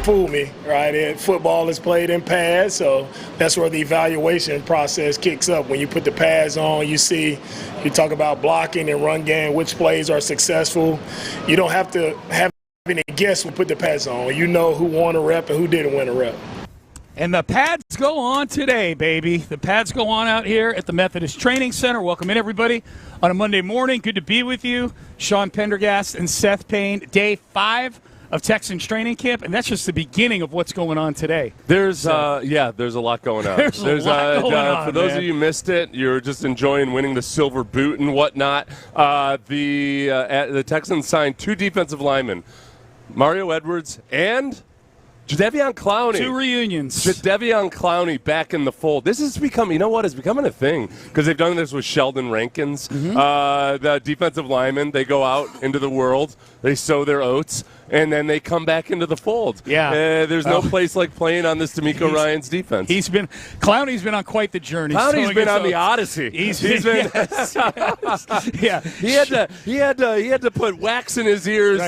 fool me, right? Football is played in pads, so that's where the evaluation process kicks up. When you put the pads on, you talk about blocking and run game, which plays are successful. You don't have to have any guess when you put the pads on. You know who won a rep and who didn't win a rep. And the pads go on today, baby. The pads go on out here at the Methodist Training Center. Welcome in, everybody, on a Monday morning. Good to be with you. Sean Pendergast and Seth Payne, day 5 of Texans training camp, and that's just the beginning of what's going on today. There's a lot going on. There's a lot going on, for those man. of you who missed it, you're just enjoying winning the silver boot and whatnot. The Texans signed 2 defensive linemen, Mario Edwards and Jadeveon Clowney. 2 reunions. Jadeveon Clowney back in the fold. This is becoming, you know what, it's becoming a thing because they've done this with Sheldon Rankins. The defensive linemen, they go out into the world, they sow their oats, and then they come back into the fold. Yeah. There's no place like playing on this D'Amico Ryans defense. Clowney's been on quite the journey. Clowney's been on the Odyssey. He's been yeah. He had to put wax in his ears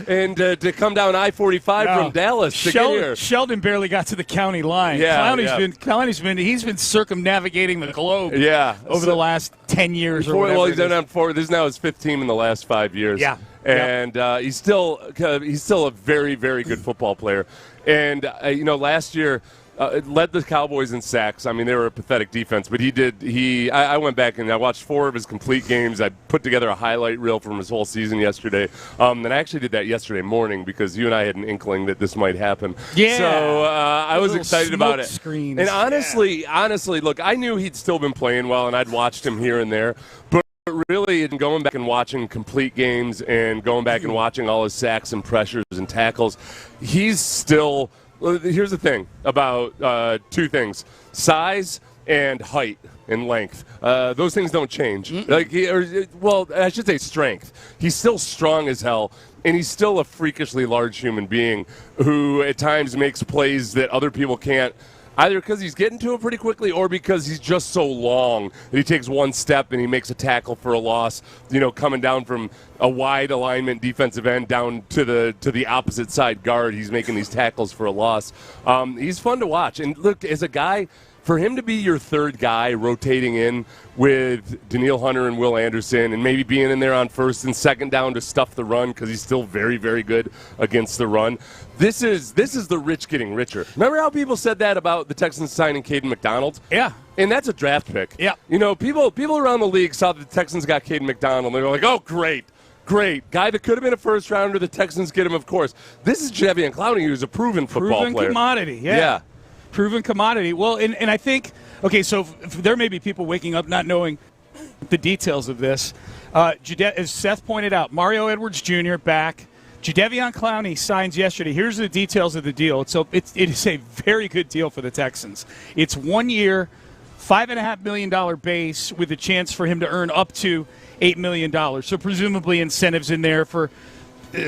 and to come down I-45 from Dallas to get here. Sheldon barely got to the county line. Yeah, Clowney's been circumnavigating the globe. Over the last 10 years or whatever. Well, he's done on 4. This now his 5th team in the last 5 years. Yeah. And he's still a very, very good football player. And last year led the Cowboys in sacks. I mean, they were a pathetic defense, but I went back and I watched 4 of his complete games. I put together a highlight reel from his whole season yesterday. And I actually did that yesterday morning because you and I had an inkling that this might happen. Yeah. So I was excited about it. Screens. And honestly, look, I knew he'd still been playing well, and I'd watched him here and there. But really, in going back and watching complete games and going back and watching all his sacks and pressures and tackles, he's still – here's the thing about 2 things, size and height and length. Those things don't change. I should say strength. He's still strong as hell, and he's still a freakishly large human being who at times makes plays that other people can't, either because he's getting to it pretty quickly or because he's just so long that he takes one step and he makes a tackle for a loss, coming down from a wide alignment defensive end down to the opposite side guard. He's making these tackles for a loss. He's fun to watch. And look, as a guy, for him to be your 3rd guy rotating in with Danielle Hunter and Will Anderson and maybe being in there on 1st and 2nd down to stuff the run because he's still very, very good against the run. This is the rich getting richer. Remember how people said that about the Texans signing Caden McDonald? Yeah. And that's a draft pick. Yeah. People around the league saw that the Texans got Caden McDonald, and they were like, oh, great. Guy that could have been a 1st rounder. The Texans get him, of course. This is Jadeveon Clowney, who's a proven football player. Proven commodity, yeah. Proven commodity. Well, and I think, okay, so there may be people waking up not knowing the details of this. As Seth pointed out, Mario Edwards Jr. back. Jadeveon Clowney signs yesterday. Here's the details of the deal. It is a very good deal for the Texans. It's 1 year, $5.5 million base with a chance for him to earn up to $8 million. So presumably incentives in there for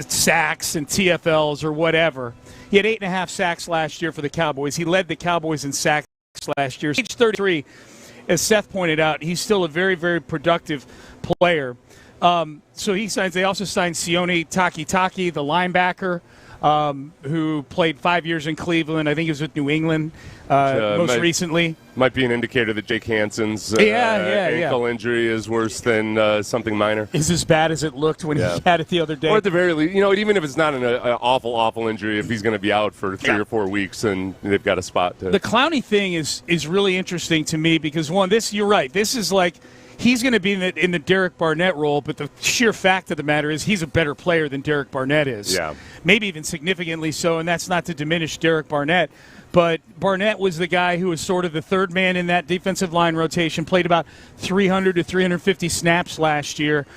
sacks and TFLs or whatever. He had 8.5 sacks last year for the Cowboys. He led the Cowboys in sacks last year. Age 33, as Seth pointed out, he's still a very, very productive player. So he signs. They also signed Sione Takitaki, the linebacker, who played 5 years in Cleveland. I think he was with New England most recently. Might be an indicator that Jake Hansen's ankle injury is worse than something minor. Is as bad as it looked when he had it the other day. Or at the very least, even if it's not an awful injury, if he's going to be out for 3 or 4 weeks, then they've got a spot. The Clowney thing is really interesting to me because, you're right. This is like he's going to be in the Derek Barnett role, but the sheer fact of the matter is he's a better player than Derek Barnett is. Yeah. Maybe even significantly so, and that's not to diminish Derek Barnett. But Barnett was the guy who was sort of the 3rd man in that defensive line rotation, played about 300 to 350 snaps last year.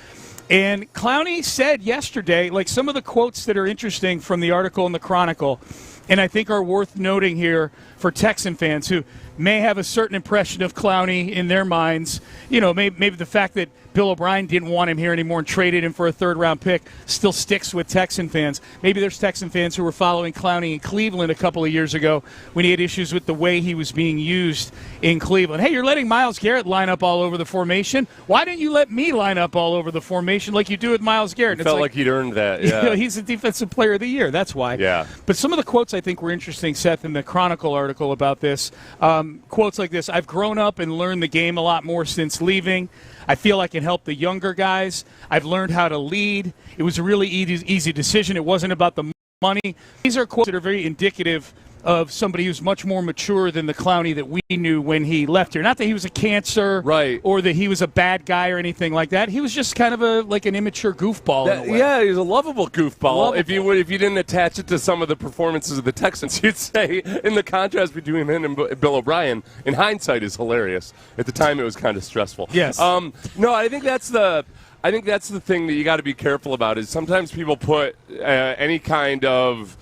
And Clowney said yesterday, some of the quotes that are interesting from the article in the Chronicle, and I think are worth noting here for Texan fans who may have a certain impression of Clowney in their minds. You know, maybe the fact that Bill O'Brien didn't want him here anymore and traded him for a third-round pick still sticks with Texan fans. Maybe there's Texan fans who were following Clowney in Cleveland a couple of years ago when he had issues with the way he was being used in Cleveland. Hey, you're letting Myles Garrett line up all over the formation. Why didn't you let me line up all over the formation like you do with Myles Garrett? It felt like he'd earned that, yeah. You know, he's the Defensive Player of the Year. That's why. Yeah. But some of the quotes I think were interesting, Seth, in the Chronicle article about this. Quotes like this: I've grown up and learned the game a lot more since leaving. I feel I can help the younger guys. I've learned how to lead. It was a really easy decision. It wasn't about the money. These are quotes that are very indicative of somebody who's much more mature than the Clowney that we knew when he left here. Not that he was a cancer, right, or that he was a bad guy or anything like that. He was just kind of an immature goofball. In a way. Yeah, he's a lovable goofball. If you didn't attach it to some of the performances of the Texans, you'd say in the contrast between him and Bill O'Brien, in hindsight, is hilarious. At the time, it was kind of stressful. Yes. No, I think that's the thing that you got to be careful about. Is sometimes people put any kind of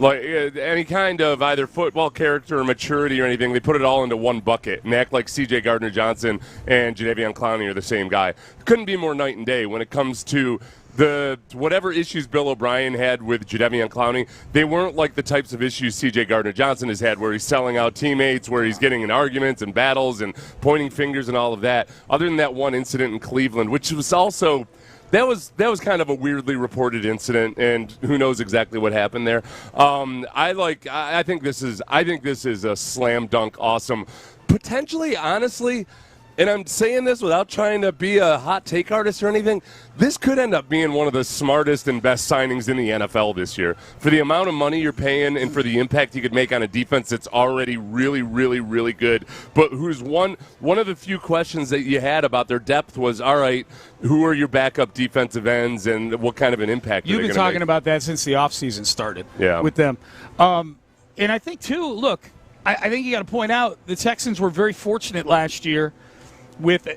either football character or maturity or anything, they put it all into one bucket and act like C.J. Gardner-Johnson and Jadeveon Clowney are the same guy. Couldn't be more night and day when it comes to whatever issues Bill O'Brien had with Jadeveon Clowney. They weren't like the types of issues C.J. Gardner-Johnson has had, where he's selling out teammates, where he's getting in arguments and battles and pointing fingers and all of that. Other than that one incident in Cleveland, which was also... That was kind of a weirdly reported incident, and who knows exactly what happened there. I think this is a slam dunk, awesome, potentially, honestly. And I'm saying this without trying to be a hot take artist or anything. This could end up being one of the smartest and best signings in the NFL this year. For the amount of money you're paying and for the impact you could make on a defense that's already really, really, really good. But who's one of the few questions that you had about their depth was, all right, who are your backup defensive ends and what kind of an impact You've are they been going to make? talking about that since the offseason started with them. And I think, too, look, I think you got to point out the Texans were very fortunate last year with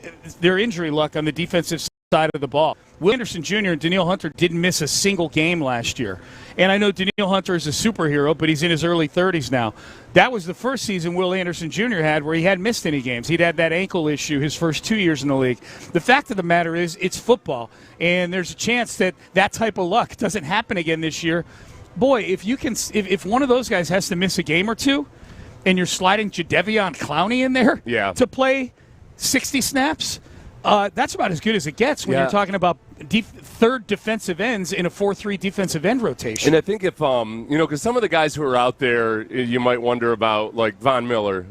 their injury luck on the defensive side of the ball. Will Anderson Jr. and Danielle Hunter didn't miss a single game last year. And I know Danielle Hunter is a superhero, but he's in his early 30s now. That was the first season Will Anderson Jr. had where he hadn't missed any games. He'd had that ankle issue his first 2 years in the league. The fact of the matter is it's football, and there's a chance that type of luck doesn't happen again this year. Boy, if one of those guys has to miss a game or two and you're sliding Jadeveon Clowney in there to play 60 snaps, that's about as good as it gets when you're talking about third defensive ends in a 4-3 defensive end rotation. And I think if, because some of the guys who are out there, you might wonder about, like Von Miller,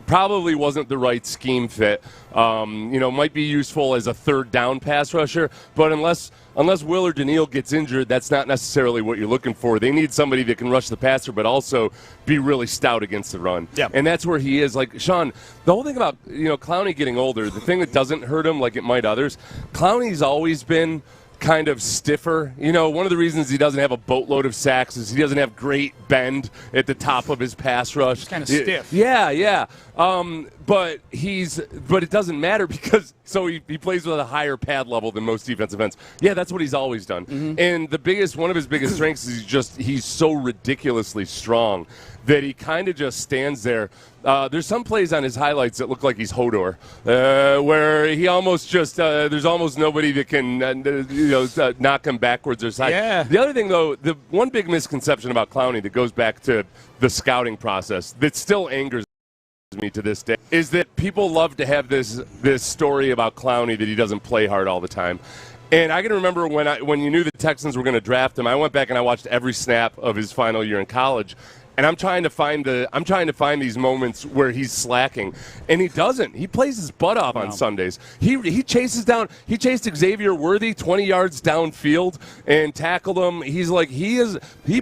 probably wasn't the right scheme fit. Might be useful as a third down pass rusher, but unless Will or Danielle gets injured, that's not necessarily what you're looking for. They need somebody that can rush the passer, but also be really stout against the run. Yeah. And that's where he is. Like, Sean, the whole thing about, Clowney getting older, the thing that doesn't hurt him like it might others, Clowney's always been kind of stiffer. One of the reasons he doesn't have a boatload of sacks is he doesn't have great bend at the top of his pass rush. It's kind of stiff. Yeah. But it doesn't matter because he plays with a higher pad level than most defensive ends. Yeah, that's what he's always done. Mm-hmm. And one of his biggest strengths is he's so ridiculously strong that he kind of just stands there. There's some plays on his highlights that look like he's Hodor, where he almost just there's almost nobody that can knock him backwards or side. Yeah. The other thing, though, the one big misconception about Clowney that goes back to the scouting process that still angers me to this day is that people love to have this story about Clowney that he doesn't play hard all the time. And I can remember when you knew the Texans were going to draft him, I went back and I watched every snap of his final year in college. And I'm trying to find these moments where he's slacking, and he doesn't. He plays his butt off on Sundays. He chased Xavier Worthy 20 yards downfield and tackled him. He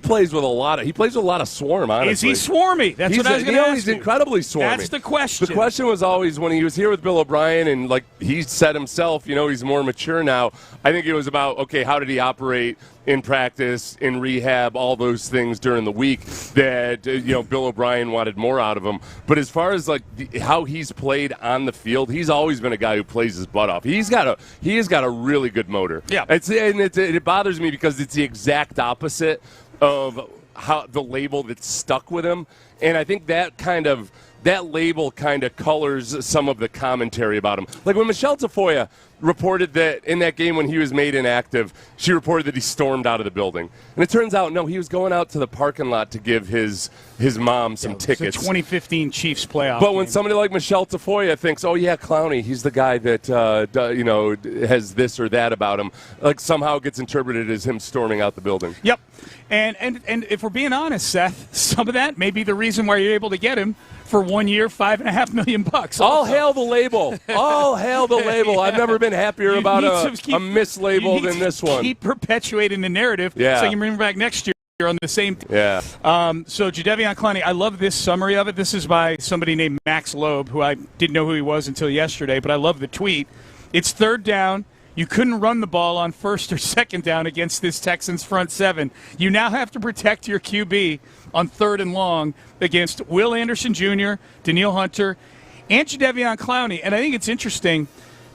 plays with a lot of swarm. Honestly, is he swarmy? That's what I was going to ask. He's incredibly swarmy. That's the question. The question was always when he was here with Bill O'Brien, and he said himself, he's more mature now. I think it was about how did he operate in practice, in rehab, all those things during the week that Bill O'Brien wanted more out of him. But as far as how he's played on the field, he's always been a guy who plays his butt off. He has got a really good motor. Yeah, it bothers me because it's the exact opposite of how the label that's stuck with him, and I think that label kind of colors some of the commentary about him. Like when Michelle Tafoya reported that in that game when he was made inactive, she reported that he stormed out of the building. And it turns out, no, he was going out to the parking lot to give his mom some tickets. It's a 2015 Chiefs playoff But when game. somebody like Michelle Tafoya thinks, oh, yeah, Clowney, he's the guy that, has this or that about him, like somehow it gets interpreted as him storming out the building. Yep. And if we're being honest, Seth, some of that may be the reason why you're able to get him for 1 year, $5.5 million. All hail the label. All hail the label. Yeah. I've never been happier about a mislabel than this one. Keep perpetuating the narrative so you can bring him back next year on the same team. Yeah. So Jadeveon Clowney, I love this summary of it. This is by somebody named Max Loeb, who I didn't know who he was until yesterday, but I love the tweet. It's third down. You couldn't run the ball on first or second down against this Texans front seven. You now have to protect your QB on third and long against Will Anderson Jr., Danielle Hunter, and Jadeveon Clowney. And I think it's interesting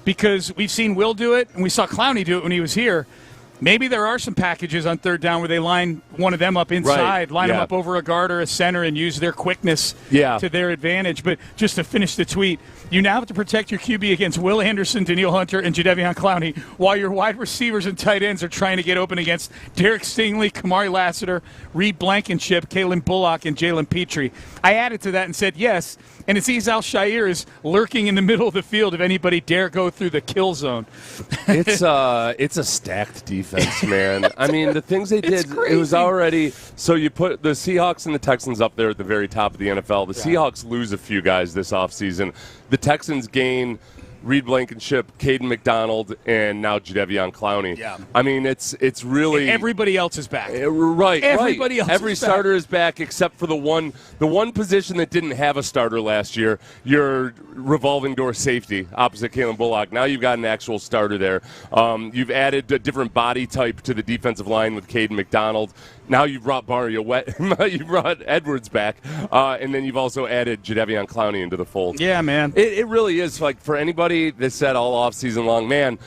because we've seen Will do it, and we saw Clowney do it when he was here. Maybe there are some packages on third down where they line one of them up inside, line them up over a guard or a center and use their quickness to their advantage. But just to finish the tweet, you now have to protect your QB against Will Anderson, Danielle Hunter, and Jadeveon Clowney while your wide receivers and tight ends are trying to get open against Derek Stingley, Kamari Lassiter, Reed Blankenship, Kalen Bullock, and Jalen Petrie. I added to that and said yes, and Azeez Al-Shaair is lurking in the middle of the field if anybody dare go through the kill zone. It's a stacked defense, man. I mean, the things they did, it was already – so you put the Seahawks and the Texans up there at the very top of the NFL. The Seahawks lose a few guys this offseason. The Texans gain Reed Blankenship, Caden McDonald, and now Jadeveon Clowney. Yeah. I mean, it's really and everybody else is back. Right. Everybody else. Every is starter back. is back except for the one position that didn't have a starter last year. Your revolving door safety opposite Kalen Bullock. Now you've got an actual starter there. You've added a different body type to the defensive line with Caden McDonald. Now you've brought you brought Edwards back, and then you've also added Jadeveon Clowney into the fold. Yeah, man. It really is, like, for anybody that said all offseason long, man,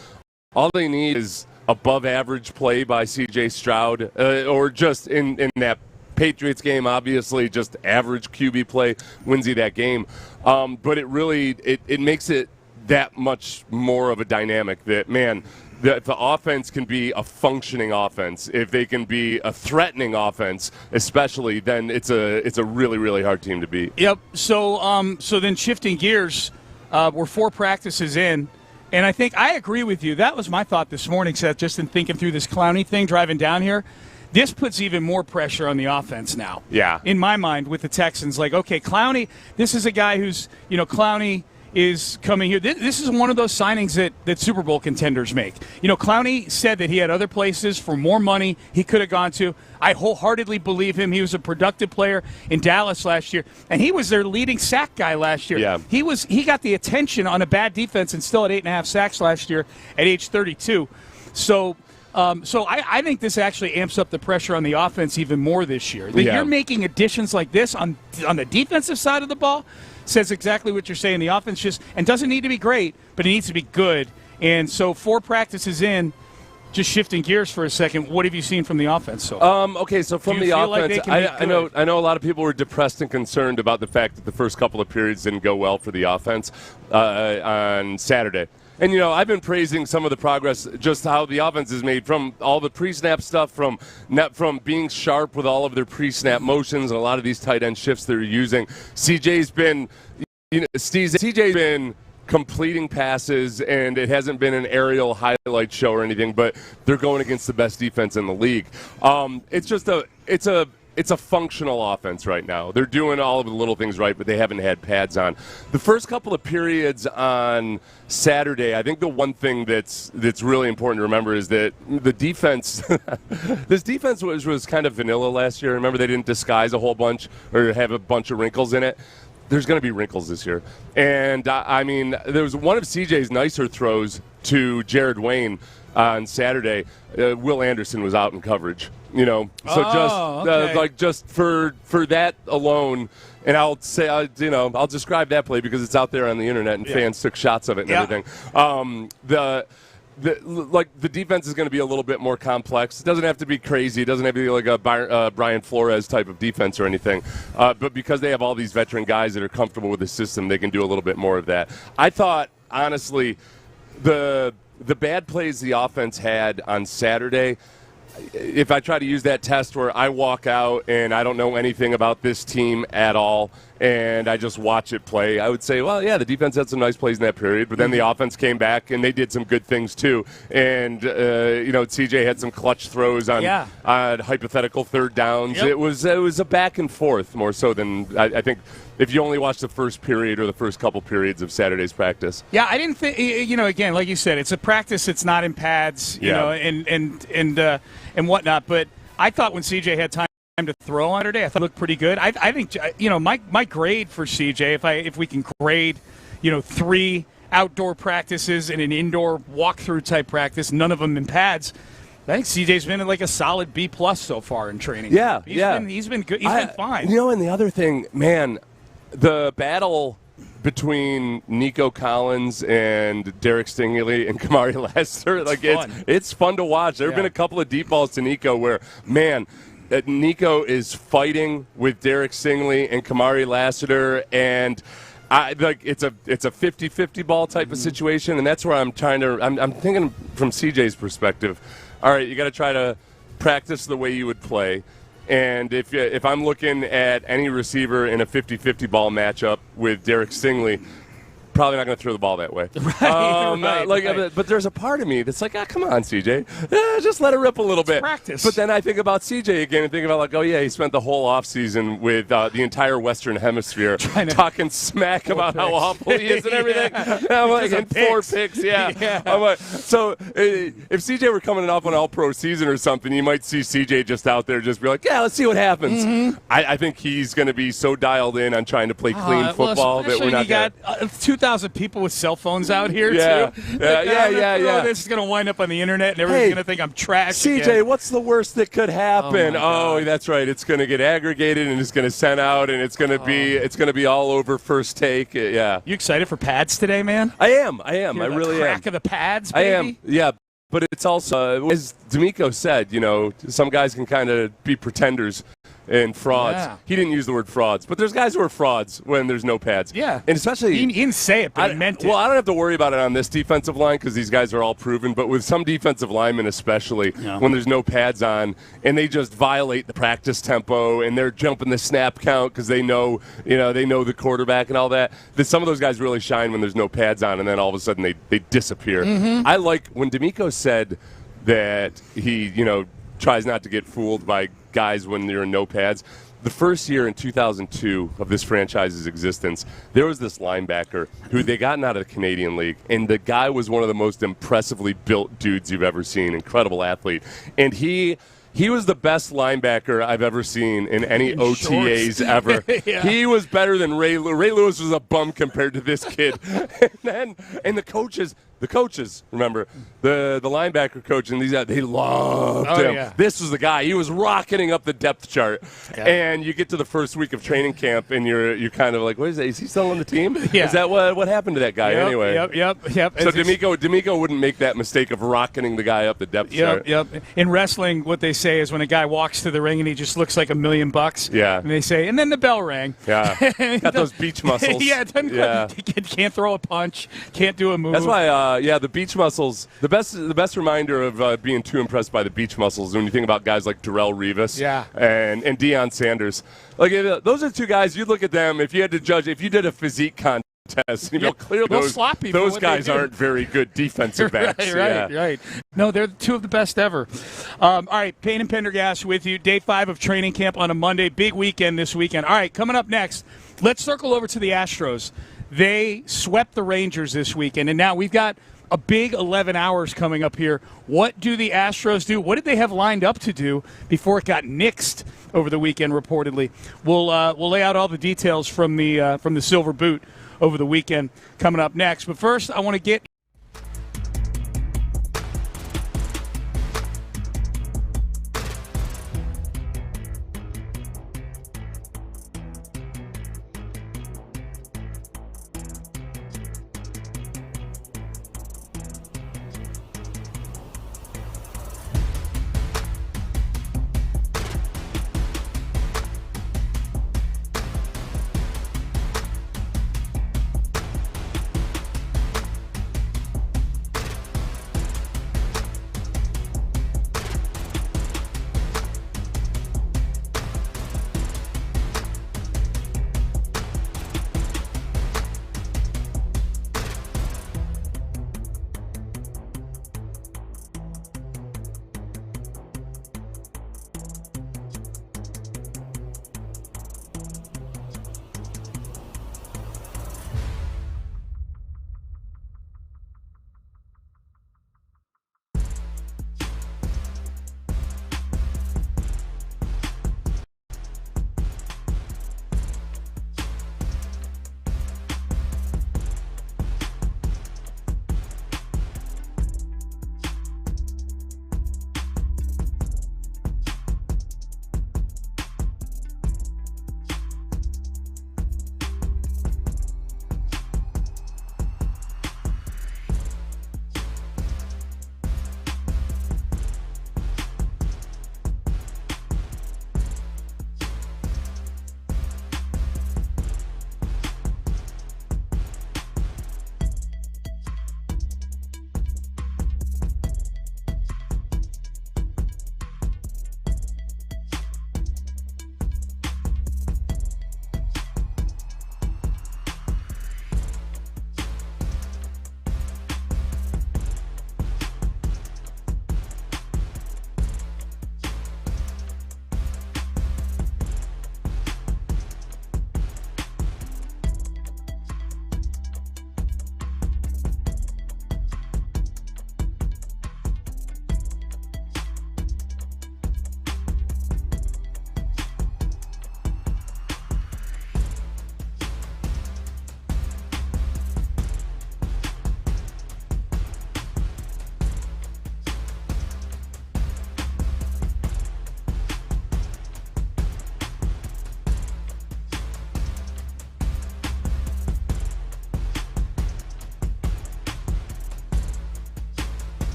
all they need is above-average play by C.J. Stroud, or just in that Patriots game, obviously, just average QB play wins you that game. But it really it makes it that much more of a dynamic that, man, if the offense can be a functioning offense, if they can be a threatening offense, especially, then it's a really, really hard team to beat. Yep. So then shifting gears, we're 4 practices in, and I think I agree with you. That was my thought this morning, Seth, just in thinking through this Clowney thing, driving down here. This puts even more pressure on the offense now. Yeah. In my mind, with the Texans, like, okay, Clowney, this is a guy who's, Clowney is coming here. This is one of those signings that Super Bowl contenders make. Clowney said that he had other places for more money he could have gone to. I wholeheartedly believe him. He was a productive player in Dallas last year, and he was their leading sack guy last year. Yeah. He got the attention on a bad defense and still had 8.5 sacks last year at age 32. So I think this actually amps up the pressure on the offense even more this year. That you're making additions like this on the defensive side of the ball says exactly what you're saying. The offense doesn't need to be great, but it needs to be good. And so 4 practices in, just shifting gears for a second, what have you seen from the offense? Okay, so from the offense, like I know a lot of people were depressed and concerned about the fact that the first couple of periods didn't go well for the offense on Saturday. And, I've been praising some of the progress, just how the offense is made from all the pre-snap stuff, from being sharp with all of their pre-snap motions and a lot of these tight end shifts they're using. CJ's been completing passes, and it hasn't been an aerial highlight show or anything, but they're going against the best defense in the league. It's a functional offense right now. They're doing all of the little things right, but they haven't had pads on. The first couple of periods on Saturday, I think the one thing that's really important to remember is that the defense, this defense was kind of vanilla last year. Remember, they didn't disguise a whole bunch or have a bunch of wrinkles in it. There's going to be wrinkles this year. And, there was one of CJ's nicer throws to Jared Wayne on Saturday. Will Anderson was out in coverage. Just for that alone, and I'll say, I'll describe that play because it's out there on the internet and fans took shots of it and everything. the defense is going to be a little bit more complex. It doesn't have to be crazy. It doesn't have to be like a Brian Flores type of defense or anything. But because they have all these veteran guys that are comfortable with the system, they can do a little bit more of that. I thought, honestly, the bad plays the offense had on Saturday, if I try to use that test where I walk out and I don't know anything about this team at all and I just watch it play, I would say, well, yeah, the defense had some nice plays in that period, but then the offense came back and they did some good things too. And, CJ had some clutch throws on hypothetical third downs. Yep. It was a back and forth more so than I think if you only watch the first period or the first couple periods of Saturday's practice. Yeah, I didn't think, again, like you said, it's a practice. It's not in pads, and whatnot. But I thought when CJ had time to throw on Saturday, I thought it looked pretty good. I think, my grade for CJ, if we can grade, 3 outdoor practices and an indoor walkthrough type practice, none of them in pads, I think CJ's been like a solid B+ so far in training. Yeah, he's been good. He's been fine. And the other thing, man, the battle between Nico Collins and Derek Stingley and Kamari Lassiter, it's fun to watch. There have been a couple of deep balls to Nico where, man, Nico is fighting with Derek Stingley and Kamari Lassiter, and it's a 50-50 ball type of situation, and that's where I'm thinking from CJ's perspective. All right, you got to try to practice the way you would play. And if I'm looking at any receiver in a 50-50 ball matchup with Derek Stingley, probably not going to throw the ball that way. Right. But there's a part of me that's like, come on, CJ. Just let it rip a little bit. Practice. But then I think about CJ again and think about, he spent the whole offseason with the entire Western Hemisphere talking smack about how awful he is and everything. I'm like, and 4 picks, I'm like, so if CJ were coming off an all-pro season or something, you might see CJ just out there just be like, let's see what happens. Mm-hmm. I think he's going to be so dialed in on trying to play clean football that we're not going to. 2,000 people with cell phones out here, too. Yeah. This is going to wind up on the internet, and everyone's going to think I'm trash. CJ, again. What's the worst that could happen? Oh, that's right. It's going to get aggregated, and it's going to send out, and it's going to be all over First Take. Yeah. You excited for pads today, man? I am. I really am. Crack of the pads, baby? I am. Yeah. But it's also, as D'Amico said, some guys can kind of be pretenders and frauds. Yeah. He didn't use the word frauds, but there's guys who are frauds when there's no pads. Yeah. And especially... He didn't say it, but he meant it. Well, I don't have to worry about it on this defensive line because these guys are all proven, but with some defensive linemen especially, when there's no pads on, and they just violate the practice tempo, and they're jumping the snap count because they know the quarterback and all that, some of those guys really shine when there's no pads on, and then all of a sudden they disappear. Mm-hmm. I like when D'Amico said that he, tries not to get fooled by guys when they're in no pads. The first year in 2002 of this franchise's existence, there was this linebacker who they gotten out of the Canadian League, and the guy was one of the most impressively built dudes you've ever seen, incredible athlete. And he was the best linebacker I've ever seen in any OTAs ever. Yeah. He was better than Ray Lewis. Ray Lewis was a bum compared to this kid. and the coaches, remember, the linebacker coach, and they loved him. Yeah. This was the guy. He was rocketing up the depth chart. Yeah. And you get to the first week of training camp, and you're kind of like, what is that? Is he still on the team? Yeah. Is that what happened to that guy anyway? Yep. So D'Amico wouldn't make that mistake of rocketing the guy up the depth chart. Yep. In wrestling, what they say is when a guy walks to the ring and he just looks like $1 million. Yeah. And they say, and then the bell rang. Yeah. Got those beach muscles. Can't throw a punch. Can't do a move. That's why. The beach muscles. The best reminder of being too impressed by the beach muscles when you think about guys like Darrelle Revis, and Deion Sanders. Like those are two guys. You look at them. If you had to judge, if you did a physique contest, clearly those guys aren't very good defensive backs. Right. No, they're two of the best ever. All right, Payne and Pendergast with you. Day 5 of training camp on a Monday. Big weekend this weekend. All right, coming up next, let's circle over to the Astros. They swept the Rangers this weekend, and now we've got a big 11 hours coming up here. What do the Astros do? What did they have lined up to do before it got nixed over the weekend, reportedly? We'll lay out all the details from the Silver Boot over the weekend coming up next. But first, I want to get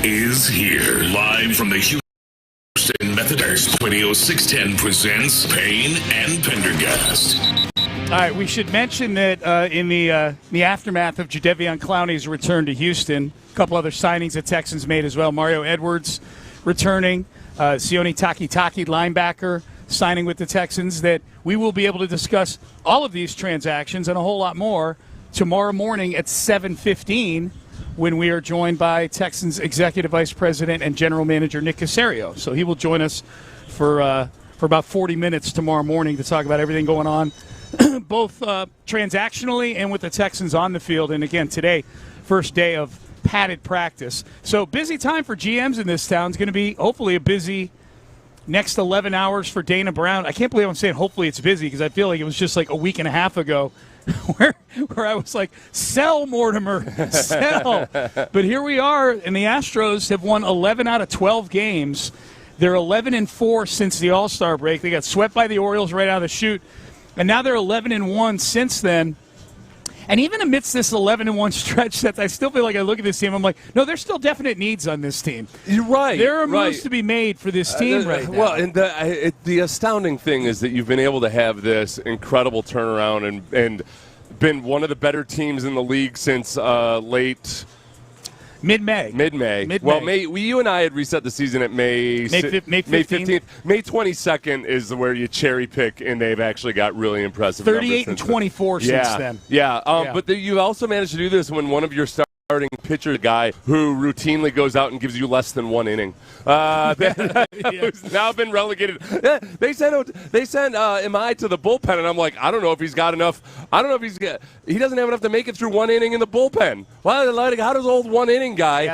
is here. Live from the Houston Methodist, Radio 610 presents Payne and Pendergast. All right, we should mention that in the aftermath of Jadeveon Clowney's return to Houston, a couple other signings that Texans made as well. Mario Edwards returning, Sione Takitaki, linebacker, signing with the Texans, that we will be able to discuss all of these transactions and a whole lot more tomorrow morning at 7:15 when we are joined by Texans Executive Vice President and General Manager Nick Caserio. So he will join us for about 40 minutes tomorrow morning to talk about everything going on, both transactionally and with the Texans on the field. And again, today, first day of padded practice. So busy time for GMs in this town. It's going to be hopefully a busy next 11 hours for Dana Brown. I can't believe I'm saying hopefully it's busy because I feel like it was just like a week and a half ago where I was like, sell, Mortimer, sell. But here we are, and the Astros have won 11 out of 12 games. They're 11-4 since the All-Star break. They got swept by the Orioles right out of the chute, and now they're 11-1 since then. And even amidst this 11-1 stretch, that I still feel like I look at this team, I'm like, no, there's still definite needs on this team. You're right. There are moves to be made for this team right now. Well, and the astounding thing is that you've been able to have this incredible turnaround and been one of the better teams in the league since late Mid-May. Well, you and I had reset the season at May 15th. May 22nd is where you cherry pick, and they've actually got really impressive 38-24 since then. Yeah. But you also managed to do this when one of your starting pitcher, guy who routinely goes out and gives you less than one inning, who's now been relegated. They sent Imai to the bullpen, and I'm like, I don't know if he's got enough. I don't know if he doesn't have enough to make it through one inning in the bullpen. Well, how does old one inning guy?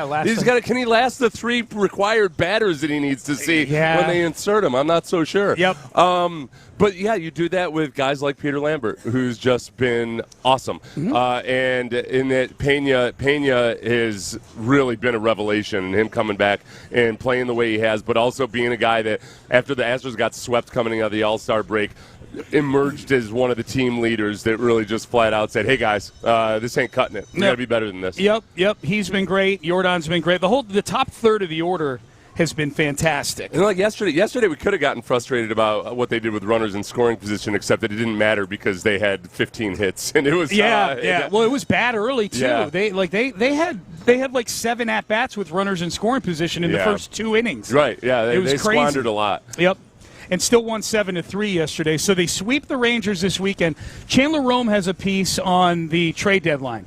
Can he last the 3 required batters that he needs to see when they insert him? I'm not so sure. Yep. But yeah, you do that with guys like Peter Lambert, who's just been awesome. Mm-hmm. And in that Pena has really been a revelation, and him coming back and playing the way he has, but also being a guy that after the Astros got swept coming out of the All-Star break, emerged as one of the team leaders that really just flat out said, hey guys, this ain't cutting it. We got to be better than this. Yep. He's been great. Jordan's been great. The top third of the order has been fantastic. And like yesterday we could have gotten frustrated about what they did with runners in scoring position, except that it didn't matter because they had 15 hits, and it was Well, it was bad early too. Yeah. They had like 7 at bats with runners in scoring position in the first 2 innings. Right. Yeah. They crazy. Squandered a lot. Yep. And still won 7-3 yesterday. So they sweep the Rangers this weekend. Chandler Rome has a piece on the trade deadline.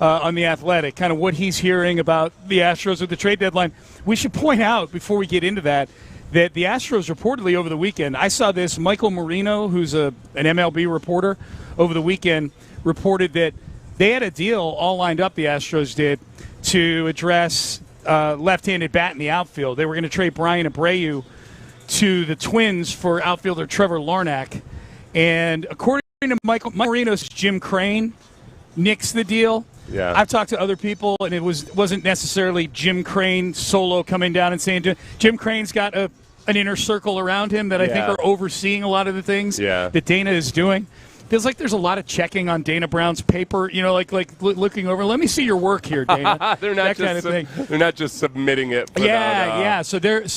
On The Athletic, kind of what he's hearing about the Astros at the trade deadline. We should point out, before we get into that the Astros reportedly over the weekend, I saw this, Michael Marino, who's an MLB reporter, over the weekend reported that they had a deal all lined up, the Astros did, to address left-handed bat in the outfield. They were going to trade Brian Abreu to the Twins for outfielder Trevor Larnach. And according to Michael Marino's Jim Crane nixed the deal. Yeah. I've talked to other people, and it wasn't necessarily Jim Crane solo coming down and saying Jim Crane's got an inner circle around him that I think are overseeing a lot of the things that Dana is doing. Feels like there's a lot of checking on Dana Brown's paper, like looking over. Let me see your work here, Dana. They're not They're not just submitting it. So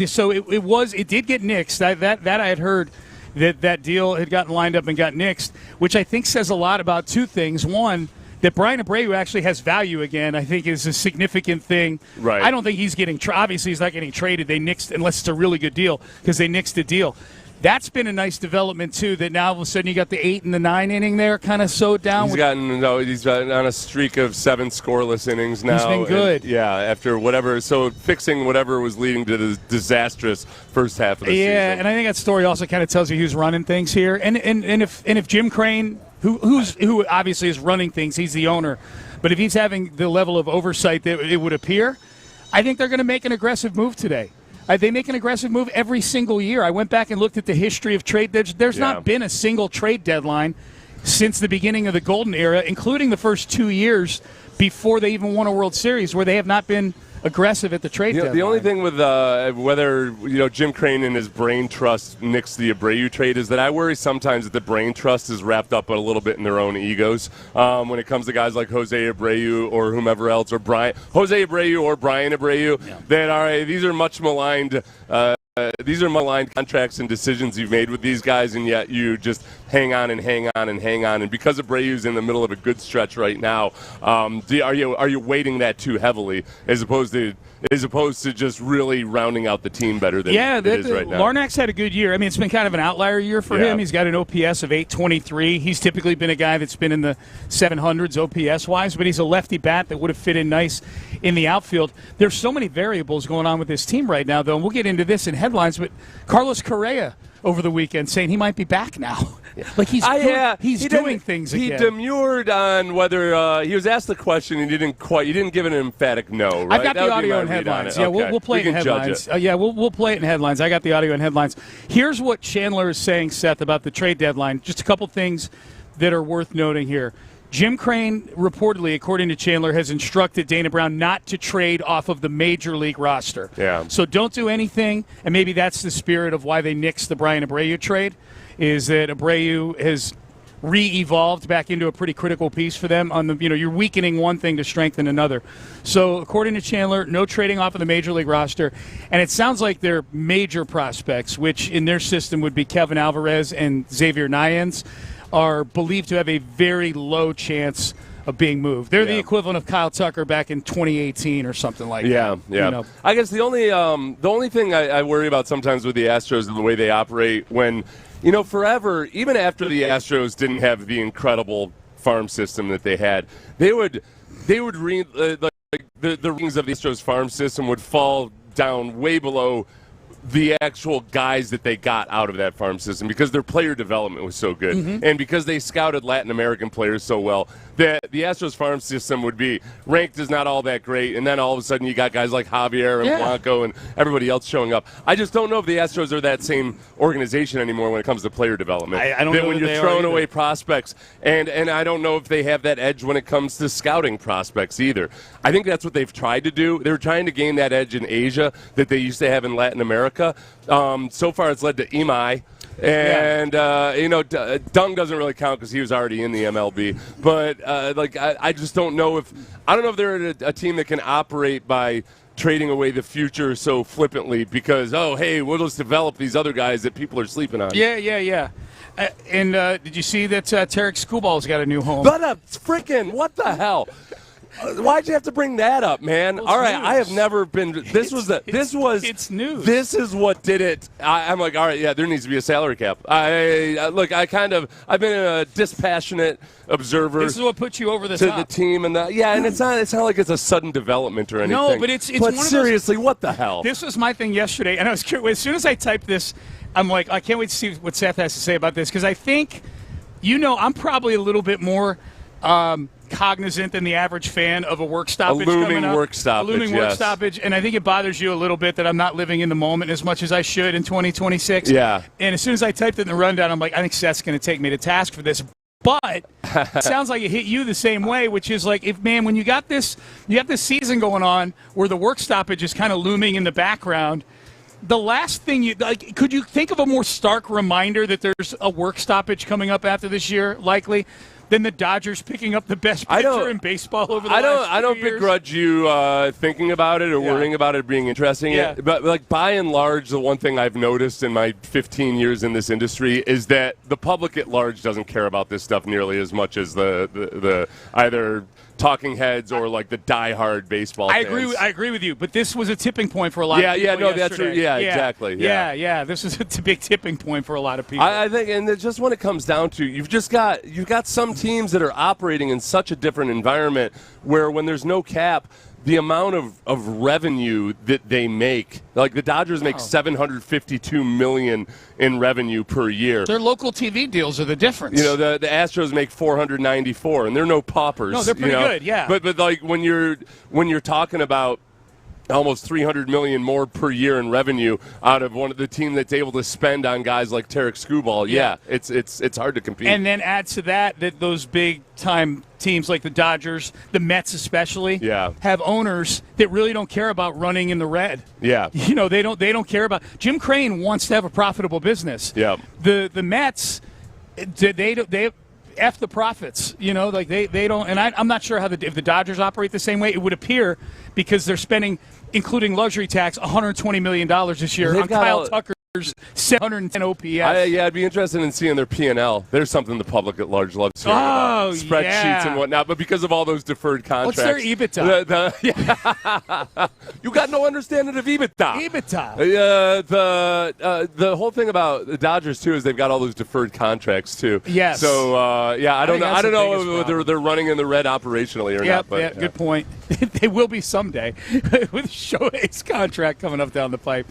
it did get nixed. That I had heard that deal had gotten lined up and got nixed, which I think says a lot about 2 things. One, that Brian Abreu actually has value again, I think is a significant thing. Right. I don't think he's getting obviously he's not getting traded. They nixed, unless it's a really good deal, because they nixed the deal. That's been a nice development too. That now all of a sudden you got the 8 and the 9 inning there, kind of sewed down. He's on a streak of 7 scoreless innings now. He's been good. After whatever. So fixing whatever was leading to the disastrous first half of the season. Yeah, and I think that story also kind of tells you who's running things here. And if Jim Crane, who obviously is running things, he's the owner, but if he's having the level of oversight that it would appear, I think they're going to make an aggressive move today. They make an aggressive move every single year. I went back and looked at the history of trade. There's not been a single trade deadline since the beginning of the Golden era, including the first 2 years before they even won a World Series, where they have not been aggressive at the trade deadline. The only thing with whether Jim Creighton and his brain trust nixed the Abreu trade is that I worry sometimes that the brain trust is wrapped up a little bit in their own egos when it comes to guys like Jose Abreu or whomever else, or Jose Abreu or Brian Abreu. Yeah. These are much maligned. These are maligned contracts and decisions you've made with these guys, and yet you just hang on and hang on and hang on. And because Abreu's in the middle of a good stretch right now, are you weighting that too heavily as opposed to just really rounding out the team better than it is right now? Larnach's had a good year. I mean, it's been kind of an outlier year for him. He's got an OPS of 823. He's typically been a guy that's been in the 700s OPS-wise, but he's a lefty bat that would have fit in nice in the outfield. There's so many variables going on with this team right now, though, and we'll get into this in headlines, but Carlos Correa over the weekend saying he might be back now. Like he's doing things again. He demurred on whether he was asked the question and he didn't give an emphatic no, right? I've got the audio and headlines. Yeah, we'll play it in headlines. We'll play it in headlines. I got the audio and headlines. Here's what Chandler is saying, Seth, about the trade deadline. Just a couple things that are worth noting here. Jim Creighton, reportedly, according to Chandler, has instructed Dana Brown not to trade off of the major league roster. Yeah. So don't do anything, and maybe that's the spirit of why they nixed the Brian Abreu trade, is that Abreu has re-evolved back into a pretty critical piece for them. You're weakening one thing to strengthen another. So according to Chandler, no trading off of the major league roster, and it sounds like their major prospects, which in their system would be Kevin Alvarez and Xavier Nayens, are believed to have a very low chance of being moved. They're the equivalent of Kyle Tucker back in 2018 or something like that. Yeah. I guess the only thing I worry about sometimes with the Astros is the way they operate when, forever, even after the Astros didn't have the incredible farm system that they had, the rings of the Astros farm system would fall down way below the actual guys that they got out of that farm system because their player development was so good. Mm-hmm. And because they scouted Latin American players so well, that the Astros farm system would be ranked as not all that great, and then all of a sudden you got guys like Javier and Blanco and everybody else showing up. I just don't know if the Astros are that same organization anymore when it comes to player development. I don't know when you're throwing away prospects, and I don't know if they have that edge when it comes to scouting prospects either. I think that's what they've tried to do. They're trying to gain that edge in Asia that they used to have in Latin America. So far it's led to Imai. And, Dung doesn't really count because he was already in the MLB. But, I just don't know if they're a team that can operate by trading away the future so flippantly because, we'll just develop these other guys that people are sleeping on. Yeah. And did you see that Tarek Skubal's got a new home? But what the hell? Why'd you have to bring that up, man? Well, all right, news. I have never been. It's news. This is what did it. I'm like, all right, yeah, there needs to be a salary cap. I've been a dispassionate observer. This is what put you over the top. To the team and it's not like it's a sudden development or anything. No, but it's but seriously, what the hell? This was my thing yesterday, and I was curious. As soon as I typed this, I'm like, I can't wait to see what Seth has to say about this because I think, I'm probably a little bit more. Cognizant than the average fan of a work stoppage coming up. A looming work stoppage, and I think it bothers you a little bit that I'm not living in the moment as much as I should in 2026. Yeah. And as soon as I typed it in the rundown, I'm like, I think Seth's going to take me to task for this. But it sounds like it hit you the same way, which is like, when you got this season going on where the work stoppage is kind of looming in the background, the last thing could you think of a more stark reminder that there's a work stoppage coming up after this year, likely? Than the Dodgers picking up the best pitcher in baseball over the last 2 years. I don't begrudge you thinking about it or worrying about it being interesting. Yeah. But by and large, the one thing I've noticed in my 15 years in this industry is that the public at large doesn't care about this stuff nearly as much as the either talking heads or like the diehard baseball fans. I agree with you, but this was a tipping point for a lot of people yesterday. That's true. Yeah, exactly. Yeah. This is a big tipping point for a lot of people. I think, and it's just when it comes down to, you've got some teams that are operating in such a different environment where when there's no cap, the amount of revenue that they make, like the Dodgers make $752 million in revenue per year. Their local TV deals are the difference. The Astros make $494, and they're no paupers. No, they're pretty good. Yeah. But like when you're talking about almost $300 million more per year in revenue out of one of the team that's able to spend on guys like Tarek Skubal. Yeah, it's hard to compete. And then add to that those big time teams like the Dodgers, the Mets especially, have owners that really don't care about running in the red. Yeah, they don't care about. Jim Crane wants to have a profitable business. Yeah, the Mets, they F the profits, they don't, and I'm not sure if the Dodgers operate the same way. It would appear because they're spending, including luxury tax, $120 million this year on Kyle Tucker's 710 OPS. I'd be interested in seeing their P&L. There's something the public at large loves hearing about. Spreadsheets and whatnot, but because of all those deferred contracts. What's their EBITDA? You got no understanding of EBITDA. The whole thing about the Dodgers, too, is they've got all those deferred contracts, too. Yes. So, I don't know whether they're running in the red operationally or not. But, good point. They will be someday with Shohei's contract coming up down the pipe.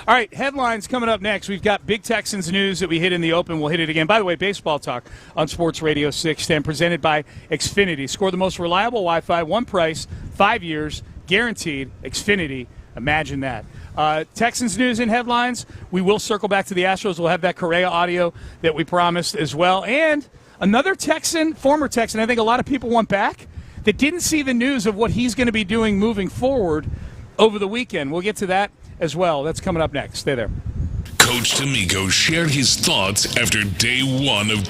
All right, headlines coming up next. We've got big Texans news that we hit in the open. We'll hit it again. By the way, baseball talk on Sports Radio 610, presented by Xfinity. Score the most reliable Wi-Fi, one price, 5 years, guaranteed. Xfinity. Imagine that. Texans news and headlines. We will circle back to the Astros. We'll have that Correa audio that we promised as well. And another Texan, former Texan, I think a lot of people want back, that didn't see the news of what he's going to be doing moving forward over the weekend. We'll get to that as well. That's coming up next. Stay there. Coach D'Amico shared his thoughts after day one of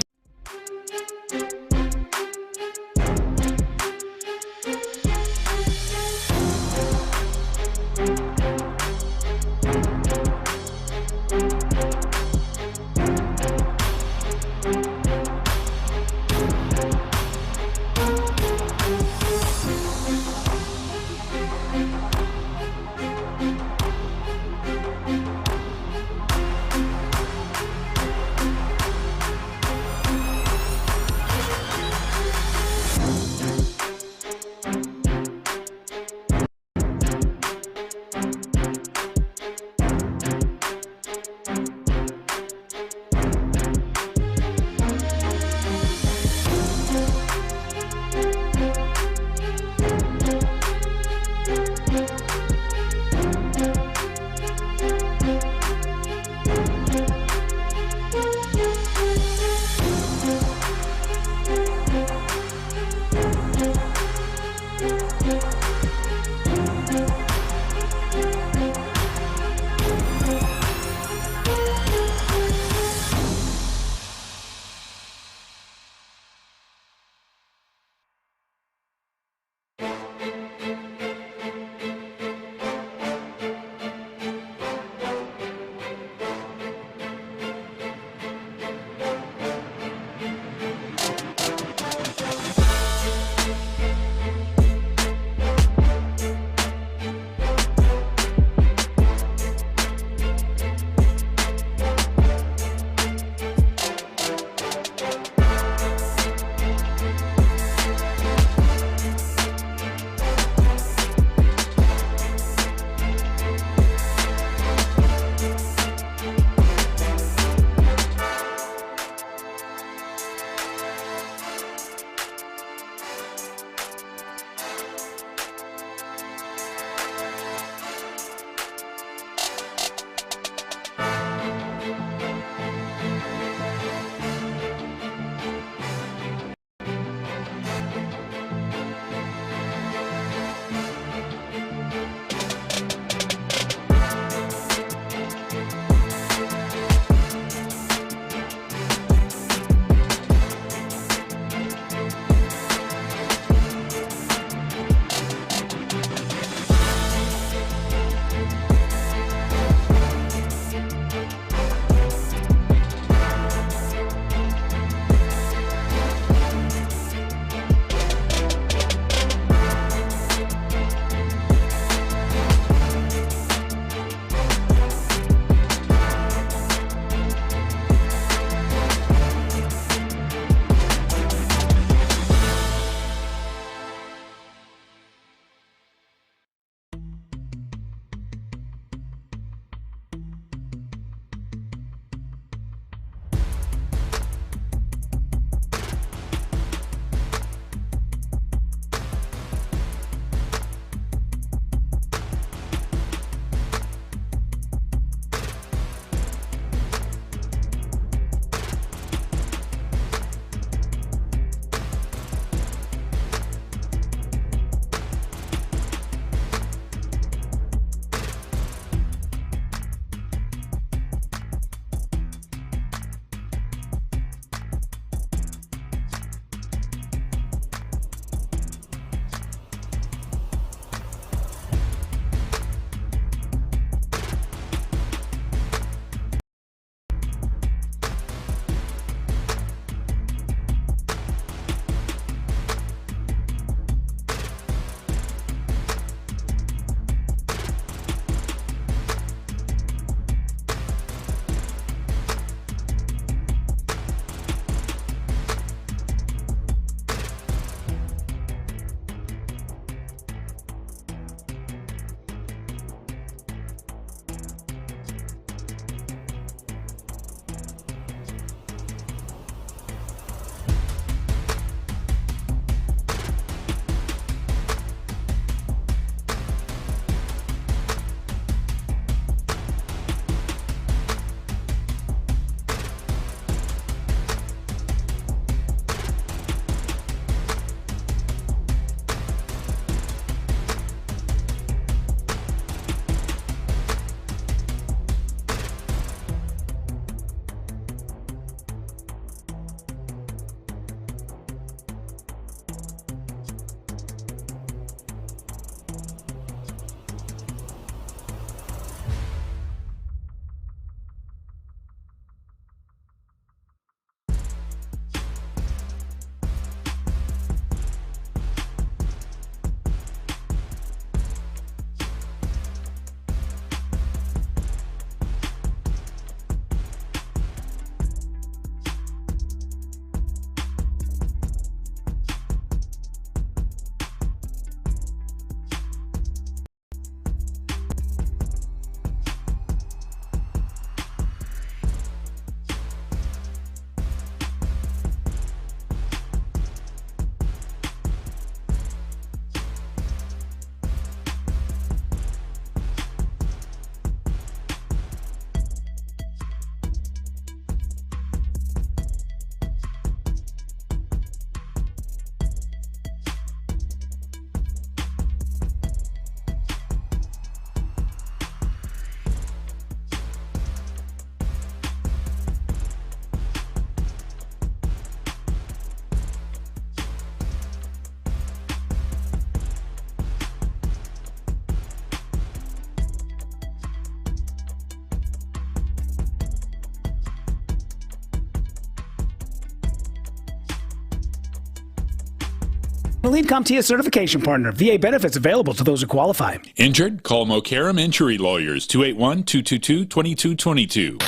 Elite CompTIA certification partner. VA benefits available to those who qualify. Injured? Call Mokaram Injury Lawyers, 281-222-2222.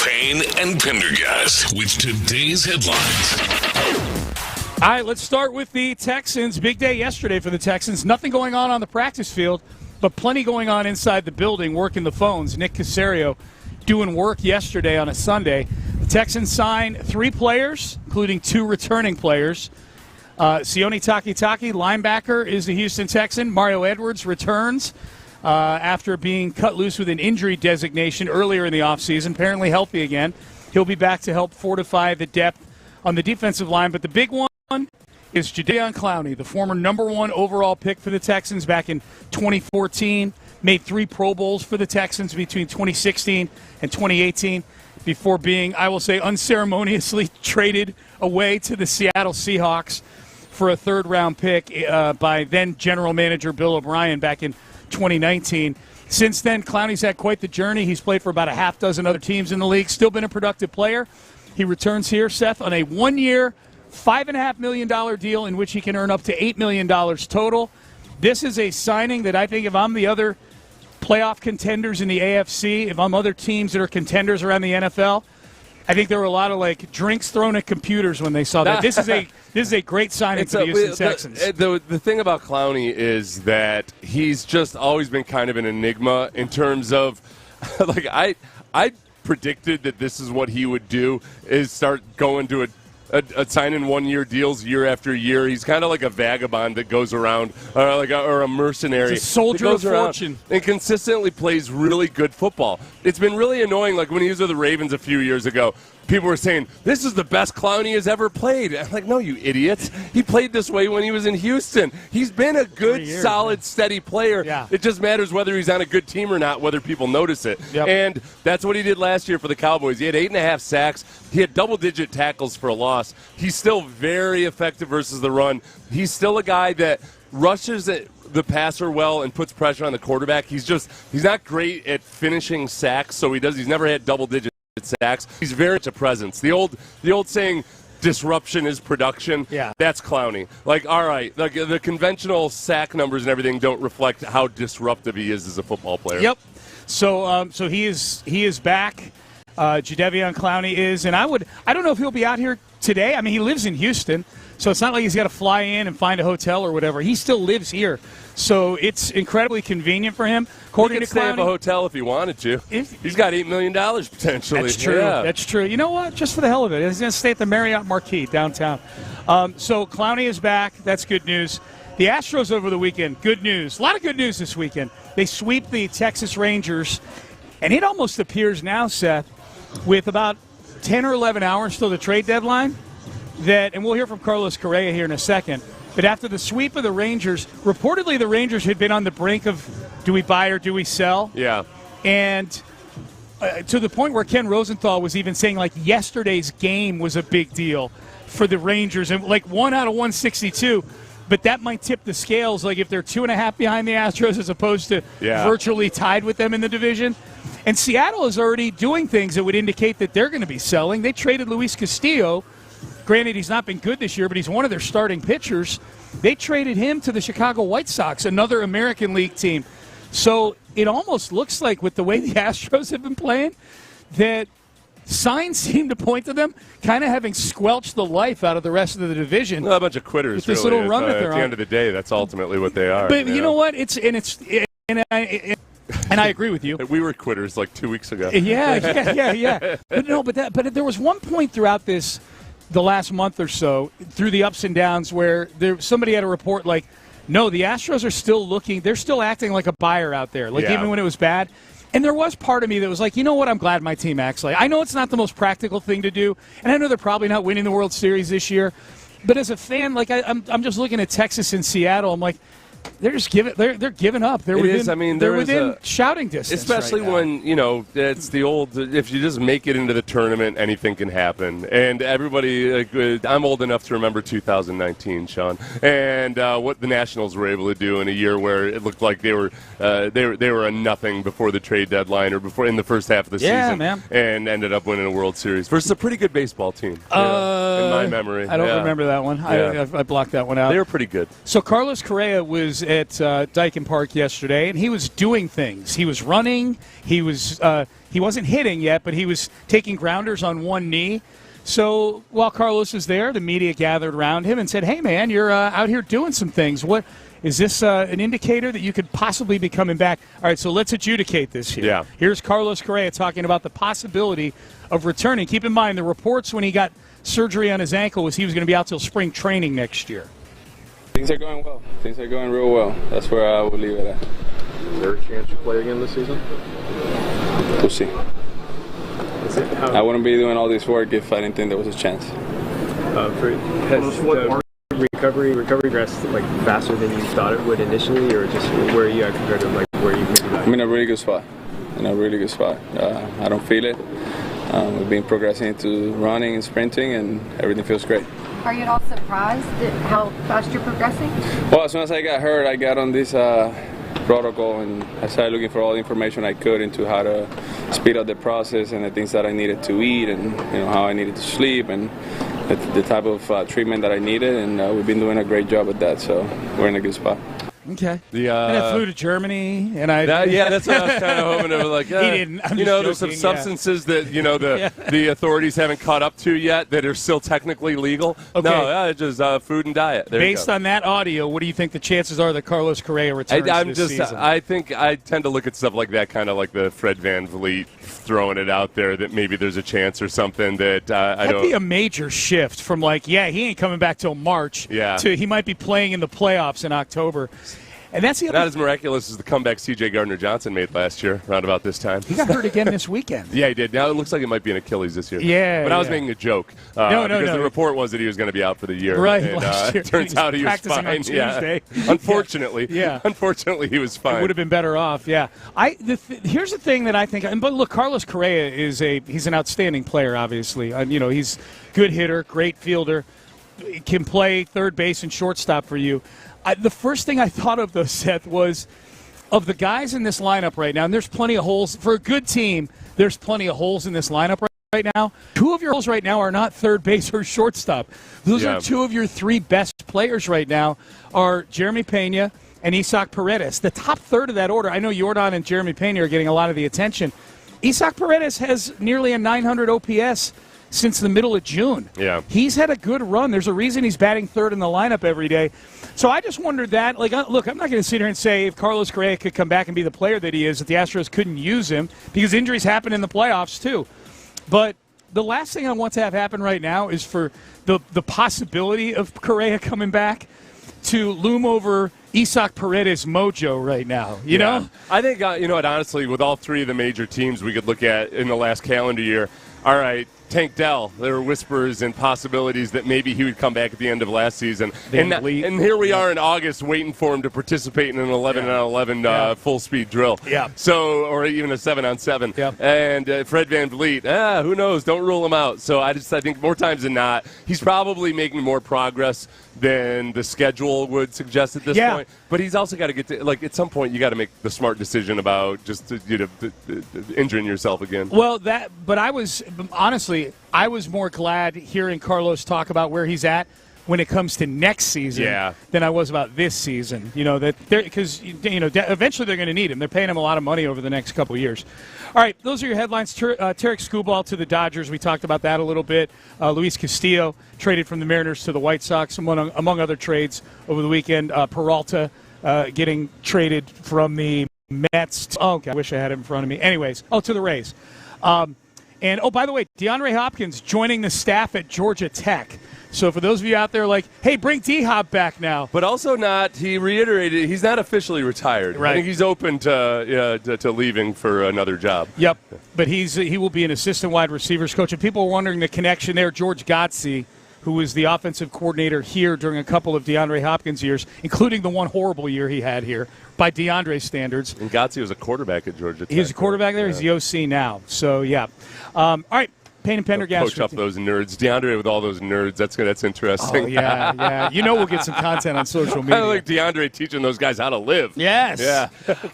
Payne and Pendergast with today's headlines. All right, let's start with the Texans. Big day yesterday for the Texans. Nothing going on the practice field, but plenty going on inside the building, working the phones. Nick Caserio doing work yesterday on a Sunday. The Texans signed 3 players, including 2 returning players. Sione Takitaki, linebacker, is the Houston Texan. Mario Edwards returns after being cut loose with an injury designation earlier in the offseason, apparently healthy again. He'll be back to help fortify the depth on the defensive line. But the big one is Jadeveon Clowney, the former number 1 overall pick for the Texans back in 2014. Made 3 Pro Bowls for the Texans between 2016 and 2018 before being, I will say, unceremoniously traded away to the Seattle Seahawks for a 3rd-round pick by then general manager Bill O'Brien back in 2019. Since then, Clowney's had quite the journey. He's played for about a half dozen other teams in the league. Still been a productive player. He returns here, Seth, on a 1-year, $5.5 million deal in which he can earn up to $8 million total. This is a signing that I think if I'm the other playoff contenders in the AFC, if I'm other teams that are contenders around the NFL, I think there were a lot of drinks thrown at computers when they saw that. This is a great signing for the Houston Texans. The thing about Clowney is that he's just always been kind of an enigma in terms of I predicted that this is what he would do, is start going to a signing 1-year deals year after year. He's kind of like a vagabond that goes around, or a mercenary. He's a soldier of fortune. And consistently plays really good football. It's been really annoying, like when he was with the Ravens a few years ago. People were saying, this is the best Clowney has ever played. I'm like, no, you idiots. He played this way when he was in Houston. He's been a good, solid, steady player. Yeah. It just matters whether he's on a good team or not, whether people notice it. Yep. And that's what he did last year for the Cowboys. He had 8.5 sacks. He had double-digit tackles for a loss. He's still very effective versus the run. He's still a guy that rushes the passer well and puts pressure on the quarterback. He's not great at finishing sacks, so he's never had double-digit sacks. He's very much a presence. The old saying, disruption is production. Yeah. That's Clowney. All right, the conventional sack numbers and everything don't reflect how disruptive he is as a football player. Yep. So he is back. Jadeveon Clowney is, and I don't know if he'll be out here today. I mean, he lives in Houston, so it's not like he's got to fly in and find a hotel or whatever. He still lives here, so it's incredibly convenient for him. He could stay at a hotel if he wanted to. He's got $8 million potentially. That's true. Yeah. That's true. You know what? Just for the hell of it, he's going to stay at the Marriott Marquis downtown. So Clowney is back. That's good news. The Astros over the weekend, good news. A lot of good news this weekend. They sweep the Texas Rangers, and it almost appears now, Seth, with about 10 or 11 hours till the trade deadline, and we'll hear from Carlos Correa here in a second, but after the sweep of the Rangers, reportedly the Rangers had been on the brink of do we buy or do we sell? Yeah. And to the point where Ken Rosenthal was even saying yesterday's game was a big deal for the Rangers, and 1 out of 162. But that might tip the scales, if they're 2.5 behind the Astros as opposed to virtually tied with them in the division. And Seattle is already doing things that would indicate that they're going to be selling. They traded Luis Castillo. Granted, he's not been good this year, but he's one of their starting pitchers. They traded him to the Chicago White Sox, another American League team. So it almost looks like, with the way the Astros have been playing, that signs seem to point to them kind of having squelched the life out of the rest of the division. A bunch of quitters, with this little run that they're on. At the end of the day, that's ultimately what they are. But you know what? And I agree with you. We were quitters 2 weeks ago. Yeah. But there was one point throughout the last month or so, through the ups and downs, where somebody had a report no, the Astros are still looking. They're still acting like a buyer out there, even when it was bad. And there was part of me that was you know what? I'm glad my team acts like. I know it's not the most practical thing to do, and I know they're probably not winning the World Series this year. But as a fan, I'm just looking at Texas and Seattle. I'm they're just giving up. They're within shouting distance. Especially right when, it's the old, if you just make it into the tournament, anything can happen. And everybody, I'm old enough to remember 2019, Sean, and what the Nationals were able to do in a year where it looked like they were a nothing before the trade deadline or before in the first half of the season, man. And ended up winning a World Series versus a pretty good baseball team. In my memory, I don't remember that one. I blocked that one out. They were pretty good. So Carlos Correa was at Dyken Park yesterday, and he was doing things. He was running. He wasn't hitting yet, but he was taking grounders on one knee. So while Carlos was there, the media gathered around him and said, "Hey, man, you're out here doing some things. What is this an indicator that you could possibly be coming back?" All right, so let's adjudicate this here. Yeah. Here's Carlos Correa talking about the possibility of returning. Keep in mind, the reports when he got surgery on his ankle was he was going to be out till spring training next year. Things are going well. Things are going real well. That's where I will leave it at. Is there a chance you play again this season? We'll see. I wouldn't be doing all this work if I didn't think there was a chance. Recovery progressed faster than you thought it would initially, or just where are you at compared to where you maybe not? I'm in a really good spot. I don't feel it. We've been progressing into running and sprinting, and everything feels great. Are you at all surprised at how fast you're progressing? Well, as soon as I got hurt, I got on this protocol, and I started looking for all the information I could into how to speed up the process and the things that I needed to eat, and how I needed to sleep, and the type of treatment that I needed. And we've been doing a great job at that, so we're in a good spot. Okay. And I flew to Germany, and I. That's what I was kind of hoping to he didn't. I'm just there's some joking, substances that the authorities haven't caught up to yet that are still technically legal. Okay. No, just food and diet. Based on that audio, what do you think the chances are that Carlos Correa returns this season? I think I tend to look at stuff like that, kind of like the Fred VanVleet throwing it out there that maybe there's a chance or something that I don't. That'd be a major shift from he ain't coming back till March to he might be playing in the playoffs in October. And that's the other. Not as miraculous as the comeback C.J. Gardner-Johnson made last year, around about this time. He got hurt again this weekend. Yeah, he did. Now it looks like it might be an Achilles this year. Yeah, but I was making a joke. No. Because the report was that he was going to be out for the year. Right. And, last year. Turns out he was fine. On Tuesday. Unfortunately. Yeah. Unfortunately, he was fine. It would have been better off. Yeah. Here's the thing that I think. But look, Carlos Correa he's an outstanding player. Obviously, he's good hitter, great fielder, can play third base and shortstop for you. The first thing I thought of, though, Seth, was of the guys in this lineup right now, and there's plenty of holes. For a good team, there's plenty of holes in this lineup right now. Two of your holes right now are not third base or shortstop. Those are two of your three best players right now are Jeremy Pena and Isaac Paredes. The top third of that order, I know Jordan and Jeremy Pena are getting a lot of the attention. Isaac Paredes has nearly a 900 OPS since the middle of June. Yeah. He's had a good run. There's a reason he's batting third in the lineup every day. So I just wondered that. Look, I'm not going to sit here and say if Carlos Correa could come back and be the player that he is, that the Astros couldn't use him because injuries happen in the playoffs too. But the last thing I want to have happen right now is for the possibility of Correa coming back to loom over Isaac Paredes' mojo right now, you know? I think, honestly, with all three of the major teams we could look at in the last calendar year, all right, Tank Dell, there were whispers and possibilities that maybe he would come back at the end of last season. And here we are in August waiting for him to participate in an 11-on-11 full-speed drill. Yeah. So, or even a 7-on-7. Yeah. And Fred VanVleet, who knows? Don't rule him out. So I think more times than not, he's probably making more progress than the schedule would suggest at this point. But he's also got to get to, at some point, you got to make the smart decision about just injuring yourself again. Well, but I was more glad hearing Carlos talk about where he's at when it comes to next season than I was about this season. Because eventually they're going to need him. They're paying him a lot of money over the next couple of years. All right, those are your headlines. Tarek Skubal to the Dodgers. We talked about that a little bit. Luis Castillo traded from the Mariners to the White Sox, among other trades over the weekend. Peralta getting traded from the Mets. Oh, okay, I wish I had it in front of me. Anyways, to the Rays. And, by the way, DeAndre Hopkins joining the staff at Georgia Tech. So for those of you out there hey, bring D-Hop back now. But also he reiterated, he's not officially retired. Right. I think he's open to leaving for another job. Yep. But he will be an assistant wide receivers coach. And people are wondering the connection there. George Godsey, who was the offensive coordinator here during a couple of DeAndre Hopkins years, including the one horrible year he had here by DeAndre standards. And Gotze was a quarterback at Georgia Tech. He was a quarterback there. Yeah. He's the OC now. So, yeah. All right. Payne and Pendergast. Coach up those nerds. DeAndre with all those nerds. That's interesting. Oh, yeah. You know we'll get some content on social media. I like DeAndre teaching those guys how to live. Yes. Yeah.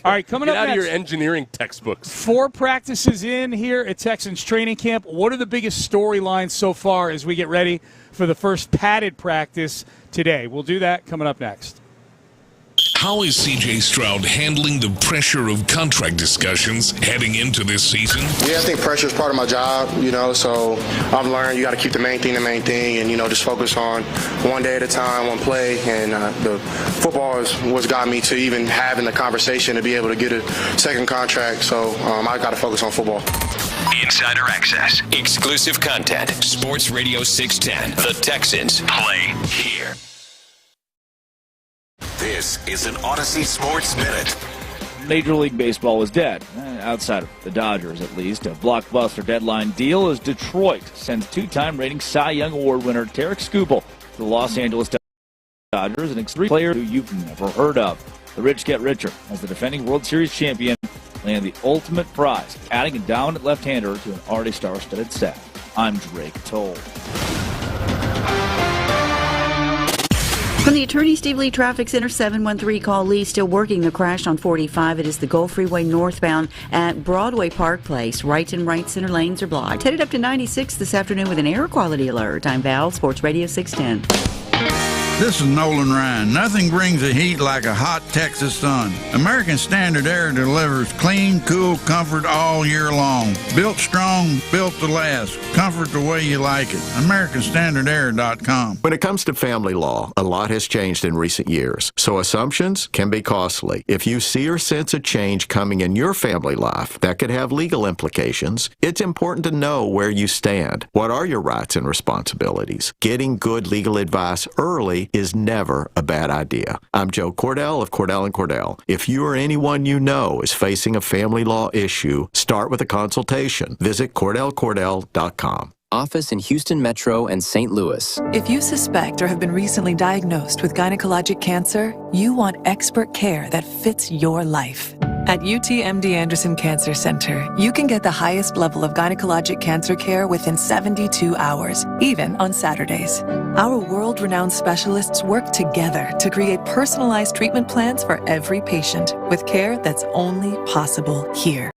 All right, coming Get up out next. of your engineering textbooks. 4 practices in here at Texans training camp. What are the biggest storylines so far as we get ready for the first padded practice today? We'll do that coming up next. How is C.J. Stroud handling the pressure of contract discussions heading into this season? Yeah, I think pressure is part of my job, so I've learned you got to keep the main thing, and, just focus on one day at a time, one play, and the football is what's got me to even having the conversation to be able to get a second contract, so I got to focus on football. Insider access, exclusive content, Sports Radio 610, the Texans play here. This is an Odyssey Sports Minute. Major League Baseball is dead, outside of the Dodgers at least. A blockbuster deadline deal as Detroit sends 2-time reigning Cy Young Award winner Tarek Skubal to the Los Angeles Dodgers, an extreme player who you've never heard of. The rich get richer as the defending World Series champion land the ultimate prize, adding a dominant left-hander to an already star-studded staff. I'm Drake Toll. From the Attorney Steve Lee Traffic Center, 713 call Lee, still working the crash on 45. It is the Gulf Freeway northbound at Broadway Park Place. Right and right center lanes are blocked. Headed up to 96 this afternoon with an air quality alert. I'm Val, Sports Radio 610. This is Nolan Ryan. Nothing brings the heat like a hot Texas sun. American Standard Air delivers clean, cool comfort all year long. Built strong, built to last. Comfort the way you like it. AmericanStandardAir.com. When it comes to family law, a lot has changed in recent years, so assumptions can be costly. If you see or sense a change coming in your family life that could have legal implications, it's important to know where you stand. What are your rights and responsibilities? Getting good legal advice early is never a bad idea. I'm Joe Cordell of Cordell & Cordell. If you or anyone you know is facing a family law issue, start with a consultation. Visit CordellCordell.com. Office in Houston Metro and St. Louis. If you suspect or have been recently diagnosed with gynecologic cancer, you want expert care that fits your life. At UTMD Anderson Cancer Center, you can get the highest level of gynecologic cancer care within 72 hours, even on Saturdays. Our world-renowned specialists work together to create personalized treatment plans for every patient with care that's only possible here.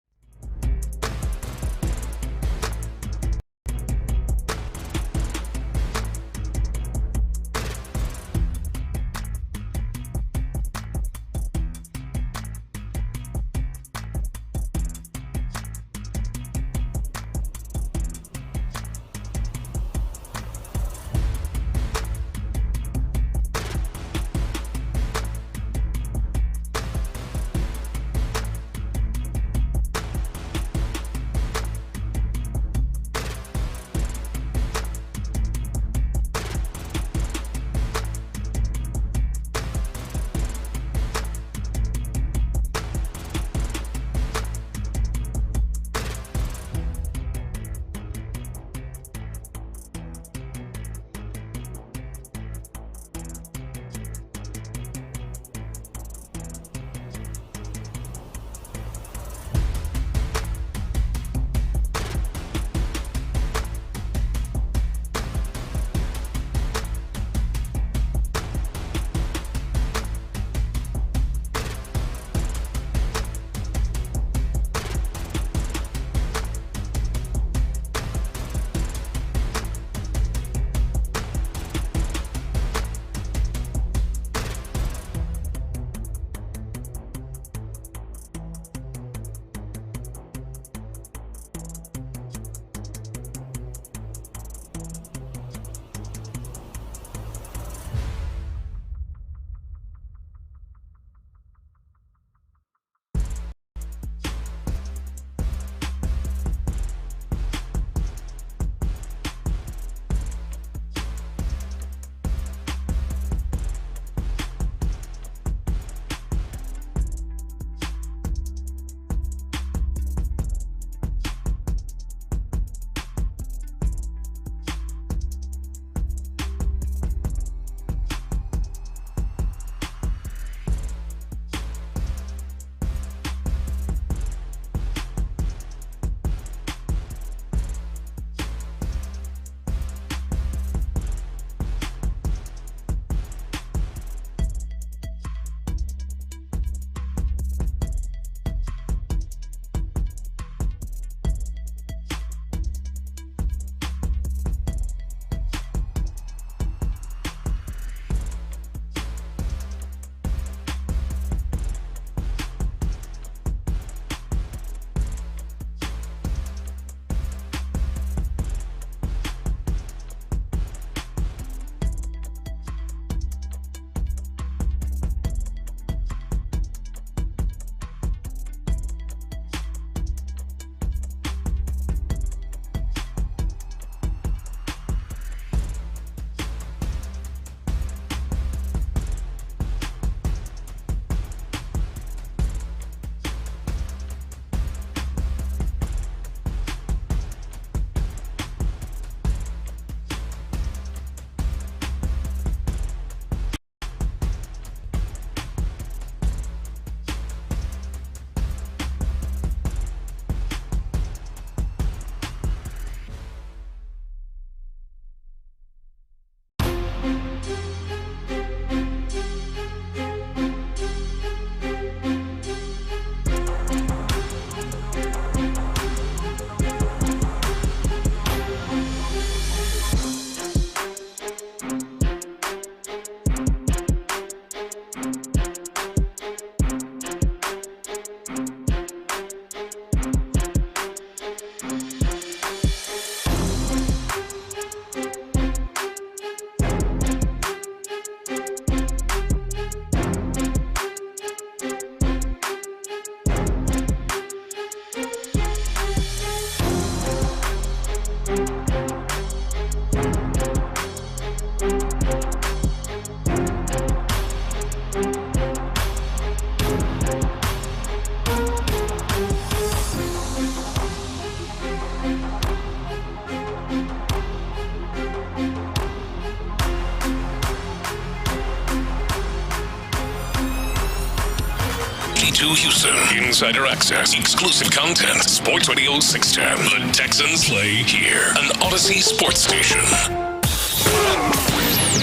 to Houston. Insider access, exclusive content. Sports Radio 610. The Texans play here. An Odyssey sports station.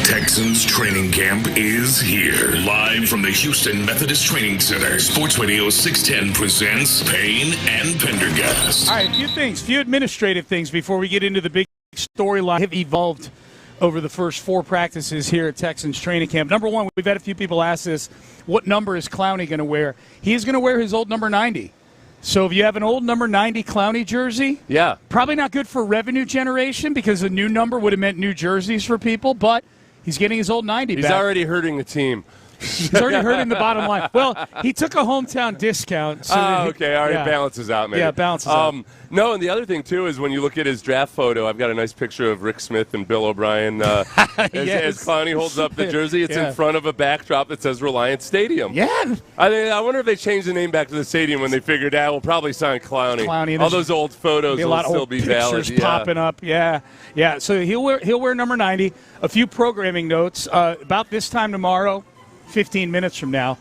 Texans training camp is here. Live from the Houston Methodist Training Center, Sports Radio 610 presents Payne and Pendergast. All right, a few administrative things before we get into the big storyline have evolved over the first 4 practices here at Texans training camp. Number one, we've had a few people ask this, what number is Clowney going to wear? He's going to wear his old number 90. So if you have an old number 90 Clowney jersey, probably not good for revenue generation because a new number would have meant new jerseys for people, but he's getting his old 90 back. He's already hurting the team. He's already hurting the bottom line. Well, he took a hometown discount. So okay. All right. Balances out, maybe. Yeah, balances out. No, and the other thing, too, is when you look at his draft photo, I've got a nice picture of Rick Smith and Bill O'Brien as Clowney holds up the jersey. It's in front of a backdrop that says Reliance Stadium. Yeah. I wonder if they changed the name back to the stadium when they figured out we'll probably sign Clowney. All those old photos will still be valid. Pictures popping up. Yeah. So he'll wear number 90. A few programming notes. About this time tomorrow, 15 minutes from now,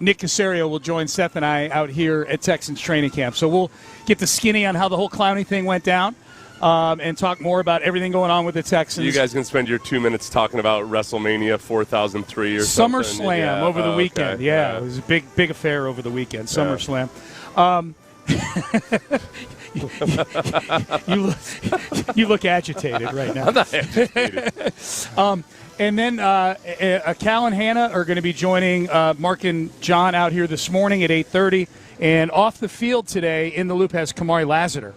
Nick Caserio will join Seth and I out here at Texans training camp. So we'll get the skinny on how the whole Clowney thing went down and talk more about everything going on with the Texans. You guys can spend your 2 minutes talking about WrestleMania 4003 or something. SummerSlam over the weekend. Okay. Yeah, it was a big affair over the weekend, SummerSlam. You look agitated right now. I'm not agitated. And then Cal and Hannah are going to be joining Mark and John out here this morning at 8:30. And off the field today in the loop has Kamari Lassiter.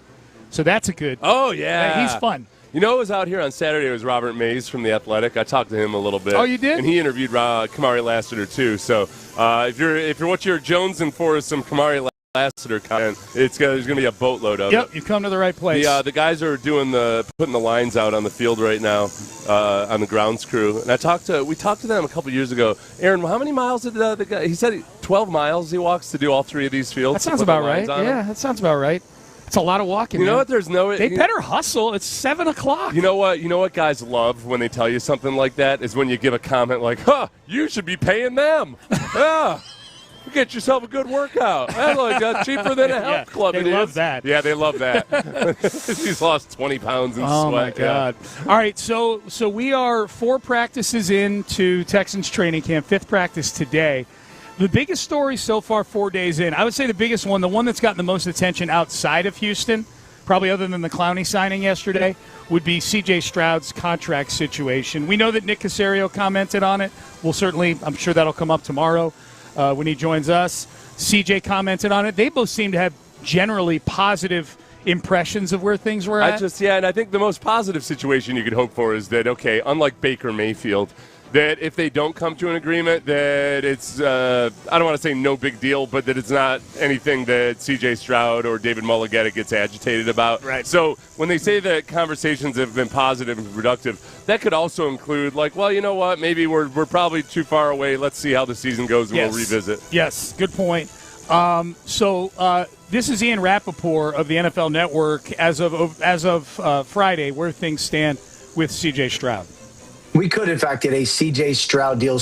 So that's a good. Oh, yeah. He's fun. You know, it was out here on Saturday. It was Robert Mays from The Athletic. I talked to him a little bit. Oh, you did? And he interviewed Kamari Lassiter, too. So if you're what you're jonesing for is some Kamari Lassiter content, there's going to be a boatload of it. Yep, you've come to the right place. The guys are putting the lines out on the field right now on the grounds crew. And we talked to them a couple years ago. Aaron, how many miles did the guy? He said 12 miles he walks to do all 3 of these fields. That sounds about right. Yeah, that sounds about right. It's a lot of walking. You know what? They better hustle. It's 7 o'clock. You know what guys love when they tell you something like that is when you give a comment like, "Huh, you should be paying them." Yeah. Get yourself a good workout. That's cheaper than a health club. They love that. Yeah, they love that. He's lost 20 pounds in sweat. Oh, my God. Yeah. All right, so we are 4 practices into Texans training camp, 5th practice today. The biggest story so far 4 days in, I would say the biggest one, the one that's gotten the most attention outside of Houston, probably other than the Clowney signing yesterday, would be C.J. Stroud's contract situation. We know that Nick Caserio commented on it. I'm sure that'll come up tomorrow. When he joins us. CJ commented on it. They both seem to have generally positive impressions of where things were at. And I think the most positive situation you could hope for is that, okay, unlike Baker Mayfield, that if they don't come to an agreement, that it's, I don't want to say no big deal, but that it's not anything that C.J. Stroud or David Mulligetta gets agitated about. Right. So when they say that conversations have been positive and productive, that could also include, like, well, you know what, maybe we're probably too far away. Let's see how the season goes and we'll revisit. Yes, good point. This is Ian Rappaport of the NFL Network as of Friday, where things stand with C.J. Stroud. We could, in fact, get a C.J. Stroud deal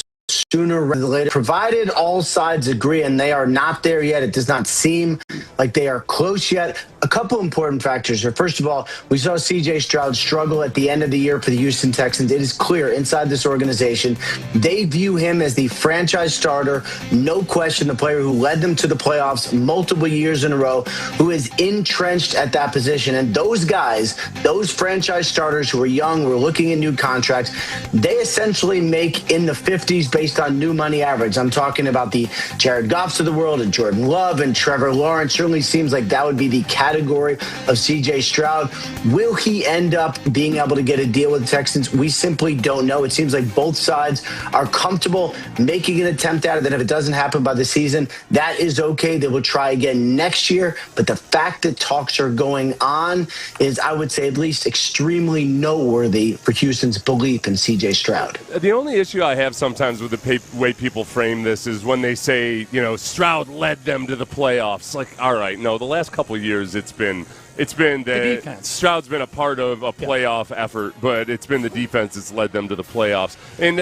sooner rather than later, provided all sides agree, and they are not there yet. It does not seem like they are close yet. A couple important factors here. First of all, we saw C.J. Stroud struggle at the end of the year for the Houston Texans. It is clear inside this organization, they view him as the franchise starter, no question, the player who led them to the playoffs multiple years in a row, who is entrenched at that position. And those guys, those franchise starters who are young, who are looking at new contracts, they essentially make in the 50s based on new money average. I'm talking about the Jared Goffs of the world and Jordan Love and Trevor Lawrence. Certainly seems like that would be the category of C.J. Stroud. Will he end up being able to get a deal with the Texans? We simply don't know. It seems like both sides are comfortable making an attempt at it. Then if it doesn't happen by the season, that is okay. They will try again next year. But the fact that talks are going on is, I would say, at least extremely noteworthy for Houston's belief in C.J. Stroud. The only issue I have sometimes with the way people frame this is when they say, Stroud led them to the playoffs. Like, all right, no, the last couple of years it's been it's been the defense. Stroud's been a part of a playoff effort, but it's been the defense that's led them to the playoffs. And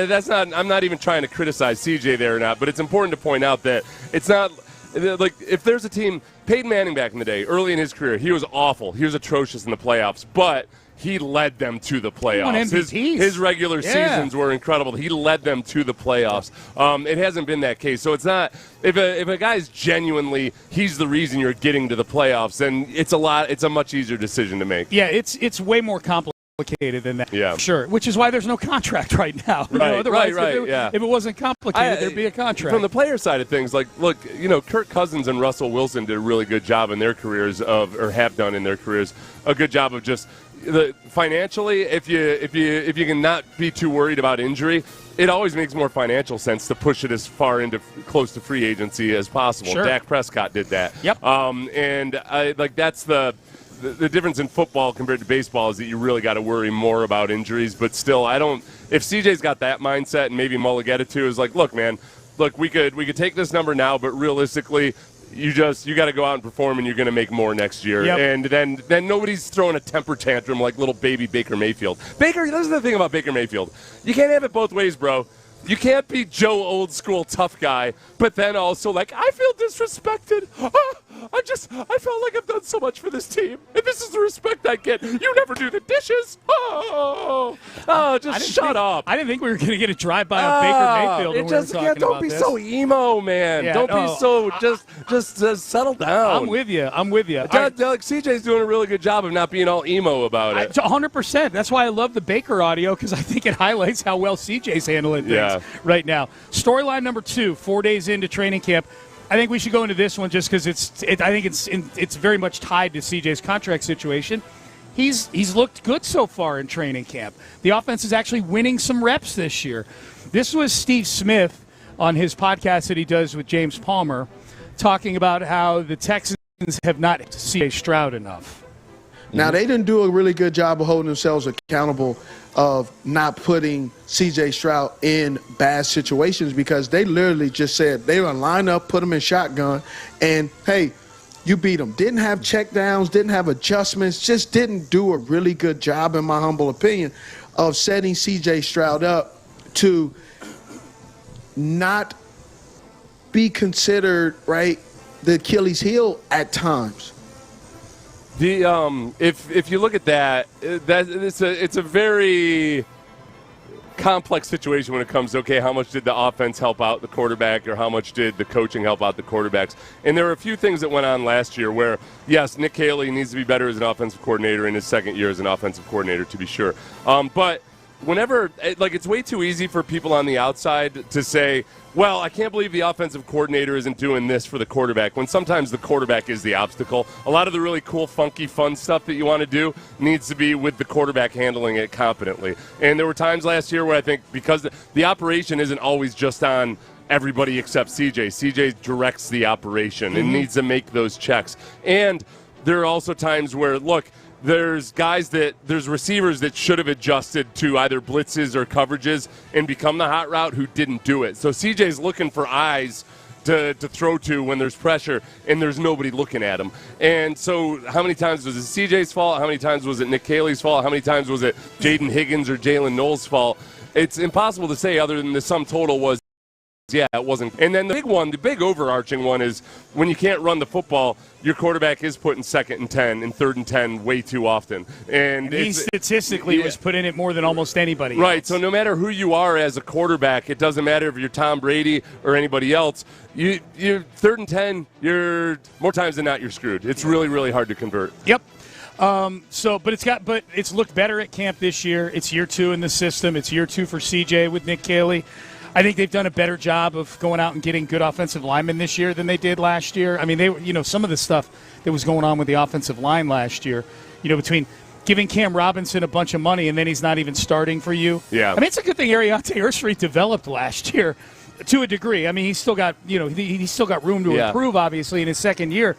I'm not even trying to criticize CJ there or not, but it's important to point out that it's not like if there's a team, Peyton Manning back in the day, early in his career, he was awful. He was atrocious in the playoffs, but he led them to the playoffs. His regular seasons were incredible. He led them to the playoffs. It hasn't been that case. So it's not if a guy's genuinely he's the reason you're getting to the playoffs, then it's a much easier decision to make. Yeah, it's way more complicated than that. Yeah. Sure. Which is why there's no contract right now. Otherwise, if it wasn't complicated, there'd be a contract. From the player side of things, like, look, Kirk Cousins and Russell Wilson did a really good job in their careers or have done in their careers, a good job of just financially, if you can not be too worried about injury, it always makes more financial sense to push it as far into close to free agency as possible. Sure. Dak Prescott did that. Yep. That's the difference in football compared to baseball is that you really got to worry more about injuries. But still, if CJ's got that mindset, and maybe Mulligetta too, is like, look, man, we could take this number now, but realistically, you got to go out and perform, and you're going to make more next year. Yep. And then nobody's throwing a temper tantrum like little baby Baker Mayfield. This is the thing about Baker Mayfield. You can't have it both ways, bro. You can't be Joe old school tough guy, but then also like, I feel disrespected. I felt like I've done so much for this team, and this is the respect I get. You never do the dishes. Shut up. I didn't think we were going to get a drive-by on Baker Mayfield when we were talking about don't be this. so emo, man. Yeah, don't be so just settle down. I'm with you. CJ's doing a really good job of not being all emo about it. 100%. That's why I love the Baker audio, because I think it highlights how well CJ's handling things right now. Storyline number 2, 4 days into training camp. I think we should go into this one just because it's very much tied to CJ's contract situation. He's looked good so far in training camp. The offense is actually winning some reps this year. This was Steve Smith on his podcast that he does with James Palmer, talking about how the Texans have not CJ Stroud enough. Now, they didn't do a really good job of holding themselves accountable of not putting C.J. Stroud in bad situations, because they literally just said they were going to line up, put him in shotgun, and, hey, you beat them. Didn't have check downs, didn't have adjustments, just didn't do a really good job, in my humble opinion, of setting C.J. Stroud up to not be considered, right, the Achilles heel at times. If you look at that it's a very complex situation when it comes to, okay, how much did the offense help out the quarterback, or how much did the coaching help out the quarterbacks? And there were a few things that went on last year where, yes, Nick Haley needs to be better as an offensive coordinator in his second year as an offensive coordinator, to be sure. But whenever, it's way too easy for people on the outside to say, well, I can't believe the offensive coordinator isn't doing this for the quarterback, when sometimes the quarterback is the obstacle. A lot of the really cool, funky, fun stuff that you want to do needs to be with the quarterback handling it competently. And there were times last year where I think, because the operation isn't always just on everybody except CJ. CJ directs the operation and needs to make those checks. And there are also times where, look, there's receivers that should have adjusted to either blitzes or coverages and become the hot route who didn't do it. So CJ's looking for eyes to throw to when there's pressure and there's nobody looking at him. And so how many times was it CJ's fault? How many times was it Nick Haley's fault? How many times was it Jaden Higgins or Jalen Knowles' fault? It's impossible to say, other than the sum total was, yeah, it wasn't. And then the big overarching one is when you can't run the football, your quarterback is put in 2nd and 10 and 3rd and 10 way too often. And he statistically was put in it more than almost anybody else. Right, so no matter who you are as a quarterback, it doesn't matter if you're Tom Brady or anybody else, you're 3rd and 10, you're more times than not, you're screwed. It's really, really hard to convert. Yep. But it's looked better at camp this year. It's year 2 in the system. It's year 2 for CJ with Nick Haley. I think they've done a better job of going out and getting good offensive linemen this year than they did last year. I mean, some of the stuff that was going on with the offensive line last year, between giving Cam Robinson a bunch of money and then he's not even starting for you. Yeah. I mean, it's a good thing Ariante Ursery developed last year to a degree. I mean, he's still got, he's still got room to improve, obviously, in his second year.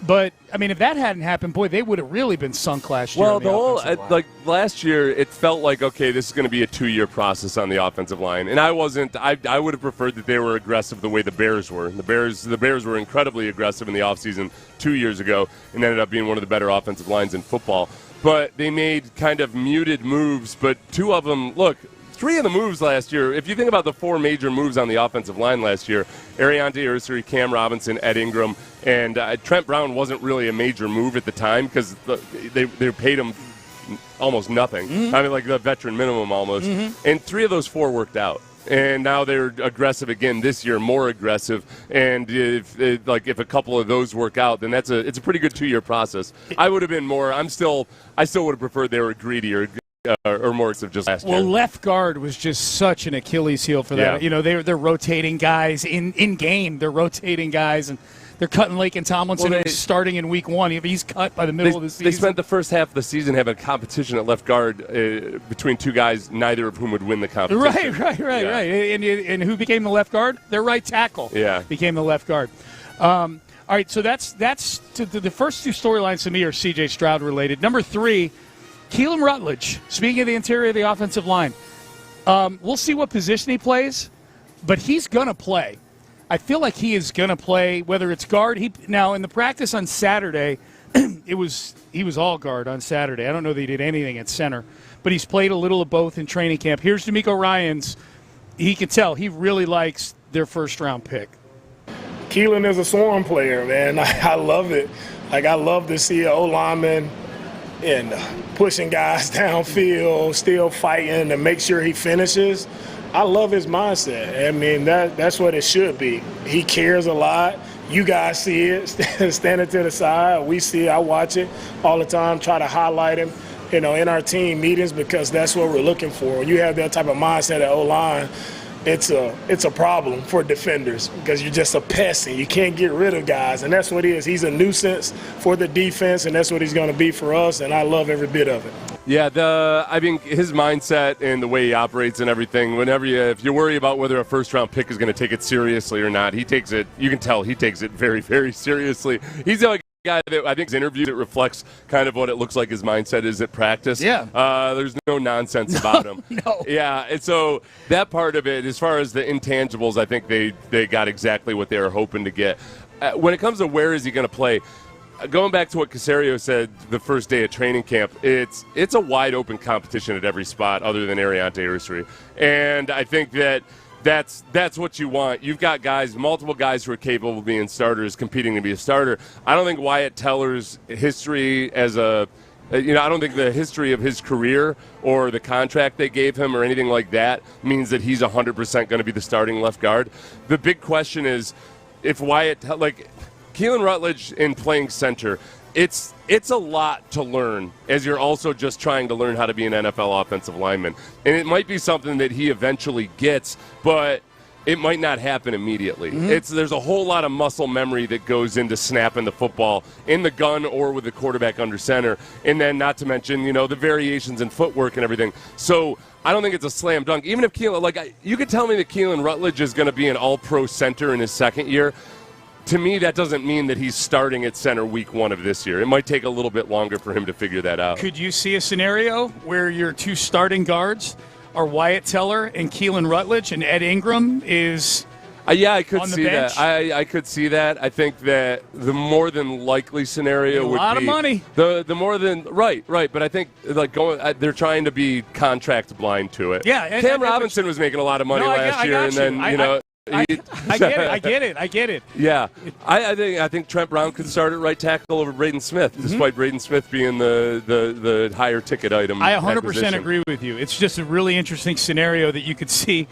But, I mean, if that hadn't happened, boy, they would have really been sunk last year. Well, on the offensive line. like last year, it felt like, okay, this is going to be a 2-year process on the offensive line. And I would have preferred that they were aggressive the way the Bears were. The Bears were incredibly aggressive in the offseason 2 years ago and ended up being one of the better offensive lines in football. But they made kind of muted moves, but 2 of them, look, 3 of the moves last year, if you think about the 4 major moves on the offensive line last year, Ariante Ursary, Cam Robinson, Ed Ingram, and Trent Brown wasn't really a major move at the time because they paid him almost nothing. Mm-hmm. I mean, like the veteran minimum almost. Mm-hmm. And 3 of those 4 worked out. And now they're aggressive again this year, more aggressive. And if a couple of those work out, then it's a pretty good 2-year process. I would have been more. I still would have preferred they were greedier. Or more of just last year. Well, left guard was just such an Achilles heel for that. Yeah. You know, they're rotating guys in game. They're rotating guys, and they're cutting Laken Tomlinson starting in week 1. He's cut by the middle of the season. They spent the first half of the season having a competition at left guard between 2 guys, neither of whom would win the competition. Right. And who became the left guard? Their right tackle. Yeah, became the left guard. All right, so that's the first 2 storylines to me are C.J. Stroud related. Number 3. Keelan Rutledge, speaking of the interior of the offensive line, we'll see what position he plays, but he's going to play. I feel like he is going to play, whether it's guard. Now, in the practice on Saturday, he was all guard on Saturday. I don't know that he did anything at center, but he's played a little of both in training camp. Here's D'Amico Ryans. He can tell he really likes their first-round pick. Keelan is a swarm player, man. I love it. Like, I love to see an O-lineman and pushing guys downfield, still fighting to make sure he finishes. I love his mindset. I mean, that's what it should be. He cares a lot. You guys see it, standing to the side. We see it. I watch it all the time, try to highlight him, in our team meetings because that's what we're looking for. When you have that type of mindset at O-line, it's a problem for defenders because you're just a pest and you can't get rid of guys, and that's what he is. He's a nuisance for the defense, and that's what he's going to be for us, and I love every bit of it. Yeah, I mean, his mindset and the way he operates and everything, if you worry about whether a first-round pick is going to take it seriously or not, he takes it, you can tell he takes it very, very seriously. He's the guy that I think his interviews, it reflects kind of what it looks like his mindset is at practice. Yeah. There's no nonsense about him. No. Yeah, and so that part of it, as far as the intangibles, I think they got exactly what they were hoping to get. When it comes to where is he going to play, going back to what Caserio said the first day of training camp, it's a wide open competition at every spot other than Ariante Ursary. And I think that's what you want. You've got multiple guys who are capable of being starters competing to be a starter. I don't think Wyatt Teller's history I don't think the history of his career or the contract they gave him or anything like that means that he's 100% going to be the starting left guard. The big question is if Keelan Rutledge in playing center, it's a lot to learn as you're also just trying to learn how to be an NFL offensive lineman. And it might be something that he eventually gets, but it might not happen immediately. Mm-hmm. There's a whole lot of muscle memory that goes into snapping the football in the gun or with the quarterback under center. And then not to mention, the variations in footwork and everything. So I don't think it's a slam dunk. Even if Keelan, you could tell me that Keelan Rutledge is going to be an all-pro center in his second year. To me, that doesn't mean that he's starting at center week 1 of this year. It might take a little bit longer for him to figure that out. Could you see a scenario where your 2 starting guards are Wyatt Teller and Keelan Rutledge, and Ed Ingram is I could see bench? that. I could see that. I think that the more than likely scenario would be a lot of money. The more than right. But I think they're trying to be contract blind to it. Yeah, Cam Robinson was making a lot of money last year, and then I get it. Yeah, I think Trent Brown could start at right tackle over Braden Smith, despite Braden Smith being the higher ticket item. I 100% agree with you. It's just a really interesting scenario that you could see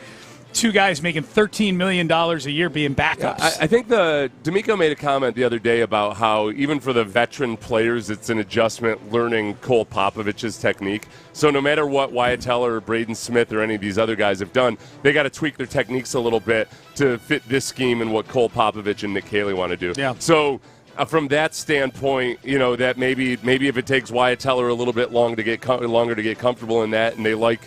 2 guys making $13 million a year being backups. Yeah, I think D'Amico made a comment the other day about how even for the veteran players, it's an adjustment learning Cole Popovich's technique. So no matter what Wyatt Teller or Braden Smith or any of these other guys have done, they got to tweak their techniques a little bit to fit this scheme and what Cole Popovich and Nick Caley want to do. Yeah. So from that standpoint, that maybe if it takes Wyatt Teller a little bit longer to get comfortable in that, and they like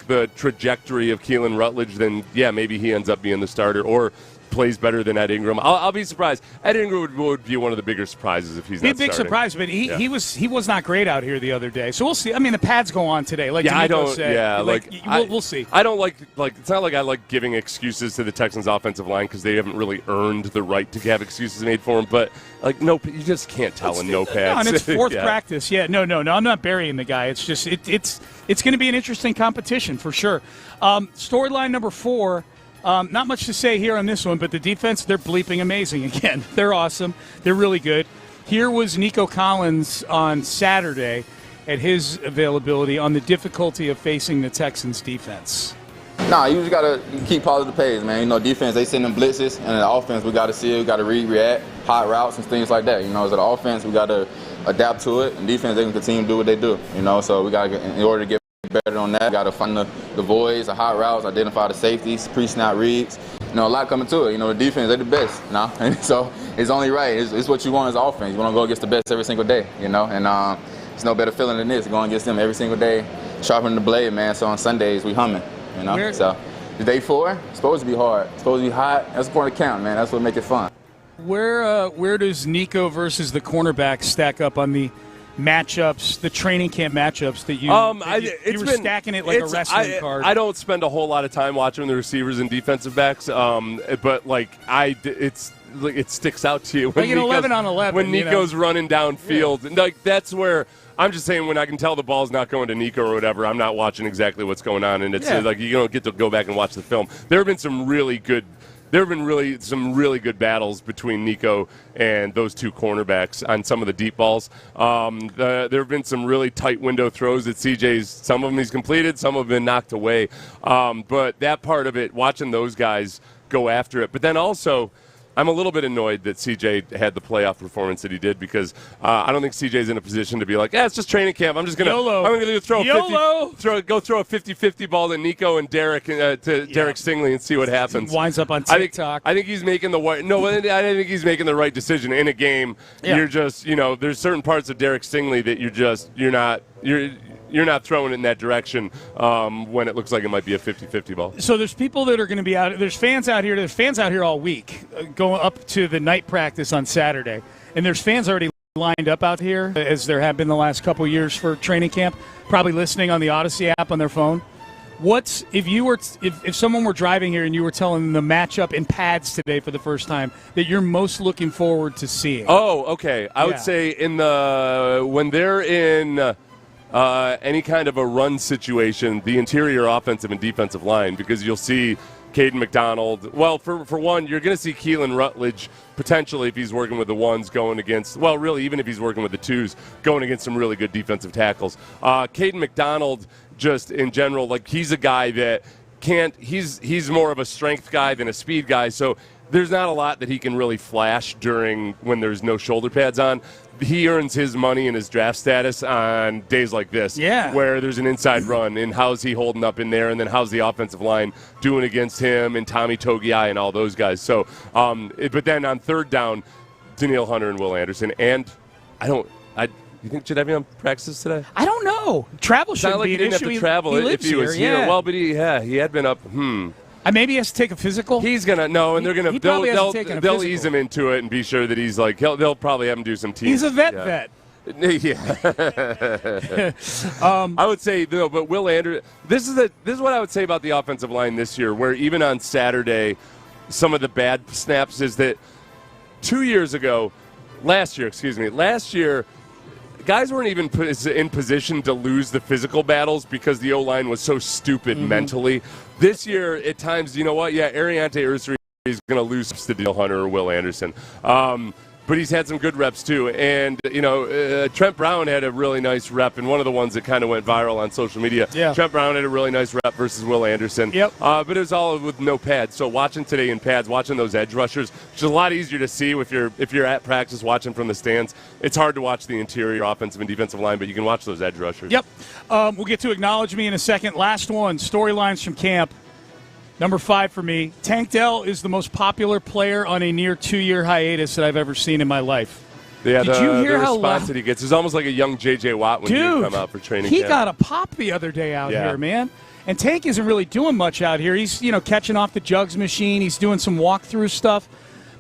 the trajectory of Keelan Rutledge, then maybe he ends up being the starter. Or plays better than Ed Ingram. I'll be surprised. Ed Ingram would be one of the bigger surprises if he's not big starting. Surprise, but he was not great out here the other day. So we'll see. I mean, the pads go on today. Like D'Amico said. We'll see. I don't like it's not like I like giving excuses to the Texans offensive line because they haven't really earned the right to have excuses made for them. But you just can't tell in no pads. No, and it's fourth practice. Yeah, no, I'm not burying the guy. It's just it's going to be an interesting competition for sure. Storyline number 4. Not much to say here on this one, but the defense, they're bleeping amazing again. They're awesome. They're really good. Here was Nico Collins on Saturday at his availability on the difficulty of facing the Texans defense. Nah, you just got to keep positive pace, man. You know, defense, they send them blitzes, and the offense, we got to see it. We got to react, hot routes and things like that. You know, as an offense, we got to adapt to it, and defense, they can continue to do what they do. You know, so we got to, in order to get better on that, we got to find the voids, the hot routes, identify the safeties, pre-snap reads. You know, a lot coming to it. You know, the defense, they're the best. And so it's only right. It's what you want as offense. You want to go against the best every single day, you know, and it's no better feeling than this, going against them every single day, sharpening the blade, man. So on Sundays, we humming. You know, so the day 4, it's supposed to be hard. It's supposed to be hot. That's the point of count, man. That's what makes it fun. Where does Nico versus the cornerbacks stack up on the matchups, the training camp matchups that you were stacking it like a wrestling card? I don't spend a whole lot of time watching the receivers and defensive backs, but it sticks out to you when like 11 on 11 when Nico's running downfield. Yeah. Like that's where. I'm just saying when I can tell the ball's not going to Nico or whatever, I'm not watching exactly what's going on, and it's like you don't get to go back and watch the film. There have been some really good battles between Nico and those two cornerbacks on some of the deep balls. There have been some really tight window throws that CJ's. Some of them he's completed, some have been knocked away. But that part of it, watching those guys go after it, but then also. I'm a little bit annoyed that CJ had the playoff performance that he did because I don't think CJ's in a position to be like, it's just training camp. I'm going to throw a 50-50 ball to Nico and Derek Derek Stingley and see what happens. Winds up on TikTok. I think he's making I think he's making the right decision in a game. Yeah. You're just, there's certain parts of Derek Stingley that you're not throwing it in that direction when it looks like it might be a 50-50 ball. So there's people that are going to be out. There's fans out here. There's fans out here all week going up to the night practice on Saturday. And there's fans already lined up out here, as there have been the last couple years for training camp, probably listening on the Odyssey app on their phone. If someone were driving here and you were telling them the matchup in pads today for the first time that you're most looking forward to seeing? Oh, okay. I would say when they're in any kind of a run situation, the interior offensive and defensive line, because you'll see Caden McDonald. Well, for one, you're going to see Keelan Rutledge potentially if he's working with the ones going against, well, really, even if he's working with the twos, going against some really good defensive tackles. Caden McDonald, just in general, like he's a guy that he's more of a strength guy than a speed guy, so there's not a lot that he can really flash when there's no shoulder pads on. He earns his money and his draft status on days like this, where there's an inside run, and how's he holding up in there, and then how's the offensive line doing against him and Tommy Togiai and all those guys. So, but then on third down, Danielle Hunter and Will Anderson, and you think Jadeveon practices today? I don't know. Travel shouldn't be an issue. He didn't have to travel if he was here. Well, but he had been up. Maybe he has to take a physical. He's gonna and they're gonna they'll ease him into it and be sure that he's like they'll probably have him do some teams. He's a vet. Yeah. I would say but Will Anderson. This is what I would say about the offensive line this year. Where even on Saturday, some of the bad snaps is that last year. Guys weren't even in position to lose the physical battles because the O-line was so stupid mentally. This year, at times, you know what? Yeah, Ariante Ursary is going to lose to Danielle Hunter or Will Anderson. But he's had some good reps, too. And, Trent Brown had a really nice rep, and one of the ones that kind of went viral on social media. Yeah. Trent Brown had a really nice rep versus Will Anderson. Yep. But it was all with no pads. So watching today in pads, watching those edge rushers, which is a lot easier to see if you're at practice watching from the stands. It's hard to watch the interior offensive and defensive line, but you can watch those edge rushers. Yep. We'll get to Acknowledge Me in a second. Last one, storylines from camp. Number 5 for me, Tank Dell is the most popular player on a near 2-year hiatus that I've ever seen in my life. Yeah, Did you hear the how response that he gets is almost like a young J.J. Watt when he come out for training camp. He got a pop the other day out here, man. And Tank isn't really doing much out here. He's, catching off the jugs machine. He's doing some walkthrough stuff.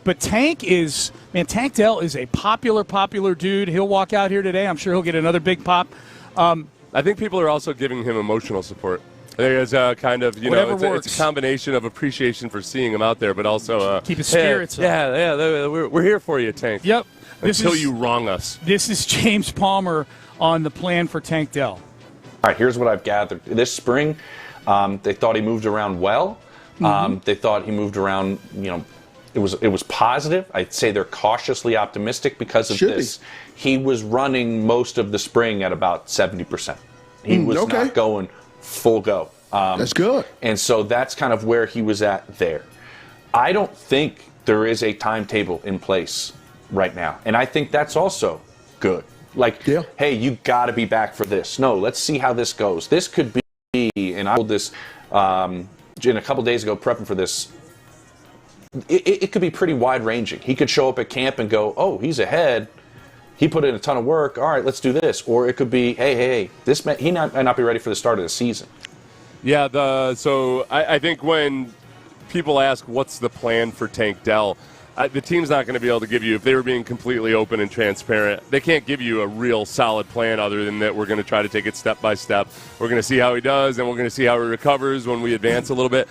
But Tank Dell is a popular dude. He'll walk out here today. I'm sure he'll get another big pop. I think people are also giving him emotional support. There's a kind of, it's a combination of appreciation for seeing him out there, but also keep his spirits up. Yeah, we're here for you, Tank. Yep. Until you wrong us. This is James Palmer on the plan for Tank Dell. All right, here's what I've gathered. This spring, they thought he moved around well. They thought he moved around, it was positive. I'd say they're cautiously optimistic because of this. He was running most of the spring at about 70%. He was not going full go. That's good. And so that's kind of where he was at there. I don't think there is a timetable in place right now. And I think that's also good. Hey, you got to be back for this. No, let's see how this goes. This could be, and I told this in a couple days ago prepping for this, it could be pretty wide-ranging. He could show up at camp and go, oh, he's ahead. He put in a ton of work. All right, let's do this. Or it could be, hey, he might not be ready for the start of the season. Yeah, so I think when people ask what's the plan for Tank Dell, the team's not going to be able to give you, if they were being completely open and transparent, they can't give you a real solid plan other than that we're going to try to take it step by step. We're going to see how he does, and we're going to see how he recovers when we advance a little bit.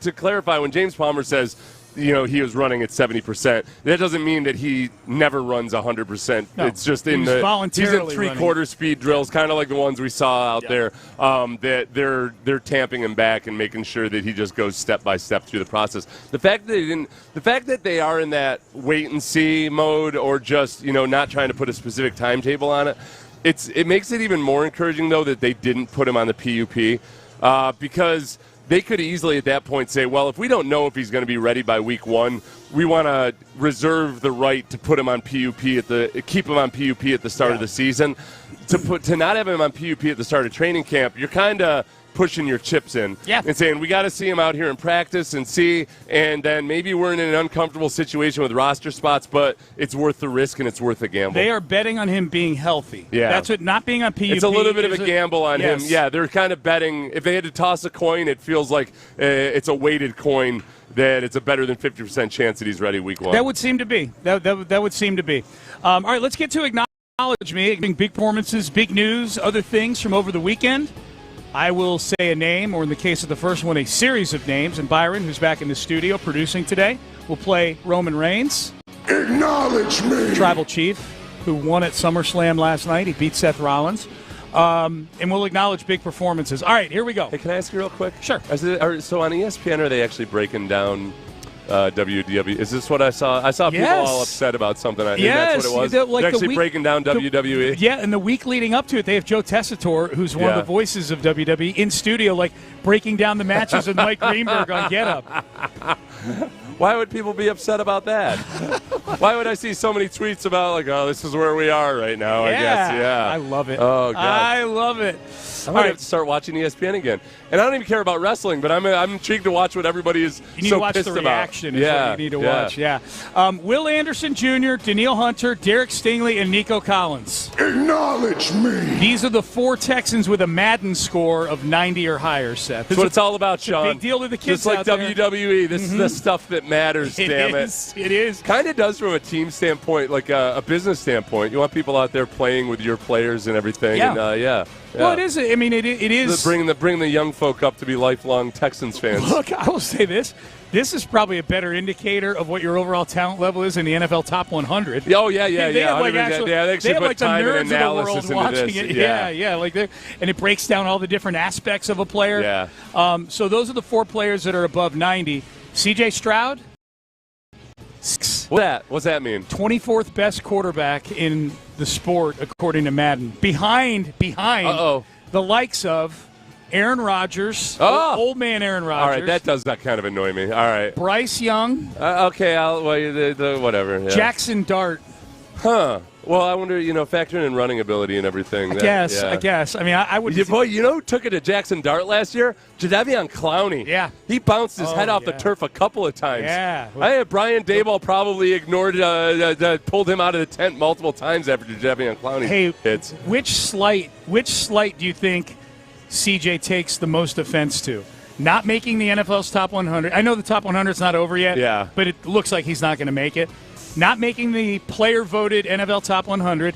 To clarify, when James Palmer says, he was running at 70%. That doesn't mean that he never runs 100%. No, it's just he's in three-quarter speed drills, kind of like the ones we saw out there. That they're tamping him back and making sure that he just goes step by step through the process. The fact that they are in that wait and see mode, or just not trying to put a specific timetable on it, it makes it even more encouraging though that they didn't put him on the PUP because they could easily at that point say, well, if we don't know if he's going to be ready by week 1, we want to reserve the right to put him on PUP keep him on PUP at the start of the season. To not have him on PUP at the start of training camp, you're kind of pushing your chips in and saying, we got to see him out here in practice and see, and then maybe we're in an uncomfortable situation with roster spots, but it's worth the risk and it's worth the gamble. They are betting on him being healthy. Yeah. That's what not being on PUP. It's a little bit of a gamble on him. Yeah, they're kind of betting. If they had to toss a coin, it feels like it's a weighted coin that it's a better than 50% chance that he's ready week 1. That would seem to be. That would seem to be. All right, let's get to Acknowledge Me. Big performances, big news, other things from over the weekend. I will say a name, or in the case of the first one, a series of names. And Byron, who's back in the studio producing today, will play Roman Reigns. Acknowledge me. Tribal Chief, who won at SummerSlam last night. He beat Seth Rollins. And we'll acknowledge big performances. All right, here we go. Hey, can I ask you real quick? Sure. So on ESPN, are they actually breaking down WWE? Is this what I saw? I saw people all upset about something. I think that's what it was. They're actually breaking down WWE. Yeah, and the week leading up to it, they have Joe Tessitore, who's one of the voices of WWE, in studio, breaking down the matches with Mike Greenberg on Get Up. Why would people be upset about that? Why would I see so many tweets about, this is where we are right now, I guess. Yeah. I love it. Oh, God. I love it. I might have to start watching ESPN again. And I don't even care about wrestling, but I'm intrigued to watch what everybody is so pissed about. You need to watch the reaction is what you need to watch, Will Anderson Jr., Danielle Hunter, Derek Stingley, and Nico Collins. Acknowledge me. These are the 4 Texans with a Madden score of 90 or higher, Seth. That's what it's all about, Sean. Big deal to the kids Just like out there. WWE, this is the stuff that matters, damn it. It is. Kind of does from a team standpoint, like a business standpoint. You want people out there playing with your players and everything. Yeah. And, Well, it is. I mean, it is. Bring the young folk up to be lifelong Texans fans. Look, I will say this. This is probably a better indicator of what your overall talent level is in the NFL Top 100. Oh, yeah. They actually have put the time nerds and analysis of the world watching it. Yeah. And it breaks down all the different aspects of a player. Yeah. So those are the 4 players that are above 90. C.J. Stroud. What's that mean? 24th best quarterback in the sport, according to Madden. Behind the likes of Aaron Rodgers, old man Aaron Rodgers. All right, that does not kind of annoy me. All right. Bryce Young. Okay, whatever. Yeah. Jackson Dart. Huh. Well, I wonder, factoring in running ability and everything. I guess. I mean, I would. Boy, who took it to Jackson Dart last year? Jadeveon Clowney. Yeah. He bounced his head off the turf a couple of times. Yeah. I had Brian Daboll probably ignored, pulled him out of the tent multiple times after Jadeveon Clowney hits. Which slight do you think CJ takes the most offense to? Not making the NFL's top 100. I know the top 100 is not over yet, but it looks like he's not going to make it. Not making the player-voted NFL top 100.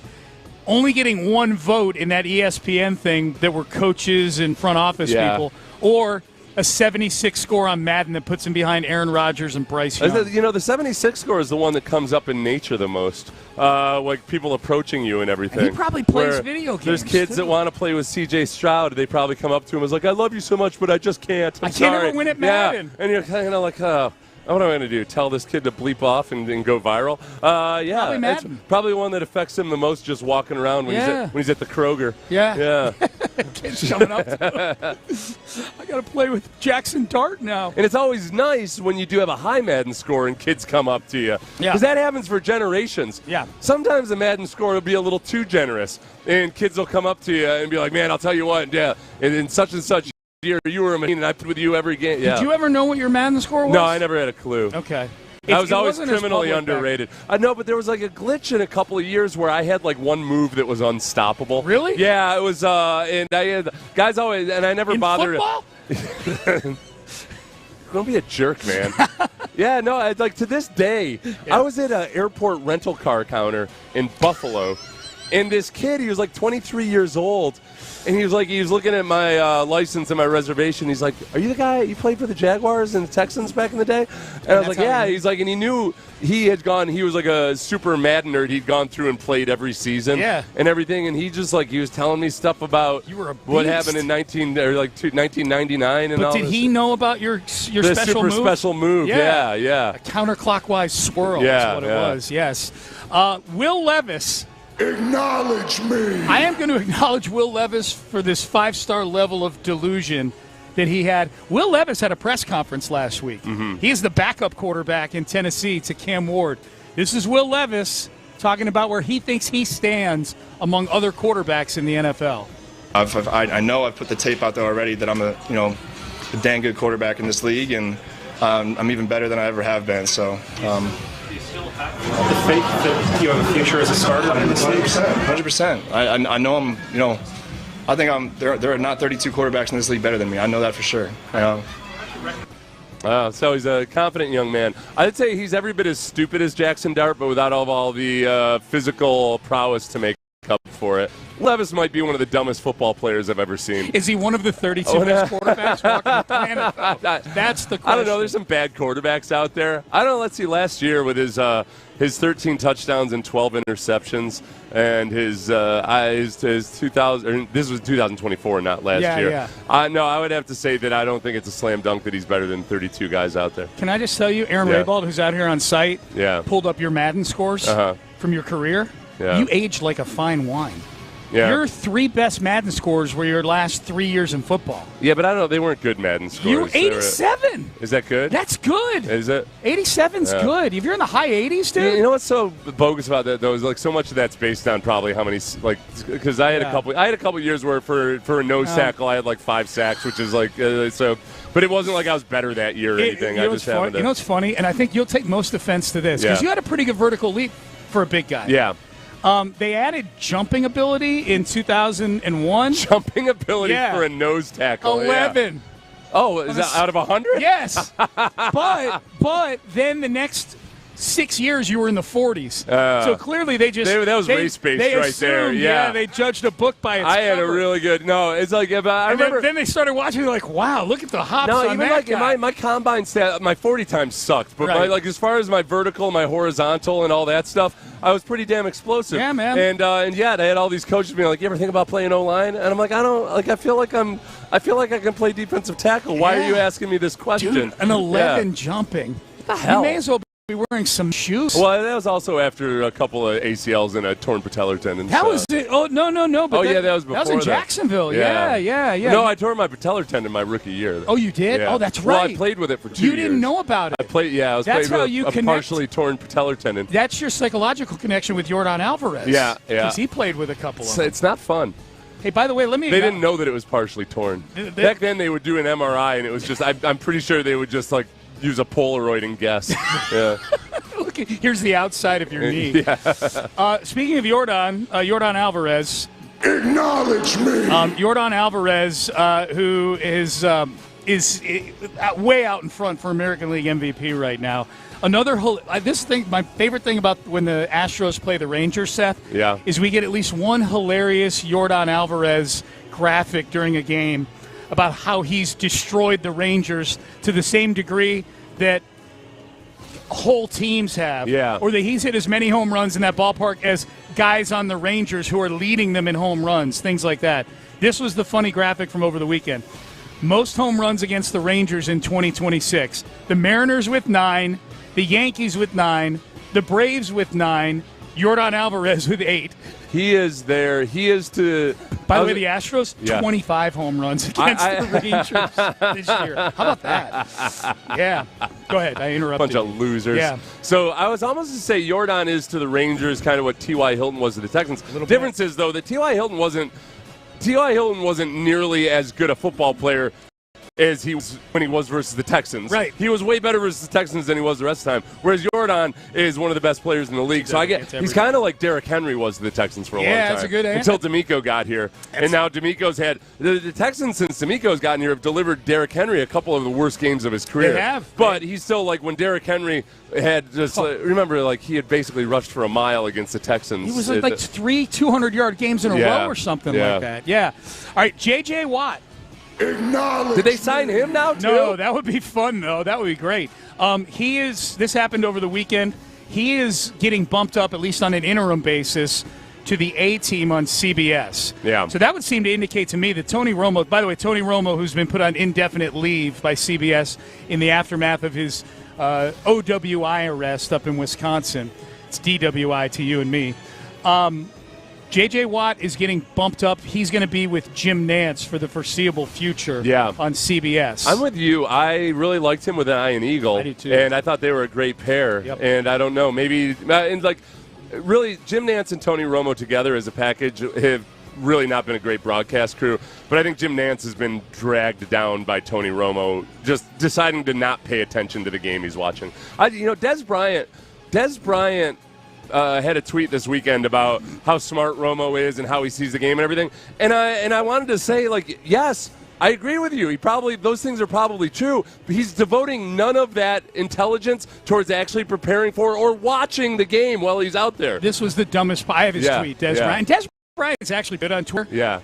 Only getting one vote in that ESPN thing that were coaches and front office people. Or a 76 score on Madden that puts him behind Aaron Rodgers and Bryce Young. You know, the 76 score is the one that comes up in nature the most. Like people approaching you and everything. And he probably plays video games. There's kids that want to play with C.J. Stroud. They probably come up to him and is like, I love you so much, but I just can't. I can't ever win at Madden. Yeah. And you're kind of like, what am I going to do? Tell this kid to bleep off and go viral? Probably Madden. It's probably one that affects him the most, just walking around when he's at the Kroger. Yeah. Kids coming up to him. I got to play with Jackson Dart now. And it's always nice when you do have a high Madden score and kids come up to you. Yeah. Because that happens for generations. Yeah. Sometimes the Madden score will be a little too generous, and kids will come up to you and be like, man, I'll tell you what, and in such and such year, you were a machine, and I played with you every game. Yeah. Did you ever know what your Madden score was? No, I never had a clue. Okay. I was always criminally underrated. I know, but there was like a glitch in a couple of years where I had like one move that was unstoppable. Really? Yeah, it was, and I had guys always, and I never bothered. Football? Don't be a jerk, man. Yeah, no, like to this day, I was at an airport rental car counter in Buffalo, and this kid, he was like 23 years old. And he was looking at my license and my reservation. He's like, "Are you the guy you played for the Jaguars and the Texans back in the day?" And I was like, "Yeah." He's like, and he knew he had gone. He was like a super Madden nerd. He'd gone through and played every season, and everything. And he just he was telling me stuff about what happened in 1999 and all. But did he know about your special move? Special move? Yeah. A counterclockwise swirl is what it was. Yes. Will Levis. Acknowledge me. I am going to acknowledge Will Levis for this 5-star level of delusion that he had. Will Levis had a press conference last week. Mm-hmm. He is the backup quarterback in Tennessee to Cam Ward. This is Will Levis talking about where he thinks he stands among other quarterbacks in the NFL. I know I've put the tape out there already that I'm a dang good quarterback in this league, and I'm even better than I ever have been. So. The faith that you have a future as a starter in this league? 100%. I know I'm, I think there are not 32 quarterbacks in this league better than me. I know that for sure. So he's a confident young man. I'd say he's every bit as stupid as Jackson Dart, but without all the physical prowess to make up for it. Levis might be one of the dumbest football players I've ever seen. Is he one of the 32 best quarterbacks walking the planet? That's the question. I don't know. There's some bad quarterbacks out there. I don't know. Let's see. Last year with his 13 touchdowns and 12 interceptions, and his 2000. Or this was 2024, not last year. Yeah. No, I would have to say that I don't think it's a slam dunk that he's better than 32 guys out there. Can I just tell you, Aaron Raybald, who's out here on site, pulled up your Madden scores from your career. Yeah. You aged like a fine wine. Yeah. Your 3 best Madden scores were your last 3 years in football. Yeah, but I don't know. They weren't good Madden scores. You were 87. Is that good? That's good. Is it? 87's good. If you're in the high 80s, dude. You know what's so bogus about that, though, is so much of that's based on probably how many, because I had a couple years where for a nose tackle I had 5 sacks, which is so. But it wasn't like I was better that year or anything. You know what's funny? And I think you'll take most offense to this because you had a pretty good vertical leap for a big guy. Yeah. They added jumping ability in 2001. Jumping ability for a nose tackle. 11. Yeah. Oh, is that out of 100? Yes. but then the next 6 years you were in the 40s. So clearly they just... That was race-based right there. Yeah, they judged a book by its cover. I had a really good... No, it's like... I remember... Then they started watching, like, wow, look at the hops on that guy. My combine stat, my 40 times sucked. But as far as my vertical, my horizontal, and all that stuff, I was pretty damn explosive. Yeah, man. And they had all these coaches being like, you ever think about playing O-line? And I'm like, I feel like I can play defensive tackle. Why are you asking me this question? Dude, an 11 jumping. What the hell? You may as well be wearing some shoes. Well, that was also after a couple of ACLs and a torn patellar tendon. That was it. Oh, no. But that was before that was in Jacksonville. Yeah. No, I tore my patellar tendon my rookie year. Oh, you did? Yeah. Oh, that's right. Well, I played with it for 2 years. You didn't know about it. I played with a partially torn patellar tendon. That's your psychological connection with Jordan Alvarez. Yeah. Because he played with a couple of them. It's not fun. Hey, by the way, They didn't know that it was partially torn. Back then, they would do an MRI, and it was just, I'm pretty sure they would just, use a Polaroid and guess. Yeah. Look, here's the outside of your knee. Yeah. Speaking of Jordan Alvarez, Acknowledge me. Yordan Alvarez, who is way out in front for American League MVP right now. My favorite thing about when the Astros play the Rangers, Seth, is we get at least one hilarious Yordan Alvarez graphic during a game about how he's destroyed the Rangers to the same degree that whole teams have. Yeah. Or that he's hit as many home runs in that ballpark as guys on the Rangers who are leading them in home runs, things like that. This was the funny graphic from over the weekend. Most home runs against the Rangers in 2026. The Mariners with 9, the Yankees with 9, the Braves with 9, Yordan Alvarez with 8. He is there. He is to. By the way, the Astros, 25 home runs against the Rangers this year. How about that? Yeah. Go ahead. I interrupted. Bunch of losers. Yeah. So I was almost to say Yordan is to the Rangers kind of what T.Y. Hilton was to the Texans. Difference is, though, that T.Y. Hilton wasn't nearly as good a football player as he was when he was versus the Texans. Right. He was way better versus the Texans than he was the rest of the time, whereas Yordan is one of the best players in the league. So he's kind of like Derrick Henry was to the Texans for a long time. Yeah, that's a good answer. Until D'Amico got here. And now D'Amico's had – the Texans, since D'Amico's gotten here, have delivered Derrick Henry a couple of the worst games of his career. They have. But he's still like when Derrick Henry had just remember, like he had basically rushed for a mile against the Texans. He was like 3 200-yard games in a row or something like that. Yeah. All right, J.J. Watt. Did they sign him now, too? No, that would be fun, though. That would be great. This happened over the weekend. He is getting bumped up, at least on an interim basis, to the A team on CBS. Yeah. So that would seem to indicate to me that Tony Romo, by the way, Tony Romo, who's been put on indefinite leave by CBS in the aftermath of his OWI arrest up in Wisconsin. It's DWI to you and me. J.J. Watt is getting bumped up. He's going to be with Jim Nantz for the foreseeable future on CBS. I'm with you. I really liked him with an Iron Eagle. I do too. And I thought they were a great pair. Yep. And I don't know, maybe really Jim Nantz and Tony Romo together as a package have really not been a great broadcast crew. But I think Jim Nantz has been dragged down by Tony Romo just deciding to not pay attention to the game he's watching. Des Bryant had a tweet this weekend about how smart Romo is and how he sees the game and everything. And I wanted to say, yes, I agree with you. Those things are probably true. But he's devoting none of that intelligence towards actually preparing for or watching the game while he's out there. This was the dumbest. I have his tweet, Des Bryant. Des Bryant's actually been on Twitter. Yeah.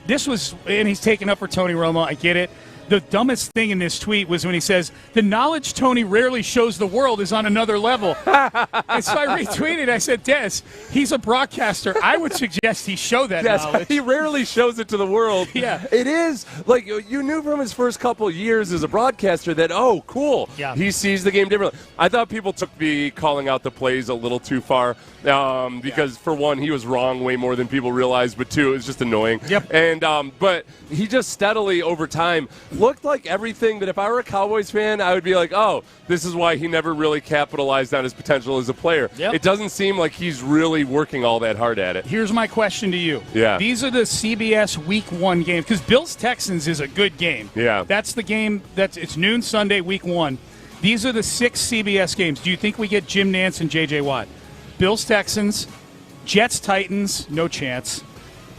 And he's taken up for Tony Romo. I get it. The dumbest thing in this tweet was when he says, the knowledge Tony rarely shows the world is on another level. And so I retweeted. I said, Des, he's a broadcaster. I would suggest he show that knowledge. He rarely shows it to the world. Yeah. It is. You knew from his first couple of years as a broadcaster that, oh, cool. Yeah. He sees the game differently. I thought people took the calling out the plays a little too far because, for one, he was wrong way more than people realized, but two, it was just annoying. Yep. And but he just steadily, over time, looked like everything that if I were a Cowboys fan, I would be like, oh, this is why he never really capitalized on his potential as a player. Yep. It doesn't seem like he's really working all that hard at it. Here's my question to you. Yeah. These are the CBS Week 1 games, because Bills-Texans is a good game. Yeah. That's the game. It's noon Sunday, Week 1. These are the 6 CBS games. Do you think we get Jim Nantz and J.J. Watt? Bills-Texans, Jets-Titans, no chance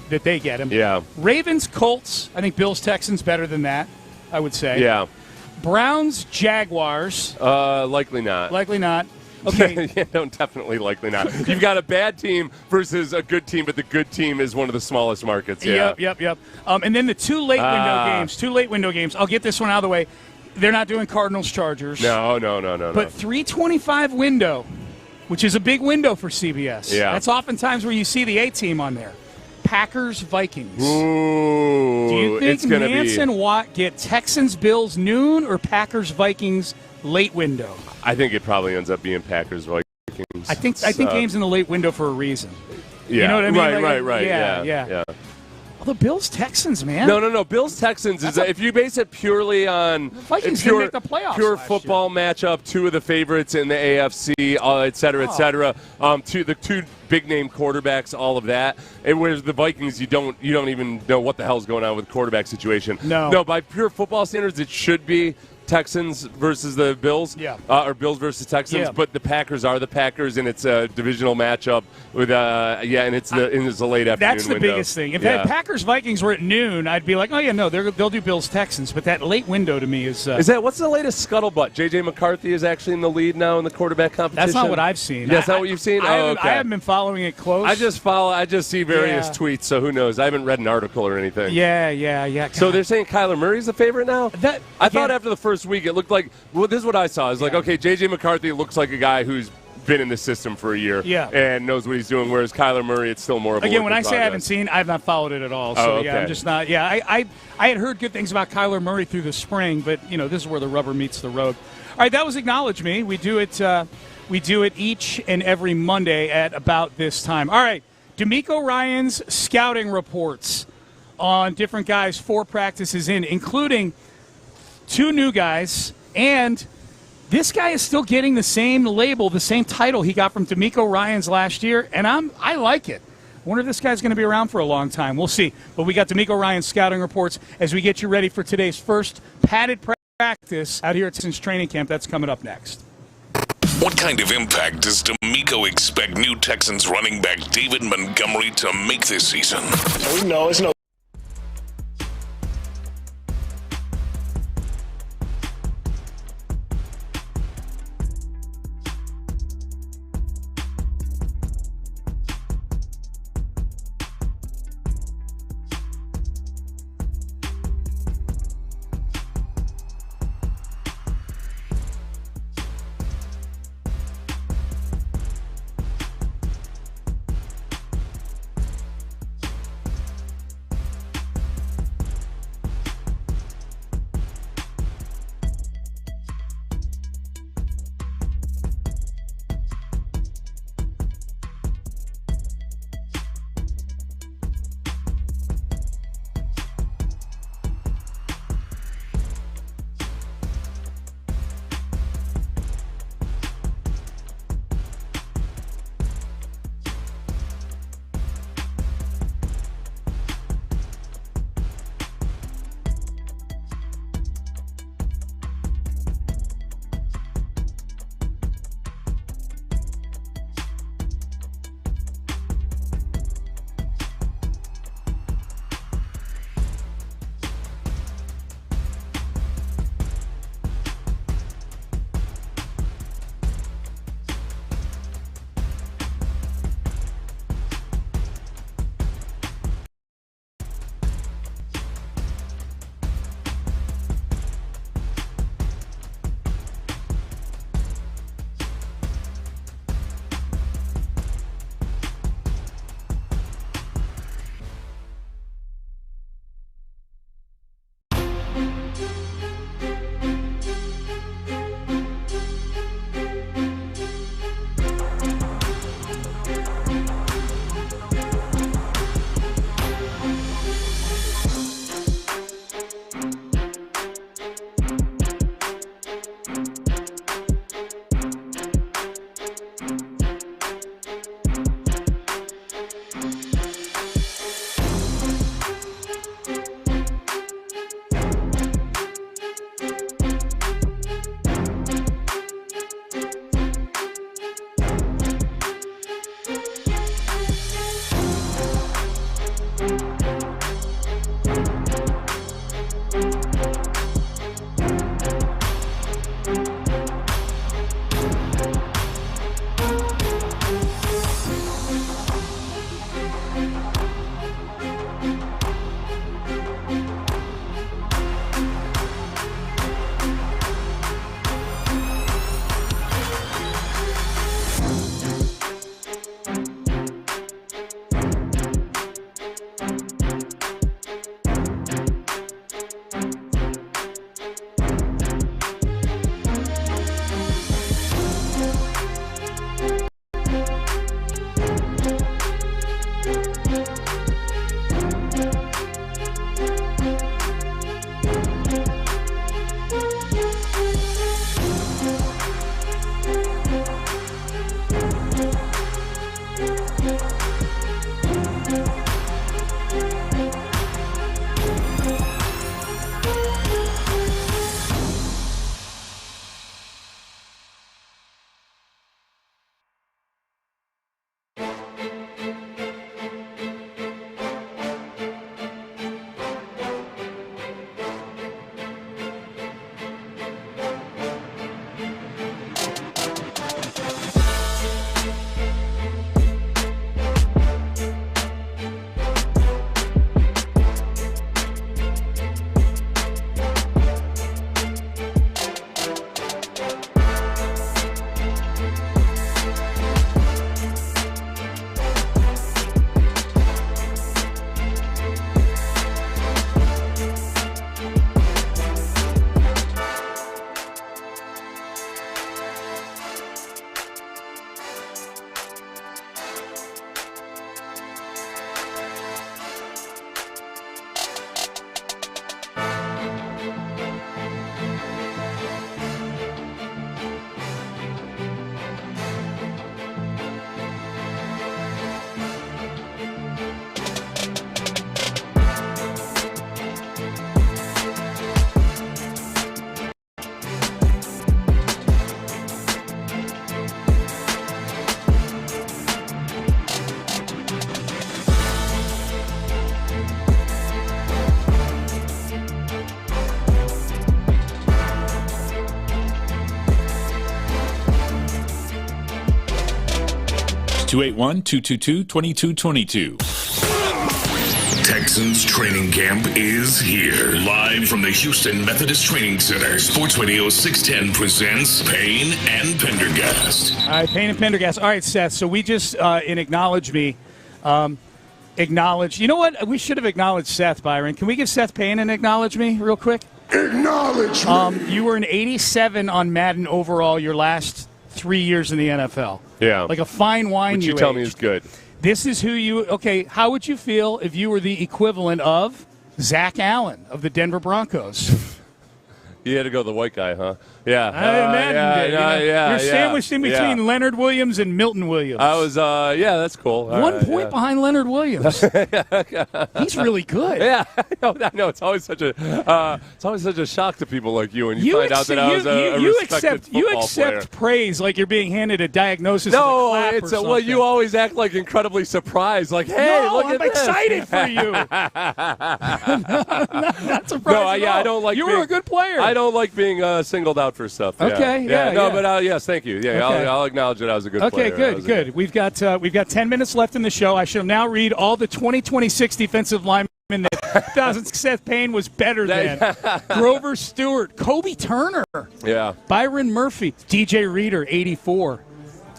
that they get him. Yeah. Ravens-Colts, I think Bills-Texans better than that, I would say. Yeah. Browns-Jaguars. Likely not. Likely not. Okay. Yeah, no, definitely likely not. You've got a bad team versus a good team, but the good team is one of the smallest markets. Yeah. Yep. And then the 2 late window games. I'll get this one out of the way. They're not doing Cardinals-Chargers. No. But 3:25 window, which is a big window for CBS. Yeah. That's oftentimes where you see the A team on there. Packers-Vikings. Ooh, Do you think it's gonna Nantz and Watt get Texans-Bills noon or Packers-Vikings late window? I think it probably ends up being Packers-Vikings. I think games in the late window for a reason. Yeah. You know what I mean? Right. Yeah. Well, the Bills-Texans, man. No. Bills-Texans is if you base it purely on Vikings didn't make the playoffs pure last football matchup, 2 of the favorites in the AFC, et cetera, et cetera. The 2 big-name quarterbacks, all of that. And whereas the Vikings, you don't even know what the hell's going on with the quarterback situation. No, by pure football standards, it should be Texans versus the Bills, or Bills versus Texans, but the Packers are the Packers, and it's a divisional matchup with and it's a late afternoon. That's the window. biggest thing. If that Packers-Vikings were at noon, I'd be like, oh yeah, no, they'll do Bills-Texans. But that late window to me is that what's the latest scuttlebutt? J.J. McCarthy is actually in the lead now in the quarterback competition. That's not what I've seen. That's not what you've seen. I haven't been following it close. I just see various tweets, so who knows? I haven't read an article or anything. Yeah. So they're saying Kyler Murray's the favorite now? I thought after the first week it looked like, well, this is what I saw. It's like, okay, J.J. McCarthy looks like a guy who's been in the system for a year and knows what he's doing, whereas Kyler Murray, it's still more of a Again, when I work in say I progress. haven't seen, I've not followed it at all. So, I'm just not. Yeah, I had heard good things about Kyler Murray through the spring, but, this is where the rubber meets the road. All right, that was Acknowledge Me. We do it each and every Monday at about this time. All right, D'Amico Ryan's scouting reports on different guys 4 practices in, including 2 new guys, and this guy is still getting the same label, the same title he got from D'Amico Ryans last year, and I like it. I wonder if this guy's going to be around for a long time. We'll see. But we got D'Amico Ryan's scouting reports as we get you ready for today's first padded practice out here at Texans training camp. That's coming up next. What kind of impact does D'Amico expect new Texans running back David Montgomery to make this season? We know it's no. 281-222-2222. Texans training camp is here. Live from the Houston Methodist Training Center, Sports Radio 610 presents Payne and Pendergast. All right, Payne and Pendergast. All right, Seth, so we just, in Acknowledge Me, acknowledge. You know what? We should have acknowledged Seth, Byron. Can we give Seth Payne an Acknowledge Me real quick? Acknowledge me. You were an 87 on Madden overall your last 3 years in the NFL. Yeah. Like a fine wine. Which you tell me is good. This is who you. Okay, how would you feel if you were the equivalent of Zach Allen of the Denver Broncos? You had to go the white guy, huh? Yeah. You're sandwiched in between Leonard Williams and Milton Williams. I was, that's cool. One point behind Leonard Williams. He's really good. Yeah, I know. It's always such a shock to people like you when you find out that I was a respected football You accept player. praise like you're being handed a diagnosis. No, of a clap it's or well, you always act like incredibly surprised. Like, hey, look at I'm this. excited for you. Not surprised. I don't like. You were a good player. I don't like being singled out for stuff. Okay, but yes, thank you. Yeah, Okay. I'll acknowledge that I was a good player. Okay, good. We've got 10 minutes left in the show. I shall now read all the 2026 defensive linemen that Seth Payne was better than. Grover Stewart, Kobe Turner, Byron Murphy, DJ Reader, 84.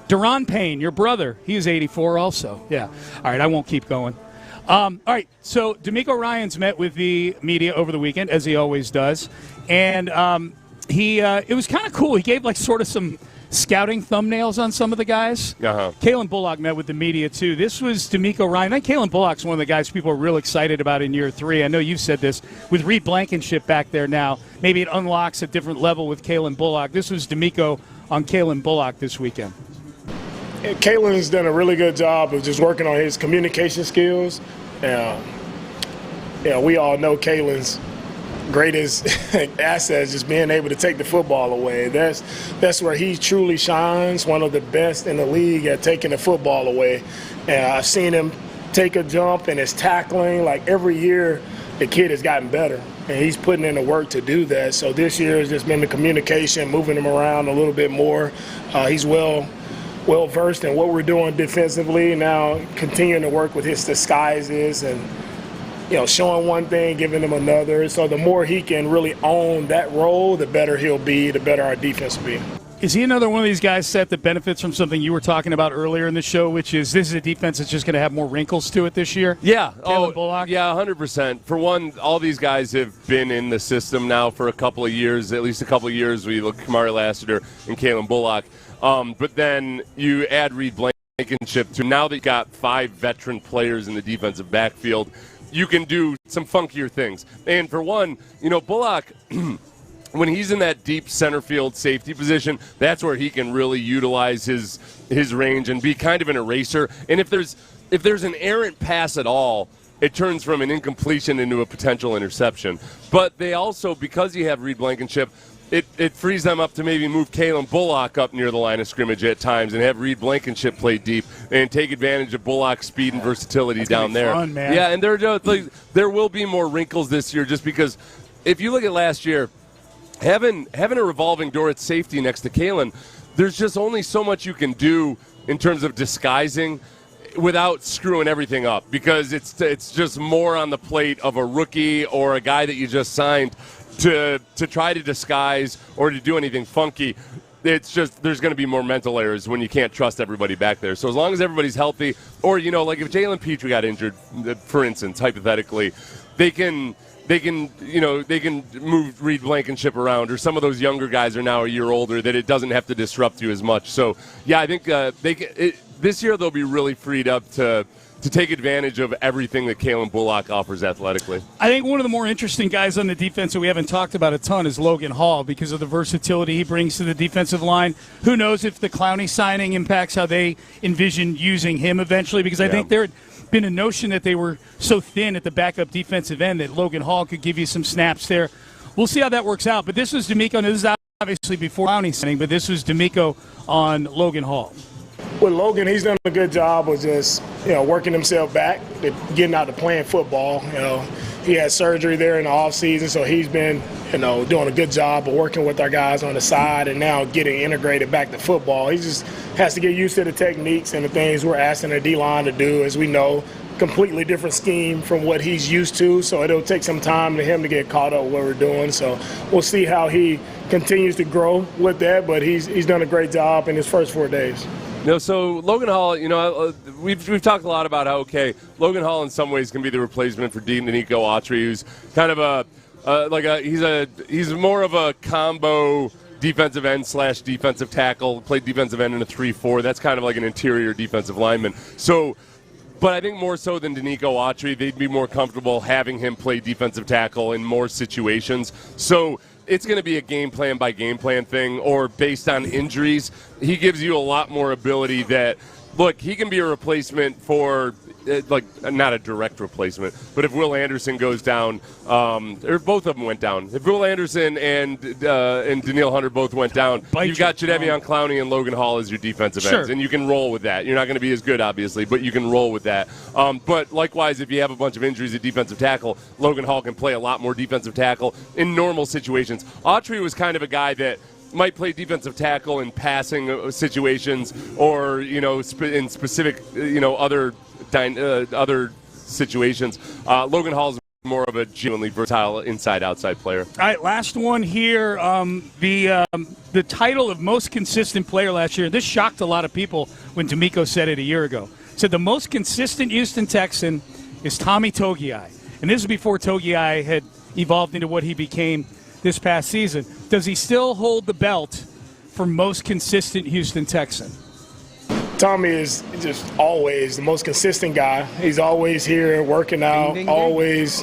Deron Payne, your brother, he is 84 also. Yeah. All right, I won't keep going. All right, so D'Amico Ryans met with the media over the weekend, as he always does, and it was kind of cool. He gave like sort of some scouting thumbnails on some of the guys. Kalen Bullock met with the media too. This was D'Amico Ryan. I think Kalen Bullock's one of the guys people are real excited about in year 3. I know you've said this with Reed Blankenship back there now. Maybe it unlocks a different level with Kalen Bullock. This was D'Amico on Kalen Bullock this weekend. Kalen's done a really good job of just working on his communication skills. We all know Kalen's greatest asset is just being able to take the football away. That's where he truly shines, one of the best in the league at taking the football away. And I've seen him take a jump in his tackling. Like every year, the kid has gotten better, and he's putting in the work to do that. So this year has just been the communication, moving him around a little bit more. He's well versed in what we're doing defensively. Now continuing to work with his disguises and showing one thing, giving him another. So the more he can really own that role, the better he'll be, the better our defense will be. Is he another one of these guys, Seth, that benefits from something you were talking about earlier in the show, which is this is a defense that's just going to have more wrinkles to it this year? Yeah. Bullock? Yeah, 100%. For one, all these guys have been in the system now for a couple of years, at least a couple of years. We look at Kamari Lassiter and Kalen Bullock. But then you add Reed Blankenship to now that you've got 5 veteran players in the defensive backfield, you can do some funkier things. And for one, Bullock, when he's in that deep center field safety position, that's where he can really utilize his range and be kind of an eraser. And if there's an errant pass at all, it turns from an incompletion into a potential interception. But they also, because you have Reed Blankenship, it frees them up to maybe move Kalen Bullock up near the line of scrimmage at times and have Reed Blankenship play deep and take advantage of Bullock's speed and versatility down there. Fun, man. Yeah, and there will be more wrinkles this year just because if you look at last year, having a revolving door at safety next to Kalen, there's just only so much you can do in terms of disguising without screwing everything up because it's just more on the plate of a rookie or a guy that you just signed to try to disguise or to do anything funky. It's just there's going to be more mental errors when you can't trust everybody back there. So as long as everybody's healthy, or like if Jalen Petrie got injured, for instance, hypothetically, they can move Reed Blankenship around, or some of those younger guys are now a year older that it doesn't have to disrupt you as much. So yeah, I think this year they'll be really freed up to take advantage of everything that Kalen Bullock offers athletically. I think one of the more interesting guys on the defense that we haven't talked about a ton is Logan Hall because of the versatility he brings to the defensive line. Who knows if the Clowney signing impacts how they envision using him eventually, because I think there had been a notion that they were so thin at the backup defensive end that Logan Hall could give you some snaps there. We'll see how that works out. But this was D'Amico, and this is obviously before Clowney signing, but this was D'Amico on Logan Hall. With Logan, he's done a good job of just, working himself back, getting out to playing football. he had surgery there in the offseason, so he's been, doing a good job of working with our guys on the side and now getting integrated back to football. He just has to get used to the techniques and the things we're asking the D-line to do, as we know. Completely different scheme from what he's used to, so it'll take some time for him to get caught up with what we're doing. So we'll see how he continues to grow with that, but he's done a great job in his first 4 days. So Logan Hall, we've talked a lot about how, Logan Hall in some ways can be the replacement for Danico Autry, who's kind of he's more of a combo defensive end / defensive tackle, played defensive end in a 3-4. That's kind of like an interior defensive lineman. So, but I think more so than Danico Autry, they'd be more comfortable having him play defensive tackle in more situations. So it's going to be a game plan by game plan thing, or based on injuries. He gives you a lot more ability that, look, he can be a replacement for, not a direct replacement, but if Will Anderson goes down, or both of them went down. If Will Anderson and Danielle Hunter both went down, you've got Jadeveon Clowney and Logan Hall as your defensive ends, and you can roll with that. You're not going to be as good, obviously, but you can roll with that. But likewise, if you have a bunch of injuries at defensive tackle, Logan Hall can play a lot more defensive tackle in normal situations. Autry was kind of a guy that might play defensive tackle in passing situations, or in specific other situations. Logan Hall's more of a genuinely versatile inside-outside player. All right, last one here. The title of most consistent player last year. This shocked a lot of people when D'Amico said it a year ago. Said the most consistent Houston Texan is Tommy Togiai, and this is before Togiai had evolved into what he became this past season. Does he still hold the belt for most consistent Houston Texan? Tommy is just always the most consistent guy. He's always here working out, always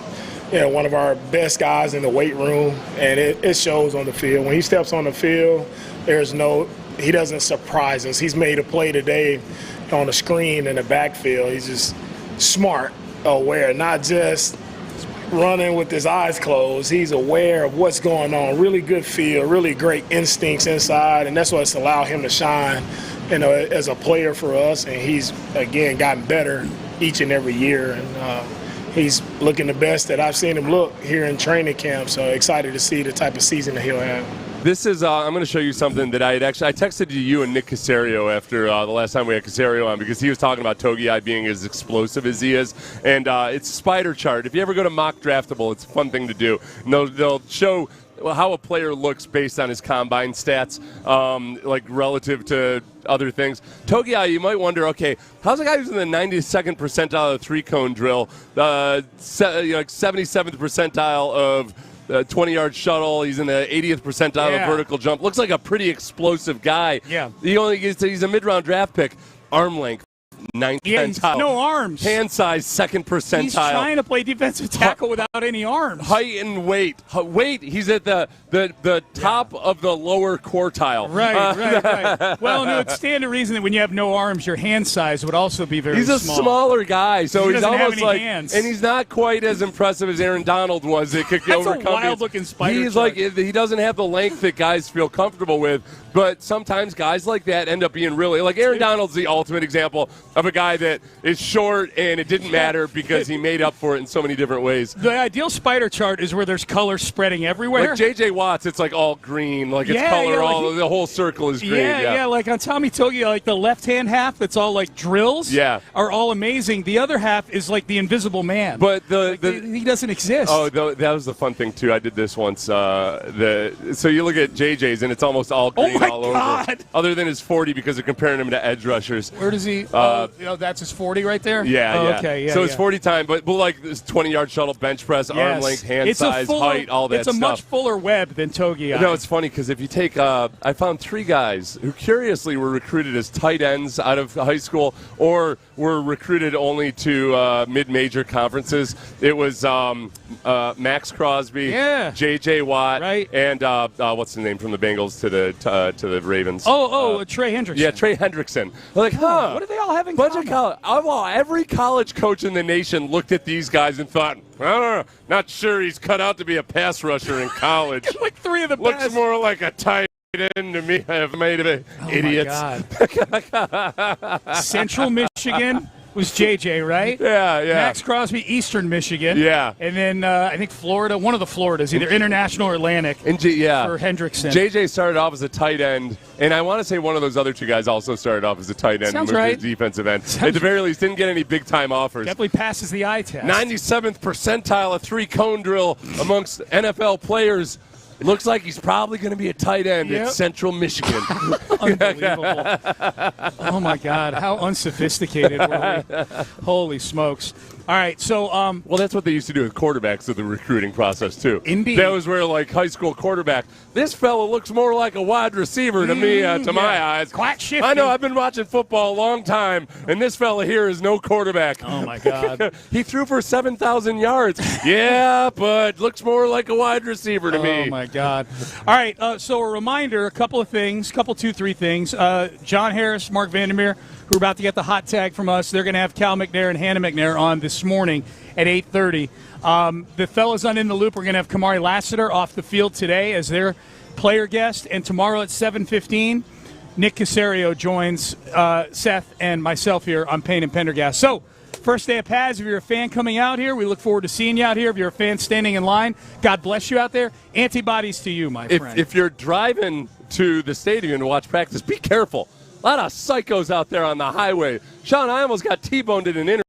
one of our best guys in the weight room, and it shows on the field. When he steps on the field, he doesn't surprise us. He's made a play today on the screen in the backfield. He's just smart, aware, not just running with his eyes closed. He's aware of what's going on. Really good feel, really great instincts inside, and that's what's allowed him to shine, as a player for us. And he's, again, gotten better each and every year. And he's looking the best that I've seen him look here in training camp. So excited to see the type of season that he'll have. This is, I'm going to show you something that I texted to you and Nick Caserio after the last time we had Caserio on, because he was talking about Togiai being as explosive as he is. And it's a spider chart. If you ever go to Mock Draftable, it's a fun thing to do. And they'll show how a player looks based on his combine stats, relative to other things. Togiai, you might wonder, how's a guy who's in the 92nd percentile of the three-cone drill, 77th percentile of 20-yard shuttle. He's in the 80th percentile of vertical jump. Looks like a pretty explosive guy. Yeah. He's a mid-round draft pick. Arm length, 9th percentile. No arms. Hand size, 2nd percentile. He's trying to play defensive tackle without any arms. Height and weight. He's at the top of the lower quartile. Right. Well, no, it's stand to reason that when you have no arms, your hand size would also be very small. He's a smaller guy, so he's almost like, hands. And he's not quite as impressive as Aaron Donald was. It could overcome. That's a wild-looking spider. He's he doesn't have the length that guys feel comfortable with. But sometimes guys like that end up being really, like Aaron Donald's the ultimate example of a guy that is short and it didn't matter because he made up for it in so many different ways. The ideal spider chart is where there's color spreading everywhere. Like J.J. Watts, it's like all green, the whole circle is green. Yeah, like on Tommy Togiai, like the left-hand half that's all like drills are all amazing. The other half is like the invisible man. But he doesn't exist. Oh, that was the fun thing, too. I did this once. So you look at J.J.'s, and it's almost all green all over. Other than his 40 because they're comparing him to edge rushers. Where does he? That's his 40 right there? Yeah. Okay, so it's 40 time, but like this 20-yard shuttle, bench press, arm length, hand size, height, all that stuff. It's a much fuller web than Togiai. No, it's funny because if you take, I found 3 guys who curiously were recruited as tight ends out of high school or were recruited only to mid-major conferences. It was Max Crosby, J.J. Watt, and what's the name from the Bengals to the Ravens? Trey Hendrickson. Yeah, Trey Hendrickson. Like, what do they all have in common? Every college coach in the nation looked at these guys and thought, I don't know, not sure he's cut out to be a pass rusher in college. Like 3 of the Looks best. more like a tight end to me. I've made of it. Idiots. My God. Central Michigan, was JJ, right? Yeah. Max Crosby, Eastern Michigan. Yeah. And then I think Florida, one of the Floridas, either International or Atlantic for Hendrickson. JJ started off as a tight end, and I want to say one of those other two guys also started off as a tight end. Sounds and was right. a defensive end. At the very least, didn't get any big-time offers. Definitely passes the eye test. 97th percentile, a three-cone drill amongst NFL players. Looks like he's probably going to be a tight end at Central Michigan. Unbelievable. Oh, my God. How unsophisticated were we? Holy smokes. All right, so well, that's what they used to do with quarterbacks in the recruiting process, too. Indeed. That was where, like, high school quarterback, this fella looks more like a wide receiver to me, to my eyes. Quite shifty. I know, I've been watching football a long time, and this fella here is no quarterback. Oh, my God. He threw for 7,000 yards. Yeah, but looks more like a wide receiver to me. Oh, my God. All right, so a reminder, a couple of things, two, three things. John Harris, Mark Vandermeer, who are about to get the hot tag from us, they're going to have Cal McNair and Hannah McNair on this morning at 8:30. The fellas on In the Loop are going to have Kamari Lassiter off the field today as their player guest, and tomorrow at 7:15, Nick Casario joins Seth and myself here on Payne and Pendergast. So, first day of Paz, if you're a fan coming out here, we look forward to seeing you out here. If you're a fan standing in line, God bless you out there. Antibodies to you, my friend. If you're driving to the stadium to watch practice, be careful. A lot of psychos out there on the highway. Sean, I almost got T-boned in an interview.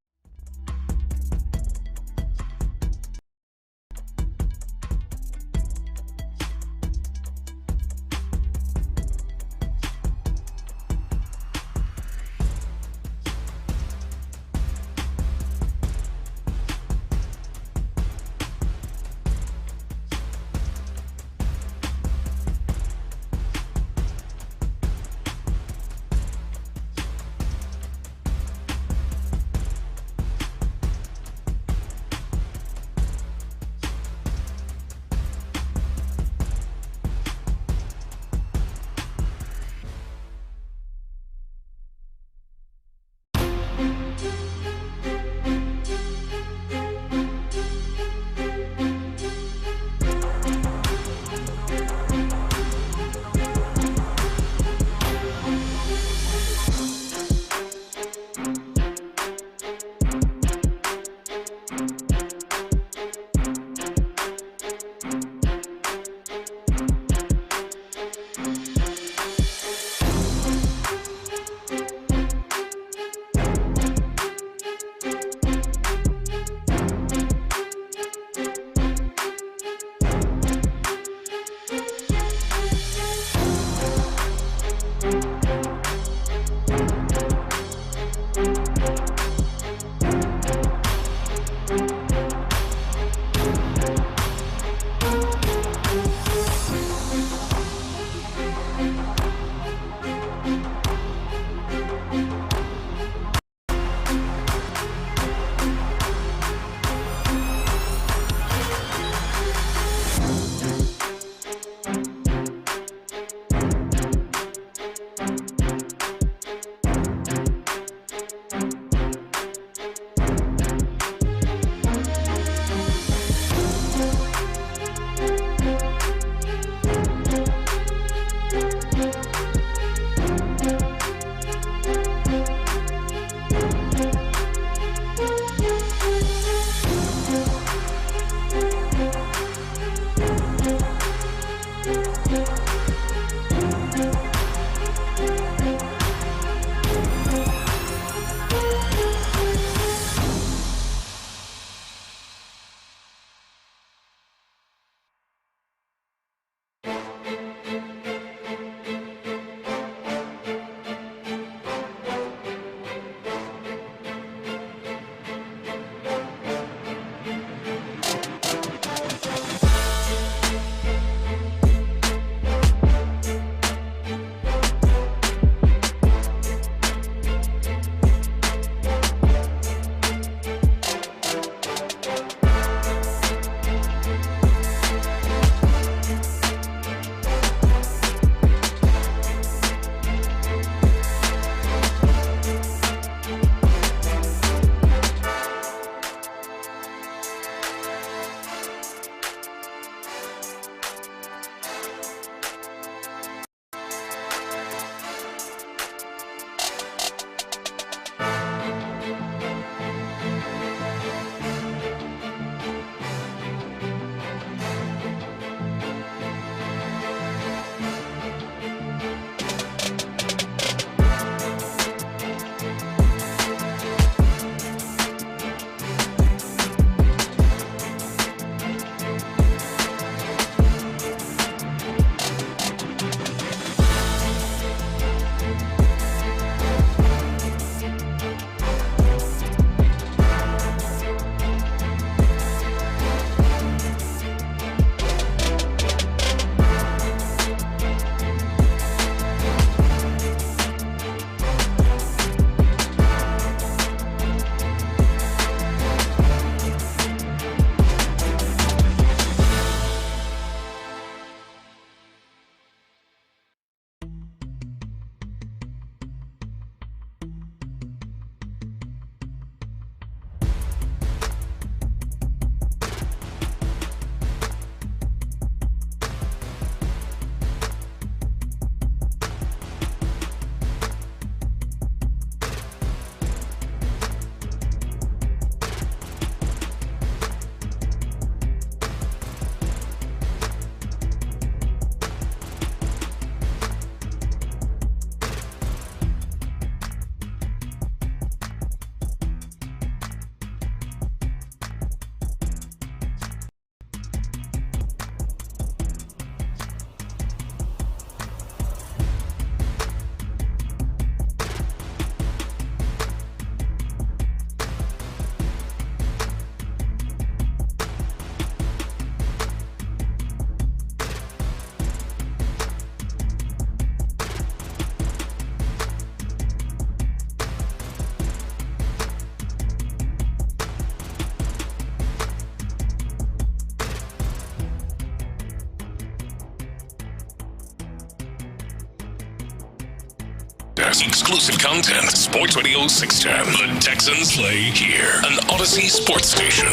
Pendergast. Exclusive content. Sports Radio 610. The Texans play here. An Odyssey sports station.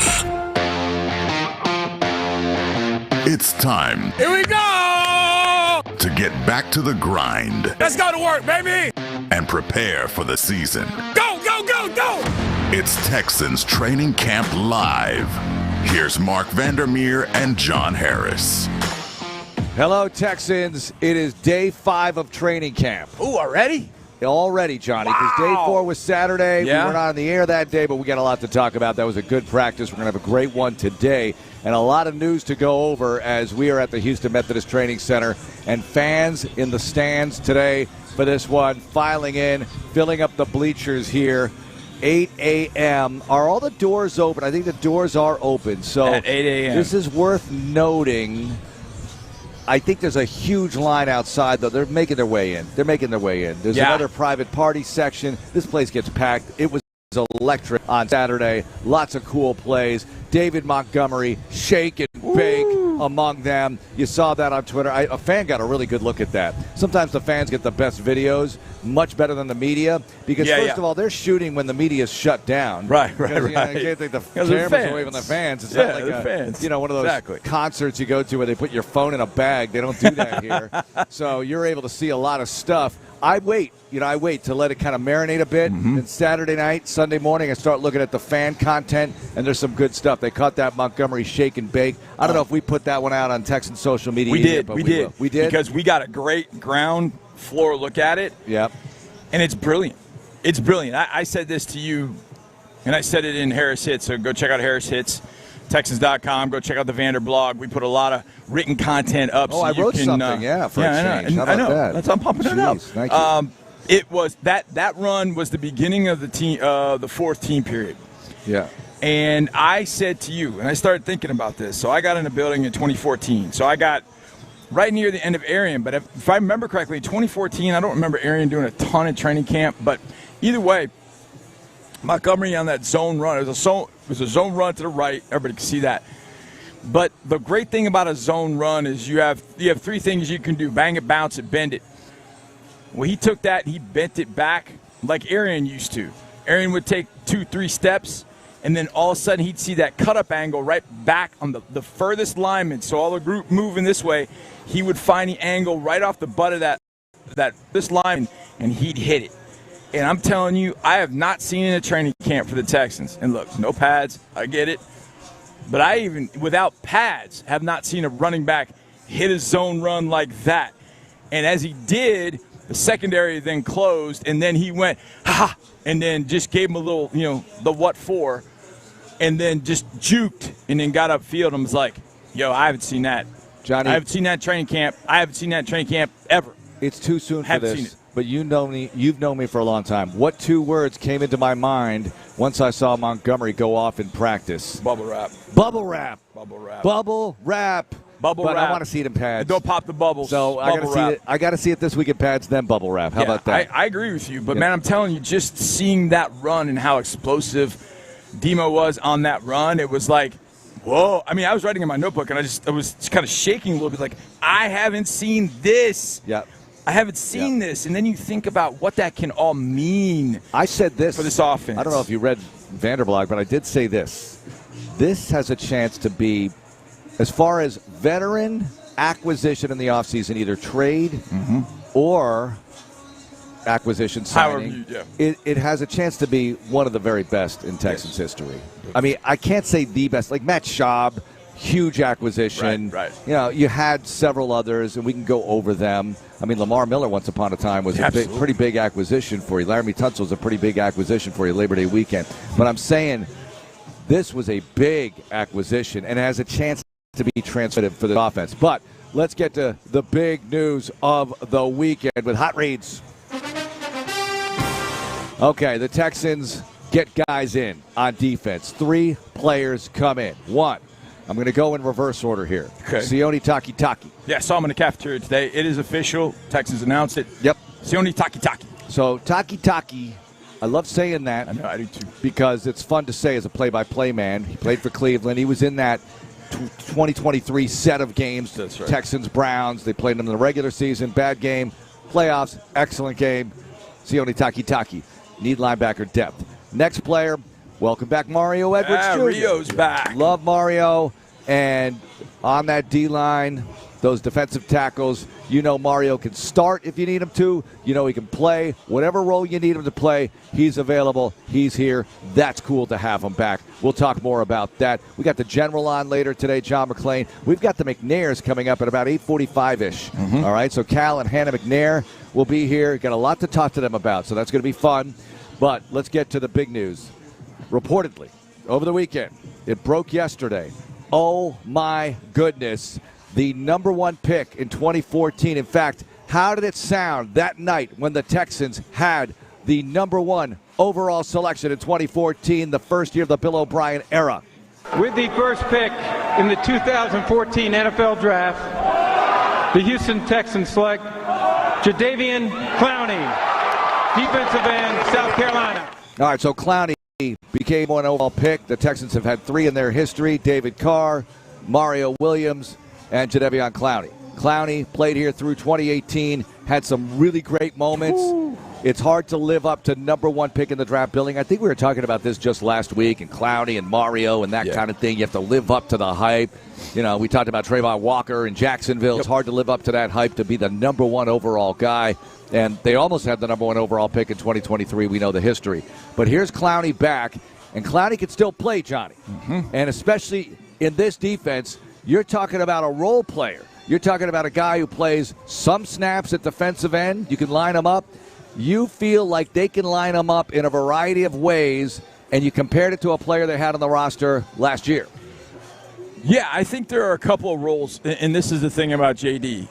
It's time Here we go! to get back to the grind Let's go to work, baby! and prepare for the season. Go, go, go, go! It's Texans Training Camp Live. Here's Mark Vandermeer and John Harris. Hello, Texans. It is day 5 of training camp. Ooh, already? Already, Johnny, because day 4 was Saturday. Yeah. We were not on the air that day, but we got a lot to talk about. That was a good practice. We're going to have a great one today, and a lot of news to go over as we are at the Houston Methodist Training Center, and fans in the stands today for this one, filing in, filling up the bleachers here. 8 a.m. Are all the doors open? I think the doors are open. So at 8 a.m. This is worth noting. I think there's a huge line outside, though. They're making their way in. There's another private party section. This place gets packed. It was electric on Saturday. Lots of cool plays. David Montgomery, shake and bake among them. You saw that on Twitter. A fan got a really good look at that. Sometimes the fans get the best videos, much better than the media, because first of all, they're shooting when the media is shut down. Right. You can't think the cameras away from the fans. It's not like fans. One of those concerts you go to where they put your phone in a bag. They don't do that here. So you're able to see a lot of stuff. I wait to let it kind of marinate a bit. And Saturday night, Sunday morning, I start looking at the fan content, and there's some good stuff. They caught that Montgomery shake and bake. I don't know if we put that one out on Texan social media. We did. We did? Because we got a great ground floor look at it. Yep. And it's brilliant. It's brilliant. I said this to you, and I said it in Harris Hits, so go check out Harris Hits. Texans.com. Go check out the Vander blog. We put a lot of written content up. Oh, so I wrote something, for a change. How about that? That's how I'm pumping it up. Thank you. It was that run was the beginning of the team, the fourth team period. Yeah. And I said to you, and I started thinking about this. So I got in the building in 2014. So I got right near the end of Arian. But if I remember correctly, 2014, I don't remember Arian doing a ton of training camp. But either way, Montgomery on that zone run. It was a zone run to the right. Everybody can see that. But the great thing about a zone run is you have 3 things you can do: bang it, bounce it, bend it. Well, he took that and he bent it back like Arian used to. Arian would take 2-3 steps, and then all of a sudden he'd see that cut-up angle right back on the furthest lineman. So all the group moving this way, he would find the angle right off the butt of this lineman, and he'd hit it. And I'm telling you, I have not seen in a training camp for the Texans. And look, no pads, I get it. But I even, without pads, have not seen a running back hit a zone run like that. And as he did, the secondary then closed, and then he went, ha, and then just gave him a little, the what for, and then just juked, and then got upfield and was like, yo, I haven't seen that. Johnny, I haven't seen that training camp. I haven't seen that training camp ever. It's too soon for Haven't this. seen it. But you've known me for a long time. What 2 words came into my mind once I saw Montgomery go off in practice? Bubble wrap. Bubble wrap. Bubble wrap. Bubble wrap. Bubble but wrap. I want to see it in pads. Don't pop the bubbles. So I got to see it. I got to see it this week in pads, then bubble wrap. How about that? I agree with you. But, man, I'm telling you, just seeing that run and how explosive Demo was on that run, it was like, whoa. I mean, I was writing in my notebook, and I was just kind of shaking a little bit like, I haven't seen this. Yeah. I haven't seen this. And then you think about what that can all mean. I said this for this offense. I don't know if you read Vanderblog, but I did say this. This has a chance to be, as far as veteran acquisition in the offseason, either trade or acquisition signing, it has a chance to be one of the very best in Texans history. I mean, I can't say the best. Like Matt Schaub, huge acquisition. Right. You had several others, and we can go over them. I mean, Lamar Miller once upon a time was a pretty big acquisition for you. Laramie Tunsil was a pretty big acquisition for you Labor Day weekend. But I'm saying this was a big acquisition and has a chance to be transformative for the offense. But let's get to the big news of the weekend with hot reads. Okay, the Texans get guys in on defense. 3 players come in. 1. I'm going to go in reverse order here. Okay. Sione Takitaki. Yeah, I saw him in the cafeteria today. It is official. Texans announced it. Yep. Sione Takitaki. So Takitaki, I love saying that. I know, I do too. Because it's fun to say as a play-by-play man. He played for Cleveland. He was in that 2023 set of games. That's right. Texans, Browns. They played them in the regular season. Bad game. Playoffs, excellent game. Sione Takitaki. Need linebacker depth. Next player, welcome back Mario Edwards Jr. Rio's back. Love Mario. And on that D-line, those defensive tackles, you know Mario can start if you need him to. You know he can play. Whatever role you need him to play, he's available. He's here. That's cool to have him back. We'll talk more about that. We got the general on later today, John McClain. We've got the McNairs coming up at about 8:45-ish. All right, so Cal and Hannah McNair will be here. Got a lot to talk to them about, so that's going to be fun. But let's get to the big news. Reportedly, over the weekend, it broke yesterday. Oh, my goodness. The number one pick in 2014. In fact, how did it sound that night when the Texans had the number one overall selection in 2014, the first year of the Bill O'Brien era? With the first pick in the 2014 NFL Draft, the Houston Texans select Jadeveon Clowney, defensive end, South Carolina. All right, so Clowney became one overall pick. The Texans have had three in their history: David Carr, Mario Williams, and Jadeveon Clowney. Clowney played here through 2018, had some really great moments. Ooh. It's hard to live up to number one pick in the draft building. I think we were talking about this just last week, and Clowney and Mario and that kind of thing. You have to live up to the hype. You know, we talked about Trayvon Walker in Jacksonville. It's hard to live up to that hype to be the number one overall guy. And they almost had the number one overall pick in 2023. We know the history. But here's Clowney back, and Clowney can still play, Johnny. And especially in this defense, you're talking about a role player. You're talking about a guy who plays some snaps at defensive end. You can line him up. You feel like they can line him up in a variety of ways, and you compared it to a player they had on the roster last year. Yeah, I think there are a couple of roles, and this is the thing about JD.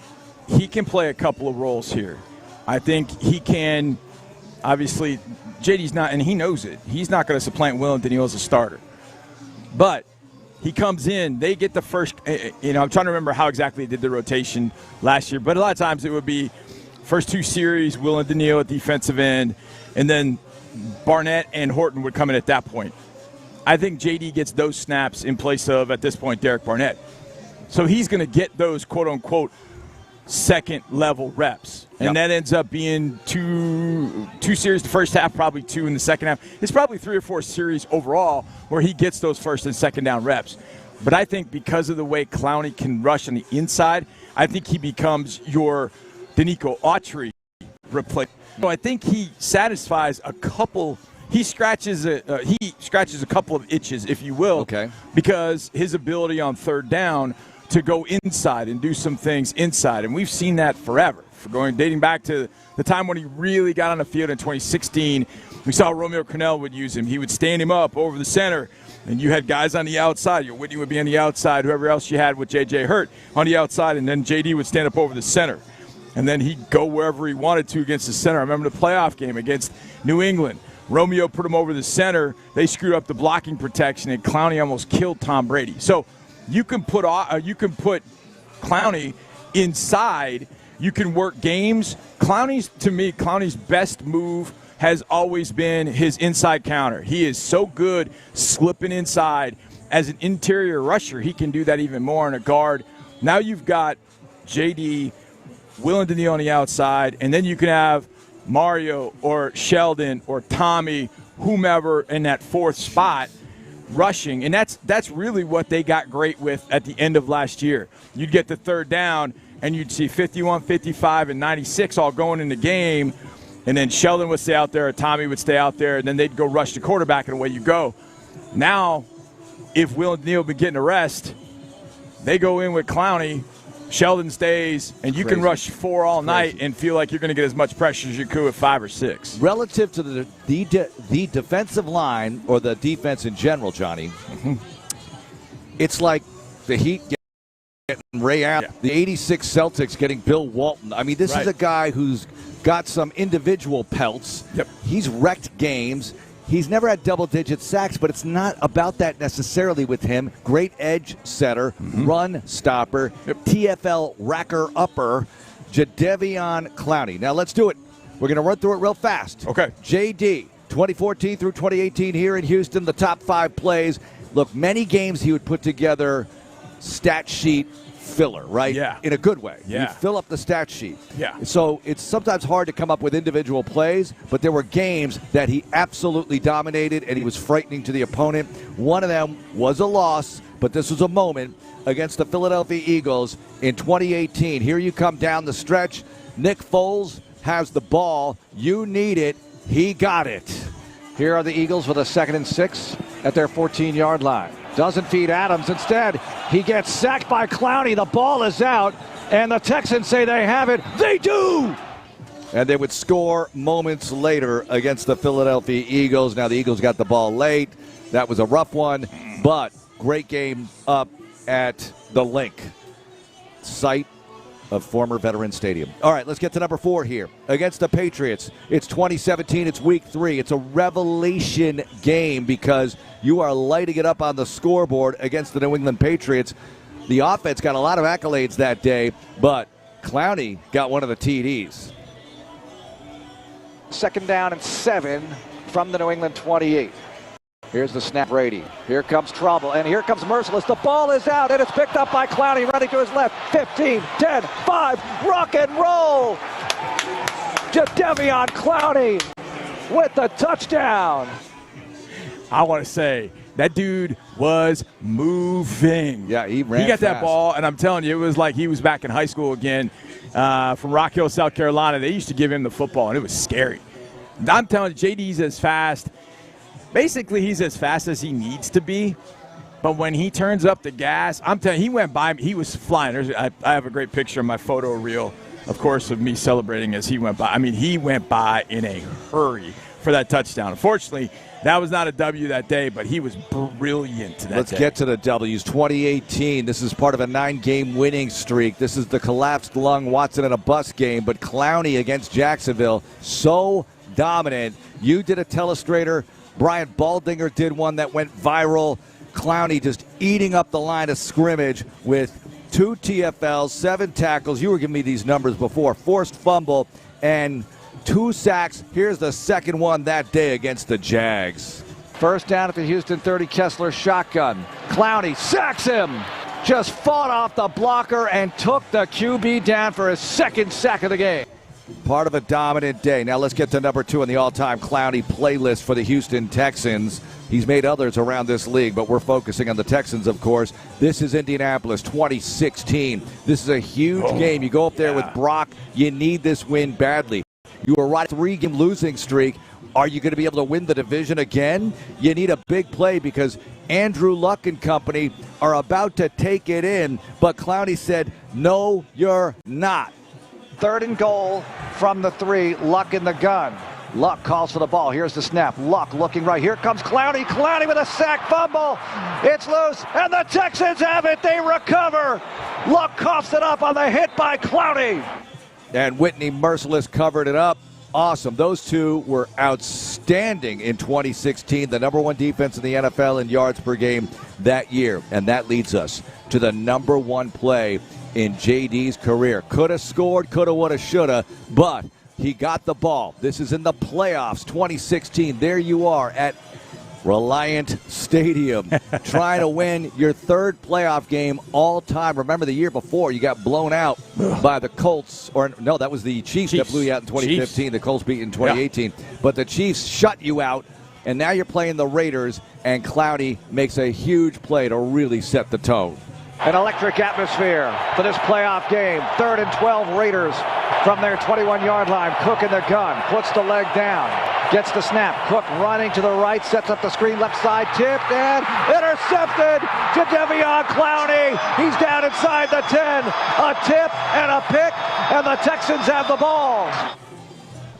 He can play a couple of roles here. I think he can, obviously, JD's not, and he knows it. He's not going to supplant Willington Neal as a starter. But he comes in, they get the first, I'm trying to remember how exactly they did the rotation last year, but a lot of times it would be first two series, Willington Neal at defensive end, and then Barnett and Horton would come in at that point. I think JD gets those snaps in place of, at this point, Derek Barnett. So he's going to get those, quote-unquote, second-level reps. And that ends up being two series the first half, probably two in the second half. It's probably 3 or 4 series overall where he gets those first and second down reps. But I think because of the way Clowney can rush on the inside, I think he becomes your Danico Autry replacement. So I think he satisfies a couple. He scratches a couple of itches, if you will, because his ability on third down to go inside and do some things inside, and we've seen that forever. Dating back to the time when he really got on the field in 2016, we saw Romeo Crennel would use him. He would stand him up over the center, and you had guys on the outside. Your Whitney would be on the outside, whoever else you had with J.J. Hurt on the outside, and then J.D. would stand up over the center. And then he'd go wherever he wanted to against the center. I remember the playoff game against New England. Romeo put him over the center. They screwed up the blocking protection, and Clowney almost killed Tom Brady. So you can put Clowney inside. You can work games. Clowney's best move has always been his inside counter. He is so good slipping inside. As an interior rusher, he can do that even more in a guard. Now you've got JD, Willington Neal on the outside, and then you can have Mario or Sheldon or Tommy, whomever in that fourth spot rushing. And that's really what they got great with at the end of last year. You'd get the third down, and you'd see 51, 55, and 96 all going in the game, and then Sheldon would stay out there or Tommy would stay out there, and then they'd go rush the quarterback, and away you go. Now, if Willington Neal been getting a rest, they go in with Clowney, Sheldon stays, and you can rush 4 all night and feel like you're going to get as much pressure as you could with 5 or 6. Relative to the defensive line or the defense in general, Johnny, it's like the Heat getting Ray Allen, the 86 Celtics getting Bill Walton. I mean, this is a guy who's got some individual pelts. He's wrecked games. He's never had double-digit sacks, but it's not about that necessarily with him. Great edge setter, run stopper, TFL racker-upper, Jadeveon Clowney. Now let's do it. We're going to run through it real fast. Okay. JD, 2014 through 2018 here in Houston, the top 5 plays. Look, many games he would put together stat sheet filler, right? Yeah. In a good way. Yeah. You fill up the stat sheet. Yeah. So it's sometimes hard to come up with individual plays, but there were games that he absolutely dominated and he was frightening to the opponent. One of them was a loss, but this was a moment against the Philadelphia Eagles in 2018. Here you come down the stretch. Nick Foles has the ball. You need it. He got it. Here are the Eagles with a 2nd and 6 at their 14-yard line. Doesn't feed Adams. Instead, he gets sacked by Clowney. The ball is out, and the Texans say they have it. They do! And they would score moments later against the Philadelphia Eagles. Now, the Eagles got the ball late. That was a rough one, but great game up at the Link, site of former Veterans Stadium. All right, let's get to number 4 here. Against the Patriots, it's 2017, it's week 3. It's a revelation game because you are lighting it up on the scoreboard against the New England Patriots. The offense got a lot of accolades that day, but Clowney got one of the TDs. 2nd down and 7 from the New England 28. Here's the snap, Brady. Here comes trouble, and here comes Merciless. The ball is out, and it's picked up by Clowney, running to his left. 15, 10, 5, rock and roll! Jadeveon Clowney with the touchdown. I want to say, that dude was moving. Yeah, he ran He got fast. that ball, and I'm telling you, it was like he was back in high school again from Rock Hill, South Carolina. They used to give him the football, and it was scary. I'm telling you, JD's as fast. Basically, he's as fast as he needs to be. But when he turns up the gas, I'm telling you, he went by me. He was flying. I have a great picture of my photo reel, of course, of me celebrating as he went by. I mean, he went by in a hurry for that touchdown. Unfortunately, that was not a W that day, but he was brilliant that day. Let's get to the W's. 2018, this is part of a 9-game winning streak. This is the collapsed lung Watson in a bus game, but Clowney against Jacksonville, so dominant. You did a telestrator. Brian Baldinger did one that went viral. Clowney just eating up the line of scrimmage with 2 TFLs, 7 tackles. You were giving me these numbers before. Forced fumble and 2 sacks. Here's the second one that day against the Jags. 1st down at the Houston 30, Kessler shotgun. Clowney sacks him. Just fought off the blocker and took the QB down for his 2nd sack of the game. Part of a dominant day. Now let's get to number 2 on the all-time Clowney playlist for the Houston Texans. He's made others around this league, but we're focusing on the Texans, of course. This is Indianapolis 2016. This is a huge game. You go up there with Brock. You need this win badly. You were right, 3-game losing streak. Are you going to be able to win the division again? You need a big play because Andrew Luck and company are about to take it in, but Clowney said, no, you're not. 3rd and goal from the 3. Luck in the gun. Luck calls for the ball. Here's the snap. Luck looking right. Here comes Clowney. Clowney with a sack fumble. It's loose, and the Texans have it. They recover. Luck coughs it up on the hit by Clowney. And Whitney Merciless covered it up. Awesome. Those two were outstanding in 2016, the number 1 defense in the NFL in yards per game that year. And that leads us to the number 1 play in JD's career. Could have scored, could have, would have, should have, but he got the ball. This is in the playoffs, 2016. There you are at Reliant Stadium trying to win your 3rd playoff game all time. Remember the year before you got blown out by the Colts, or no, that was the Chiefs that blew you out in 2015. Chiefs. The Colts beat in 2018. Yeah. But the Chiefs shut you out, and now you're playing the Raiders, and Clowney makes a huge play to really set the tone. An electric atmosphere for this playoff game. 3rd and 12 Raiders from their 21-yard line. Cook in the gun, puts the leg down, gets the snap. Cook running to the right, sets up the screen, left side, tipped and intercepted. Jadeveon Clowney, he's down inside the 10. A tip and a pick, and the Texans have the ball.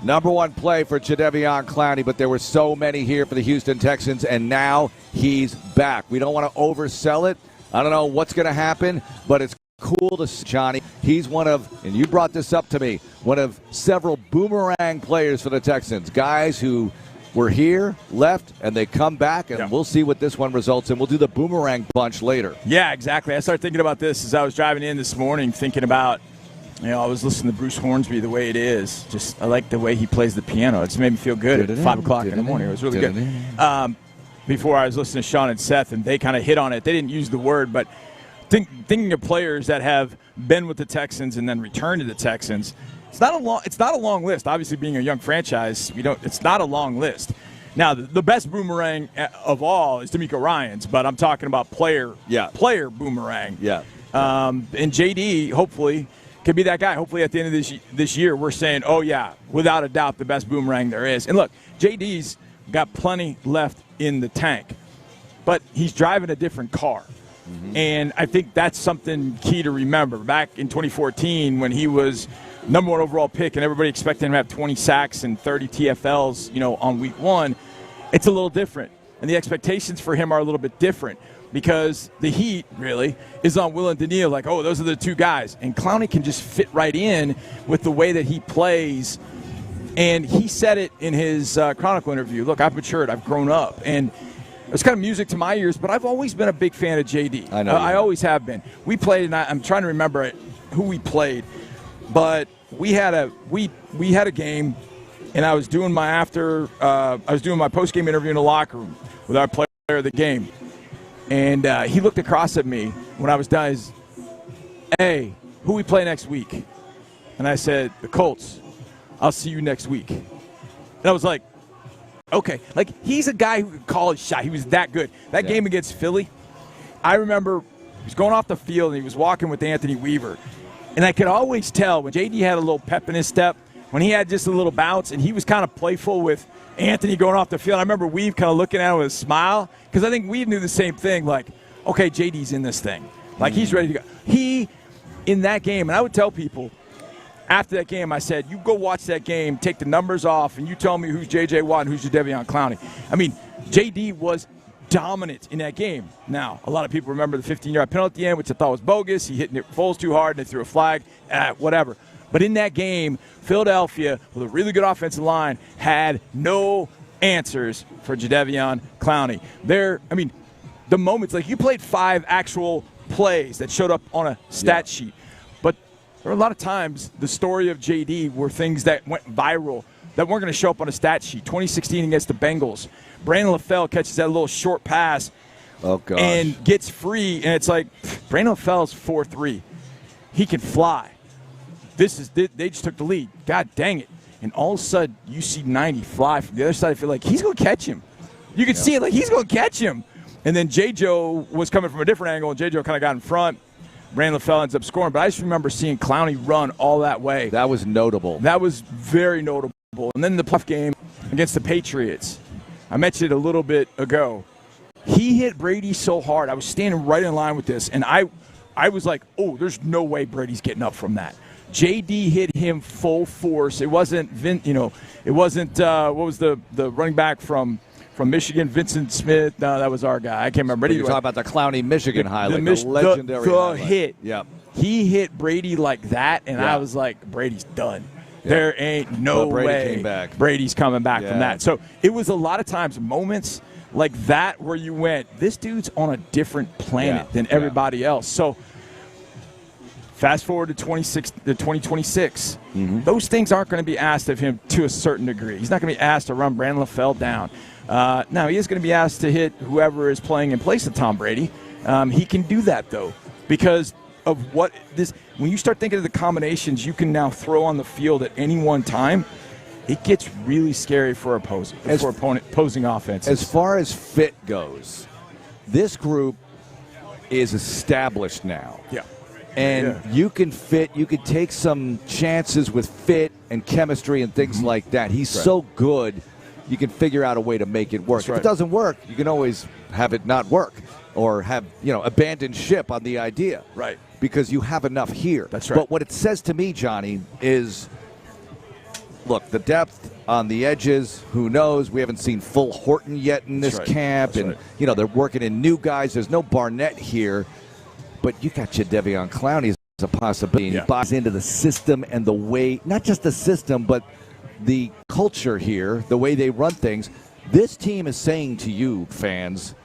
Number 1 play for Jadeveon Clowney, but there were so many here for the Houston Texans, and now he's back. We don't want to oversell it. I don't know what's going to happen, but it's cool to see Johnny. He's one of, and you brought this up to me, one of several boomerang players for the Texans. Guys who were here, left, and they come back, and we'll see what this one results in. We'll do the boomerang bunch later. Yeah, exactly. I started thinking about this as I was driving in this morning, thinking about, I was listening to Bruce Hornsby, The Way It Is. Just, I like the way he plays the piano. It just made me feel good at 5 o'clock in the morning. It was really good. Before I was listening to Sean and Seth, and they kind of hit on it. They didn't use the word, but thinking of players that have been with the Texans and then returned to the Texans, it's not a long list. Obviously, being a young franchise, it's not a long list. Now, the best boomerang of all is DeMeco Ryans, but I'm talking about player boomerang. Yeah. And JD, hopefully, can be that guy. Hopefully, at the end of this year, we're saying, oh, yeah, without a doubt, the best boomerang there is. And look, JD's got plenty left in the tank, but he's driving a different car. Mm-hmm. And I think that's something key to remember. Back in 2014, when he was number 1 overall pick and everybody expected him to have 20 sacks and 30 TFLs, on week 1, it's a little different. And the expectations for him are a little bit different because the heat really is on Will and Daniil, like, oh, those are the two guys. And Clowney can just fit right in with the way that he plays. And he said it in his Chronicle interview. Look, I've matured. I've grown up. And it's kind of music to my ears, but I've always been a big fan of JD. I know. I always have been. We played, and I'm trying to remember who we played, but we had a game, and I was doing my post game interview in the locker room with our player of the game, and he looked across at me when I was done. He's, hey, who we play next week? And I said, the Colts. I'll see you next week. And I was like, okay. Like, he's a guy who could call his shot. He was that good. That game against Philly, I remember he was going off the field and he was walking with Anthony Weaver. And I could always tell when JD had a little pep in his step, when he had just a little bounce, and he was kind of playful with Anthony going off the field. I remember Weave kind of looking at him with a smile because I think Weave knew the same thing, like, okay, JD's in this thing. Like, he's ready to go. He, in that game, and I would tell people, after that game, I said, you go watch that game, take the numbers off, and you tell me who's J.J. Watt and who's Jadeveon Clowney. I mean, J.D. was dominant in that game. Now, a lot of people remember the 15-yard penalty at the end, which I thought was bogus. He hit Nick Foles too hard, and they threw a flag, whatever. But in that game, Philadelphia, with a really good offensive line, had no answers for Jadeveon Clowney. The moments, like you played 5 actual plays that showed up on a stat sheet. But there were a lot of times the story of JD were things that went viral that weren't going to show up on a stat sheet. 2016 against the Bengals. Brandon LaFell catches that little short pass and gets free, and it's like, Brandon LaFell's 4'3". He can fly. They just took the lead. God dang it. And all of a sudden, you see 90 fly from the other side. I feel like he's going to catch him. You can see it, like he's going to catch him. And then J-Joe was coming from a different angle, and J-Joe kind of got in front. Brandon LaFell ends up scoring. But I just remember seeing Clowney run all that way. That was notable. That was very notable. And then the playoff game against the Patriots, I mentioned it a little bit ago. He hit Brady so hard. I was standing right in line with this, and I was like, oh, there's no way Brady's getting up from that. JD hit him full force. It wasn't, what was the running back from Michigan, Vincent Smith? No, that was our guy. I can't remember. You're talking about the Clowney, Michigan highlight, the legendary highlight. Hit. Yep. He hit Brady like that, and I was like, Brady's done. Yeah. There ain't no way came back. Brady's coming back from that. So it was a lot of times moments like that where you went, this dude's on a different planet than everybody else. So fast forward to 2026. Mm-hmm. Those things aren't going to be asked of him to a certain degree. He's not going to be asked to run Brandon LaFell down. Now, he is going to be asked to hit whoever is playing in place of Tom Brady. He can do that, though, because of what this – when you start thinking of the combinations you can now throw on the field at any one time, it gets really scary for opposing offenses. As far as fit goes, this group is established now. Yeah. And you can take some chances with fit and chemistry and things like that. He's so good, you can figure out a way to make it work. If it doesn't work, you can always have it not work or have, abandon ship on the idea. Right. Because you have enough here. That's right. But what it says to me, Johnny, is, look, the depth on the edges, who knows? We haven't seen full Horton yet in this camp. And, they're working in new guys. There's no Barnett here. But you got Jadeveon Clowney as a possibility. He buys into the system and the way, not just the system, but the culture here, the way they run things. This team is saying to you, fans,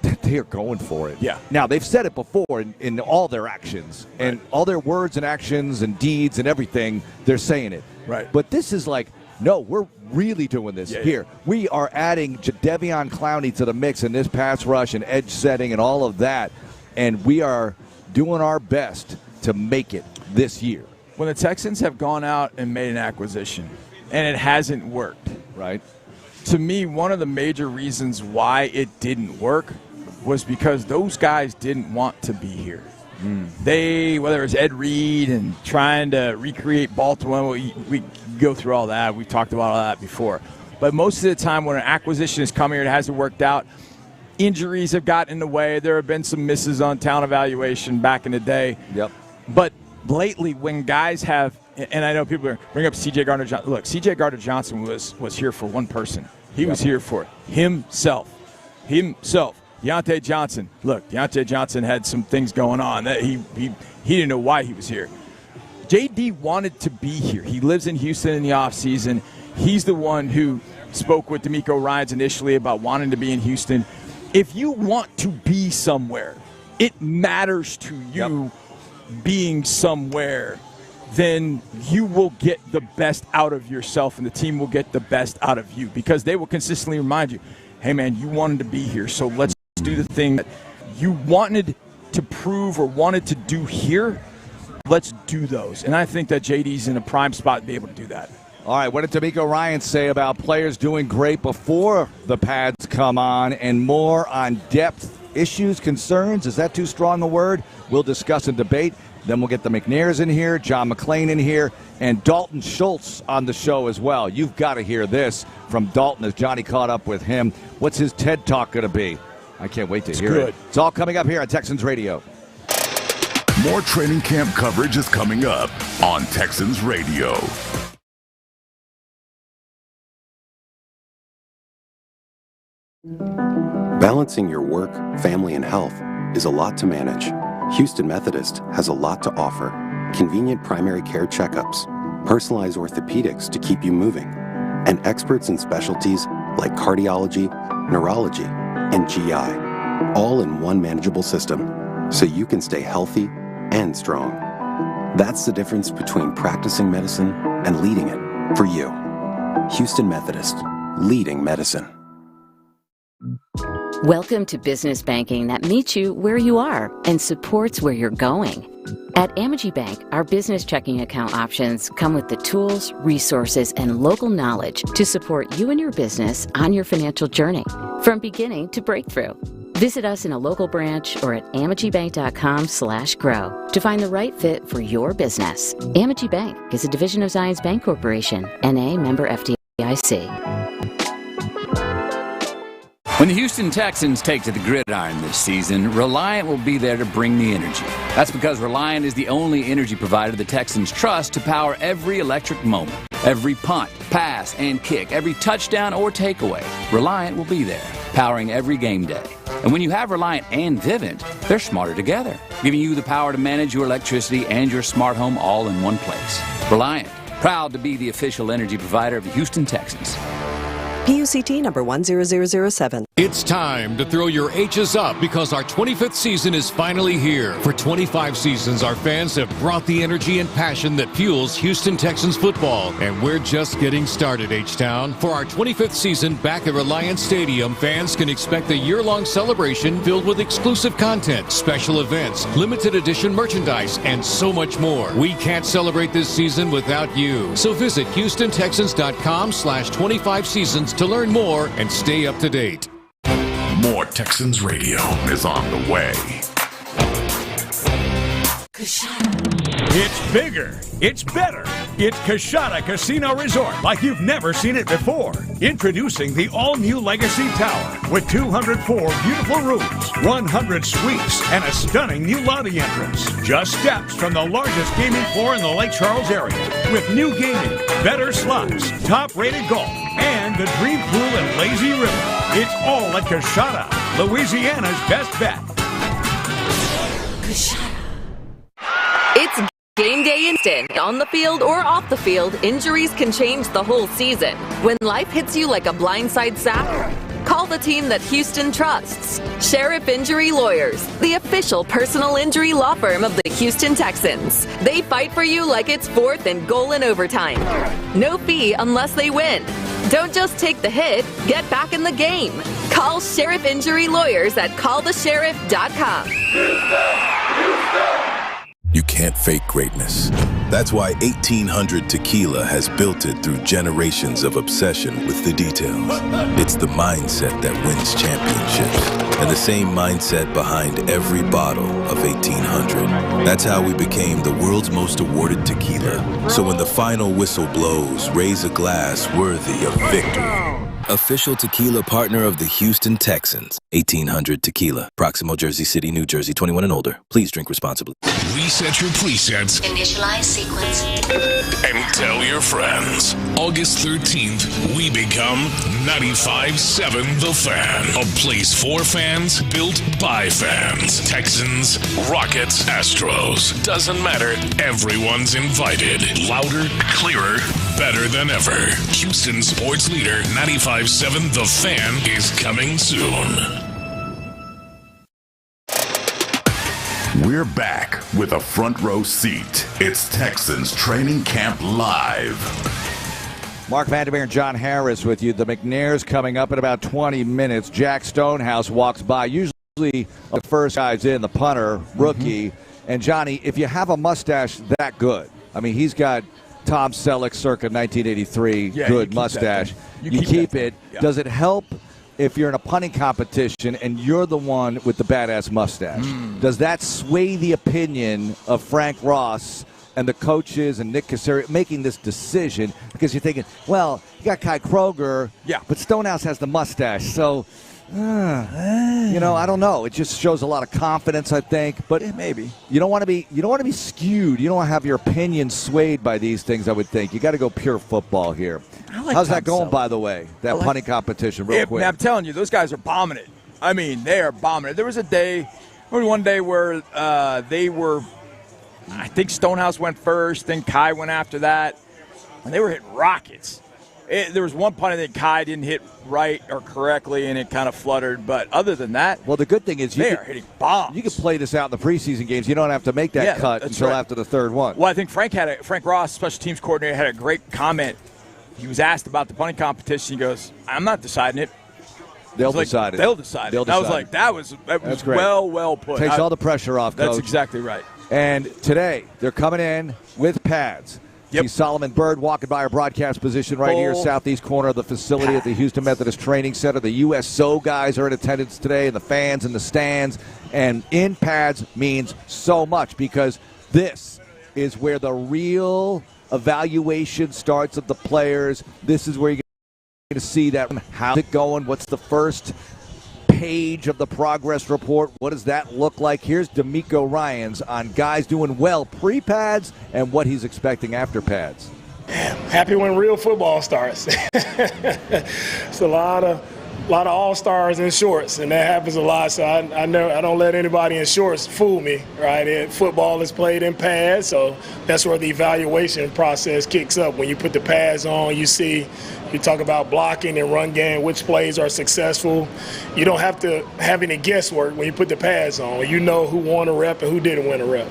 that they are going for it. Yeah. Now, they've said it before in all their actions. And all their words and actions and deeds and everything, they're saying it. Right. But this is like, no, we're really doing this here. We are adding Jadeveon Clowney to the mix in this pass rush and edge setting and all of that. And we are doing our best to make it this year. When the Texans have gone out and made an acquisition and it hasn't worked, right? To me, one of the major reasons why it didn't work was because those guys didn't want to be here. They, whether it's Ed Reed and trying to recreate Baltimore, we go through all that. We've talked about all that before. But most of the time when an acquisition has come here and it hasn't worked out, injuries have gotten in the way. There have been some misses on talent evaluation back in the day. Yep. But lately when guys have, and I know people bring up C.J. Gardner-Johnson. Look, C.J. Gardner-Johnson was here for one person. He was here for himself. Deontay Johnson. Look, Deontay Johnson had some things going on that he didn't know why he was here. J.D. wanted to be here. He lives in Houston in the offseason. He's the one who spoke with D'Amico Ryans initially about wanting to be in Houston. If you want to be somewhere, it matters to you being somewhere, then you will get the best out of yourself and the team will get the best out of you because they will consistently remind you, hey, man, you wanted to be here, so let's do the thing that you wanted to prove or wanted to do here. Let's do those. And I think that JD's in a prime spot to be able to do that. All right, what did D'Amico Ryans say about players doing great before the pads come on and more on depth issues, concerns? Is that too strong a word? We'll discuss and debate. Then we'll get the McNairs in here, John McClain in here, and Dalton Schultz on the show as well. You've got to hear this from Dalton as Johnny caught up with him. What's his TED Talk going to be? I can't wait to hear it. It's all coming up here on Texans Radio. More training camp coverage is coming up on Texans Radio. Balancing your work, family, and health is a lot to manage. Houston Methodist has a lot to offer. Convenient primary care checkups, personalized orthopedics to keep you moving, and experts in specialties like cardiology, neurology, and GI, all in one manageable system, so you can stay healthy and strong. That's the difference between practicing medicine and leading it for you. Houston Methodist, leading medicine. Welcome to business banking that meets you where you are and supports where you're going. At Amity Bank, our business checking account options come with the tools, resources, and local knowledge to support you and your business on your financial journey, from beginning to breakthrough. Visit us in a local branch or at amitybank.com/grow to find the right fit for your business. Amity Bank is a division of Zions Bank Corporation, N.A. member FDIC. When the Houston Texans take to the gridiron this season, Reliant will be there to bring the energy. That's because Reliant is the only energy provider the Texans trust to power every electric moment, every punt, pass, and kick, every touchdown or takeaway. Reliant will be there, powering every game day. And when you have Reliant and Vivint, they're smarter together, giving you the power to manage your electricity and your smart home all in one place. Reliant, proud to be the official energy provider of the Houston Texans. PUCT number 10007. It's time to throw your H's up because our 25th season is finally here. For 25 seasons, our fans have brought the energy and passion that fuels Houston Texans football. And we're just getting started, H-Town. For our 25th season back at Reliance Stadium, fans can expect a year-long celebration filled with exclusive content, special events, limited edition merchandise, and so much more. We can't celebrate this season without you. So visit HoustonTexans.com/25 seasons to learn more and stay up to date. More Texans Radio is on the way. It's bigger. It's better. It's Coshada Casino Resort like you've never seen it before. Introducing the all-new Legacy Tower with 204 beautiful rooms, 100 suites, and a stunning new lobby entrance. Just steps from the largest gaming floor in the Lake Charles area with new gaming, better slots, top-rated golf, and the Dream Pool and Lazy River. It's all at Coshada, Louisiana's best bet. It's game day instant. On the field or off the field, injuries can change the whole season. When life hits you like a blindside sack, call the team that Houston trusts. Sheriff Injury Lawyers, the official personal injury law firm of the Houston Texans. They fight for you like it's 4th and goal in overtime. No fee unless they win. Don't just take the hit, get back in the game. Call Sheriff Injury Lawyers at callthesheriff.com. You can't fake greatness. That's why 1800 Tequila has built it through generations of obsession with the details. It's the mindset that wins championships, and the same mindset behind every bottle of 1800. That's how we became the world's most awarded tequila. So when the final whistle blows, raise a glass worthy of victory. Official tequila partner of the Houston Texans. 1800 Tequila. Proximo, Jersey City, New Jersey. 21 and older. Please drink responsibly. Reset your presets. Initialize sequence. And tell your friends. August 13th, we become 95.7 The Fan. A place for fans, built by fans. Texans, Rockets, Astros. Doesn't matter. Everyone's invited. Louder, clearer, better than ever. Houston sports leader 95.7 The Fan is coming soon. We're back with a front row seat. It's Texans Training Camp Live. Mark Vandermeer and John Harris with you. The McNairs coming up in about 20 minutes. Jack Stonehouse walks by. Usually the first guy's in, the punter, rookie. And Johnny, if you have a mustache that good, I mean, he's got Tom Selleck circa 1983 good mustache. You keep it. Yeah. Does it help if you're in a punting competition and you're the one with the badass mustache? Does that sway the opinion of Frank Ross and the coaches and Nick Caserio making this decision? Because you're thinking, well, you got Kai Kroger, but Stonehouse has the mustache, so I don't know. It just shows a lot of confidence, I think. But maybe you don't want to be skewed. You don't want to have your opinion swayed by these things. I would think you got to go pure football here. How's that going, by the way? That punting competition, real quick. I'm telling you, those guys are bombing it. I mean, they are bombing it. There was one day where they were. I think Stonehouse went first, then Kai went after that, and they were hitting rockets. There was one punt that Kai didn't hit right or correctly, and it kind of fluttered. But other than that, well, the good thing is they are hitting bombs. You can play this out in the preseason games. You don't have to make that cut until after the third one. Well, I think Frank Ross, special teams coordinator, had a great comment. He was asked about the punting competition. He goes, "I'm not deciding it. They'll decide it. They'll decide it." I was like, "That was great. well put." Takes all the pressure off, Coach. That's exactly right. And today they're coming in with pads. See Solomon Byrd walking by our broadcast position right here, southeast corner of the facility at the Houston Methodist Training Center. The USO guys are in attendance today, and the fans in the stands. And in pads means so much because this is where the real evaluation starts of the players. This is where you're going to see that. How's it going? What's the first page of the progress report? What does that look like? Here's D'Amico Ryans on guys doing well pre-pads and what he's expecting after pads. Happy when real football starts. It's a lot of all-stars in shorts, and that happens a lot. So I don't let anybody in shorts fool me, right? Football is played in pads, so that's where the evaluation process kicks up. When you put the pads on, you talk about blocking and run game, which plays are successful. You don't have to have any guesswork when you put the pads on. You know who won a rep and who didn't win a rep.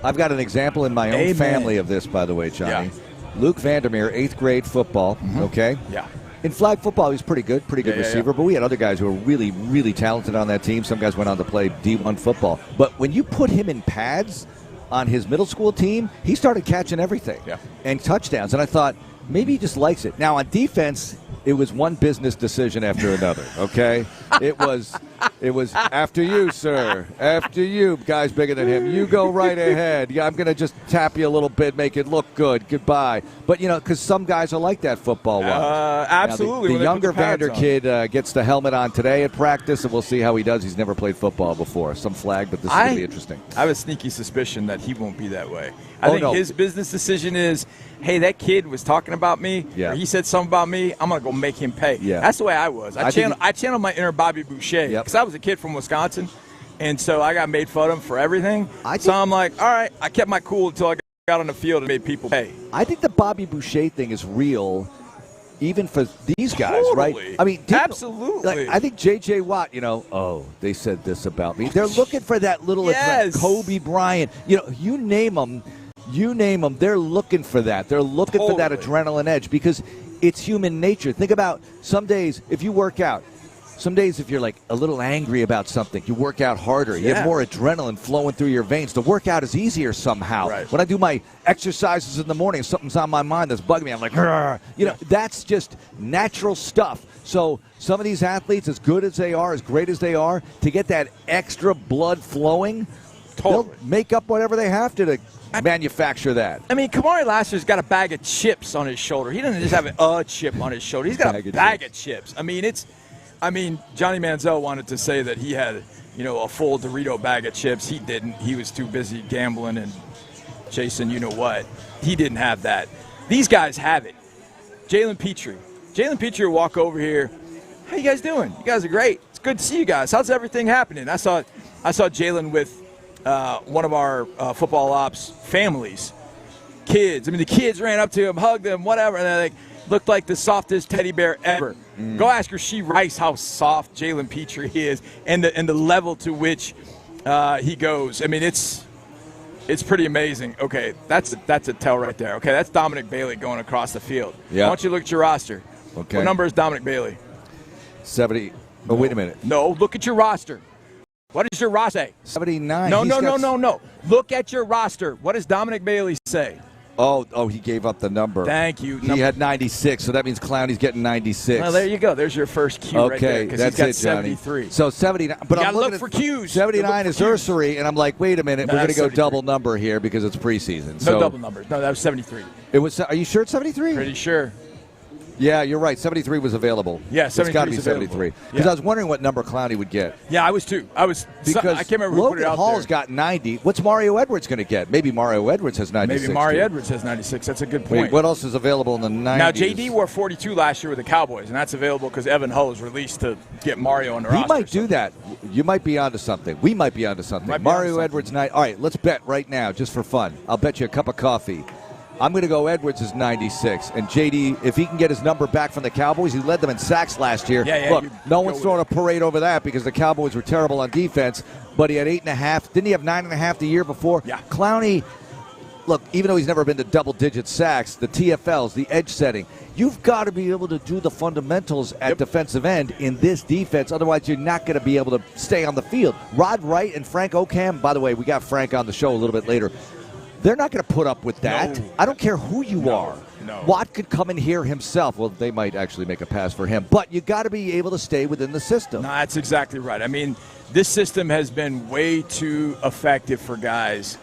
I've got an example in my own family of this, by the way, Johnny. Luke Vandermeer, 8th grade football, okay? Yeah. In flag football, he was pretty good receiver, but we had other guys who were really, really talented on that team. Some guys went on to play D1 football. But when you put him in pads on his middle school team, he started catching everything and touchdowns. And I thought, maybe he just likes it. Now, on defense, it was one business decision after another, okay? It was after you, sir. After you, guys bigger than him. You go right ahead. Yeah, I'm going to just tap you a little bit, make it look good. Goodbye. But, because some guys are like that football-wise. Absolutely. Now, the younger Vander kid gets the helmet on today at practice, and we'll see how he does. He's never played football before. Some flag, but this is going to be interesting. I have a sneaky suspicion that he won't be that way. I think his business decision is, hey, that kid was talking about me, or he said something about me, I'm going to go make him pay. Yeah. That's the way I was. I channeled my inner Bobby Boucher because I was a kid from Wisconsin, and so I got made fun of for everything. So I'm like, all right, I kept my cool until I got on the field and made people pay. I think the Bobby Boucher thing is real, even for these guys, right? I mean, absolutely. I think J.J. Watt, they said this about me. They're looking for that little Kobe Bryant. You name them, they're looking for that. They're looking for that adrenaline edge because it's human nature. Think about some days if you work out, Some days if you're like a little angry about something, you work out harder. You have more adrenaline flowing through your veins. The workout is easier somehow. Right. When I do my exercises in the morning, something's on my mind that's bugging me. I'm like, "Grr." That's just natural stuff. So some of these athletes, as good as they are, as great as they are, to get that extra blood flowing, they'll make up whatever they have to manufacture that. I mean, Kamari Lassiter's got a bag of chips on his shoulder. He doesn't just have a chip on his shoulder. He's got a bag of chips. I mean, Johnny Manziel wanted to say that he had, a full Dorito bag of chips. He didn't. He was too busy gambling and chasing you-know-what. He didn't have that. These guys have it. Jalen Petrie will walk over here. How you guys doing? You guys are great. It's good to see you guys. How's everything happening? I saw Jalen with one of our football ops families, kids. I mean, the kids ran up to him, hugged him, whatever, and they looked like the softest teddy bear ever. Go ask Rasheed Rice how soft Jalen Petrie is and the level to which he goes. I mean, it's pretty amazing. Okay, that's a tell right there. Okay, that's Dominic Bailey going across the field. Yeah. Why don't you look at your roster? Okay. What number is Dominic Bailey? 70. Oh, wait a minute. No, look at your roster. What does your roster say? 79. No. Look at your roster. What does Dominic Bailey say? Oh, he gave up the number. Thank you. He had 96, so that means Clowney's getting 96. Well, there you go. There's your first cue right there, because he's got 73. So 79. But you I'm got to looking look for at cues. 79 is Ursery, and I'm like, wait a minute, No, we're going to that's go 73. double number here because it's preseason. No double numbers. No, that was 73. It was. Are you sure it's 73? Pretty sure. Yeah, you're right. 73 was available. Yeah, 73 it's got to be is 73. available. Because Yeah. I was wondering what number Clowney would get. Yeah, I was too. Because I can't remember who Logan put it out Hall's there. got 90. What's Mario Edwards going to get? Maybe Mario Edwards has 96. Maybe Mario too. Edwards has 96. That's a good point. Wait, what else is available in the 90s? Now, JD wore 42 last year with the Cowboys, and that's available because Evan Hull was released to get Mario on the roster. He might do that. You might be onto something. We might be onto something. Mario Edwards, all right, let's bet right now, just for fun. I'll bet you a cup of coffee. I'm going to go Edwards is 96. And JD, if he can get his number back from the Cowboys, he led them in sacks last year. Yeah, Look, no one's throwing a parade over that because the Cowboys were terrible on defense, but he had 8.5. Didn't he have 9.5 the year before? Yeah. Clowney, look, even though he's never been to double-digit sacks, the TFLs, the edge setting, you've got to be able to do the fundamentals at defensive end in this defense. Otherwise, you're not going to be able to stay on the field. Rod Wright and Frank Okam, by the way, we got Frank on the show a little bit later. They're not going to put up with that. No. I don't care who you are. No. Watt could come in here himself. Well, they might actually make a pass for him. But you got to be able to stay within the system. No, that's exactly right. I mean, this system has been way too effective for guys,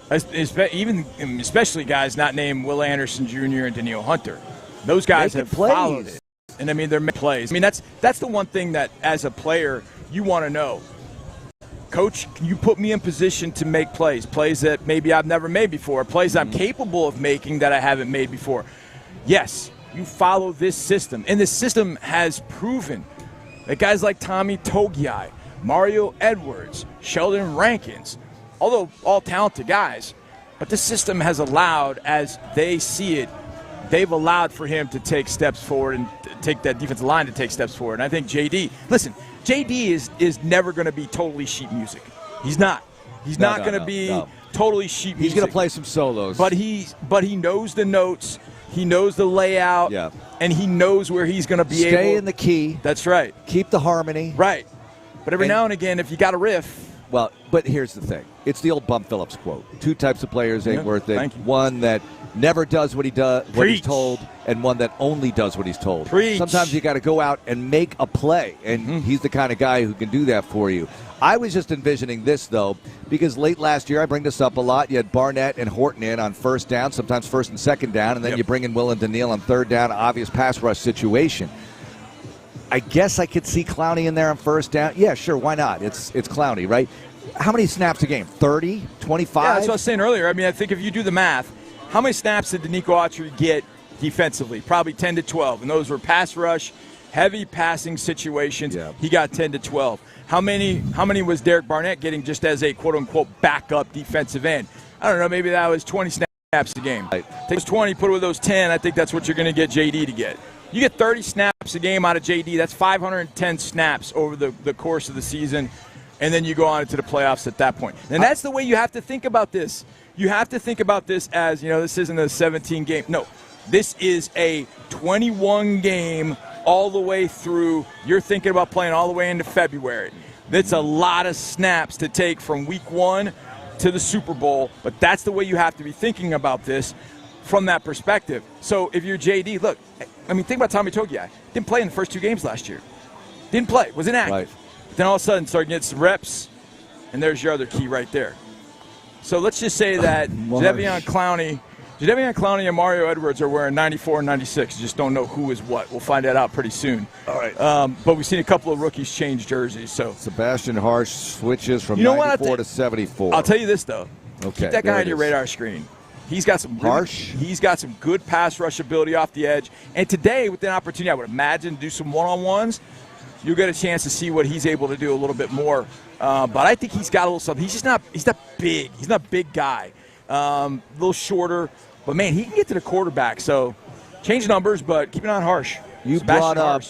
especially guys not named Will Anderson Jr. and Daniil Hunter. Those guys have followed it. And, I mean, they're making plays. I mean, that's the one thing that, as a player, you want to know. Coach, can you put me in position to make plays that maybe I've never made before, plays I'm capable of making that I haven't made before? Yes, you follow this system. And this system has proven that guys like Tommy Togiai, Mario Edwards, Sheldon Rankins, although all talented guys, but the system has allowed, as they see it, they've allowed for him to take steps forward and take that defensive line to take steps forward. And I think JD is never going to be totally sheet music. He's not. He's not going to be totally sheet music. He's going to play some solos. But he knows the notes. He knows the layout. Yeah. And he knows where he's going to be able. Stay in the key. That's right. Keep the harmony. Right. But every now and again, if you got a riff. Well, but here's the thing. It's the old Bum Phillips quote. Two types of players ain't worth it. One that never does what he's told, and one that only does what he's told. Preach. Sometimes you got to go out and make a play, and he's the kind of guy who can do that for you. I was just envisioning this, though, because late last year, I bring this up a lot, you had Barnett and Horton in on first down, sometimes first and second down, and then you bring in Will and Daniil on third down, obvious pass rush situation. I guess I could see Clowney in there on first down. Yeah, sure, why not? It's Clowney, right? How many snaps a game? 30? 25? Yeah, that's what I was saying earlier. I mean, I think if you do the math, how many snaps did Danico Autry get defensively? Probably 10 to 12. And those were pass rush, heavy passing situations. Yeah. He got 10 to 12. How many was Derek Barnett getting just as a quote-unquote backup defensive end? I don't know. Maybe that was 20 snaps a game. Take those 20, put it with those 10. I think that's what you're going to get JD to get. You get 30 snaps a game out of JD. That's 510 snaps over the course of the season. And then you go on into the playoffs at that point. And that's the way you have to think about this. You have to think about this as, this isn't a 17-game. No, this is a 21-game all the way through. You're thinking about playing all the way into February. That's a lot of snaps to take from week 1 to the Super Bowl, but that's the way you have to be thinking about this from that perspective. So if you're JD, look, I mean, think about Tommy Togiai. Didn't play in the first 2 games last year. Didn't play, was inactive. Right. But then all of a sudden started getting some reps, and there's your other key right there. So let's just say that Jadeveon Clowney and Mario Edwards are wearing 94 and 96. Just don't know who is what. We'll find that out pretty soon. All right. But we've seen a couple of rookies change jerseys. So Sebastian Harsh switches from 94 to 74. I'll tell you this, though. Okay, keep that guy on your radar screen. He's got some He's got some good pass rush ability off the edge. And today, with an opportunity, I would imagine, to do some one-on-ones, you'll get a chance to see what he's able to do a little bit more. But I think he's got a little something. He's not big. He's not a big guy. A little shorter. But, man, he can get to the quarterback. So change numbers, but keep an eye on Harsh. You brought up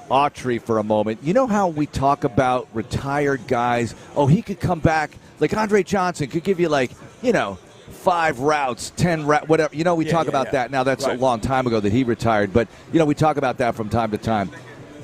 Autry for a moment. You know how we talk about retired guys? Oh, he could come back. Like Andre Johnson could give you 5 routes, 10 routes, whatever. We talk about that. Now, that's a long time ago that he retired. But, we talk about that from time to time.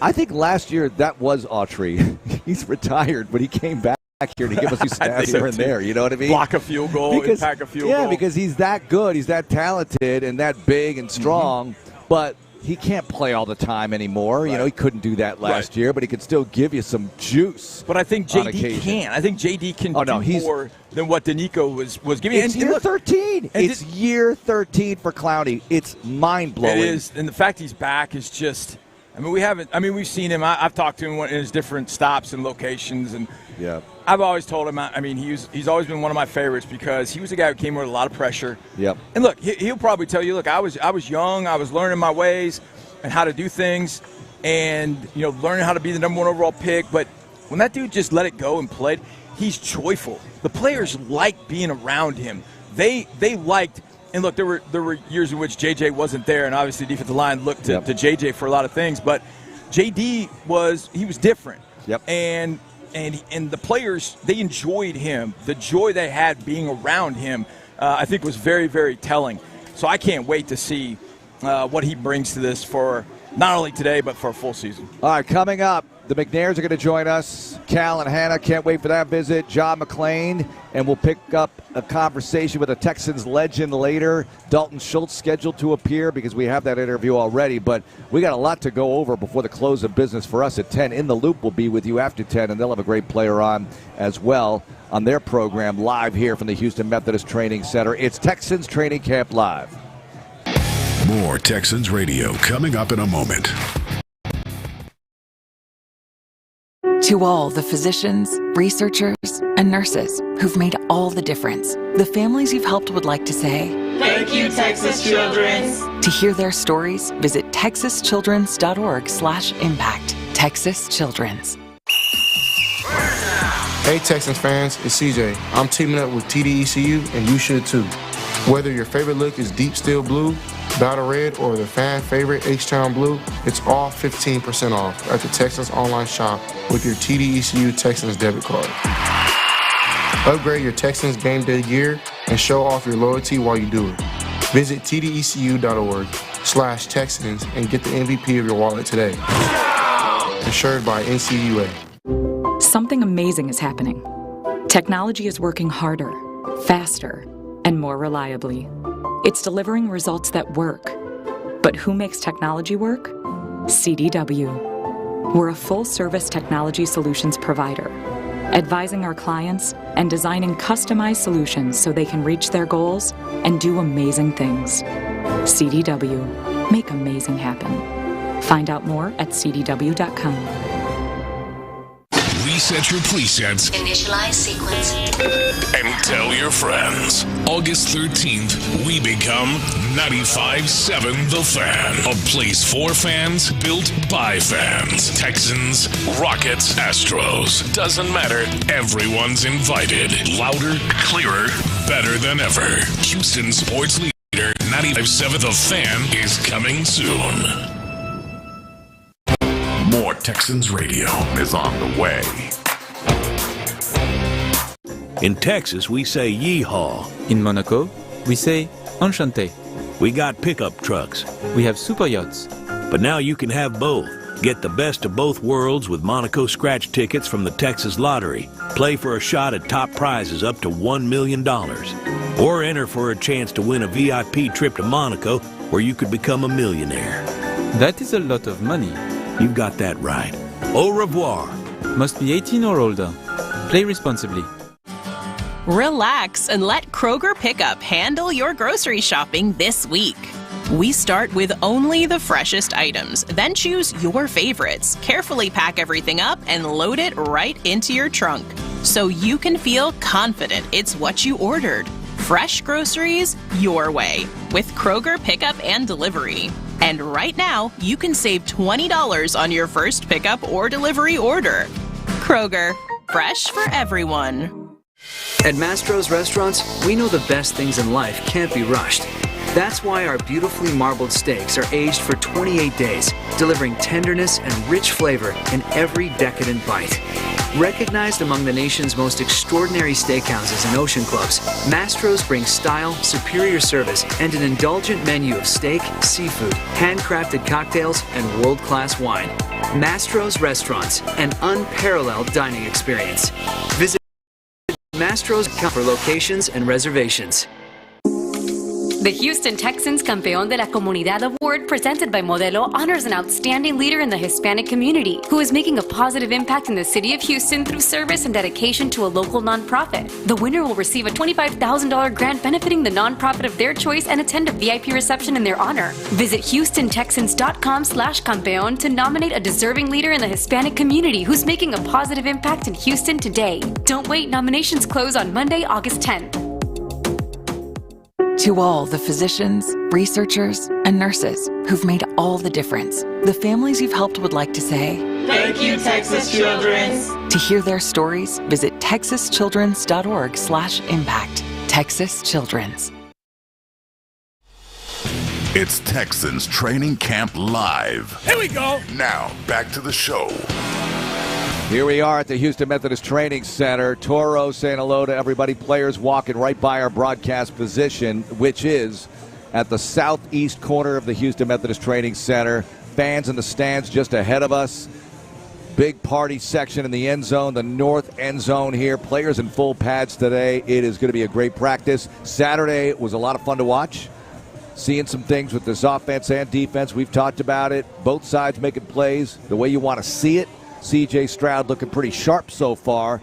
I think last year that was Autry. He's retired, but he came back here to give us 2 stats here and there. You know what I mean? Block a field goal, impact a field goal. Yeah, because he's that good. He's that talented and that big and strong. But he can't play all the time anymore. Right. He couldn't do that last year, but he could still give you some juice. But I think JD can. I think JD can do more than what Danico was giving. It's year 13. It's year 13 for Clowney. It's mind-blowing. It is. And the fact he's back is just – we've seen him. I've talked to him in his different stops and locations. And I've always told him, he's always been one of my favorites because he was a guy who came with a lot of pressure. Yep. And look, he'll probably tell you, look, I was young, I was learning my ways and how to do things, and learning how to be the number 1 overall pick. But when that dude just let it go and played, he's joyful. The players liked being around him. They liked. And look, there were years in which JJ wasn't there, and obviously the defensive line looked to JJ for a lot of things. But JD was different. Yep. And the players, they enjoyed him. The joy they had being around him, I think, was very, very telling. So I can't wait to see what he brings to this for not only today but for a full season. All right, coming up, the McNairs are going to join us. Cal and Hannah, can't wait for that visit. John McClain, and we'll pick up a conversation with a Texans legend later. Dalton Schultz scheduled to appear because we have that interview already, but we got a lot to go over before the close of business for us at 10. In the Loop will be with you after 10, and they'll have a great player on as well on their program live here from the Houston Methodist Training Center. It's Texans Training Camp Live. More Texans Radio coming up in a moment. To all the physicians, researchers, and nurses who've made all the difference, the families you've helped would like to say, thank you, Texas Children's. To hear their stories, visit texaschildrens.org/impact. Texas Children's. Hey, Texans fans, it's CJ. I'm teaming up with TDECU, and you should too. Whether your favorite look is deep steel blue, battle red, or the fan favorite H-Town blue, it's all 15% off at the Texans online shop with your TDECU Texans debit card. Upgrade your Texans game day gear and show off your loyalty while you do it. Visit tdecu.org/Texans and get the MVP of your wallet today. Insured by NCUA. Something amazing is happening. Technology is working harder, faster, and more reliably. It's delivering results that work. But who makes technology work? CDW. We're a full-service technology solutions provider, advising our clients and designing customized solutions so they can reach their goals and do amazing things. CDW. Make amazing happen. Find out more at cdw.com. Reset your presets. Initialize sequence. And tell your friends. August 13th, we become 95.7 The Fan. A place for fans, built by fans. Texans, Rockets, Astros. Doesn't matter. Everyone's invited. Louder, clearer, better than ever. Houston sports leader 95.7 The Fan is coming soon. More Texans Radio is on the way. In Texas, we say yeehaw. In Monaco, we say enchanté. We got pickup trucks. We have super yachts. But now you can have both. Get the best of both worlds with Monaco scratch tickets from the Texas Lottery. Play for a shot at top prizes up to $1 million. Or enter for a chance to win a VIP trip to Monaco where you could become a millionaire. That is a lot of money. You've got that right. Au revoir. Must be 18 or older. Play responsibly. Relax and let Kroger Pickup handle your grocery shopping this week. We start with only the freshest items, then choose your favorites, carefully pack everything up, and load it right into your trunk so you can feel confident it's what you ordered. Fresh groceries your way with Kroger Pickup and Delivery. And right now, you can save $20 on your first pickup or delivery order. Kroger, fresh for everyone. At Mastro's Restaurants, we know the best things in life can't be rushed. That's why our beautifully marbled steaks are aged for 28 days, delivering tenderness and rich flavor in every decadent bite. Recognized among the nation's most extraordinary steakhouses and ocean clubs, Mastro's brings style, superior service, and an indulgent menu of steak, seafood, handcrafted cocktails, and world-class wine. Mastro's Restaurants, an unparalleled dining experience. Visit Mastro's.com for locations and reservations. The Houston Texans Campeón de la Comunidad Award, presented by Modelo, honors an outstanding leader in the Hispanic community who is making a positive impact in the city of Houston through service and dedication to a local nonprofit. The winner will receive a $25,000 grant benefiting the nonprofit of their choice and attend a VIP reception in their honor. Visit HoustonTexans.com/Campeón to nominate a deserving leader in the Hispanic community who's making a positive impact in Houston today. Don't wait, nominations close on Monday, August 10th. To all the physicians, researchers, and nurses who've made all the difference, the families you've helped would like to say, thank you, Texas Children's. To hear their stories, visit texaschildrens.org/impact. Texas Children's. It's Texans Training Camp Live. Here we go. Now, back to the show. Here we are at the Houston Methodist Training Center. Toro saying hello to everybody. Players walking right by our broadcast position, which is at the southeast corner of the Houston Methodist Training Center. Fans in the stands just ahead of us. Big party section in the end zone, the north end zone here. Players in full pads today. It is going to be a great practice. Saturday was a lot of fun to watch. Seeing some things with this offense and defense. We've talked about it. Both sides making plays the way you want to see it. C.J. Stroud looking pretty sharp so far,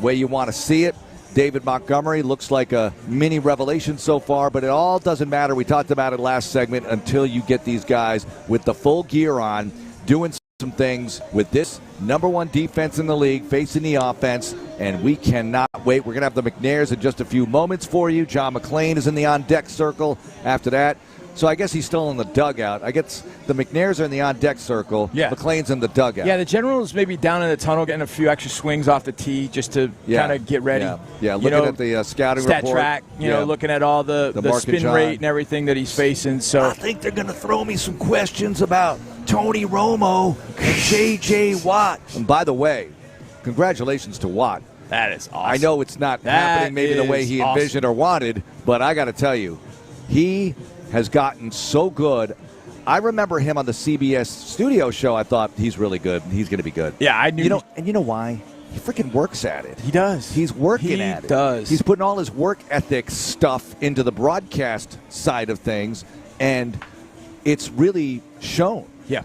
way you want to see it. David Montgomery looks like a mini revelation so far, but it all doesn't matter. We talked about it last segment until you get these guys with the full gear on, doing some things with this number one defense in the league, facing the offense, and we cannot wait. We're going to have the McNairs in just a few moments for you. John McClain is in the on-deck circle after that. So I guess he's still in the dugout. I guess the McNairs are in the on-deck circle. Yeah. McClain's in the dugout. Yeah, the General's maybe down in the tunnel getting a few extra swings off the tee just to kind of get ready. Yeah, looking at the scouting stat report. track, looking at all the spin rate and everything that he's facing. So I think they're going to throw me some questions about Tony Romo and J.J. Watt. And by the way, congratulations to Watt. That is awesome. I know it's not happening maybe the way he envisioned or wanted, but I got to tell you, he has gotten so good. I remember him on the CBS studio show. I thought he's really good. He's going to be good. Yeah, I knew. And you know why? He freaking works at it. He does. He's working at it. He does. He's putting all his work ethic stuff into the broadcast side of things, and it's really shown. Yeah.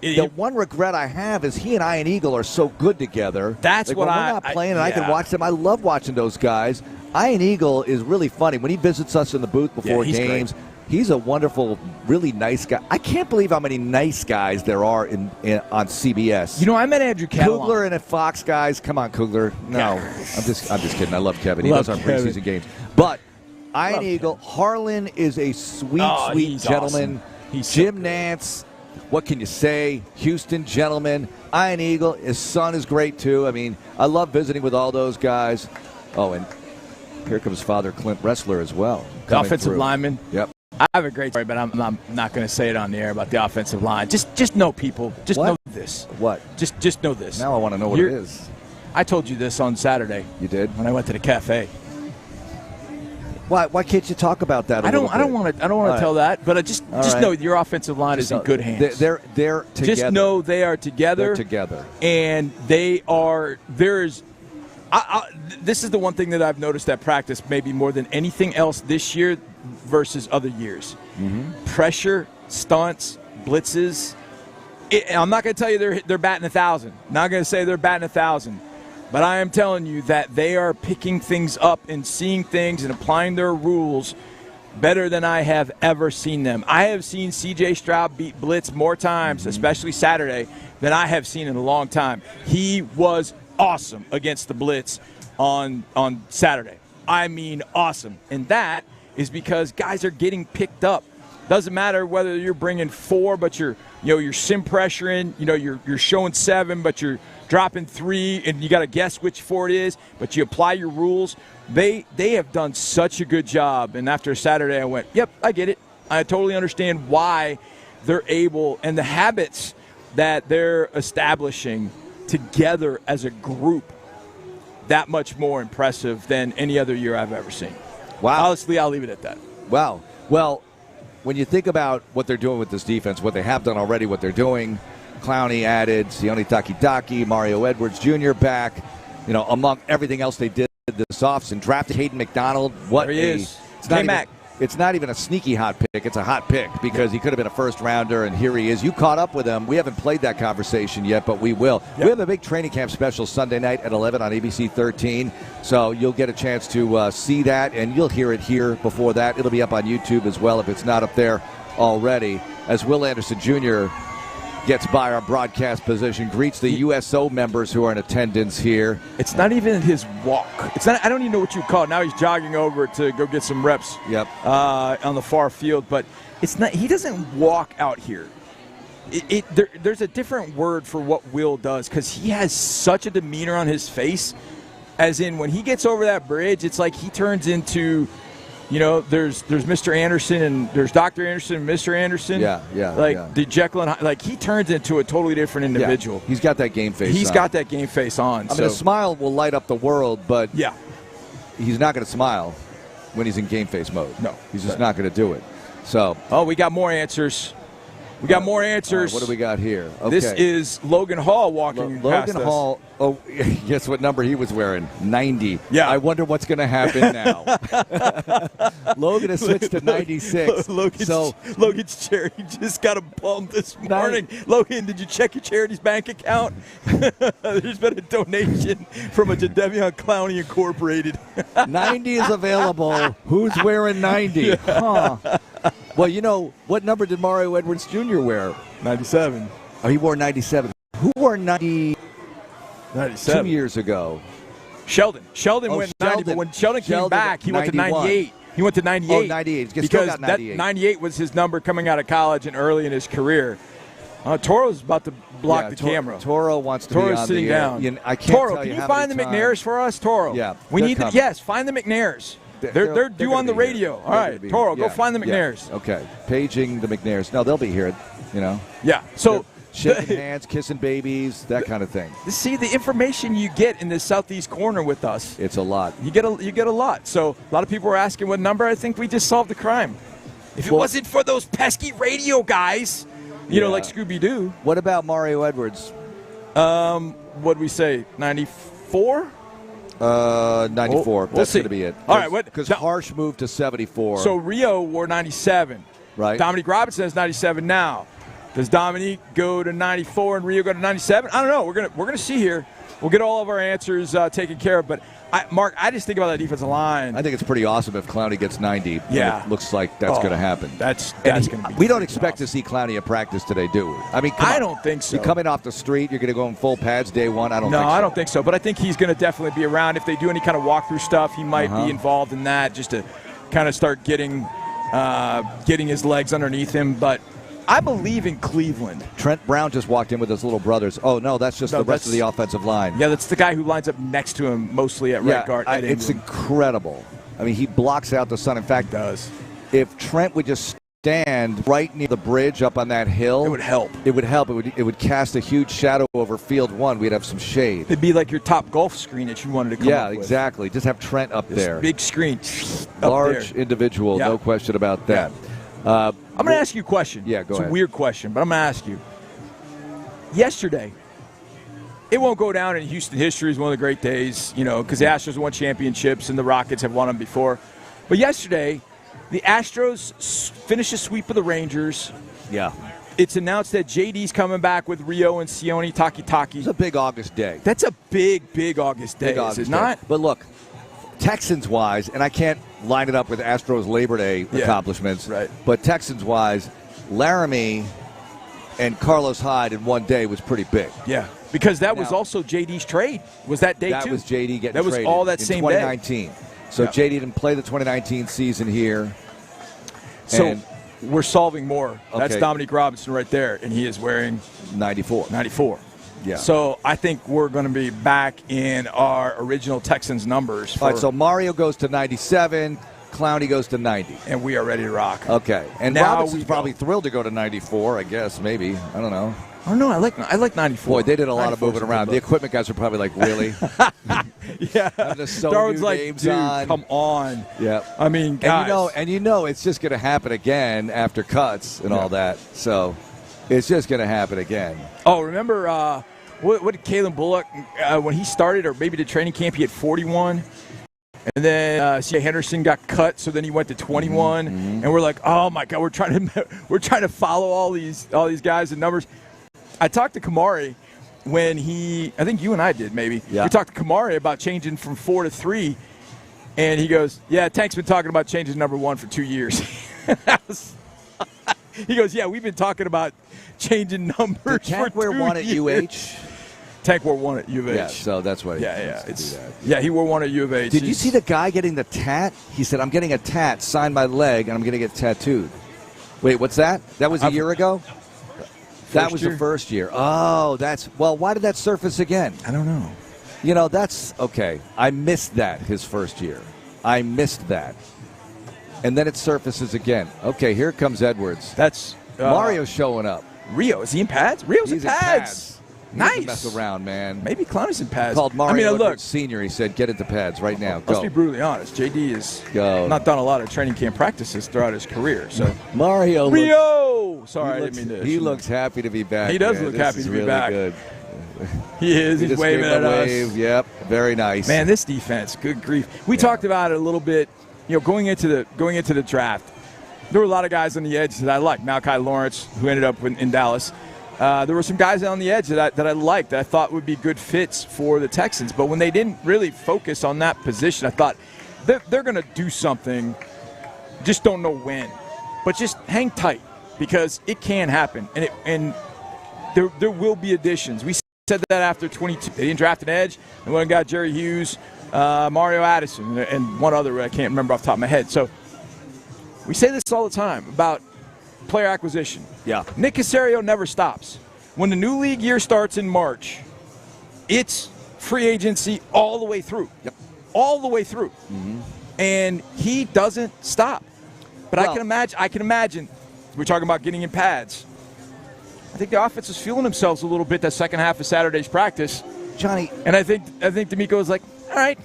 The one regret I have is he and Ian Eagle are so good together. That's when we're not playing and I can watch them. I love watching those guys. Ian Eagle is really funny. When he visits us in the booth before games, he's a wonderful, really nice guy. I can't believe how many nice guys there are on CBS. I met Andrew Catalan. Kugler and the Fox guys. Come on, Kugler. No, I'm just kidding. I love Kevin. He does our preseason games. But Ian Eagle, Harlan is a sweet gentleman. Awesome. Jim Nance, what can you say? Houston gentleman. Ian Eagle, his son is great too. I mean, I love visiting with all those guys. Oh, and here comes Father Clint Ressler as well. The offensive lineman. Yep. I have a great story, but I'm not going to say it on the air about the offensive line. Just know, people. Just know this. What? Just know this. Now I want to know what it is. I told you this on Saturday. You did? When I went to the cafe. Why can't you talk about that? I don't want to tell that, but I just know your offensive line is in good hands. They're together. Just know they are together. They're together, and they are. There's. This is the one thing that I've noticed at practice, maybe more than anything else this year versus other years. Mm-hmm. Pressure, stunts, blitzes. I'm not going to tell you they're batting 1,000. Not going to say they're batting 1,000. But I am telling you that they are picking things up and seeing things and applying their rules better than I have ever seen them. I have seen C.J. Stroud beat blitz more times, especially Saturday, than I have seen in a long time. He was awesome against the blitz on Saturday. I mean awesome. And that is because guys are getting picked up. Doesn't matter whether you're bringing 4, but you're sim pressuring, you're showing 7, but you're dropping 3, and you got to guess which 4 it is, but you apply your rules. They have done such a good job. And after Saturday, I went, yep, I get it. I totally understand why they're able, and the habits that they're establishing together as a group, that much more impressive than any other year I've ever seen. Wow. Honestly, I'll leave it at that. Wow. Well, when you think about what they're doing with this defense, what they have done already, what they're doing, Clowney added, Sione Takitaki, Mario Edwards Jr. back, among everything else they did this offseason, drafted Hayden McDonald. There he is. It's not even a sneaky hot pick. It's a hot pick because he could have been a first-rounder, and here he is. You caught up with him. We haven't played that conversation yet, but we will. Yep. We have a big training camp special Sunday night at 11 on ABC 13, so you'll get a chance to see that, and you'll hear it here before that. It'll be up on YouTube as well if it's not up there already, as Will Anderson Jr. gets by our broadcast position, greets the USO members who are in attendance here. It's not even his walk. I don't even know what you call it. Now he's jogging over to go get some reps. Yep. On the far field, but it's not. He doesn't walk out here. There's a different word for what Will does because he has such a demeanor on his face. As in, when he gets over that bridge, it's like he turns into. There's Mr. Anderson and there's Dr. Anderson and Mr. Anderson. Yeah. The Jekyll and Hyde, he turns into a totally different individual. Yeah. He's got that game face on. He's got that game face on. A smile will light up the world, but yeah, he's not going to smile when he's in game face mode. No. He's just not going to do it. So. Oh, we got more answers. What do we got here? Okay. This is Logan Hall walking past us. Logan Hall, guess what number he was wearing? 90. Yeah. I wonder what's going to happen now. Logan has switched to 96. Logan's charity just got a bump this morning. Logan, did you check your charity's bank account? There's been a donation from a Jadeveon Clowney Incorporated. 90 is available. Who's wearing 90? Huh. Well, what number did Mario Edwards Jr. wear? 97. Oh, he wore 97. Who wore 97 2 years ago? Sheldon. Sheldon went 90, but when Sheldon came back, he went to 98. He went to 98. Oh, 98. Because that 98 was his number coming out of college and early in his career. Toro's about to block the camera. Toro wants to be on sitting the down. I can't Toro, tell can you you how find the many McNairs for us, Toro? Yeah. We need to. Yes, find the McNairs. They're due on the radio. All right, Toro, go find the McNairs. Yeah. Okay, paging the McNairs. No, they'll be here. Yeah. So shaking hands, kissing babies, that kind of thing. See, the information you get in the southeast corner with us. It's a lot. You get a lot. So a lot of people were asking what number. I think we just solved the crime. If it wasn't for those pesky radio guys, like Scooby-Doo. What about Mario Edwards? What'd we say? 94. 94. That's going to be it. All right. Because Harsh moved to 74. So Rio wore 97. Right. Dominique Robinson has 97 now. Does Dominique go to 94 and Rio go to 97? I don't know. We're gonna see here. We'll get all of our answers taken care of. But Mark, I just think about that defensive line. I think it's pretty awesome if Clowney gets 90. Yeah. It looks like that's going to happen. That's going to be. We don't expect to see Clowney at practice today, do we? I mean, I don't think so. You come in off the street, you're going to go in full pads day one. I don't think so. No, I don't think so. But I think he's going to definitely be around. If they do any kind of walkthrough stuff, he might be involved in that just to kind of start getting his legs underneath him. But I believe in Cleveland. Trent Brown just walked in with his little brothers. Oh, no, that's just the rest of the offensive line. Yeah, that's the guy who lines up next to him mostly at right guard. It's incredible. I mean, he blocks out the sun. In fact, does. If Trent would just stand right near the bridge up on that hill. It would help. It would help. It would cast a huge shadow over field one. We'd have some shade. It'd be like your top golf screen that you wanted to come up with. Yeah, exactly. Just have Trent up there. Big screen. Large individual, no question about that. I'm going to ask you a question. Yeah, go ahead. It's a weird question, but I'm going to ask you. Yesterday, it won't go down in Houston history as one of the great days, because the Astros won championships and the Rockets have won them before. But yesterday, the Astros finished a sweep of the Rangers. Yeah. It's announced that JD's coming back with Rio and Sione Takitaki. It's a big August day. That's a big, big August day, is it not? But look, Texans-wise, and I can't line it up with Astros Labor Day accomplishments, right. But Texans-wise, Laramie and Carlos Hyde in one day was pretty big. Yeah, because that was also JD's trade. Was that day, too? That was JD getting traded. That was all that same day. 2019. So JD didn't play the 2019 season here. So we're solving more. Okay. That's Dominique Robinson right there, and he is wearing 94. Yeah. So I think we're going to be back in our original Texans numbers. All right, so Mario goes to 97, Clowney goes to 90. And we are ready to rock. Okay. And now Robinson's probably thrilled to go to 94, I guess, maybe. I don't know. Oh, no, I like 94. Boy, they did a lot of moving around. The equipment guys are probably like, really? Yeah. Darwin's like, names dude, on. come on. Yeah. I mean, guys. And it's just going to happen again after cuts and all that. So it's just going to happen again. Oh, remember what did Kalen Bullock, when he started, or maybe the training camp, he had 41. And then C.J. Henderson got cut, so then he went to 21. And we're like, oh my God, we're trying to follow all these guys and numbers. I talked to Kamari when I think you and I did maybe. Yeah. We talked to Kamari about changing from 4 to 3, and he goes, "Yeah, Tank's been talking about changing number 1 for 2 years." He goes, "Yeah, we've been talking about changing numbers for 2 years." Tank wear 1 at UH? Tank wore 1 at U of H. Yeah, so that's why. He wore 1 at U of H. Did you see the guy getting the tat? He said, "I'm getting a tat, sign my leg, and I'm going to get tattooed." Wait, what's that? That was a year ago? That was the first year. Oh, why did that surface again? I don't know. That's okay. I missed that his first year. I missed that. And then it surfaces again. Okay, here comes Edwards. That's Mario's showing up. Rio, is he in pads? Rio's in pads. Nice. Mess around, man. Maybe Clowney's in pads. Called Mario Edwards Sr. He said, get into pads right now. Let's be brutally honest. JD has not done a lot of training camp practices throughout his career. So Rio! Sorry, I didn't mean to. He looks happy to be back. He does look happy to be back. Good. He is. He's waving at us. Yep, very nice. Man, this defense, good grief. We talked about it a little bit. Going into the draft, there were a lot of guys on the edge that I liked. Malachi Lawrence, who ended up in Dallas. There were some guys on the edge that I liked, that I thought would be good fits for the Texans. But when they didn't really focus on that position, I thought they're going to do something. Just don't know when. But just hang tight, because it can happen. And there will be additions. We said that after 22. They didn't draft an edge. They went and got Jerry Hughes, Mario Addison, and one other I can't remember off the top of my head. So we say this all the time about player acquisition. Yeah. Nick Caserio never stops. When the new league year starts in March, it's free agency all the way through. Yep. All the way through. Mm-hmm. And he doesn't stop. But I can imagine we're talking about getting in pads. I think the offense is feeling themselves a little bit that second half of Saturday's practice. Johnny. And I think D'Amico was like, all right,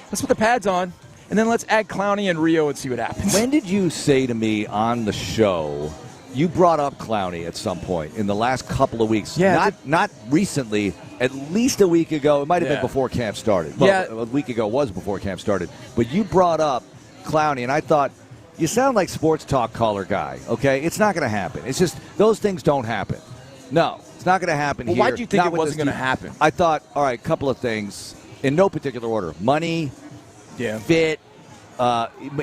let's put the pads on, and then let's add Clowney and Rio and see what happens. When did you say to me on the show, you brought up Clowney at some point in the last couple of weeks? Yeah. Not recently, at least a week ago. It might have been before camp started. Well, a week ago was before camp started. But you brought up Clowney, and I thought, you sound like sports talk caller guy, okay? It's not going to happen. It's just those things don't happen. No, it's not going to happen here. Why did you think it wasn't going to happen? I thought, all right, a couple of things in no particular order. Money, fit.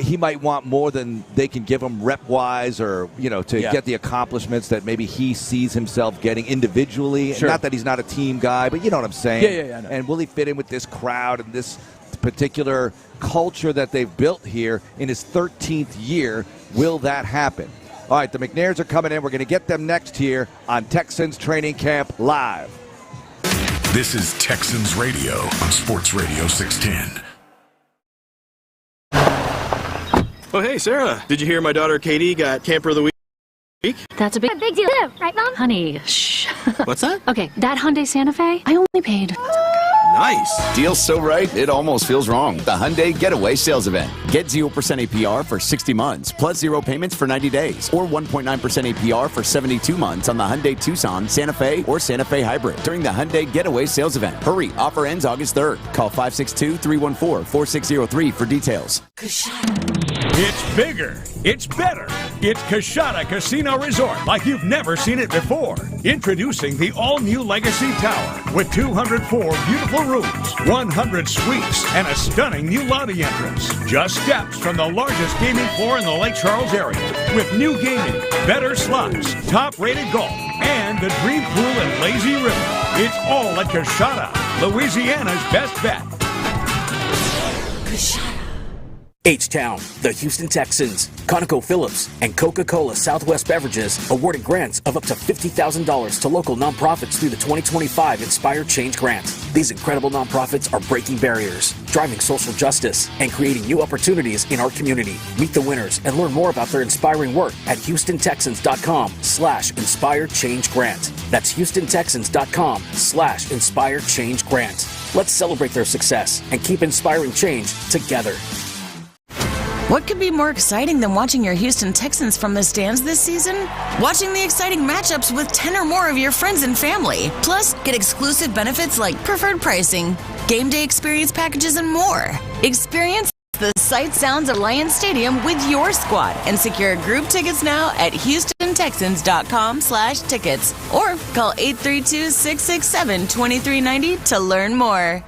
He might want more than they can give him rep-wise, or to get the accomplishments that maybe he sees himself getting individually. Sure. Not that he's not a team guy, but you know what I'm saying. Yeah. I know. And will he fit in with this crowd and this particular culture that they've built here in his 13th year? Will that happen? All right, the McNairs are coming in. We're going to get them next here on Texans Training Camp Live. This is Texans Radio on Sports Radio 610. Oh, hey, Sarah. Did you hear my daughter Katie got Camper of the Week? That's a big deal, right, Mom? Honey, shh. What's that? Okay, that Hyundai Santa Fe, I only paid. Nice. Deal's so right, it almost feels wrong. The Hyundai Getaway Sales Event. Get 0% APR for 60 months, plus 0 payments for 90 days, or 1.9% APR for 72 months on the Hyundai Tucson, Santa Fe, or Santa Fe Hybrid during the Hyundai Getaway Sales Event. Hurry, offer ends August 3rd. Call 562-314-4603 for details. It's bigger. It's better. It's Coshada Casino Resort like you've never seen it before. Introducing the all-new Legacy Tower with 204 beautiful rooms, 100 suites, and a stunning new lobby entrance. Just steps from the largest gaming floor in the Lake Charles area with new gaming, better slots, top-rated golf, and the Dream Pool and Lazy River. It's all at Coshada, Louisiana's best bet. Coshada. H-Town, the Houston Texans, ConocoPhillips, and Coca-Cola Southwest Beverages awarded grants of up to $50,000 to local nonprofits through the 2025 Inspire Change Grant. These incredible nonprofits are breaking barriers, driving social justice, and creating new opportunities in our community. Meet the winners and learn more about their inspiring work at HoustonTexans.com/Inspire Change Grant. That's HoustonTexans.com/Inspire Change Grant. Let's celebrate their success and keep inspiring change together. What could be more exciting than watching your Houston Texans from the stands this season? Watching the exciting matchups with 10 or more of your friends and family. Plus, get exclusive benefits like preferred pricing, game day experience packages, and more. Experience the sight sounds of Lions Stadium with your squad and secure group tickets now at HoustonTexans.com/tickets or call 832-667-2390 to learn more.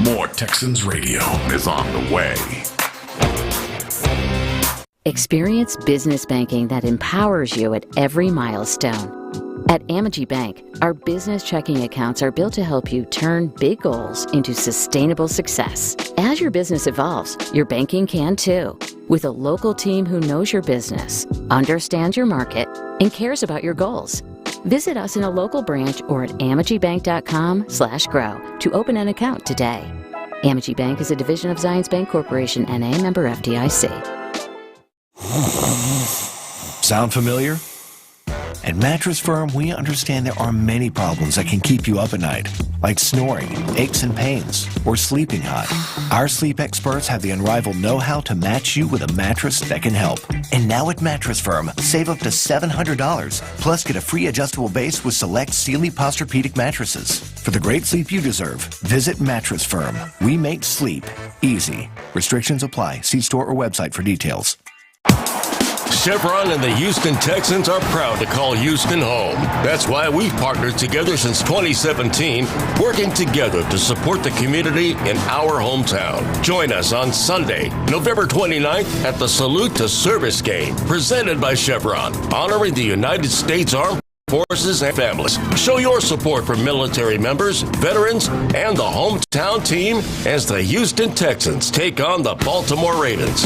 More Texans Radio is on the way. Experience business banking that empowers you at every milestone. At Amity Bank, our business checking accounts are built to help you turn big goals into sustainable success. As your business evolves, your banking can too. With a local team who knows your business, understands your market, and cares about your goals. Visit us in a local branch or at amitybank.com/grow to open an account today. Amity Bank is a division of Zions Bank Corporation, N.A., member FDIC. Sound familiar? At Mattress Firm, we understand there are many problems that can keep you up at night, like snoring, aches and pains, or sleeping hot. Our sleep experts have the unrivaled know-how to match you with a mattress that can help. And now at Mattress Firm, save up to $700, plus get a free adjustable base with select Sealy Posturepedic mattresses. For the great sleep you deserve, visit Mattress Firm. We make sleep easy. Restrictions apply. See store or website for details. Chevron and the Houston Texans are proud to call Houston home. That's why we've partnered together since 2017, working together to support the community in our hometown. Join us on Sunday, November 29th at the Salute to Service game, presented by Chevron, honoring the United States Armed Forces and families. Show your support for military members, veterans, and the hometown team as the Houston Texans take on the Baltimore Ravens.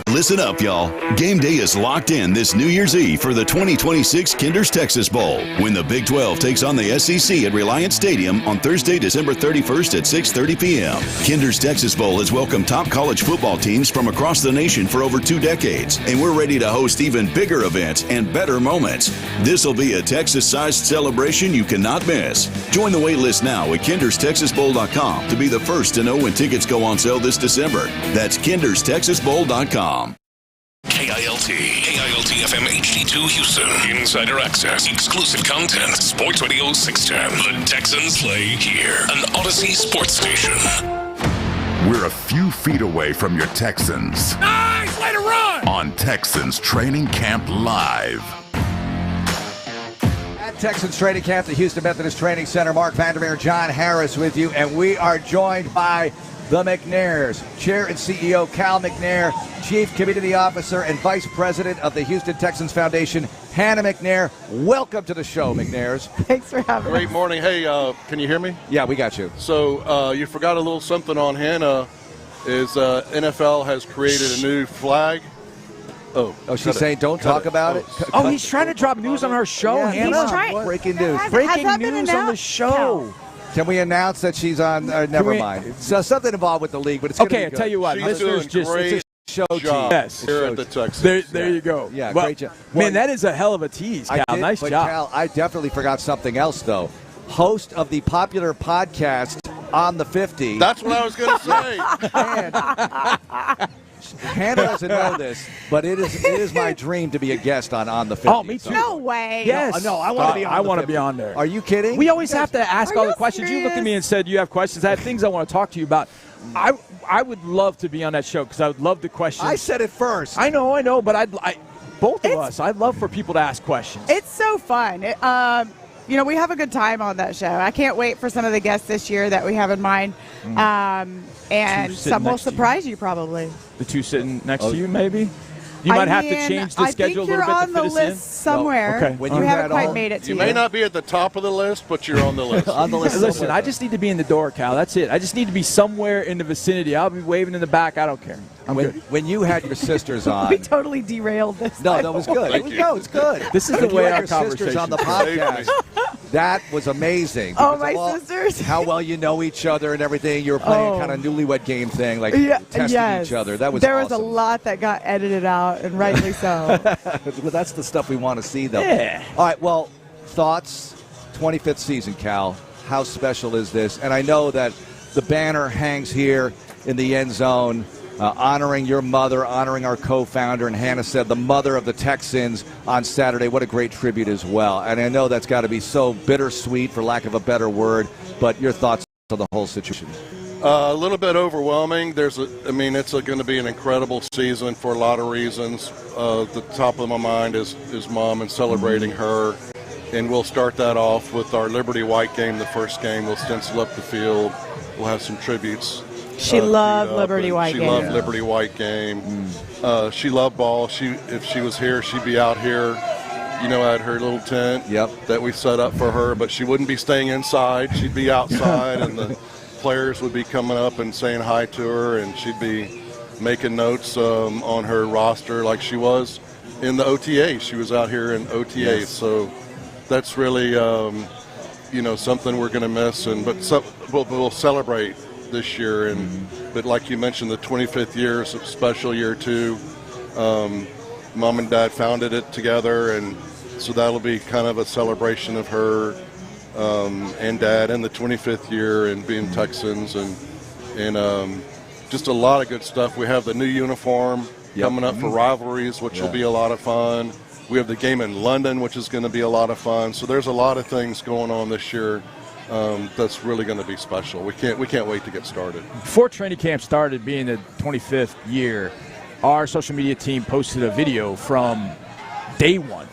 Listen up, y'all. Game day is locked in this New Year's Eve for the 2026 Kinder's Texas Bowl, when the Big 12 takes on the SEC at Reliant Stadium on Thursday, December 31st at 6:30 p.m. Kinder's Texas Bowl has welcomed top college football teams from across the nation for over 2 decades, and we're ready to host even bigger events and better moments. This will be a Texas-sized celebration you cannot miss. Join the wait list now at kinderstexasbowl.com to be the first to know when tickets go on sale this December. That's kinderstexasbowl.com. KILT FM HD2 Houston. Insider access, exclusive content. Sports Radio 610. The Texans play here. An Odyssey sports station. We're a few feet away from your Texans. Nice! Way to run! On Texans Training Camp Live. At Texans Training Camp, the Houston Methodist Training Center, Mark Vandermeer, John Harris with you, and we are joined by the McNairs, Chair and CEO Cal McNair, Chief Community Officer and Vice President of the Houston Texans Foundation, Hannah McNair. Welcome to the show, McNairs. Thanks for having us. Great morning. Hey, can you hear me? Yeah, we got you. So you forgot a little something on Hannah, is NFL has created a new flag. Oh, she's saying don't talk about it? Oh, he's trying to drop news on our show, Yeah, Hannah. he's trying. Breaking news. Breaking that been news on the announced? show. Can we announce that she's on? Never mind. So something involved with the league, but it's Okay, gonna I'll be tell you what. She's Listeners, doing great. it's a show job Yes. here at the Texans. There you go. Yeah, well, great job. Man, that is a hell of a tease, Cal. Nice job. Cal, I definitely forgot something else, though. Host of the popular podcast On the 50. That's what I was going to say. Hannah doesn't know this, but it is my dream to be a guest on the 50. Oh, me too. No way. Yes. No, I want to be on I the want to 50. be on there. Are you kidding? We always have to ask all the questions. serious? You looked at me and said you have questions. I have things I want to talk to you about. I would love to be on that show because I would love the questions. I said it first. I know, but both of us, I'd love for people to ask questions. It's so fun. We have a good time on that show. I can't wait for some of the guests this year that we have in mind. And some will surprise you probably. The two sitting next to you, maybe? You might have to change the schedule a little bit to fit us in. I think you're on the list somewhere. Okay. When you you haven't quite all- made it to You may not be at the top of the list, but you're on the list. On the list. Listen, I just need to be in the door, Cal. That's it. I just need to be somewhere in the vicinity. I'll be waving in the back. I don't care. I'm good. When you had your sisters on. We totally derailed this. No, that was good. It's good. This is When the way you had our your sisters conversation on the Saved podcast. That was amazing. Oh, because my of all- sisters. How well you know each other and everything. You were playing kind of newlywed game thing, like testing each other. That was There awesome. was a lot that got edited out, and rightly so. Well, that's the stuff we want to see, though. Yeah. All right, well, thoughts? 25th season, Cal. How special is this? And I know that the banner hangs here in the end zone, honoring your mother, honoring our co-founder, and Hannah said the mother of the Texans on Saturday. What a great tribute as well. And I know that's got to be so bittersweet, for lack of a better word, but your thoughts on the whole situation? A little bit overwhelming. It's going to be an incredible season for a lot of reasons. The top of my mind is Mom and celebrating her. And we'll start that off with our Liberty White game, the first game. We'll stencil up the field. We'll have some tributes. She loved Liberty White She game. loved Liberty White game. She loved ball. If she was here, she'd be out here, at her little tent that we set up for her. But she wouldn't be staying inside. She'd be outside, and the players would be coming up and saying hi to her, and she'd be making notes on her roster like she was in the OTA. She was out here in OTA, Yes. so that's really something we're going to miss. But we'll celebrate this year. But like you mentioned, the 25th year is a special year too. Mom and Dad founded it together, and so that'll be kind of a celebration of her and Dad and the 25th year and being Texans and just a lot of good stuff. We have the new uniform coming up for rivalries, which will be a lot of fun. We have the game in London, which is going to be a lot of fun. So there's a lot of things going on this year that's really going to be special. We can't wait to get started. Before training camp started, being the 25th year, our social media team posted a video from day one,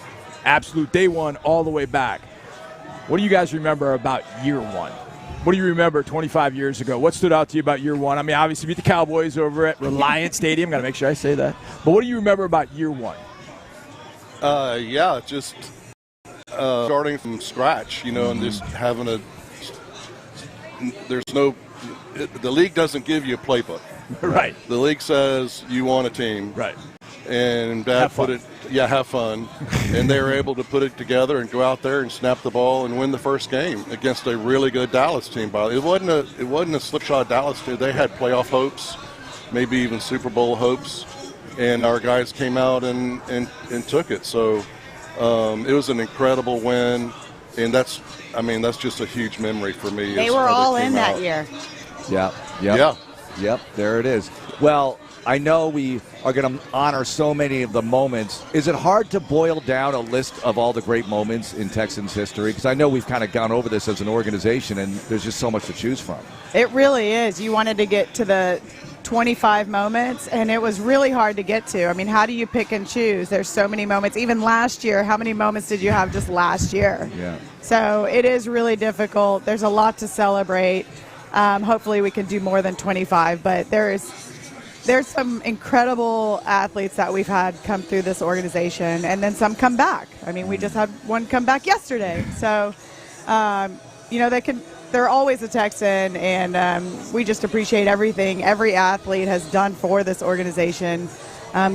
absolute day one, all the way back. What do you guys remember about year one? What do you remember 25 years ago? What stood out to you about year one? I mean, obviously beat the Cowboys over at Reliant Stadium. Got to make sure I say that. But what do you remember about year one? Just starting from scratch, and just having the league doesn't give you a playbook. Right. The league says you want a team. Right. And Dad have fun. And they were able to put it together and go out there and snap the ball and win the first game against a really good Dallas team. It wasn't a slipshod Dallas team. They had playoff hopes, maybe even Super Bowl hopes. And our guys came out and took it. So it was an incredible win. And that's just a huge memory for me. They were all in that year. Yep, there it is. Well, I know we are going to honor so many of the moments. Is it hard to boil down a list of all the great moments in Texans history? Because I know we've kind of gone over this as an organization, and there's just so much to choose from. It really is. You wanted to get to the 25 moments, and it was really hard to get to. I mean, how do you pick and choose? There's so many moments. Even last year, how many moments did you have just last year? Yeah. So it is really difficult. There's a lot to celebrate. Hopefully we can do more than 25, but there's some incredible athletes that we've had come through this organization, and then some come back. I mean, we just had one come back yesterday. So, they're always a Texan, and we just appreciate everything every athlete has done for this organization,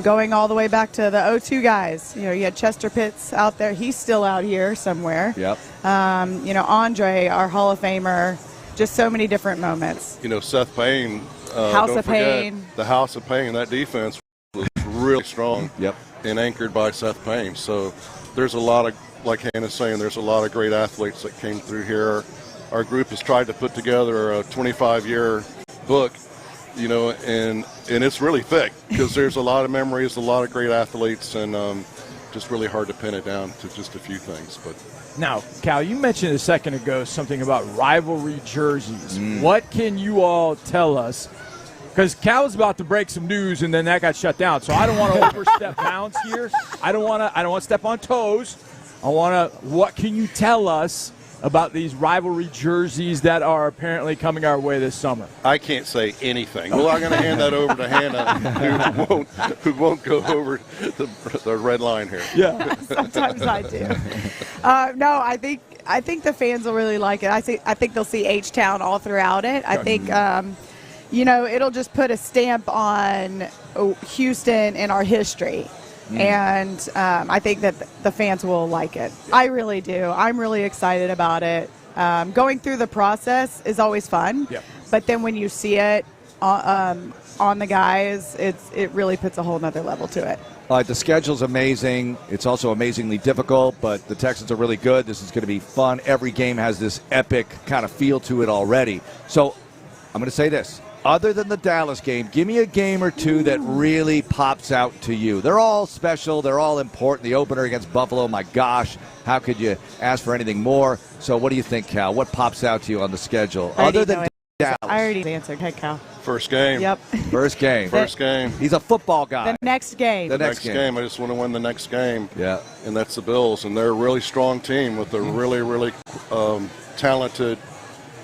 going all the way back to the 02 guys. You had Chester Pitts out there. He's still out here somewhere. Yep. Andre, our Hall of Famer, just so many different moments. Seth Payne. House of Pain. The House of Pain, that defense was really strong. Yep. And anchored by Seth Payne. So there's a lot of, like Hannah's saying, there's a lot of great athletes that came through here. Our group has tried to put together a 25-year book, you know, and it's really thick because there's a lot of memories, a lot of great athletes, and just really hard to pin it down to just a few things. But now, Cal, you mentioned a second ago something about rivalry jerseys. What can you all tell us? Because Cal was about to break some news, and then that got shut down. So I don't want to overstep bounds here. I don't want to step on toes. What can you tell us about these rivalry jerseys that are apparently coming our way this summer? I can't say anything. Well, I'm going to hand that over to Hannah, who won't go over the red line here. Yeah, sometimes I do. No, I think the fans will really like it. I think they'll see H-Town all throughout it. I think. You know, it'll just put a stamp on Houston and our history. And I think that the fans will like it. I really do. I'm really excited about it. Going through the process is always fun. Yep. But then when you see it on the guys, it really puts a whole nother level to it. The schedule's amazing. It's also amazingly difficult, but the Texans are really good. This is going to be fun. Every game has this epic kind of feel to it already. So I'm going to say this. Other than the Dallas game, give me a game or two that really pops out to you. They're all special. They're all important. The opener against Buffalo, my gosh, how could you ask for anything more? So what do you think, Cal? What pops out to you on the schedule? Other than Dallas. I already answered. Hey, Cal. First game. Yep. First game. First game. He's a football guy. The next game. The next game. I just want to win the next game. Yeah. And that's the Bills. And they're a really strong team with a really, really talented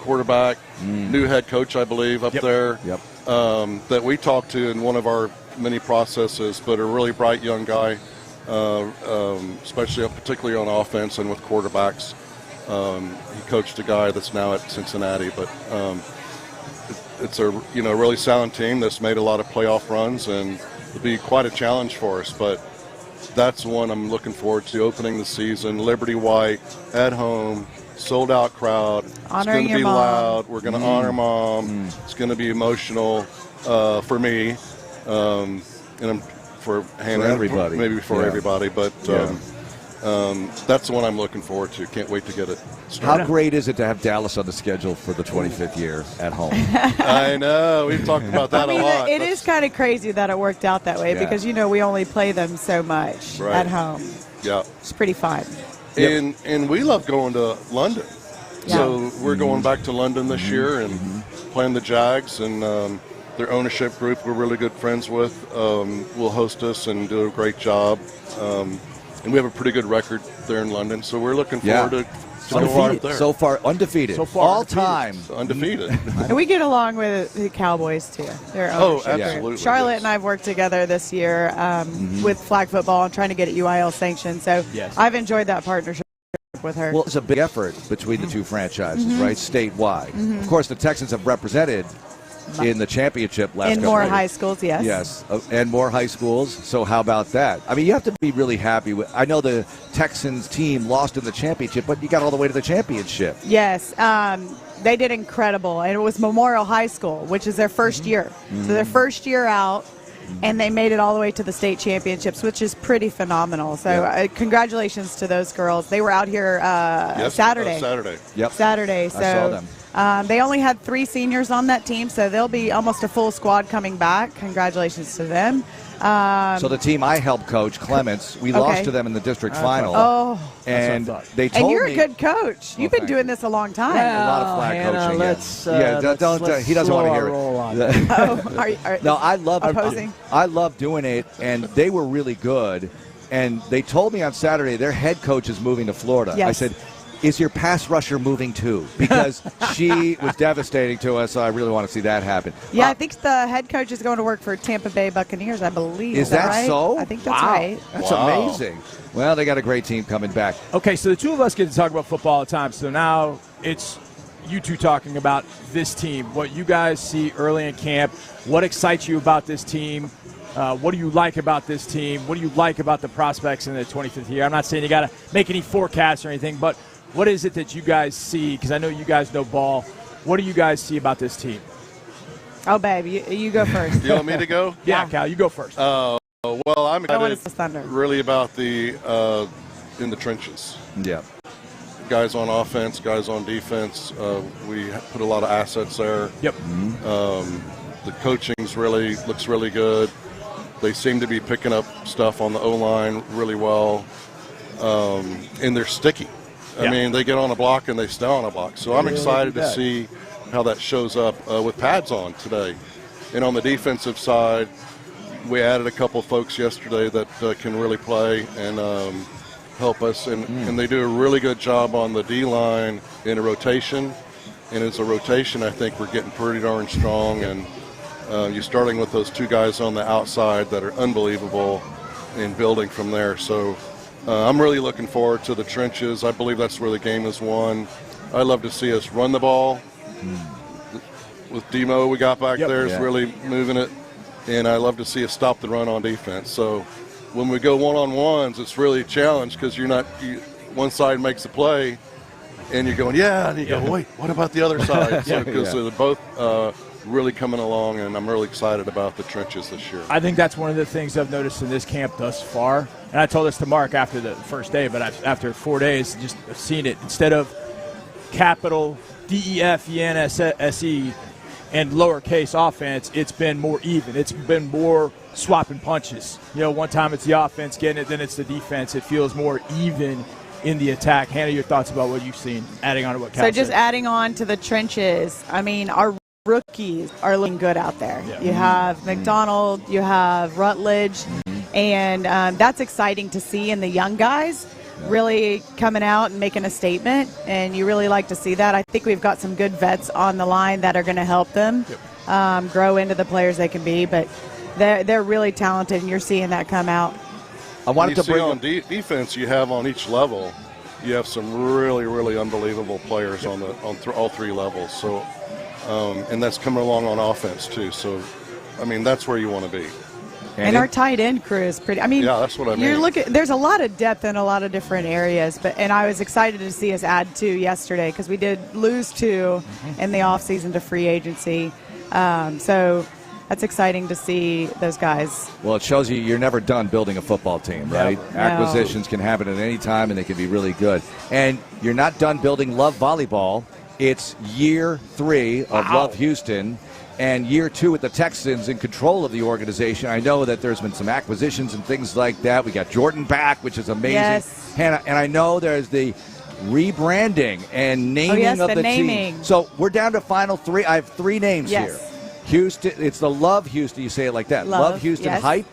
quarterback, new head coach, I believe, up there, that we talked to in one of our many processes, but a really bright young guy, particularly on offense and with quarterbacks. He coached a guy that's now at Cincinnati, but it's a really sound team that's made a lot of playoff runs, and it'll be quite a challenge for us. But that's one I'm looking forward to, opening the season. Liberty White at home. Sold-out crowd. It's going to be loud. We're going to honor Mom. It's going to be emotional for me, and for Hannah, for everybody. Maybe for everybody. But that's the one I'm looking forward to. Can't wait to get it started. How great is it to have Dallas on the schedule for the 25th year at home? I know. We've talked about that a lot. It is kind of crazy that it worked out that way because, we only play them so much at home. Yeah. It's pretty fun. And we love going to London. Yeah. So we're going back to London this year and playing the Jags, and their ownership group we're really good friends with will host us and do a great job. And we have a pretty good record there in London, so we're looking forward to go out there. So far, undefeated. All time. Undefeated. And we get along with the Cowboys, too. Absolutely. Charlotte and I have worked together this year with flag football and trying to get it UIL sanctioned. So I've enjoyed that partnership with her. Well, it's a big effort between the two franchises, right, statewide. Of course, the Texans have represented in the championship last in more high schools, yes. Yes, and more high schools. So how about that? I mean, you have to be really happy with. I know the Texans team lost in the championship, but you got all the way to the championship. Yes, they did incredible, and it was Memorial High School, which is their first year. So their first year out, and they made it all the way to the state championships, which is pretty phenomenal. So congratulations to those girls. They were out here Saturday. Saturday. So I saw them. They only had 3 seniors on that team, so they'll be almost a full squad coming back. Congratulations to them. So the team I helped coach, Clements, we lost to them in the district final. And they told me. And you're a good coach. You've been doing this a long time. A lot of flag coaching. Let's he doesn't want to hear it. No, I love opposing. I love doing it, and they were really good. And they told me on Saturday their head coach is moving to Florida. Yes. I said, is your pass rusher moving too? Because she was devastating to us, so I really want to see that happen. Yeah, I think the head coach is going to work for Tampa Bay Buccaneers, I believe. Is that right? so? I think that's right. That's amazing. Well, they got a great team coming back. Okay, so the two of us get to talk about football all the time, so now it's you two talking about this team, what you guys see early in camp, what excites you about this team. What do you like about this team? What do you like about the prospects in the 25th year? I'm not saying you got to make any forecasts or anything, but what is it that you guys see? Because I know you guys know ball. What do you guys see about this team? Oh, babe, you go first. You want me to go? Yeah, Cal, you go first. Well, I'm excited really about the in the trenches. Yeah. Guys on offense, guys on defense. We put a lot of assets there. Yep. The coaching's looks really good. They seem to be picking up stuff on the O-line really well, and they're sticky. I mean, they get on a block and they stay on a block. So I'm excited to see how that shows up with pads on today. And on the defensive side, we added a couple folks yesterday that can really play and help us. And they do a really good job on the D-line in a rotation. And as a rotation, I think we're getting pretty darn strong. And you're starting with those two guys on the outside that are unbelievable and building from there. So I'm really looking forward to the trenches. I believe that's where the game is won. I'd love to see us run the ball. With Demo we got back there is really moving it. And I love to see us stop the run on defense. So when we go one-on-ones, it's really a challenge because one side makes a play, and you're going, and you go, wait, what about the other side? Because they're both really coming along, and I'm really excited about the trenches this year. I think that's one of the things I've noticed in this camp thus far. And I told this to Mark after the first day, but after 4 days, just I've seen it. Instead of capital DEFENSE and lowercase offense, it's been more even. It's been more swapping punches. One time it's the offense getting it, then it's the defense. It feels more even in the attack. Hannah, your thoughts about what you've seen, adding on to what Cal said. So just adding on to the trenches, I mean, our rookies are looking good out there. Yeah. You have McDonald, you have Rutledge, and that's exciting to see in the young guys. Really coming out and making a statement, and you really like to see that. I think we've got some good vets on the line that are going to help them grow into the players they can be, but they're really talented, and you're seeing that come out. I wanted to bring on defense. You have on each level, you have some really, really unbelievable players on all three levels. So, and that's coming along on offense too. So, I mean, that's where you want to be. And our tight end crew is pretty. I mean, that's what I mean. There's a lot of depth in a lot of different areas, and I was excited to see us add 2 yesterday because we did lose 2 in the offseason to free agency. So that's exciting to see those guys. Well, it shows you're never done building a football team, right? No. Acquisitions can happen at any time, and they can be really good. And you're not done building Love Volleyball. It's year 3 of Love Houston. And year 2 with the Texans in control of the organization. I know that there's been some acquisitions and things like that. We got Jordan back, which is amazing. Yes. Hannah, and I know there's the rebranding and naming of the team. So we're down to final 3. I have 3 names here. Houston, it's the Love Houston. You say it like that. Love Houston Hype,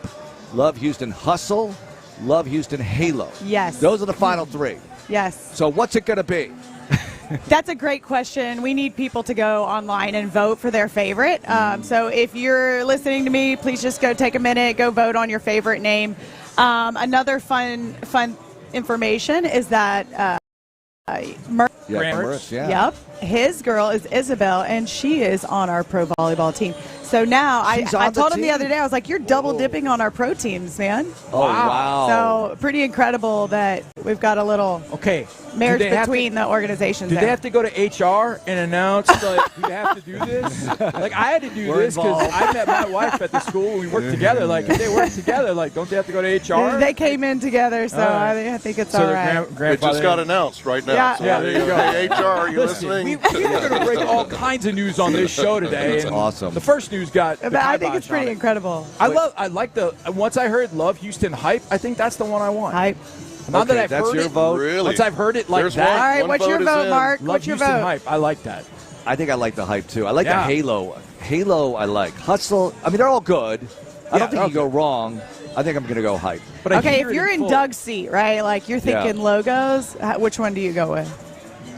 Love Houston Hustle, Love Houston Halo. Yes. Those are the final 3. Yes. So what's it going to be? That's a great question. We need people to go online and vote for their favorite. So if you're listening to me, please just go take a minute, go vote on your favorite name. Another fun information is that Merce, Yep. His girl is Isabel, and she is on our pro volleyball team. So now I told him the other day, I was like, you're double dipping on our pro teams, man. Oh, wow. So pretty incredible that we've got a little marriage between the organizations. Do they have to go to HR and announce, like, we have to do this? Like, I had to do this because I met my wife at the school. We worked together. Like, if they work together, like, don't they have to go to HR? They came in together, so I think it's all right. It just got announced right now. Yeah, so there you go. Hey, HR, are you listening? We're going to break all kinds of news on this show today. That's awesome. The first news got the I think it's pretty incredible. Once I heard Love Houston Hype, I think that's the one I want. Hype. Now that I've that's heard your it, vote? Really? Once I've heard it like that. All right, what's your vote, Mark? Love What's your Houston vote? Hype. I like that. I think I like the Hype, too. I like the Halo. Halo I like. Hustle, I mean, they're all good. I don't think you go wrong. I think I'm going to go Hype. But okay, if you're in Doug's seat, right, like you're thinking logos, which one do you go with?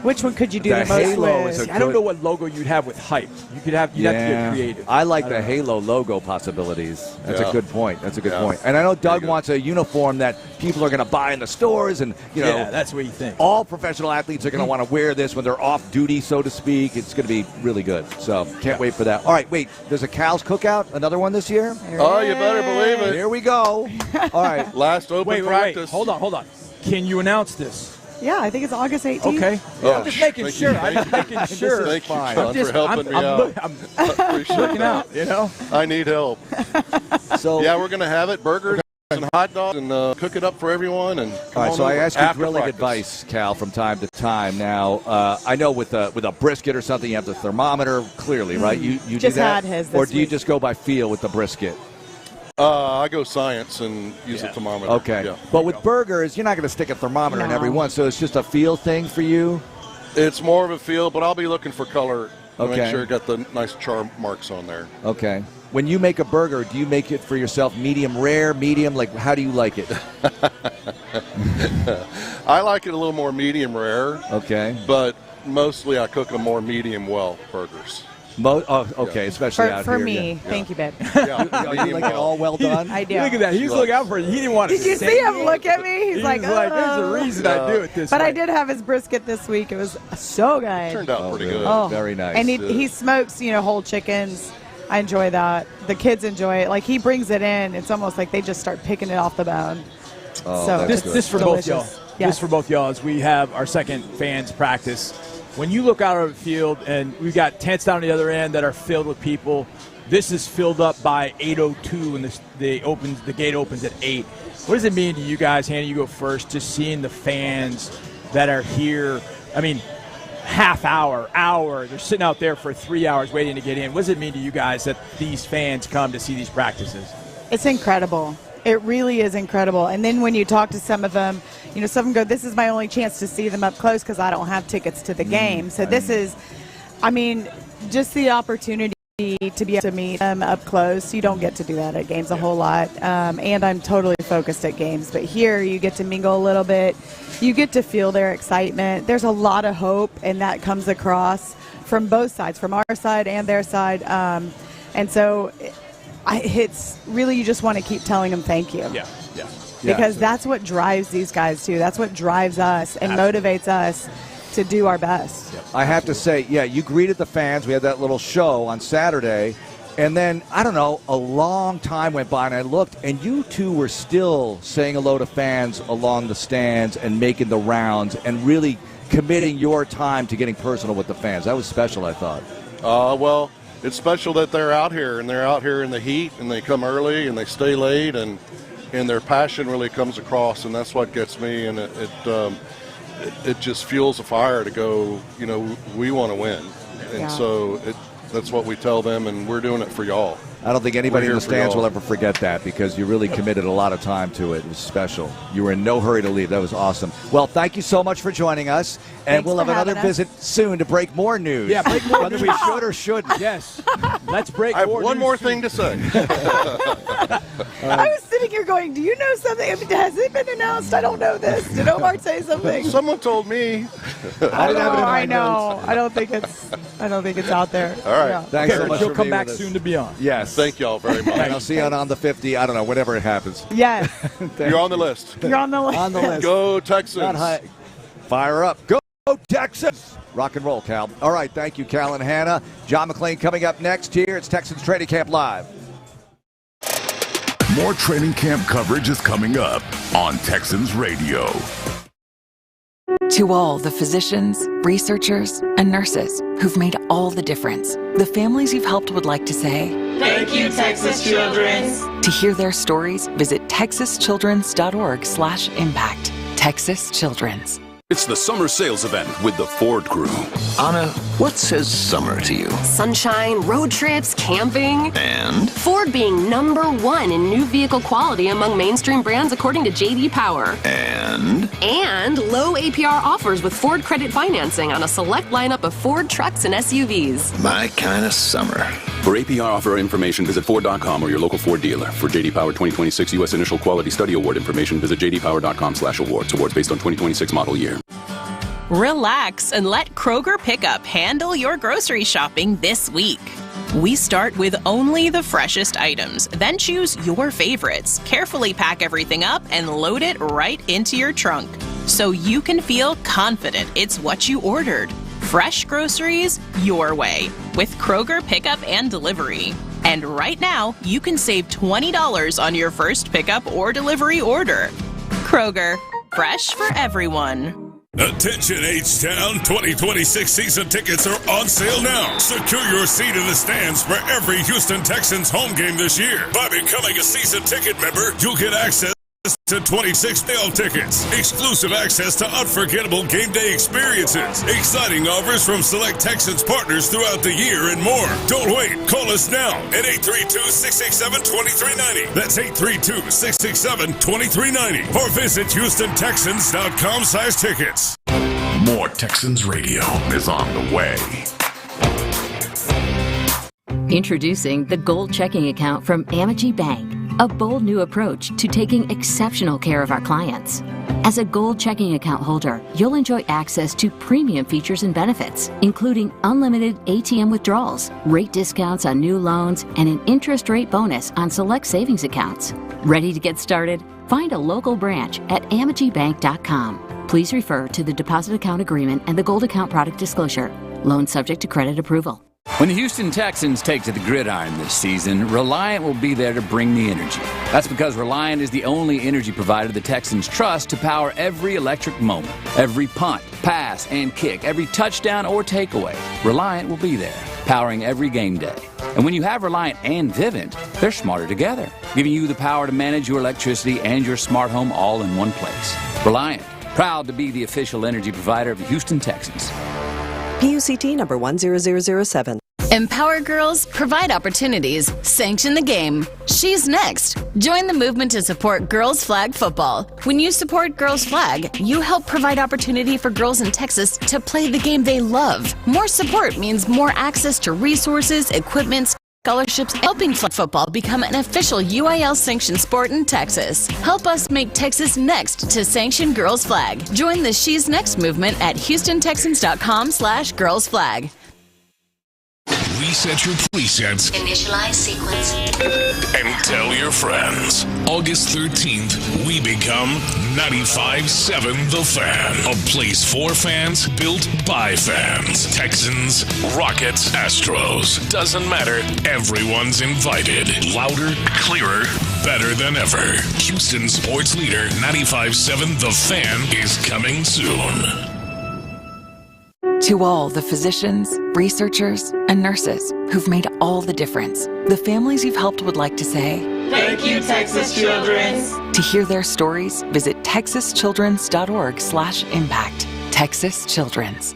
Which one could you do the most with? I don't know what logo you'd have with Hype. You'd have to get creative. I like the Halo logo possibilities. That's a good point. That's a good point. And I know Doug wants a uniform that people are going to buy in the stores, and that's what you think. All professional athletes are going to want to wear this when they're off duty, so to speak. It's going to be really good. So can't wait for that. All right, wait. There's a Cal's Cookout, another one this year. Oh, you better believe it. Here we go. All right. Last open practice. Wait. Hold on. Can you announce this? Yeah, I think it's August 18th. Okay. I'm just making sure. Thank you, John, for helping me out. I'm looking out, I need help. So we're going to have it. Burgers. and hot dogs and cook it up for everyone. And all right, so I ask you grilling practice. advice, Cal, from time to time. Now, I know with a brisket or something, you have the thermometer, clearly, right? You just do that? had his Or this do you week. just go by feel with the brisket? I go science and use a thermometer. Okay. Yeah. But with burgers, you're not going to stick a thermometer in every one, so it's just a feel thing for you? It's more of a feel, but I'll be looking for color to Okay. make sure it got the nice char marks on there. Okay. When you make a burger, do you make it for yourself medium rare, medium? Like, how do you like it? I like it a little more medium rare. Okay. But mostly I cook them more medium well burgers. Okay, especially out for here. me. Yeah. Thank you, babe. You like it all well done? I do. Look at that. He was looking out for you. He didn't want to Did you see him look at me? He's like, there's a reason I do it this But way. I did have his brisket this week. It was so good. Turned out pretty good. Oh, very nice. And he smokes, whole chickens. I enjoy that. The kids enjoy it. Like, he brings it in. It's almost like they just start picking it off the bone. Oh, so This for both y'all. Yes. This for both y'all as we have our second fans practice. When you look out over the field and we've got tents down the other end that are filled with people, this is filled up by 8:02 and the gate opens at 8. What does it mean to you guys, Hannah, you go first, just seeing the fans that are here? I mean, half hour, they're sitting out there for 3 hours waiting to get in. What does it mean to you guys that these fans come to see these practices? It's incredible. It really is incredible. And then when you talk to some of them, some of them go, this is my only chance to see them up close because I don't have tickets to the game. So this is, just the opportunity to be able to meet them up close. You don't get to do that at games a whole lot. And I'm totally focused at games. But here you get to mingle a little bit. You get to feel their excitement. There's a lot of hope, and that comes across from both sides, from our side and their side. And so it's really, you just want to keep telling them thank you. Yeah. Because that's what drives these guys, too. That's what drives us and motivates us to do our best. I have to say, you greeted the fans. We had that little show on Saturday. And then, I don't know, a long time went by, and I looked, and you two were still saying hello to fans along the stands and making the rounds and really committing your time to getting personal with the fans. That was special, I thought. Well, it's special that they're out here, and they're out here in the heat, and they come early, and they stay late, and their passion really comes across, and that's what gets me, and it just fuels a fire to go, we want to win. And so that's what we tell them, and we're doing it for y'all. I don't think anybody in the stands will ever forget that because you really committed a lot of time to it. It was special. You were in no hurry to leave. That was awesome. Well, thank you so much for joining us, and we'll have another visit soon to break more news. Yeah, break more whether news. we should or shouldn't. Yes. Let's break I have more one news more too. thing to say. I was sitting here going, do you know something? Has it been announced? I don't know this. Did Omar say something? Someone told me. I know. I don't think it's out there. All right. Yeah. Thanks so Okay, much she'll for come being back with us. soon to be on. Yes. Thank y'all very much. And I'll see you on the 50. I don't know, whenever it happens. Yes. You're on the list. You're on the list. On the list. Go Texans. Not high. Fire up. Go Texans. Rock and roll, Cal. All right, thank you, Cal and Hannah. John McClain coming up next here. It's Texans Training Camp Live. More training camp coverage is coming up on Texans Radio. To all the physicians, researchers, and nurses who've made all the difference, the families you've helped would like to say, Thank you, Texas Children's. To hear their stories, visit texaschildrens.org/impact. Texas Children's. It's the summer sales event with the Ford crew. Anna, what says summer to you? Sunshine, road trips, camping. And? Ford being #1 in new vehicle quality among mainstream brands according to J.D. Power. And low APR offers with Ford credit financing on a select lineup of Ford trucks and SUVs. my kind of summer. For APR offer information, visit Ford.com or your local Ford dealer. For J.D. Power 2026 U.S. Initial Quality Study Award information, visit jdpower.com/awards. Awards based on 2026 model year. Relax and let Kroger Pickup handle your grocery shopping this week. We start with only the freshest items, then choose your favorites, carefully pack everything up, and load it right into your trunk so you can feel confident it's what you ordered. Fresh groceries your way with Kroger Pickup and Delivery. And right now, you can save $20 on your first pickup or delivery order. Kroger, fresh for everyone. Attention H-Town, 2026 season tickets are on sale now. Secure your seat in the stands for every Houston Texans home game this year. By becoming a season ticket member, you'll get access to 26 mail tickets, exclusive access to unforgettable game day experiences, exciting offers from select Texans partners throughout the year, and more. Don't wait. Call us now at 832-667-2390. That's 832-667-2390. Or visit HoustonTexans.com/tickets. More Texans Radio is on the way. Introducing the Gold Checking Account from Amity Bank, a bold new approach to taking exceptional care of our clients. As a Gold Checking Account holder, you'll enjoy access to premium features and benefits, including unlimited ATM withdrawals, rate discounts on new loans, and an interest rate bonus on select savings accounts. Ready to get started? Find a local branch at amitybank.com. Please refer to the deposit account agreement and the Gold Account product disclosure. Loan subject to credit approval. When the Houston Texans take to the gridiron this season, Reliant will be there to bring the energy. That's because Reliant is the only energy provider the Texans trust to power every electric moment, every punt, pass, and kick, every touchdown or takeaway. Reliant will be there, powering every game day. And when you have Reliant and Vivint, they're smarter together, giving you the power to manage your electricity and your smart home all in one place. Reliant, proud to be the official energy provider of the Houston Texans. PUCT number 10007. Empower girls, provide opportunities, sanction the game. She's next. Join the movement to support Girls Flag football. When you support Girls Flag, you help provide opportunity for girls in Texas to play the game they love. More support means more access to resources, equipment, scholarships, helping flag football become an official UIL sanctioned sport in Texas. Help us make Texas next to sanction Girls Flag. Join the She's Next movement at HoustonTexans.com/girlsflag. Reset your presets. Initialize sequence. And tell your friends. August 13th, we become 95.7 The Fan. A place for fans, built by fans. Texans, Rockets, Astros. Doesn't matter. Everyone's invited. Louder, clearer, better than ever. Houston sports leader 95.7 The Fan is coming soon. To all the physicians, researchers, and nurses who've made all the difference, the families you've helped would like to say, Thank you, Texas Children's. To hear their stories, visit texaschildrens.org/impact. Texas Children's.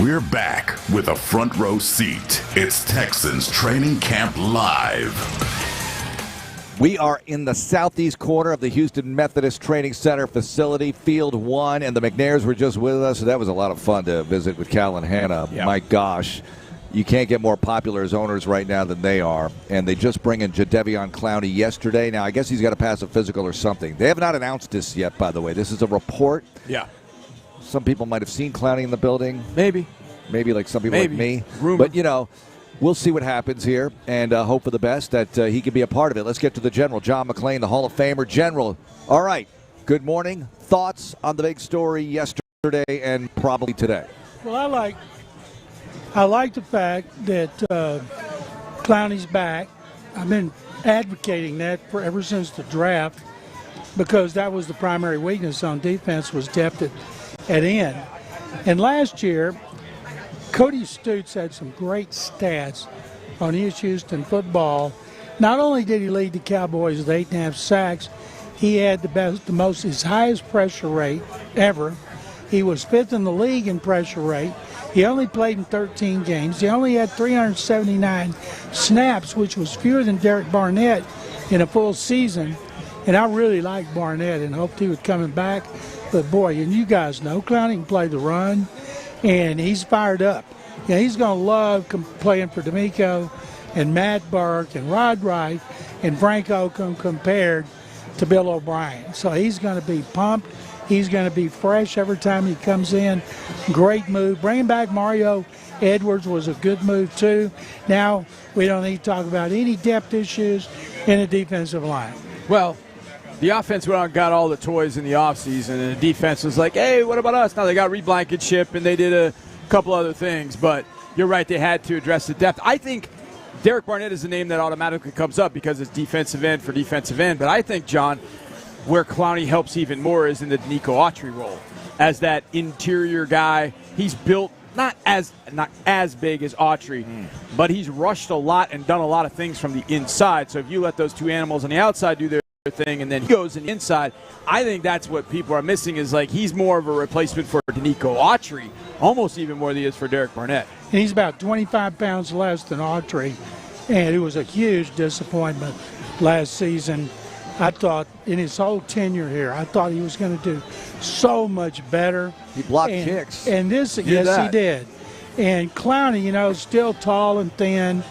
We're back with a front row seat. It's Texans Training Camp Live. We are in the southeast corner of the Houston Methodist Training Center facility, Field 1, and the McNairs were just with us. So that was a lot of fun to visit with Cal and Hannah. Yep. My gosh, you can't get more popular as owners right now than they are. And they just bring in Jadeveon Clowney yesterday. Now, I guess he's got to pass a physical or something. They have not announced this yet, by the way. This is a report. Yeah. Some people might have seen Clowney in the building. Maybe like some people like me. Rumor. But, you know, we'll see what happens here and hope for the best that he can be a part of it. Let's get to the General, John McClain, the Hall of Famer. General, all right, good morning. Thoughts on the big story yesterday and probably today? Well, I like the fact that Clowney's back. I've been advocating that ever since the draft because that was the primary weakness on defense was depth at end. And last year, Cody Stutes had some great stats on East Houston football. Not only did he lead the Cowboys with 8.5 sacks, he had his highest pressure rate ever. He was 5th in the league in pressure rate. He only played in 13 games. He only had 379 snaps, which was fewer than Derek Barnett in a full season. And I really liked Barnett and hoped he was coming back. But, boy, and you guys know, Clowney can play the run. And he's fired up. Yeah, he's going to love playing for D'Amico and Matt Burke and Rod Wright and Frank Oakham compared to Bill O'Brien. So he's going to be pumped. He's going to be fresh every time he comes in. Great move. Bringing back Mario Edwards was a good move, too. Now we don't need to talk about any depth issues in the defensive line. Well, the offense went out and got all the toys in the offseason, and the defense was like, hey, what about us? Now they got reblanket and they did a couple other things, but you're right, they had to address the depth. I think Derek Barnett is the name that automatically comes up because it's defensive end for defensive end, but I think, John, where Clowney helps even more is in the Nico Autry role. As that interior guy, he's built not as big as Autry, but he's rushed a lot and done a lot of things from the inside. So if you let those two animals on the outside do their thing and then he goes in the inside, I think that's what people are missing is like he's more of a replacement for Nico Autry, almost even more than he is for Derek Barnett. And he's about 25 pounds less than Autry, and it was a huge disappointment last season. I thought in his whole tenure here, I thought he was going to do so much better. He blocked kicks. And this, yes, he did. And Clowney, still tall and thin,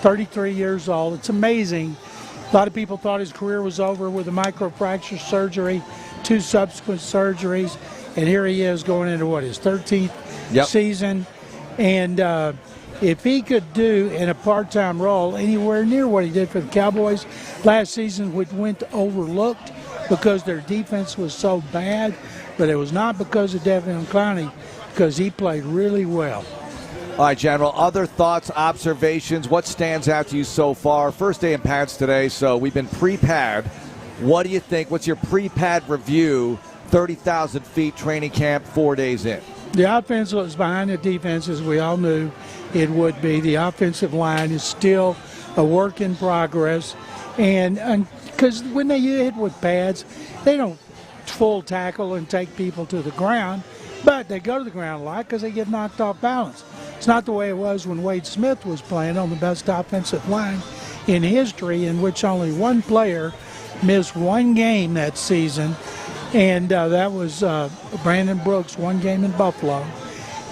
33 years old. It's amazing. A lot of people thought his career was over with a microfracture surgery, 2 subsequent surgeries, and here he is going into, his 13th season. And if he could do in a part-time role anywhere near what he did for the Cowboys last season, which went overlooked because their defense was so bad, but it was not because of Devin Clowney, because he played really well. All right, General, other thoughts, observations, what stands out to you so far? First day in pads today, so we've been pre-pad. What do you think? What's your pre-pad review, 30,000 feet training camp, 4 days in? The offense was behind the defense, as we all knew it would be. The offensive line is still a work in progress. And because when they hit with pads, they don't full tackle and take people to the ground, but they go to the ground a lot because they get knocked off balance. It's not the way it was when Wade Smith was playing on the best offensive line in history, in which only one player missed one game that season, and that was Brandon Brooks, one game in Buffalo.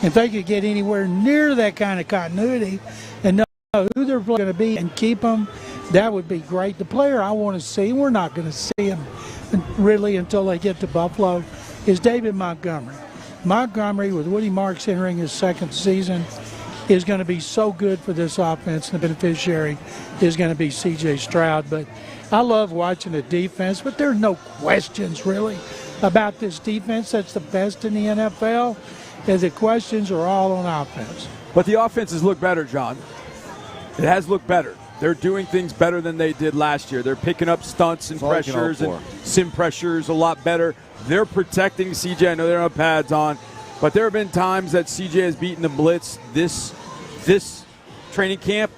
If they could get anywhere near that kind of continuity and know who they're going to be and keep them, that would be great. The player I want to see, we're not going to see him really until they get to Buffalo, is David Montgomery. Montgomery, with Woody Marks entering his second season, is going to be so good for this offense, and the beneficiary is going to be C.J. Stroud. But I love watching the defense, but there are no questions really about this defense that's the best in the NFL, and the questions are all on offense. But the offenses look better, John. It has looked better. They're doing things better than they did last year. They're picking up stunts and pressures and sim pressures a lot better. They're protecting CJ. I know they don't have pads on, but there have been times that CJ has beaten the blitz this training camp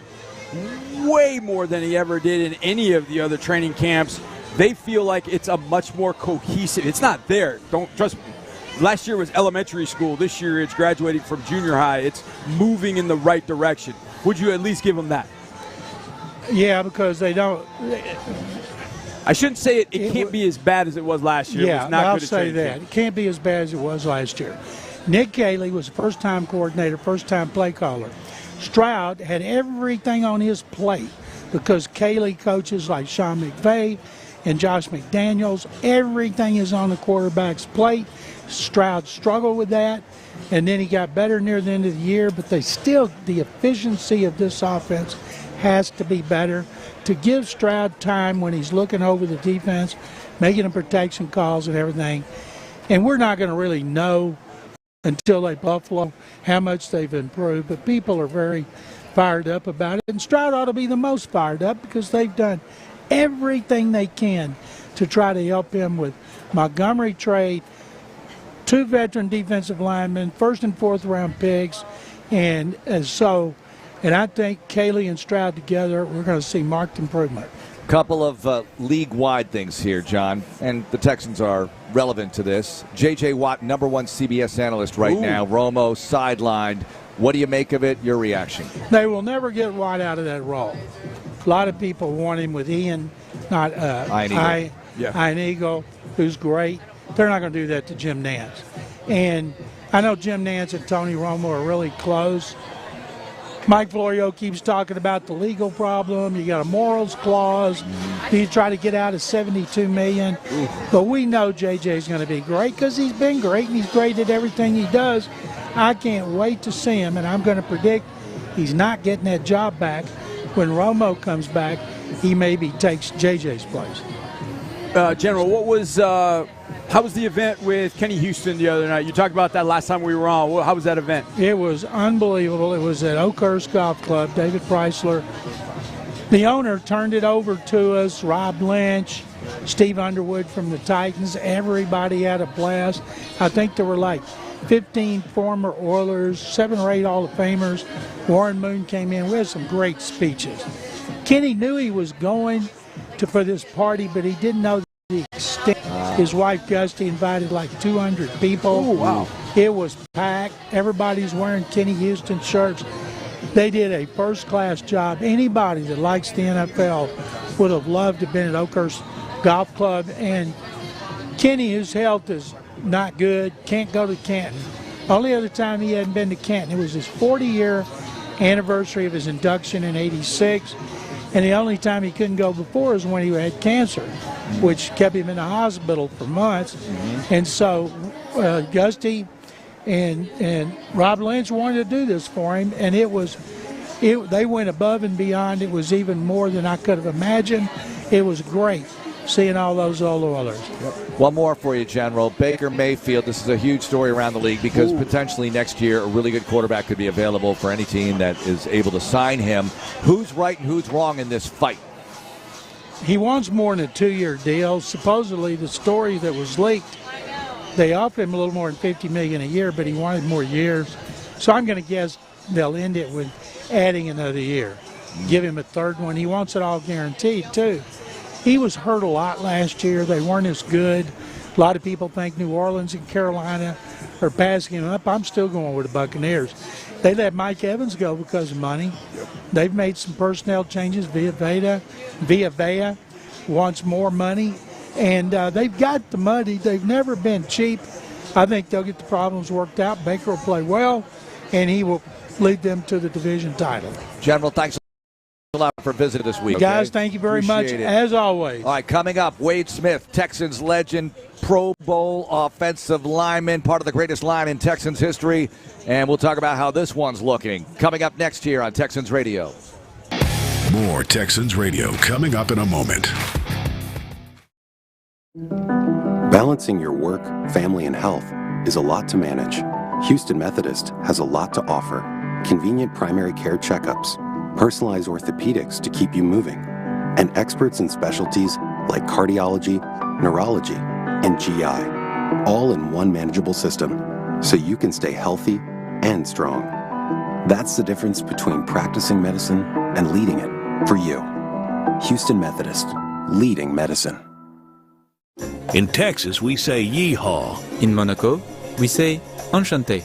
way more than he ever did in any of the other training camps. They feel like it's a much more cohesive. It's not there. Don't trust me. Last year was elementary school. This year it's graduating from junior high. It's moving in the right direction. Would you at least give them that? Yeah, because they don't. I shouldn't say it can't be as bad as it was last year. Yeah, I'll say that. It can't be as bad as it was last year. Nick Caley was a first-time coordinator, first-time play caller. Stroud had everything on his plate because Caley coaches like Sean McVay and Josh McDaniels. Everything is on the quarterback's plate. Stroud struggled with that, and then he got better near the end of the year, but the efficiency of this offense has to be better to give Stroud time when he's looking over the defense, making the protection calls and everything. And we're not going to really know until they Buffalo how much they've improved, but people are very fired up about it. And Stroud ought to be the most fired up because they've done everything they can to try to help him with Montgomery trade, 2 veteran defensive linemen, 1st and 4th round picks, and I think Caley and Stroud together, we're going to see marked improvement. Couple of league-wide things here, John, and the Texans are relevant to this. J.J. Watt, #1 CBS analyst right now. Romo sidelined. What do you make of it? Your reaction? They will never get Watt out of that role. A lot of people want him with Ian Eagle, who's great. They're not going to do that to Jim Nantz. And I know Jim Nantz and Tony Romo are really close. Mike Florio keeps talking about the legal problem. You got a morals clause. You try to get out of $72 million. But we know JJ's going to be great because he's been great, and he's great at everything he does. I can't wait to see him, and I'm going to predict he's not getting that job back. When Romo comes back, he maybe takes JJ's place. General, how was the event with Kenny Houston the other night? You talked about that last time we were on. How was that event? It was unbelievable. It was at Oakhurst Golf Club, David Preisler. The owner turned it over to us, Rob Lynch, Steve Underwood from the Titans. Everybody had a blast. I think there were like 15 former Oilers, 7 or 8 Hall of Famers. Warren Moon came in. We had some great speeches. Kenny knew he was going for this party, but he didn't know the extent. His wife Gusty invited like 200 people. Oh, wow. It was packed. Everybody's wearing Kenny Houston shirts. They did a first-class job. Anybody that likes the NFL would have loved to have been at Oakhurst Golf Club. And Kenny, whose health is not good, can't go to Canton. Only other time he hadn't been to Canton, it was his 40-year anniversary of his induction in '86. And the only time he couldn't go before is when he had cancer, which kept him in the hospital for months. And so Gusty and Rob Lynch wanted to do this for him, and they went above and beyond. It was even more than I could have imagined. It was great seeing all those old Oilers. One more for you, General. Baker Mayfield, this is a huge story around the league because potentially next year a really good quarterback could be available for any team that is able to sign him. Who's right and who's wrong in this fight? He wants more than a 2-year deal. Supposedly the story that was leaked, they offered him a little more than $50 million a year, but he wanted more years. So I'm going to guess they'll end it with adding another year. Give him a third one. He wants it all guaranteed, too. He was hurt a lot last year. They weren't as good. A lot of people think New Orleans and Carolina are passing him up. I'm still going with the Buccaneers. They let Mike Evans go because of money. They've made some personnel changes. Villa wants more money. And they've got the money. They've never been cheap. I think they'll get the problems worked out. Baker will play well, and he will lead them to the division title. General, thanks a lot for visiting this week. Guys, thank you very much, as always. All right, coming up, Wade Smith, Texans legend, Pro Bowl offensive lineman, part of the greatest line in Texans history, and we'll talk about how this one's looking. Coming up next here on Texans Radio. More Texans Radio coming up in a moment. Balancing your work, family, and health is a lot to manage. Houston Methodist has a lot to offer. Convenient primary care checkups, personalized orthopedics to keep you moving, and experts in specialties like cardiology, neurology, and GI, all in one manageable system, so you can stay healthy and strong. That's the difference between practicing medicine and leading it for you. Houston Methodist, leading medicine. In Texas, we say yeehaw. In Monaco, we say enchanté.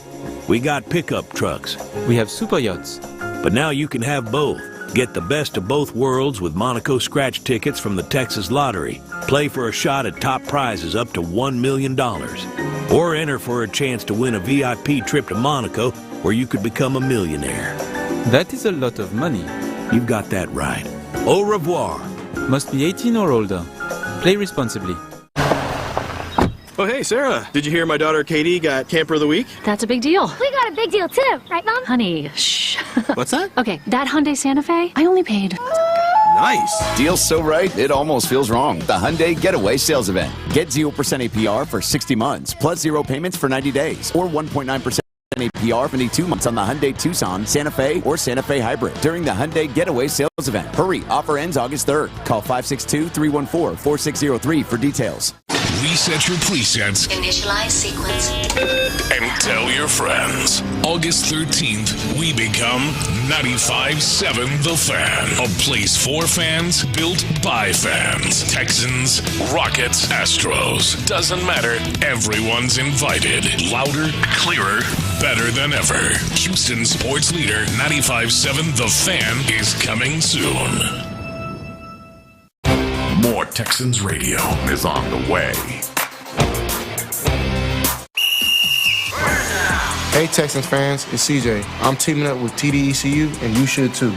We got pickup trucks. We have super yachts. But now you can have both. Get the best of both worlds with Monaco scratch tickets from the Texas Lottery. Play for a shot at top prizes up to $1 million. Or enter for a chance to win a VIP trip to Monaco where you could become a millionaire. That is a lot of money. You've got that right. Au revoir. Must be 18 or older. Play responsibly. Oh, hey, Sarah. Did you hear my daughter Katie got Camper of the Week? That's a big deal. We got a big deal, too. Right, Mom? Honey, shh. What's that? Okay, that Hyundai Santa Fe, I only paid... Nice. Deal's so right, it almost feels wrong. The Hyundai Getaway Sales Event. Get 0% APR for 60 months, plus 0 payments for 90 days, or 1.9% APR for 22 months on the Hyundai Tucson, Santa Fe, or Santa Fe Hybrid during the Hyundai Getaway Sales Event. Hurry, offer ends August 3rd. Call 562-314-4603 for details. Reset your presets. Initialize sequence. And tell your friends. August 13th, we become 95.7 The Fan. A place for fans, built by fans. Texans, Rockets, Astros. Doesn't matter. Everyone's invited. Louder, clearer, better than ever. Houston sports leader 95.7 The Fan is coming soon. More Texans Radio is on the way. Hey Texans fans, it's CJ. I'm teaming up with TDECU and you should too.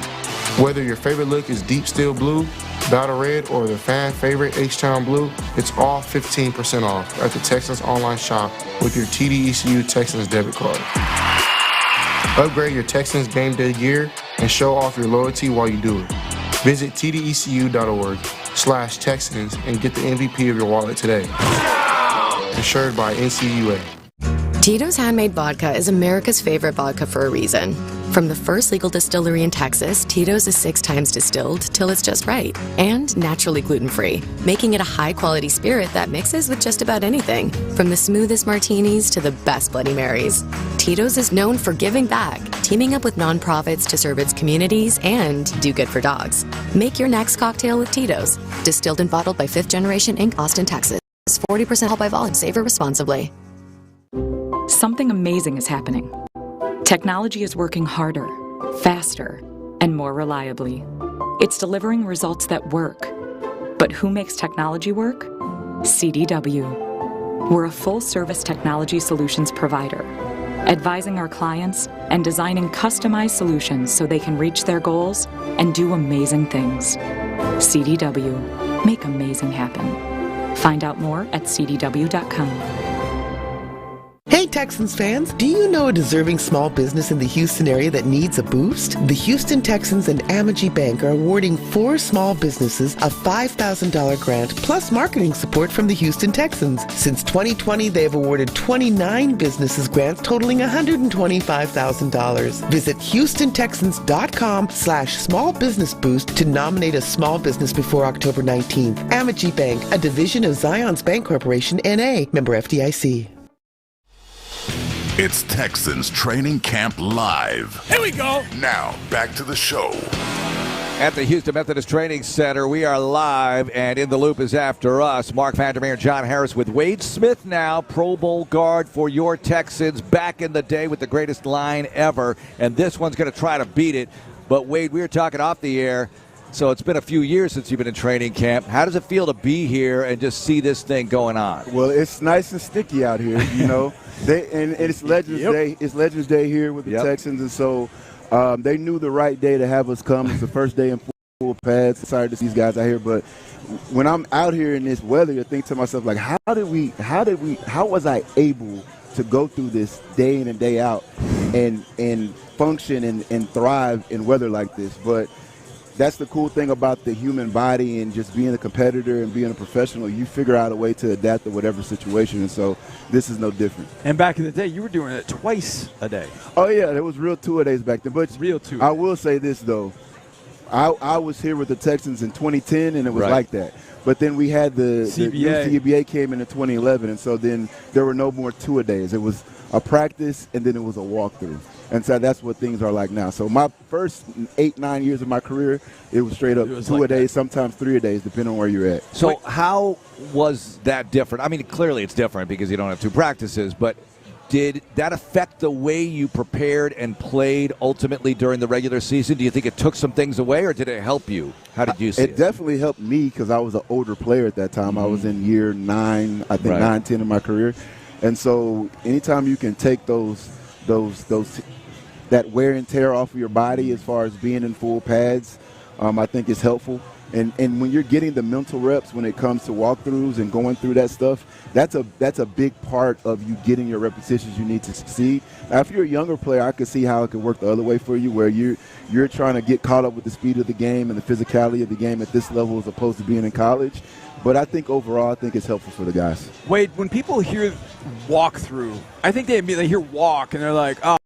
Whether your favorite look is deep steel blue, battle red, or the fan favorite H-Town blue, it's all 15% off at the Texans online shop with your TDECU Texans debit card. Upgrade your Texans game day gear and show off your loyalty while you do it. Visit tdecu.org/Texans and get the MVP of your wallet today. Insured by NCUA. Tito's Handmade Vodka is America's favorite vodka for a reason. From the first legal distillery in Texas, Tito's is 6 times distilled till it's just right, and naturally gluten-free, making it a high-quality spirit that mixes with just about anything, from the smoothest martinis to the best Bloody Marys. Tito's is known for giving back, teaming up with nonprofits to serve its communities and do good for dogs. Make your next cocktail with Tito's. Distilled and bottled by 5th Generation Inc., Austin, Texas. 40% alcohol by volume. Savor responsibly. Something amazing is happening. Technology is working harder, faster, and more reliably. It's delivering results that work. But who makes technology work? CDW. We're a full-service technology solutions provider, advising our clients and designing customized solutions so they can reach their goals and do amazing things. CDW. Make amazing happen. Find out more at cdw.com. Hey Texans fans, do you know a deserving small business in the Houston area that needs a boost? The Houston Texans and Amagi Bank are awarding 4 small businesses a $5,000 grant plus marketing support from the Houston Texans. Since 2020, they have awarded 29 businesses grants totaling $125,000. Visit HoustonTexans.com/small business boost to nominate a small business before October 19th. Amagi Bank, a division of Zions Bank Corporation, N.A., member FDIC. It's Texans Training Camp Live. Here we go. Now, back to the show. At the Houston Methodist Training Center, we are live, and in the loop is after us. Mark Vandermeer, John Harris with Wade Smith now, Pro Bowl guard for your Texans, back in the day with the greatest line ever, and this one's going to try to beat it. But, Wade, we were talking off the air, so it's been a few years since you've been in training camp. How does it feel to be here and just see this thing going on? Well, it's nice and sticky out here, you know. And it's Legends Day. It's Legends Day here with the Texans, and so they knew the right day to have us come. It's the first day in full pads. Sorry to see these guys out here, but when I'm out here in this weather, I think to myself, like, how was I able to go through this day in and day out and function and thrive in weather like this? But that's the cool thing about the human body and just being a competitor and being a professional. You figure out a way to adapt to whatever situation, and so this is no different. And back in the day, you were doing it twice a day. Oh, yeah, there was real two-a-days back then. But real two. I will say this, though. I was here with the Texans in 2010, and it was like that. But then we had the CBA came in 2011, and so then there were no more two-a-days. It was a practice, and then it was a walkthrough. And so that's what things are like now. So my first 8-9 years of my career, it was straight up two-a-days, sometimes 3-a-days, depending on where you're at. So how was that different? I mean, clearly it's different because you don't have 2 practices, but did that affect the way you prepared and played ultimately during the regular season? Do you think it took some things away, or did it help you? How did you see it? It definitely helped me because I was an older player at that time. I was in year 9, I think 9, 10 in my career. And so anytime you can take that wear and tear off of your body as far as being in full pads, I think is helpful. And when you're getting the mental reps when it comes to walkthroughs and going through that stuff, that's a big part of you getting your repetitions you need to succeed. Now, if you're a younger player, I could see how it could work the other way for you, where you're trying to get caught up with the speed of the game and the physicality of the game at this level as opposed to being in college. But I think overall, I think it's helpful for the guys. Wade, when people hear walkthrough, I think they hear walk and they're like, oh,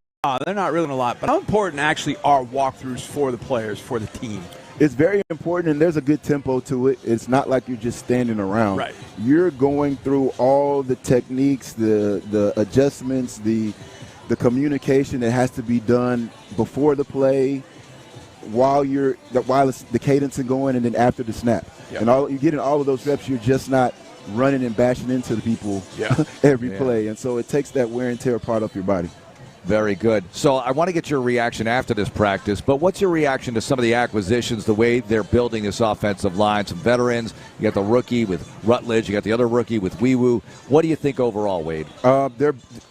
they're not really a lot. But how important actually are walkthroughs for the players, for the team? It's very important, and there's a good tempo to it. It's not like you're just standing around. Right. You're going through all the techniques, the adjustments, the communication that has to be done before the play, while the cadence is going, and then after the snap. Yep. And you're getting all of those reps. You're just not running and bashing into the people every play, and so it takes that wear and tear part of your body. Very good. So I want to get your reaction after this practice, but what's your reaction to some of the acquisitions, the way they're building this offensive line? Some veterans. You got the rookie with Rutledge. You got the other rookie with Weewu. What do you think overall, Wade?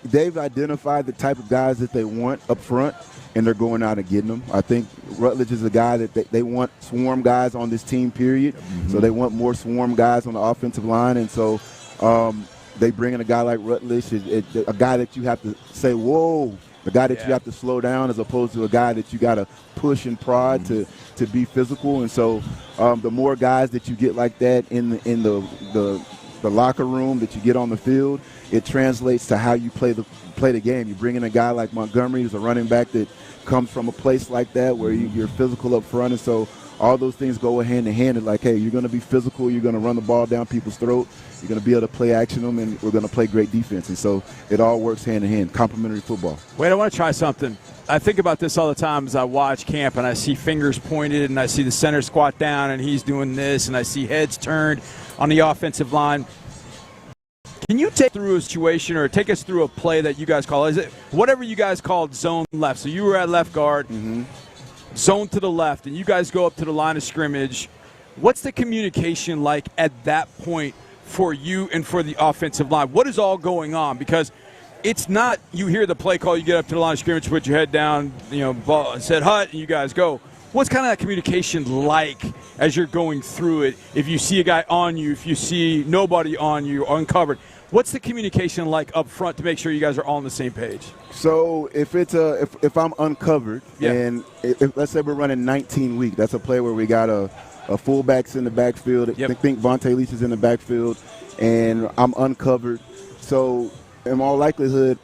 They've identified the type of guys that they want up front, and they're going out and getting them. I think Rutledge is a guy that they want swarm guys on this team, period. Mm-hmm. So they want more swarm guys on the offensive line, and so they bring in a guy like Rutledge, a guy that you have to say, whoa, a guy that you have to slow down, as opposed to a guy that you got to push and prod to be physical. And so the more guys that you get like that in the the locker room that you get on the field, it translates to how you play the game. You bring in a guy like Montgomery, who's a running back that comes from a place like that where you're physical up front, and so all those things go hand in hand. And like, hey, you're going to be physical, you're going to run the ball down people's throat, you're going to be able to play action them, and we're going to play great defense. And so it all works hand in hand, complementary football. Wait, I want to try something. I think about this all the time as I watch camp, and I see fingers pointed, and I see the center squat down, and he's doing this, and I see heads turned on the offensive line. Can you take through a situation or take us through a play that you guys call? Is it whatever you guys called zone left? So you were at left guard, zone to the left, and you guys go up to the line of scrimmage. What's the communication like at that point for you and for the offensive line? What is all going on? Because it's not you hear the play call, you get up to the line of scrimmage, put your head down, ball, said hut, and you guys go. What's kind of that communication like as you're going through it? If you see a guy on you, if you see nobody on you, uncovered, what's the communication like up front to make sure you guys are all on the same page? So if it's if I'm uncovered, and if, let's say we're running 19 week, that's a play where we got a fullback's in the backfield. I think Vontae Leach is in the backfield, and I'm uncovered. So in all likelihood,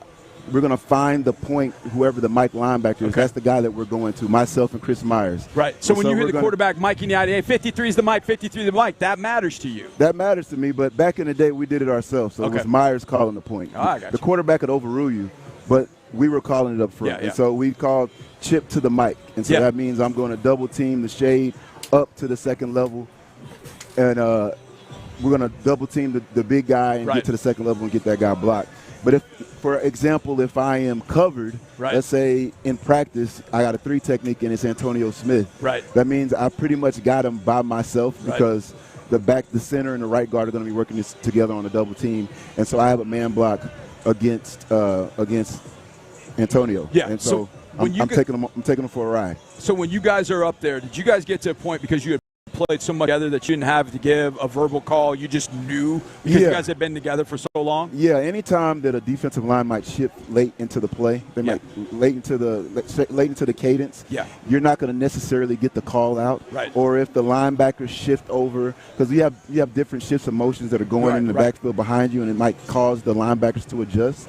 we're going to find the point, whoever the Mike linebacker is. That's the guy that we're going to, myself and Chris Myers. Right. So when you hear the quarterback Mike in the idea, 53 is the Mike, 53 the Mike, that matters to you. That matters to me, but back in the day, we did it ourselves. So it was Myers calling the point. Oh, I got the quarterback could overrule you, but we were calling it up front. And so we called chip to the Mike. And so that means I'm going to double team the shade up to the second level. And we're going to double team the big guy and get to the second level and get that guy blocked. But if, for example, if I am covered, let's say in practice I got a 3 technique and it's Antonio Smith. That means I pretty much got him by myself because the center, and the right guard are going to be working together on a double team, and so I have a man block against Antonio. And so I'm taking him for a ride. So when you guys are up there, did you guys get to a point because you had played so much together that you didn't have to give a verbal call, you just knew because you guys had been together for so long? Yeah, anytime that a defensive line might shift late into the play, they might late into the cadence, you're not going to necessarily get the call out. Or if the linebackers shift over, because you have different shifts of motions that are going in the backfield behind you, and it might cause the linebackers to adjust.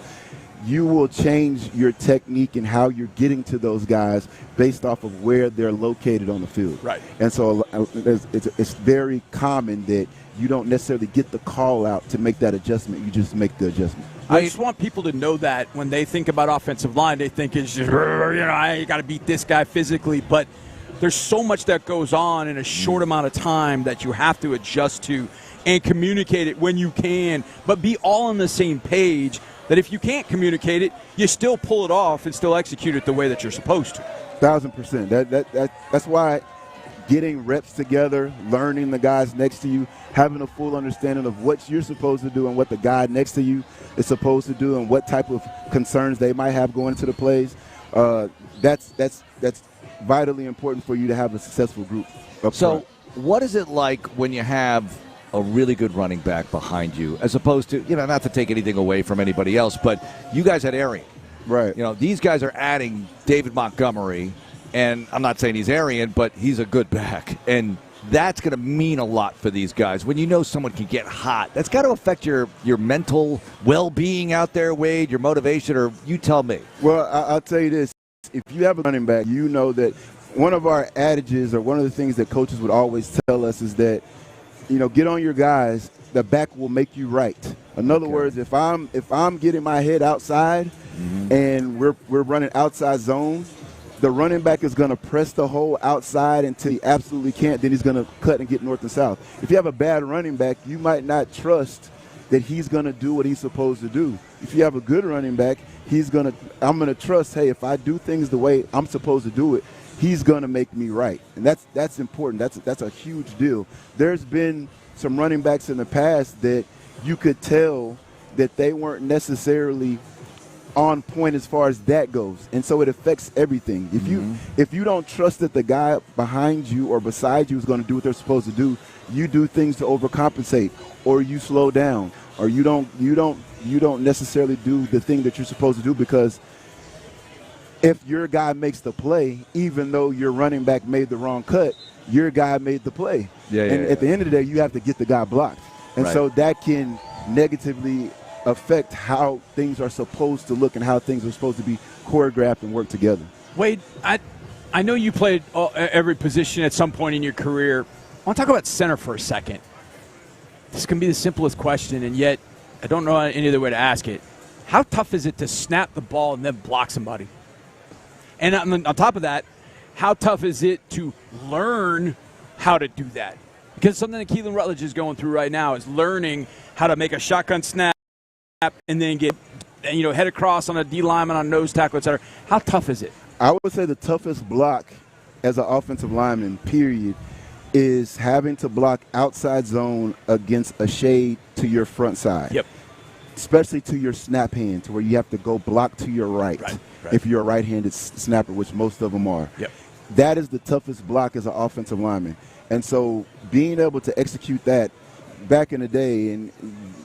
You will change your technique and how you're getting to those guys based off of where they're located on the field. And so it's very common that you don't necessarily get the call out to make that adjustment. You just make the adjustment. I just want people to know that when they think about offensive line, they think it's just, I got to beat this guy physically. But there's so much that goes on in a short amount of time that you have to adjust to and communicate it when you can, but be all on the same page. That if you can't communicate it, you still pull it off and still execute it the way that you're supposed to. 1,000%. That's why getting reps together, learning the guys next to you, having a full understanding of what you're supposed to do and what the guy next to you is supposed to do and what type of concerns they might have going into the plays, that's vitally important for you to have a successful group up front. What is it like when you have a really good running back behind you, as opposed to, not to take anything away from anybody else, but you guys had Arian. These guys are adding David Montgomery, and I'm not saying he's Arian, but he's a good back. And that's going to mean a lot for these guys. When you know someone can get hot, that's got to affect your mental well-being out there, Wade, your motivation, or you tell me. Well, I'll tell you this. If you have a running back, you know that one of our adages, or one of the things that coaches would always tell us, is that get on your guys. The back will make you right. In other words, if I'm getting my head outside and we're running outside zone, the running back is going to press the hole outside until he absolutely can't. Then he's going to cut and get north and south. If you have a bad running back, you might not trust that he's going to do what he's supposed to do. If you have a good running back, I'm going to trust, hey, if I do things the way I'm supposed to do it, he's going to make me right. And that's important. That's a huge deal. There's been some running backs in the past that you could tell that they weren't necessarily on point as far as that goes. And so it affects everything. If you don't trust that the guy behind you or beside you is going to do what they're supposed to do, you do things to overcompensate, or you slow down, or you don't necessarily do the thing that you're supposed to do, because if your guy makes the play, even though your running back made the wrong cut, your guy made the play. And at the end of the day, you have to get the guy blocked. And so that can negatively affect how things are supposed to look and how things are supposed to be choreographed and work together. Wade, I know you played every position at some point in your career. I want to talk about center for a second. This can be the simplest question, and yet I don't know any other way to ask it. How tough is it to snap the ball and then block somebody? And on top of that, how tough is it to learn how to do that? Because something that Keelan Rutledge is going through right now is learning how to make a shotgun snap and then get head across on a D lineman, on a nose tackle, et cetera. How tough is it? I would say the toughest block as an offensive lineman, period, is having to block outside zone against a shade to your front side. Yep. Especially to your snap hand, to where you have to go block to your right. If you're a right-handed snapper, which most of them are. Yep. That is the toughest block as an offensive lineman. And so being able to execute that back in the day, and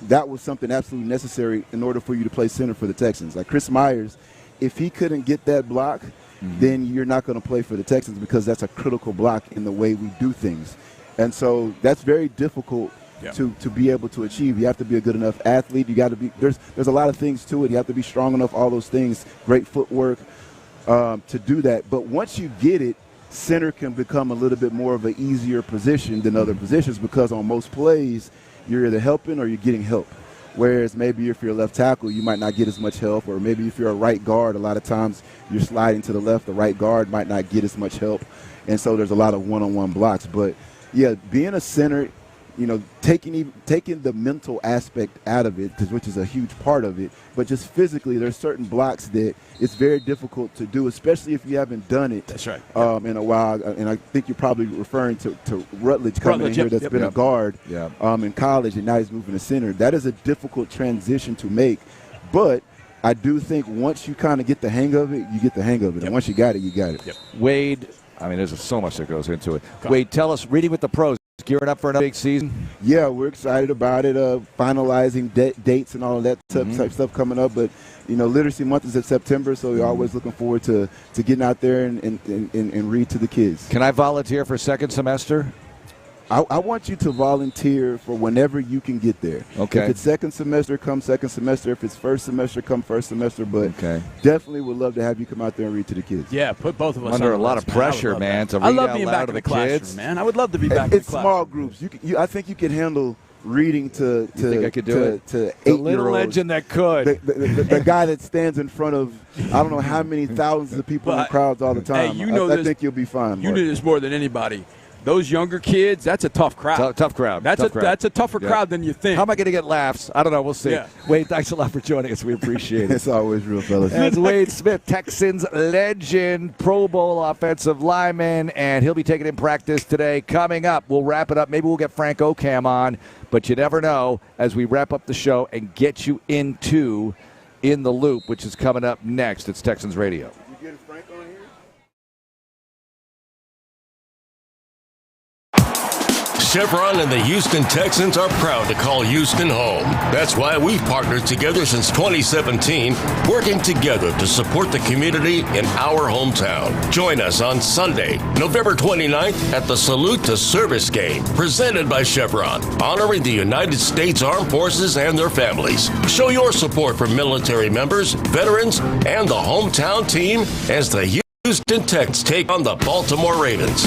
that was something absolutely necessary in order for you to play center for the Texans. Like Chris Myers, if he couldn't get that block, then you're not going to play for the Texans, because that's a critical block in the way we do things. And so that's very difficult to be able to achieve. You have to be a good enough athlete. You got to be there's a lot of things to it. You have to be strong enough, all those things, great footwork to do that. But once you get it, center can become a little bit more of an easier position than other positions, because on most plays you're either helping or you're getting help. Whereas maybe if you're a left tackle, you might not get as much help, or maybe if you're a right guard, a lot of times you're sliding to the left, the right guard might not get as much help. And so there's a lot of one-on-one blocks. But, yeah, being a center, taking the mental aspect out of it, which is a huge part of it, but just physically there's certain blocks that it's very difficult to do, especially if you haven't done it in a while. And I think you're probably referring to Rutledge coming in here that's been a guard in college, and now he's moving to center. That is a difficult transition to make, but I do think once you kind of get the hang of it, you get the hang of it. And once you got it, you got it. Wade, I mean, there's so much that goes into it. Wade, tell us, reading with the pros, gearing up for another big season? Yeah, we're excited about it, finalizing dates and all of that type stuff coming up. But, Literacy Month is in September, so we're always looking forward to getting out there and read to the kids. Can I volunteer for second semester? I want you to volunteer for whenever you can get there. Okay. If it's second semester, come second semester. If it's first semester, come first semester. But definitely would love to have you come out there and read to the kids. Yeah, put both of us under a lot of pressure, man, to read out loud to the kids. Man, I would love to be back in the classroom. It's small groups. I think you can handle reading to 8-year-olds. Little legend that could. The guy that stands in front of I don't know how many thousands of people in crowds all the time. Hey, I think you'll be fine. You do this more than anybody. Those younger kids, that's a tough crowd. Tough crowd. That's a tougher crowd than you think. How am I going to get laughs? I don't know. We'll see. Yeah. Wade, thanks a lot for joining us. We appreciate it. It's always real, fellas. That's Wade Smith, Texans legend, Pro Bowl offensive lineman, and he'll be taking in practice today. Coming up, we'll wrap it up. Maybe we'll get Frank Okam on, but you never know as we wrap up the show and get you into In the Loop, which is coming up next. It's Texans Radio. You get Frank on here? Chevron and the Houston Texans are proud to call Houston home. That's why we've partnered together since 2017, working together to support the community in our hometown. Join us on Sunday, November 29th at the Salute to Service game, presented by Chevron, honoring the United States Armed Forces and their families. Show your support for military members, veterans, and the hometown team as the Houston Texans take on the Baltimore Ravens.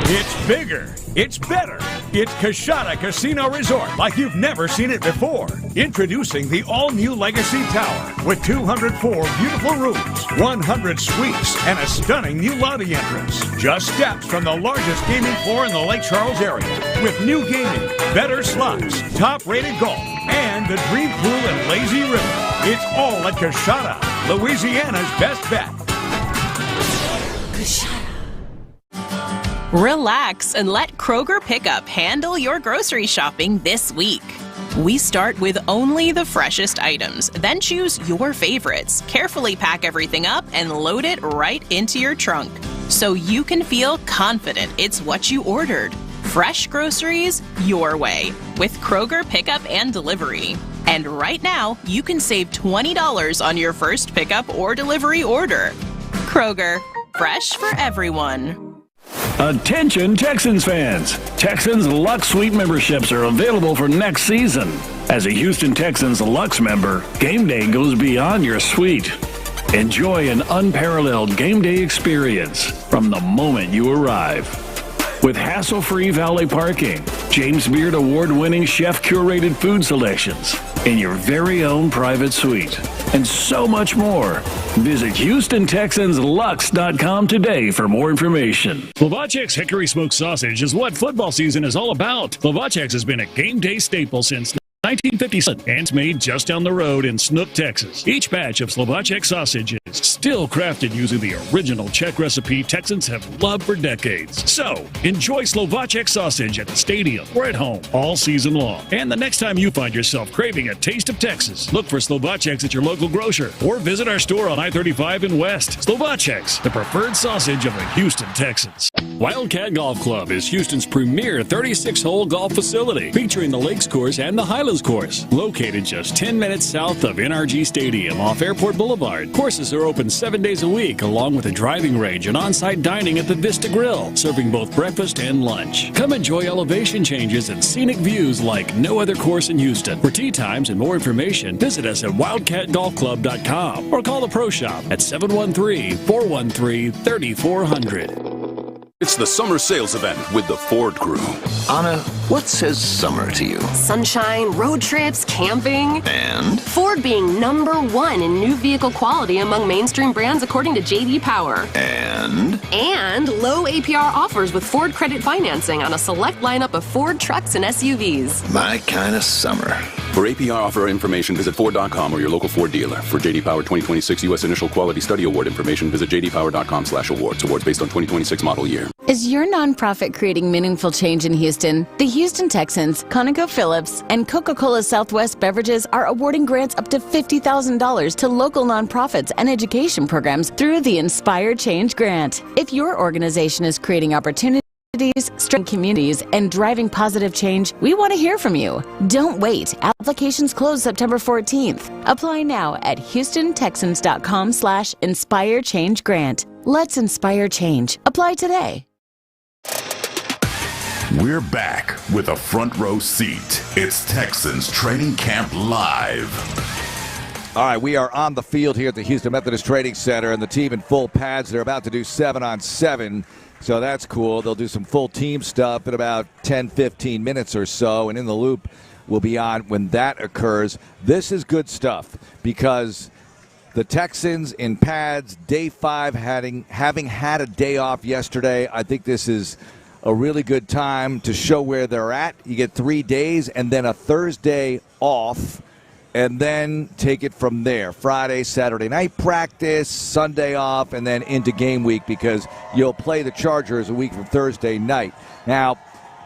It's bigger. It's better. It's Coshada Casino Resort like you've never seen it before. Introducing the all-new Legacy Tower with 204 beautiful rooms, 100 suites, and a stunning new lobby entrance. Just steps from the largest gaming floor in the Lake Charles area with new gaming, better slots, top-rated golf, and the dream pool and lazy river. It's all at Coshada, Louisiana's best bet. Coshada. Relax and let Kroger Pickup handle your grocery shopping this week. We start with only the freshest items, then choose your favorites, carefully pack everything up, and load it right into your trunk so you can feel confident it's what you ordered. Fresh groceries your way with Kroger Pickup and Delivery. And right now, you can save $20 on your first pickup or delivery order. Kroger, fresh for everyone. Attention Texans fans! Texans Lux Suite memberships are available for next season. As a Houston Texans Lux member, game day goes beyond your suite. Enjoy an unparalleled game day experience from the moment you arrive. With hassle-free valet parking, James Beard award-winning chef-curated food selections, in your very own private suite, and so much more. Visit HoustonTexansLux.com today for more information. Slovacek's Hickory Smoked Sausage is what football season is all about. Slovacek's has been a game day staple since 1957 and it's made just down the road in Snook, Texas. Each batch of Slovacek sausage is still crafted using the original Czech recipe Texans have loved for decades. So, enjoy Slovacek sausage at the stadium or at home all season long. And the next time you find yourself craving a taste of Texas, look for Slovaceks at your local grocer or visit our store on I-35 in West. Slovaceks, the preferred sausage of the Houston Texans. Wildcat Golf Club is Houston's premier 36-hole golf facility, featuring the Lakes Course and the Highlands Course. Located just 10 minutes south of NRG Stadium off Airport Boulevard, courses are open 7 days a week, along with a driving range and on-site dining at the Vista Grill, serving both breakfast and lunch. Come enjoy elevation changes and scenic views like no other course in Houston. For tee times and more information, visit us at wildcatgolfclub.com or call the Pro Shop at 713-413-3400. It's the summer sales event with the Ford Crew. Anna, what says summer to you? Sunshine, road trips, camping. And? Ford being #1 in new vehicle quality among mainstream brands according to J.D. Power. And? And low APR offers with Ford credit financing on a select lineup of Ford trucks and SUVs. My kind of summer. For APR offer information, visit Ford.com or your local Ford dealer. For J.D. Power 2026 U.S. Initial Quality Study Award information, visit jdpower.com/awards. Awards based on 2026 model year. Is your nonprofit creating meaningful change in Houston? The Houston Texans, ConocoPhillips, and Coca-Cola Southwest Beverages are awarding grants up to $50,000 to local nonprofits and education programs through the Inspire Change Grant. If your organization is creating opportunities, strengthening communities, and driving positive change, we want to hear from you. Don't wait. Applications close September 14th. Apply now at HoustonTexans.com/Inspire Change Grant. Let's inspire change. Apply today. We're back with a front row seat. It's Texans Training Camp Live. All right, we are on the field here at the Houston Methodist Training Center, and the team in full pads. They're about to do 7-on-7, so that's cool. They'll do some full team stuff in about 10-15 minutes or so, and In the Loop will be on when that occurs. This is good stuff because the Texans in pads, day 5, having had a day off yesterday. I think this is a really good time to show where they're at. You get 3 days and then a Thursday off, and then take it from there. Friday, Saturday night practice, Sunday off, and then into game week because you'll play the Chargers a week from Thursday night. Now,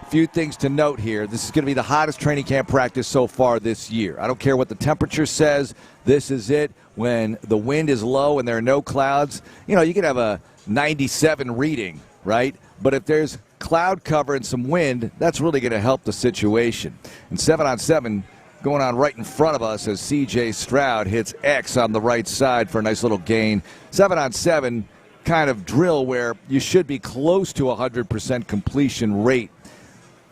a few things to note here. This is going to be the hottest training camp practice so far this year. I don't care what the temperature says. This is it. When the wind is low and there are no clouds, you can have a 97 reading, right? But if there's cloud cover and some wind, that's really going to help the situation. And 7-on-7 going on right in front of us as C.J. Stroud hits X on the right side for a nice little gain. 7-on-7 kind of drill where you should be close to 100% completion rate.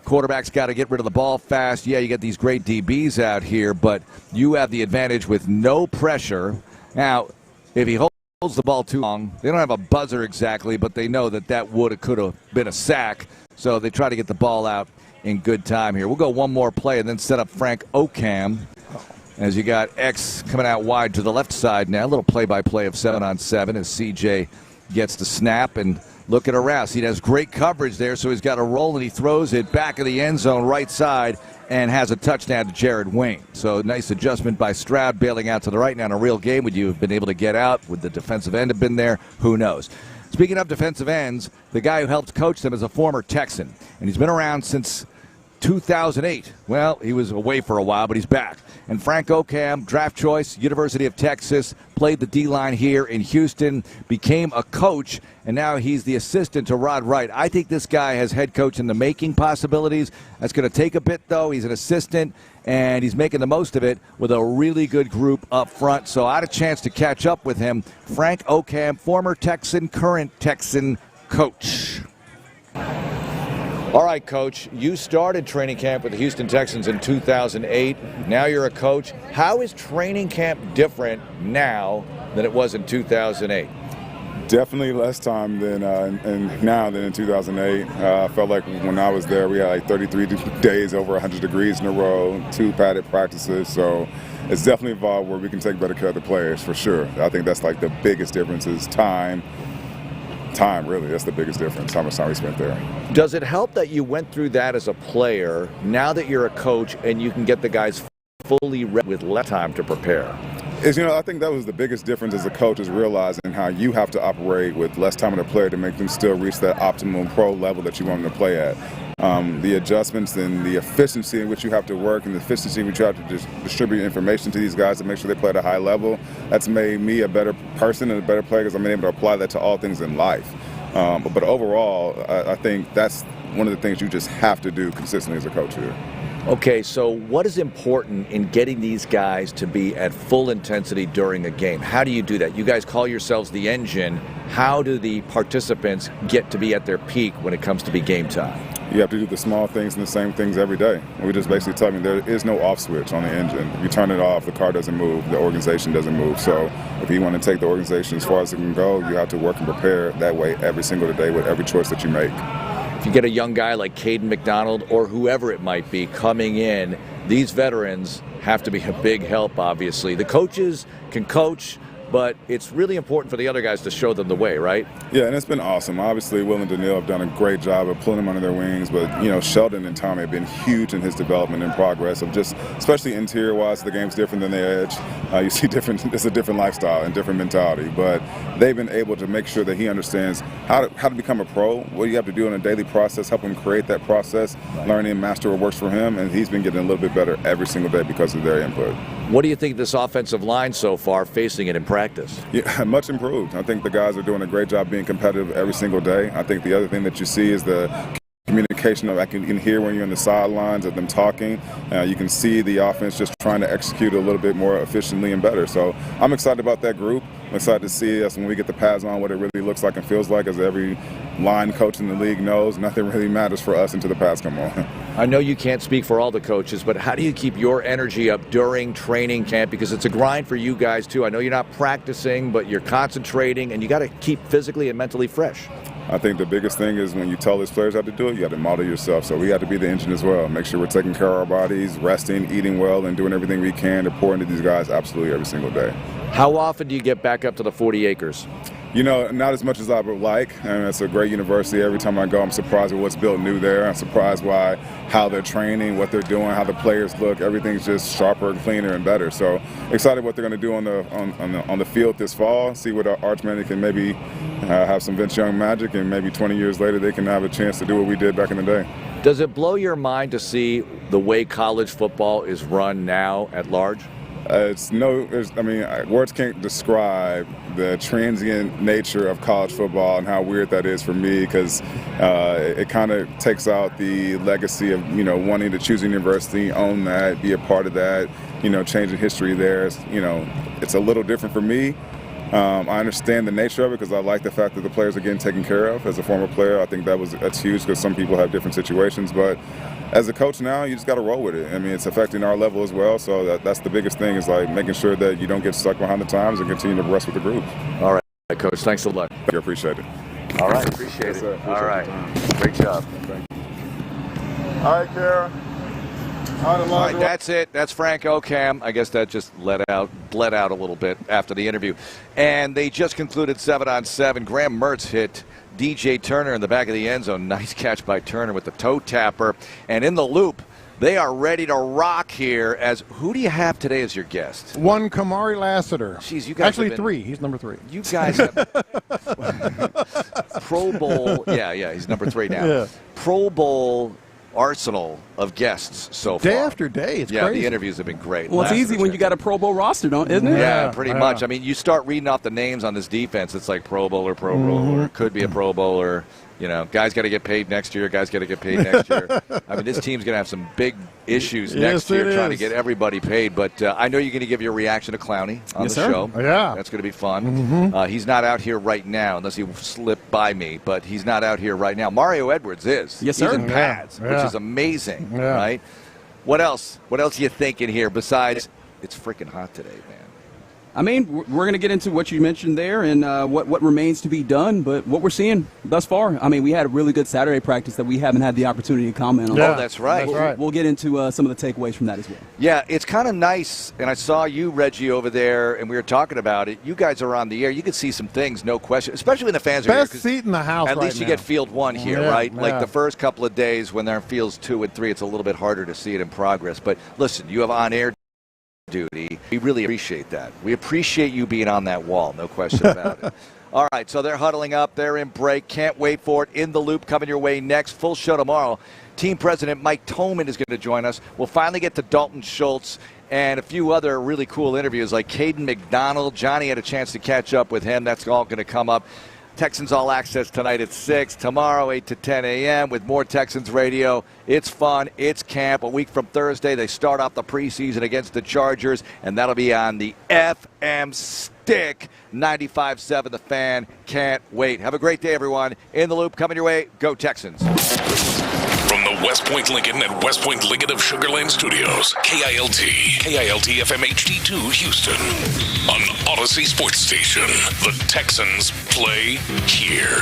Quarterback's got to get rid of the ball fast. Yeah, you get these great DBs out here, but you have the advantage with no pressure. Now, if he holds the ball too long, they don't have a buzzer exactly, but they know that could have been a sack, so they try to get the ball out in good time here. We'll go one more play and then set up Frank Okam as you got X coming out wide to the left side now. A little play-by-play of 7-on-7 as CJ gets the snap and looking around. He has great coverage there, so he's got a roll and he throws it back of the end zone right side and has a touchdown to Jared Wayne. So nice adjustment by Stroud, bailing out to the right. Now in a real game, would you have been able to get out? Would the defensive end have been there? Who knows? Speaking of defensive ends, the guy who helped coach them is a former Texan, and he's been around since 2008. Well, he was away for a while, but he's back. And Frank Okam, draft choice, University of Texas, played the D-line here in Houston, became a coach, and now he's the assistant to Rod Wright. I think this guy has head coach in the making possibilities. That's going to take a bit, though. He's an assistant, and he's making the most of it with a really good group up front. So I had a chance to catch up with him. Frank Okam, former Texan, current Texan coach. All right, Coach, you started training camp with the Houston Texans in 2008. Now you're a coach. How is training camp different now than it was in 2008? Definitely less time than now than in 2008. I felt like when I was there, we had like 33 days over 100 degrees in a row, 2 padded practices. So it's definitely evolved where we can take better care of the players for sure. I think that's like the biggest difference is time. Time, really, that's the biggest difference, how much time we spent there. Does it help that you went through that as a player, now that you're a coach and you can get the guys fully ready with less time to prepare? I think that was the biggest difference as a coach is realizing how you have to operate with less time on a player to make them still reach that optimum pro level that you want them to play at. The adjustments and the efficiency in which you have to work and the efficiency in which you have to distribute information to these guys to make sure they play at a high level, that's made me a better person and a better player because I've been able to apply that to all things in life. But overall, I think that's one of the things you just have to do consistently as a coach here. Okay, so what is important in getting these guys to be at full intensity during a game? How do you do that? You guys call yourselves the engine. How do the participants get to be at their peak when it comes to be game time? You have to do the small things and the same things every day. We just basically tell you there is no off switch on the engine. If you turn it off, the car doesn't move, the organization doesn't move. So if you want to take the organization as far as it can go, you have to work and prepare that way every single day with every choice that you make. If you get a young guy like Caden McDonald or whoever it might be coming in, these veterans have to be a big help, obviously. The coaches can coach, but it's really important for the other guys to show them the way, right? Yeah, and it's been awesome. Obviously, Will and Daniil have done a great job of pulling them under their wings, but, Sheldon and Tommy have been huge in his development and progress of just, especially interior-wise, the game's different than the edge. You see it's a different lifestyle and different mentality, but they've been able to make sure that he understands how to become a pro, what you have to do in a daily process, help him create that process, learn and master what works for him, and he's been getting a little bit better every single day because of their input. What do you think of this offensive line so far, facing it in practice? Yeah, much improved. I think the guys are doing a great job being competitive every single day. I think the other thing that you see is the communication of you can hear when you're in the sidelines of them talking. You can see the offense just trying to execute a little bit more efficiently and better. So I'm excited about that group. I'm excited to see us when we get the pads on, what it really looks like and feels like. As every line coach in the league knows, nothing really matters for us until the pads come on. I know you can't speak for all the coaches, but how do you keep your energy up during training camp? Because it's a grind for you guys, too. I know you're not practicing, but you're concentrating, and you got to keep physically and mentally fresh. I think the biggest thing is when you tell these players how to do it, you have to model yourself. So we have to be the engine as well. Make sure we're taking care of our bodies, resting, eating well, and doing everything we can to pour into these guys absolutely every single day. How often do you get back up to the 40 acres? Not as much as I would like. It's a great university. Every time I go, I'm surprised at what's built new there. I'm surprised by how they're training, what they're doing, how the players look. Everything's just sharper and cleaner and better. So excited what they're going to do on the field this fall. See what our Archman can maybe have some Vince Young magic, and maybe 20 years later they can have a chance to do what we did back in the day. Does it blow your mind to see the way college football is run now at large? Words can't describe the transient nature of college football and how weird that is for me, because it kind of takes out the legacy of, wanting to choose a university, own that, be a part of that, changing history there. It's a little different for me. I understand the nature of it because I like the fact that the players are getting taken care of. As a former player, I think that's huge because some people have different situations. But as a coach now, you just got to roll with it. It's affecting our level as well. So that's the biggest thing is like making sure that you don't get stuck behind the times and continue to rest with the group. All right, Coach. Thanks a lot. I appreciate it. All right, appreciate it. All right, great job. All right, Kara. All right, that's it. That's Frank Ocam. I guess that just bled out a little bit after the interview. And they just concluded 7-on-7. Graham Mertz hit DJ Turner in the back of the end zone. Nice catch by Turner with the toe tapper. And in the loop, they are ready to rock here. Who do you have today as your guest? One Kamari Lassiter. Jeez, you guys actually three. He's number 3. You guys have Pro Bowl. Yeah, he's number 3 now. Yeah. Pro Bowl arsenal of guests so far. Day after day. It's crazy. The interviews have been great. Well, it's easy when you got a Pro Bowl roster, isn't it? Yeah, pretty much. You start reading off the names on this defense. It's like Pro Bowler, Pro Bowler, could be a Pro Bowler. Guys got to get paid next year. Guys got to get paid next year. I mean, this team's going to have some big issues next year trying to get everybody paid. But I know you're going to give your reaction to Clowney on the show. Yeah. That's going to be fun. He's not out here right now, unless he slipped by me, but he's not out here right now. Mario Edwards is. Yes, sir. He's in pads, which is amazing, right? What else? What else are you thinking here besides it's freaking hot today, man? I mean, we're going to get into what you mentioned there and what remains to be done, but what we're seeing thus far, I mean, we had a really good Saturday practice that we haven't had the opportunity to comment on. Yeah, oh, that's right. We'll get into some of the takeaways from that as well. Yeah, it's kind of nice, and I saw you, Reggie, over there, and we were talking about it. You guys are on the air. You can see some things, no question, especially when the fans are here. Best seat in the house At least you get field 1 here, right? Yeah. Like the first couple of days when they're in fields 2 and 3, it's a little bit harder to see it in progress. But listen, you have on-air duty. We really appreciate that. We appreciate you being on that wall, no question about it. All right, so they're huddling up. They're in break. Can't wait for it. In the Loop coming your way next. Full show tomorrow. Team President Mike Toman is going to join us. We'll finally get to Dalton Schultz and a few other really cool interviews like Caden McDonald. Johnny had a chance to catch up with him. That's all going to come up. Texans All Access tonight at 6. Tomorrow, 8 to 10 a.m. with more Texans radio. It's fun. It's camp. A week from Thursday, they start off the preseason against the Chargers, and that'll be on the FM Stick 95.7 The Fan. Can't wait. Have a great day, everyone. In the Loop coming your way. Go Texans. From the West Point Lincoln and West Point Lincoln of Sugar Land Studios, KILT FM HD2 Houston. On Odyssey Sports Station, the Texans play here.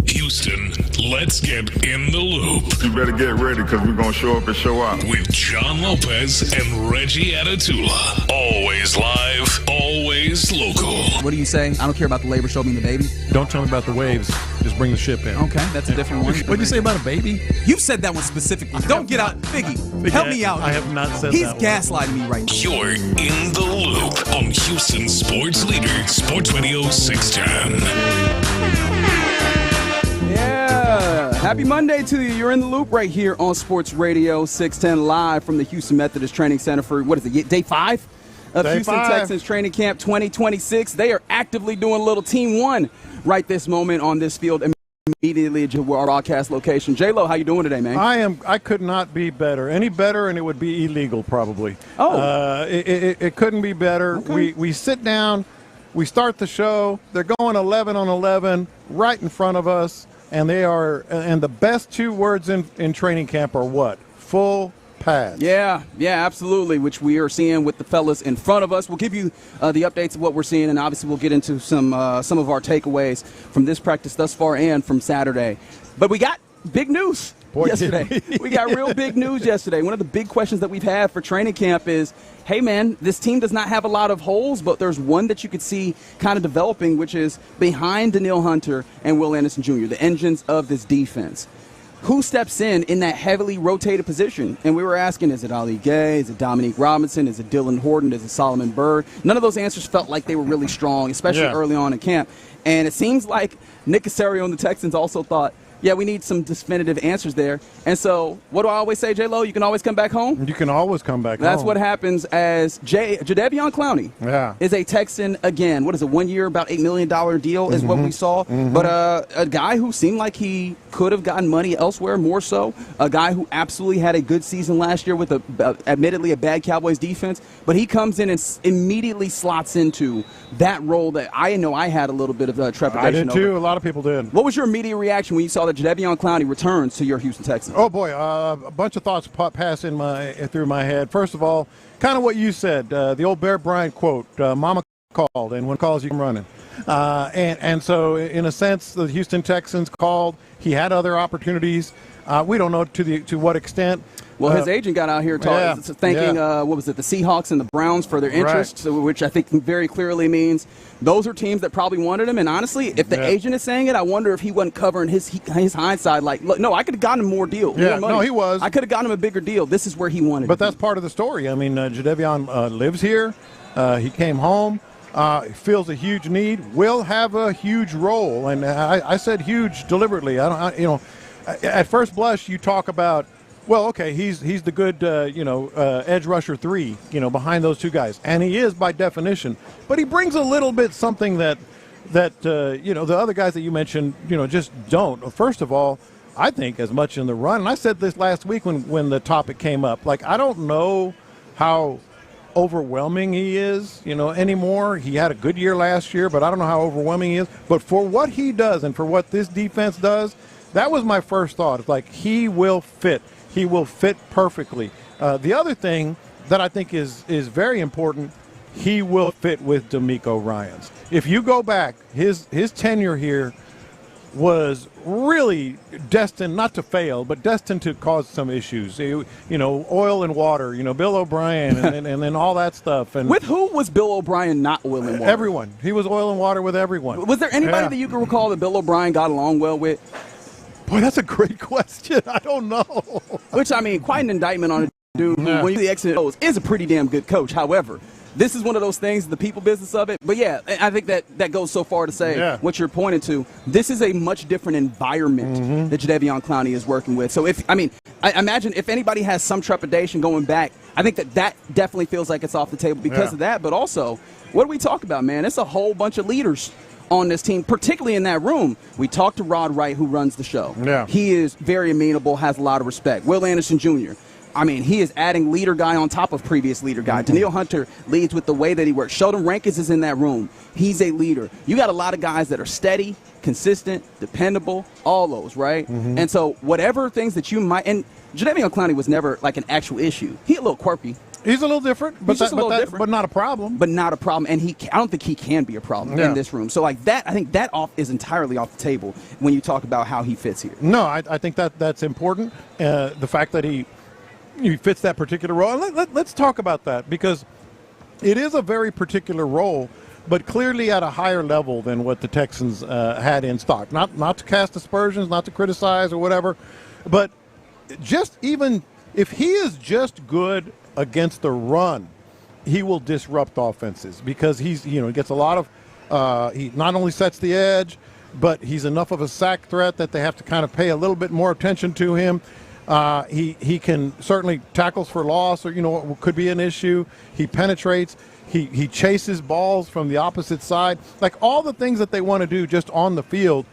Houston, let's get in the loop. You better get ready because we're going to show up and show out. With John Lopez and Reggie Atatula. Always live, always local. What do you say? I don't care about the labor, show me the baby. Don't tell me about the waves. Just bring the ship in. Okay, that's a different one. What'd you say about a baby? You said that one specifically. Don't get out. Biggie, help me out. I have not said He's that gaslighting me right now. You're in the loop on Houston Sports Leader, Sports Radio 610. Yeah, happy Monday to you. You're in the loop right here on Sports Radio 610 live from the Houston Methodist Training Center for, what is it, day 5 of Houston Texans Training Camp 2026. They are actively doing a little Team 1 right this moment on this field immediately at our broadcast location. J-Lo, how you doing today, man? I could not be better. Any better, and it would be illegal probably. Oh. It couldn't be better. Okay. We sit down, we start the show. They're going 11 on 11 right in front of us. And they are, and the best 2 words in training camp are what? Full pads. Yeah, absolutely, which we are seeing with the fellas in front of us. We'll give you the updates of what we're seeing, and obviously we'll get into some of our takeaways from this practice thus far and from Saturday. But we got big news yesterday. We got real big news yesterday. One of the big questions that we've had for training camp is, hey, man, this team does not have a lot of holes, but there's one that you could see kind of developing, which is behind Danielle Hunter and Will Anderson Jr., the engines of this defense. Who steps in that heavily rotated position? And we were asking, is it Ali Gay? Is it Dominique Robinson? Is it Dylan Horton? Is it Solomon Byrd? None of those answers felt like they were really strong, especially early on in camp. And it seems like Nick Caserio and the Texans also thought, yeah, we need some definitive answers there. And so, what do I always say, J-Lo? You can always come back home? You can always come back home. That's what happens as Jadeveon Clowney is a Texan again. What is it, 1 year, about $8 million deal is what we saw. But a guy who seemed like he could have gotten money elsewhere more so. A guy who absolutely had a good season last year with admittedly a bad Cowboys defense. But he comes in and immediately slots into that role that I know I had a little bit of trepidation I did too. over. A lot of people did. What was your immediate reaction when you saw that Jadeveon Clowney returns to your Houston Texans? Oh, boy. A bunch of thoughts pass through my head. First of all, kind of what you said, the old Bear Bryant quote, Mama called, and when calls, you come running. And so, in a sense, the Houston Texans called. He had other opportunities. We don't know to what extent. Well, his agent got out here thanking, what was it, the Seahawks and the Browns for their interest, which I think very clearly means those are teams that probably wanted him. And honestly, if the agent is saying it, I wonder if he wasn't covering his hindsight. Like, look, no, I could have gotten him more deal. Yeah, more money. No, he was. I could have gotten him a bigger deal. This is where he wanted. But that's part of the story. I mean, Jadeveon lives here. He came home. Feels a huge need. Will have a huge role, and I said huge deliberately. At first blush, you talk about, well, okay, he's the good, edge rusher 3, behind those 2 guys. And he is by definition. But he brings a little bit something that, that the other guys that you mentioned, just don't. First of all, I think as much in the run, and I said this last week when the topic came up, like I don't know how overwhelming he is, anymore. He had a good year last year, but I don't know how overwhelming he is. But for what he does and for what this defense does, that was my first thought. It's like he will fit. He will fit perfectly. The other thing that I think is very important, he will fit with DeMeco Ryans. If you go back, his tenure here was really destined not to fail, but destined to cause some issues. Oil and water. Bill O'Brien, and then all that stuff. And with who was Bill O'Brien not oil and water? Everyone. He was oil and water with everyone. Was there anybody that you can recall that Bill O'Brien got along well with? Boy, that's a great question. I don't know. Which, quite an indictment on a dude who, when you the X and O's, is a pretty damn good coach. However, this is one of those things, the people business of it. But, yeah, I think that goes so far to say what you're pointing to. This is a much different environment that Jadeveon Clowney is working with. So, I imagine if anybody has some trepidation going back, I think that definitely feels like it's off the table because of that. But also, what do we talk about, man? It's a whole bunch of leaders on this team, particularly in that room. We talked to Rod Wright, who runs the show. Yeah. He is very amenable, has a lot of respect. Will Anderson Jr., he is adding leader guy on top of previous leader guy. Daniil Hunter leads with the way that he works. Sheldon Rankins is in that room. He's a leader. You got a lot of guys that are steady, consistent, dependable, all those, right? And so whatever things that you might – and Jadeveon Clowney was never like an actual issue. He's a little quirky. He's a little different, but not a problem. But not a problem, and I don't think he can be a problem in this room. So like that, I think that is entirely off the table when you talk about how he fits here. No, I think that's important. The fact that he fits that particular role. And let's talk about that because it is a very particular role, but clearly at a higher level than what the Texans had in stock. Not to cast aspersions, not to criticize or whatever, but just even if he is just good against the run, he will disrupt offenses because he gets a lot of he not only sets the edge, but he's enough of a sack threat that they have to kind of pay a little bit more attention to him. He can certainly tackles for loss or what could be an issue. He penetrates. He chases balls from the opposite side. Like all the things that they want to do just on the field,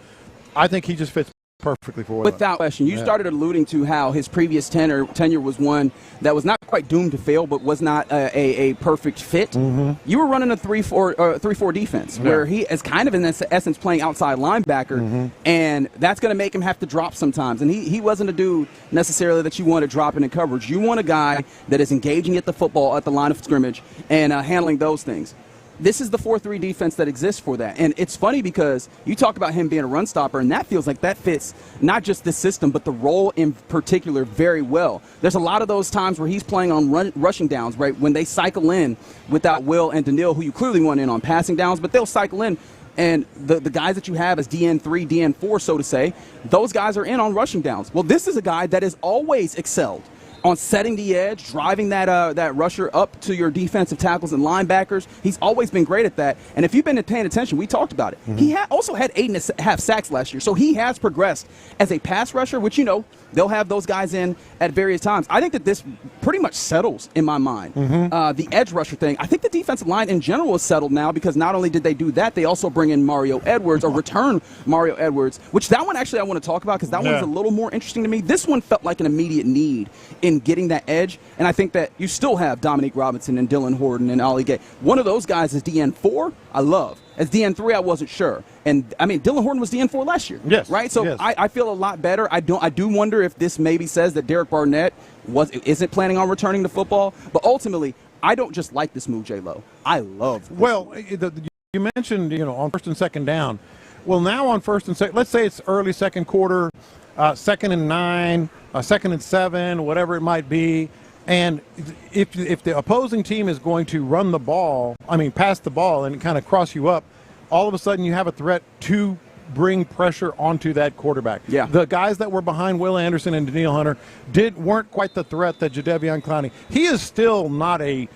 I think he just fits perfectly for it. Without question. You started alluding to how his previous tenure was one that was not quite doomed to fail, but was not a perfect fit. You were running a 3-4 defense where he is kind of in essence playing outside linebacker, and that's going to make him have to drop sometimes. And he wasn't a dude necessarily that you want to drop in coverage. You want a guy that is engaging at the football at the line of scrimmage and handling those things. This is the 4-3 defense that exists for that. And it's funny because you talk about him being a run stopper, and that feels like that fits not just this system, but the role in particular very well. There's a lot of those times where he's playing on rushing downs, right, when they cycle in without Will and Daniil, who you clearly want in on passing downs, but they'll cycle in. And the guys that you have as DN3, DN4, so to say, those guys are in on rushing downs. Well, this is a guy that has always excelled on setting the edge, driving that rusher up to your defensive tackles and linebackers. He's always been great at that. And if you've been paying attention, we talked about it. He also had 8.5 sacks last year. So he has progressed as a pass rusher, which, they'll have those guys in at various times. I think that this pretty much settles in my mind. The edge rusher thing, I think the defensive line in general is settled now because not only did they do that, they also bring in Mario Edwards or return Mario Edwards, which that one actually I want to talk about because that one's a little more interesting to me. This one felt like an immediate need in getting that edge, and I think that you still have Dominique Robinson and Dylan Horton and Ollie Gay. One of those guys is DN4, I love. As DN3, I wasn't sure. And, Dylan Horton was DN4 last year. Yes. Right? So I feel a lot better. I do wonder if this maybe says that Derek Barnett isn't planning on returning to football. But ultimately, I don't just like this move, J-Lo. I love this move. You mentioned, on first and second down. Well, now on first and second, let's say it's early second quarter, 2nd and 9, 2nd and 7, whatever it might be. And if the opposing team is going to run the ball, pass the ball and kind of cross you up, all of a sudden you have a threat to bring pressure onto that quarterback. Yeah. The guys that were behind Will Anderson and Daniil Hunter weren't quite the threat that Jadeveon Clowney. He is still not I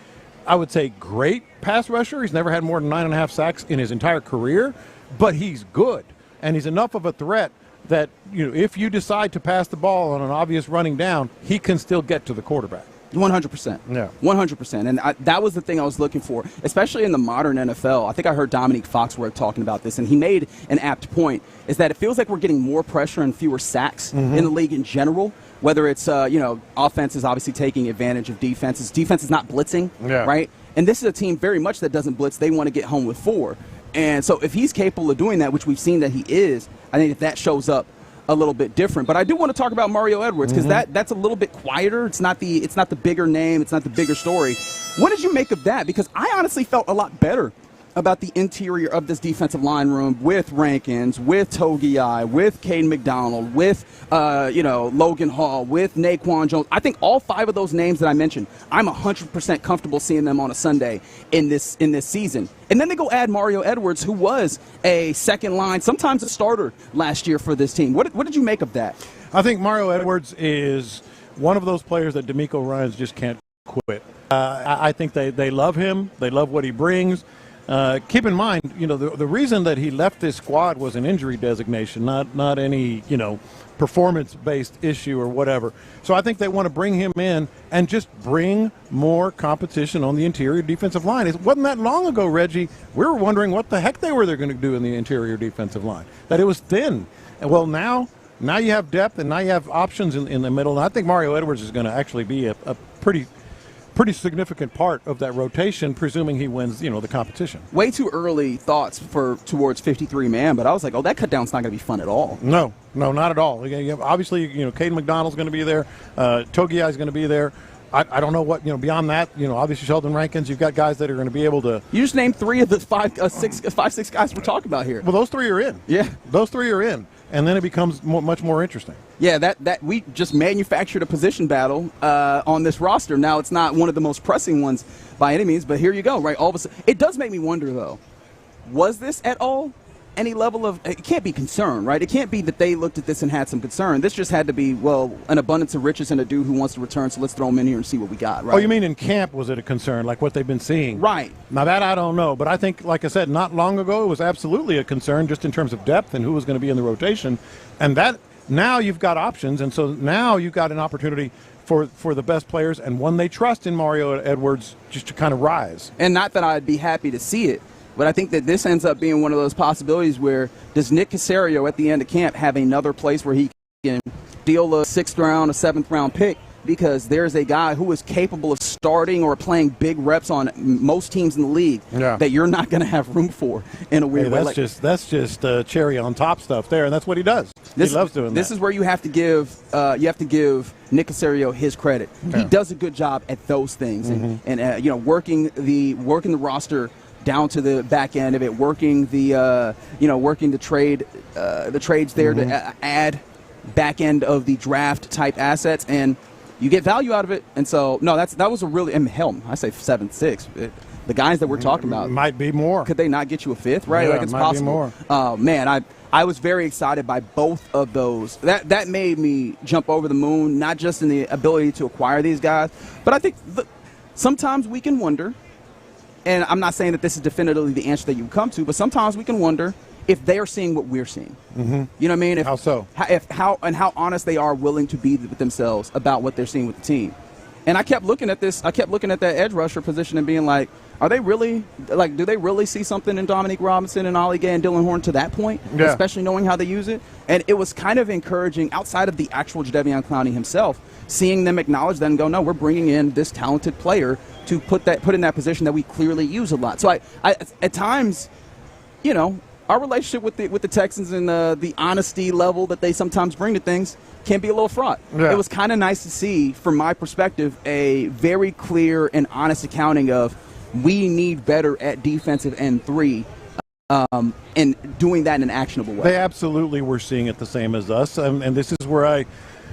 would say, great pass rusher. He's never had more than 9.5 sacks in his entire career, but he's good. And he's enough of a threat that, if you decide to pass the ball on an obvious running down, he can still get to the quarterback. 100%. Yeah. 100%. And that was the thing I was looking for, especially in the modern NFL. I think I heard Dominique Foxworth talking about this, and he made an apt point, is that it feels like we're getting more pressure and fewer sacks in the league in general, whether it's, offense is obviously taking advantage of defenses. Defense is not blitzing, right? And this is a team very much that doesn't blitz. They want to get home with 4. And so if he's capable of doing that, which we've seen that he is, I think if that shows up a little bit different. But I do want to talk about Mario Edwards because that's a little bit quieter. It's not the bigger name. It's not the bigger story. What did you make of that? Because I honestly felt a lot better about the interior of this defensive line room with Rankins, with Togiai, with Caden McDonald, with Logan Hall, with Naquan Jones. I think all 5 of those names that I mentioned, I'm 100% comfortable seeing them on a Sunday in this season. And then they go add Mario Edwards, who was a second line, sometimes a starter last year for this team. What did you make of that? I think Mario Edwards is one of those players that DeMeco Ryans just can't quit. I think they love him. They love what he brings. Keep in mind, the reason that he left this squad was an injury designation, not any, performance-based issue or whatever. So I think they want to bring him in and just bring more competition on the interior defensive line. It wasn't that long ago, Reggie, we were wondering what the heck they're going to do in the interior defensive line, that it was thin. And well, now you have depth and now you have options in the middle. And I think Mario Edwards is going to actually be a pretty significant part of that rotation, presuming he wins, the competition. Way too early thoughts towards 53-man, but I was like, that cut down's not going to be fun at all. No, not at all. Obviously, Caden McDonald's going to be there. Togiai is going to be there. I don't know what, beyond that, obviously Sheldon Rankins, you've got guys that are going to be able to. You just named 3 of the 5-6 guys we're talking about here. Well, those 3 are in. Yeah. Those 3 are in. And then it becomes much more interesting. Yeah, that we just manufactured a position battle on this roster. Now, it's not one of the most pressing ones by any means, but here you go, right? All of a sudden, it does make me wonder, though, was this at all any level of – it can't be concern, right? It can't be that they looked at this and had some concern. This just had to be, an abundance of riches and a dude who wants to return, so let's throw him in here and see what we got, right? Oh, you mean in camp was it a concern, like what they've been seeing? Right. Now, that I don't know, but I think, like I said, not long ago, it was absolutely a concern just in terms of depth and who was going to be in the rotation. And that now you've got options, and so now you've got an opportunity for the best players and one they trust in Mario Edwards just to kind of rise. And not that I'd be happy to see it, but I think that this ends up being one of those possibilities where does Nick Caserio at the end of camp have another place where he can deal a 6th round, a 7th round pick? Because there's a guy who is capable of starting or playing big reps on most teams in the league that you're not going to have room for in a weird way. That's just cherry on top stuff there, and that's what he does. He loves doing that. This is where you have to give Nick Caserio his credit. He does a good job at those things, and working the roster down to the back end of it, working the trades there to add back end of the draft type assets, and you get value out of it. And so, no, that was a really, I say 7-6. The guys that we're talking about might be more. Could they not get you a 5th? Right, yeah, it's might possible. Be more. Oh man, I was very excited by both of those. That made me jump over the moon. Not just in the ability to acquire these guys, but I think sometimes we can wonder. And I'm not saying that this is definitively the answer that you come to, but sometimes we can wonder if they are seeing what we're seeing. Mm-hmm. You know what I mean? How so? How honest they are willing to be with themselves about what they're seeing with the team. And I kept looking at this. I kept looking at that edge rusher position and being like, are they really, do they really see something in Dominique Robinson and Ollie Gay and Dylan Horn to that point, especially knowing how they use it? And it was kind of encouraging outside of the actual Jadeveon Clowney himself, seeing them acknowledge that and go, no, we're bringing in this talented player to put in that position that we clearly use a lot. So I at times, our relationship with the Texans and the honesty level that they sometimes bring to things can be a little fraught. Yeah. It was kind of nice to see, from my perspective, a very clear and honest accounting of we need better at defensive end 3, and doing that in an actionable way. They absolutely were seeing it the same as us, and this is where I,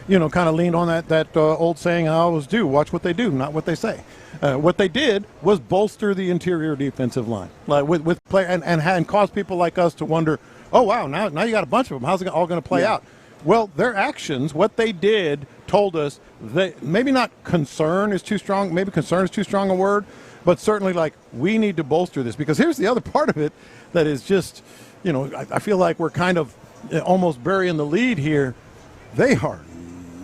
kind of leaned on that old saying I always do: watch what they do, not what they say. What they did was bolster the interior defensive line, like with play, and cause people like us to wonder, oh wow, now you got a bunch of them. How's it all going to play out? Well, their actions, what they did, told us that maybe not concern is too strong. Maybe concern is too strong a word, but certainly like we need to bolster this, because here's the other part of it that is just, I feel like we're kind of almost burying the lead here. They are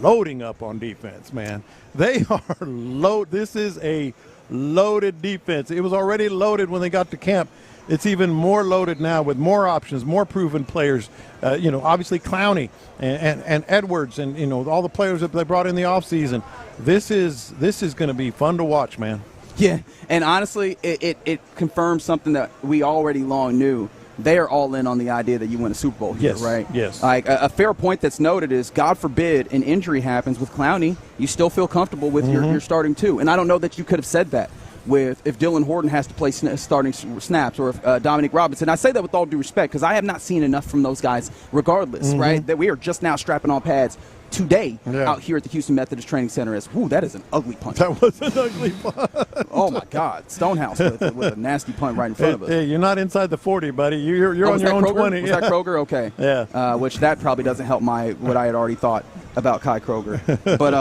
loading up on defense, man. They are This is a loaded defense. It was already loaded when they got to camp. It's even more loaded now with more options, more proven players. Obviously Clowney and Edwards and, all the players that they brought in the offseason. This is going to be fun to watch, man. Yeah, and honestly, it confirms something that we already long knew. They are all in on the idea that you win a Super Bowl here, yes, right? Yes. Like a fair point that's noted is, God forbid an injury happens with Clowney, you still feel comfortable with your starting two. And I don't know that you could have said that with if Dylan Horton has to play starting snaps or if Dominic Robinson. I say that with all due respect because I have not seen enough from those guys regardless, right? That we are just now strapping on pads today out here at the Houston Methodist Training Center. That is an ugly punt. That was an ugly punt. Oh, my God. Stonehouse with a nasty punt right in front of us. Hey, you're not inside the 40, buddy. You're on your own Kroger? 20. Was that Kroger? Okay. Yeah. Which that probably doesn't help what I had already thought about Kai Kroger. But,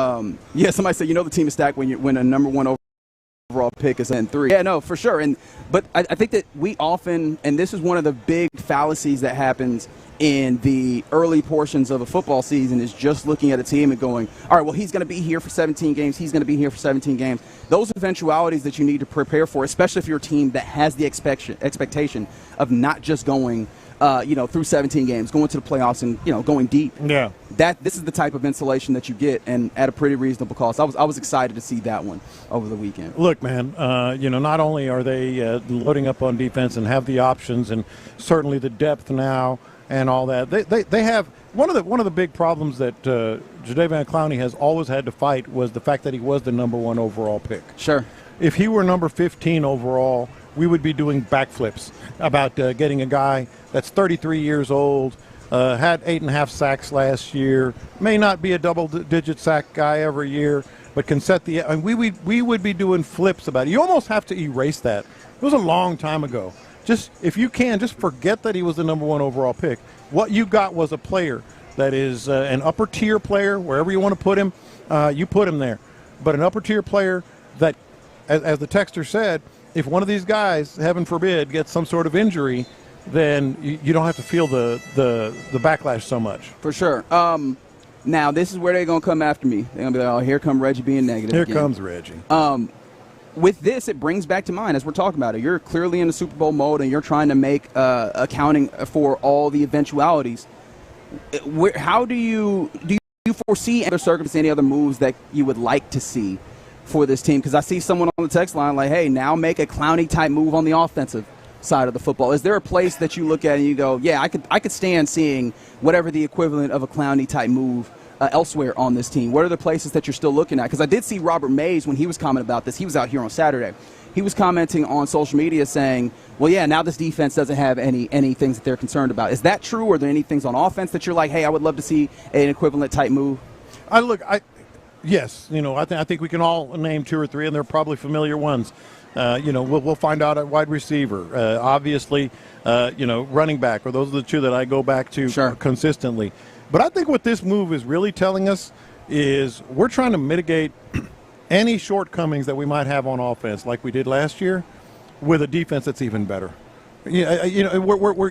somebody said, the team is stacked when a number one overall pick is in 3. Yeah, no, for sure. But I think that we often, and this is one of the big fallacies that happens in the early portions of a football season, is just looking at a team and going, all right, well, he's going to be here for 17 games. He's going to be here for 17 games. Those eventualities that you need to prepare for, especially if you're a team that has the expectation of not just going through 17 games, going to the playoffs and, going deep. Yeah. This is the type of insulation that you get, and at a pretty reasonable cost. I was excited to see that one over the weekend. Look, man, not only are they loading up on defense and have the options and certainly the depth now and all that, they have one of the big problems that Jadeveon Clowney has always had to fight was the fact that he was the number 1 overall pick. Sure. If he were number 15 overall, we would be doing backflips about getting a guy that's 33 years old, had 8.5 sacks last year, may not be a double-digit sack guy every year, but can set the – and we would be doing flips about it. You almost have to erase that. It was a long time ago. If you can, just forget that he was the number 1 overall pick. What you got was a player that is an upper-tier player, wherever you want to put him, you put him there. But an upper-tier player that, as the texter said, if one of these guys, heaven forbid, gets some sort of injury, then you don't have to feel the backlash so much. For sure. Now, this is where they're going to come after me. They're going to be like, oh, here come Reggie being negative Here again. comes Reggie. With this, it brings back to mind, as we're talking about it, you're clearly in the Super Bowl mode and you're trying to make accounting for all the eventualities. How do you foresee other circumstances, any other moves that you would like to see for this team? Because I see someone on the text line like, hey, now make a Clowney-type move on the offensive side of the football. Is there a place that you look at and you go, yeah, I could stand seeing whatever the equivalent of a Clowney-type move elsewhere on this team? What are the places that you're still looking at? Because I did see Robert Mays, when he was commenting about this, he was out here on Saturday. He was commenting on social media saying, well, yeah, now this defense doesn't have any things that they're concerned about. Is that true? Or are there any things on offense that you're like, hey, I would love to see an equivalent type move? Yes, I think we can all name 2 or 3, and they're probably familiar ones. We'll find out at wide receiver. Obviously, running back, or those are the 2 that I go back to consistently. But I think what this move is really telling us is we're trying to mitigate any shortcomings that we might have on offense, like we did last year, with a defense that's even better. We're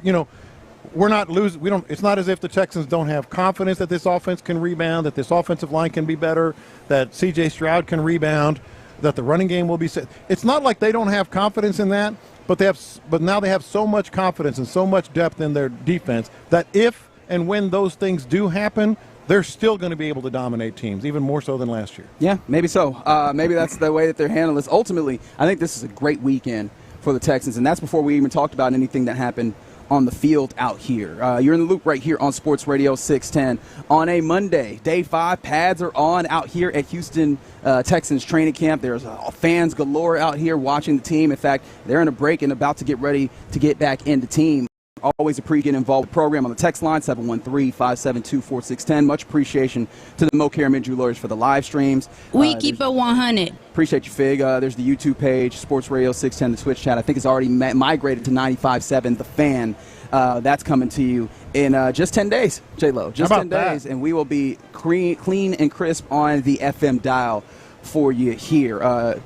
not losing. We don't. It's not as if the Texans don't have confidence that this offense can rebound, that this offensive line can be better, that C.J. Stroud can rebound, that the running game will be set. It's not like they don't have confidence in that, but now they have so much confidence and so much depth in their defense that if and when those things do happen, they're still going to be able to dominate teams, even more so than last year. Yeah, maybe so. Maybe that's the way that they're handling this. Ultimately, I think this is a great weekend for the Texans, and that's before we even talked about anything that happened on the field out here. You're in the loop right here on Sports Radio 610 on a Monday. Day 5, pads are on out here at Houston Texans training camp. There's fans galore out here watching the team. In fact, they're in a break and about to get ready to get back in the team. Always appreciate getting involved with the program on the text line, 713-572-4610. Much appreciation to the Mo Care Injury Lawyers for the live streams. We keep it 100. Appreciate you, Fig. There's the YouTube page, Sports Radio 610, the Twitch chat. I think it's already migrated to 95.7, The Fan. That's coming to you in just 10 days, J-Lo. Just 10 days, and we will be clean and crisp on the FM dial for you here.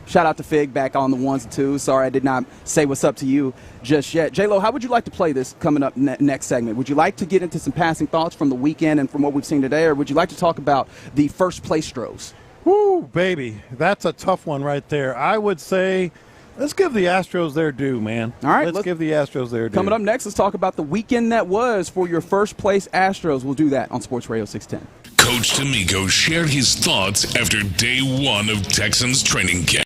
Shout out to Fig back on the ones and twos. Sorry I did not say what's up to you just yet. J-Lo, how would you like to play this coming up next segment? Would you like to get into some passing thoughts from the weekend and from what we've seen today, or would you like to talk about the first place Stros? Woo, baby. That's a tough one right there. I would say let's give the Astros their due, man. All right. Let's give the Astros their due. Coming up next, let's talk about the weekend that was for your first place Astros. We'll do that on Sports Radio 610. Coach D'Amico shared his thoughts after day one of Texans training camp.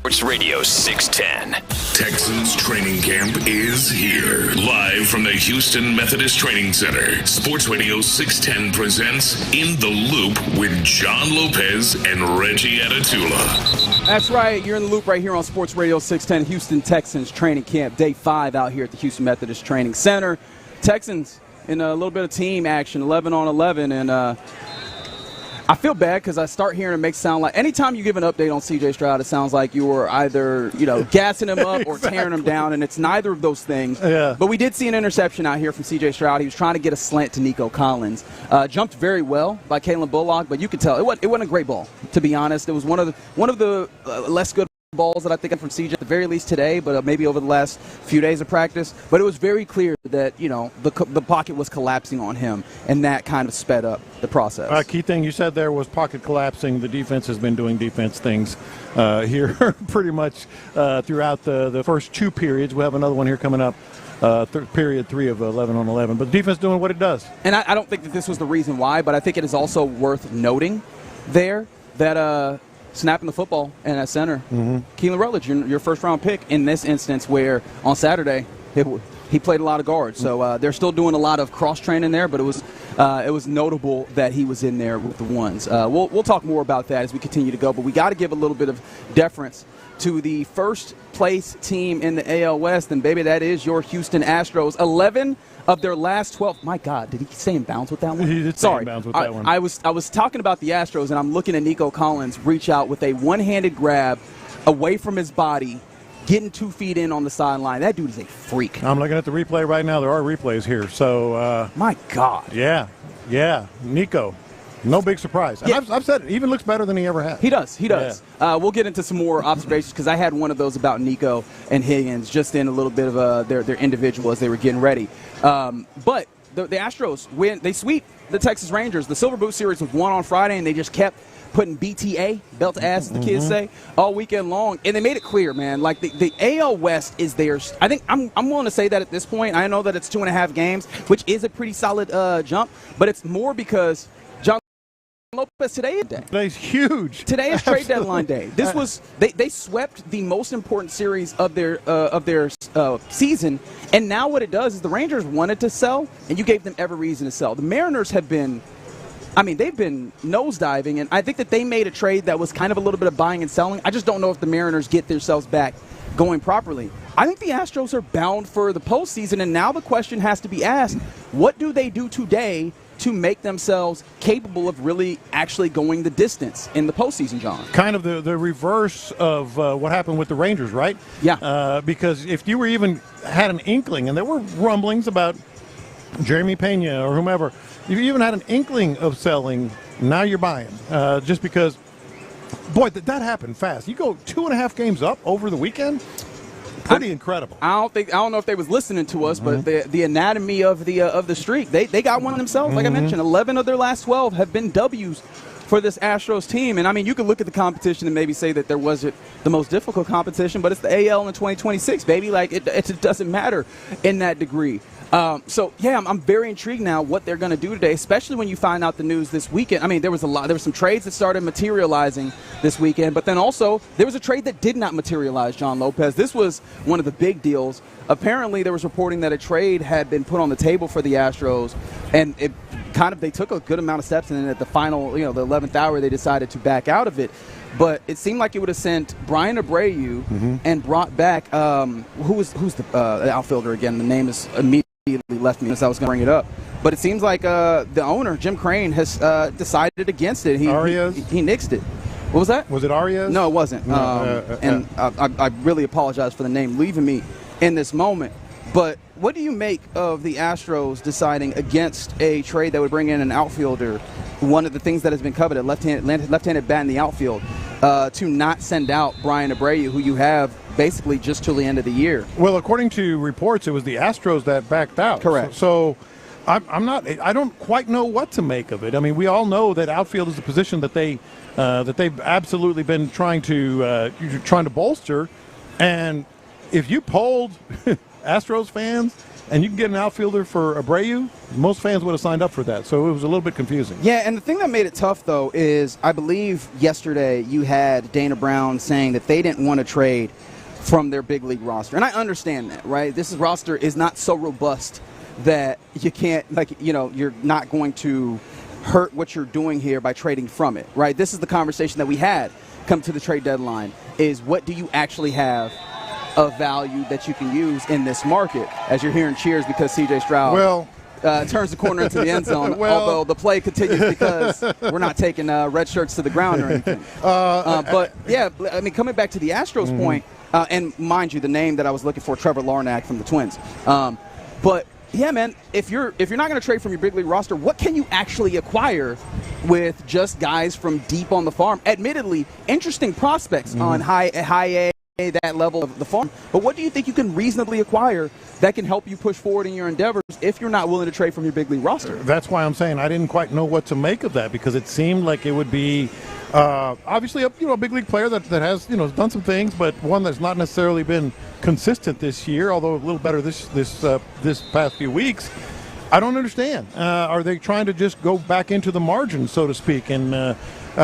Sports Radio 610. Texans training camp is here. Live from the Houston Methodist Training Center, Sports Radio 610 presents In the Loop with John Lopez and Reggie Atatula. That's right. You're in the loop right here on Sports Radio 610. Houston Texans training camp, day 5 out here at the Houston Methodist Training Center. Texans in a little bit of team action, 11 on 11, and I feel bad because I start hearing it make it sound like anytime you give an update on C.J. Stroud, it sounds like you were either, gassing him up or tearing him down, and it's neither of those things. Yeah. But we did see an interception out here from C.J. Stroud. He was trying to get a slant to Nico Collins. Jumped very well by Kalen Bullock, but you could tell it wasn't a great ball, to be honest. It was one of the less good balls that I think from CJ at the very least today, but maybe over the last few days of practice. But it was very clear that the pocket was collapsing on him, and that kind of sped up the process. Key thing you said there was pocket collapsing. The defense has been doing defense things here pretty much throughout the first 2 periods. We'll have another one here coming up. Period 3 of 11 on 11. But the defense doing what it does. And I don't think that this was the reason why, but I think it is also worth noting there that snapping the football and at center, Keelan Rutledge, your first-round pick in this instance, where on Saturday he played a lot of guards. So they're still doing a lot of cross-training there, but it was notable that he was in there with the ones. We'll talk more about that as we continue to go, but we got to give a little bit of deference to the first-place team in the AL West, and, baby, that is your Houston Astros. 11 of their last 12. My God, did he stay in bounds with that one? He did stay in bounds with that one. I was talking about the Astros, and I'm looking at Nico Collins reach out with a one-handed grab away from his body, getting 2 feet in on the sideline. That dude is a freak. I'm looking at the replay right now. There are replays here. So, my God. Yeah. Nico. No big surprise. And I've said it. Even looks better than he ever has. He does. Yeah. We'll get into some more observations because I had one of those about Nico and Higgins just in a little bit of their individual as they were getting ready. But the Astros win. They sweep the Texas Rangers. The Silver Boot Series was won on Friday, and they just kept putting BTA, belt to ass, as the kids say, all weekend long. And they made it clear, man, like the AL West is theirs. I think I'm willing to say that at this point. I know that it's 2.5 games, which is a pretty solid jump, but it's more because John Lopez today's huge. Today is trade deadline day. This was they swept the most important series of their season, and now what it does is the Rangers wanted to sell, and you gave them every reason to sell. The Mariners have been, they've been nosediving, and I think that they made a trade that was kind of a little bit of buying and selling. I just don't know if the Mariners get themselves back going properly. I think the Astros are bound for the postseason, and now the question has to be asked: what do they do today to make themselves capable of really actually going the distance in the postseason, John? Kind of the reverse of what happened with the Rangers, right? Yeah. Because if you were even had an inkling, and there were rumblings about Jeremy Pena or whomever, if you even had an inkling of selling, now you're buying. Just because, boy, that happened fast. You go 2.5 games up over the weekend. Pretty incredible. I don't know if they was listening to us, but the anatomy of the streak, they got one themselves. Like I mentioned, 11 of their last 12 have been W's for this Astros team. And you can look at the competition and maybe say that there wasn't the most difficult competition, but it's the AL in 2026, baby. Like it doesn't matter in that degree. I'm very intrigued now what they're going to do today, especially when you find out the news this weekend. There was some trades that started materializing this weekend, but then also there was a trade that did not materialize, John Lopez. This was one of the big deals. Apparently there was reporting that a trade had been put on the table for the Astros, and they took a good amount of steps, and then at the final, the 11th hour, they decided to back out of it. But it seemed like it would have sent Brian Abreu and brought back who's the outfielder again? The name is immediately left me as I was going to bring it up. But it seems like the owner, Jim Crane, has decided against it. He nixed it. What was that? Was it Arias? No, it wasn't. I really apologize for the name leaving me in this moment. But what do you make of the Astros deciding against a trade that would bring in an outfielder, one of the things that has been coveted, left-handed bat in the outfield, to not send out Brian Abreu, who you have basically just till the end of the year? Well, according to reports, it was the Astros that backed out. Correct. So I don't quite know what to make of it. We all know that outfield is the position that they've absolutely been trying to bolster, and if you polled Astros fans, and you can get an outfielder for Abreu, most fans would have signed up for that. So it was a little bit confusing. Yeah, and the thing that made it tough, though, is I believe yesterday you had Dana Brown saying that they didn't want to trade from their big league roster. And I understand that, right? This roster is not so robust that you can't, you're not going to hurt what you're doing here by trading from it, right? This is the conversation that we had come to the trade deadline, is what do you actually have of value that you can use in this market, as you're hearing cheers because C.J. Stroud turns the corner into the end zone, although the play continues because we're not taking red shirts to the ground or anything. But, yeah, I mean, coming back to the Astros point, and mind you, the name that I was looking for, Trevor Larnach from the Twins. But, yeah, man, if you're not going to trade from your big league roster, what can you actually acquire with just guys from deep on the farm? Admittedly, interesting prospects on high A, that level of the farm. But what do you think you can reasonably acquire that can help you push forward in your endeavors if you're not willing to trade from your big league roster? That's why I'm saying I didn't quite know what to make of that, because it seemed like it would be obviously a big league player that has done some things, but one that's not necessarily been consistent this year, although a little better this past few weeks. I don't understand. Are they trying to just go back into the margin, so to speak, and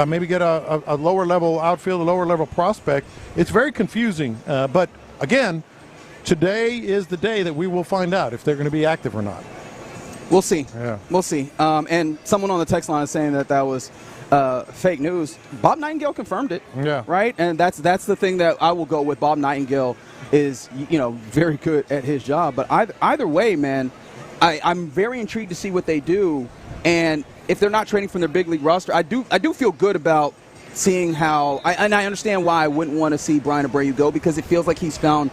maybe get a lower level outfield, a lower level prospect? It's very confusing. But again, today is the day that we will find out if they're going to be active or not. We'll see. Yeah. We'll see. And someone on the text line is saying that was fake news. Bob Nightingale confirmed it. Yeah. Right? And that's the thing that I will go with. Bob Nightingale is, very good at his job. But either way, man, I'm very intrigued to see what they do. And if they're not trading from their big league roster, I do feel good about seeing how – and I understand why I wouldn't want to see Brian Abreu go, because it feels like he's found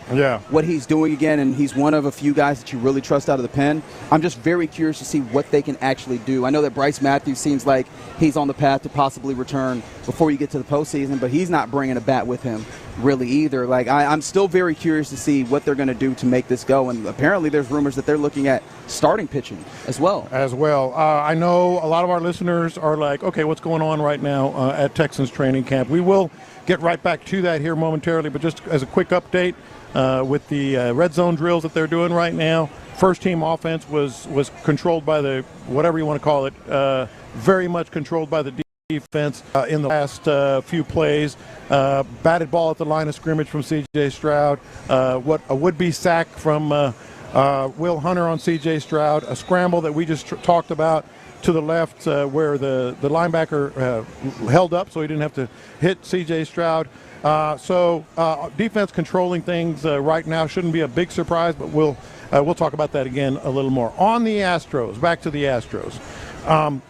what he's doing again, and he's one of a few guys that you really trust out of the pen. I'm just very curious to see what they can actually do. I know that Bryce Matthews seems like he's on the path to possibly return before you get to the postseason, but he's not bringing a bat with him really either. Like, I'm still very curious to see what they're going to do to make this go, and apparently there's rumors that they're looking at starting pitching as well. I know a lot of our listeners are like, okay, what's going on right now at Texans training camp? We will get right back to that here momentarily, but just as a quick update with the red zone drills that they're doing right now, first team offense was controlled by the, whatever you want to call it, very much controlled by the defense in the last few plays. Batted ball at the line of scrimmage from C.J. Stroud. What a would-be sack from Will Hunter on C.J. Stroud. A scramble that we just talked about to the left where the linebacker held up so he didn't have to hit C.J. Stroud. So defense controlling things right now shouldn't be a big surprise, but we'll talk about that again a little more. On the Astros, back to the Astros.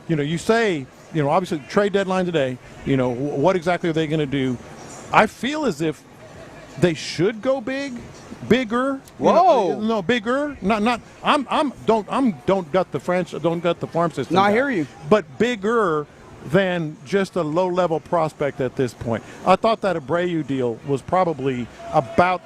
You say, obviously trade deadline today, what exactly are they going to do? I feel as if they should go bigger. Whoa. No, bigger. Not. Don't gut the farm system. No, I hear you. But bigger than just a low-level prospect at this point. I thought that Abreu deal was probably about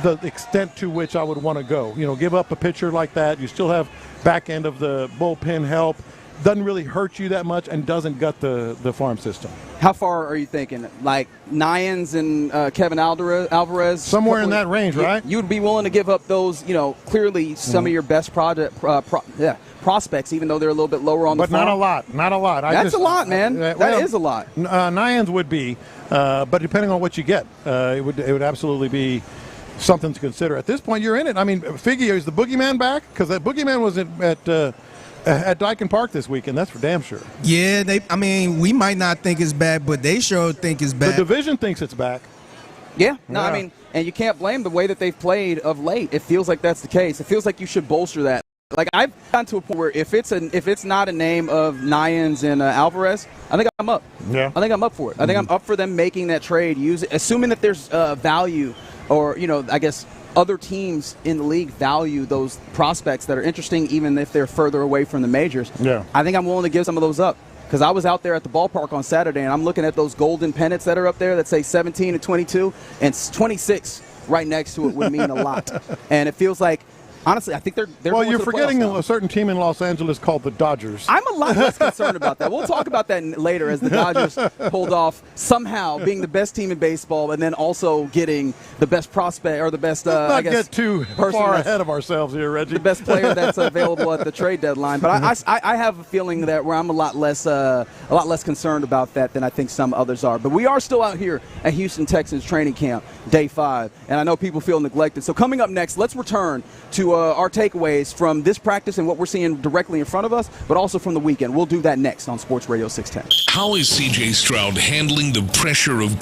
the extent to which I would want to go. Give up a pitcher like that. You still have back end of the bullpen help. Doesn't really hurt you that much and doesn't gut the farm system. How far are you thinking? Like Nyans and Kevin Alvarez? Somewhere in that range, right? You'd be willing to give up those, clearly some of your best prospects, even though they're a little bit lower on the farm. But not a lot. That's a lot, man. That is a lot. Nyans would be, but depending on what you get, it would absolutely be something to consider. At this point, you're in it. I mean, Figgy, is the boogeyman back? Because that boogeyman was at Dyken Park this weekend, that's for damn sure. Yeah, we might not think it's back, but they sure think it's back. The division thinks it's back. Yeah, I mean, and you can't blame the way that they've played of late. It feels like that's the case. It feels like you should bolster that. Like, I've gotten to a point where if it's not a name of Nyans and Alvarez, I think I'm up. Yeah. I think I'm up for it. I think I'm up for them making that trade, assuming that there's value, or I guess other teams in the league value those prospects that are interesting, even if they're further away from the majors. Yeah. I think I'm willing to give some of those up, because I was out there at the ballpark on Saturday, and I'm looking at those golden pennants that are up there that say 17 and 22, and 26 right next to it would mean a lot. And it feels like Honestly, I think they're well, going you're to the forgetting playoffs now. a certain team in Los Angeles called the Dodgers. I'm a lot less concerned about that. We'll talk about that later as the Dodgers pulled off somehow being the best team in baseball and then also getting the best prospect or the best, Let's not get too far ahead of ourselves here, Reggie. The best player that's available at the trade deadline. But I have a feeling that where I'm a lot less concerned about that than I think some others are. But we are still out here at Houston Texans training camp, day 5, and I know people feel neglected. So coming up next, let's return to our takeaways from this practice and what we're seeing directly in front of us, but also from the weekend. We'll do that next on Sports Radio 610. How is C.J. Stroud handling the pressure of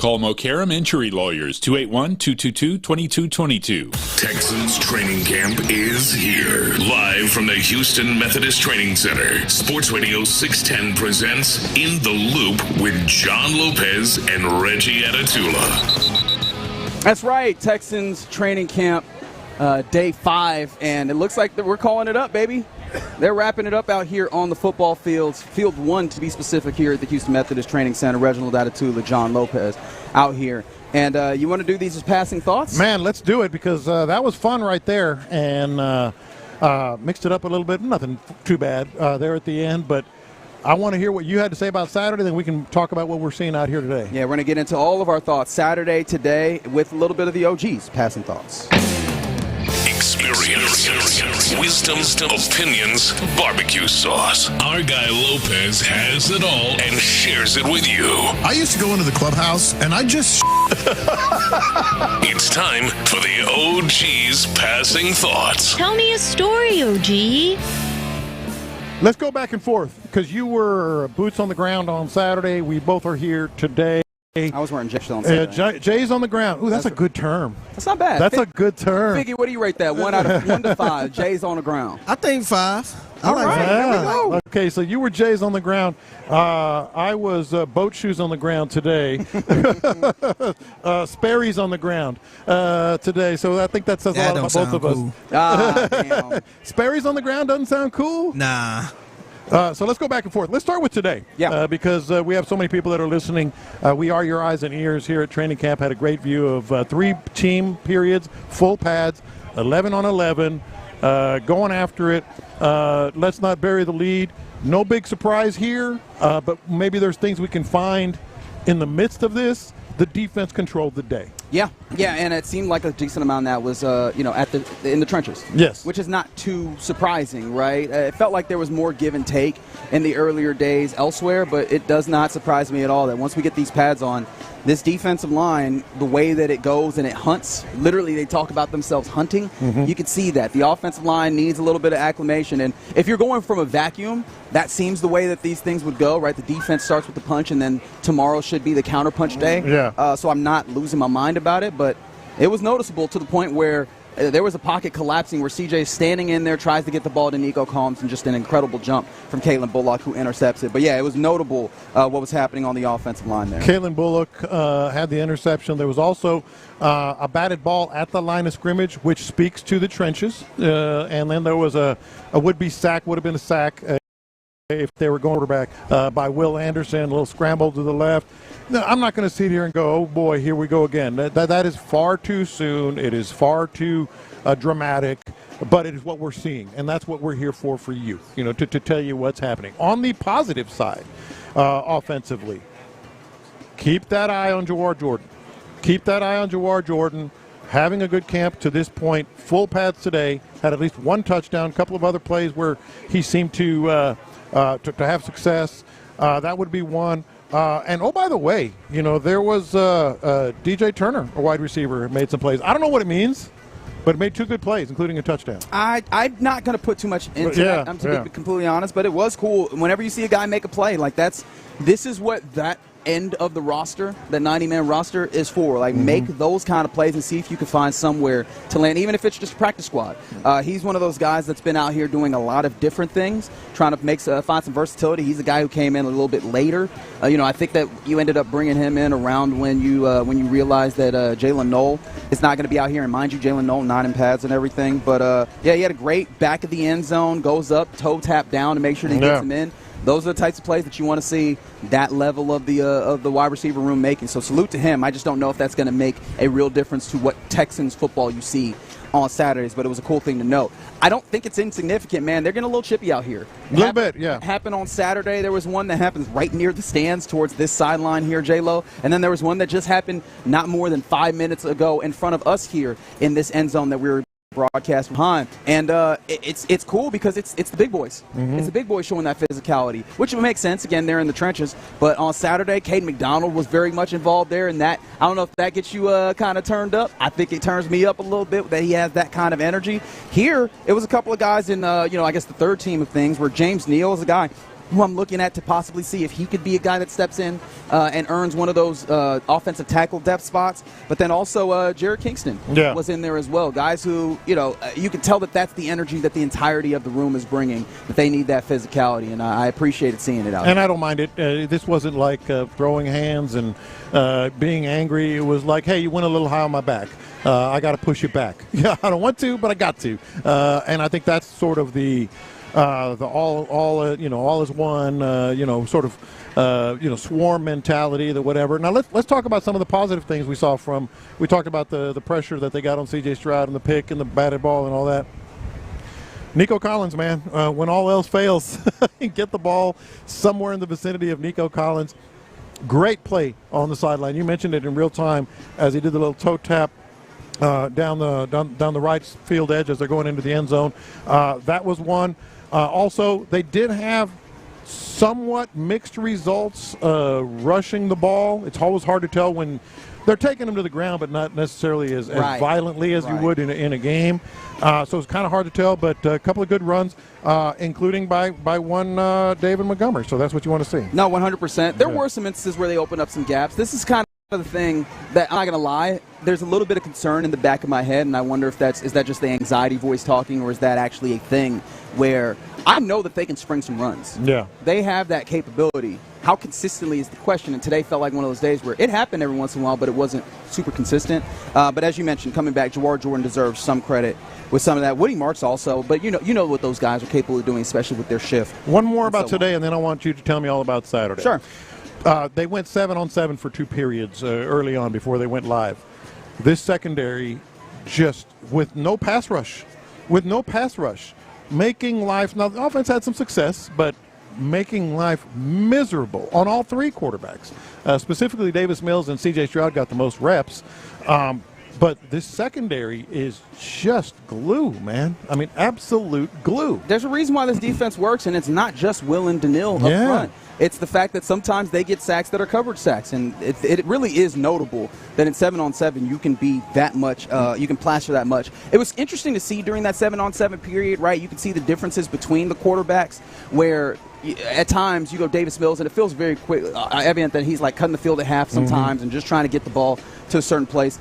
Call Mokaram Injury Lawyers, 281-222-2222. Texans training camp is here. Live from the Houston Methodist Training Center, Sports Radio 610 presents In the Loop with John Lopez and Reggie Atatula. That's right, Texans training camp, day 5, and it looks like we're calling it up, baby. They're wrapping it up out here on the football fields. Field 1, to be specific, here at the Houston Methodist Training Center. Reginald Atatula, John Lopez out here. And you want to do these as passing thoughts? Man, let's do it, because that was fun right there. And mixed it up a little bit. Nothing too bad there at the end. But I want to hear what you had to say about Saturday, then we can talk about what we're seeing out here today. Yeah, we're going to get into all of our thoughts Saturday, today, with a little bit of the OGs passing thoughts. Experience, wisdom, opinions, barbecue sauce. Our guy Lopez has it all and shares it with you. I used to go into the clubhouse and I just It's time for the OG's passing thoughts. Tell me a story, OG. Let's go back and forth, because you were boots on the ground on Saturday. We both are here today. I was wearing J's on Saturday. J's on the ground. Ooh, that's a good term. That's not bad. That's a good term. Figgy, what do you rate that? 1 to 5. J's on the ground. I think 5. All right, there we go. Okay, so you were J's on the ground. I was boat shoes on the ground today. Sperry's on the ground today. So I think that says a lot about both of us. Damn. Sperry's on the ground doesn't sound cool? Nah. So let's go back and forth. Let's start with today, because we have so many people that are listening. We are your eyes and ears here at training camp. Had a great view of 3 team periods, full pads, 11 on 11, going after it. Let's not bury the lead. No big surprise here, but maybe there's things we can find in the midst of this. The defense controlled the day. Yeah, and it seemed like a decent amount that was, in the trenches. Yes. Which is not too surprising, right? It felt like there was more give and take in the earlier days elsewhere, but it does not surprise me at all that once we get these pads on, this defensive line, the way that it goes and it hunts, literally they talk about themselves hunting. Mm-hmm. You can see that. The offensive line needs a little bit of acclimation, and if you're going from a vacuum, that seems the way that these things would go, right? The defense starts with the punch, and then tomorrow should be the counter-punch day. Yeah. So I'm not losing my mind about it, but it was noticeable to the point where there was a pocket collapsing where CJ is standing in there, tries to get the ball to Nico Combs, and just an incredible jump from Kalen Bullock, who intercepts it. But, yeah, it was notable what was happening on the offensive line there. Kalen Bullock had the interception. There was also a batted ball at the line of scrimmage, which speaks to the trenches. And then there was a would-be sack, would have been a sack if they were going quarterback by Will Anderson, a little scramble to the left. No, I'm not going to sit here and go, oh, boy, here we go again. That is far too soon. It is far too dramatic, but it is what we're seeing, and that's what we're here for you, to tell you what's happening. On the positive side, offensively, keep that eye on Jawar Jordan. Keep that eye on Jawar Jordan. Having a good camp to this point, full pads today, had at least 1 touchdown, a couple of other plays where he seemed to have success. That would be one. And, oh, by the way, there was DJ Turner, a wide receiver, made some plays. I don't know what it means, but it made 2 good plays, including a touchdown. I'm not going to put too much into that, to be completely honest, but it was cool. Whenever you see a guy make a play, this is what that end of the roster, the 90-man roster, is for. Make those kind of plays and see if you can find somewhere to land, even if it's just a practice squad. He's one of those guys that's been out here doing a lot of different things, trying to find some versatility. He's a guy who came in a little bit later. I think that you ended up bringing him in around when you realized that Jalen Knoll is not going to be out here. And mind you, Jalen Knoll, 9 in pads and everything. But, he had a great back of the end zone, goes up, toe tap down to make sure that he gets him in. Those are the types of plays that you want to see that level of the wide receiver room making. So salute to him. I just don't know if that's going to make a real difference to what Texans football you see on Saturdays, but it was a cool thing to note. I don't think it's insignificant, man. They're getting a little chippy out here. A little bit, yeah. Happened on Saturday. There was one that happens right near the stands towards this sideline here, J-Lo. And then there was one that just happened not more than 5 minutes ago in front of us here in this end zone that we were broadcast behind, and it's cool because it's the big boys. Mm-hmm. It's the big boys showing that physicality, which would make sense. Again, they're in the trenches. But on Saturday, Caden McDonald was very much involved there, and that I don't know if that gets you kind of turned up. I think it turns me up a little bit that he has that kind of energy. Here, it was a couple of guys in I guess the third team of things where James Neal is a guy. who I'm looking at to possibly see if he could be a guy that steps in and earns one of those offensive tackle depth spots. But then also Jared Kingston was in there as well. Guys who, you can tell that that's the energy that the entirety of the room is bringing, that they need that physicality, and I appreciated seeing it out And there. I don't mind it. This wasn't like throwing hands and being angry. It was like, hey, you went a little high on my back. I got to push you back. Yeah, I don't want to, but I got to. And I think that's sort of the all is one, sort of, swarm mentality, the whatever. Now let's talk about some of the positive things we saw from. We talked about the pressure that they got on C.J. Stroud and the pick and the batted ball and all that. Nico Collins, man, when all else fails, get the ball somewhere in the vicinity of Nico Collins. Great play on the sideline. You mentioned it in real time as he did the little toe tap down the right field edge as they're going into the end zone. That was one. Also, they did have somewhat mixed results rushing the ball. It's always hard to tell when they're taking them to the ground, but not necessarily as violently as you would in a game. So it's kind of hard to tell, but a couple of good runs, including by one David Montgomery. So that's what you want to see. No, 100%. There were some instances where they opened up some gaps. This is kind of the thing that, I'm not going to lie, there's a little bit of concern in the back of my head, and I wonder if is that just the anxiety voice talking, or is that actually a thing where I know that they can spring some runs. Yeah. They have that capability. How consistently is the question, and today felt like one of those days where it happened every once in a while, but it wasn't super consistent. But as you mentioned, coming back, Jawar Jordan deserves some credit with some of that. Woody Marks also, but you know what those guys are capable of doing, especially with their shift. One more about today, and then I want you to tell me all about Saturday. Sure. They went 7-on-7 for 2 periods early on before they went live. This secondary, just with no pass rush, making life. Now the offense had some success, but making life miserable on all 3 quarterbacks. Specifically, Davis Mills and C.J. Stroud got the most reps. But this secondary is just glue, man. I mean, absolute glue. There's a reason why this defense works, and it's not just Will and Daniil up front. It's the fact that sometimes they get sacks that are coverage sacks, and it really is notable that in 7-on-7 you can be that much, you can plaster that much. It was interesting to see during that 7-on-7 period, right? You can see the differences between the quarterbacks where at times you go Davis Mills, and it feels very quick, evident that he's like cutting the field at half sometimes and just trying to get the ball to a certain place.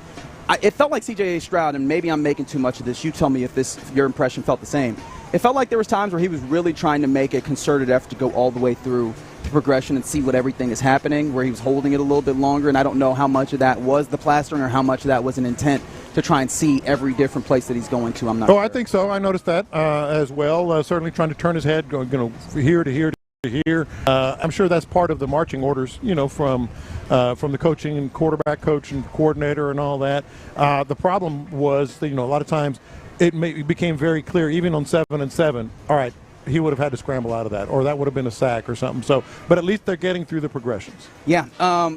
It felt like C.J. Stroud, and maybe I'm making too much of this. You tell me if your impression felt the same. It felt like there was times where he was really trying to make a concerted effort to go all the way through to progression and see what everything is happening, where he was holding it a little bit longer, and I don't know how much of that was the plastering or how much of that was an intent to try and see every different place that he's going to. I'm not sure. I think so. I noticed that as well. Certainly trying to turn his head, going here to here to here. I'm sure that's part of the marching orders, from the coaching and quarterback coach and coordinator and all that. The problem was, that, a lot of times it became very clear, even on 7-on-7, all right, he would have had to scramble out of that, or that would have been a sack or something. So, but at least they're getting through the progressions. Yeah.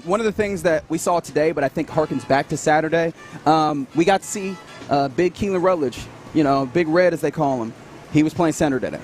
One of the things that we saw today, but I think harkens back to Saturday, we got to see big Keelan Rutledge, Big Red as they call him. He was playing center today.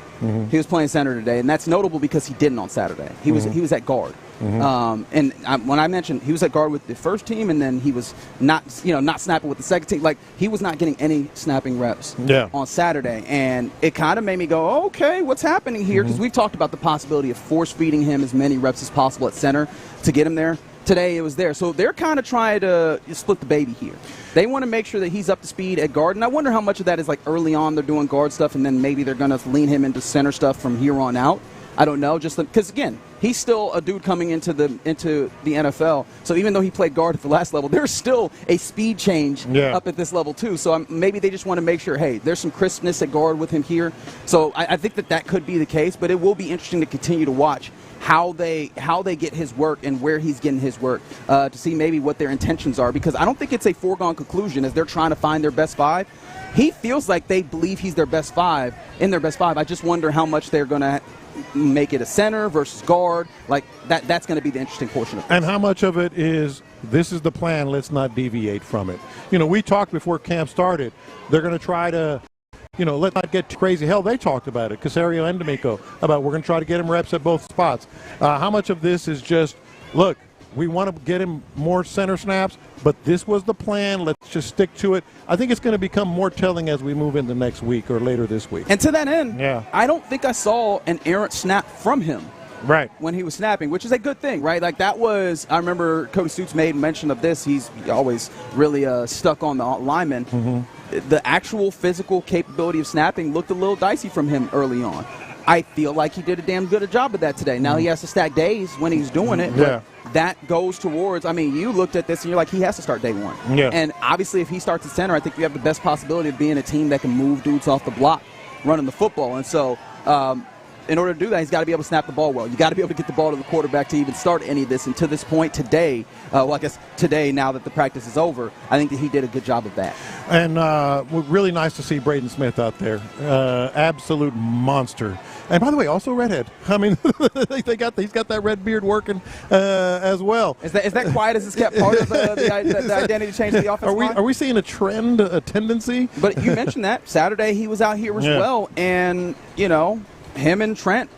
He was playing center today, and that's notable because he didn't on Saturday. He was at guard. And when I mentioned he was at guard with the first team, and then he was not snapping with the second team. Like, he was not getting any snapping reps on Saturday, and it kind of made me go, oh, okay, what's happening here? Because we've talked about the possibility of force feeding him as many reps as possible at center to get him there. Today it was there, so they're kind of trying to split the baby here. They want to make sure that he's up to speed at guard, and I wonder how much of that is like early on they're doing guard stuff, and then maybe they're going to lean him into center stuff from here on out. I don't know, just because again, he's still a dude coming into the NFL. So even though he played guard at the last level, there's still a speed change up at this level too. So maybe they just want to make sure, hey, there's some crispness at guard with him here. So I think that could be the case, but it will be interesting to continue to watch how they get his work and where he's getting his work to see maybe what their intentions are, because I don't think it's a foregone conclusion as they're trying to find their best 5. He feels like they believe he's their best 5 in their best 5. I just wonder how much they're going to make it a center versus guard. Like that's going to be the interesting portion of this. And how much of it is this is the plan, let's not deviate from it. We talked before camp started, they're going to try to let's not get too crazy. Hell, they talked about it, Casario and D'Amico, about we're going to try to get him reps at both spots. How much of this is just, look, we want to get him more center snaps, but this was the plan. Let's just stick to it. I think it's going to become more telling as we move into next week or later this week. And to that end, I don't think I saw an errant snap from him right when he was snapping, which is a good thing, right? Like that was, I remember Cody Stoops made mention of this. He's always really stuck on the lineman. The actual physical capability of snapping looked a little dicey from him early on. I feel like he did a damn good job of that today. Now he has to stack days when he's doing it, but that goes towards, I mean, you looked at this and you're like, he has to start day one. And obviously if he starts at center, I think you have the best possibility of being a team that can move dudes off the block running the football. And so in order to do that, he's got to be able to snap the ball well. You got to be able to get the ball to the quarterback to even start any of this. And to this point today, I guess today, now that the practice is over, I think that he did a good job of that. And really nice to see Braden Smith out there. Absolute monster. And by the way, also redhead. I mean, he's got that red beard working as well. Is that quiet as it's kept part of the identity change of the offensive line? Are we seeing a trend, a tendency? But you mentioned that. Saturday he was out here as well. And, you know, him and Trent,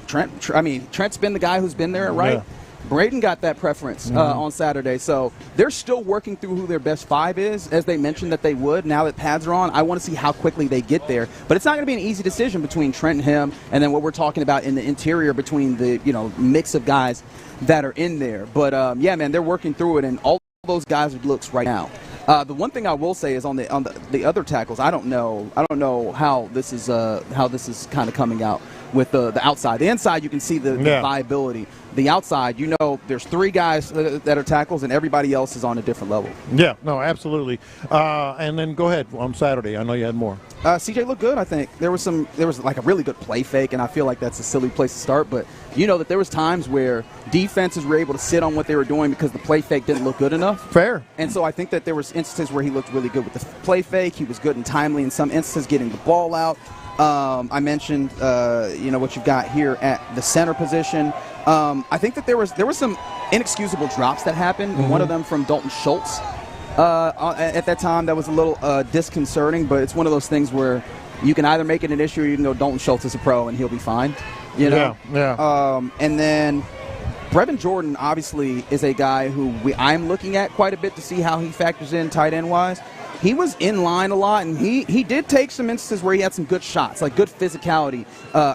Trent's been the guy who's been there, right? Yeah. Braden got that preference on Saturday. So they're still working through who their best five is, as they mentioned that they would. Now that pads are on, I want to see how quickly they get there. But it's not going to be an easy decision between Trent and him, and then what we're talking about in the interior between the mix of guys that are in there. But, yeah, man, they're working through it, and all those guys are looks right now. The one thing I will say is on the other tackles, I don't know how this is kind of coming out with the outside. The inside, you can see the viability. The outside, there's three guys that are tackles, and everybody else is on a different level. Yeah, no, absolutely. And then go ahead on Saturday. I know you had more. CJ looked good, I think. There was like a really good play fake, and I feel like that's a silly place to start. But you know that there was times where defenses were able to sit on what they were doing because the play fake didn't look good enough. Fair. And so I think that there was instances where he looked really good with the play fake. He was good and timely in some instances getting the ball out. I mentioned, what you've got here at the center position. I think that there was some inexcusable drops that happened. One of them from Dalton Schultz at that time that was a little disconcerting, but it's one of those things where you can either make it an issue or you can go Dalton Schultz is a pro and he'll be fine. Yeah. And then Brevin Jordan obviously is a guy who I'm looking at quite a bit to see how he factors in tight end wise. He was in line a lot, and he did take some instances where he had some good shots, like good physicality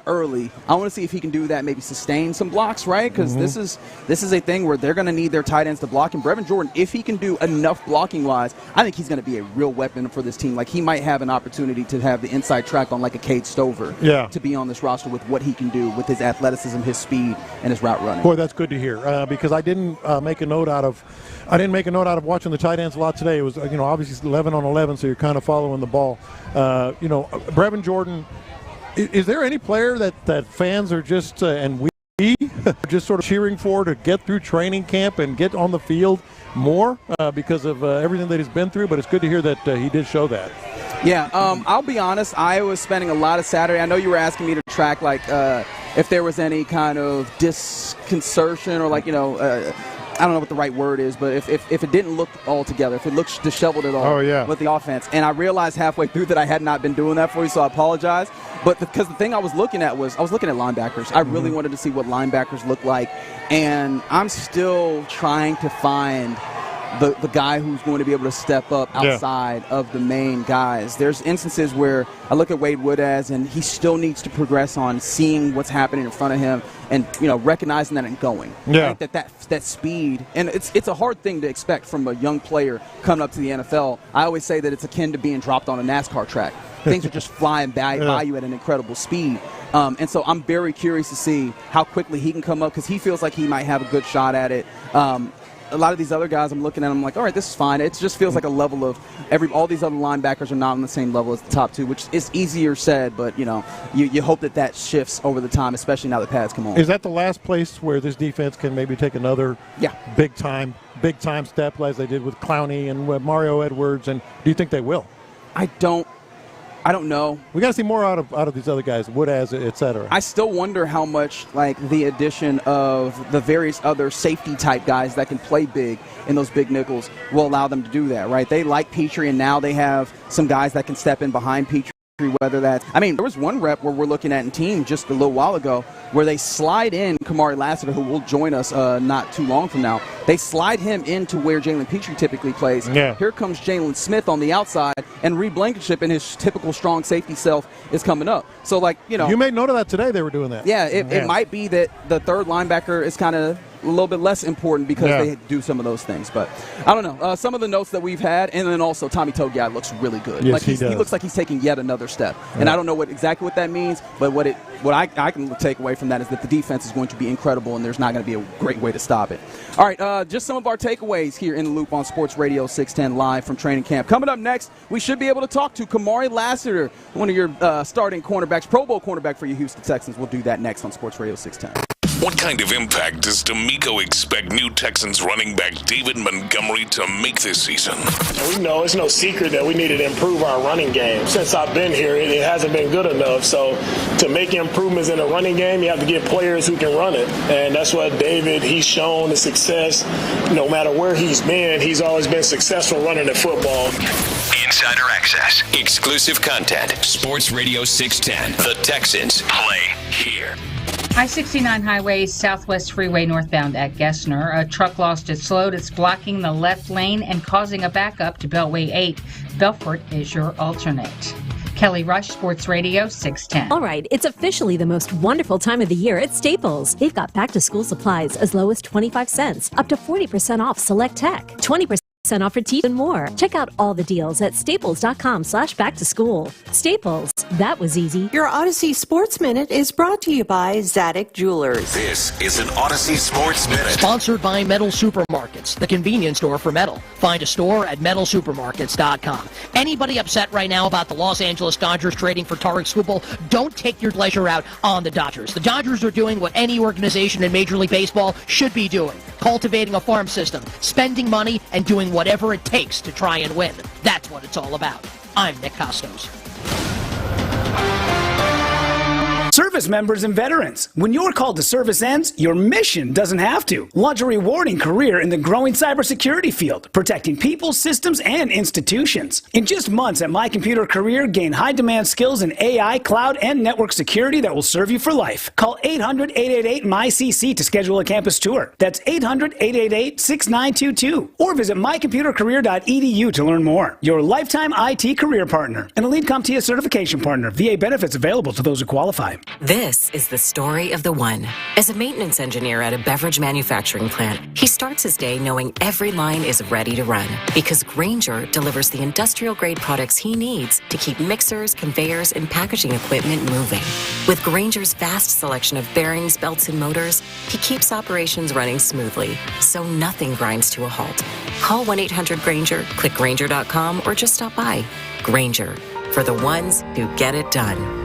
early. I want to see if he can do that, maybe sustain some blocks, right? Because this is a thing where they're going to need their tight ends to block. And Brevin Jordan, if he can do enough blocking-wise, I think he's going to be a real weapon for this team. Like, he might have an opportunity to have the inside track on like a Cade Stover to be on this roster with what he can do with his athleticism, his speed, and his route running. Boy, that's good to hear because I didn't make a note out of watching the tight ends a lot today. It was obviously 11 on 11, so you're kind of following the ball. Brevin Jordan, is there any player that fans are just and we are just sort of cheering for to get through training camp and get on the field more because of everything that he's been through? But it's good to hear that he did show that. Yeah, I'll be honest. I was spending a lot of Saturday. I know you were asking me to track if there was any kind of disconcertion or I don't know what the right word is, but if it didn't look all together, if it looks disheveled at all with the offense. And I realized halfway through that I had not been doing that for you, so I apologize. But because the thing I was looking at linebackers. I really wanted to see what linebackers look like. And I'm still trying to find the guy who's going to be able to step up outside of the main guys. There's instances where I look at Wade Woodaz, and he still needs to progress on seeing what's happening in front of him and recognizing that and going. Yeah. I think that speed, and it's a hard thing to expect from a young player coming up to the NFL. I always say that it's akin to being dropped on a NASCAR track. Things are just flying by you at an incredible speed. And so I'm very curious to see how quickly he can come up because he feels like he might have a good shot at it. A lot of these other guys I'm looking at, I'm like, all right, this is fine. It just feels like a level of all these other linebackers are not on the same level as the top two, which is easier said, but you hope that shifts over the time, especially now that pads come on. Is that the last place where this defense can maybe take another big time step as they did with Clowney and with Mario Edwards? And do you think they will? I don't know. We got to see more out of these other guys, Woodaz, et cetera. I still wonder how much the addition of the various other safety type guys that can play big in those big nickels will allow them to do that, right? They like Petrie, and now they have some guys that can step in behind Petrie whether that, I mean, there was one rep where we're looking at in team just a little while ago where they slide in Kamari Lassiter, who will join us not too long from now. They slide him into where Jalen Petrie typically plays. Yeah. Here comes Jalen Smith on the outside, and Reed Blankenship in his typical strong safety self is coming up. So, like, you know. You made note of that today. They were doing that. Yeah, it might be that the third linebacker is kind of a little bit less important because they do some of those things. But I don't know. Some of the notes that we've had, and then also Tommy Togiai looks really good. Yes, like he does. He looks like he's taking yet another step. And I don't know exactly what that means, but what I can take away from that is that the defense is going to be incredible, and there's not going to be a great way to stop it. All right, just some of our takeaways here in the Loop on Sports Radio 610 live from training camp. Coming up next, we should be able to talk to Kamari Lassiter, one of your starting cornerbacks, Pro Bowl cornerback for your Houston Texans. We'll do that next on Sports Radio 610. What kind of impact does D'Amico expect new Texans running back David Montgomery to make this season? We know it's no secret that we needed to improve our running game. Since I've been here, it hasn't been good enough. So to make improvements in the running game, you have to get players who can run it. And that's what David, he's shown the success. No matter where he's been, he's always been successful running the football. Insider access. Exclusive content. Sports Radio 610. The Texans play here. I-69 highway Southwest Freeway northbound at Gessner. A truck lost its load. It's blocking the left lane and causing a backup to Beltway 8. Belfort is your alternate. Kelly Rush, Sports Radio 610. All right, it's officially the most wonderful time of the year at Staples. They've got back-to-school supplies as low as 25 cents, up to 40% off select tech, 20% off for teeth and more. Check out all the deals at staples.com/back-to-school. Staples, that was easy. Your Odyssey Sports Minute is brought to you by Zadig Jewelers. This is an Odyssey Sports Minute. Sponsored by Metal Supermarkets, the convenience store for metal. Find a store at metalsupermarkets.com. Anybody upset right now about the Los Angeles Dodgers trading for Tarek Skubal? Don't take your pleasure out on the Dodgers. The Dodgers are doing what any organization in Major League Baseball should be doing. Cultivating a farm system, spending money, and doing whatever it takes to try and win. That's what it's all about. I'm Nick Costos. Service members and veterans, when your call to service ends, your mission doesn't have to. Launch a rewarding career in the growing cybersecurity field, protecting people, systems, and institutions. In just months at My Computer Career, gain high-demand skills in AI, cloud, and network security that will serve you for life. Call 800-888-MyCC to schedule a campus tour. That's 800-888-6922. Or visit mycomputercareer.edu to learn more. Your lifetime IT career partner. An Elite CompTIA certification partner. VA benefits available to those who qualify. This is the story of the one. As a maintenance engineer at a beverage manufacturing plant, he starts his day knowing every line is ready to run because Grainger delivers the industrial-grade products he needs to keep mixers, conveyors, and packaging equipment moving. With Grainger's vast selection of bearings, belts, and motors, he keeps operations running smoothly, so nothing grinds to a halt. Call 1-800-GRAINGER, click Grainger.com, or just stop by. Grainger, for the ones who get it done.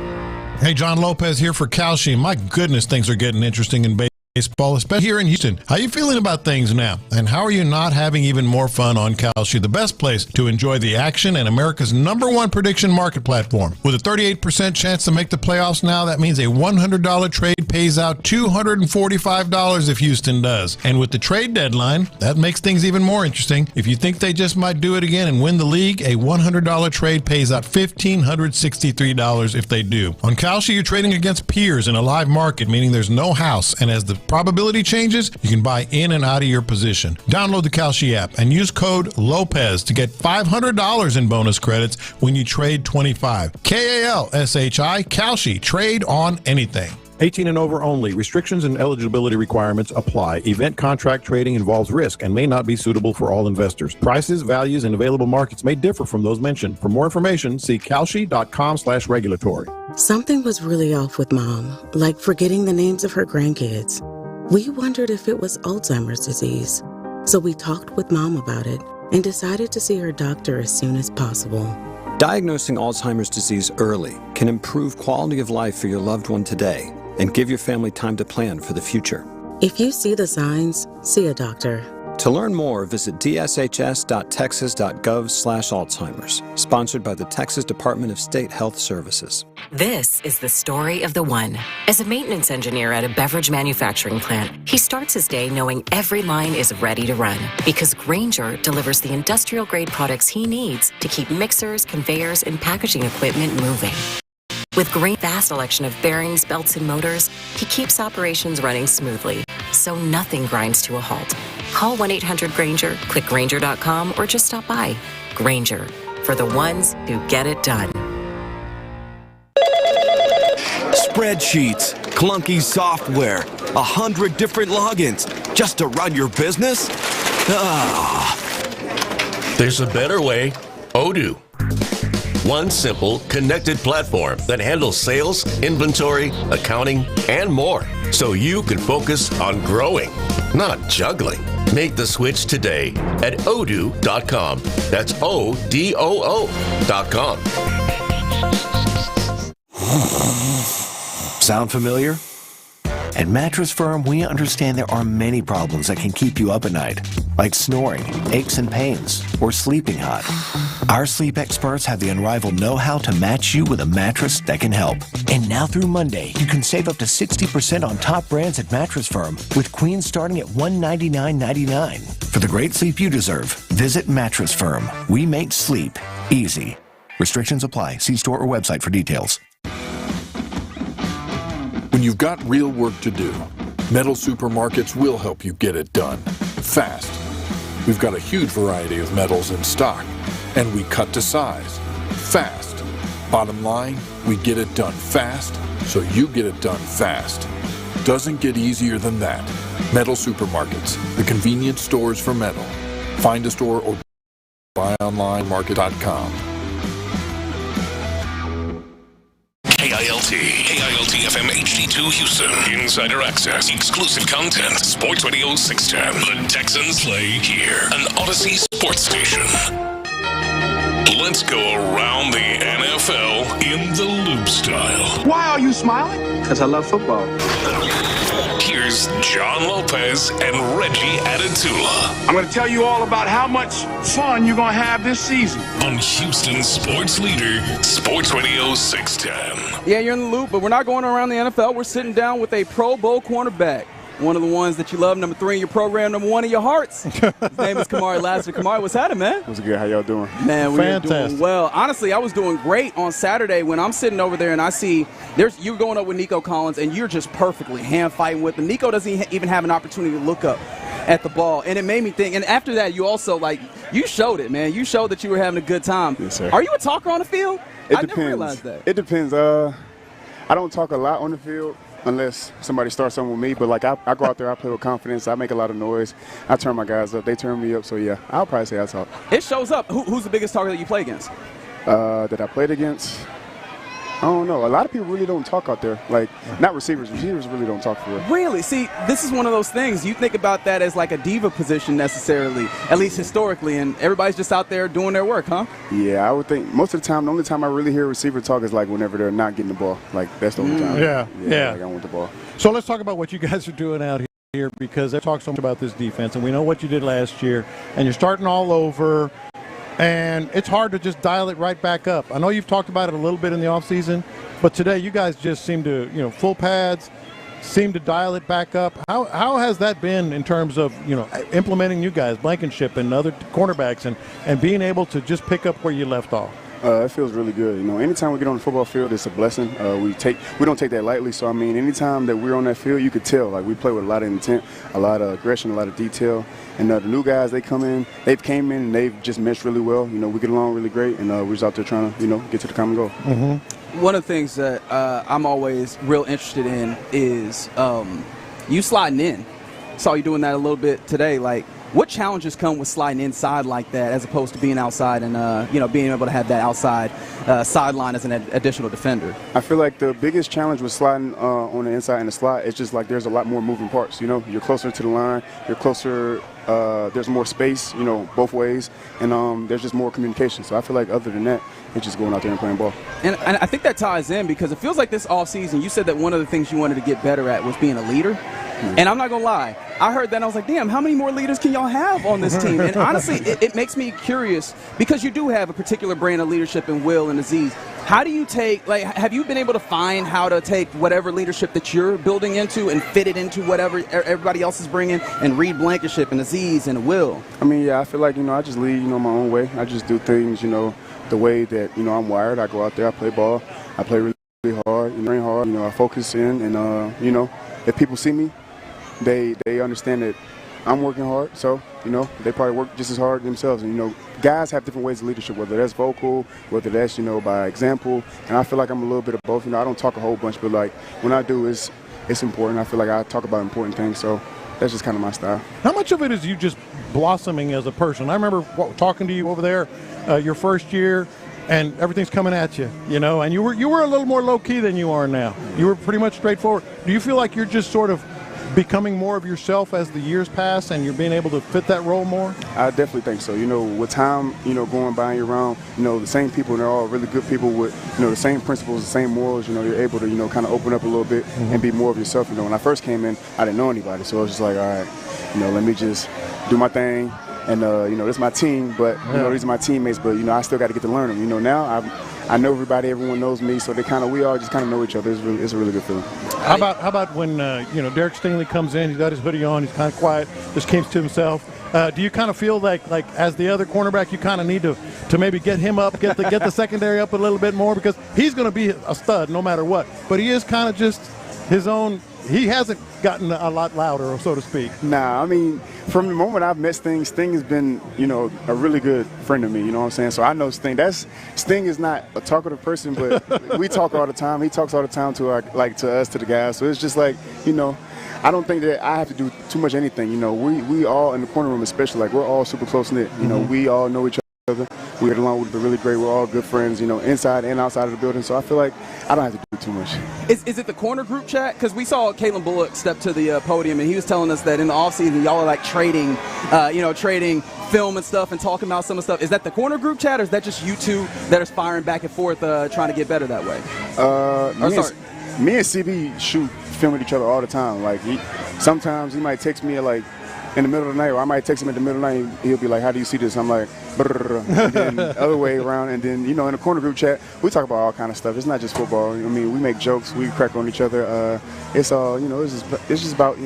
Hey, John Lopez here for Kalshi. My goodness, things are getting interesting in baseball, especially here in Houston. How are you feeling about things now? And how are you not having even more fun on Kalshi, the best place to enjoy the action and America's #1 prediction market platform? With a 38% chance to make the playoffs now, that means a $100 trade pays out $245 if Houston does. And with the trade deadline, that makes things even more interesting. If you think they just might do it again and win the league, a $100 trade pays out $1,563 if they do. On Kalshi, you're trading against peers in a live market, meaning there's no house, and as the probability changes, you can buy in and out of your position. Download the Kalshi app and use code LOPEZ to get $500 in bonus credits when you trade 25. KALSHI, Kalshi, trade on anything. 18 and over only. Restrictions and eligibility requirements apply. Event contract trading involves risk and may not be suitable for all investors. Prices, values, and available markets may differ from those mentioned. For more information, see kalshi.com/regulatory. Something was really off with Mom, like forgetting the names of her grandkids. We wondered if it was Alzheimer's disease. So we talked with Mom about it and decided to see her doctor as soon as possible. Diagnosing Alzheimer's disease early can improve quality of life for your loved one today and give your family time to plan for the future. If you see the signs, see a doctor. To learn more, visit dshs.texas.gov/Alzheimer's. Sponsored by the Texas Department of State Health Services. This is the story of the one. As a maintenance engineer at a beverage manufacturing plant, he starts his day knowing every line is ready to run because Grainger delivers the industrial-grade products he needs to keep mixers, conveyors, and packaging equipment moving. With Grainger's vast selection of bearings, belts, and motors, he keeps operations running smoothly, so nothing grinds to a halt. Call 1-800-GRAINGER, click Grainger.com, or just stop by. Grainger, for the ones who get it done. Spreadsheets, clunky software, 100 different logins just to run your business? There's a better way. Odoo. One simple, connected platform that handles sales, inventory, accounting, and more, so you can focus on growing, not juggling. Make the switch today at odoo.com. That's ODOO.com. Sound familiar? At Mattress Firm, we understand there are many problems that can keep you up at night, like snoring, aches and pains, or sleeping hot. Our sleep experts have the unrivaled know-how to match you with a mattress that can help. And now through Monday, you can save up to 60% on top brands at Mattress Firm, with queens starting at $199.99. For the great sleep you deserve, visit Mattress Firm. We make sleep easy. Restrictions apply. See store or website for details. When you've got real work to do, Metal Supermarkets will help you get it done fast. We've got a huge variety of metals in stock, and we cut to size fast. Bottom line, we get it done fast, so you get it done fast. Doesn't get easier than that. Metal Supermarkets, the convenience stores for metal. Find a store or buy online market.com. KILT FM HD2 Houston. Insider access, exclusive content. Sports Radio 610. The Texans play here. An Odyssey sports station. Let's go around the NFL in the loop style. Why are you smiling? Because I love football. Here's John Lopez and Reggie Adetula. I'm going to tell you all about how much fun you're going to have this season. On Houston sports leader, Sports Radio 610. Yeah, you're in the loop, but we're not going around the NFL. We're sitting down with a Pro Bowl cornerback. One of the ones that you love, number 3 in your program, number 1 in your hearts. His name is Kamari Lassiter. Kamari, what's happening, man? What's good? How y'all doing? Man, we're doing well. Honestly, I was doing great on Saturday when I'm sitting over there and I see you're going up with Nico Collins and you're just perfectly hand fighting with him. Nico doesn't even have an opportunity to look up at the ball, and it made me think. And after that, you also you showed it, man. You showed that you were having a good time. Yes, sir. Are you a talker on the field? It never depends. realized that. It depends. I don't talk a lot on the field unless somebody starts something with me. But I go out there, I play with confidence. I make a lot of noise. I turn my guys up. They turn me up. So yeah, I'll probably say I talk. It shows up. Who's the biggest talker that you play against? That I played against. I don't know. A lot of people really don't talk out there. Not receivers. Receivers really don't talk for real. Really? See, this is one of those things. You think about that as like a diva position necessarily, at least historically, and everybody's just out there doing their work, huh? Yeah, I would think most of the time, the only time I really hear receiver talk is whenever they're not getting the ball. That's the only time. Yeah. I want the ball. So let's talk about what you guys are doing out here because they talk so much about this defense, and we know what you did last year, and you're starting all over. And it's hard to just dial it right back up. I know you've talked about it a little bit in the offseason, but today you guys just seem to, full pads, seem to dial it back up. How has that been in terms of, implementing you guys, Blankenship and other cornerbacks, and being able to just pick up where you left off? It feels really good. Anytime we get on the football field, it's a blessing. We don't take that lightly. So, anytime that we're on that field, you could tell. We play with a lot of intent, a lot of aggression, a lot of detail. And the new guys, they've came in, and they've just meshed really well. We get along really great, and we're just out there trying to, get to the common goal. Mm-hmm. One of the things that I'm always real interested in is you sliding in. Saw you doing that a little bit today. What challenges come with sliding inside like that as opposed to being outside and, being able to have that outside sideline as an additional defender? I feel like the biggest challenge with sliding on the inside and the slot, it's just there's a lot more moving parts. You're closer to the line. You're closer. There's more space, both ways. And there's just more communication. So I feel like other than that, it's just going out there and playing ball. And I think that ties in because it feels like this offseason, you said that one of the things you wanted to get better at was being a leader. Mm-hmm. And I'm not going to lie. I heard that and I was like, damn, how many more leaders can y'all have on this team? And honestly, it makes me curious because you do have a particular brand of leadership in Will and Aziz. How do you have you been able to find how to take whatever leadership that you're building into and fit it into whatever everybody else is bringing and Reed Blankenship and Aziz and Will? I mean, yeah, I feel like, I just lead, my own way. I just do things, the way that, I'm wired. I go out there, I play ball, I play really hard, train hard, I focus in, and, if people see me, they understand that I'm working hard, so, they probably work just as hard themselves. And, guys have different ways of leadership, whether that's vocal, whether that's, by example. And I feel like I'm a little bit of both. I don't talk a whole bunch, but, like, when I do, it's important. I feel like I talk about important things, so that's just kind of my style. How much of it is you just blossoming as a person? I remember talking to you over there your first year, and everything's coming at you, and you were a little more low-key than you are now. You were pretty much straightforward. Do you feel like you're just sort of becoming more of yourself as the years pass and you're being able to fit that role more? I definitely think so. With time, going by and you're around, the same people, and they're all really good people with, the same principles, the same morals, you're able to, kind of open up a little bit and be more of yourself. When I first came in, I didn't know anybody, so I was just like, all right, let me just do my thing. And, this is my team, but, these are my teammates, but, I still got to get to learn them. Now I know everybody, everyone knows me, so we all just kind of know each other. It's a really good feeling. How about when, Derek Stingley comes in, he's got his hoodie on, he's kind of quiet, just keeps to himself. Do you kind of feel like as the other cornerback, you kind of need to maybe get him up, get the secondary up a little bit more, because he's going to be a stud no matter what. But he is kind of just his own. He hasn't gotten a lot louder, so to speak. Nah, I mean, from the moment I've met Sting has been, a really good friend of me, you know what I'm saying? So I know Sting. Sting is not a talkative person, but we talk all the time. He talks all the time to us, to the guys. So it's just like, I don't think that I have to do too much anything. We all in the corner room especially, we're all super close-knit. We all know each other. We get along with the really great. We're all good friends, inside and outside of the building. So I feel like I don't have to do too much. Is it the corner group chat? Because we saw Kalen Bullock step to the podium, and he was telling us that in the offseason, y'all are trading, trading film and stuff and talking about some of the stuff. Is that the corner group chat, or is that just you two that are sparring back and forth trying to get better that way? Me and CB shoot film with each other all the time. Sometimes he might text me at in the middle of the night, or I might text him in the middle of the night. He'll be like, "How do you see this?" I'm like, brr, and then the other way around. And then in the corner group chat, we talk about all kind of stuff. It's not just football. I mean, we make jokes, we crack on each other. It's all it's just about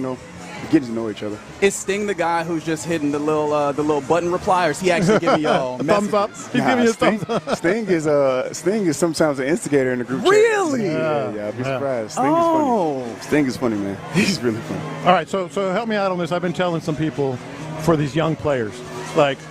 getting to know each other. Is Sting the guy who's just hitting the little button reply, or is he actually giving y'all thumbs up? He's giving you a thumbs up. Sting is sometimes an instigator in the group chat. Really? Yeah, I'd be surprised. Sting is funny. Sting is funny, man. He's really funny. All right, so help me out on this. I've been telling some people for these young players,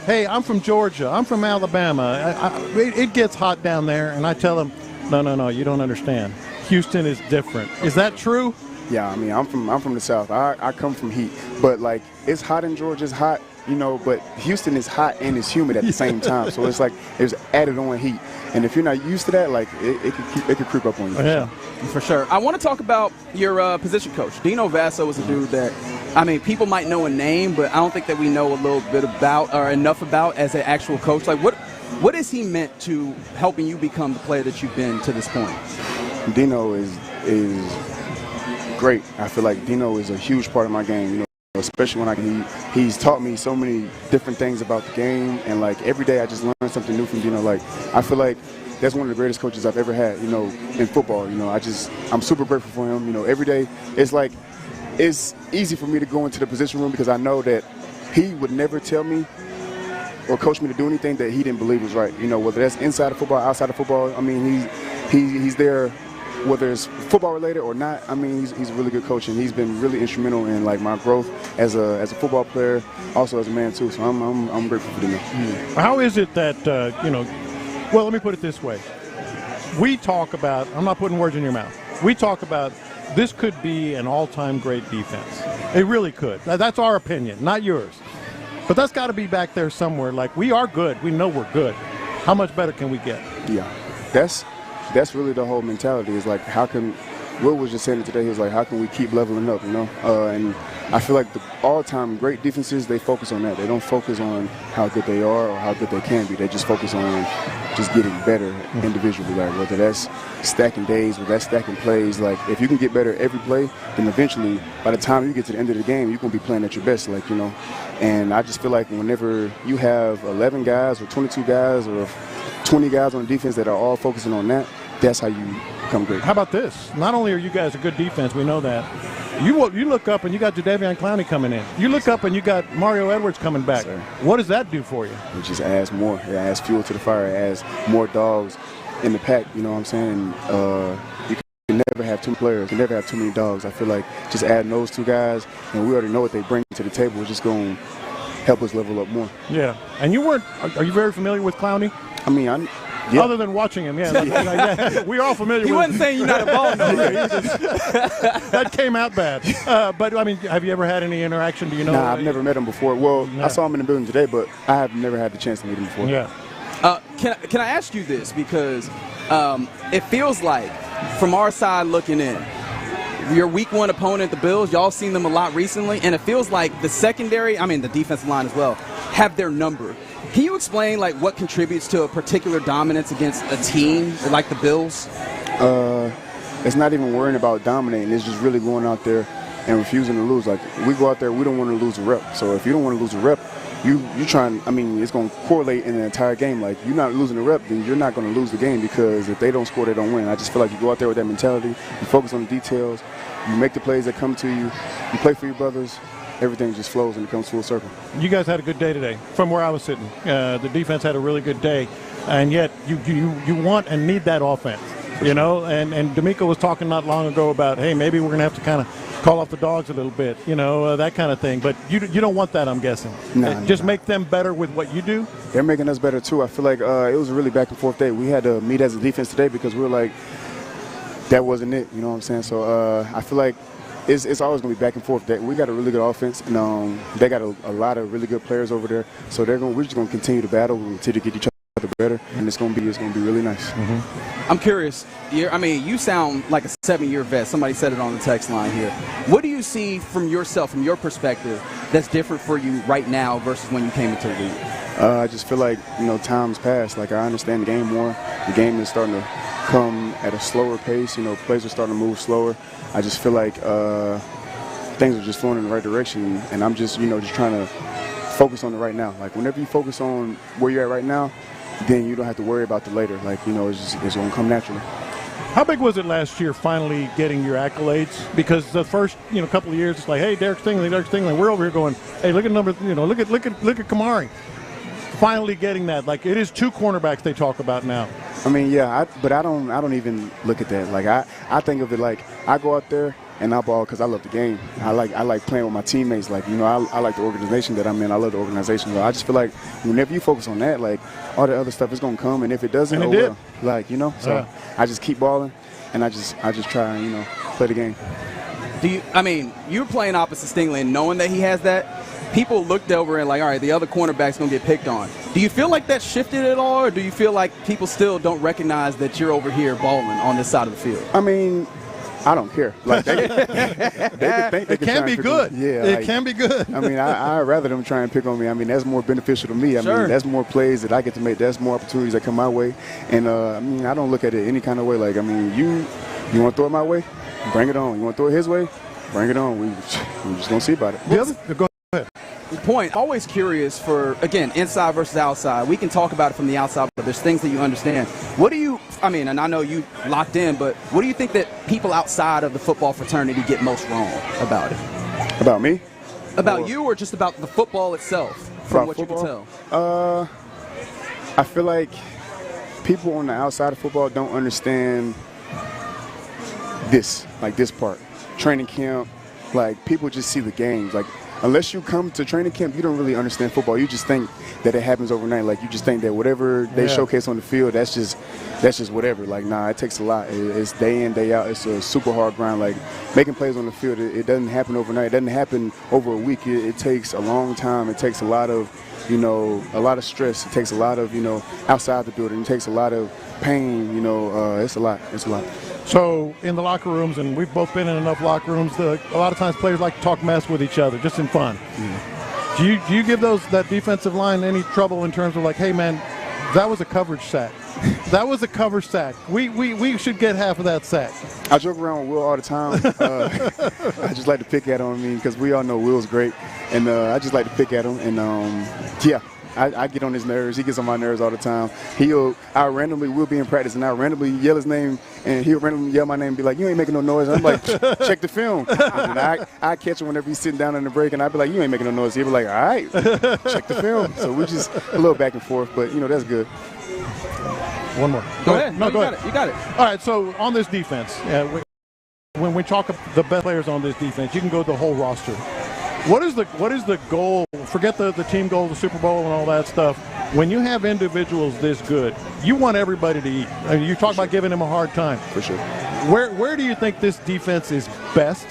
hey, I'm from Georgia, I'm from Alabama. It gets hot down there, and I tell them, no, you don't understand. Houston is different. Is that true? Yeah, I mean, I'm from the South. I come from heat, but it's hot in Georgia. It's hot, but Houston is hot and it's humid at the same time. So it's there's added on heat, and if you're not used to that, it could creep up on you. Yeah, for sure. I want to talk about your position coach. Dino Vasso is a dude that, I mean, people might know a name, but I don't think that we know a little bit about or enough about as an actual coach. What has he meant to helping you become the player that you've been to this point? Dino is great. I feel like Dino is a huge part of my game, especially when he's taught me so many different things about the game, and every day I just learn something new from Dino. I feel like that's one of the greatest coaches I've ever had, in football. I'm super grateful for him. Every day it's easy for me to go into the position room because I know that he would never tell me or coach me to do anything that he didn't believe was right. Whether that's inside of football, outside of football. I mean, he's there. Whether it's football related or not, I mean, he's a really good coach, and he's been really instrumental in my growth as a football player, also as a man too. So I'm grateful for him. How is it that well, let me put it this way: we talk about. I'm not putting words in your mouth. We talk about this could be an all-time great defense. It really could. That's our opinion, not yours. But that's got to be back there somewhere. We are good. We know we're good. How much better can we get? Yeah, that's really the whole mentality. Is how can Will was just saying it today. He was like, how can we keep leveling up, And I feel like the all-time great defenses, they focus on that. They don't focus on how good they are or how good they can be. They just focus on just getting better individually, like whether that's stacking days, whether that's stacking plays. Like if you can get better every play, then eventually by the time you get to the end of the game, you're going to be playing at your best, like, you know. And I just feel like whenever you have 11 guys or 22 guys or 20 guys on defense that are all focusing on that, that's how you become great. How about this? Not only are you guys a good defense, we know that. You look up and you got Jadeveon Clowney coming in. You look up and you got Mario Edwards coming back. Yes, what does that do for you? It just adds more. It adds fuel to the fire. It adds more dogs in the pack. You know what I'm saying? You can never have two players. You can never have too many dogs. I feel like just adding those two guys, and we already know what they bring to the table, is just going to help us level up more. Yeah. And you weren't – are you very familiar with Clowney? I mean, yeah. Other than watching him, yeah. We're all familiar with him. He wasn't saying you're not involved, though. That came out bad. But, I mean, have you ever had any interaction? Do you know? Nah, I've never met him before. Well, I saw him in the building today, but I have never had the chance to meet him before. Yeah. Can I ask you this? Because it feels like, from our side looking in, your week one opponent, the Bills, y'all seen them a lot recently, and it feels like the secondary, I mean the defensive line as well, have their number. Can you explain like what contributes to a particular dominance against a team like the Bills? It's not even worrying about dominating. It's just really going out there and refusing to lose. Like we go out there, we don't want to lose a rep. So if you don't want to lose a rep, you're trying. I mean, it's going to correlate in the entire game. Like you're not losing a rep, then you're not going to lose the game, because if they don't score, they don't win. I just feel like you go out there with that mentality. You focus on the details. You make the plays that come to you. You play for your brothers. Everything just flows and it comes full circle. You guys had a good day today from where I was sitting. The defense had a really good day, and yet you want and need that offense, you know. And D'Amico was talking not long ago about, hey, maybe we're going to have to kind of call off the dogs a little bit, you know, that kind of thing. But you don't want that, I'm guessing. Just make them better with what you do. They're making us better, too. I feel like it was a really back-and-forth day. We had to meet as a defense today because we were like, that wasn't it, you know what I'm saying? So I feel like it's always going to be back and forth. We got a really good offense, and they got a lot of really good players over there. So we're just going to continue to battle until they get each other better, and it's going to be really nice. I'm curious. You sound like a 7-year vet. Somebody said it on the text line here. What do you see from yourself, from your perspective, that's different for you right now versus when you came into the league? I just feel like, time's passed. Like, I understand the game more. The game is starting to come at a slower pace. Plays are starting to move slower. I just feel like things are just flowing in the right direction, and I'm just, just trying to focus on the right now. Like, whenever you focus on where you're at right now, then you don't have to worry about the later. Like, it's going to come naturally. How big was it last year finally getting your accolades? Because the first, couple of years, it's like, hey, Derek Stingley. We're over here going, hey, look at look at Kamari. Finally getting that. Like, it is 2 cornerbacks they talk about now. I mean, yeah, but I don't even look at that. Like, I think of it like I go out there and I ball because I love the game. I like playing with my teammates. Like, I like the organization that I'm in. I love the organization. So I just feel like whenever you focus on that, like, all the other stuff is going to come. And if it doesn't, and it did. Well, like, so I just keep balling, and I just try and, play the game. You're playing opposite Stingley and knowing that he has that, people looked over and like, all right, the other cornerback's going to get picked on. Do you feel like that shifted at all, or do you feel like people still don't recognize that you're over here balling on this side of the field? I mean, I don't care. Like, they can be good. Yeah, it can be good. I mean, I'd rather them try and pick on me. I mean, that's more beneficial to me. I mean, that's more plays that I get to make. That's more opportunities that come my way. And, I don't look at it any kind of way. Like, you want to throw it my way? Bring it on. You want to throw it his way? Bring it on. We're just going to see about it. Go ahead. Point. Always curious for, again, inside versus outside. We can talk about it from the outside, but there's things that you understand. And I know you locked in, but what do you think that people outside of the football fraternity get most wrong about it? About me? About you, or just about the football itself, from what football? You can tell? I feel like people on the outside of football don't understand this part. Training camp, like, people just see the games. Like, unless you come to training camp, you don't really understand football. You just think that it happens overnight. Like, you just think that whatever they showcase on the field, that's just whatever. Like, nah, it takes a lot. It's day in, day out. It's a super hard grind. Like, making plays on the field, it doesn't happen overnight. It doesn't happen over a week. It takes a long time. It takes a lot of stress. It takes a lot of, outside the building. It takes a lot of pain. It's a lot. So in the locker rooms, and we've both been in enough locker rooms, a lot of times players like to talk mess with each other, just in fun. Do you give that defensive line any trouble in terms of like, hey man, that was a coverage sack. That was a cover sack. We should get half of that sack. I joke around with Will all the time. I just like to pick at him, because we all know Will's great, and I just like to pick at him. And I get on his nerves. He gets on my nerves all the time. We'll be in practice, and I'll randomly yell his name, and he'll randomly yell my name and be like, you ain't making no noise. And I'm like, check the film. And I catch him whenever he's sitting down in the break, and I'd be like, you ain't making no noise. He'll be like, all right, check the film. So we just a little back and forth, but, that's good. One more. Go ahead. No, go ahead. You got it. All right, so on this defense, when we talk about the best players on this defense, you can go the whole roster. What is the goal? Forget the team goal, the Super Bowl, and all that stuff. When you have individuals this good, you want everybody to eat. I mean, you talk about giving them a hard time. For sure. Where do you think this defense is best?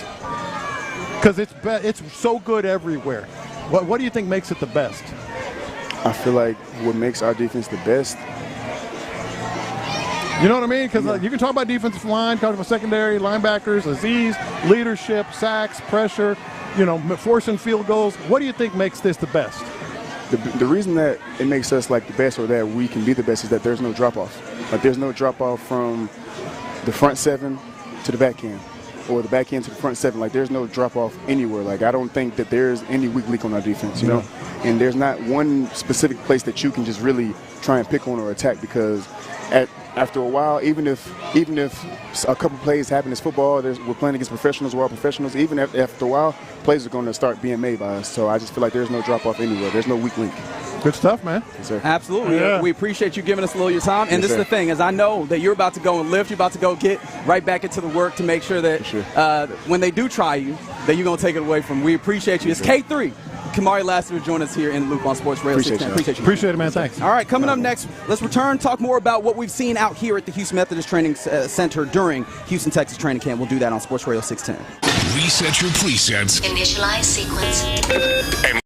Because it's so good everywhere. What do you think makes it the best? I feel like what makes our defense the best. You know what I mean? Because you can talk about defensive line, talk about secondary, linebackers, Aziz, leadership, sacks, pressure, forcing field goals. What do you think makes this the best? The reason that it makes us like the best, or that we can be the best, is that there's no drop-off. Like, there's no drop-off from the front seven to the back end, or the back end to the front seven. Like, there's no drop-off anywhere. Like, I don't think that there's any weak link on our defense, you know? And there's not one specific place that you can just really try and pick on or attack, because after a while, even if a couple plays happen, it's football. We're playing against professionals. We're all professionals. Even after a while, plays are going to start being made by us. So I just feel like there's no drop-off anywhere. There's no weak link. Good stuff, man. Yes, sir. Absolutely. Yeah. We appreciate you giving us a little of your time. And Yes, this is sir. the thing, is I know that you're about to go and lift. You're about to go get right back into the work to make sure that when they do try you, that you're going to take it away from them. We appreciate you. It's K3. Kamari Lassiter will join us here in the Loop on Sports Radio. Appreciate it, man. Thanks. All right, coming up next, let's return, talk more about what we've seen out here at the Houston Methodist Training Center during Houston, Texas training camp. We'll do that on Sports Radio 610. Reset your presets. Initialize sequence. And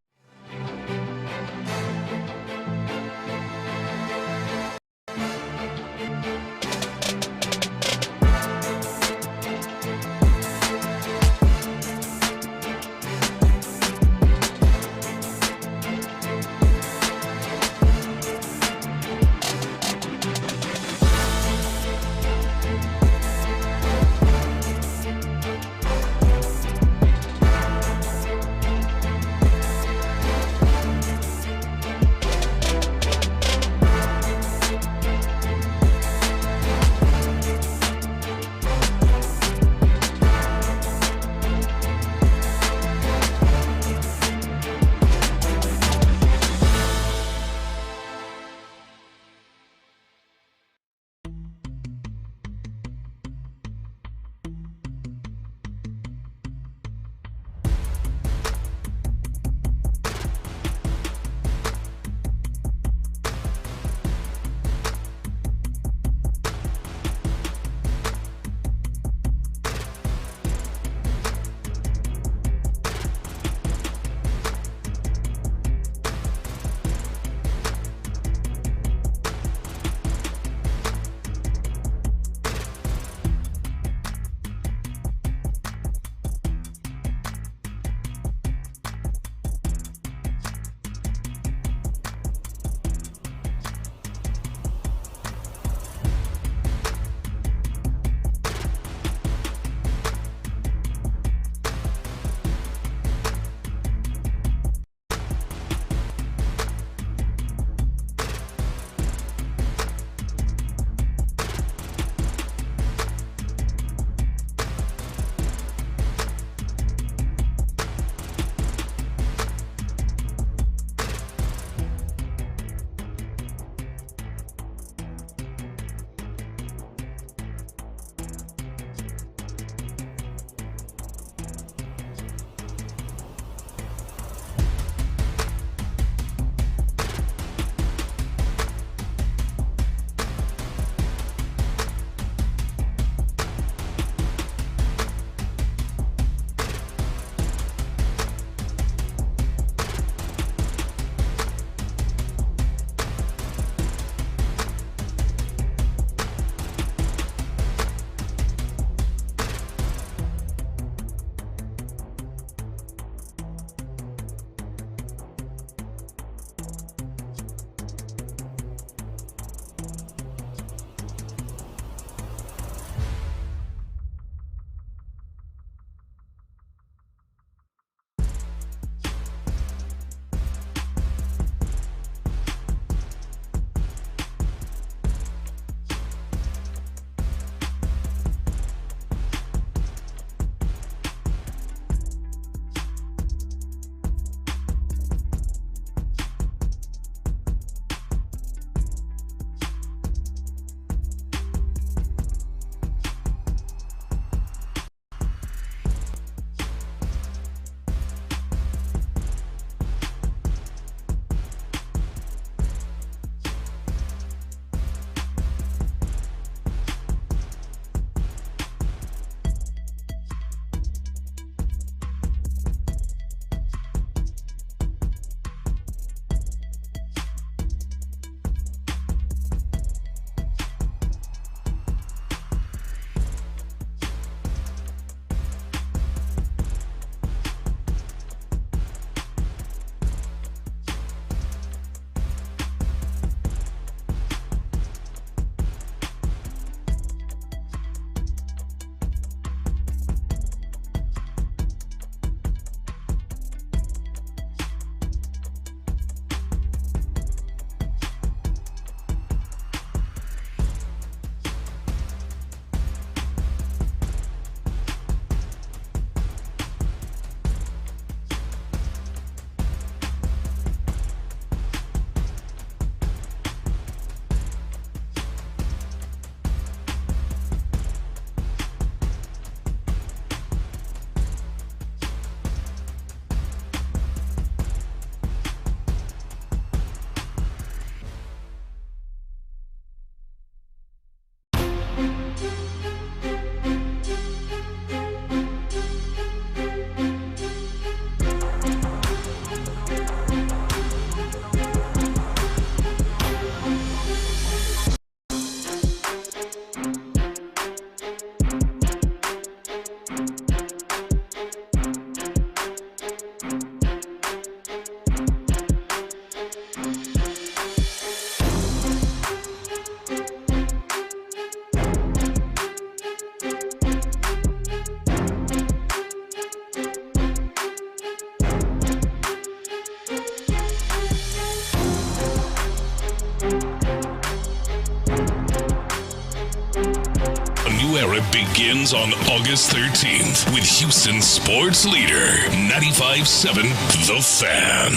new era begins on August 13th with Houston's sports leader, 95.7 The Fan.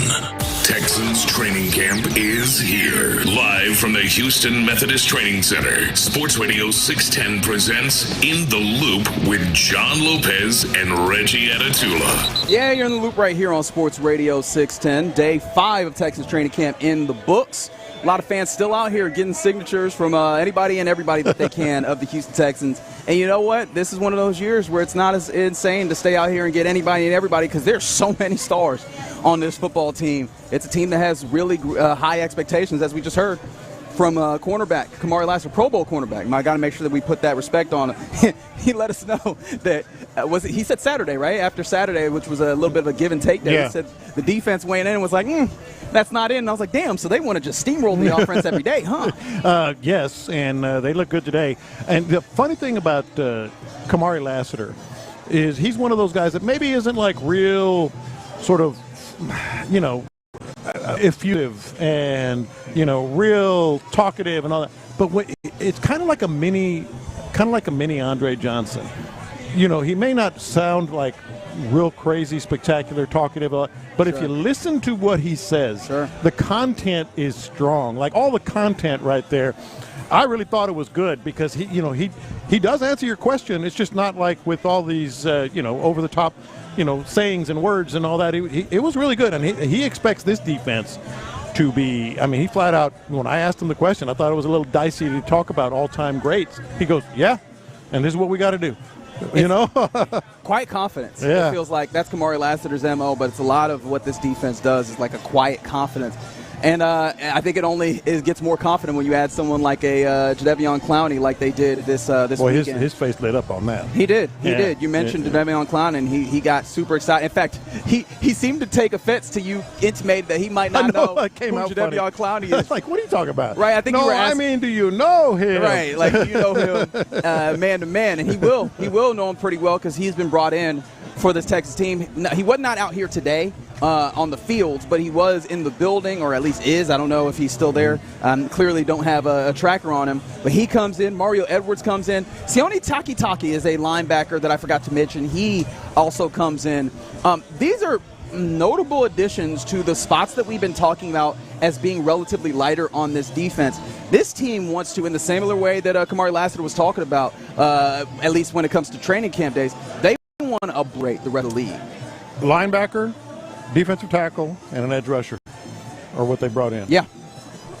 Texans training camp is here. Live from the Houston Methodist Training Center, Sports Radio 610 presents In the Loop with John Lopez and Reggie Atatula. Yeah, you're in the loop right here on Sports Radio 610. Day 5 of Texans training camp in the books. A lot of fans still out here getting signatures from anybody and everybody that they can of the Houston Texans. And you know what? This is one of those years where it's not as insane to stay out here and get anybody and everybody because there's so many stars on this football team. It's a team that has really high expectations, as we just heard from cornerback, Kamari Lassiter, Pro Bowl cornerback. I got to make sure that we put that respect on him. He let us know that, he said Saturday, right? After Saturday, which was a little bit of a give and take there. Yeah. He said the defense weighing in and was like, that's not in. And I was like, damn, so they want to just steamroll the offense every day, huh? Yes, and they look good today. And the funny thing about Kamari Lassiter is he's one of those guys that maybe isn't like real sort of, effusive and, real talkative and all that. But it's kind of like a mini Andre Johnson. He may not sound like real crazy, spectacular, talkative, but if you listen to what he says, the content is strong. Like all the content right there, I really thought it was good because he does answer your question. It's just not like with all these over the top sayings and words and all that. It was really good, and he expects this defense to be. I mean, he flat out, when I asked him the question, I thought it was a little dicey to talk about all-time greats. He goes, yeah, and this is what we got to do. Quiet confidence. Yeah. It feels like that's Kamari Lassiter's MO, but it's a lot of what this defense does is like a quiet confidence. And I think it gets more confident when you add someone like a Jadeveon Clowney like they did this weekend. His face lit up on that. He did. He did. You mentioned Jadeveon Clowney, and he got super excited. In fact, he seemed to take offense to you intimated that he might not know who Jadeveon Clowney is. Like, what are you talking about? Right. I think you were asking, do you know him? Right. Like, do you know him man to man? And he will know him pretty well because he's been brought in for this Texas team. He was not out here today on the fields, but he was in the building, or at least is. I don't know if he's still there. Clearly don't have a tracker on him, but he comes in. Mario Edwards comes in. Sione Takitaki is a linebacker that I forgot to mention. He also comes in. These are notable additions to the spots that we've been talking about as being relatively lighter on this defense. This team wants to, in the similar way that Kamari Lassiter was talking about, at least when it comes to training camp days, they want to upgrade the rest of the league. Linebacker, defensive tackle, and an edge rusher are what they brought in. Yeah.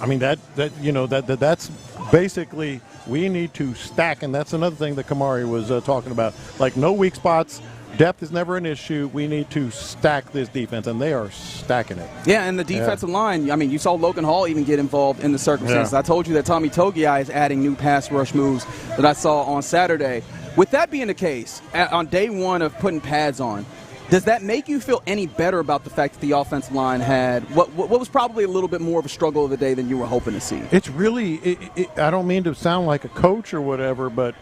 I mean, that's basically, we need to stack, and that's another thing that Kamari was talking about. Like, no weak spots. Depth is never an issue. We need to stack this defense, and they are stacking it. Yeah, and the defensive line, I mean, you saw Logan Hall even get involved in the circumstances. Yeah. I told you that Tommy Togiai is adding new pass rush moves that I saw on Saturday. With that being the case, on day one of putting pads on, does that make you feel any better about the fact that the offensive line had what was probably a little bit more of a struggle of the day than you were hoping to see? It's really, I don't mean to sound like a coach or whatever, but,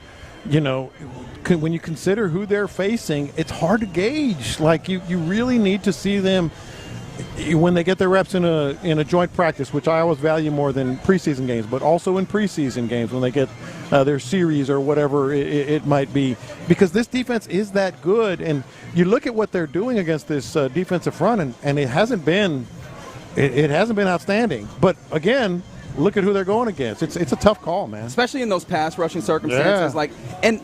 when you consider who they're facing, it's hard to gauge. Like, you really need to see them when they get their reps in a joint practice, which I always value more than preseason games, but also in preseason games when they get their series or whatever it might be, because this defense is that good. And you look at what they're doing against this defensive front, and it hasn't been outstanding. But again, look at who they're going against. It's a tough call, man. Especially in those pass rushing circumstances. Yeah.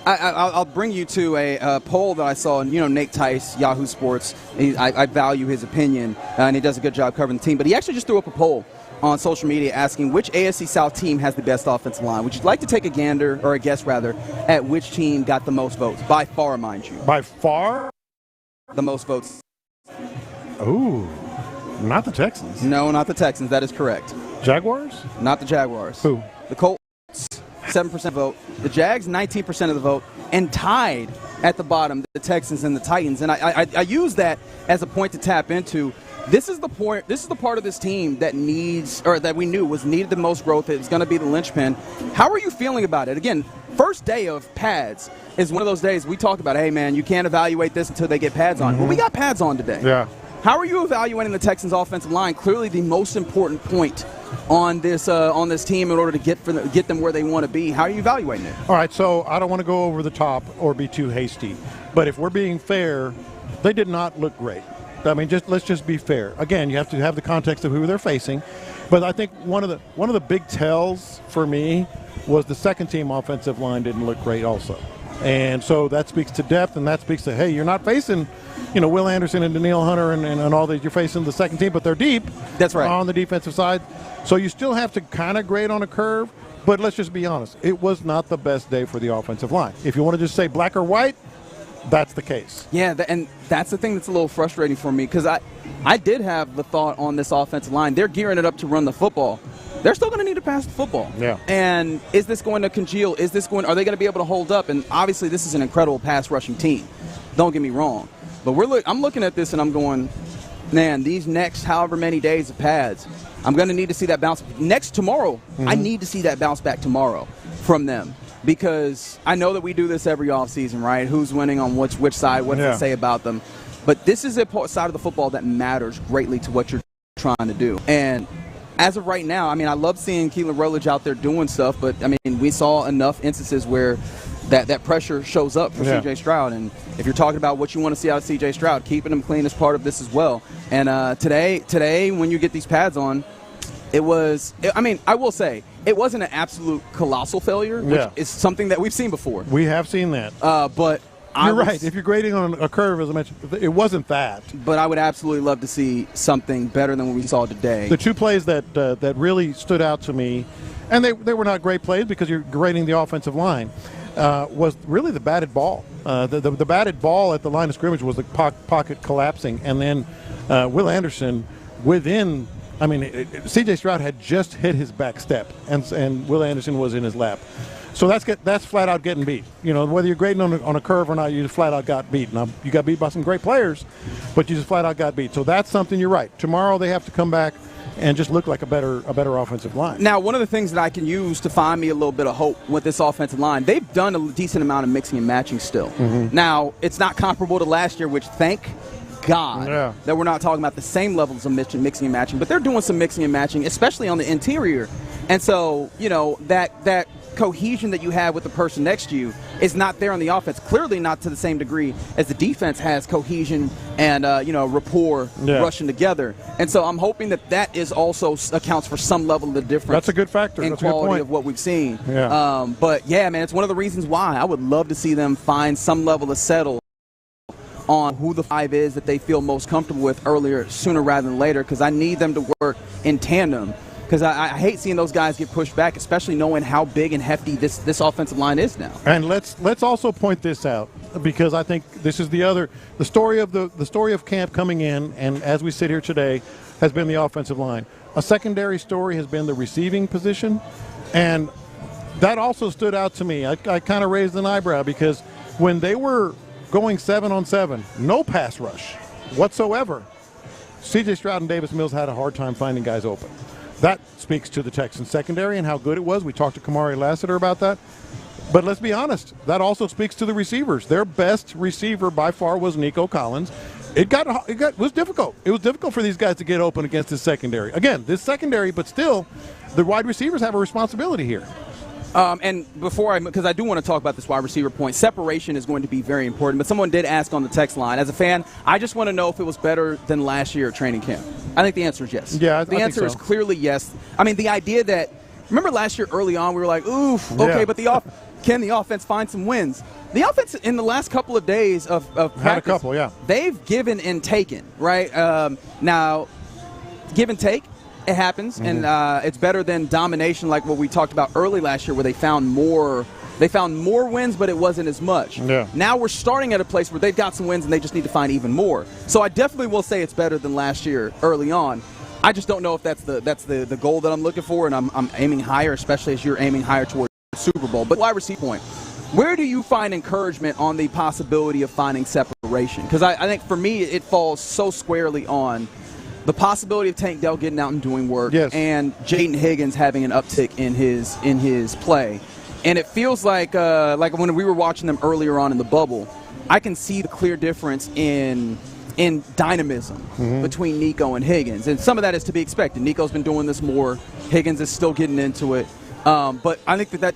I'll bring you to a poll that I saw, Nate Tice, Yahoo Sports. I value his opinion, and he does a good job covering the team. But he actually just threw up a poll on social media asking which AFC South team has the best offensive line. Would you like to take a gander, or a guess rather, at which team got the most votes? By far, mind you. By far? The most votes. Ooh, not the Texans. No, not the Texans. That is correct. Jaguars? Not the Jaguars. Who? The Colts. 7% vote. The Jags, 19% of the vote, and tied at the bottom, the Texans and the Titans. And I use that as a point to tap into. This is the point. This is the part of this team that needs, or that we knew needed the most growth. It's going to be the linchpin. How are you feeling about it? Again, first day of pads is one of those days we talk about. Hey, man, you can't evaluate this until they get pads on. Well, we got pads on today. Yeah. How are you evaluating the Texans' offensive line? Clearly, the most important point on this team in order to get them where they want to be. How are you evaluating it? All right, so I don't want to go over the top or be too hasty, but if we're being fair, they did not look great. I mean, let's just be fair. Again, you have to have the context of who they're facing, but I think one of the big tells for me was the second team offensive line didn't look great also. And so that speaks to depth, and that speaks to, hey, you're not facing, Will Anderson and Danielle Hunter and all that. You're facing the second team, but they're deep. That's right. On the defensive side. So you still have to kind of grade on a curve, but let's just be honest. It was not the best day for the offensive line. If you want to just say black or white, that's the case. Yeah, and that's the thing that's a little frustrating for me, because I did have the thought on this offensive line. They're gearing it up to run the football. They're still going to need to pass the football. Yeah. And is this going to congeal? Are they going to be able to hold up? And obviously this is an incredible pass rushing team. Don't get me wrong. But I'm looking at this and I'm going, man, these next however many days of pads, I'm going to need to see that bounce. Tomorrow, I need to see that bounce back tomorrow from them. Because I know that we do this every offseason, right? Who's winning on which side, what does it say about them. But this is a side of the football that matters greatly to what you're trying to do. And as of right now, I mean, I love seeing Keelan Rowledge out there doing stuff, but, I mean, we saw enough instances where that pressure shows up for C.J. Stroud. And if you're talking about what you want to see out of C.J. Stroud, keeping him clean is part of this as well. And today, when you get these pads on, I will say, it wasn't an absolute colossal failure, which is something that we've seen before. We have seen that. But you're right. If you're grading on a curve, as I mentioned, it wasn't that. But I would absolutely love to see something better than what we saw today. The two plays that really stood out to me, and they were not great plays because you're grading the offensive line, was really the batted ball. The batted ball at the line of scrimmage was the pocket collapsing, and then Will Anderson within – I mean, C.J. Stroud had just hit his back step, and Will Anderson was in his lap. So that's flat out getting beat. Whether you're grading on a curve or not, you just flat out got beat. Now, you got beat by some great players, but you just flat out got beat. So that's something you're right. Tomorrow they have to come back and just look like a better offensive line. Now, one of the things that I can use to find me a little bit of hope with this offensive line, they've done a decent amount of mixing and matching still. Mm-hmm. Now, it's not comparable to last year, which thank God that we're not talking about the same levels of mixing and matching, but they're doing some mixing and matching, especially on the interior. And so, that cohesion that you have with the person next to you is not there on the offense, clearly not to the same degree as the defense has cohesion and rapport rushing together. And so I'm hoping that is also accounts for some level of the difference. That's a good factor. In That's quality a good point. of what we've seen. Yeah. But yeah, man, it's one of the reasons why I would love to see them find some level of settle on who the five is that they feel most comfortable with sooner rather than later, because I need them to work in tandem. Because I hate seeing those guys get pushed back, especially knowing how big and hefty this offensive line is now. And let's also point this out, because I think this is the story of camp coming in, and as we sit here today, has been the offensive line. A secondary story has been the receiving position, and that also stood out to me. I kind of raised an eyebrow, because when they were going 7-on-7, no pass rush whatsoever, C.J. Stroud and Davis Mills had a hard time finding guys open. That speaks to the Texans secondary and how good it was. We talked to Kamari Lassiter about that. But let's be honest, that also speaks to the receivers. Their best receiver by far was Nico Collins. It was difficult. It was difficult for these guys to get open against this secondary. Again, this secondary, but still, the wide receivers have a responsibility here. And because I do want to talk about this wide receiver point, separation is going to be very important. But someone did ask on the text line, as a fan, I just want to know if it was better than last year at training camp. I think the answer is yes. Yeah, the answer is clearly yes. I mean, the idea that, remember last year early on, we were like, oof, okay, but can the offense find some wins? The offense in the last couple of days of practice, had a couple, they've given and taken, right? Now, give and take. It happens, and it's better than domination like what we talked about early last year, where they found more wins, but it wasn't as much. Yeah. Now we're starting at a place where they've got some wins, and they just need to find even more. So I definitely will say it's better than last year early on. I just don't know if that's the goal that I'm looking for, and I'm aiming higher, especially as you're aiming higher towards the Super Bowl. But wide receiver point, where do you find encouragement on the possibility of finding separation? Because I think for me it falls so squarely on the possibility of Tank Dell getting out and doing work, and Jaden Higgins having an uptick in his play. And it feels like when we were watching them earlier on in the bubble, I can see the clear difference in in dynamism between Nico and Higgins. And some of that is to be expected. Nico's been doing this more. Higgins is still getting into it. But I think that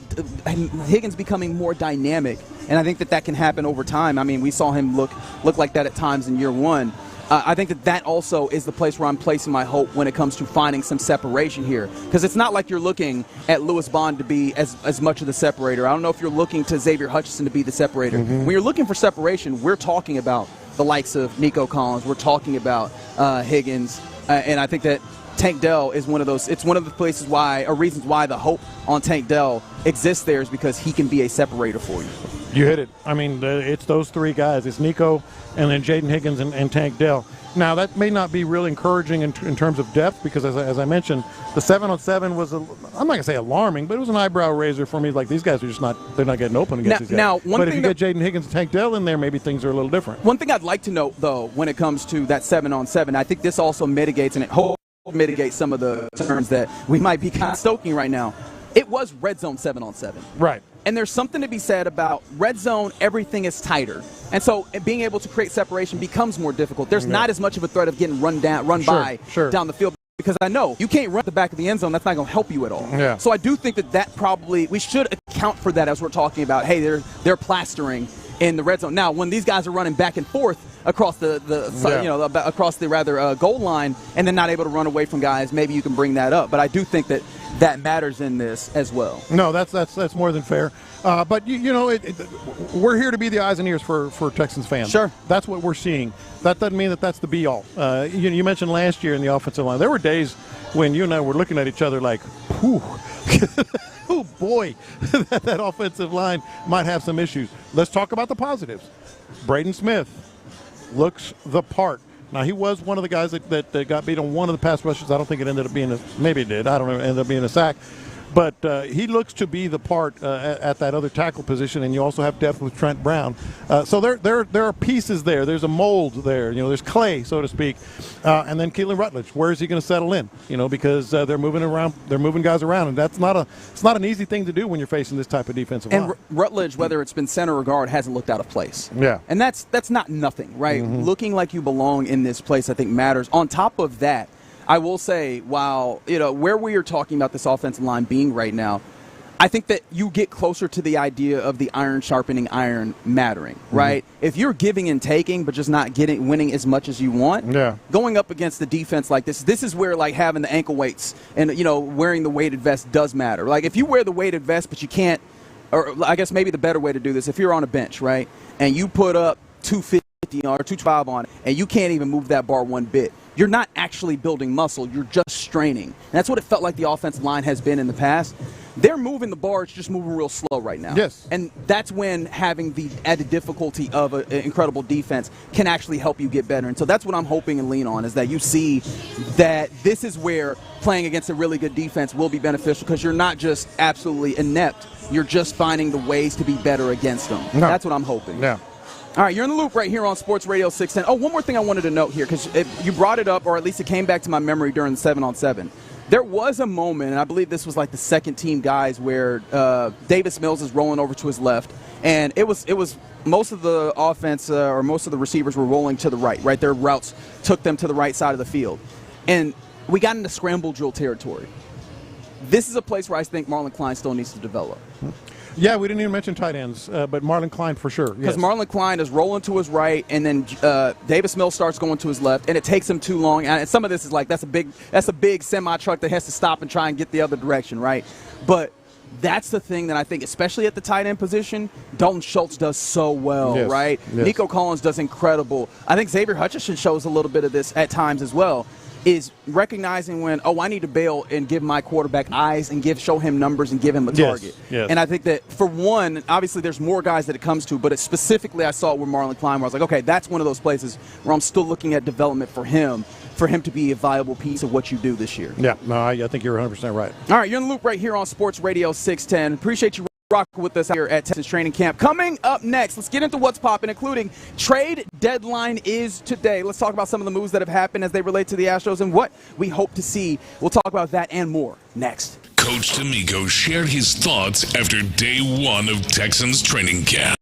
Higgins becoming more dynamic, and I think that can happen over time. I mean, we saw him look like that at times in year one. I think that also is the place where I'm placing my hope when it comes to finding some separation here. Because it's not like you're looking at Lewis Bond to be as much of the separator. I don't know if you're looking to Xavier Hutchinson to be the separator. When you're looking for separation, we're talking about the likes of Nico Collins. We're talking about Higgins. And I think that Tank Dell is one of those. It's one of the places reasons why the hope on Tank Dell exists there is because he can be a separator for you. You hit it. I mean, it's those three guys. It's Nico and then Jaden Higgins and Tank Dell. Now, that may not be really encouraging in terms of depth because, as I mentioned, the 7-on-7 was, I'm not going to say alarming, but it was an eyebrow raiser for me. Like, these guys are just they're not getting open against these guys. But if you get Jaden Higgins and Tank Dell in there, maybe things are a little different. One thing I'd like to note, though, when it comes to that 7-on-7, I think this also mitigates, and it mitigate some of the terms that we might be kind of stoking right now. It was red zone 7-on-7. Right. And there's something to be said about red zone, everything is tighter. And so being able to create separation becomes more difficult. There's not as much of a threat of getting run by down the field because I know you can't run at the back of the end zone. That's not going to help you at all. Yeah. So I do think that probably we should account for that as we're talking about, hey, they're plastering in the red zone. Now, when these guys are running back and forth across across the goal line and then not able to run away from guys, maybe you can bring that up. But I do think that matters in this as well. No, that's more than fair. But we're here to be the eyes and ears for Texans fans. Sure, that's what we're seeing. That doesn't mean that's the be all. You mentioned last year in the offensive line, there were days when you and I were looking at each other like, whew. Oh boy, that offensive line might have some issues. Let's talk about the positives. Braden Smith looks the part. Now, he was one of the guys that got beat on one of the pass rushes. I don't think it ended up being maybe it did. I don't know. It ended up being a sack. But he looks to be the part at that other tackle position, and you also have depth with Trent Brown. So there are pieces there. There's a mold there. There's clay, so to speak. And then Keelan Rutledge, where is he going to settle in? Because they're moving around, they're moving guys around, and it's not an easy thing to do when you're facing this type of defensive line. And Rutledge, whether it's been center or guard, hasn't looked out of place. Yeah, and that's not nothing, right? Looking like you belong in this place, I think, matters. On top of that, I will say, while, where we are talking about this offensive line being right now, I think that you get closer to the idea of the iron sharpening iron mattering, right? If you're giving and taking but just not winning as much as you want, going up against the defense like this is where, like, having the ankle weights and, wearing the weighted vest does matter. Like, if you wear the weighted vest but you can't, or I guess maybe the better way to do this, if you're on a bench, right, and you put up 250 or 212 on it and you can't even move that bar one bit, you're not actually building muscle, you're just straining. And that's what it felt like the offensive line has been in the past. They're moving the bar, it's just moving real slow right now. Yes. And that's when having the added difficulty of an incredible defense can actually help you get better. And so that's what I'm hoping and lean on, is that you see that this is where playing against a really good defense will be beneficial, because you're not just absolutely inept, you're just finding the ways to be better against them. No. That's what I'm hoping. Yeah. All right, you're in the loop right here on Sports Radio 610. Oh, one more thing I wanted to note here, because you brought it up, or at least it came back to my memory during the 7-on-7. There was a moment, and I believe this was like the second team guys, where Davis Mills is rolling over to his left, and it was most of the offense or most of the receivers were rolling to the right. Their routes took them to the right side of the field. And we got into scramble drill territory. This is a place where I think Marlon Klein still needs to develop. Yeah, we didn't even mention tight ends, but Marlon Klein for sure. Because Marlon Klein is rolling to his right, and then Davis Mills starts going to his left, and it takes him too long. And some of this is like that's a big semi truck that has to stop and try and get the other direction, right? But that's the thing that I think, especially at the tight end position, Dalton Schultz does so well, right? Yes. Nico Collins does incredible. I think Xavier Hutchinson shows a little bit of this at times as well, is recognizing when, I need to bail and give my quarterback eyes and show him numbers and give him a target. Yes. And I think that, for one, obviously there's more guys that it comes to, but specifically I saw it with Marlon Klein, where I was like, okay, that's one of those places where I'm still looking at development for him to be a valuable piece of what you do this year. Yeah, no, I think you're 100% right. All right, you're in the loop right here on Sports Radio 610. Appreciate you rocking with us here at Texas Training Camp. Coming up next, let's get into what's popping, including trade deadline is today. Let's talk about some of the moves that have happened as they relate to the Astros and what we hope to see. We'll talk about that and more next. Coach D'Amico shared his thoughts after day one of Texans training camp.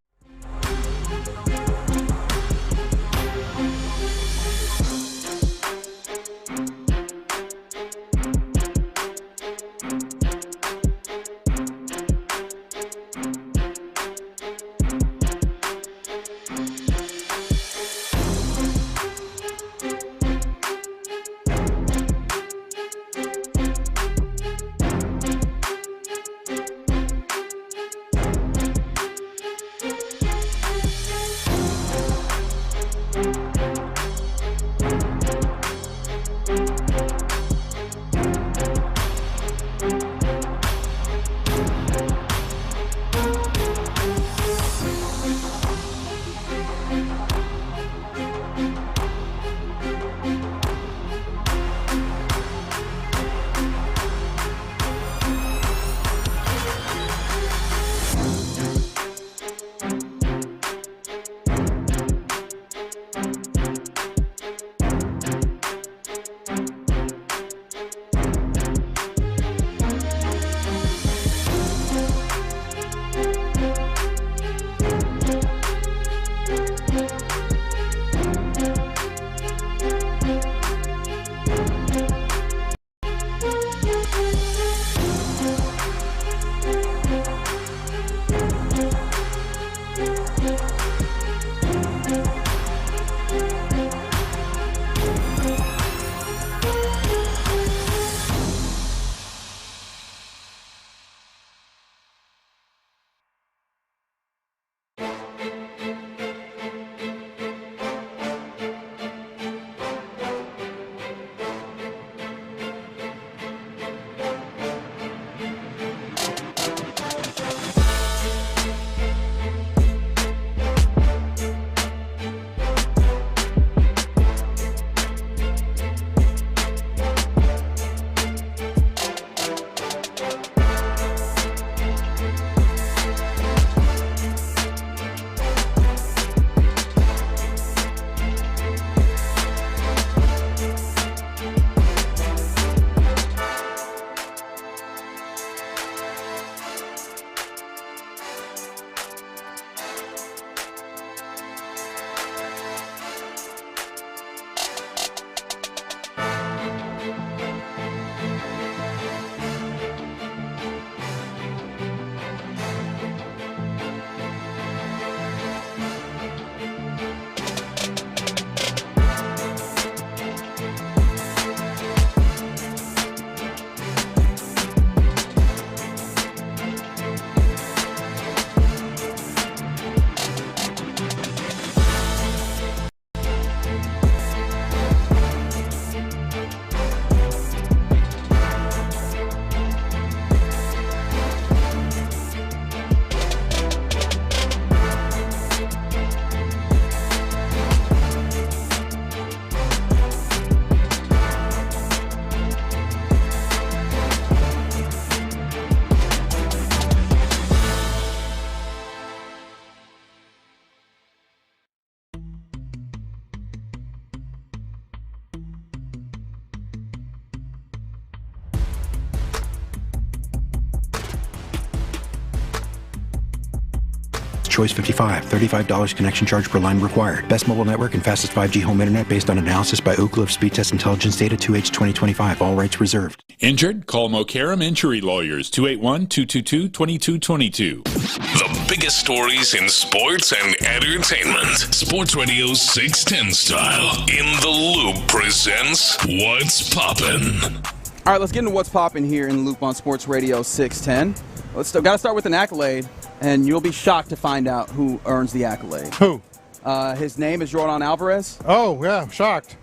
choice 55. $35 connection charge per line required. Best mobile network and fastest 5G home internet based on analysis by Ookla of Speed Test Intelligence Data 2H 2025. All rights reserved. Injured? Call Mokaram Injury Lawyers, 281-222-2222. The biggest stories in sports and entertainment. Sports Radio 610 style. In the Loop presents What's Poppin'. All right, let's get into What's Poppin' here in the Loop on Sports Radio 610. Got to start with an accolade, and you'll be shocked to find out who earns the accolade. Who? His name is Yordan Alvarez. Oh, yeah, shocked.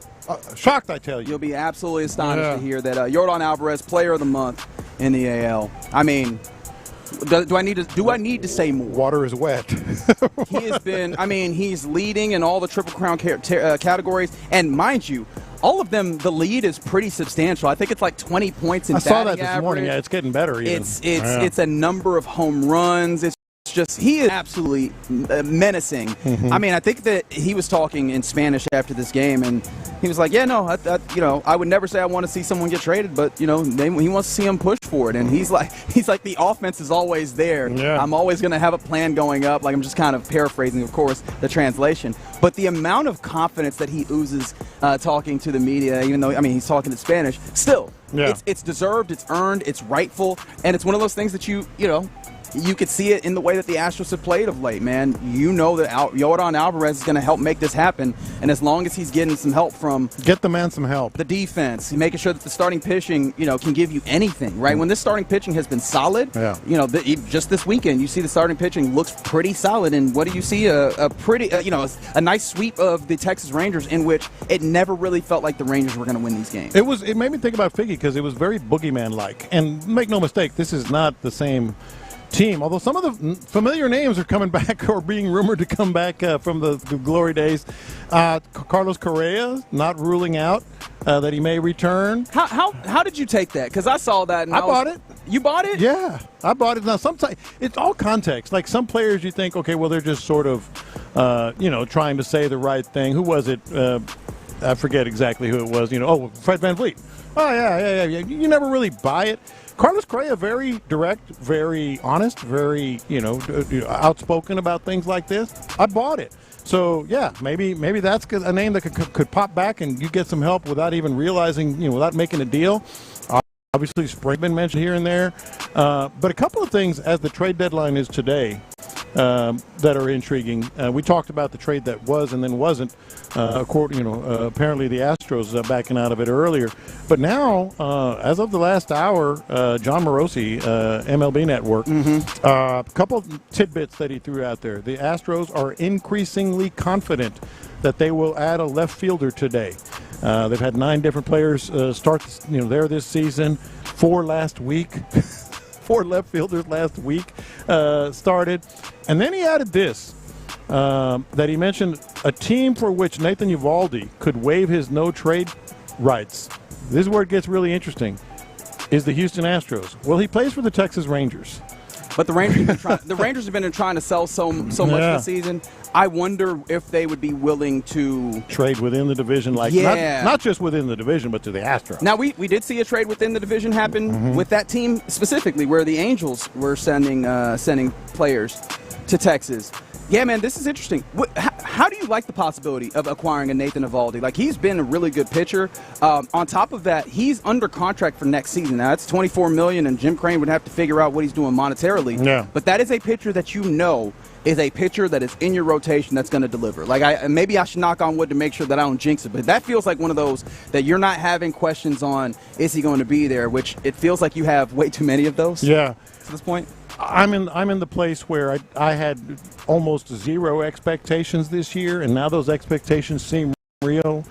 Shocked, I tell you. You'll be absolutely astonished to hear that Yordan Alvarez, Player of the Month in the AL. I mean, do I need to say more? Water is wet. He has been. I mean, he's leading in all the Triple Crown categories, and mind you, all of them, the lead is pretty substantial. I think it's like 20 points in batting average. I saw that this morning. Yeah, it's getting better. Even. It's a number of home runs. It's just he is absolutely menacing. Mm-hmm. I mean, I think that he was talking in Spanish after this game, and he was like, "Yeah, no, I would never say I want to see someone get traded, but he wants to see him push for it." And he's like, the offense is always there. Yeah. I'm always going to have a plan going up. Like, I'm just kind of paraphrasing, of course, the translation. But the amount of confidence that he oozes talking to the media, even though he's talking in Spanish, still, it's deserved, it's earned, it's rightful, and it's one of those things that you could see it in the way that the Astros have played of late, man. You know that Yordan Alvarez is going to help make this happen, and as long as he's getting some help from get the man some help, the defense, making sure that the starting pitching, can give you anything, right? When this starting pitching has been solid, just this weekend, you see the starting pitching looks pretty solid, and what do you see? A nice sweep of the Texas Rangers, in which it never really felt like the Rangers were going to win these games. It made me think about Figgy because it was very boogeyman-like, and make no mistake, this is not the same team, although some of the familiar names are coming back or being rumored to come back from the glory days. Carlos Correa, not ruling out that he may return. How did you take that? Because I saw that and I bought it. You bought it? Yeah, I bought it. Now, sometimes it's all context. Like some players you think, okay, well, they're just sort of, trying to say the right thing. Who was it? I forget exactly who it was. Fred VanVleet. Oh, yeah. You never really buy it. Carlos Correa, very direct, very honest, very, outspoken about things like this. I bought it. So, yeah, maybe that's a name that could pop back and you get some help without even realizing, without making a deal. Obviously, Spring's been mentioned here and there. But a couple of things as the trade deadline is today that are intriguing. We talked about the trade that was and then wasn't. Apparently the Astros backing out of it earlier. But now, as of the last hour, John Morosi, MLB Network, a couple of tidbits that he threw out there. The Astros are increasingly confident that they will add a left fielder today. They've had 9 different players start, there this season. 4 last week. 4 left fielders last week started. And then he added this, that he mentioned a team for which Nathan Eovaldi could waive his no-trade rights. This is where it gets really interesting, is the Houston Astros. Well, he plays for the Texas Rangers. But the Rangers have been trying to sell so much this season. I wonder if they would be willing to trade within the division, not just within the division, but to the Astros. Now we did see a trade within the division happen with that team specifically, where the Angels were sending players to Texas. Yeah, man, this is interesting. How do you like the possibility of acquiring a Nathan Eovaldi? Like, he's been a really good pitcher. On top of that, he's under contract for next season. Now, that's $24 million, and Jim Crane would have to figure out what he's doing monetarily. Yeah. But that is a pitcher that is a pitcher that is in your rotation that's going to deliver. Like, maybe I should knock on wood to make sure that I don't jinx it, but that feels like one of those that you're not having questions on, is he going to be there, which it feels like you have way too many of those. Yeah. To this point. I'm in the place where I had almost 0 expectations this year, and now those expectations seem real.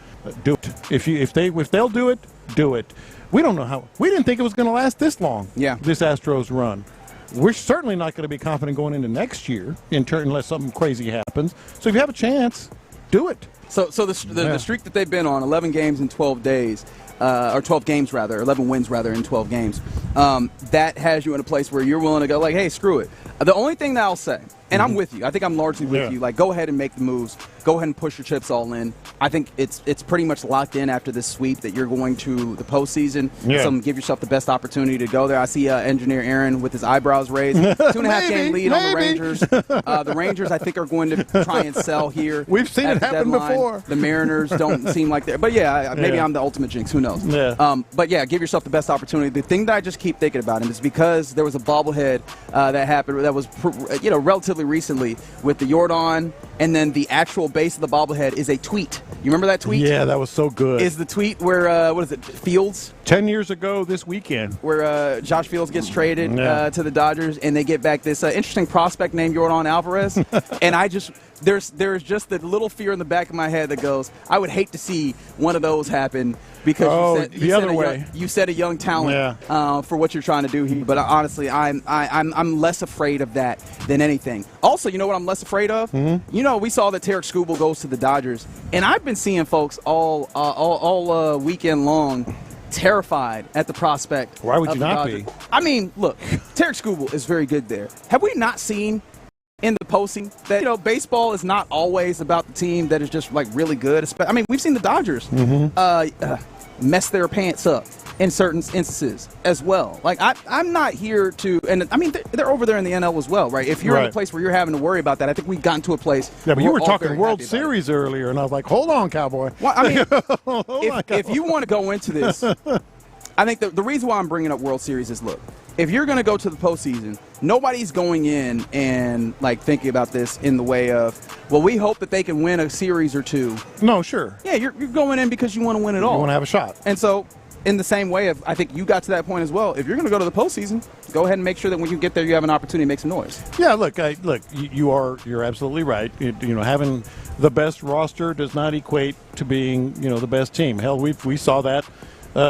Do it. If they'll do it, do it. We don't know how. We didn't think it was going to last this long. Yeah. This Astros run. We're certainly not going to be confident going into next year unless something crazy happens. So if you have a chance, do it. So the streak that they've been on, 11 games in 12 days, or 12 games rather, 11 wins rather in 12 games. that has you in a place where you're willing to go like, hey, screw it. The only thing that I'll say, and I'm with you. I think I'm largely with you. Like, go ahead and make the moves. Go ahead and push your chips all in. I think it's pretty much locked in after this sweep that you're going to the postseason. Yeah. So give yourself the best opportunity to go there. I see engineer Aaron with his eyebrows raised. 2.5 game lead on the Rangers. The Rangers, I think, are going to try and sell here. We've seen it happen before. The Mariners don't seem like they're. But maybe I'm the ultimate jinx. Who knows? Yeah. But give yourself the best opportunity. The thing that I just keep thinking about him is because there was a bobblehead that happened that was relatively recently with the Jordan, and then the actual base of the bobblehead is a tweet. You remember that tweet? Yeah, that was so good. Is the tweet where, Fields? 10 years ago this weekend. Where Josh Fields gets traded to the Dodgers, and they get back this interesting prospect named Jordan Alvarez. And there's just the little fear in the back of my head that goes, I would hate to see one of those happen because you said a young talent for what you're trying to do here. But honestly, I'm less afraid of that than anything. Also, you know what I'm less afraid of? Mm-hmm. We saw that Tarek Skubal goes to the Dodgers, and I've been seeing folks all weekend long terrified at the prospect. Why would you not be? I mean, look, Tarek Skubal is very good there. Have we not seen in the postseason that baseball is not always about the team that is just like really good? I mean, we've seen the Dodgers mess their pants up in certain instances as well. Like I'm not here to, and I mean they're over there in the NL as well, right? If you're in a place where you're having to worry about that, I think we've gotten to a place. Yeah, but you were talking World Series earlier, and I was like, hold on, cowboy. Well, I mean, if you want to go into this, I think the reason why I'm bringing up World Series is, look, if you're going to go to the postseason, nobody's going in and like thinking about this in the way of, well, we hope that they can win a series or two. No, sure. Yeah, you're going in because you want to win it all. You want to have a shot. And so, in the same way, I think you got to that point as well. If you're going to go to the postseason, go ahead and make sure that when you get there, you have an opportunity to make some noise. Yeah, look, you're absolutely right. Having the best roster does not equate to being the best team. Hell, we saw that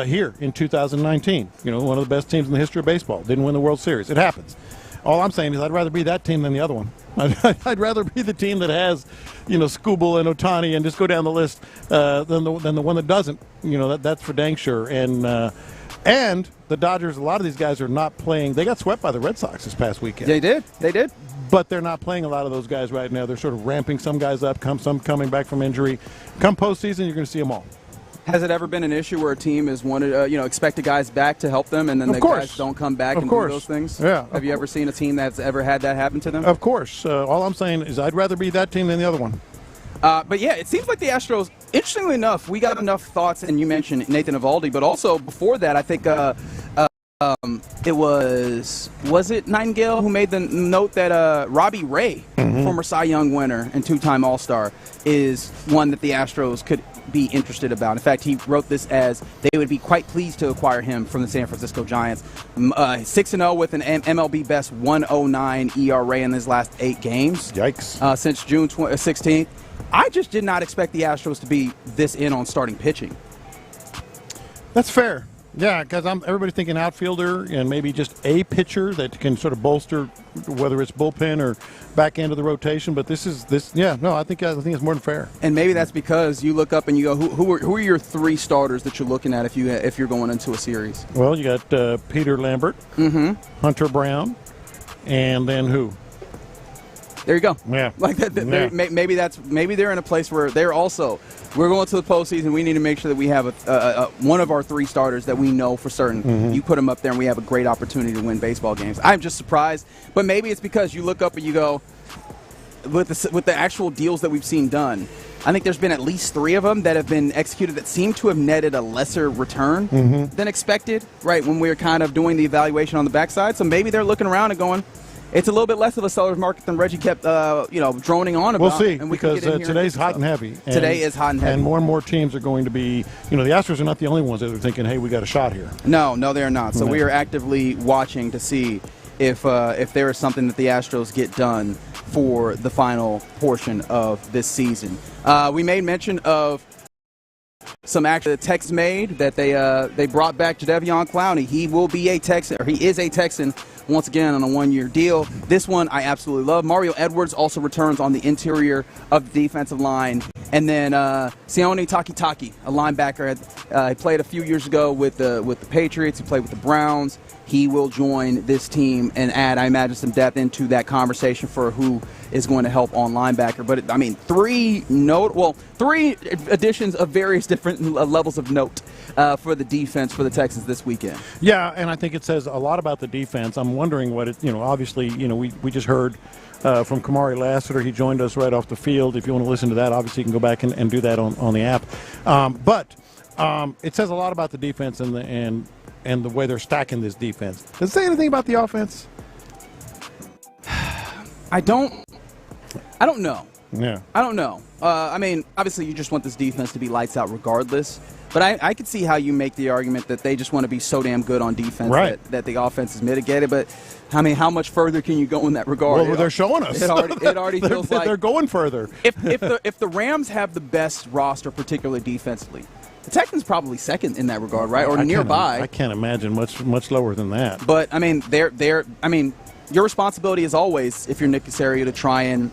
here in 2019. One of the best teams in the history of baseball didn't win the World Series. It happens. All I'm saying is I'd rather be that team than the other one. I'd rather be the team that has, Skubal and Ohtani and just go down the list than the one that doesn't. That's for dang sure. And the Dodgers, a lot of these guys are not playing. They got swept by the Red Sox this past weekend. They did. But they're not playing a lot of those guys right now. They're sort of ramping some guys up, some coming back from injury. Come postseason, you're going to see them all. Has it ever been an issue where a team has wanted, expected guys back to help them, and then guys don't come back and do those things? Yeah. Have you ever seen a team that's ever had that happen to them? Of course. All I'm saying is I'd rather be that team than the other one. But yeah, it seems like the Astros, interestingly enough, we got enough thoughts, and you mentioned Nathan Eovaldi, but also before that, I think it was it Nightingale who made the note that Robbie Ray, former Cy Young winner and two-time All-Star, is one that the Astros could be interested about. In fact, he wrote this as they would be quite pleased to acquire him from the San Francisco Giants. 6-0 with an MLB best 1.09 ERA in his last 8 games. Yikes. Since June 16th. I just did not expect the Astros to be this in on starting pitching. That's fair. Yeah, because everybody's thinking outfielder and maybe just a pitcher that can sort of bolster, whether it's bullpen or back end of the rotation. But I think it's more than fair. And maybe that's because you look up and you go, who are your 3 starters that you're looking at if you're going into a series? Well, you got Peter Lambert, Hunter Brown, and then who? There you go. Yeah. Like that. Yeah. Maybe they're in a place where they're also, we're going to the postseason. We need to make sure that we have one of our 3 starters that we know for certain. You put them up there, and we have a great opportunity to win baseball games. I'm just surprised, but maybe it's because you look up and you go, with the actual deals that we've seen done, I think there's been at least 3 of them that have been executed that seem to have netted a lesser return than expected. Right when we were kind of doing the evaluation on the backside, so maybe they're looking around and going, it's a little bit less of a seller's market than Reggie kept, droning on about. We'll see, because today's hot and heavy. Today is hot and heavy. And more teams are going to be, the Astros are not the only ones that are thinking, hey, we got a shot here. No, they are not. So we are actively watching to see if there is something that the Astros get done for the final portion of this season. We made mention of some action the Texans made that they brought back Jadeveon Clowney. He will be a Texan, or he is a Texan once again on a 1-year deal. This one I absolutely love. Mario Edwards also returns on the interior of the defensive line. And then Sione Takitaki, a linebacker. He played a few years ago with the Patriots. He played with the Browns. he will join this team and add, I imagine, some depth into that conversation for who is going to help on linebacker. But, I mean, three additions of various different levels of note for the defense for the Texans this weekend. Yeah, and I think it says a lot about the defense. I'm wondering what it, obviously, we just heard from Kamari Lassiter. He joined us right off the field. If you want to listen to that, obviously you can go back and do that on the app. But it says a lot about the defense and the way they're stacking this defense. Does it say anything about the offense? I don't know. Yeah. I don't know. I mean, obviously you just want this defense to be lights out regardless. But I could see how you make the argument that they just want to be so damn good on defense that the offense is mitigated. But, I mean, how much further can you go in that regard? Well, they're showing us. It already feels like they're going further. If the Rams have the best roster, particularly defensively, the Texans probably second in that regard, right? Or nearby. I can't imagine much lower than that. But, I mean, your responsibility is always, if you're Nick Caserio, to try and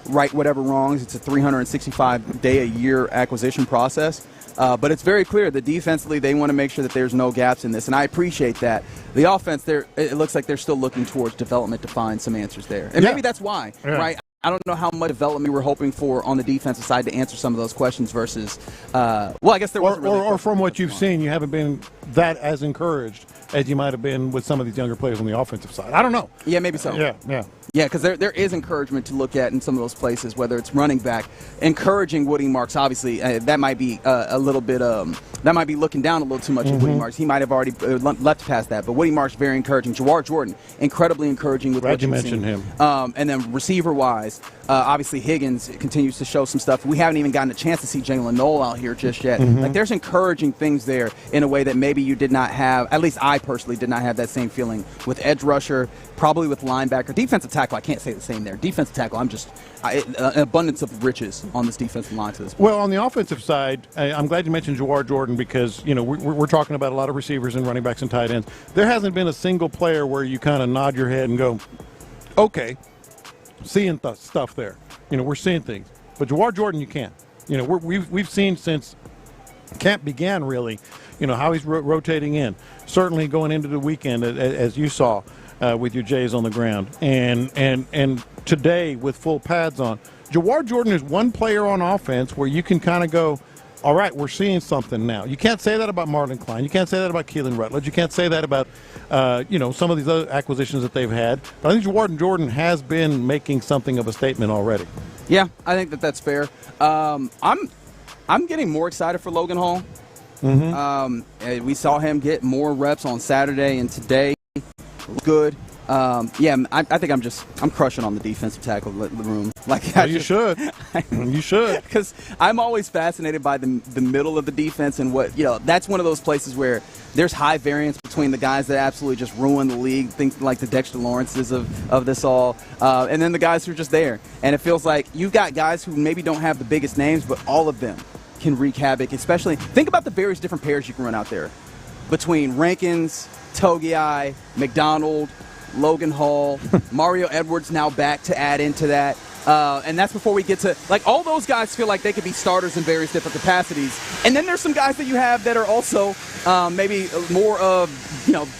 right whatever wrongs. It's a 365-day-a-year acquisition process. But it's very clear that defensively they want to make sure that there's no gaps in this, and I appreciate that. The offense, it looks like they're still looking towards development to find some answers there. And maybe that's why, right? I don't know how much development we were hoping for on the defensive side to answer some of those questions versus, I guess there wasn't really. Or from what you've seen, you haven't been that as encouraged as you might have been with some of these younger players on the offensive side. I don't know. Yeah, maybe so. Yeah, because there is encouragement to look at in some of those places, whether it's running back, encouraging Woody Marks. Obviously, that might be a little bit. That might be looking down a little too much at Woody Marks. He might have already left past that, but Woody Marks very encouraging. Jawar Jordan, incredibly encouraging with what you mentioned him. And then receiver-wise, obviously Higgins continues to show some stuff. We haven't even gotten a chance to see Jalen Noel out here just yet. Like there's encouraging things there in a way that maybe you did not have. At least I personally did not have that same feeling with edge rusher, probably with linebacker, defensive tackle. I can't say the same there. Defensive tackle, I'm just an abundance of riches on this defensive line to this point. Well, on the offensive side, I'm glad you mentioned Jawar Jordan because we're talking about a lot of receivers and running backs and tight ends. There hasn't been a single player where you kind of nod your head and go, okay, seeing stuff there. We're seeing things. But Jawar Jordan, you can't. We've seen since camp began, really, how he's rotating in. Certainly going into the weekend, as you saw with your Jays on the ground. And today with full pads on, Jawar Jordan is one player on offense where you can kind of go, all right, we're seeing something now. You can't say that about Marlon Klein. You can't say that about Keelan Rutledge. You can't say that about, some of these other acquisitions that they've had. But I think Jawar Jordan has been making something of a statement already. Yeah, I think that's fair. I'm getting more excited for Logan Hall. We saw him get more reps on Saturday and today. Good. I think I'm crushing on the defensive tackle room. You should. You should. Because I'm always fascinated by the middle of the defense and what, that's one of those places where there's high variance between the guys that absolutely just ruin the league, things like the Dexter Lawrences of this all, and then the guys who are just there. And it feels like you've got guys who maybe don't have the biggest names, but all of them can wreak havoc, especially think about the various different pairs you can run out there between Rankins, Togiai, McDonald, Logan Hall, Mario Edwards now back to add into that. And that's before we get to, all those guys feel like they could be starters in various different capacities. And then there's some guys that you have that are also maybe more of,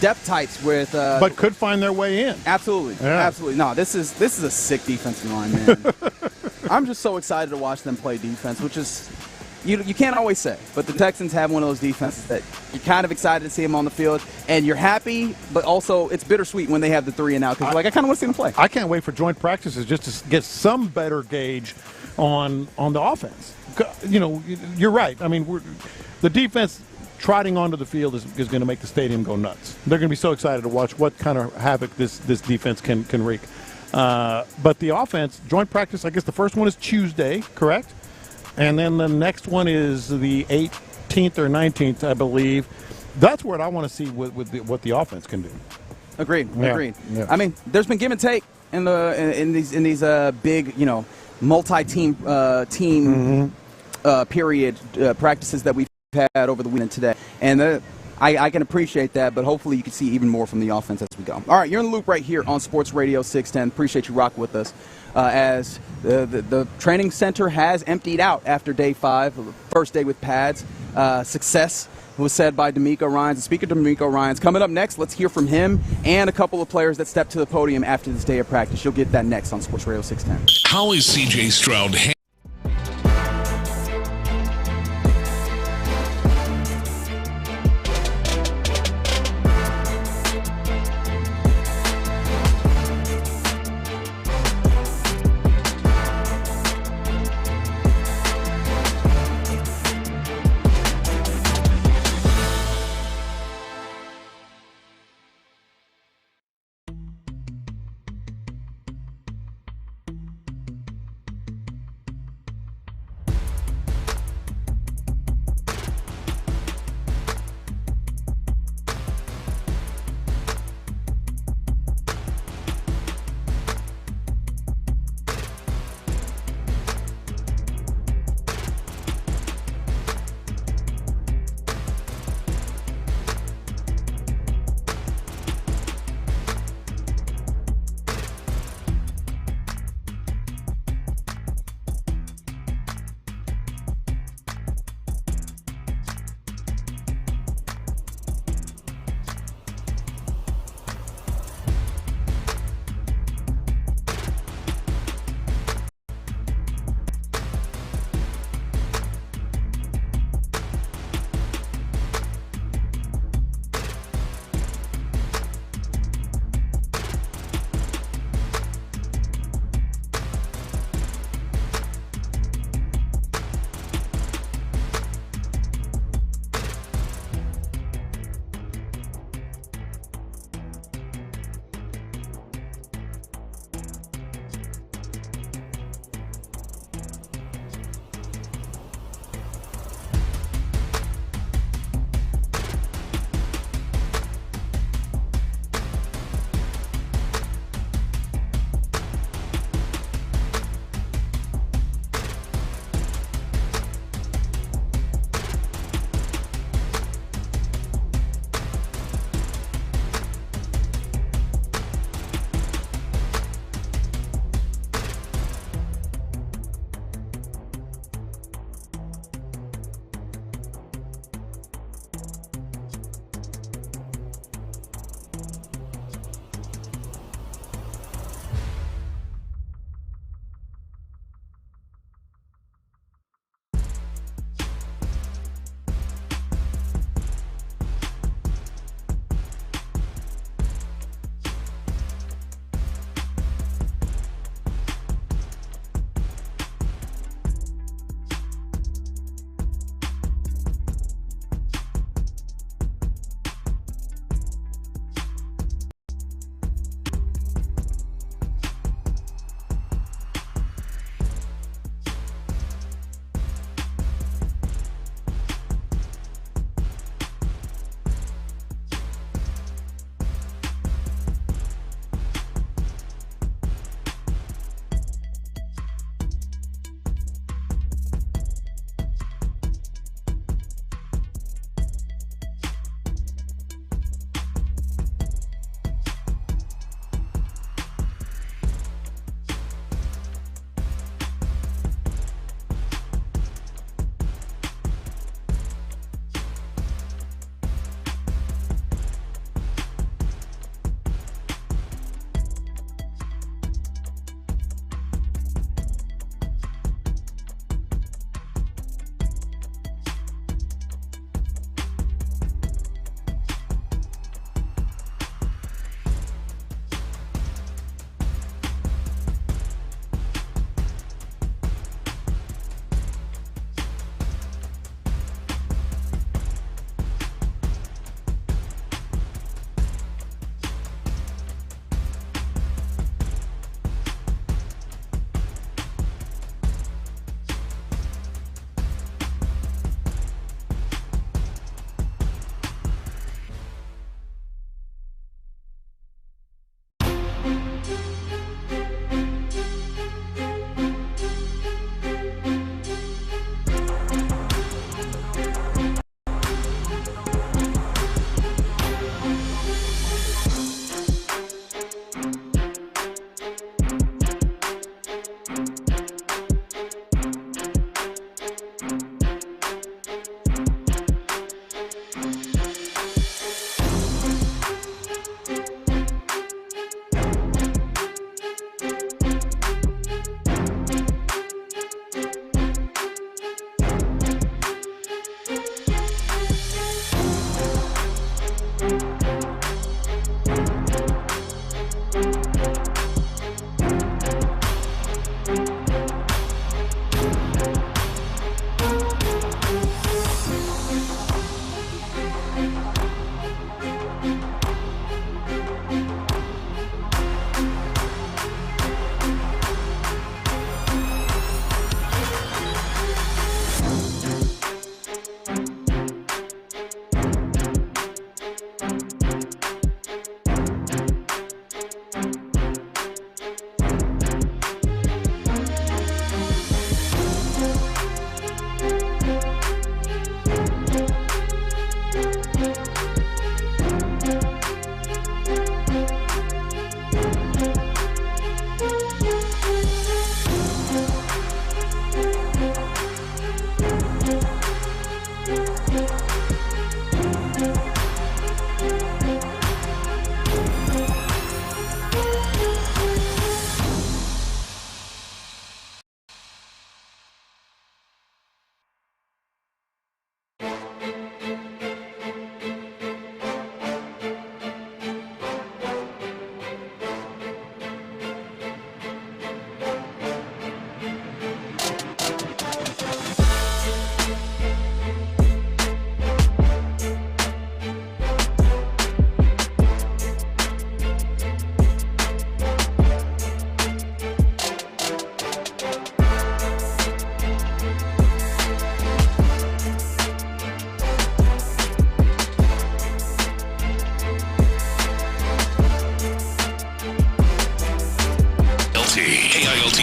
depth types with. But could find their way in. Absolutely. Yeah. Absolutely. No, this is a sick defensive line, man. I'm just so excited to watch them play defense, which is, you can't always say, but the Texans have one of those defenses that you're kind of excited to see them on the field, and you're happy, but also it's bittersweet when they have the 3 and out because I kind of want to see them play. I can't wait for joint practices just to get some better gauge on the offense. You're right. I mean, the defense trotting onto the field is going to make the stadium go nuts. They're going to be so excited to watch what kind of havoc this defense can wreak. But the offense, joint practice, I guess the first one is Tuesday, correct? And then the next one is the 18th or 19th, I believe. That's what I want to see what the offense can do. Agreed. Yeah. Agreed. Yeah. I mean, there's been give and take in these big multi-team period practices that we've had over the weekend today, and I can appreciate that, but hopefully you can see even more from the offense as we go. All right, you're in the loop right here on Sports Radio 610. Appreciate you rocking with us. As the training center has emptied out after day 5, first day with pads. Success was said by D'Amico Ryans. The speaker, D'Amico Ryans. Coming up next, let's hear from him and a couple of players that stepped to the podium after this day of practice. You'll get that next on Sports Radio 610. How is C.J. Stroud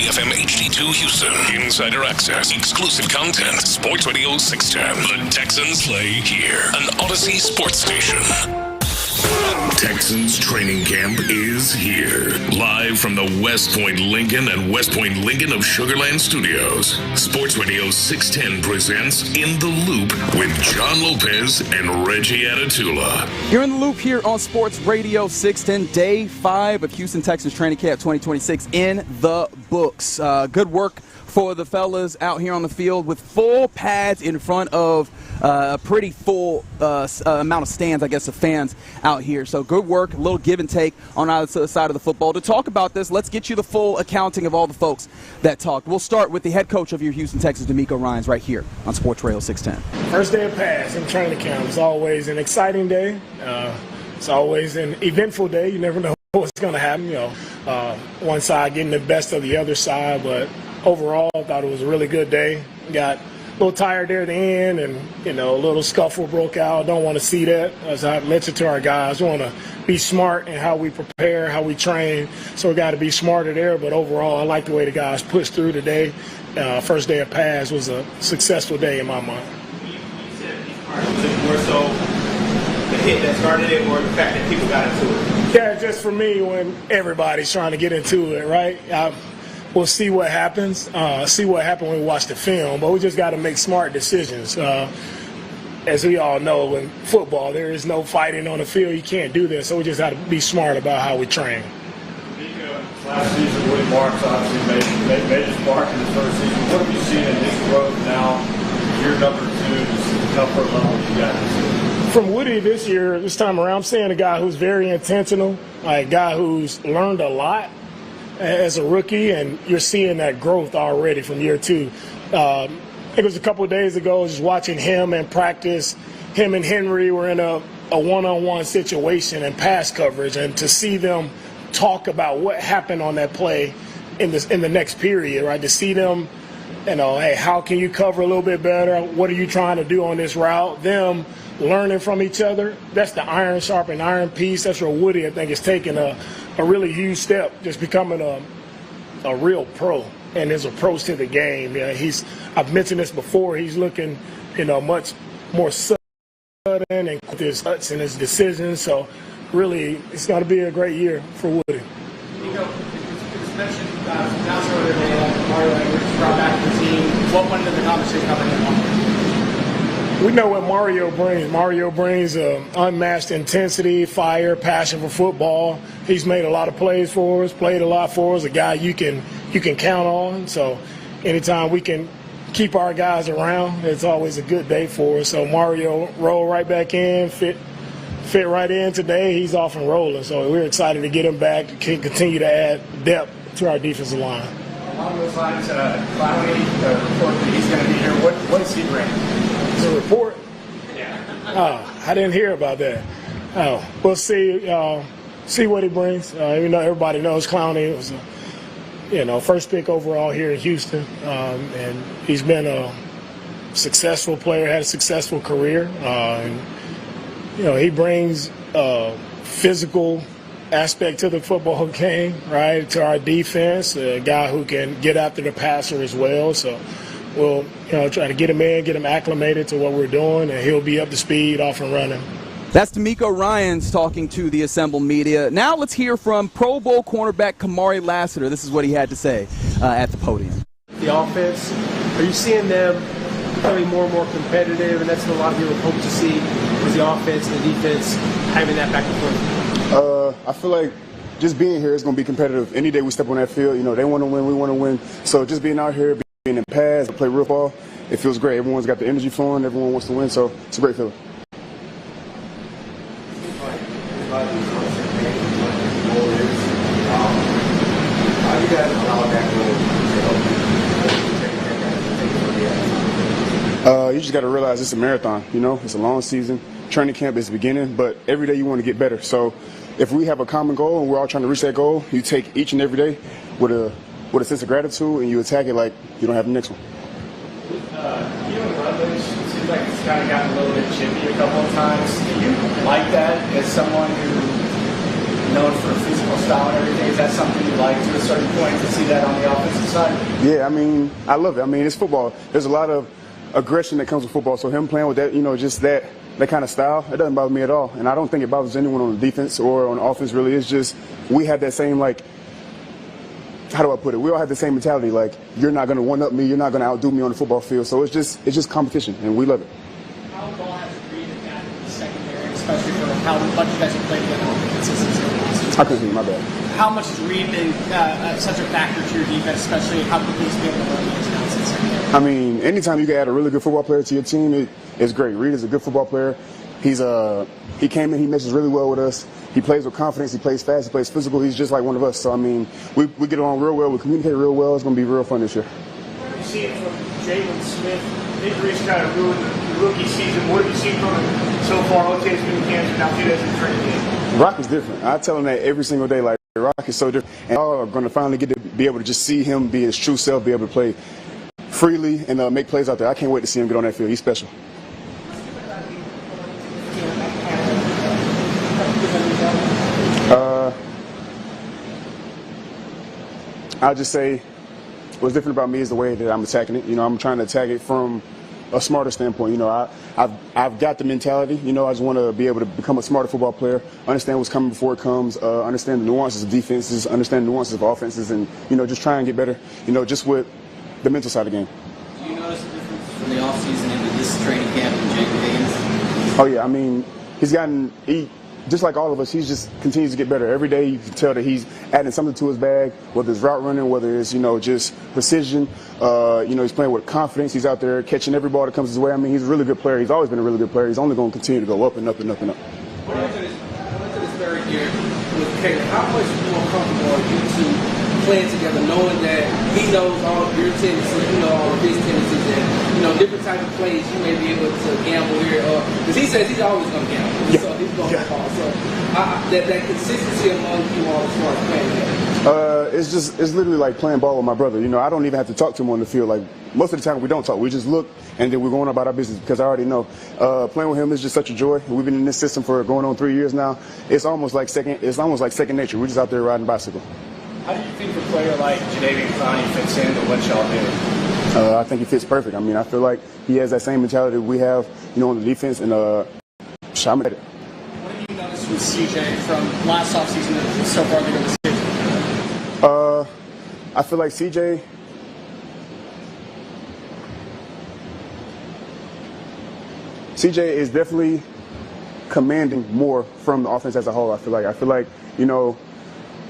KILT FM HD2 Houston. Insider access, exclusive content. Sports Radio 610. The Texans play here. An Odyssey sports station. Texans training camp is here. Live from the West Point Lincoln and West Point Lincoln of Sugar Land Studios. Sports Radio 610 presents In the Loop with John Lopez and Reggie Atatula. You're in the loop here on Sports Radio 610, Day 5 of Houston Texans Training Camp 2026 in the books. Good work for the fellas out here on the field with full pads in front of a pretty full amount of stands, I guess, of fans out here. So good work, a little give and take on either side of the football. To talk about this, let's get you the full accounting of all the folks that talked. We'll start with the head coach of your Houston Texans, D'Amico Ryans, right here on Sports Radio 610. First day of pads in training camp is always an exciting day. It's always an eventful day. You never know what's going to happen. One side getting the best of the other side, but overall, I thought it was a really good day. Got a little tired there at the end, and, a little scuffle broke out. Don't want to see that. As I mentioned to our guys, we want to be smart in how we prepare, how we train. So we got to be smarter there. But overall, I like the way the guys pushed through today. First day of pads was a successful day in my mind. Was it more so the hit that started it, or the fact that people got into it? Yeah, just for me, when everybody's trying to get into it, right? We'll see what happens. See what happens when we watch the film. But we just got to make smart decisions. As we all know, in football, there is no fighting on the field. You can't do that. So we just got to be smart about how we train. Last season, Woody Marks obviously made his mark in the first season. What have you seen in his growth now? Year number 2, just the comfort level you got. From Woody this year, this time around, I'm seeing a guy who's very intentional, a guy who's learned a lot as a rookie, and you're seeing that growth already from year 2. I think it was a couple of days ago, just watching him in practice. Him and Henry were in a one-on-one situation and pass coverage, and to see them talk about what happened on that play in the next period, right? To see them, hey, how can you cover a little bit better? What are you trying to do on this route? Them learning from each other. That's the iron sharpen iron piece. That's where Woody, I think, is taking a really huge step, just becoming a real pro in his approach to the game. I've mentioned this before, he's looking, much more sudden and with his cuts and his decisions. So really, it's going to be a great year for Woody. It was mentioned announced earlier today, Mario was brought back to the team. What went into the conversation about that? We know what Mario brings. Mario brings unmatched intensity, fire, passion for football. He's made a lot of plays for us, played a lot for us, a guy you can count on. So anytime we can keep our guys around, it's always a good day for us. So Mario rolled right back in, fit right in today. He's off and rolling. So we're excited to get him back, to continue to add depth to our defensive line. Along those lines, Clowney, report that he's going to be here. What does he bring? The report? Yeah. Oh, I didn't hear about that. Oh, we'll see. See what he brings. Everybody knows Clowney was, first pick overall here in Houston, and he's been a successful player, had a successful career. He brings a physical aspect to the football game, right? To our defense, a guy who can get after the passer as well. So we'll try to get him in, get him acclimated to what we're doing, and he'll be up to speed, off and running. That's D'Amico Ryans talking to the assembled media. Now let's hear from Pro Bowl cornerback Kamari Lassiter. This is what he had to say at the podium. The offense, are you seeing them becoming more and more competitive? And that's what a lot of people hope to see, was the offense and the defense having that back and forth. I feel like just being here is going to be competitive. Any day we step on that field, they want to win, we want to win. So just being out here, being in pads, play real ball, it feels great. Everyone's got the energy flowing, everyone wants to win, so it's a great feeling. How do you guys allow that goal? You just got to realize it's a marathon, it's a long season. Training camp is the beginning, but every day you want to get better. So if we have a common goal and we're all trying to reach that goal, you take each and every day with a sense of gratitude and you attack it like you don't have the next one. Rutledge, it seems like it's kind of gotten a little bit chippy a couple of times. Do you like that as someone who known for physical style and everything? Is that something you like to a certain point to see that on the offensive side? Yeah, I mean, I love it. I mean, it's football. There's a lot of aggression that comes with football. So him playing with that, just that kind of style, it doesn't bother me at all. And I don't think it bothers anyone on the defense or on the offense, really. It's just we have that same, how do I put it? We all have the same mentality. You're not going to one-up me. You're not going to outdo me on the football field. So it's just competition, and we love it. How ball has agreed in that secondary, especially for how much you guys have played together on the consistency? I couldn't hear you, my bad. How much has Reed been such a factor to your defense, especially how quickly he's been able to run the ins and outs of the secondary? I mean, anytime you can add a really good football player to your team, it's great. Reed is a good football player. He came in, he meshes really well with us. He plays with confidence, he plays fast, he plays physical. He's just like one of us. So, I mean, we get along real well, we communicate real well. It's going to be real fun this year. What have you seen from Jalen Smith? Injuries kind of ruined the rookie season. What have you seen from him so far? OTA's been canceled, now 2 days in training game. Rock is different. I tell him that every single day. Rock is so different. And all are going to finally get to be able to just see him be his true self, be able to play freely and make plays out there. I can't wait to see him get on that field. He's special. I'll just say what's different about me is the way that I'm attacking it. I'm trying to attack it from a smarter standpoint. I've got the mentality. I just want to be able to become a smarter football player, understand what's coming before it comes, understand the nuances of defenses, understand the nuances of offenses, and just try and get better. Just with the mental side of the game. Do you notice a difference from the offseason into this training camp and Jacob Higgins? Oh yeah, I mean, he just like all of us, he just continues to get better. Every day you can tell that he's adding something to his bag, whether it's route running, whether it's, just precision. He's playing with confidence. He's out there catching every ball that comes his way. I mean, he's a really good player. He's always been a really good player. He's only going to continue to go up and up and up and up. Going into this third year with Creighton, how much more comfortable are you two playing together, knowing that he knows all of your tendencies, you know all of his tendencies, and different type of plays you may be able to gamble here, because he says he's always going to gamble, so he's going to fall. So that consistency among you all as far as playing. It's literally like playing ball with my brother. I don't even have to talk to him on the field. Most of the time we don't talk. We just look and then we're going about our business because I already know. Playing with him is just such a joy. We've been in this system for going on 3 years now. It's almost like second nature. We're just out there riding bicycle. How do you think a player like Bijani and fits into what y'all do? I think he fits perfect. I mean, I feel like he has that same mentality we have, on the defense, and I'm at it. What have you noticed with CJ from last offseason and so far this season? I feel like CJ is definitely commanding more from the offense as a whole. I feel like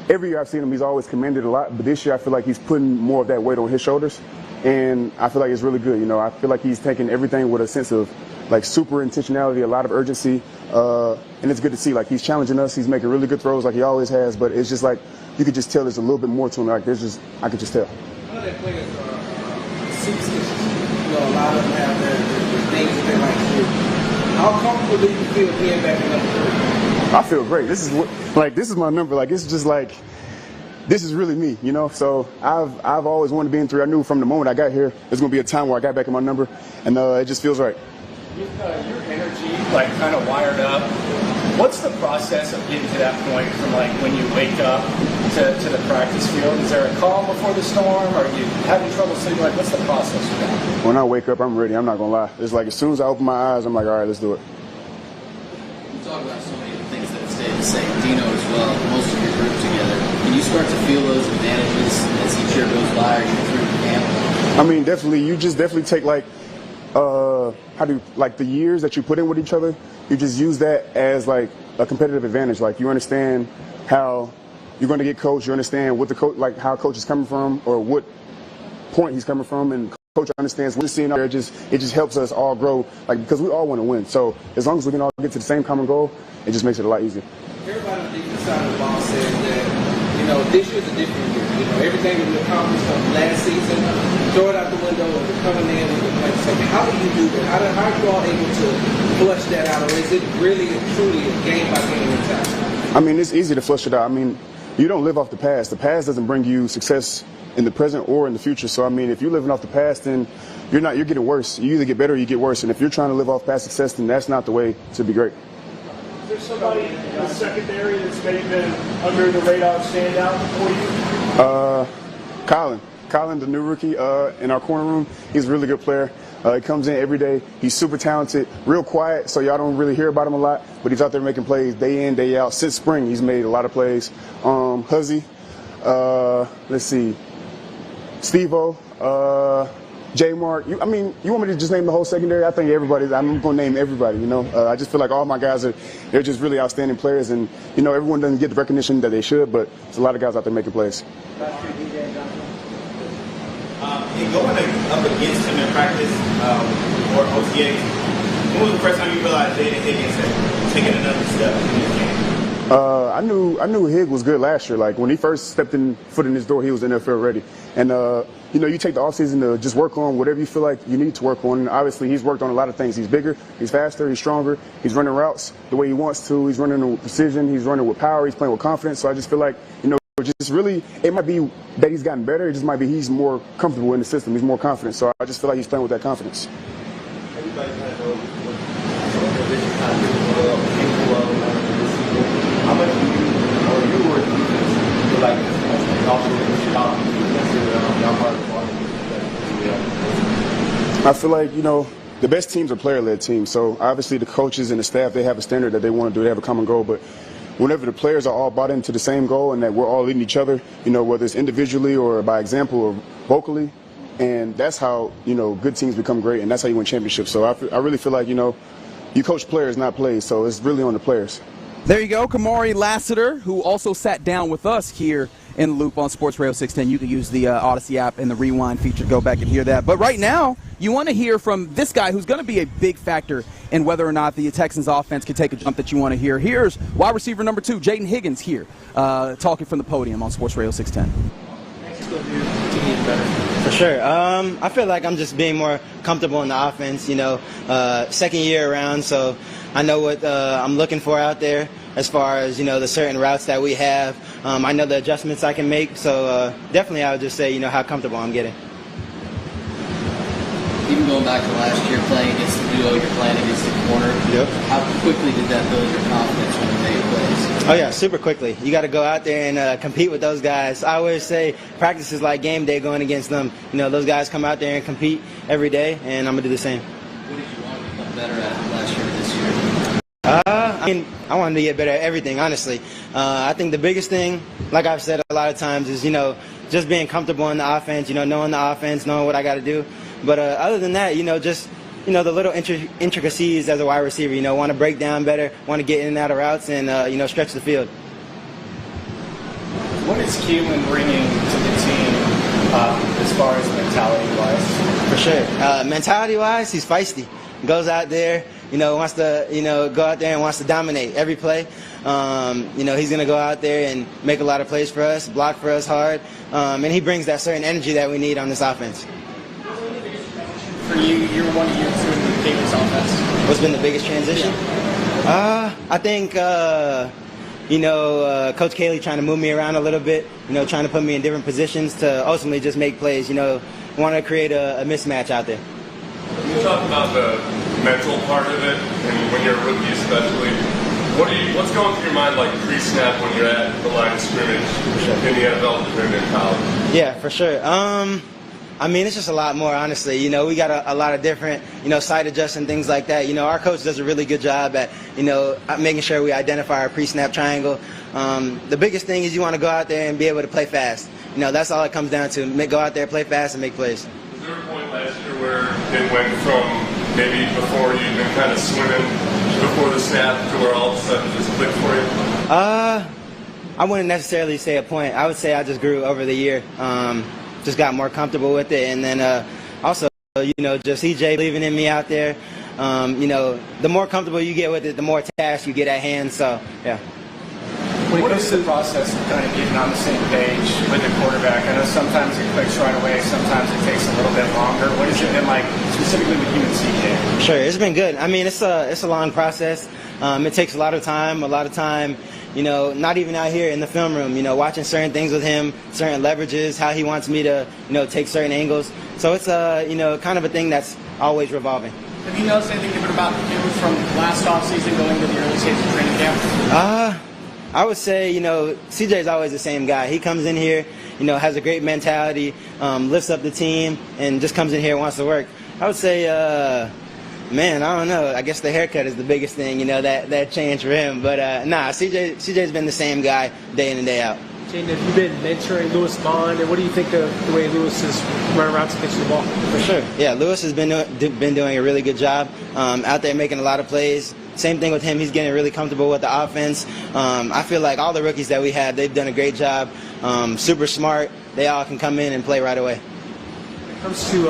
every year I've seen him, he's always commanded a lot, but this year I feel like he's putting more of that weight on his shoulders, and I feel like it's really good. I feel like he's taking everything with a sense of super intentionality, a lot of urgency, and it's good to see. He's challenging us, he's making really good throws like he always has, but it's just you could just tell there's a little bit more to him. I could just tell. I know that players are superstitious. A lot of them have their things that they like to do. How comfortable do you feel being back in number 3? I feel great. This is my number. It's just this is really me, So I've always wanted to be in 3. I knew from the moment I got here, there's going to be a time where I got back in my number, and it just feels right. With your energy, kind of wired up, what's the process of getting to that point from when you wake up to the practice field? Is there a calm before the storm? Are you having trouble sleeping? What's the process for that? When I wake up, I'm ready. I'm not going to lie. It's as soon as I open my eyes, I'm like, all right, let's do it. You talk about so many things that stay the same. Dino as well, most of your group together. Can you start to feel those advantages as each year goes by or you get through the camp? I mean, definitely. You just definitely take the years that you put in with each other, you just use that as a competitive advantage. You understand how you're going to get coached, you understand what the coach, how coach is coming from or what point he's coming from, and coach understands what he's seeing out there. It just helps us all grow, because we all want to win. So as long as we can all get to the same common goal, it just makes it a lot easier. Everybody on the defense side of the ball says that, this year's a different year. Everything that we accomplished from last season, throw it out the window and we're coming in with the second. How do you do that? How are you all able to flush that out? Or is it really and truly a game-by-game mentality? I mean, it's easy to flush it out. I mean, you don't live off the past. The past doesn't bring you success in the present or in the future. So, I mean, if you're living off the past, then you're getting worse. You either get better or you get worse. And if you're trying to live off past success, then that's not the way to be great. Is there somebody in the secondary that's maybe been under the radar standout for you? Colin, the new rookie in our corner room, he's a really good player. He comes in every day. He's super talented, real quiet, so y'all don't really hear about him a lot, but he's out there making plays day in, day out. Since spring, he's made a lot of plays. Huzzy, let's see, Steve-O, J-Mark. You want me to just name the whole secondary? I think everybody, I'm going to name everybody, you know. I just feel like all my guys they're just really outstanding players, and, you know, everyone doesn't get the recognition that they should, but there's a lot of guys out there making plays. And going up against him in practice or OTAs, when was the first time you realized Jaden Higgins had taken another step in this game? I knew Higg was good last year. Like when he first stepped foot in his door, he was NFL ready. And you know, you take the offseason to just work on whatever you feel like you need to work on. And obviously, he's worked on a lot of things. He's bigger, he's faster, he's stronger. He's running routes the way he wants to. He's running with precision. He's running with power. He's playing with confidence. So I just feel like, you know, just really, it might be that he's gotten better. It just might be he's more comfortable in the system. He's more confident. So I just feel like he's playing with that confidence. Everybody kind of knows how much do you or you feel like I feel like, you know, the best teams are player-led teams. So obviously the coaches and the staff, they have a standard that they want to do. They have a common goal. But whenever the players are all bought into the same goal and that we're all leading each other, you know, whether it's individually or by example or vocally, and that's how, you know, good teams become great, and that's how you win championships. So I really feel like, you know, you coach players, not plays. So it's really on the players. There you go, Kamari Lassiter, who also sat down with us here in the Loop on Sports Radio 610. You can use the Odyssey app and the Rewind feature to go back and hear that. But right now, you want to hear from this guy who's going to be a big factor in whether or not the Texans offense can take a jump that you want to hear. Here's wide receiver number 2, Jaden Higgins, here, talking from the podium on Sports Radio 610. For sure. I feel like I'm just being more comfortable in the offense, you know, second year around, so I know what I'm looking for out there as far as, you know, the certain routes that we have. I know the adjustments I can make, so definitely I would just say, you know, how comfortable I'm getting. Even going back to last year, playing against the duo, you're playing against the corner. Yep. How quickly did that build your confidence when you made plays? Oh, yeah, super quickly. You got to go out there and compete with those guys. I always say practice is like game day going against them. You know, those guys come out there and compete every day, and I'm going to do the same. What did you want to become better at last year or this year? I mean, I wanted to get better at everything, honestly. I think the biggest thing, like I've said a lot of times, is, you know, just being comfortable in the offense, you know, knowing the offense, knowing what I got to do. But other than that, you know, just, you know, the little intricacies as a wide receiver, you know, want to break down better, want to get in and out of routes and, you know, stretch the field. What is Keelan bringing to the team as far as mentality-wise? For sure. Mentality-wise, he's feisty. Goes out there, you know, wants to, you know, go out there and wants to dominate every play. You know, he's going to go out there and make a lot of plays for us, block for us hard, and he brings that certain energy that we need on this offense. For you, you're 1 year 2 in the Patriots offense. What's been the biggest transition? I think, you know, Coach Cayley trying to move me around a little bit, you know, trying to put me in different positions to ultimately just make plays, you know, want to create a mismatch out there. Can you talk about the mental part of it, and when you're a rookie especially? What's going through your mind, like pre-snap when you're at the line of scrimmage in the NFL compared to college? Yeah, for sure. I mean, it's just a lot more, honestly. You know, we got a lot of different, you know, side adjusts and things like that. You know, our coach does a really good job at, you know, making sure we identify our pre-snap triangle. The biggest thing is you want to go out there and be able to play fast. You know, that's all it comes down to. Go out there, play fast, and make plays. Was there a point last year where it went from maybe before you'd been kind of swimming before the snap to where all of a sudden just clicked for you? I wouldn't necessarily say a point. I would say I just grew over the year. Just got more comfortable with it, and then also, you know, just EJ believing in me out there. You know, the more comfortable you get with it, the more tasks you get at hand. So, yeah. What is the process of kind of getting on the same page with the quarterback? I know sometimes it clicks right away, sometimes it takes a little bit longer. What has it been like specifically with you and CJ? Sure, it's been good. I mean, it's a long process. It takes a lot of time, you know, not even out here in the film room, you know, watching certain things with him, certain leverages, how he wants me to, you know, take certain angles. So it's, you know, kind of a thing that's always revolving. Have you noticed anything different about him from last offseason going to the early stages of training camp? I would say, CJ's always the same guy. He comes in here, has a great mentality, lifts up the team, and just comes in here and wants to work. I would say, man, I don't know. I guess the haircut is the biggest thing, that changed for him. But, CJ's been the same guy day in and day out. Jane, have you been mentoring Lewis Bond, and what do you think of the way Lewis is running around to pitch the ball? For sure. Yeah, Lewis has been doing a really good job out there making a lot of plays. Same thing with him. He's getting really comfortable with the offense. I feel like all the rookies that we have, they've done a great job. Super smart. They all can come in and play right away. When it comes to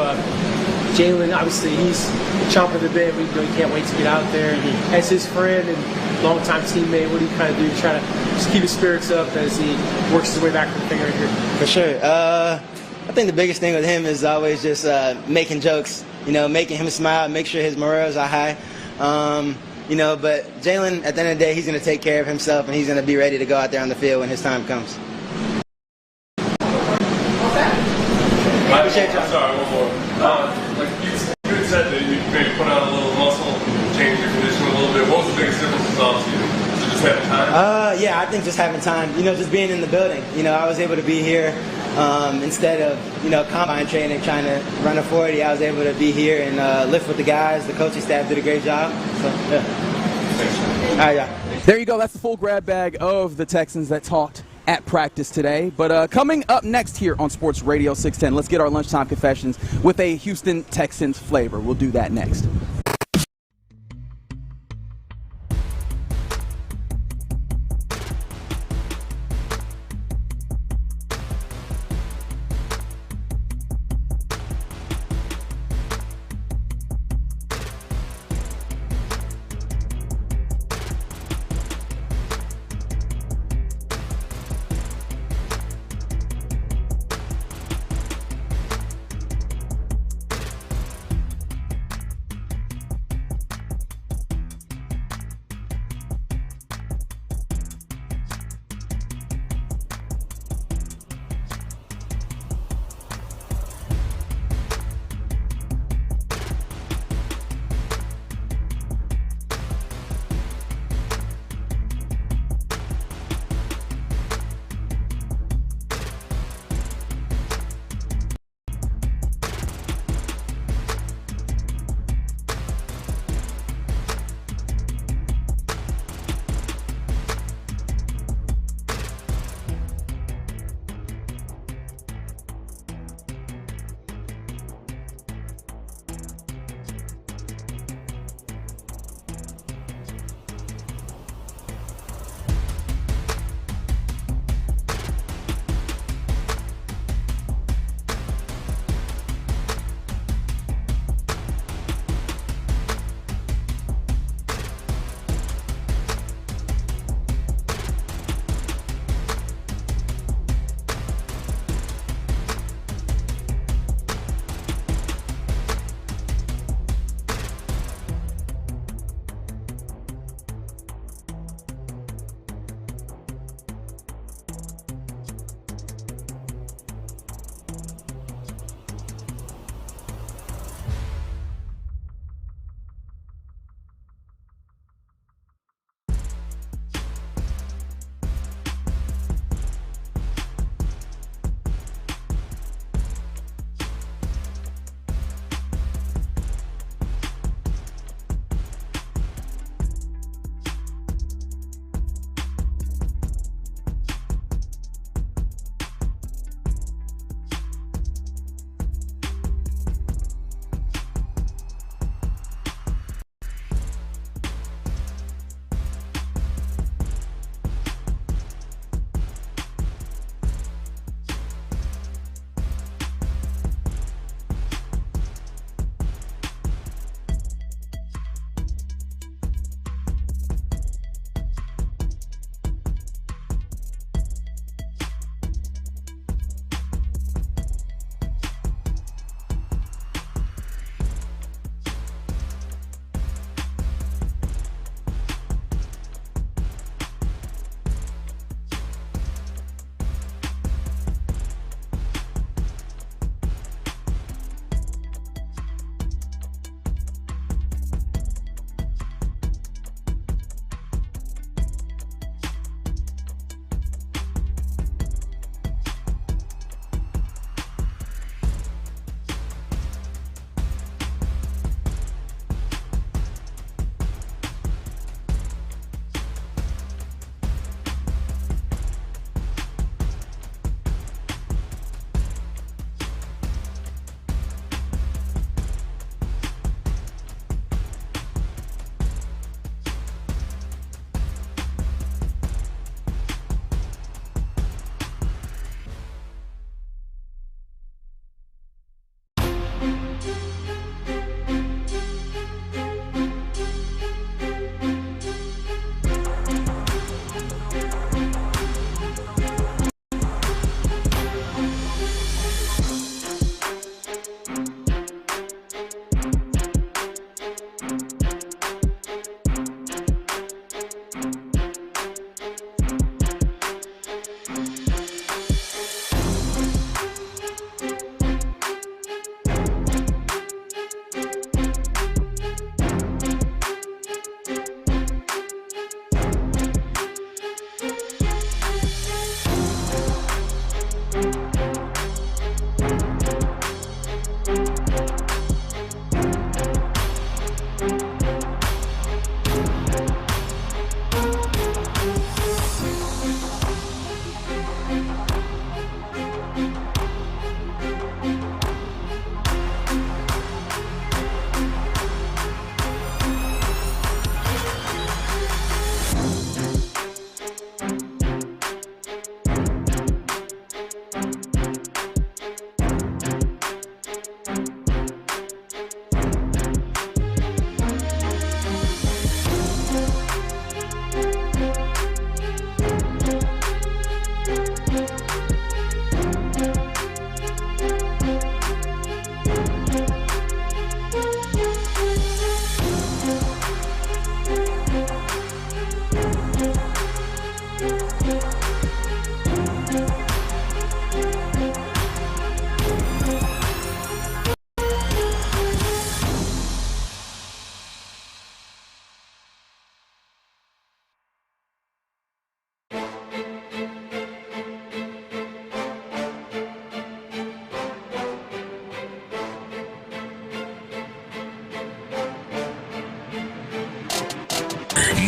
Jalen, obviously he's chomping at the bit. We really can't wait to get out there. As his friend and longtime teammate, what do you kind of do to try to just keep his spirits up as he works his way back from the finger here? For sure. I think the biggest thing with him is always just making jokes, making him smile, make sure his morals are high. But Jalen, at the end of the day, he's going to take care of himself, and he's going to be ready to go out there on the field when his time comes. Appreciate you. Sorry, one more. Like you had said that you maybe put on a little muscle, change your condition a little bit. What was the biggest difference this offseason? Was it just having time? Yeah, I think just having time. Just being in the building. I was able to be here instead of combine training, trying to run a 40. I was able to be here and lift with the guys. The coaching staff did a great job. So yeah. All right, yeah. There you go. That's the full grab bag of the Texans that talked at practice today. But coming up next here on Sports Radio 610, let's get our lunchtime confessions with a Houston Texans flavor. We'll do that next.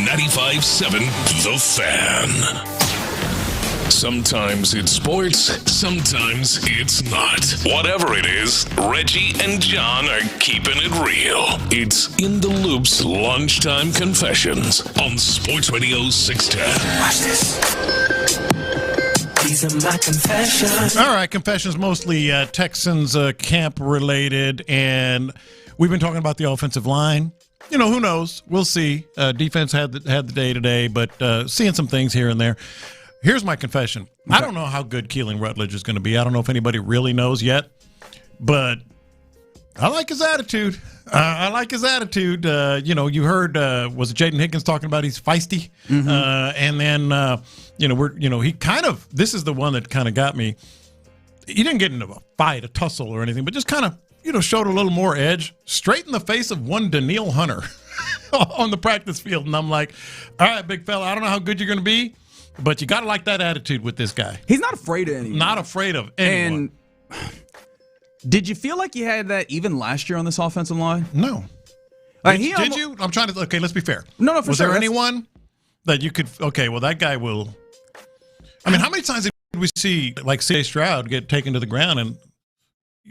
95.7 The Fan. Sometimes it's sports, sometimes it's not. Whatever it is, Reggie and John are keeping it real. It's In the Loop's Lunchtime Confessions on Sports Radio 610. Watch this. These are my confessions. All right, confessions mostly Texans camp related, and we've been talking about the offensive line. You know, who knows? We'll see. Defense had the day today, but seeing some things here and there. Here's my confession. I don't know how good Keelan Rutledge is going to be. I don't know if anybody really knows yet, but I like his attitude. I like his attitude. You know, you heard, was it Jaden Higgins talking about he's feisty? Mm-hmm. And then, he kind of, this is the one that kind of got me. He didn't get into a fight, a tussle or anything, but just kind of, showed a little more edge, straight in the face of one Daniil Hunter on the practice field. And I'm like, all right, big fella, I don't know how good you're going to be, but you got to like that attitude with this guy. He's not afraid of anyone. Not afraid of anyone. And did you feel like you had that even last year on this offensive line? No. Did you? I'm trying to, okay, let's be fair. No, for sure. Was there anyone that you could, okay, well, that guy will, I mean, how many times did we see, like, C.J. Stroud get taken to the ground and,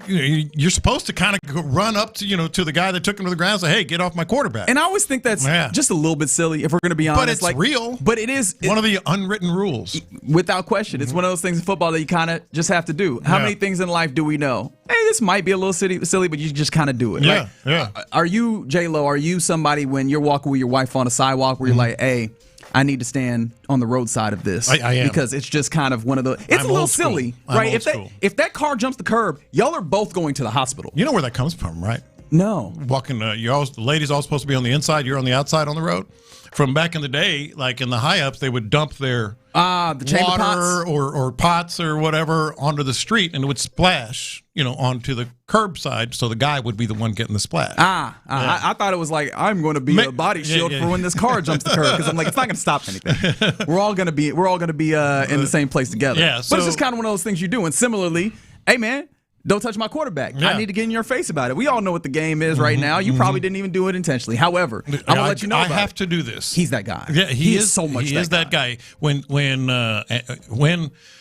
you're supposed to kind of run up to, to the guy that took him to the ground and say, hey, get off my quarterback. And I always think that's just a little bit silly if we're going to be honest. But it's real. But it is one of the unwritten rules. Without question. It's one of those things in football that you kind of just have to do. How many things in life do we know? Hey, this might be a little silly, but you just kind of do it. Yeah, right? Are you, J-Lo, are you somebody when you're walking with your wife on a sidewalk where you're like, hey, I need to stand on the roadside of this. I am. Because it's just kind of one of those. It's a little silly, right? If that car jumps the curb, y'all are both going to the hospital. You know where that comes from, right? No. Walking, the ladies all supposed to be on the inside. You're on the outside on the road. From back in the day, like in the high ups, they would dump their the chamber water pots? or pots or whatever onto the street, and it would splash, onto the curbside. So the guy would be the one getting the splash. I thought it was like I'm going to be a body shield for when this car jumps the curb because I'm like it's not going to stop anything. We're all going to be in the same place together. Yeah, but it's just kind of one of those things you do. And similarly, hey man, don't touch my quarterback. Yeah. I need to get in your face about it. We all know what the game is right now. You probably didn't even do it intentionally. However, I'm going to let you know I have to do this. He's that guy. Yeah, he is so much He is that guy. When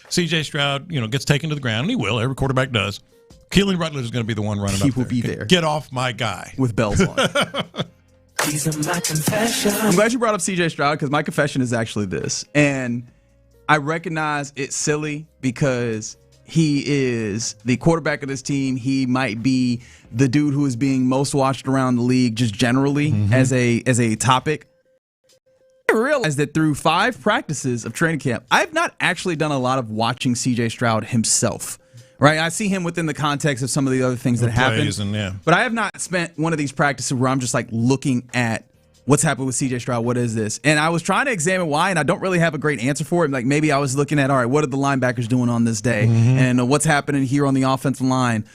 C.J. Stroud, gets taken to the ground, and he will, every quarterback does, Keelan Rutledge is going to be the one running up there. He will be there. Get off my guy. With bells on. These are my confessions. I'm glad you brought up C.J. Stroud because my confession is actually this. And I recognize it's silly because he is the quarterback of this team. He might be the dude who is being most watched around the league just generally as a topic. I realized that through 5 practices of training camp, I've not actually done a lot of watching C.J. Stroud himself. Right, I see him within the context of some of the other things that happen. But I have not spent one of these practices where I'm just like looking at what's happened with C.J. Stroud. What is this? And I was trying to examine why, and I don't really have a great answer for it. Like maybe I was looking at, all right, what are the linebackers doing on this day, and what's happening here on the offensive line.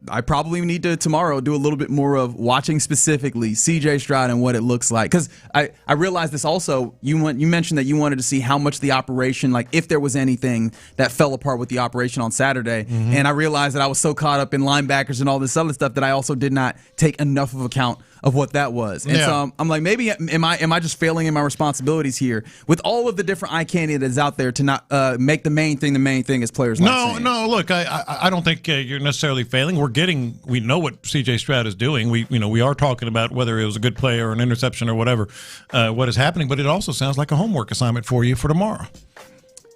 I probably need to tomorrow do a little bit more of watching specifically C.J. Stroud and what it looks like. Because I realized this also. You mentioned that you wanted to see how much the operation, like if there was anything that fell apart with the operation on Saturday. And I realized that I was so caught up in linebackers and all this other stuff that I also did not take enough of account of what that was. And so I'm like, maybe am I just failing in my responsibilities here with all of the different eye candy that's out there to not make the main thing as players. No, look, I don't think you're necessarily failing. We know what C.J. Stroud is doing. We are talking about whether it was a good play or an interception or whatever, what is happening, but it also sounds like a homework assignment for you for tomorrow.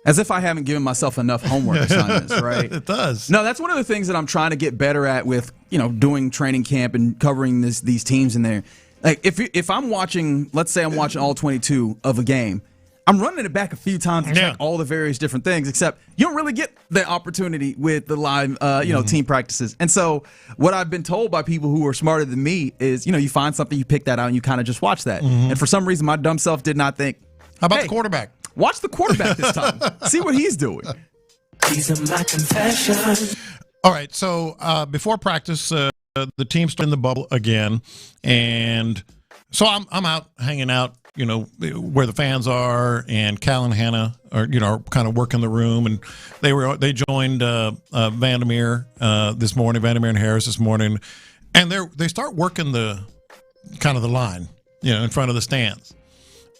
As if I haven't given myself enough homework assignments, right? It does. No, that's one of the things that I'm trying to get better at with, doing training camp and covering these teams in there. Like if I'm watching, let's say I'm watching all 22 of a game, I'm running it back a few times to check all the various different things, except you don't really get the opportunity with the live, team practices. And so what I've been told by people who are smarter than me is, you find something, you pick that out, and you kind of just watch that. And for some reason, my dumb self did not think, how about the quarterback? Watch the quarterback this time. See what he's doing. These are my confessions. All right, so before practice, the team's in the bubble again, and so I'm out hanging out, where the fans are, and Cal and Hannah are, kind of working the room, and they joined Vandermeer this morning, Vandermeer and Harris this morning, and they start working the line, in front of the stands.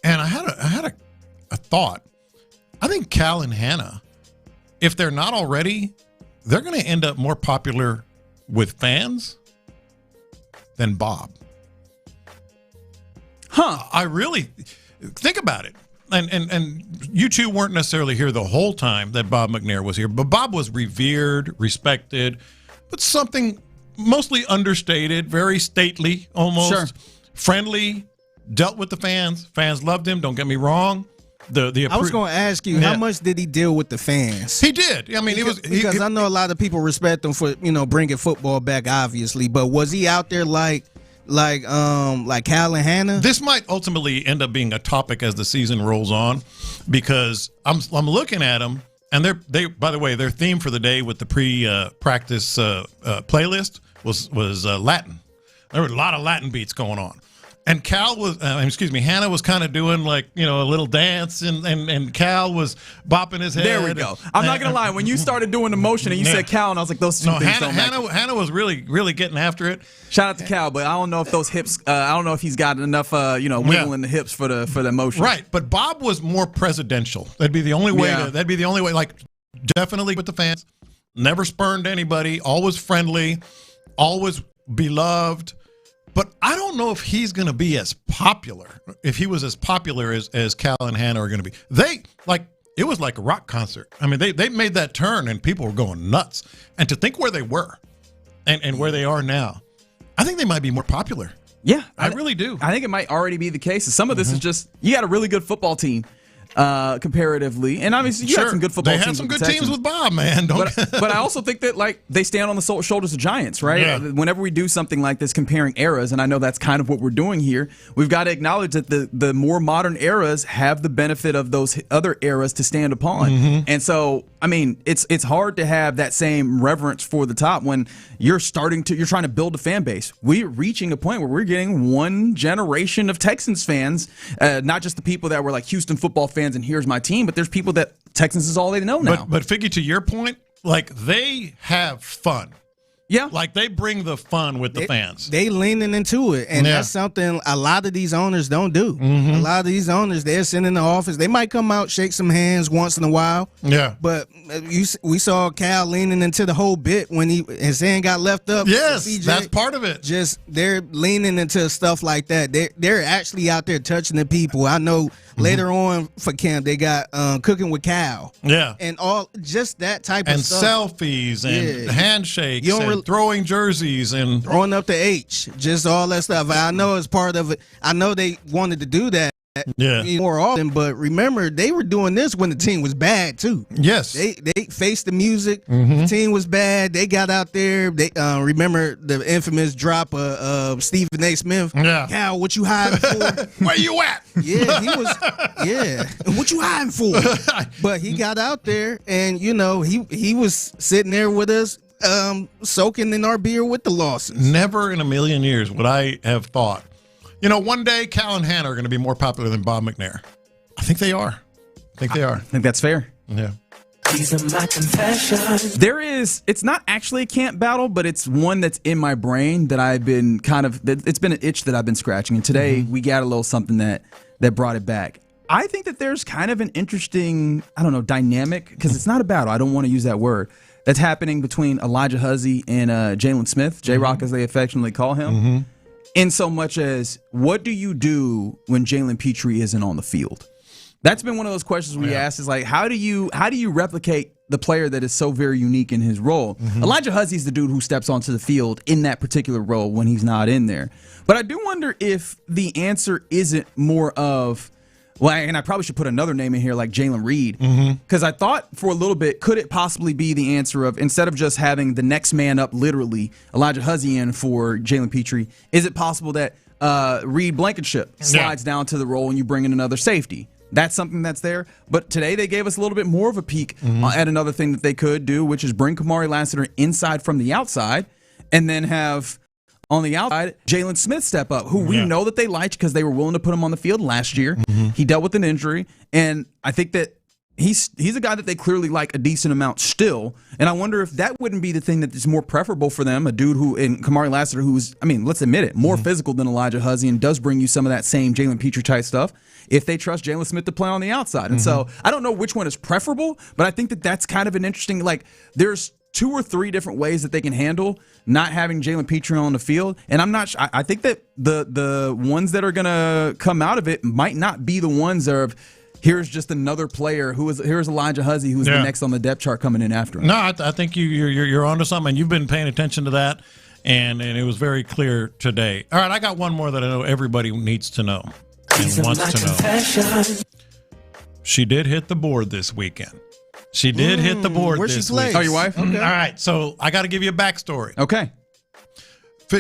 And I had a thought. I think Cal and Hannah, if they're not already, they're going to end up more popular with fans than Bob. I really think about it. And you two weren't necessarily here the whole time that Bob McNair was here, but Bob was revered, respected, but something mostly understated, very stately, almost friendly, dealt with the fans. Fans loved him. Don't get me wrong. I was going to ask you, how much did he deal with the fans? He did. I mean, because I know a lot of people respect him for bringing football back, obviously. But was he out there like Cal and Hannah? This might ultimately end up being a topic as the season rolls on, because I'm looking at them, and they by the way, their theme for the day with the pre-practice playlist was Latin. There were a lot of Latin beats going on. And Hannah was kind of doing like, a little dance, and Cal was bopping his head. There we go. I'm not going to lie. When you started doing the motion and you said Cal, and I was like, those two things don't match. Hannah was really, really getting after it. Shout out to Cal, but I don't know if those hips, I don't know if he's got enough, wiggling the hips for the motion. Right. But Bob was more presidential. That'd be the only way. Like, definitely with the fans. Never spurned anybody. Always friendly. Always beloved. But I don't know if he's going to be as popular, if he was as popular as Cal and Hannah are going to be. It was like a rock concert. I mean, they made that turn and people were going nuts. And to think where they were and where they are now, I think they might be more popular. Yeah. I really do. I think it might already be the case. Some of this is just, you got a really good football team. Comparatively, and obviously you had some good football teams. They had some good teams with Bob, man. But I also think that they stand on the shoulders of giants, right? Yeah. Whenever we do something like this, comparing eras, and I know that's kind of what we're doing here, we've got to acknowledge that the more modern eras have the benefit of those other eras to stand upon. Mm-hmm. And so, I mean, it's hard to have that same reverence for the top when you're trying to build a fan base. We're reaching a point where we're getting one generation of Texans fans, not just the people that were like Houston football fans and here's my team, but there's people that Texans is all they know now. But Figgy, to your point, they have fun. Yeah. They bring the fun with the fans. They leaning into it, and that's something a lot of these owners don't do. Mm-hmm. A lot of these owners, they're sitting in the office. They might come out, shake some hands once in a while. Yeah. But we saw Cal leaning into the whole bit when his hand got left up. Yes, that's part of it. Just they're leaning into stuff like that. They're actually out there touching the people. I know later on for camp they got cooking with Cal. Yeah. And all just that type of stuff. And selfies and handshakes and throwing jerseys and throwing up the H, just all that stuff. I know it's part of it. I know they wanted to do that more often, but remember they were doing this when the team was bad too. Yes, they faced the music. The team was bad. They got out there. They remember the infamous drop of Stephen A. Smith. Yeah, Cal, what you hiding for? Where you at? Yeah, he was. Yeah, what you hiding for? But he got out there, and he was sitting there with us. Soaking in our beer with the losses. Never in a million years would I have thought. One day Cal and Hannah are going to be more popular than Bob McNair. I think they are. I think that's fair. Yeah. These are my confessions. It's not actually a camp battle, but it's one that's in my brain that I've been it's been an itch that I've been scratching. And today we got a little something that brought it back. I think that there's kind of an interesting, dynamic, because it's not a battle. I don't want to use that word. That's happening between Elijah Huzzie and Jalen Smith, J-Rock as they affectionately call him, in so much as, what do you do when Jalen Petrie isn't on the field? That's been one of those questions we ask is how do you replicate the player that is so very unique in his role? Elijah Huzzie's the dude who steps onto the field in that particular role when he's not in there. But I do wonder if the answer isn't more of, and I probably should put another name in here like Jalen Reed, because I thought for a little bit, could it possibly be the answer of, instead of just having the next man up, literally, Elijah Huzzie in for Jalen Petrie, is it possible that Reed Blankenship slides down to the role and you bring in another safety? That's something that's there. But today they gave us a little bit more of a peek at another thing that they could do, which is bring Kamari Lassiter inside from the outside and then have, on the outside, Jalen Smith step up, who we know that they liked because they were willing to put him on the field last year. He dealt with an injury, and I think that he's a guy that they clearly like a decent amount still, and I wonder if that wouldn't be the thing that is more preferable for them, a dude who, in Kamari Lassiter, who's, I mean, let's admit it, more physical than Elijah Huzzie and does bring you some of that same Jalen Petrie type stuff, if they trust Jalen Smith to play on the outside. And so I don't know which one is preferable, but I think that that's kind of an interesting, like, there's 2 or 3 different ways that they can handle not having Jalen Petrie on the field. And I'm not I think that the ones that are going to come out of it might not be the ones of, here's just another player here's Elijah Huzzie, who's the next on the depth chart coming in after him. No, I think you're onto something, and you've been paying attention to that, and it was very clear today. All right, I got one more that I know everybody needs to know and wants to know. She did hit the board this weekend. She did hit the board this week. Oh, your wife? Okay. All right, so I got to give you a backstory. Okay.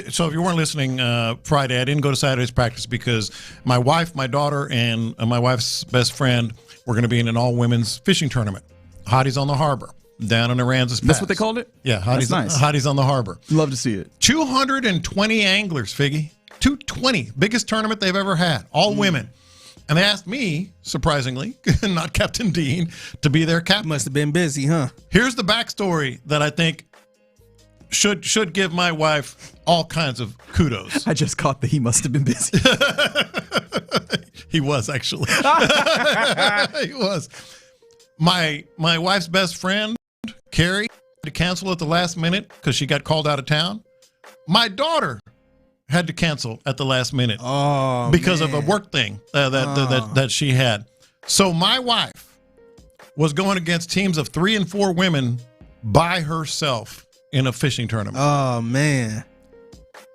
So if you weren't listening Friday, I didn't go to Saturday's practice because my wife, my daughter, and my wife's best friend were going to be in an all-women's fishing tournament. Hotties on the Harbor, down in Aransas Pass. That's what they called it? Yeah, That's nice. Hotties on the Harbor. Love to see it. 220 anglers, Figgy. 220. Biggest tournament they've ever had. All women. And they asked me, surprisingly, not Captain Dean, to be their captain. Must have been busy, huh? Here's the backstory that I think should give my wife all kinds of kudos. I just caught that he must have been busy. He was, actually. He was. My wife's best friend, Carrie, had to cancel at the last minute because she got called out of town. My daughter had to cancel at the last minute because of a work thing that she had. So my wife was going against teams of 3 and 4 women by herself in a fishing tournament. Oh, man.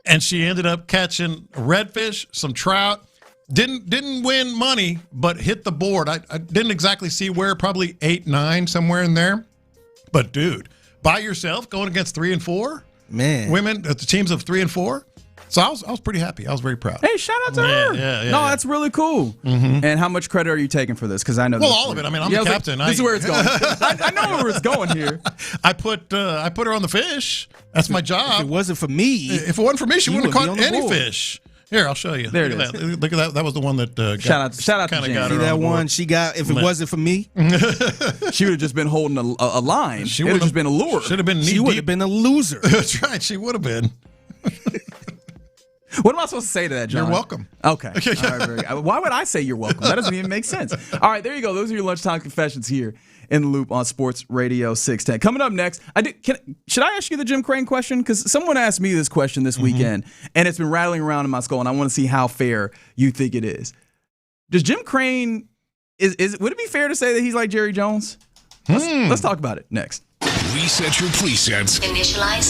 And she ended up catching redfish, some trout. Didn't win money, but hit the board. I didn't exactly see where, probably 8, 9, somewhere in there. But, dude, by yourself going against 3 and 4? Man. Women, the teams of 3 and 4? So I was pretty happy. I was very proud. Hey, shout out to her. Yeah. No, that's really cool. Mm-hmm. And how much credit are you taking for this? Because I know. Well, all of it. I mean, I'm the captain. This is where it's going. I know where it's going here. I put her on the fish. That's my job. If it wasn't for me, she wouldn't have caught any fish. Here, I'll show you. There Look it at that. Look at that. That was the one that shout out to Jen. got see her that on one board. she got. If it wasn't for me, she would have just been holding a line. She would have just been a lure. Should have been. She would have been a loser. That's right. She would have been. What am I supposed to say to that, John? You're welcome. Okay. All right, very good. Why would I say you're welcome? That doesn't even make sense. All right, there you go. Those are your lunchtime confessions here in the Loop on Sports Radio 610. Coming up next, should I ask you the Jim Crane question? Because someone asked me this question this weekend, and it's been rattling around in my skull, and I want to see how fair you think it is. Does Jim Crane, would it be fair to say that he's like Jerry Jones? Let's talk about it next. Reset your presets. Initialize.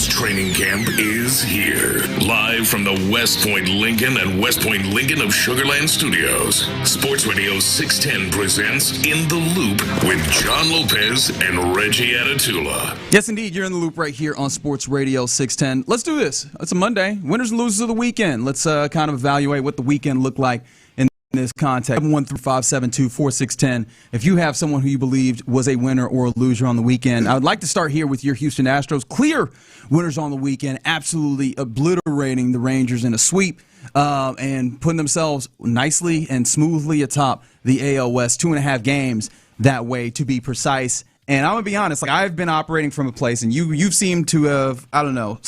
Texans training camp is here. Live from the West Point Lincoln and West Point Lincoln of Sugarland Studios, Sports Radio 610 presents In the Loop with John Lopez and Reggie Atatula. Yes, indeed. You're in the loop right here on Sports Radio 610. Let's do this. It's a Monday. Winners and losers of the weekend. Let's kind of evaluate what the weekend looked like in this context. 713-572-4610. If you have someone who you believed was a winner or a loser on the weekend, I would like to start here with your Houston Astros. Clear winners on the weekend, absolutely obliterating the Rangers in a sweep and putting themselves nicely and smoothly atop the AL West. 2.5 games that way, to be precise. And I'm going to be honest, like, I've been operating from a place, and you've seemed to have, I don't know,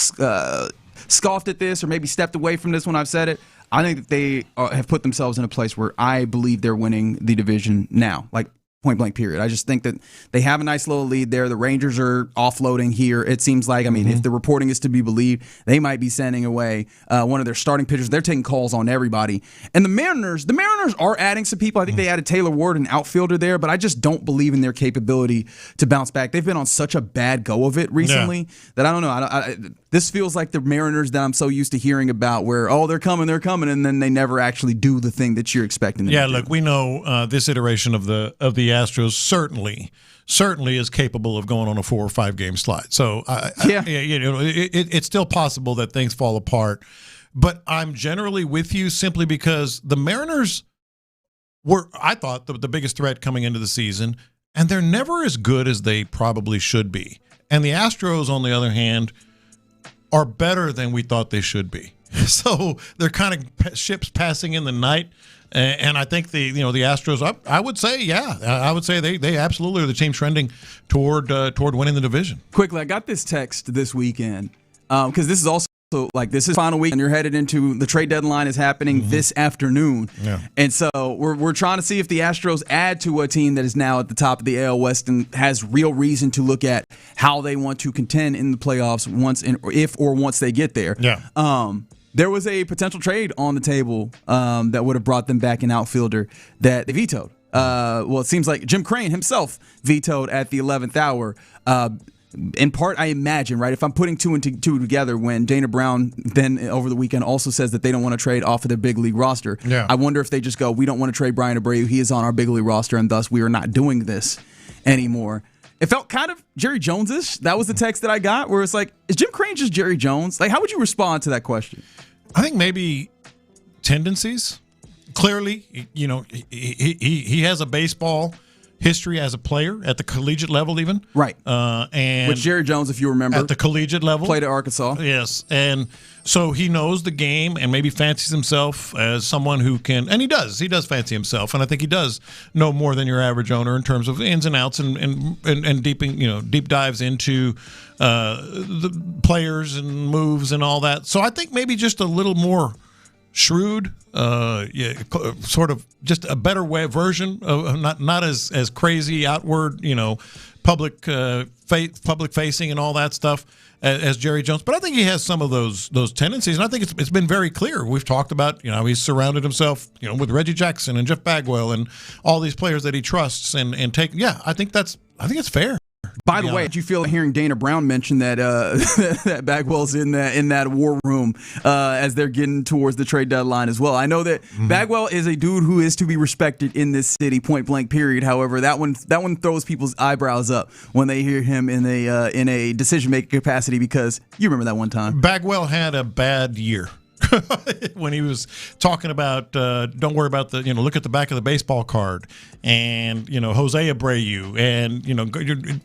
scoffed at this or maybe stepped away from this when I've said it. I think that they have put themselves in a place where I believe they're winning the division now, like point blank period. I just think that they have a nice little lead there. The Rangers are offloading here. It seems like, I mean, if the reporting is to be believed, they might be sending away one of their starting pitchers. They're taking calls on everybody. And the Mariners are adding some people. I think they added Taylor Ward, an outfielder there, but I just don't believe in their capability to bounce back. They've been on such a bad go of it recently that I don't know. This feels like the Mariners that I'm so used to hearing about where, they're coming, and then they never actually do the thing that you're expecting them to do. Look, we know this iteration of the Astros certainly is capable of going on a 4 or 5 game slide. So, it's still possible that things fall apart. But I'm generally with you simply because the Mariners were, I thought, the biggest threat coming into the season, and they're never as good as they probably should be. And the Astros, on the other hand, are better than we thought they should be. So they're kind of ships passing in the night. And I think the Astros, I would say, I would say they absolutely are the team trending toward winning the division. Quickly, I got this text this weekend because this is also like this is final week and you're headed into the trade deadline is happening this afternoon. Yeah. And so we're trying to see if the Astros add to a team that is now at the top of the AL West and has real reason to look at how they want to contend in the playoffs once they get there. Yeah. There was a potential trade on the table that would have brought them back an outfielder that they vetoed. It seems like Jim Creighton himself vetoed at the 11th hour. In part, I imagine, right, if I'm putting two and two together when Dana Brown then over the weekend also says that they don't want to trade off of their big league roster. Yeah. I wonder if they just go, we don't want to trade Brian Abreu. He is on our big league roster, and thus we are not doing this anymore. It felt kind of Jerry Jones-ish. That was the text that I got where it's like, is Jim Creighton just Jerry Jones? Like, how would you respond to that question? I think maybe tendencies. Clearly, he has a baseball history as a player at the collegiate level, even right. And with Jerry Jones, if you remember, at the collegiate level, played at Arkansas. Yes, and so he knows the game and maybe fancies himself as someone who can, and he does fancy himself, and I think he does know more than your average owner in terms of ins and outs and deep dives into the players and moves and all that. So I think maybe just a little more shrewd, sort of just a better version of not as crazy outward, public facing and all that stuff as Jerry Jones. But I think he has some of those tendencies, and I think it's been very clear. We've talked about he's surrounded himself with Reggie Jackson and Jeff Bagwell and all these players that he trusts and take. Yeah, I think it's fair. By the way, did you feel hearing Dana Brown mention that that Bagwell's in that war room as they're getting towards the trade deadline as well? I know that Bagwell is a dude who is to be respected in this city, point blank period. However, that one throws people's eyebrows up when they hear him in a decision making capacity because you remember that one time Bagwell had a bad year. When he was talking about don't worry about the look at the back of the baseball card and Jose Abreu and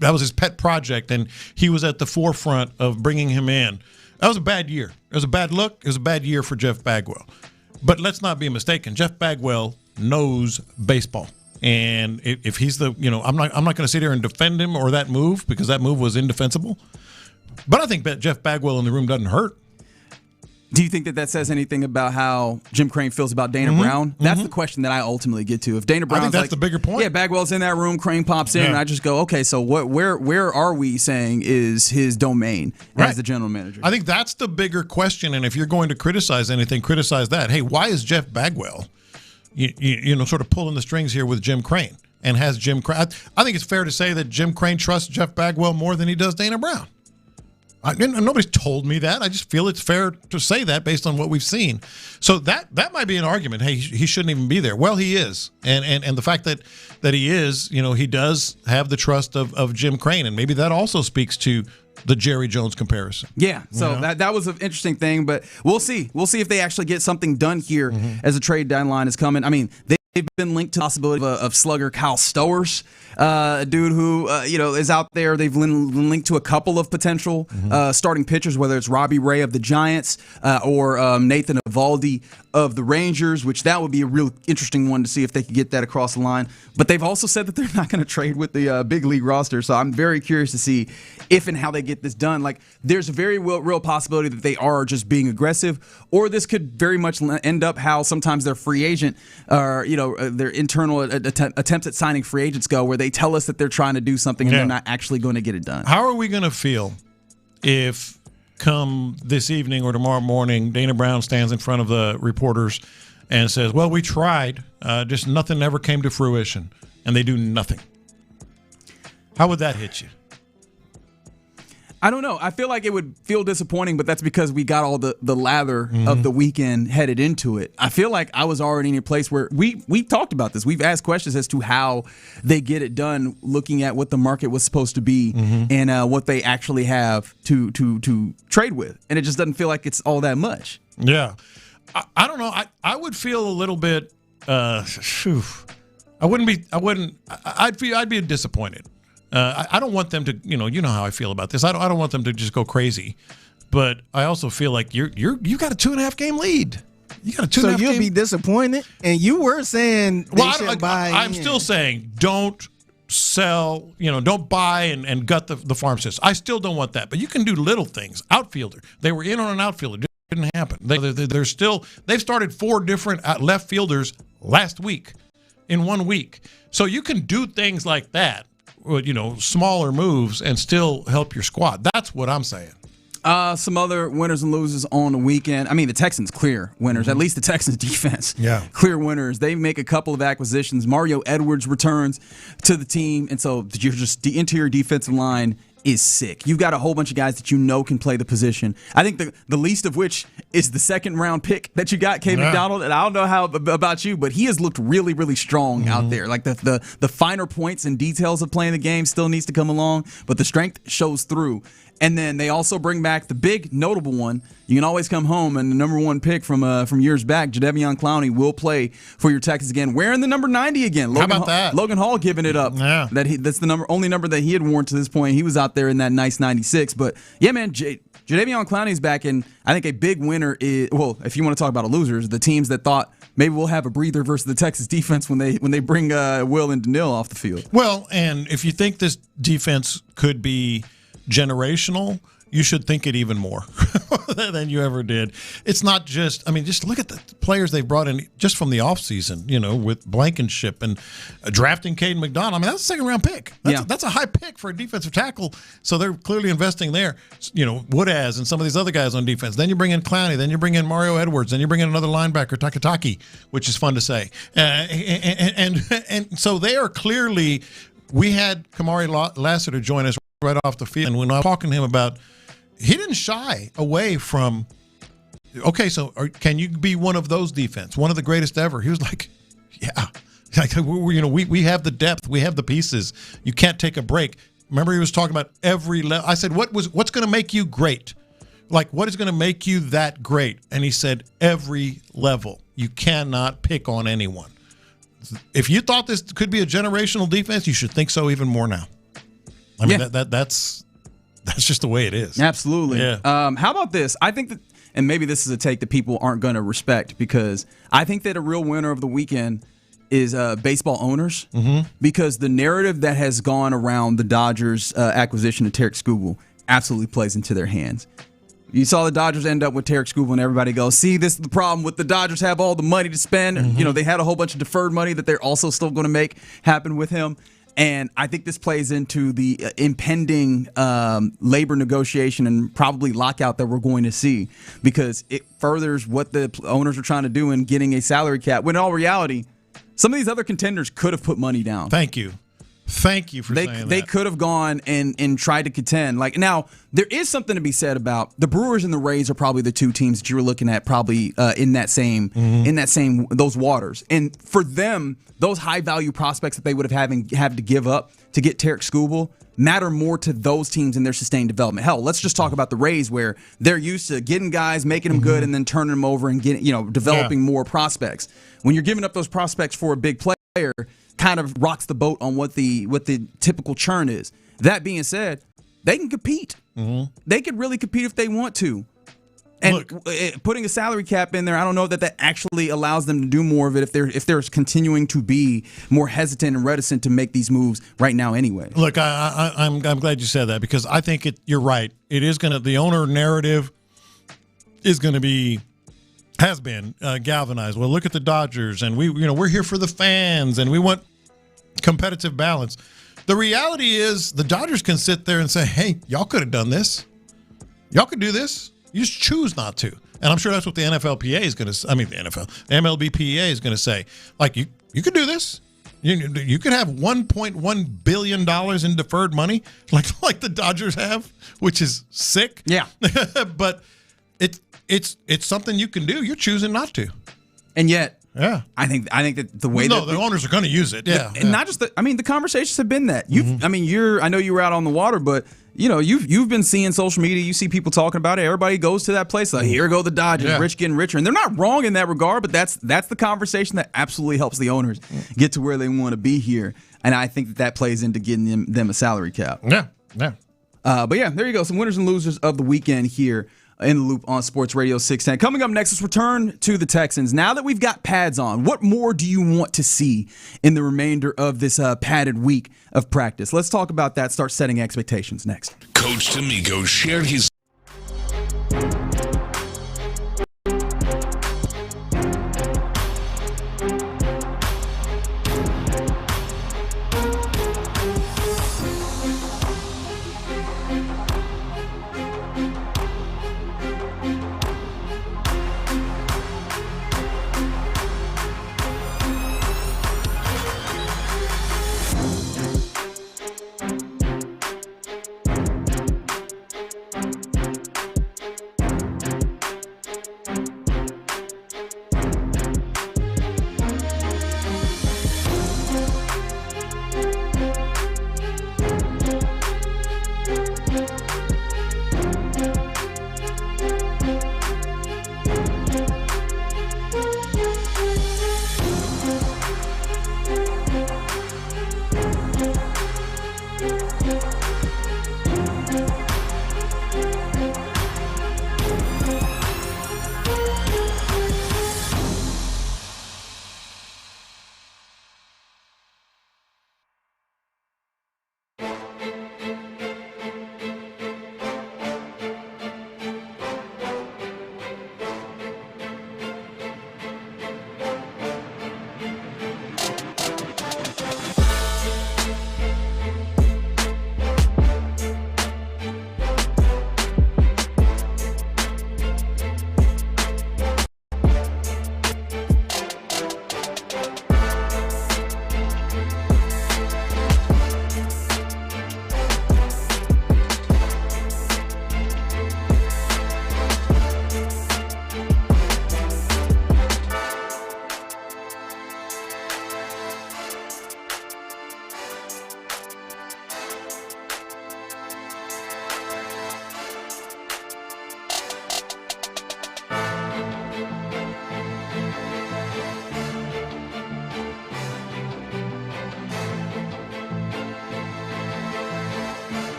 that was his pet project and he was at the forefront of bringing him in. That was a bad year. It was a bad look. It was a bad year for Jeff Bagwell. But let's not be mistaken. Jeff Bagwell knows baseball. And if he's I'm not going to sit here and defend him or that move because that move was indefensible. But I think that Jeff Bagwell in the room doesn't hurt. Do you think that says anything about how Jim Creighton feels about Dana Brown? That's the question that I ultimately get to. If Dana Brown's I think that's the bigger point. Yeah, Bagwell's in that room, Creighton pops in, and I just go, okay, so where are we saying is his domain as the general manager? I think that's the bigger question, and if you're going to criticize anything, criticize that. Hey, why is Jeff Bagwell, sort of pulling the strings here with Jim Creighton? And has Jim Creighton? I think it's fair to say that Jim Creighton trusts Jeff Bagwell more than he does Dana Brown. Nobody's told me that. I just feel it's fair to say that based on what we've seen. So that might be an argument. Hey, he shouldn't even be there. Well, he is, and the fact that he is, he does have the trust of Jim Crane, and maybe that also speaks to the Jerry Jones comparison. Yeah, so that was an interesting thing, but we'll see. We'll see if they actually get something done here as the trade deadline is coming. I mean, they've been linked to the possibility of slugger Kyle Stowers, a dude who is out there. They've been linked to a couple of potential starting pitchers, whether it's Robbie Ray of the Giants or Nathan Eovaldi of the Rangers, which that would be a real interesting one to see if they could get that across the line. But they've also said that they're not going to trade with the big league roster, so I'm very curious to see if and how they get this done. Like, there's a very real possibility that they are just being aggressive, or this could very much end up how sometimes their free agent or their internal attempts at signing free agents go, where they tell us that they're trying to do something and they're not actually going to get it done. How are we going to feel if come this evening or tomorrow morning Dana Brown stands in front of the reporters and says, well, we tried, just nothing ever came to fruition, and they do nothing? How would that hit you? I don't know. I feel like it would feel disappointing, but that's because we got all the lather of the weekend headed into it. I feel like I was already in a place where we talked about this. We've asked questions as to how they get it done, looking at what the market was supposed to be and what they actually have to trade with. And it just doesn't feel like it's all that much. Yeah. I don't know. I would feel a little bit I'd be disappointed. I don't want them to, you know how I feel about this. I don't want them to just go crazy, but I also feel like you got a 2.5 game lead. You got a 2.5 game. So you'll be disappointed, and you were saying I'm still saying don't sell. Don't buy and gut the farm system. I still don't want that, but you can do little things. Outfielder, they were in on an outfielder. Didn't happen. They've started 4 different left fielders last week in 1 week. So you can do things like that. Smaller moves and still help your squad. That's what I'm saying. Some other winners and losers on the weekend. I mean, the Texans clear winners. At least the Texans defense clear winners. They make a couple of acquisitions. Mario Edwards returns to the team, and so the interior defensive line is sick. You've got a whole bunch of guys that can play the position. I think the least of which is the second-round pick that you got, McDonald. And I don't know how about you, but he has looked really, really strong out there. Like the finer points and details of playing the game still needs to come along, but the strength shows through. And then they also bring back the big notable one. You can always come home, and the number 1 pick from years back, Jadeveon Clowney, will play for your Texans again, wearing the number 90 again. How about that? Logan Hall giving it up. Yeah. That's the only number that he had worn to this point. He was out there in that nice 96. But yeah, man, Jadeveon Clowney's back, and I think a big winner is, well, if you want to talk about losers, the teams that thought maybe we'll have a breather versus the Texas defense when they bring Will and Daniil off the field. Well, and if you think this defense could be generational, you should think it even more than you ever did. It's not just, just look at the players they've brought in just from the offseason, with Blankenship and drafting Caden McDonald. That's a second-round pick. That's a high pick for a defensive tackle, so they're clearly investing there. Woodaz and some of these other guys on defense. Then you bring in Clowney. Then you bring in Mario Edwards. Then you bring in another linebacker, Takataki, which is fun to say. And so they are clearly, we had Kamari Lassiter join us right off the field, and when I was talking to him about, he didn't shy away from, okay, so can you be one of those defense, one of the greatest ever? He was like, yeah, we have the depth, we have the pieces. You can't take a break. Remember, he was talking about every level. I said, what's going to make you great? Like, what is going to make you that great? And he said, every level. You cannot pick on anyone. If you thought this could be a generational defense, you should think so even more now. That's just the way it is. Absolutely. Yeah. How about this? I think that, and maybe this is a take that people aren't going to respect, because I think that a real winner of the weekend is baseball owners, because the narrative that has gone around the Dodgers acquisition of Tarek Skubal absolutely plays into their hands. You saw the Dodgers end up with Tarek Skubal, and everybody goes, see, this is the problem with the Dodgers have all the money to spend. They had a whole bunch of deferred money that they're also still going to make happen with him. And I think this plays into the impending labor negotiation and probably lockout that we're going to see, because it furthers what the owners are trying to do in getting a salary cap, when in all reality, some of these other contenders could have put money down. Thank you. Thank you for saying that. They could have gone and tried to contend. Like, now, there is something to be said about the Brewers and the Rays are probably the two teams that you were looking at probably in that same those waters. And for them, those high value prospects that they would have had to give up to get Tarek Skubal matter more to those teams in their sustained development. Hell, let's just talk about the Rays, where they're used to getting guys, making them good, and then turning them over and developing more prospects. When you're giving up those prospects for a big player, kind of rocks the boat on what the typical churn is. That being said, they can compete. They could really compete if they want to. And putting a salary cap in there, I don't know that actually allows them to do more of it if they're continuing to be more hesitant and reticent to make these moves right now anyway. Look, I'm glad you said that, because I think you're right. It is the owner narrative is going to be has been galvanized. Well, look at the Dodgers, and we're here for the fans, and we want competitive balance. The reality is the Dodgers can sit there and say, hey, y'all could have done this. Y'all could do this. You just choose not to. And I'm sure that's what the NFLPA is going to – the MLBPA is going to say. Like, you could do this. You could have $1.1 billion in deferred money like the Dodgers have, which is sick. Yeah. But it's something you can do. You're choosing not to. And yet – yeah, I think that the way the owners are going to use it. Yeah, and not just the conversations have been that I know you were out on the water, but you've been seeing social media. You see people talking about it. Everybody goes to that place. Like, here go the Dodgers, rich getting richer, and they're not wrong in that regard. But that's the conversation that absolutely helps the owners get to where they want to be here, and I think that plays into getting them a salary cap. Yeah. But yeah, there you go. Some winners and losers of the weekend here in the Loop on Sports Radio 610. Coming up next, let's return to the Texans. Now that we've got pads on, what more do you want to see in the remainder of this padded week of practice? Let's talk about that. Start setting expectations next. Coach D'Amico shared his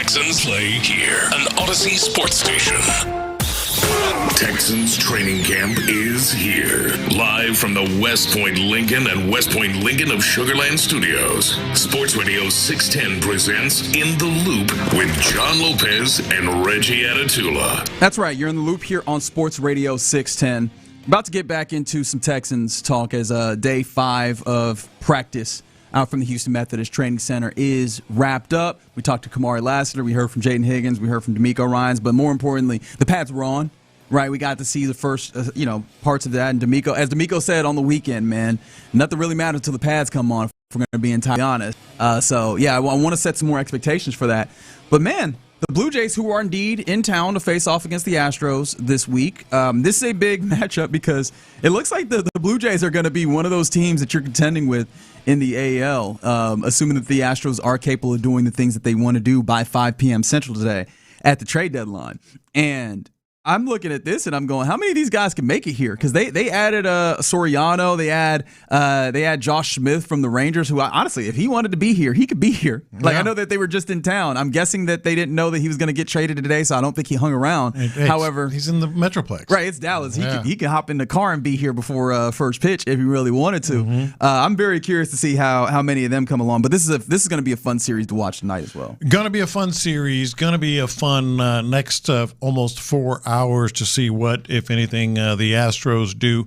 Texans play here, an Odyssey sports station. Texans training camp is here. Live from the West Point Lincoln and West Point Lincoln of Sugar Land Studios. Sports Radio 610 presents In the Loop with John Lopez and Reggie Atatula. That's right. You're in the loop here on Sports Radio 610. About to get back into some Texans talk as day 5 of practice out from the Houston Methodist Training Center is wrapped up. We talked to Kamari Lassiter. We heard from Jaden Higgins. We heard from D'Amico Ryans. But more importantly, the pads were on. Right, we got to see the first, parts of that. And D'Amico, as D'Amico said on the weekend, man, nothing really matters until the pads come on, if we're going to be entirely honest. I want to set some more expectations for that. But, man, the Blue Jays, who are indeed in town to face off against the Astros this week, this is a big matchup because it looks like the Blue Jays are going to be one of those teams that you're contending with in the AL, assuming that the Astros are capable of doing the things that they want to do by 5 p.m. Central today at the trade deadline. And I'm looking at this and I'm going, how many of these guys can make it here? Because they added Soriano, they add Josh Smith from the Rangers, who honestly, if he wanted to be here, he could be here. Like I know that they were just in town. I'm guessing that they didn't know that he was going to get traded today, so I don't think he hung around. However, he's in the Metroplex. Right, it's Dallas. He can hop in the car and be here before first pitch if he really wanted to. I'm very curious to see how many of them come along. But this is going to be a fun series to watch tonight as well. Going to be a fun series. Going to be a fun next almost 4 hours to see what, if anything, the Astros do.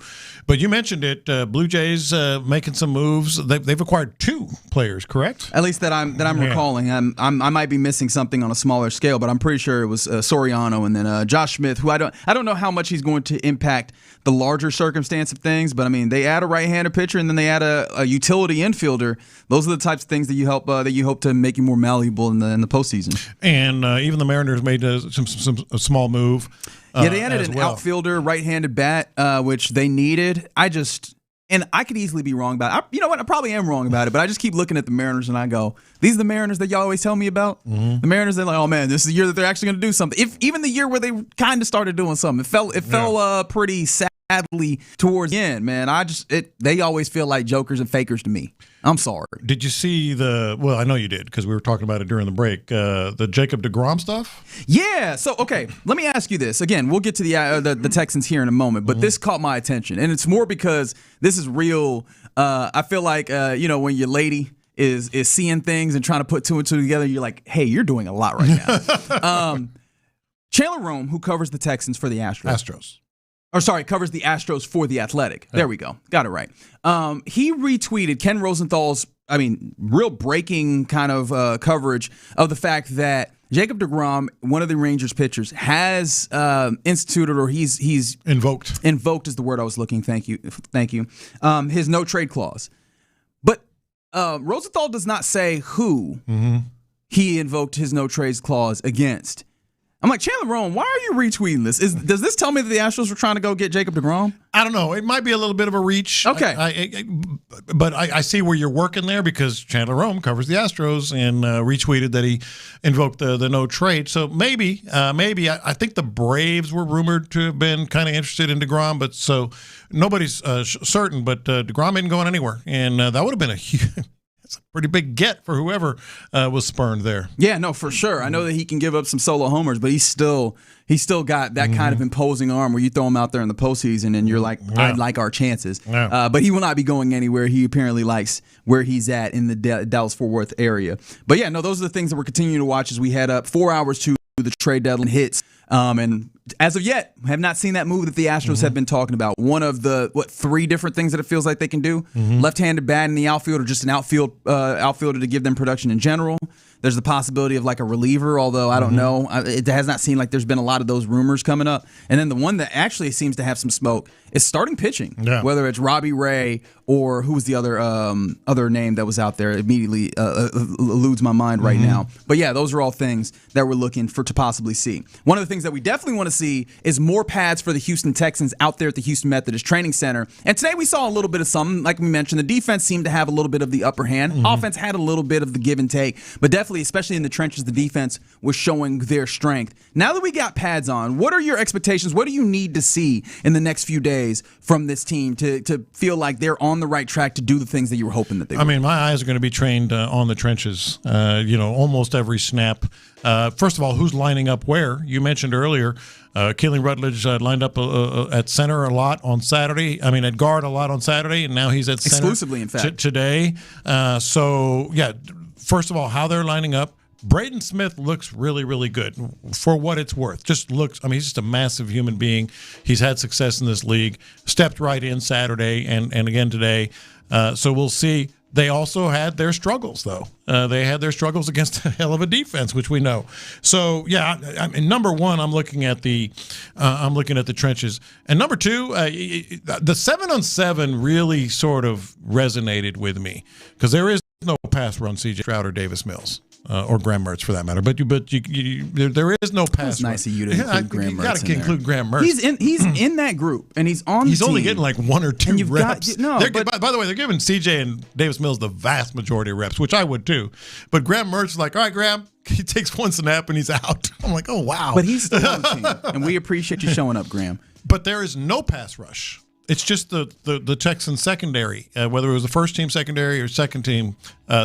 But you mentioned it, Blue Jays making some moves. They've acquired 2 players, correct? At least that I'm recalling. I might be missing something on a smaller scale, but I'm pretty sure it was Soriano and then Josh Smith, who I don't know how much he's going to impact the larger circumstance of things. But I mean, they add a right-handed pitcher and then they add a utility infielder. Those are the types of things that you hope to make you more malleable in the postseason. And even the Mariners made a small move. They added an outfielder, right-handed bat, which they needed. And I could easily be wrong about it. You know what? I probably am wrong about it, but I just keep looking at the Mariners and I go, these are the Mariners that y'all always tell me about? The Mariners, they're like, oh, man, this is the year that they're actually going to do something. Even the year where they kind of started doing something. It fell pretty sadly towards the end, man. They always feel like jokers and fakers to me. I'm sorry. Did you see well, I know you did because we were talking about it during the break, the Jacob deGrom stuff? Yeah. So, okay, let me ask you this. Again, we'll get to the Texans here in a moment, but this caught my attention. And it's more because this is real. I feel like, when your lady is seeing things and trying to put 2 and 2 together, you're like, hey, you're doing a lot right now. Chandler Rome, who covers the Texans for the Astros. Covers the Astros for The Athletic. There we go. Got it right. He retweeted Ken Rosenthal's, real breaking kind of coverage of the fact that Jacob deGrom, one of the Rangers pitchers, has instituted, or he's invoked. Invoked is the word I was looking. Thank you. His no trade clause. But Rosenthal does not say who he invoked his no trades clause against. I'm like, Chandler Rome, why are you retweeting this? Does this tell me that the Astros were trying to go get Jacob deGrom? I don't know. It might be a little bit of a reach. Okay. But I see where you're working there because Chandler Rome covers the Astros and retweeted that he invoked the no trade. So maybe I think the Braves were rumored to have been kind of interested in deGrom, but so nobody's certain. But deGrom isn't going anywhere, and that would have been a huge. It's a pretty big get for whoever was spurned there. Yeah, no, for sure. I know that he can give up some solo homers, but he's still got that kind of imposing arm where you throw him out there in the postseason and you're like, I like our chances. Yeah. But he will not be going anywhere. He apparently likes where he's at in the Dallas-Fort Worth area. But yeah, no, those are the things that we're continuing to watch as we head up 4 hours to the trade deadline hits. And as of yet, have not seen that move that the Astros have been talking about. One of the 3 different things that it feels like they can do: left-handed bat in the outfield, or just an outfielder to give them production in general. There's the possibility of like a reliever, although I don't know. It has not seemed like there's been a lot of those rumors coming up. And then the one that actually seems to have some smoke is starting pitching. Yeah. Whether it's Robbie Ray or who was the other name that was out there, immediately eludes my mind right now. But yeah, those are all things that we're looking for to possibly see. One of the things that we definitely want to see is more pads for the Houston Texans out there at the Houston Methodist Training Center. And today we saw a little bit of something. Like we mentioned, the defense seemed to have a little bit of the upper hand. Offense had a little bit of the give and take, but definitely, especially in the trenches, the defense was showing their strength. Now that we got pads on, what are your expectations? What do you need to see in the next few days from this team to feel like they're on the right track to do the things that you were hoping that they would? I mean, my eyes are going to be trained on the trenches, almost every snap. First of all, who's lining up where? You mentioned earlier, Keeling Rutledge lined up at center a lot on Saturday. I mean, at guard a lot on Saturday, and now he's at center exclusively, in fact, today. First of all, how they're lining up. Braden Smith looks really, really good for what it's worth. He's just a massive human being. He's had success in this league. Stepped right in Saturday and again today. So we'll see. They also had their struggles, though. They had their struggles against a hell of a defense, which we know. So I mean, number one, I'm looking at the trenches, and number two, the 7-on-7 really sort of resonated with me because there is no pass run C.J. Stroud or Davis Mills. Or Graham Mertz, for that matter, but there is no pass. It's nice of you to include Graham Mertz. You got to include Graham Mertz. He's in that group, and he's on. He's the only team. getting like 1 or 2 reps. By the way, they're giving CJ and Davis Mills the vast majority of reps, which I would too. But Graham Mertz is like, all right, Graham, he takes one snap and he's out. I'm like, oh wow. But he's still on the team, and we appreciate you showing up, Graham. But there is no pass rush. It's just the Texans secondary, whether it was the first team secondary or second team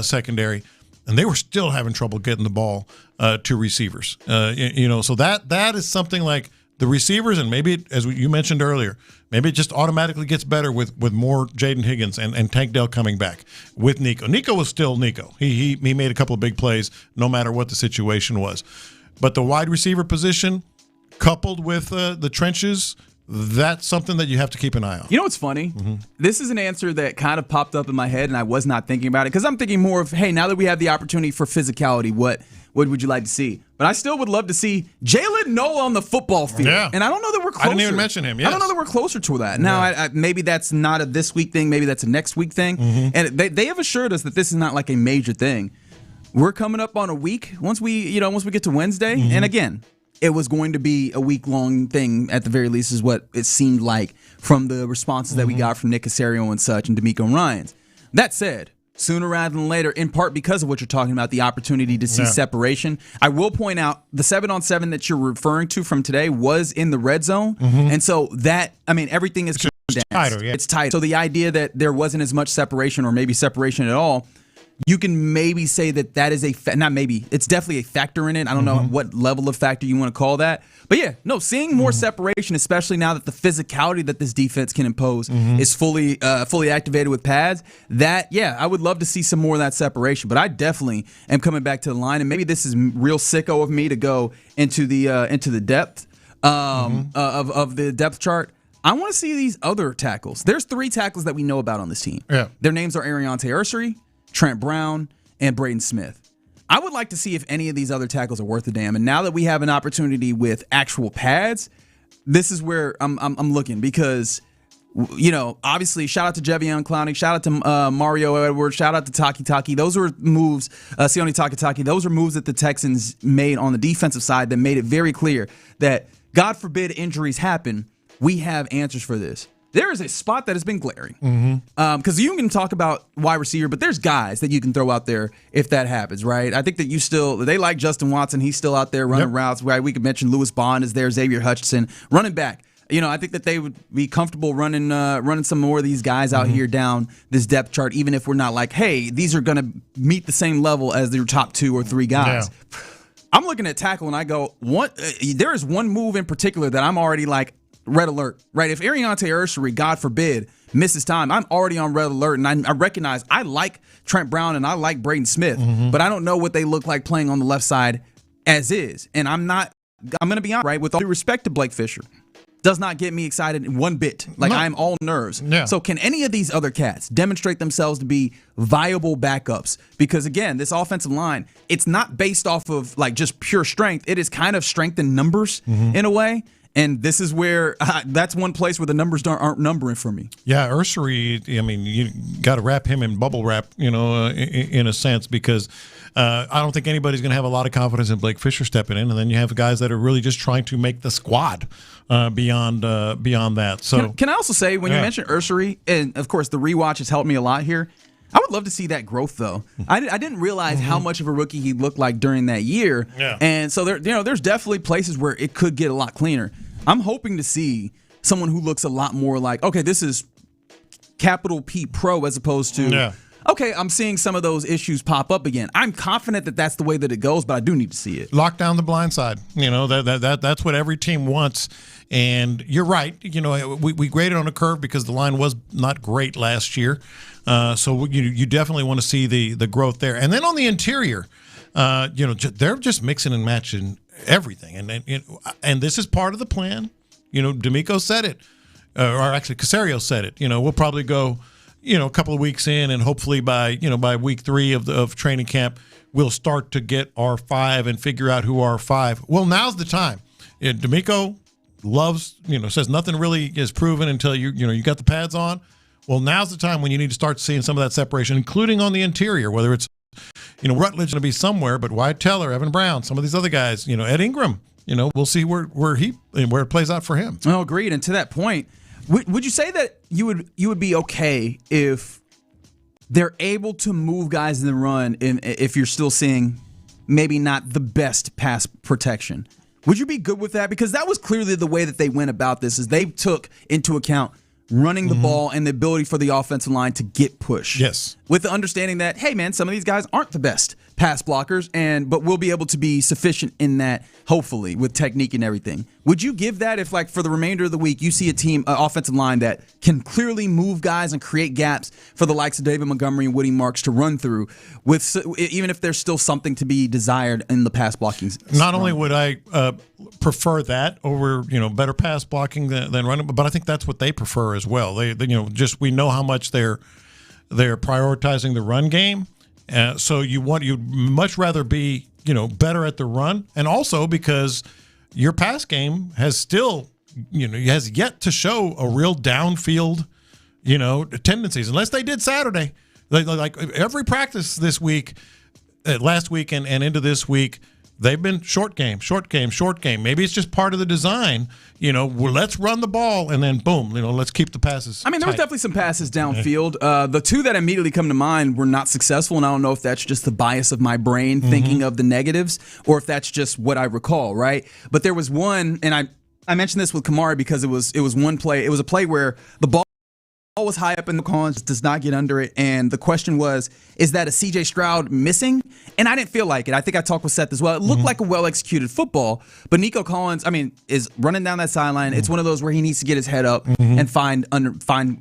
secondary. And they were still having trouble getting the ball to receivers. So that is something like the receivers, and maybe, as you mentioned earlier, maybe it just automatically gets better with more Jaden Higgins and Tank Dell coming back with Nico. Nico was still Nico. He made a couple of big plays no matter what the situation was. But the wide receiver position, coupled with the trenches, that's something that you have to keep an eye on. You know what's funny? This is an answer that kind of popped up in my head, and I was not thinking about it because I'm thinking more of, hey, now that we have the opportunity for physicality, what would you like to see? But I still would love to see Jalen Noel on the football field. Yeah. And I don't know that we're closer. I didn't even mention him. Yes. I don't know that we're closer to that. Now, maybe that's not a this week thing. Maybe that's a next week thing. And they have assured us that this is not like a major thing. We're coming up on a week once we get to Wednesday. And again, it was going to be a week-long thing at the very least is what it seemed like from the responses that we got from Nick Caserio and such and D'Amico Ryans. That said, sooner rather than later, in part because of what you're talking about, the opportunity to see separation, I will point out the 7-on-7 that you're referring to from today was in the red zone. And so everything is tighter, It's tight. So the idea that there wasn't as much separation or maybe separation at all, you can maybe say that is it's definitely a factor in it. I don't know what level of factor you want to call that. But seeing more separation, especially now that the physicality that this defense can impose is fully activated with pads, I would love to see some more of that separation. But I definitely am coming back to the line, and maybe this is real sicko of me to go into the depth of the depth chart. I want to see these other tackles. There's 3 tackles that we know about on this team. Yeah. Their names are Ariante Ursery, Trent Brown, and Braden Smith. I would like to see if any of these other tackles are worth a damn. And now that we have an opportunity with actual pads, this is where I'm looking because, obviously, shout out to Jevion Clowney, shout out to Mario Edwards, shout out to Taki. Those were moves, Sione Takitaki. Those are moves that the Texans made on the defensive side that made it very clear that, God forbid, injuries happen. We have answers for this. There is a spot that has been glaring because you can talk about wide receiver, but there's guys that you can throw out there if that happens, right? I think that they like Justin Watson. He's still out there running routes, right? We could mention Lewis Bond is there, Xavier Hutchinson, running back. I think that they would be comfortable running some more of these guys out here down this depth chart, even if we're not like, hey, these are going to meet the same level as their top 2 or 3 guys. Yeah. I'm looking at tackle and I go, what? There is one move in particular that I'm already like, red alert, right? If Ariante Ursery, God forbid, misses time, I'm already on red alert, and I recognize I like Trent Brown and I like Braden Smith, but I don't know what they look like playing on the left side as is. And I'm going to be honest, right? With all due respect to Blake Fisher, does not get me excited one bit. Like, I'm all nerves. Yeah. So can any of these other cats demonstrate themselves to be viable backups? Because, again, this offensive line, it's not based off of, like, just pure strength. It is kind of strength in numbers in a way. And this is where that's one place where the numbers aren't numbering for me. Yeah, Ursery, I mean, you got to wrap him in bubble wrap, in a sense, because I don't think anybody's going to have a lot of confidence in Blake Fisher stepping in. And then you have guys that are really just trying to make the squad beyond that. So Can I also say, when you mentioned Ursery, and of course the rewatch has helped me a lot here, I would love to see that growth, though. I didn't realize how much of a rookie he looked like during that year. Yeah. And so there's definitely places where it could get a lot cleaner. I'm hoping to see someone who looks a lot more like, okay, this is capital P pro as opposed to, okay, I'm seeing some of those issues pop up again. I'm confident that that's the way that it goes, but I do need to see it. Lock down the blind side. That's what every team wants. And you're right. We graded on a curve because the line was not great last year. So you definitely want to see the growth there. And then on the interior, they're just mixing and matching everything. And this is part of the plan. D'Amico said it, or actually Caserio said it. We'll probably go, a couple of weeks in, and hopefully by week 3 of training camp, we'll start to get our 5 and figure out who our 5. Well, now's the time. D'Amico says nothing really is proven until you got the pads on. Well, now's the time when you need to start seeing some of that separation, including on the interior, whether it's Rutledge going to be somewhere, but Wyatt Teller, Evan Brown, some of these other guys, Ed Ingram, we'll see where it plays out for him. Oh, agreed. And to that point, would you say that you would be okay if they're able to move guys in the run if you're still seeing maybe not the best pass protection? Would you be good with that? Because that was clearly the way that they went about this, is they took into account running the ball and the ability for the offensive line to get push. Yes. With the understanding that, hey, man, some of these guys aren't the best pass blockers, but we'll be able to be sufficient in that, hopefully, with technique and everything. Would you give that if, for the remainder of the week, you see a team, offensive line that can clearly move guys and create gaps for the likes of David Montgomery and Woody Marks to run through, even if there's still something to be desired in the pass blocking? Not only would I prefer that over better pass blocking than running, but I think that's what they prefer as well. They we know how much they're prioritizing the run game. So you'd much rather be better at the run, and also because your pass game has still has yet to show a real downfield tendencies, unless they did Saturday. Like every practice this week, last week and into this week, they've been short game. Maybe it's just part of the design. Let's run the ball, and then boom, let's keep the passes. I mean, there was definitely some passes downfield. The two that immediately come to mind were not successful, and I don't know if that's just the bias of my brain thinking of the negatives, or if that's just what I recall, right? But there was one, and I mentioned this with Kamari because it was one play. It was a play where the ball was high up in the cons, does not get under it, and the question was, is that a C.J. Stroud missing? And I didn't feel like it. I think I talked with Seth as well. It looked like a well-executed football, but Nico Collins, is running down that sideline. It's one of those where he needs to get his head up and find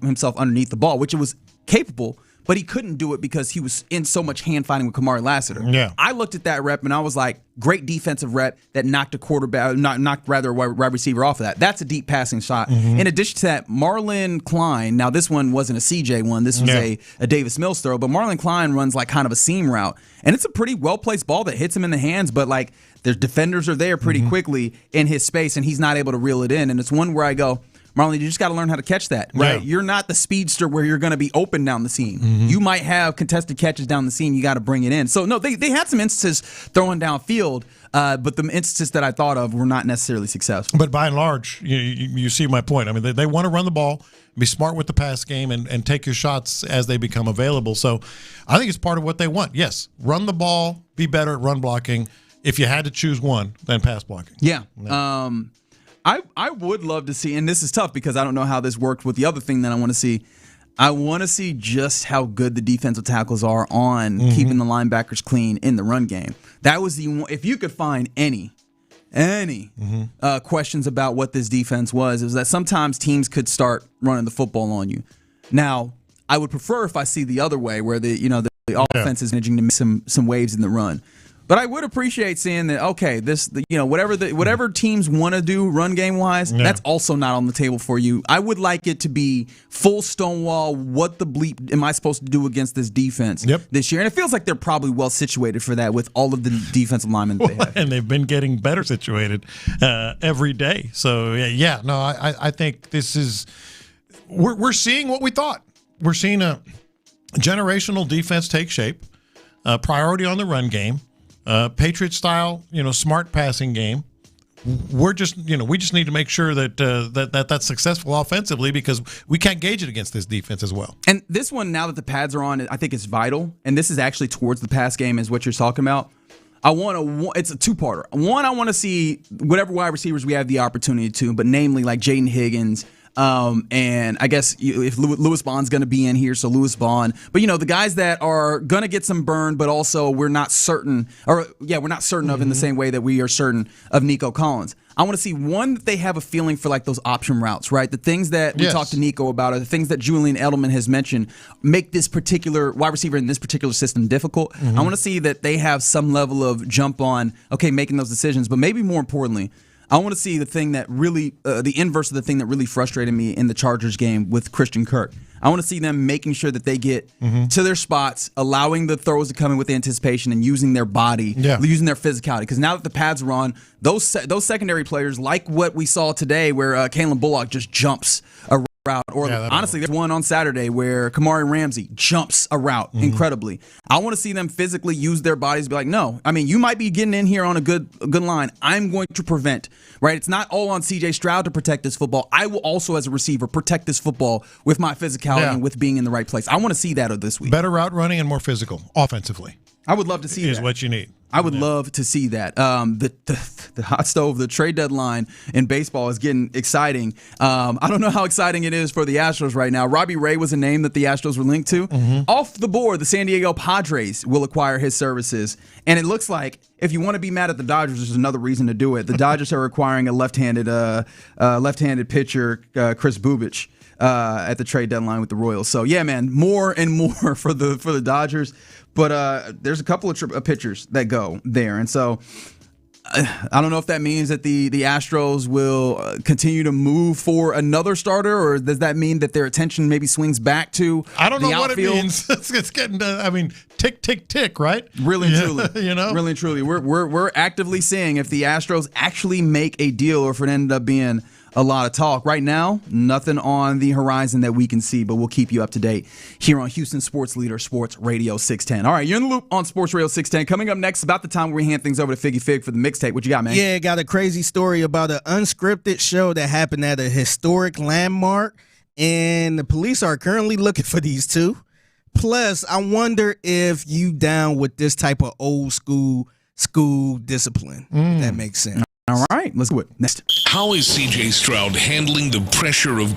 himself underneath the ball, which it was capable, but he couldn't do it because he was in so much hand-fighting with Kamari Lassiter. Yeah. I looked at that rep, and I was like, great defensive rep that knocked a wide receiver off of that. That's a deep passing shot. In addition to that, Marlon Klein, now this one wasn't a CJ one, this was a Davis Mills throw, but Marlon Klein runs like kind of a seam route, and it's a pretty well-placed ball that hits him in the hands, but their defenders are there pretty quickly in his space, and he's not able to reel it in, and it's one where I go, Marlon, you just got to learn how to catch that, right? Yeah. You're not the speedster where you're going to be open down the seam. You might have contested catches down the seam. You got to bring it in. So, no, they had some instances throwing downfield, but the instances that I thought of were not necessarily successful. But by and large, you see my point. I mean, they want to run the ball, be smart with the pass game, and take your shots as they become available. So I think it's part of what they want. Yes, run the ball, be better at run blocking. If you had to choose one, then pass blocking. Yeah. I would love to see, and this is tough because I don't know how this worked with the other thing that I want to see. I want to see just how good the defensive tackles are on keeping the linebackers clean in the run game. That was if you could find any questions about what this defense was, it was that sometimes teams could start running the football on you. Now, I would prefer if I see the other way where the offense is managing to miss some waves in the run. But I would appreciate seeing that. Okay, whatever teams want to do run game wise, that's also not on the table for you. I would like it to be full stonewall. What the bleep am I supposed to do against this defense this year? And it feels like they're probably well situated for that with all of the defensive linemen that they have. And they've been getting better situated every day. So I think this is we're seeing what we thought. We're seeing a generational defense take shape. Priority on the run game. Patriot style, smart passing game. We just need to make sure that that's successful offensively because we can't gauge it against this defense as well. And this one, now that the pads are on, I think it's vital. And this is actually towards the pass game, is what you're talking about. It's a two-parter. One, I want to see whatever wide receivers we have the opportunity to, but namely like Jaden Higgins. And I guess if Lewis Bond's going to be in here, so Lewis Bond. But, the guys that are going to get some burn, but also we're not certain of in the same way that we are certain of Nico Collins. I want to see, one, that they have a feeling for like those option routes, right? The things that we talked to Nico about are the things that Julian Edelman has mentioned make this particular wide receiver in this particular system difficult. I want to see that they have some level of jump on, making those decisions. But maybe more importantly, I want to see the thing that really, the inverse of the thing that really frustrated me in the Chargers game with Christian Kirk. I want to see them making sure that they get to their spots, allowing the throws to come in with anticipation and using their body, using their physicality. Because now that the pads are on, those secondary players, like what we saw today where Kalen Bullock just jumps a route. Or honestly, there's one on Saturday where Kamari Ramsey jumps a route incredibly. I want to see them physically use their bodies to be like, no, you might be getting in here on a good line. I'm going to prevent, right? It's not all on CJ Stroud to protect this football. I will also, as a receiver, protect this football with my physicality and with being in the right place. I want to see that this week. Better route running and more physical offensively. I would love to see that. Is what you need. I would love to see that. The hot stove, the trade deadline in baseball is getting exciting. I don't know how exciting it is for the Astros right now. Robbie Ray was a name that the Astros were linked to. Off the board, the San Diego Padres will acquire his services. And it looks like if you want to be mad at the Dodgers, there's another reason to do it. The Dodgers are acquiring a left-handed pitcher, Chris Bubich, at the trade deadline with the Royals. So, yeah, man, more and more for the Dodgers. But there's a couple of pitchers that go there. And so I don't know if that means that the Astros will continue to move for another starter, or does that mean that their attention maybe swings back to I don't know the what outfield? It means. It's getting to, tick, tick, tick, right? Really and truly. Really and truly. We're actively seeing if the Astros actually make a deal or if it ended up being a lot of talk. Right now, nothing on the horizon that we can see, but we'll keep you up to date here on Houston Sports Leader, Sports Radio 610. All right, you're in the loop on Sports Radio 610. Coming up next, about the time where we hand things over to Figgy Fig for the mixtape. What you got, man? Yeah, got a crazy story about an unscripted show that happened at a historic landmark, and the police are currently looking for these two. Plus, I wonder if you down with this type of old school discipline. If that makes sense. All right, let's do it. Next. How is CJ Stroud handling the pressure of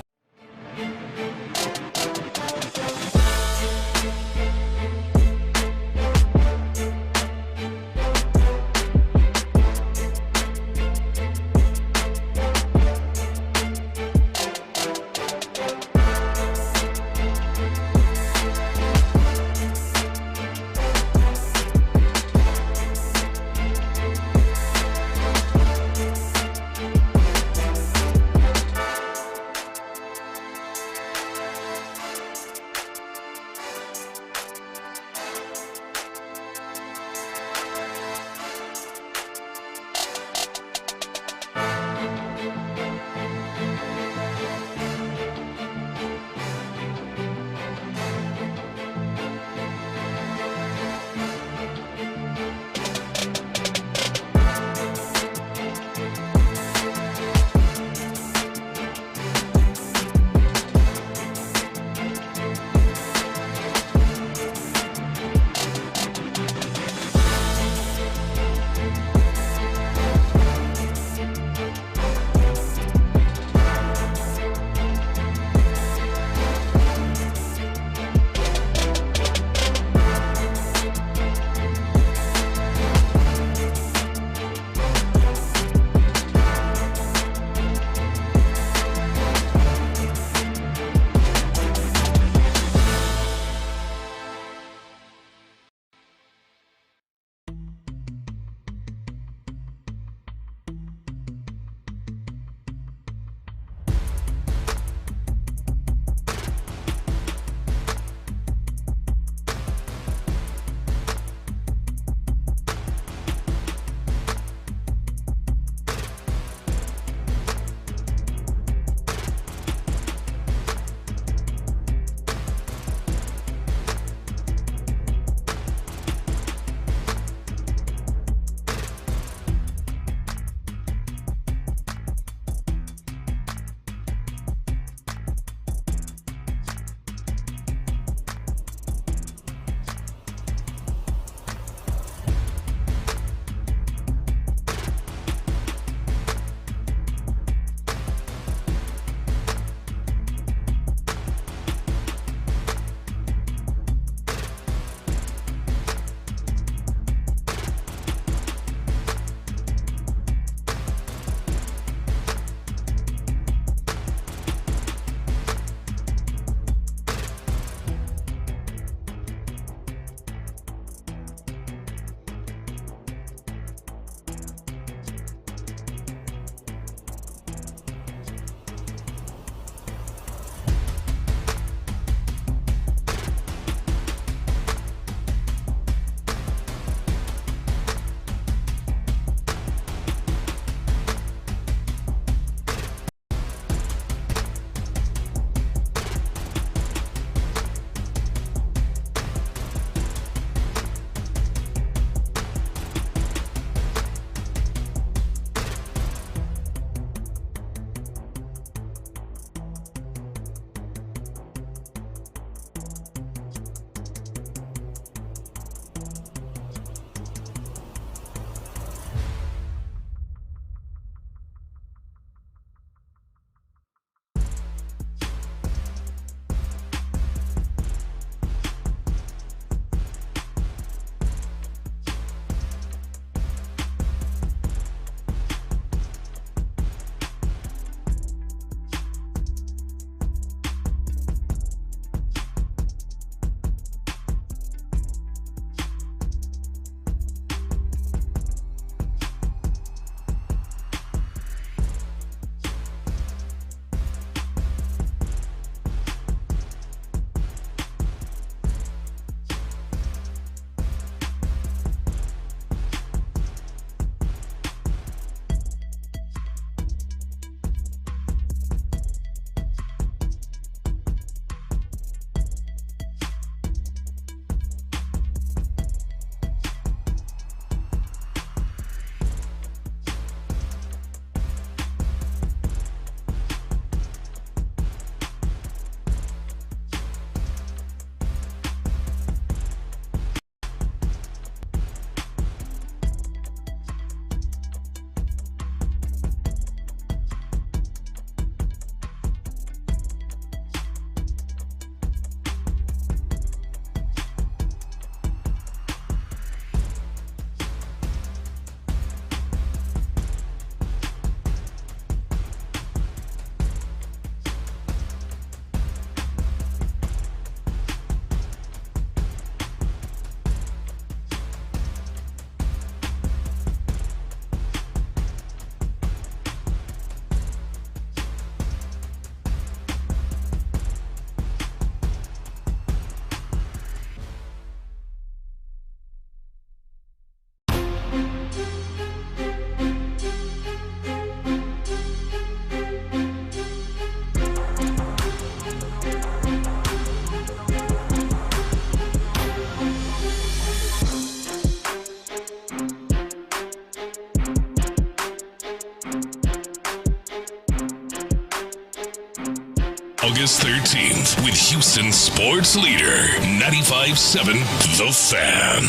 August 13th with Houston's sports leader, 95.7 The Fan.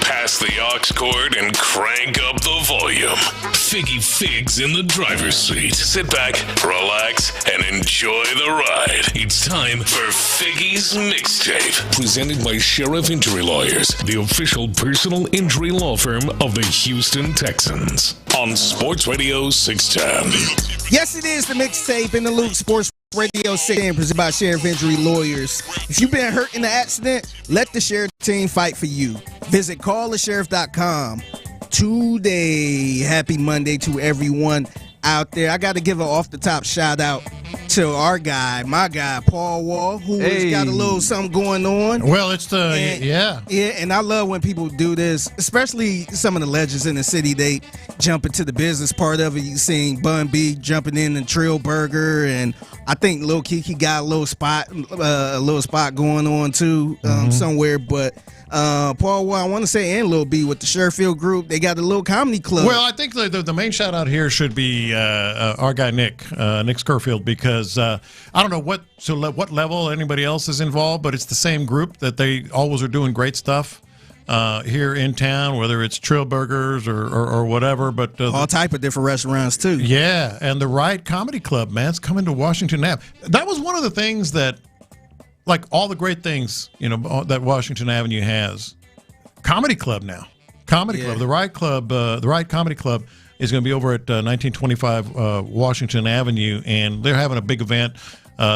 Pass the aux cord and crank up the volume. Figgy Figs in the driver's seat. Sit back, relax, and enjoy the ride. It's time for Figgy's Mixtape. Presented by Sheriff Injury Lawyers, the official personal injury law firm of the Houston Texans. On Sports Radio 610. Yes, it is the Mixtape in the Loop Sports Radio 610 presented by Sheriff Injury Lawyers. If you've been hurt in an accident, let the Sheriff team fight for you. Visit callthesheriff.com today. Happy Monday to everyone out there. I got to give an off-the-top shout-out to my guy, Paul Wall, who has got a little something going on. Well, it's Yeah, and I love when people do this, especially some of the legends in the city. They jump into the business part of it. You seen Bun B jumping in and Trill Burger, and I think Lil Kiki got a little spot going on too somewhere. But Paul Wall, I want to say, and Lil B with the Sherfield Group, they got a little comedy club. Well, I think the main shout out here should be our guy Nick Scurfield, because I don't know what level anybody else is involved, but it's the same group that they always are doing great stuff here in town, whether it's Trill Burgers or whatever. But all type of different restaurants too. Yeah, and the Riot Comedy Club, man, it's coming to Washington Ave. That was one of the things that, like all the great things, that Washington Avenue has. Comedy Club now. Club. The Riot Comedy Club is going to be over at 1925 Washington Avenue, and they're having a big event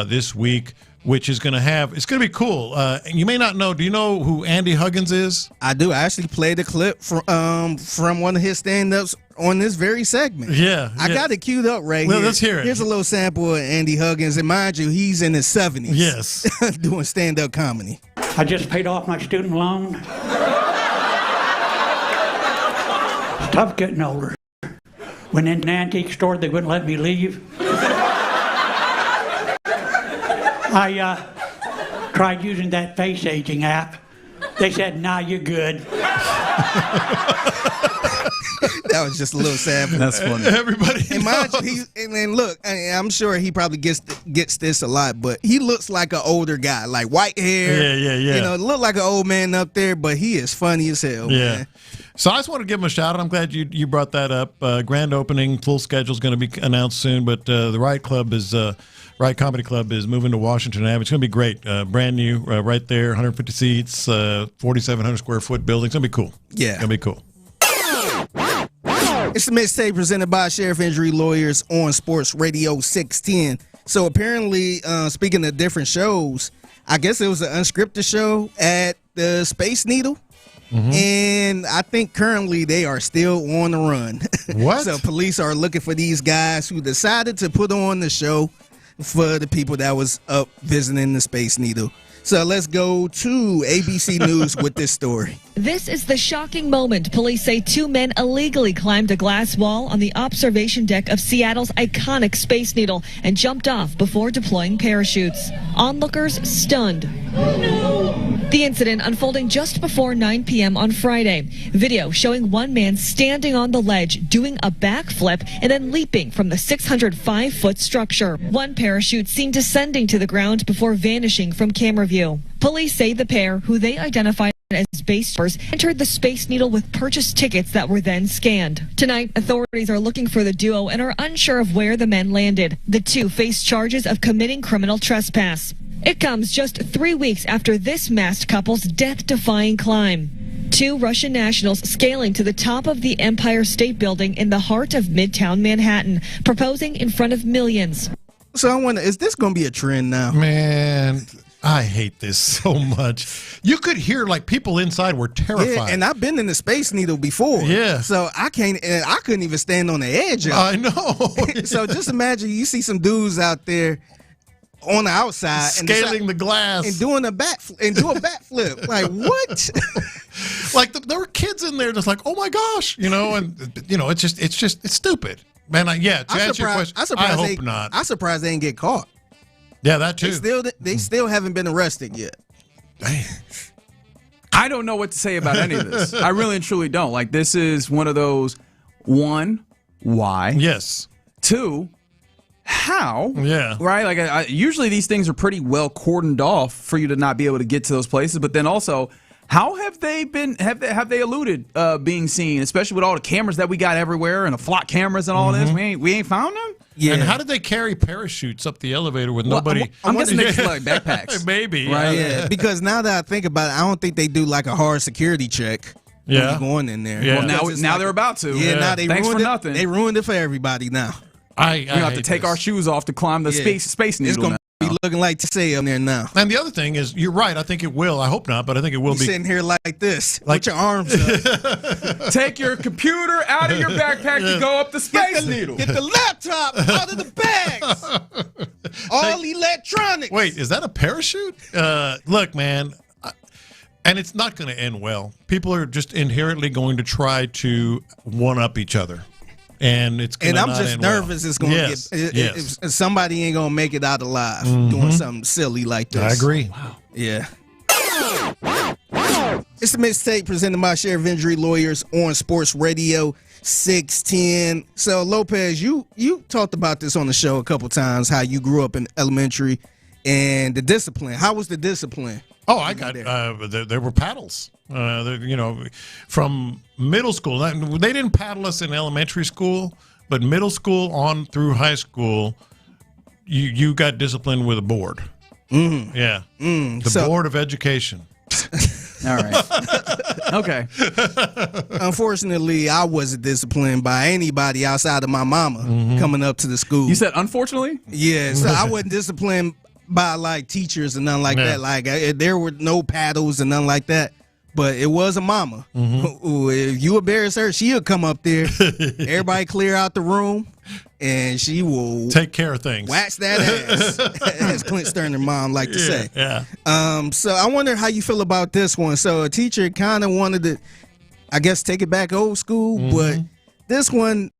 this week, which is going to it's going to be cool. You may not know. Do you know who Andy Huggins is? I do. I actually played a clip from one of his stand-ups on this very segment. Yeah. I got it queued up right here. Let's hear it. Here's a little sample of Andy Huggins, and mind you, he's in his 70s. Yes. Doing stand-up comedy. I just paid off my student loan. It's tough getting older. Went into an antique store, they wouldn't let me leave. I tried using that face aging app. They said, "Nah, you're good." That was just a little sample. That's funny. Everybody and mind you, and look, I'm sure he probably gets this a lot, but he looks like an older guy, like white hair. Yeah. Look like an old man up there, but he is funny as hell. Yeah. Man. So I just want to give him a shout out. I'm glad you brought that up. Grand opening, full schedule is going to be announced soon, but the Riot Comedy Club is moving to Washington Avenue. It's going to be great. Brand new, right there, 150 seats, 4,700 square foot building. It's going to be cool. Yeah. It's going to be cool. It's the Mixtape presented by Sheriff Injury Lawyers on Sports Radio 610. So apparently, speaking of different shows, I guess it was an unscripted show at the Space Needle. Mm-hmm. And I think currently they are still on the run. What? So police are looking for these guys who decided to put on the show for the people that was up visiting the Space Needle. So let's go to ABC News with this story. This is the shocking moment. Police say two men illegally climbed a glass wall on the observation deck of Seattle's iconic Space Needle and jumped off before deploying parachutes. Onlookers stunned. Oh, no. The incident unfolding just before 9 p.m. on Friday. Video showing one man standing on the ledge, doing a backflip, and then leaping from the 605-foot structure. One parachute seen descending to the ground before vanishing from camera view. Police say the pair, who they identified as base jumpers, entered the Space Needle with purchased tickets that were then scanned. Tonight, authorities are looking for the duo and are unsure of where the men landed. The two face charges of committing criminal trespass. It comes just 3 weeks after this masked couple's death-defying climb. Two Russian nationals scaling to the top of the Empire State Building in the heart of Midtown Manhattan, proposing in front of millions. So I wonder, is this going to be a trend now? Man, I hate this so much. You could hear like people inside were terrified. Yeah, and I've been in the Space Needle before. Yeah. So I couldn't even stand on the edge of it. I know. So just imagine you see some dudes out there on the outside scaling the glass and doing a backflip. Like what? Like there were kids in there just like, oh my gosh, it's stupid, man. To answer your question, I hope not. I'm surprised they didn't get caught. Yeah, that too. They still haven't been arrested yet. Damn. I don't know what to say about any of this. I really and truly don't. Like, this is one of those, one, why? Yes. Two, how? Yeah. Right? Like, usually these things are pretty well cordoned off for you to not be able to get to those places. But then also, how have they eluded being seen, especially with all the cameras that we got everywhere and the flock cameras and all this? We ain't found them? Yeah. And how did they carry parachutes up the elevator with nobody? I'm guessing they just like backpacks. Maybe. Right. Yeah. Because now that I think about it, I don't think they do like a hard security check. When you're going in there. Yeah. Well, now they're about to. Yeah. Now they Thanks ruined for it. nothing. They ruined it for everybody now. We have to take our shoes off to climb the space needle. It's going to be looking like Tisay up there now. And the other thing is, you're right. I think it will. I hope not, but I think it will be. Sitting here like this, with your arms up. Take your computer out of your backpack to go up the space needle. Get the laptop out of the bags. All electronics. Wait, is that a parachute? Look, man, and it's not going to end well. People are just inherently going to try to one-up each other. And it's gonna I'm not just end nervous well. it's going to get if somebody ain't going to make it out alive doing something silly like this. I agree. Wow. Yeah. It's the mixtape presented by Sheriff Injury Lawyers on Sports Radio 610. So Lopez, you talked about this on the show a couple times, how you grew up in elementary and the discipline. How was the discipline? Oh, I got there were paddles. From middle school. They didn't paddle us in elementary school, but middle school on through high school, you got disciplined with a board. Mm-hmm. Yeah. The Board of Education. All right. Okay. Unfortunately, I wasn't disciplined by anybody outside of my mama coming up to the school. You said unfortunately? Yeah, so I wasn't disciplined by like teachers and nothing like that. Like there were no paddles and nothing like that. But it was a mama. Who, if you embarrass her, she'll come up there. Everybody clear out the room, and she will take care of things. Wax that ass, as Clint Stoerner mom like to say. Yeah. So I wonder how you feel about this one. So a teacher kind of wanted to, I guess, take it back old school, but this one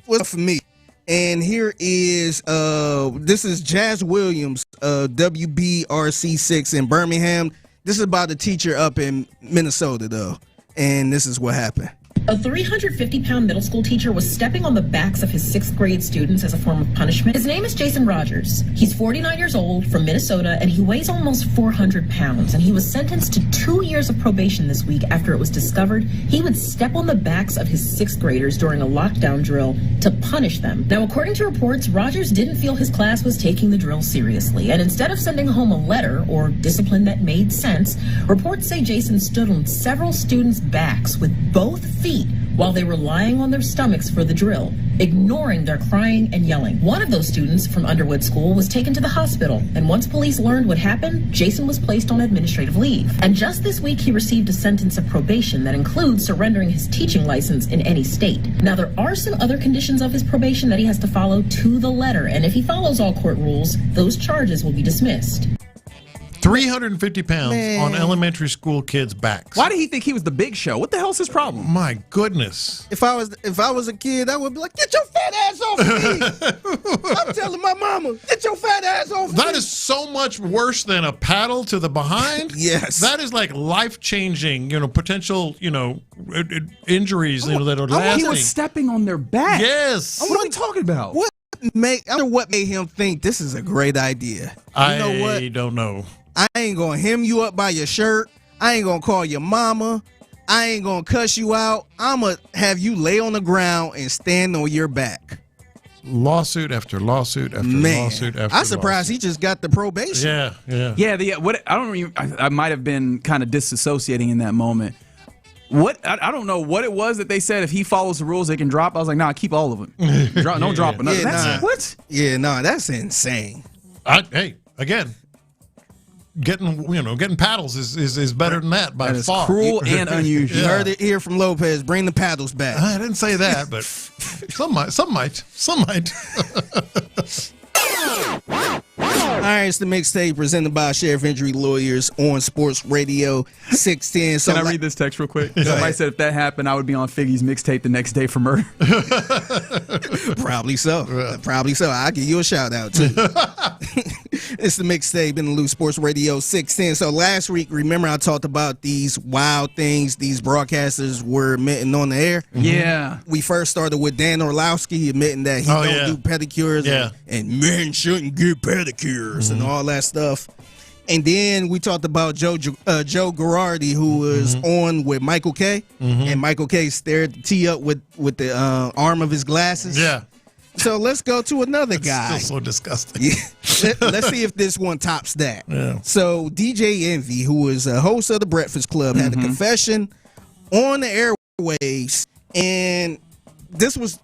was for me. And here is this is Jazz Williams, WBRC6 in Birmingham. This is about a teacher up in Minnesota, though, and this is what happened. A 350-pound middle school teacher was stepping on the backs of his 6th grade students as a form of punishment. His name is Jason Rogers. He's 49 years old, from Minnesota, and he weighs almost 400 pounds. And he was sentenced to 2 years of probation this week after it was discovered he would step on the backs of his 6th graders during a lockdown drill to punish them. Now, according to reports, Rogers didn't feel his class was taking the drill seriously. And instead of sending home a letter or discipline that made sense, reports say Jason stood on several students' backs with both feet while they were lying on their stomachs for the drill, ignoring their crying and yelling. One of those students from Underwood School was taken to the hospital, and once police learned what happened, Jason was placed on administrative leave. And just this week, he received a sentence of probation that includes surrendering his teaching license in any state. Now, there are some other conditions of his probation that he has to follow to the letter, and if he follows all court rules, those charges will be dismissed. 350 pounds on elementary school kids' backs. Why did he think he was the big show? What the hell's his problem? My goodness. If I was a kid, I would be like, get your fat ass off of me. I'm telling my mama, get your fat ass off of me. That is so much worse than a paddle to the behind. Yes. That is like life-changing, potential, injuries, that are lasting. He was stepping on their back. Yes. What are we talking about? I wonder what made him think this is a great idea. You know what? I don't know. I ain't gonna hem you up by your shirt. I ain't gonna call your mama. I ain't gonna cuss you out. I'ma have you lay on the ground and stand on your back. Lawsuit after lawsuit after lawsuit after I'm surprised he just got the probation. Yeah. I might have been kind of disassociating in that moment. I don't know what it was that they said if he follows the rules they can drop. I was like, nah, keep all of them. Don't drop another. What? Yeah, that's insane. Hey, again, getting paddles is better than that by far. Cruel and unusual. You heard it here from Lopez. Bring the paddles back. I didn't say that, but some might. All right, it's the mixtape presented by Sheriff Injury Lawyers on Sports Radio 610. So Can I read this text real quick? Somebody said if that happened, I would be on Figgy's mixtape the next day for murder. Probably so. Probably so. I'll give you a shout out too. It's the mixtape in the Loose Sports Radio 610. So last week, remember I talked about these wild things these broadcasters were admitting on the air? Yeah. We first started with Dan Orlowski admitting that he don't do pedicures and men shouldn't get pedicures and all that stuff. And then we talked about Joe Girardi, who was on with Michael K. And Michael K stared the tee up with the arm of his glasses. Yeah. So let's go to another guy. Still so disgusting. Let's see if this one tops that. Yeah. So DJ Envy, who was a host of the Breakfast Club, had a confession on the airwaves, and this was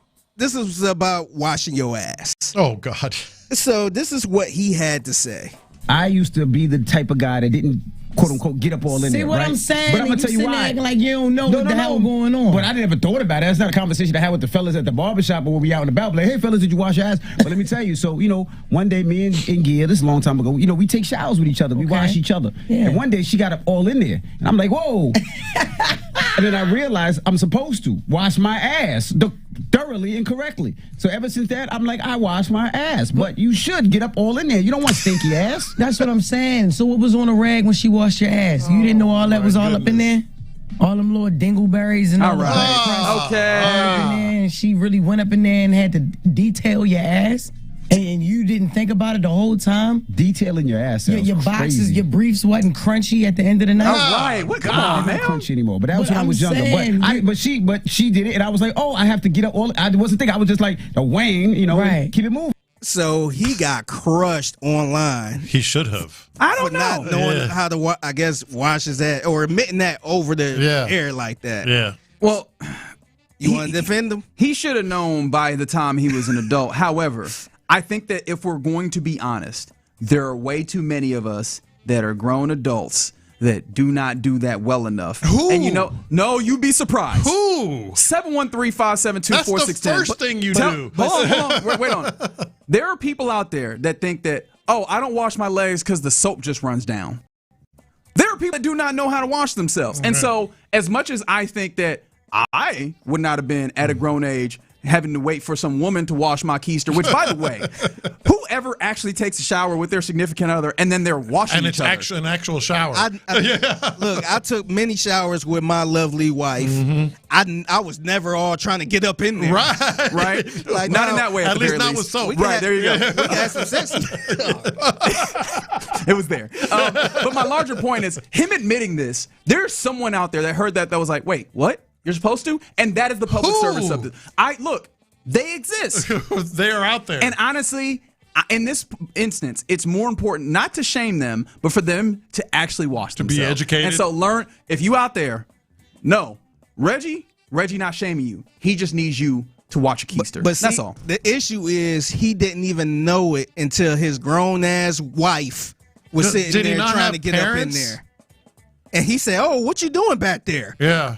about washing your ass. Oh God. So this is what he had to say. I used to be the type of guy that didn't, quote unquote, get up all in there. See what right? I'm saying? But I'm gonna tell you why. Acting like you don't know what the hell going on. But I never thought about it. That's not a conversation I had with the fellas at the barbershop or when we out and about. Like, hey fellas, did you wash your ass? But let me tell you. So one day me and Gia, this is a long time ago. We take showers with each other. We wash each other. Yeah. And one day she got up all in there, and I'm like, whoa. And then I realized I'm supposed to wash my ass thoroughly and correctly. So ever since that, I'm like, I wash my ass. But you should get up all in there. You don't want stinky ass. That's what I'm saying. So what was on the rag when she washed your ass? You didn't know all that was all up in there? All them little dingleberries and all that. Okay. And she really went up in there and had to detail your ass? And you didn't think about it the whole time? Detailing your ass. Your boxes, your briefs wasn't crunchy at the end of the night? All right. Come on, man. Not crunchy anymore. But that was when I was younger. But she did it, and I was like, oh, I have to get up all. I wasn't thinking. I was just like, Wayne, keep it moving. So he got crushed online. He should have. I don't know. Not knowing how to, wash his ass or admitting that over the air like that. Yeah. Well, you want to defend him? He should have known by the time he was an adult. However, I think that if we're going to be honest, there are way too many of us that are grown adults that do not do that well enough. Who? And no, you'd be surprised. Who? 713-572-4610. That's the first thing you do. Hold on. Wait on. There are people out there that think that, I don't wash my legs because the soap just runs down. There are people that do not know how to wash themselves. And so as much as I think that I would not have been at a grown age having to wait for some woman to wash my keister, which, by the way, whoever actually takes a shower with their significant other and then they're washing each other. And it's an actual shower. Look, I took many showers with my lovely wife. I was never all trying to get up in there. Right? Like, not in that way. At least not with soap. Right, there you go. We had some sexy. It was there. But my larger point is him admitting this. There's someone out there that heard that was like, wait, what? You're supposed to? And that is the public service of this. Look, they exist. They are out there. And honestly, in this instance, it's more important not to shame them, but for them to actually wash themselves. To be educated. And so learn, if you out there, no, Reggie not shaming you. He just needs you to watch a keister. But that's all. The issue is he didn't even know it until his grown-ass wife was sitting there trying to get up in there. And he said, what you doing back there? Yeah.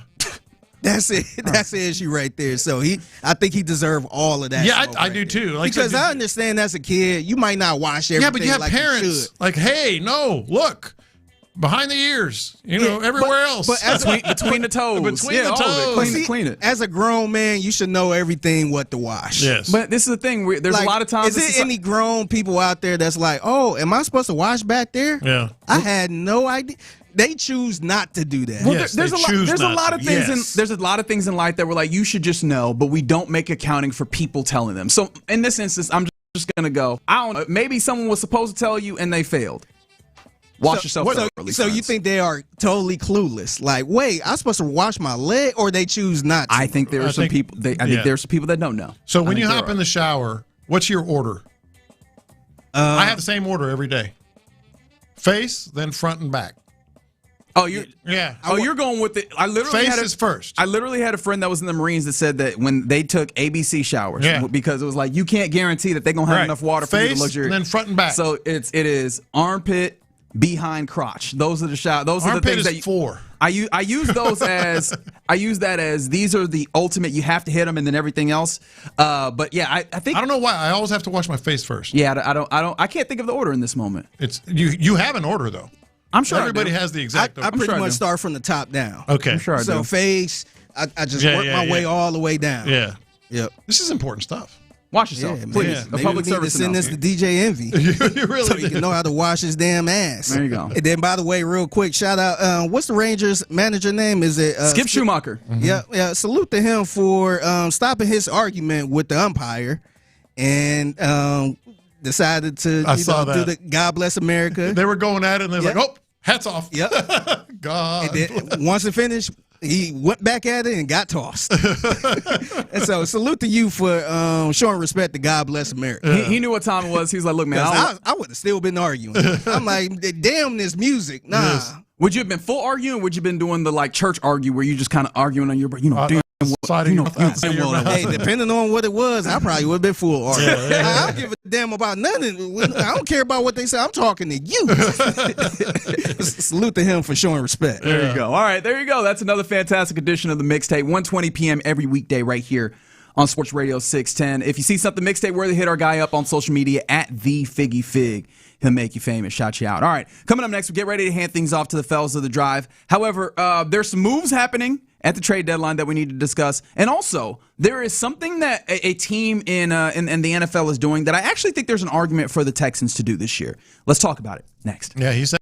That's it. That's the issue right there. So I think he deserved all of that. Yeah, I do too. Like, because I understand as a kid, you might not wash everything. Yeah, but you have like parents you should. like, hey, no, look, behind the ears, everywhere else. But between the toes, between the toes, clean it. As a grown man, you should know everything what to wash. Yes, but this is the thing. There's a lot of times. Is there any grown people out there that's like, am I supposed to wash back there? Yeah, I had no idea. They choose not to do that. Well, there's a lot of things. There's a lot of things in life that we're like, you should just know, but we don't make accounting for people telling them. So in this instance, I'm just gonna go. I don't know. Maybe someone was supposed to tell you and they failed. Wash yourself thoroughly. So you think they are totally clueless? Like, wait, I'm supposed to wash my leg, or they choose not to? I think there are some people. I think there's some people that don't know. So when you hop in the shower, what's your order? I have the same order every day. Face, then front and back. You're going with it. I literally face is first. I literally had a friend that was in the Marines that said that when they took ABC showers, because it was like you can't guarantee that they're gonna have enough water for you to luxury. And then front and back. So it is armpit, behind, crotch. Those are the showers. Those are the things that four. I use those as these are the ultimate. You have to hit them and then everything else. But yeah, I think I don't know why I always have to wash my face first. Yeah, I can't think of the order in this moment. It's you have an order though. I'm sure everybody has the exact. I pretty much start from the top down. Okay, I'm sure I do. So face, I just work my way all the way down. Yeah. Yep. This is important stuff. Wash yourself, please. Yeah, A maybe public we need service to send this to DJ Envy. You really so he can know how to wash his damn ass. There you go. And then, by the way, real quick, shout out. What's the Rangers manager name? Is it Skip Schumacher? Yeah. Salute to him for stopping his argument with the umpire and decided to do the God Bless America. They were going at it, and they're like, "Oh, hats off." Yep. God. And then, once it finished, he went back at it and got tossed. And so, salute to you for showing respect to God Bless America. He knew what time it was. He was like, "Look, man, I would have still been arguing." I'm like, "Damn this music, nah." Yes. Would you have been full arguing? Or would you have been doing the like church argue where you just kind of arguing on your, Hey, depending on what it was, I probably would have been full arguing. I don't give a damn about nothing. I don't care about what they say. I'm talking to you. Salute to him for showing respect. There you go. All right, there you go. That's another fantastic edition of the Mixtape. 1:20 p.m. every weekday right here on Sports Radio 610. If you see something mixtape worthy, hit our guy up on social media at @TheFiggyFig. He'll make you famous, shout you out. All right, coming up next, we get ready to hand things off to the fellas of the drive. However, there's some moves happening at the trade deadline that we need to discuss. And also, there is something that a team in the NFL is doing that I actually think there's an argument for the Texans to do this year. Let's talk about it next. Yeah, he said.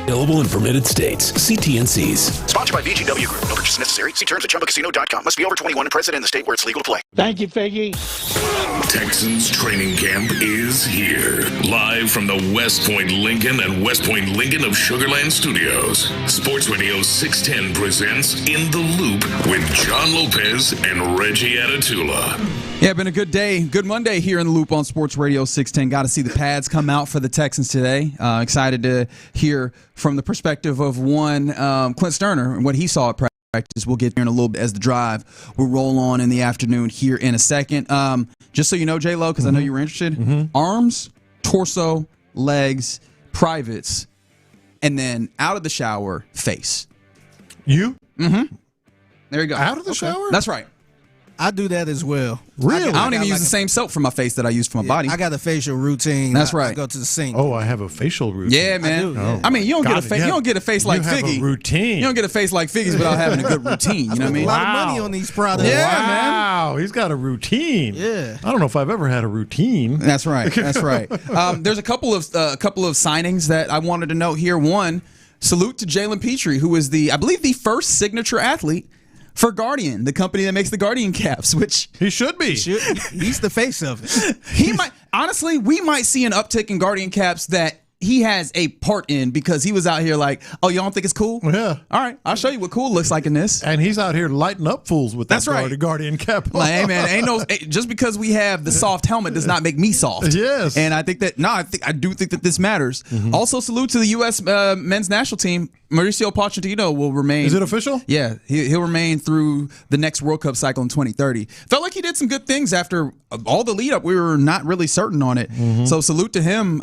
Available in permitted states. See TNCs. Sponsored by VGW Group. No purchase necessary. See terms at ChumbaCasino.com. Must be over 21 and present in the state where it's legal to play. Thank you, Figgy. Texans training camp is here. Live from the West Point Lincoln and West Point Lincoln of Sugar Land Studios. Sports Radio 610 presents In the Loop with John Lopez and Reggie Atatula. Yeah, been a good day. Good Monday here in the Loop on Sports Radio 610. Got to see the pads come out for the Texans today. Excited to hear from the perspective of one, Clint Stoerner, and what he saw at practice. We'll get there in a little bit as the drive will roll on in the afternoon here in a second. Just so you know, J-Lo, because I know you were interested, arms, torso, legs, privates, and then out of the shower, face. You? Mm-hmm. There you go. Out of the shower? That's right. I do that as well. Really? I don't even use the same soap for my face that I use for my body. I got a facial routine. That's right. I go to the sink. Oh, I have a facial routine. Yeah, man. I mean, you don't get a face. You don't get a face like Figgy. You have a routine. You don't get a face like Figgy's without having a good routine. You know what I mean? A lot of money on these products. Yeah, man. Wow, he's got a routine. Yeah. I don't know if I've ever had a routine. That's right. That's right. There's a couple of signings that I wanted to note here. One, salute to Jalen Petrie, who is I believe the first signature athlete for Guardian, the company that makes the Guardian caps, which he should be. He's the face of it. He might, honestly, we might see an uptick in Guardian caps that he has a part in, because he was out here like, oh, you don't think it's cool? Yeah. All right, I'll show you what cool looks like in this. And he's out here lighting up fools with That's that right. Guardian cap. Like, hey man, just because we have the soft helmet does not make me soft. Yes. And I think that I do think that this matters. Also, salute to the U.S. Men's national team. Mauricio Pochettino will remain. Is it official? Yeah, he'll remain through the next World Cup cycle in 2030. Felt like he did some good things after all the lead up. We were not really certain on it. So salute to him.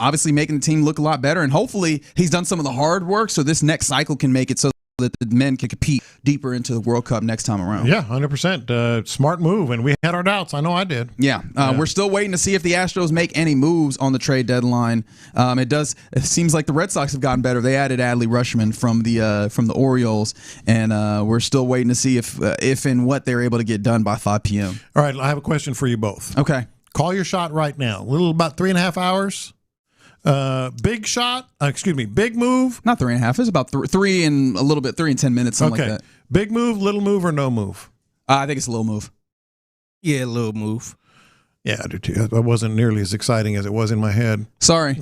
Obviously making the team look a lot better, and hopefully he's done some of the hard work so this next cycle can make it so that the men can compete deeper into the World Cup next time around. Yeah, 100%. Smart move, and we had our doubts. I know I did. Yeah. We're still waiting to see if the Astros make any moves on the trade deadline. It seems like the Red Sox have gotten better. They added Adley Rutschman from the Orioles, and we're still waiting to see if and what they're able to get done by 5 p.m. All right, I have a question for you both. Okay. Call your shot right now. About 3.5 hours. Big shot. Big move. Not 3.5. It's about 3 and a little bit. 3 and 10 minutes. Something like that. Big move, little move, or no move? I think it's a little move. Yeah, a little move. Yeah, I do too. That wasn't nearly as exciting as it was in my head. Sorry.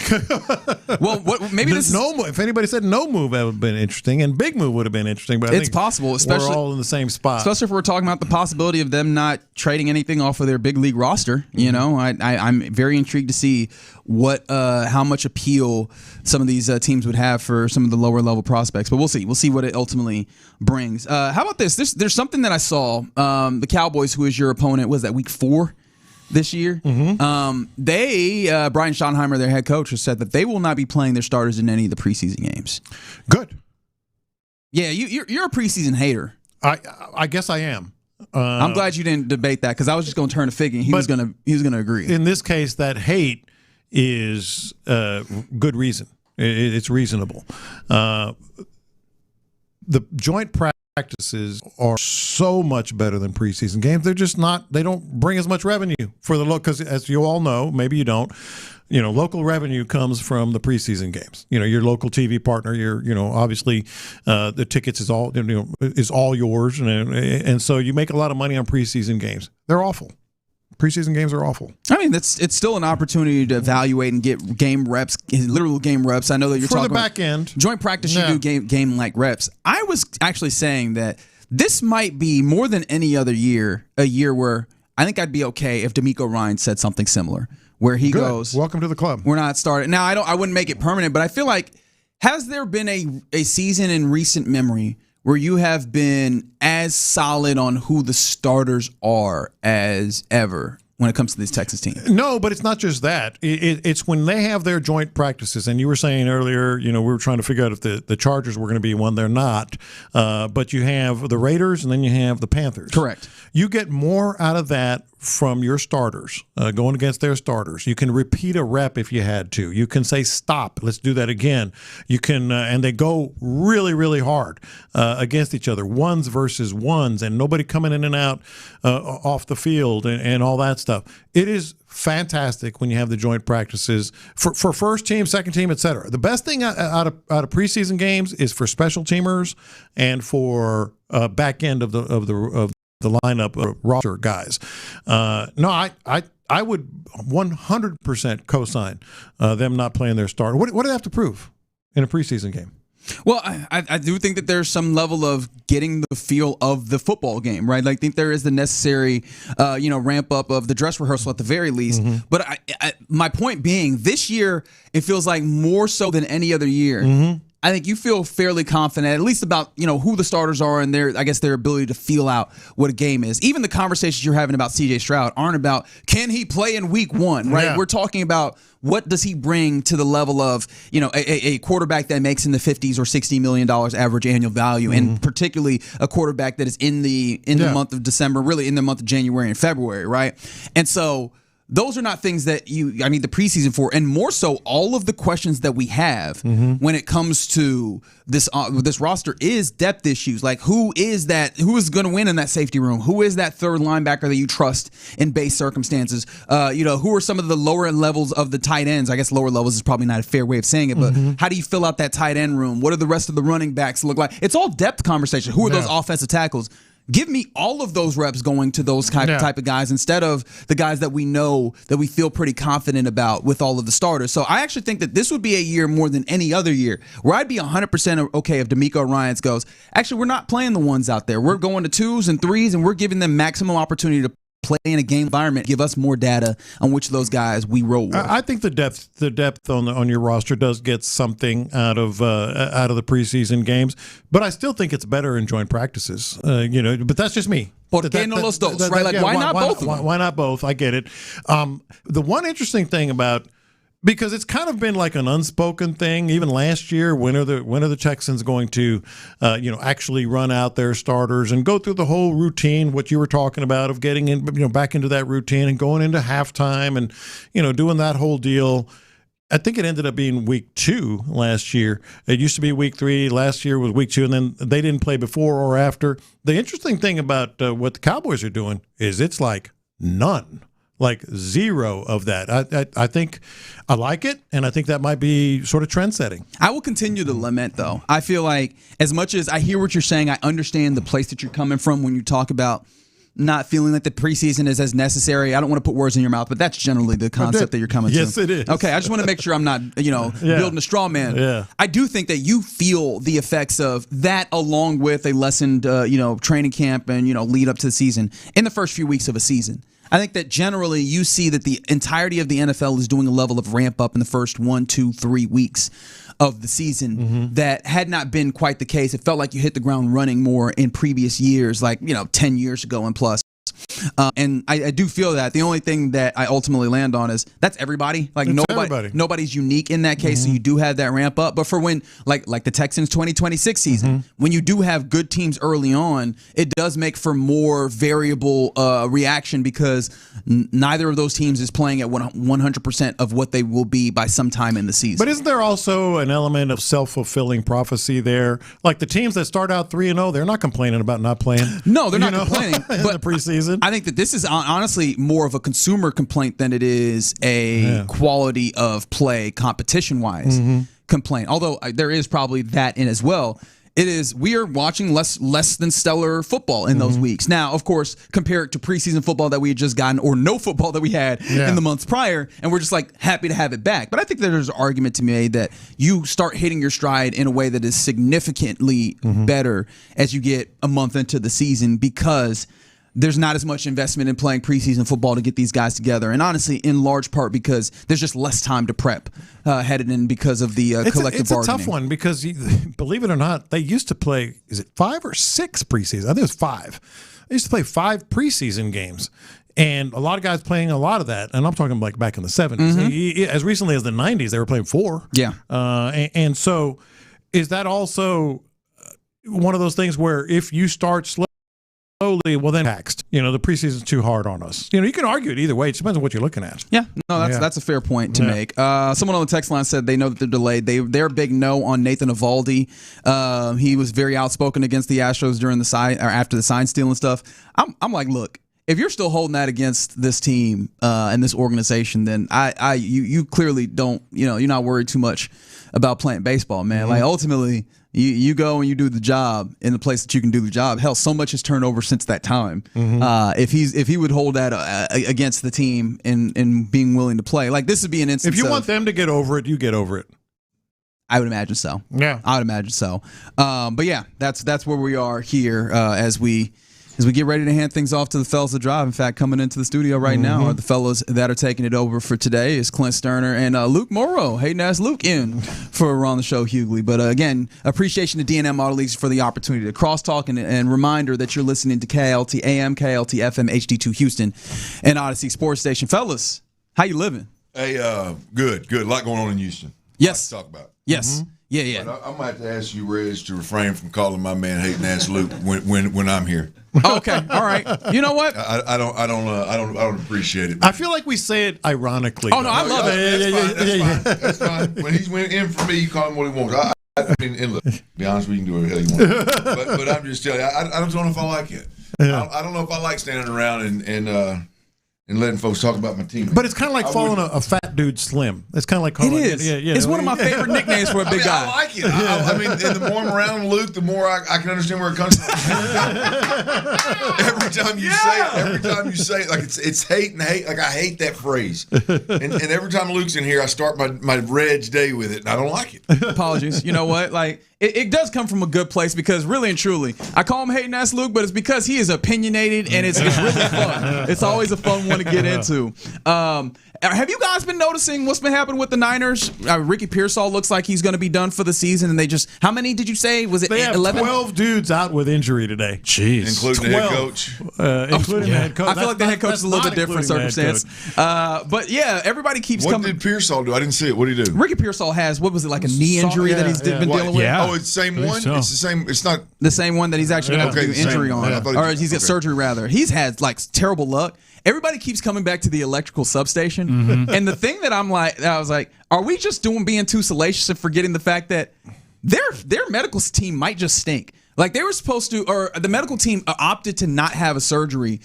Well, maybe this no move. If anybody said no move, that would have been interesting, and big move would have been interesting. But I think possible, especially we're all in the same spot. Especially if we're talking about the possibility of them not trading anything off of their big league roster. You know, I'm very intrigued to see how much appeal some of these teams would have for some of the lower level prospects. But we'll see. We'll see what it ultimately brings. How about this? There's something that I saw. The Cowboys, who is your opponent, was that week 4 this year? Brian Schottenheimer, their head coach, has said that they will not be playing their starters in any of the preseason games. Good. Yeah, you're a preseason hater. I guess I am. I'm glad you didn't debate that, because I was just going to turn to Figgy, and he was going to agree. In this case, that hate is good reason. It's reasonable. The joint practices are so much better than preseason games. They're just not. They don't bring as much revenue for the local, because as you all know, maybe you don't. Local revenue comes from the preseason games. Your local TV partner. Obviously, the tickets is all yours, and so you make a lot of money on preseason games. They're awful. Preseason games are awful. I mean, it's still an opportunity to evaluate and get game reps, literal game reps. I know that you're talking for the back end. Joint practice, you do game like reps. I was actually saying that this might be more than any other year, a year where I think I'd be okay if D'Amico Ryans said something similar, where he goes, "Welcome to the club. We're not starting." Now, I wouldn't make it permanent, but I feel like, has there been a season in recent memory where you have been as solid on who the starters are as ever when it comes to this Texas team? No, but it's not just that. It's when they have their joint practices. And you were saying earlier, we were trying to figure out if the Chargers were going to be one. They're not. But you have the Raiders, and then you have the Panthers. Correct. You get more out of that from your starters, going against their starters. You can repeat a rep if you had to. You can say, stop, let's do that again. You can, and they go really, really hard against each other, ones versus ones, and nobody coming in and out off the field and all that stuff. It is fantastic when you have the joint practices for first team, second team, et cetera. The best thing out of preseason games is for special teamers and for back end of the lineup roster guys. No, I would 100% co-sign them not playing their starter. What do they have to prove in a preseason game? Well, I do think that there's some level of getting the feel of the football game, right? Like, I think there is the necessary, ramp up of the dress rehearsal at the very least. Mm-hmm. But my point being, this year, it feels like more so than any other year. Mm-hmm. I think you feel fairly confident, at least about who the starters are and their ability to feel out what a game is. Even the conversations you're having about C.J. Stroud aren't about can he play in week one, right? Yeah. We're talking about what does he bring to the level of a quarterback that makes in the 50s or $60 million average annual value, mm-hmm. and particularly a quarterback that is in the month of December, really in the month of January and February, right? And so those are not things that I need the preseason for, and more so, all of the questions that we have mm-hmm. when it comes to this roster is depth issues. Like, who is going to win in that safety room? Who is that third linebacker that you trust in base circumstances? Who are some of the lower levels of the tight ends? I guess lower levels is probably not a fair way of saying it, but mm-hmm. how do you fill out that tight end room? What do the rest of the running backs look like? It's all depth conversation. Who are those offensive tackles? Give me all of those reps going to those type of guys instead of the guys that we know that we feel pretty confident about with all of the starters. So I actually think that this would be a year more than any other year where I'd be 100% okay if D'Amico Ryans goes, actually, we're not playing the ones out there. We're going to 2s and 3s, and we're giving them maximum opportunity to play in a game environment, give us more data on which of those guys we roll with. I think the depth on your roster does get something out of the preseason games, but I still think it's better in joint practices. But that's just me. ¿Por qué no los dos? Right? Like, why not both? Why not both? I get it. The one interesting thing about, because it's kind of been like an unspoken thing, even last year. When are the Texans going to, actually run out their starters and go through the whole routine? What you were talking about of getting in, back into that routine and going into halftime and, doing that whole deal. I think it ended up being week 2 last year. It used to be week 3. Last year was week 2, and then they didn't play before or after. The interesting thing about what the Cowboys are doing is it's like none. Like zero of that. I think I like it, and I think that might be sort of trend-setting. I will continue to lament, though. I feel like as much as I hear what you're saying, I understand the place that you're coming from when you talk about not feeling like the preseason is as necessary. I don't want to put words in your mouth, but that's generally the concept that you're coming to. Yes, it is. Okay, I just want to make sure I'm not, building a straw man. Yeah. I do think that you feel the effects of that along with a lessened, training camp and, lead up to the season in the first few weeks of a season. I think that generally you see that the entirety of the NFL is doing a level of ramp up in the first 1, 2, 3 weeks of the season mm-hmm. that had not been quite the case. It felt like you hit the ground running more in previous years, like 10 years ago and plus. And I do feel that the only thing that I ultimately land on is that's everybody. Like nobody's unique in that case. Mm-hmm. So you do have that ramp up. But for when like the Texans 2026 season, mm-hmm. when you do have good teams early on, it does make for more variable reaction because neither of those teams is playing at 100% of what they will be by some time in the season. But isn't there also an element of self-fulfilling prophecy there? Like the teams that start out 3-0, they're not complaining about not playing. No, they're not complaining. In the preseason. I think that this is honestly more of a consumer complaint than it is a quality of play competition-wise mm-hmm. complaint. Although there is probably that in as well. It is we are watching less than stellar football in those weeks. Now, of course, compare it to preseason football that we had just gotten or no football that we had in the months prior, and we're just like happy to have it back. But I think that there's an argument to be made that you start hitting your stride in a way that is significantly better as you get a month into the season because there's not as much investment in playing preseason football to get these guys together. And honestly, in large part because there's just less time to prep headed in because of the collective bargaining. It's a tough one because, believe it or not, they used to play, is it 5 or 6 preseason? I think it was 5. They used to play 5 preseason games. And a lot of guys playing a lot of that. And I'm talking like back in the 70s. Mm-hmm. As recently as the 90s, they were playing 4. Yeah. And so is that also one of those things where if you start slow, slowly, well, then taxed. The preseason's too hard on us. You can argue it either way. It depends on what you're looking at. Yeah, no, that's a fair point to make. Someone on the text line said they know that they're delayed. They're a big no on Nathan Eovaldi. He was very outspoken against the Astros during the after the sign stealing stuff. I'm like, look, if you're still holding that against this team and this organization, then you clearly don't. You're not worried too much about playing baseball, man. Like ultimately. You go and you do the job in the place that you can do the job. Hell, so much has turned over since that time. If he would hold that against the team and being willing to play, like this would be an instance. If you want them to get over it, you get over it. I would imagine so. Yeah, I would imagine so. But yeah, that's where we are here as we get ready to hand things off to the fellas to drive. In fact, coming into the studio right now are the fellas that are taking it over for today is Clint Stoerner and Luke Morrow. Hayden asked Luke in for on the show Hughley. But again, appreciation to D&M Auto Lease for the opportunity to crosstalk and reminder that you're listening to KLT AM, KLT FM, HD2 Houston, and Odyssey Sports Station. Fellas, how you living? Hey, good. A lot going on in Houston. Yes. Talk about. Yes. Yeah. But I'm going to have to ask you, Reg, to refrain from calling my man Hayden ass Luke when I'm here. Okay, all right. You know what? I don't appreciate it. I feel like we say it ironically. Oh no, I love it. That's fine. When he's in for me, you call him what he wants. I mean, and look, be honest, we can do whatever the hell you want. But I'm just telling you, I don't know if I like it. I don't know if I like standing around and letting folks talk about my team. But it's kind of like calling a fat dude slim. It's kind of like calling it. It's one of my favorite nicknames for a big guy. I like it. I mean, and the more I'm around Luke, the more I can understand where it comes from. Every time you say it, like it's hate and hate. Like I hate that phrase. And every time Luke's in here, I start my Reg day with it, and I don't like it. Apologies. You know what? Like it does come from a good place because really and truly, I call him Hayden ass Luke, but it's because he is opinionated and it's really fun. It's always a fun one to get into. Have you guys been noticing what's been happening with the Niners? Ricky Pearsall looks like he's going to be done for the season, and they just how many did you say? Was it they 11? 12 dudes out with injury today. Jeez, including the head coach. Including the head coach. I feel like the head coach is a little bit different circumstance. But yeah, everybody keeps coming. What did Pearsall do? I didn't see it. What did he do? Ricky Pearsall has what was it like a knee injury that he's been dealing with? Oh, it's the same one. So. It's the same. It's not the same one that he's actually going to have to do injury on, or he's got surgery rather. He's had like terrible luck. Everybody keeps coming back to the electrical substation, and the thing that I was like, are we just being too salacious and forgetting the fact that their medical team might just stink? Like they were supposed to, or the medical team opted to not have a surgery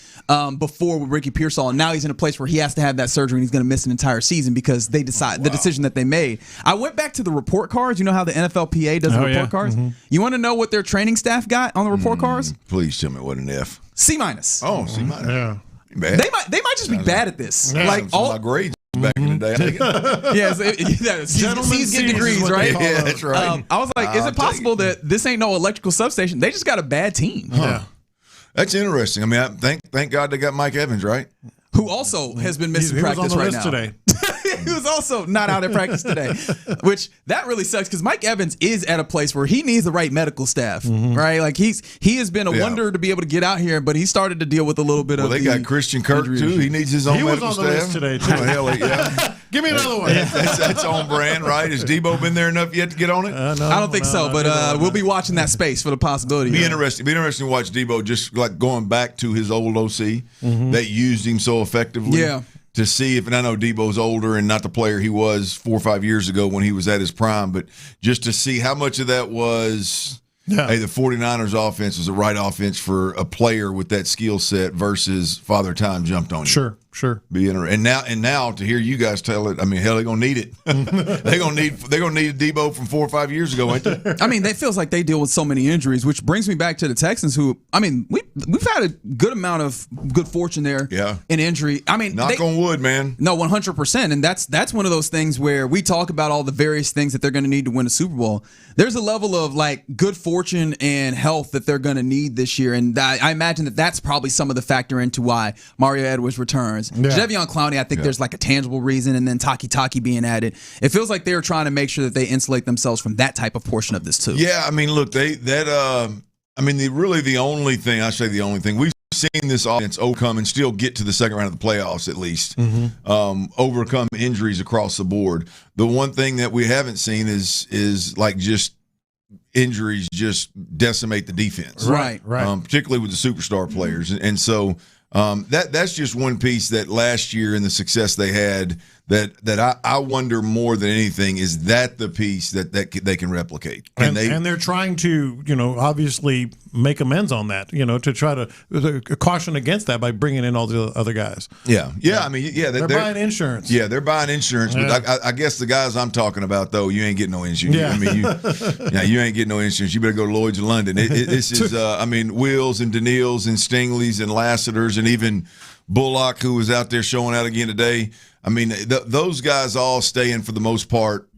before with Ricky Pearsall, and now he's in a place where he has to have that surgery and he's going to miss an entire season because they the decision that they made. I went back to the report cards. You know how the NFLPA does the report cards? You want to know what their training staff got on the report cards? Please tell me what an F. C-. Oh, C-. Yeah. Bad. They might just be bad at this. Yeah, like all my grades back in the day. C's get degrees, right? Yeah, that's right. I was like, is it possible that this ain't no electrical substation? They just got a bad team. Yeah, that's interesting. I mean, thank God they got Mike Evans, right? Who also has been missing practice right now. Today. He was also not out at practice today, which that really sucks because Mike Evans is at a place where he needs the right medical staff, right? Like he has been a wonder to be able to get out here, but he started to deal with a little bit of. Well, they got Christian Kirk too. He needs his own medical staff. He was on the list today too. Oh, hell, yeah. Give me another one. That's on brand, right? Has Debo been there enough yet to get on it? No, I don't think so, but we'll be watching that space for the possibility. Be interesting to watch Debo just like going back to his old OC that used him so effectively. Yeah. To see if, and I know Debo's older and not the player he was 4 or 5 years ago when he was at his prime, but just to see how much of that was, hey, the 49ers offense was the right offense for a player with that skill set versus Father Time jumped on you. Sure. Be interesting. And now to hear you guys tell it, I mean, hell, they're gonna need it. they're gonna need a Debo from 4 or 5 years ago, ain't they? I mean, it feels like they deal with so many injuries, which brings me back to the Texans, who I mean, we've had a good amount of good fortune there. Yeah. In injury. I mean, knock on wood, man. No, 100%, and that's one of those things where we talk about all the various things that they're going to need to win a Super Bowl. There's a level of like good fortune and health that they're going to need this year, and I imagine that's probably some of the factor into why Mario Edwards returns. Yeah. Jadeveon Clowney, I think there's like a tangible reason, and then Taki being added. It feels like they're trying to make sure that they insulate themselves from that type of portion of this too. Yeah, I mean, look, the only thing we've seen this offense overcome and still get to the second round of the playoffs at least, overcome injuries across the board. The one thing that we haven't seen is like just injuries just decimate the defense. Right. Particularly with the superstar players. And so that's just one piece that last year and the success they had that I wonder more than anything, is that the piece that they can replicate. And they're trying to, obviously make amends on that, to try to caution against that by bringing in all the other guys. Yeah. I mean, they're buying insurance. Yeah, they're buying insurance. Yeah. But I guess the guys I'm talking about, though, you ain't getting no insurance. Yeah. I mean, you ain't getting no insurance. You better go to Lloyd's of London. This is, Wills and Daniils and Stingley's and Lassiter's and even Bullock, who was out there showing out again today. I mean, those guys all staying for the most part,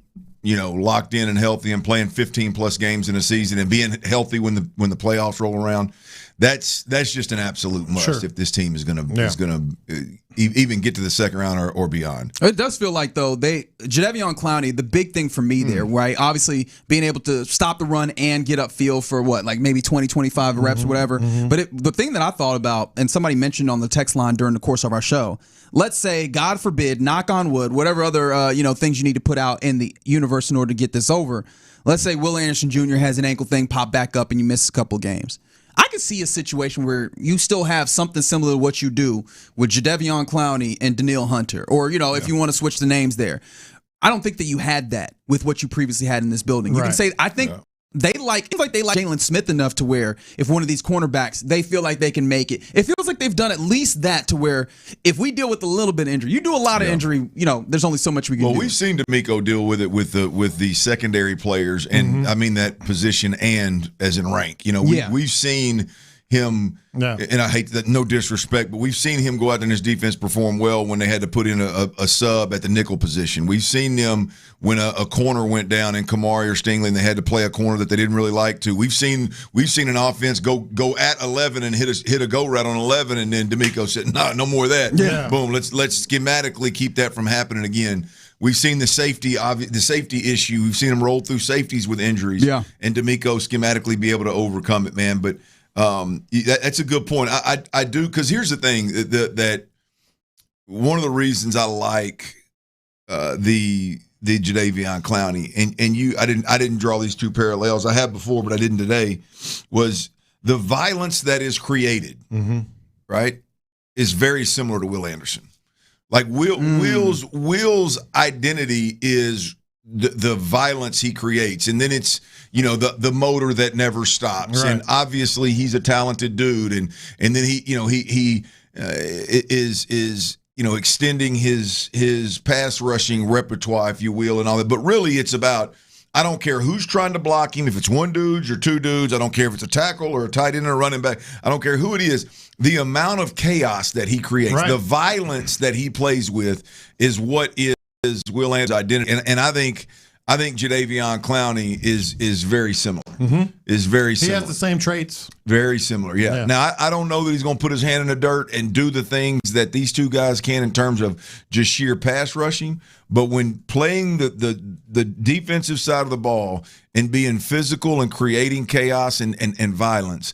locked in and healthy and playing 15-plus games in a season and being healthy when the playoffs roll around. That's just an absolute must if this team is going to even get to the second round or beyond. It does feel like, though, Jadeveon Clowney, the big thing for me there, right? Obviously, being able to stop the run and get upfield for maybe 20, 25 reps or whatever. But the thing that I thought about, and somebody mentioned on the text line during the course of our show, let's say, God forbid, knock on wood, whatever other things you need to put out in the universe in order to get this over. Let's say Will Anderson Jr. has an ankle thing pop back up and you miss a couple of games. I could see a situation where you still have something similar to what you do with Jadeveon Clowney and Danielle Hunter, or if you want to switch the names there. I don't think that you had that with what you previously had in this building. You can say, I think they like Jalen Smith enough to where if one of these cornerbacks, they feel like they can make it. It feels like they've done at least that to where if we deal with a little bit of injury, you do a lot of injury, there's only so much we can do. Well, we've seen D'Amico deal with it with the secondary players, and I mean that position and as in rank. We've seen him, and I hate that, no disrespect, but we've seen him go out there and his defense perform well when they had to put in a sub at the nickel position. We've seen them when a corner went down in Kamari or Stingley and they had to play a corner that they didn't really like to. We've seen an offense go at 11 and hit a go route on 11, and then D'Amico said, no more of that. Yeah. Boom, let's schematically keep that from happening again. We've seen the safety issue. We've seen him roll through safeties with injuries, and D'Amico schematically be able to overcome it, man. But that's a good point. I do, because here's the thing that one of the reasons I like the Jadeveon Clowney and I didn't draw these two parallels. I have before, but I didn't today. Was the violence that is created, right, is very similar to Will Anderson. Like Will's identity is the violence he creates, and then it's the motor that never stops, and obviously he's a talented dude, and then he is extending his pass rushing repertoire, if you will, and all that. But really, it's about, I don't care who's trying to block him, if it's one dude or two dudes, I don't care if it's a tackle or a tight end or a running back, I don't care who it is. The amount of chaos that he creates, the violence that he plays with, is what is Will Anderson's identity, and I think Jadeveon Clowney is very similar. Is very similar. He has the same traits. Very similar, yeah. Now I don't know that he's going to put his hand in the dirt and do the things that these two guys can in terms of just sheer pass rushing, but when playing the defensive side of the ball and being physical and creating chaos and violence,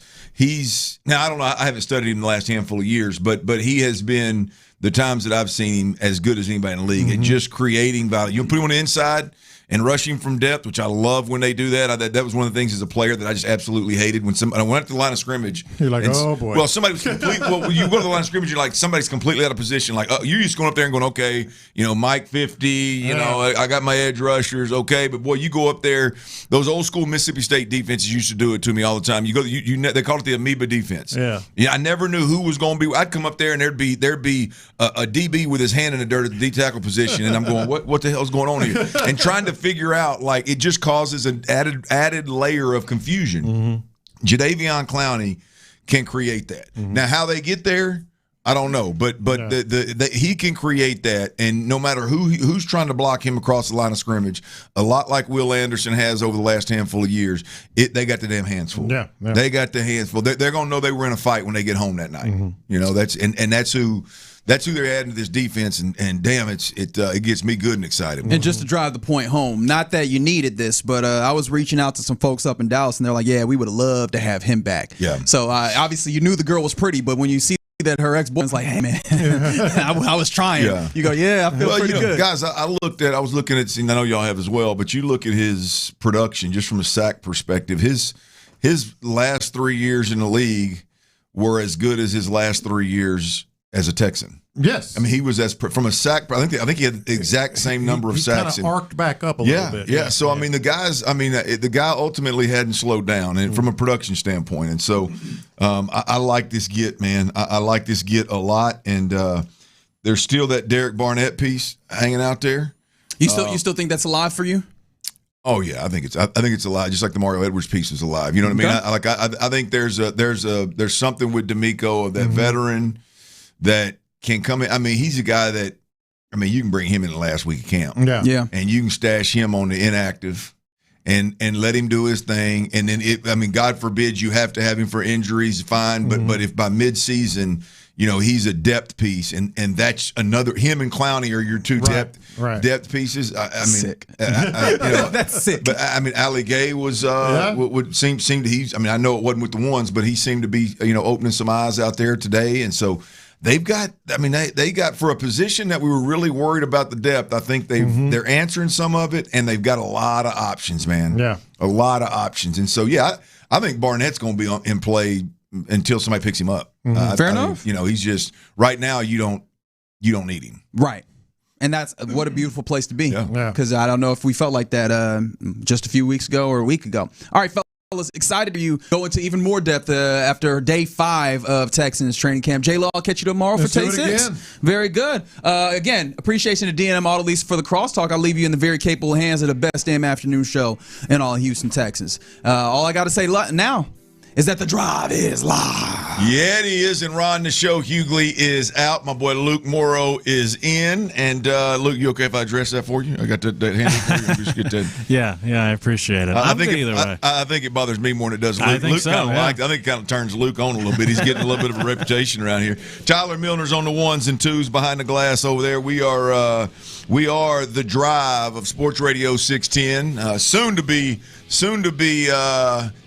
now I don't know. I haven't studied him the last handful of years, but he has been, the times that I've seen him, as good as anybody in the league at just creating violence. You put him on the inside and rushing from depth, which I love when they do that. That was one of the things as a player that I just absolutely hated. When I went to the line of scrimmage, you're like, oh boy. Well, somebody was complete. Well, you go to the line of scrimmage, you're like, somebody's completely out of position. Like, you're just going up there and going, okay, Mike 50, I got my edge rushers, okay. But boy, you go up there, those old school Mississippi State defenses used to do it to me all the time. You go, they call it the amoeba defense. Yeah. I never knew who was going to be. I'd come up there and thered be a DB with his hand in the dirt at the D tackle position, and I'm going, what the hell's going on here? And trying to figure out, like, it just causes an added layer of confusion. Jadeveon Clowney can create that. Now, how they get there, I don't know, but he can create that, and no matter who's trying to block him across the line of scrimmage, a lot like Will Anderson has over the last handful of years, they got the damn hands full. Yeah. They got the hands full. They're gonna know they were in a fight when they get home that night. That's who they're adding to this defense, and damn, it gets me good and excited. And just to drive the point home, not that you needed this, but I was reaching out to some folks up in Dallas, and they're like, yeah, we would have loved to have him back. Yeah. So obviously you knew the girl was pretty, but when you see that her ex-boyfriend's like, hey, man, I was trying. Yeah. You go, yeah, I feel pretty good. Guys, I was looking at, I know y'all have as well, but you look at his production just from a sack perspective. His last 3 years in the league were as good as his last 3 years as a Texan. Yes. I mean, he was from a sack. I think he had the exact same number of sacks. He kind of arced back up a little bit. Yeah. So, I mean, the guy ultimately hadn't slowed down and from a production standpoint. And so I like this get, man. I like this get a lot. And there's still that Derek Barnett piece hanging out there. You still think that's alive for you? Oh yeah, I think it's alive, just like the Mario Edwards piece is alive. You know what I mean? I think there's something with D'Amico of that veteran that can come in. I mean, he's a guy that, I mean, you can bring him in the last week of camp. Yeah. And you can stash him on the inactive and let him do his thing. And then God forbid you have to have him for injuries, fine. But if by midseason, you know, he's a depth piece, and that's another. Him and Clowney are your two depth pieces. I mean, sick. That's sick. But I mean, Ali Gay was would seem to I mean, I know it wasn't with the ones, but he seemed to be opening some eyes out there today, and so. They've got. I mean, they got for a position that we were really worried about the depth. I think they're answering some of it, and they've got a lot of options, man. Yeah, a lot of options, and so I think Barnett's going to be in play until somebody picks him up. Fair enough. He's just right now. You don't need him. Right, and that's what a beautiful place to be. Yeah. Because I don't know if we felt like that just a few weeks ago or a week ago. All right, fellas. Excited to go into even more depth after day 5 of Texans training camp. J-Law, I'll catch you tomorrow for day 6. Very good. Again, appreciation to D&M Auto Lease for the crosstalk. I'll leave you in the very capable hands of the best damn afternoon show in all of Houston, Texas. All I got to say now is that the drive is live. Yeah, it is. And Ron, the show, Hughley is out. My boy Luke Morrow is in. And Luke, you okay if I address that for you? I got that handle for you. Just get that. Yeah, I appreciate it. I think either way. I think it bothers me more than it does Luke. I think Luke so, I think it kind of turns Luke on a little bit. He's getting a little bit of a reputation around here. Tyler Milner's on the ones and twos behind the glass over there. We are the drive of Sports Radio 610. Soon to be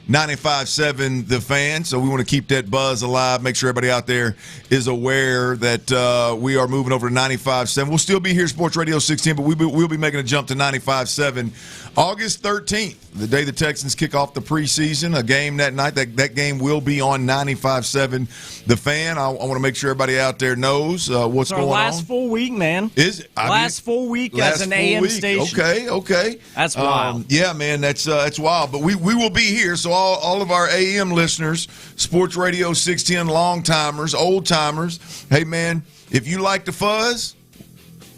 95.7 The Fan, so we want to keep that buzz alive, make sure everybody out there is aware that we are moving over to 95.7. We'll still be here, Sports Radio 610, but we'll be making a jump to 95.7 August 13th, the day the Texans kick off the preseason, a game that night. That game will be on 95.7 The Fan. I want to make sure everybody out there knows what's going on. Last full week, man. Is it? Last full week as an AM station. Okay. That's wild. Yeah, man, that's wild. But we will be here, so all of our AM listeners, Sports Radio 610 long-timers, old-timers, hey, man, if you like the fuzz,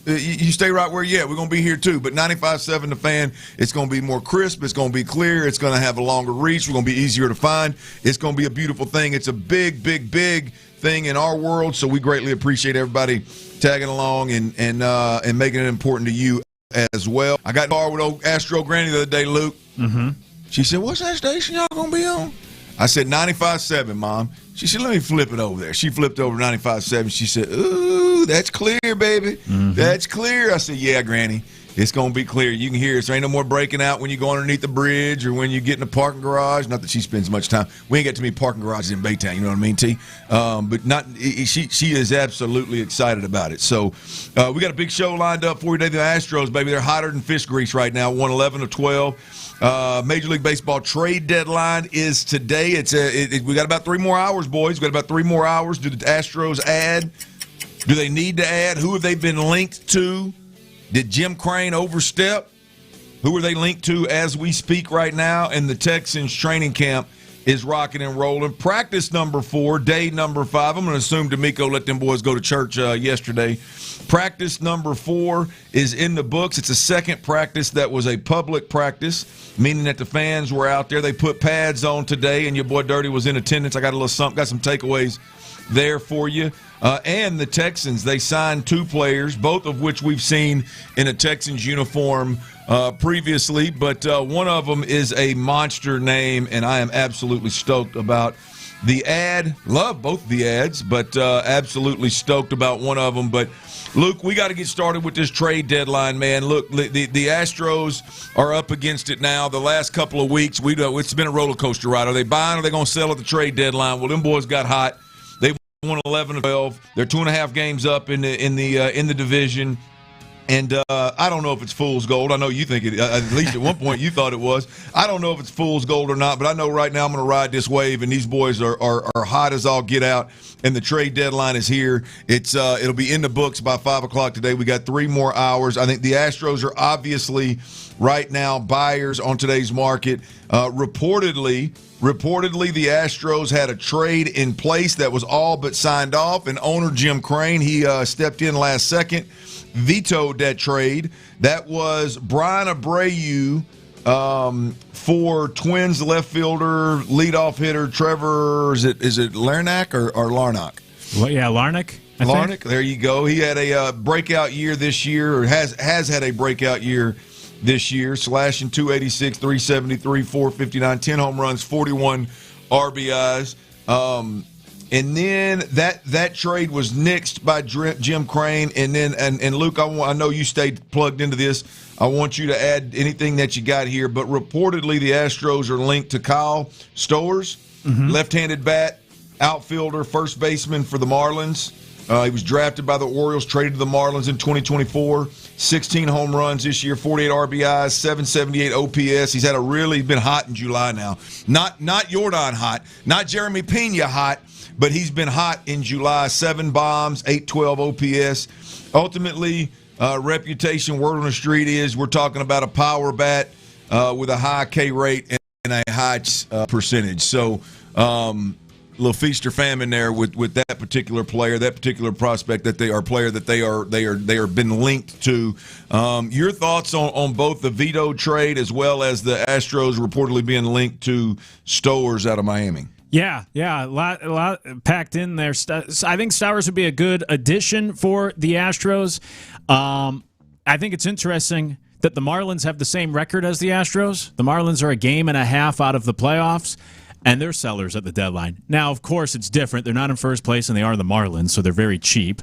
you stay right where you're at. We're going to be here, too. But 95.7 The Fan, it's going to be more crisp. It's going to be clear. It's going to have a longer reach. We're going to be easier to find. It's going to be a beautiful thing. It's a big, big, big thing in our world, so we greatly appreciate everybody tagging along and making it important to you as well. I got in the car with old Astro Granny the other day, Luke. Mm-hmm. She said, what's that station y'all going to be on? I said, 95.7, Mom. She said, let me flip it over there. She flipped over 95.7. She said, ooh, that's clear, baby. Mm-hmm. That's clear. I said, yeah, Granny. It's going to be clear. You can hear it. There ain't no more breaking out when you go underneath the bridge or when you get in the parking garage. Not that she spends much time. We ain't got too many parking garages in Baytown, you know what I mean, T? She is absolutely excited about it. So we got a big show lined up for you today. The Astros, baby, they're hotter than fish grease right now, 1-11 of 12. Major League Baseball trade deadline is today. We got about 3 more hours, boys. We got about 3 more hours. Do the Astros add? Do they need to add? Who have they been linked to? Did Jim Crane overstep? Who are they linked to as we speak right now? And the Texans training camp is rocking and rolling. Practice number 4, day number 5. I'm going to assume D'Amico let them boys go to church yesterday. Practice number 4 is in the books. It's a second practice that was a public practice, meaning that the fans were out there. They put pads on today, and your boy Dirty was in attendance. I got a little something, got some takeaways there for you. And the Texans, they signed 2 players, both of which we've seen in a Texans uniform previously, but one of them is a monster name, and I am absolutely stoked about the ad. Love both the ads, but absolutely stoked about one of them. But, Luke, we got to get started with this trade deadline, man. Look, the Astros are up against it now. The last couple of weeks, it's been a roller coaster ride. Are they buying or are they going to sell at the trade deadline? Well, them boys got hot. won 11-12. They're 2.5 games up in the division. And I don't know if it's fool's gold. I know you think it. At least at one point you thought it was. I don't know if it's fool's gold or not, but I know right now I'm going to ride this wave, and these boys are hot as all get out. And the trade deadline is here. It'll be in the books by 5 o'clock today. We got 3 more hours. I think the Astros are obviously right now buyers on today's market. Reportedly, the Astros had a trade in place that was all but signed off, and owner Jim Creighton, he stepped in last second, vetoed that trade. That was Brian Abreu for Twins left fielder, leadoff hitter Trevor, is it Larnach or Larnach? Well, yeah, Larnach. Larnach, there you go. He had a breakout year this year, or has had a breakout year this year, slashing 286, 373, 459, 10 home runs, 41 RBIs. And then that trade was nixed by Jim Creighton. And then and Luke, I know you stayed plugged into this. I want you to add anything that you got here. But reportedly, the Astros are linked to Kyle Stoers, left-handed bat, outfielder, first baseman for the Marlins. He was drafted by the Orioles, traded to the Marlins in 2024. 16 home runs this year, 48 RBIs, 778 OPS. He's been hot in July now. Not Jordan hot, not Jeremy Pena hot, but he's been hot in July. 7 bombs, 812 OPS. Ultimately, reputation, word on the street is we're talking about a power bat with a high K rate and a high percentage. So, little feast or famine there with that particular player, that particular prospect that they are been linked to. Your thoughts on both the veto trade as well as the Astros reportedly being linked to Stoers out of Miami? Yeah, a lot packed in there. I think Stoers would be a good addition for the Astros. I think it's interesting that the Marlins have the same record as the Astros. The Marlins are a game and a half out of the playoffs, and they're sellers at the deadline. Now, of course, it's different. They're not in first place, and they are the Marlins, so they're very cheap.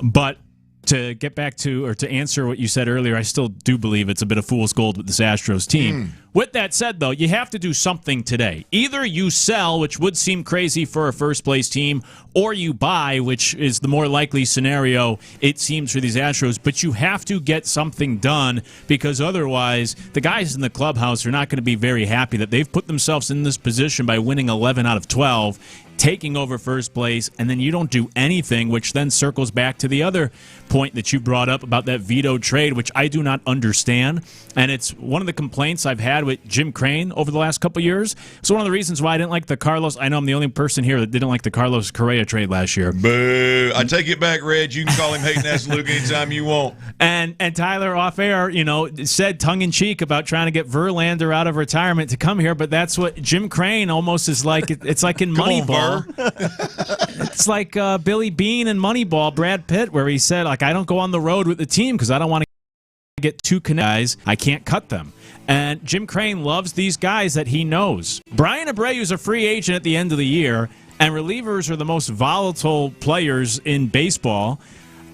But to get back to, or to answer what you said earlier, I still do believe it's a bit of fool's gold with this Astros team. With that said, though, you have to do something today. Either you sell, which would seem crazy for a first-place team, or you buy, which is the more likely scenario, it seems, for these Astros. But you have to get something done, because otherwise the guys in the clubhouse are not going to be very happy that they've put themselves in this position by winning 11 out of 12, taking over first place, and then you don't do anything, which then circles back to the other point that you brought up about that veto trade, which I do not understand. And it's one of the complaints I've had with Jim Creighton over the last couple of years. It's one of the reasons why I didn't like the Carlos. I know I'm the only person here that didn't like the Carlos Correa trade last year. Boo. I take it back, Reg. You can call him hating ass Luke anytime you want. And Tyler off air, said tongue-in-cheek about trying to get Verlander out of retirement to come here, but that's what Jim Creighton almost is like. It's like in Moneyball. It's like Billy Bean in Moneyball, Brad Pitt, where he said, I don't go on the road with the team because I don't want to get too guys. I can't cut them. And Jim Creighton loves these guys that he knows. Brian Abreu is a free agent at the end of the year, and relievers are the most volatile players in baseball.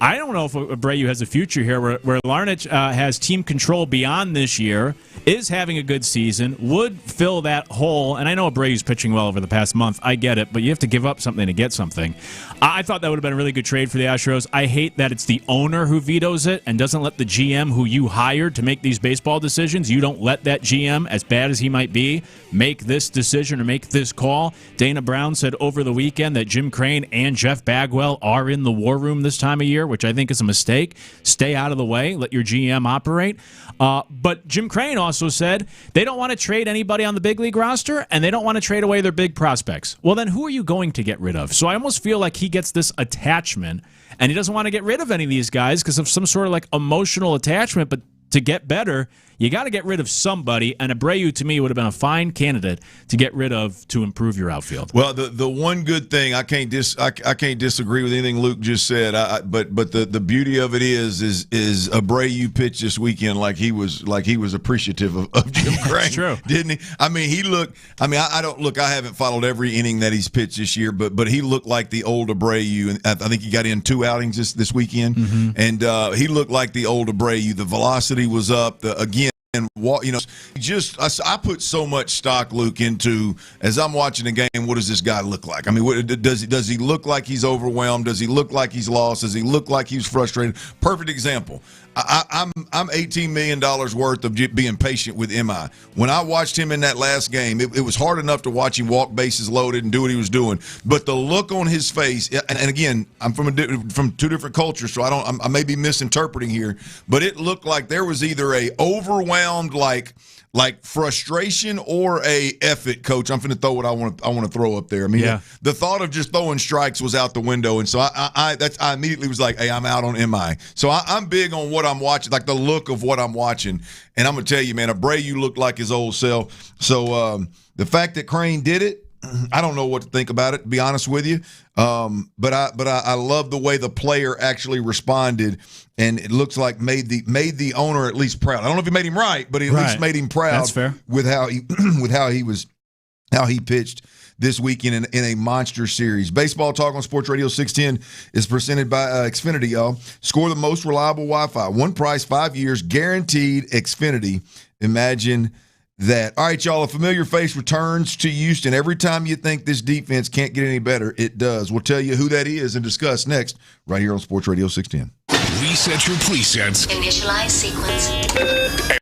I don't know if Abreu has a future here where Larnach has team control beyond this year, is having a good season, would fill that hole. And I know Abreu's pitching well over the past month. I get it, but you have to give up something to get something. I thought that would have been a really good trade for the Astros. I hate that it's the owner who vetoes it and doesn't let the GM who you hired to make these baseball decisions. You don't let that GM, as bad as he might be, make this decision or make this call. Dana Brown said over the weekend that Jim Creighton and Jeff Bagwell are in the war room this time of year, which I think is a mistake. Stay out of the way. Let your GM operate. But Jim Creighton also said they don't want to trade anybody on the big league roster, and they don't want to trade away their big prospects. Well, then who are you going to get rid of? So I almost feel like he gets this attachment, and he doesn't want to get rid of any of these guys because of some sort of emotional attachment. But to get better, you got to get rid of somebody, and Abreu, to me, would have been a fine candidate to get rid of to improve your outfield. Well, the one good thing, I can't disagree with anything Luke just said. But the beauty of it is Abreu pitched this weekend like he was appreciative of Jim Creighton. True, didn't he? I mean, he looked. I mean, I don't look. I haven't followed every inning that he's pitched this year, but he looked like the old Abreu, and I think he got in 2 outings this weekend, and he looked like the old Abreu. The velocity was up. Again, I put so much stock, Luke, into as I'm watching the game. What does this guy look like? I mean, does he look like he's overwhelmed? Does he look like he's lost? Does he look like he's frustrated? Perfect example. I'm $18 million worth of being patient with MI. When I watched him in that last game, it was hard enough to watch him walk bases loaded and do what he was doing. But the look on his face, and again, I'm from two different cultures, so I may be misinterpreting here, but it looked like there was either a overwhelmed like frustration or a F it, coach. I'm finna throw what I want to throw up there. I mean, the thought of just throwing strikes was out the window, and so I immediately was like, hey, I'm out on MI. So I'm big on what I'm watching, like the look of what I'm watching. And I'm gonna tell you, man, Abreu looked like his old self. So the fact that Crane did it, I don't know what to think about it, to be honest with you. But I love the way the player actually responded, and it looks like made the owner at least proud. I don't know if he made him right, but he at least made him proud. That's fair. With how he pitched this weekend in a monster series. Baseball Talk on Sports Radio 610 is presented by Xfinity, y'all. Score the most reliable Wi-Fi. One price, 5 years, guaranteed. Xfinity. Imagine that. All right, y'all, a familiar face returns to Houston. Every time you think this defense can't get any better, it does. We'll tell you who that is and discuss next right here on Sports Radio 610. Reset your presets. Initialize sequence.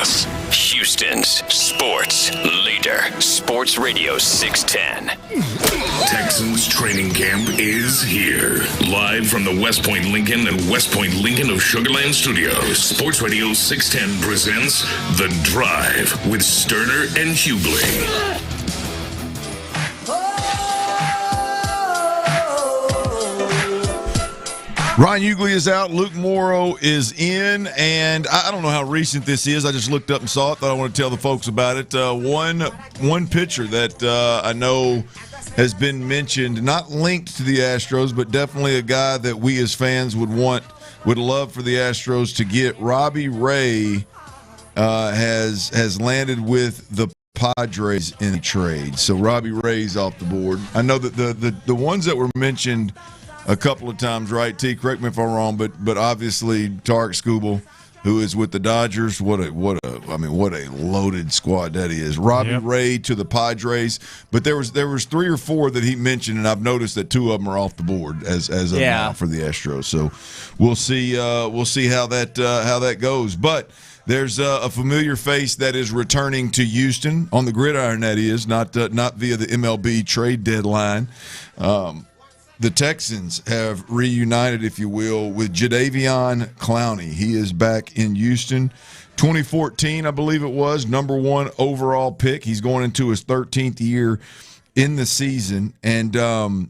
us. Houston's sports leader, Sports Radio 610. Texans training camp is here. Live from the West Point Lincoln and West Point Lincoln of Sugarland Studios, Sports Radio 610 presents The Drive with Stoerner and Hughley. Ryan Hughley is out. Luke Morrow is in. And I don't know how recent this is. I just looked up and saw it. Thought I want to tell the folks about it. One pitcher that I know has been mentioned, not linked to the Astros, but definitely a guy that we as fans would love for the Astros to get. Robbie Ray has landed with the Padres in a trade. So Robbie Ray's off the board. I know that the ones that were mentioned a couple of times, right? T, correct me if I'm wrong, but obviously Tarek Skubal, who is with the Dodgers. What a loaded squad that is. Robbie Ray to the Padres, but there was 3 or 4 that he mentioned, and I've noticed that 2 of them are off the board as of now for the Astros. So we'll see how that goes. But there's a familiar face that is returning to Houston on the gridiron. That is not via the MLB trade deadline. The Texans have reunited, if you will, with Jadeveon Clowney. He is back in Houston. 2014, I believe it was, number 1 overall pick. He's going into his 13th year in the season. And, the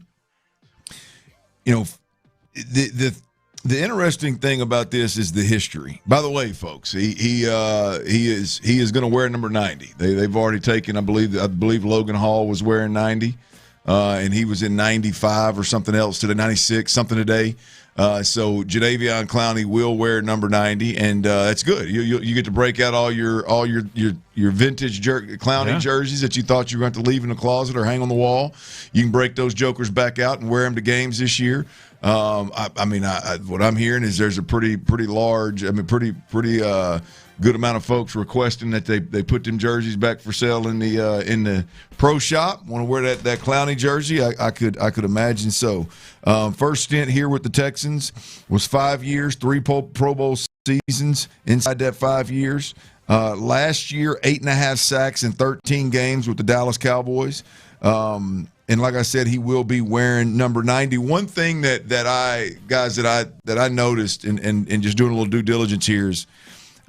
interesting thing about this is the history. By the way, folks, he is going to wear number 90. They've already taken, I believe Logan Hall was wearing 90. And he was in 95 or something else today, 96, something today. So Jadeveon Clowney will wear number 90, and that's good. You get to break out all your vintage Clowney jerseys that you thought you were going to leave in the closet or hang on the wall. You can break those jokers back out and wear them to games this year. What I'm hearing is there's a pretty large, good amount of folks requesting that they put them jerseys back for sale in the pro shop. Want to wear that Clowney jersey? I could imagine so. First stint here with the Texans was 5 years, 3 Pro Bowl seasons inside that 5 years. Last year, 8.5 sacks in 13 games with the Dallas Cowboys. And like I said, he will be wearing number 90. One thing that I noticed and just doing a little due diligence here is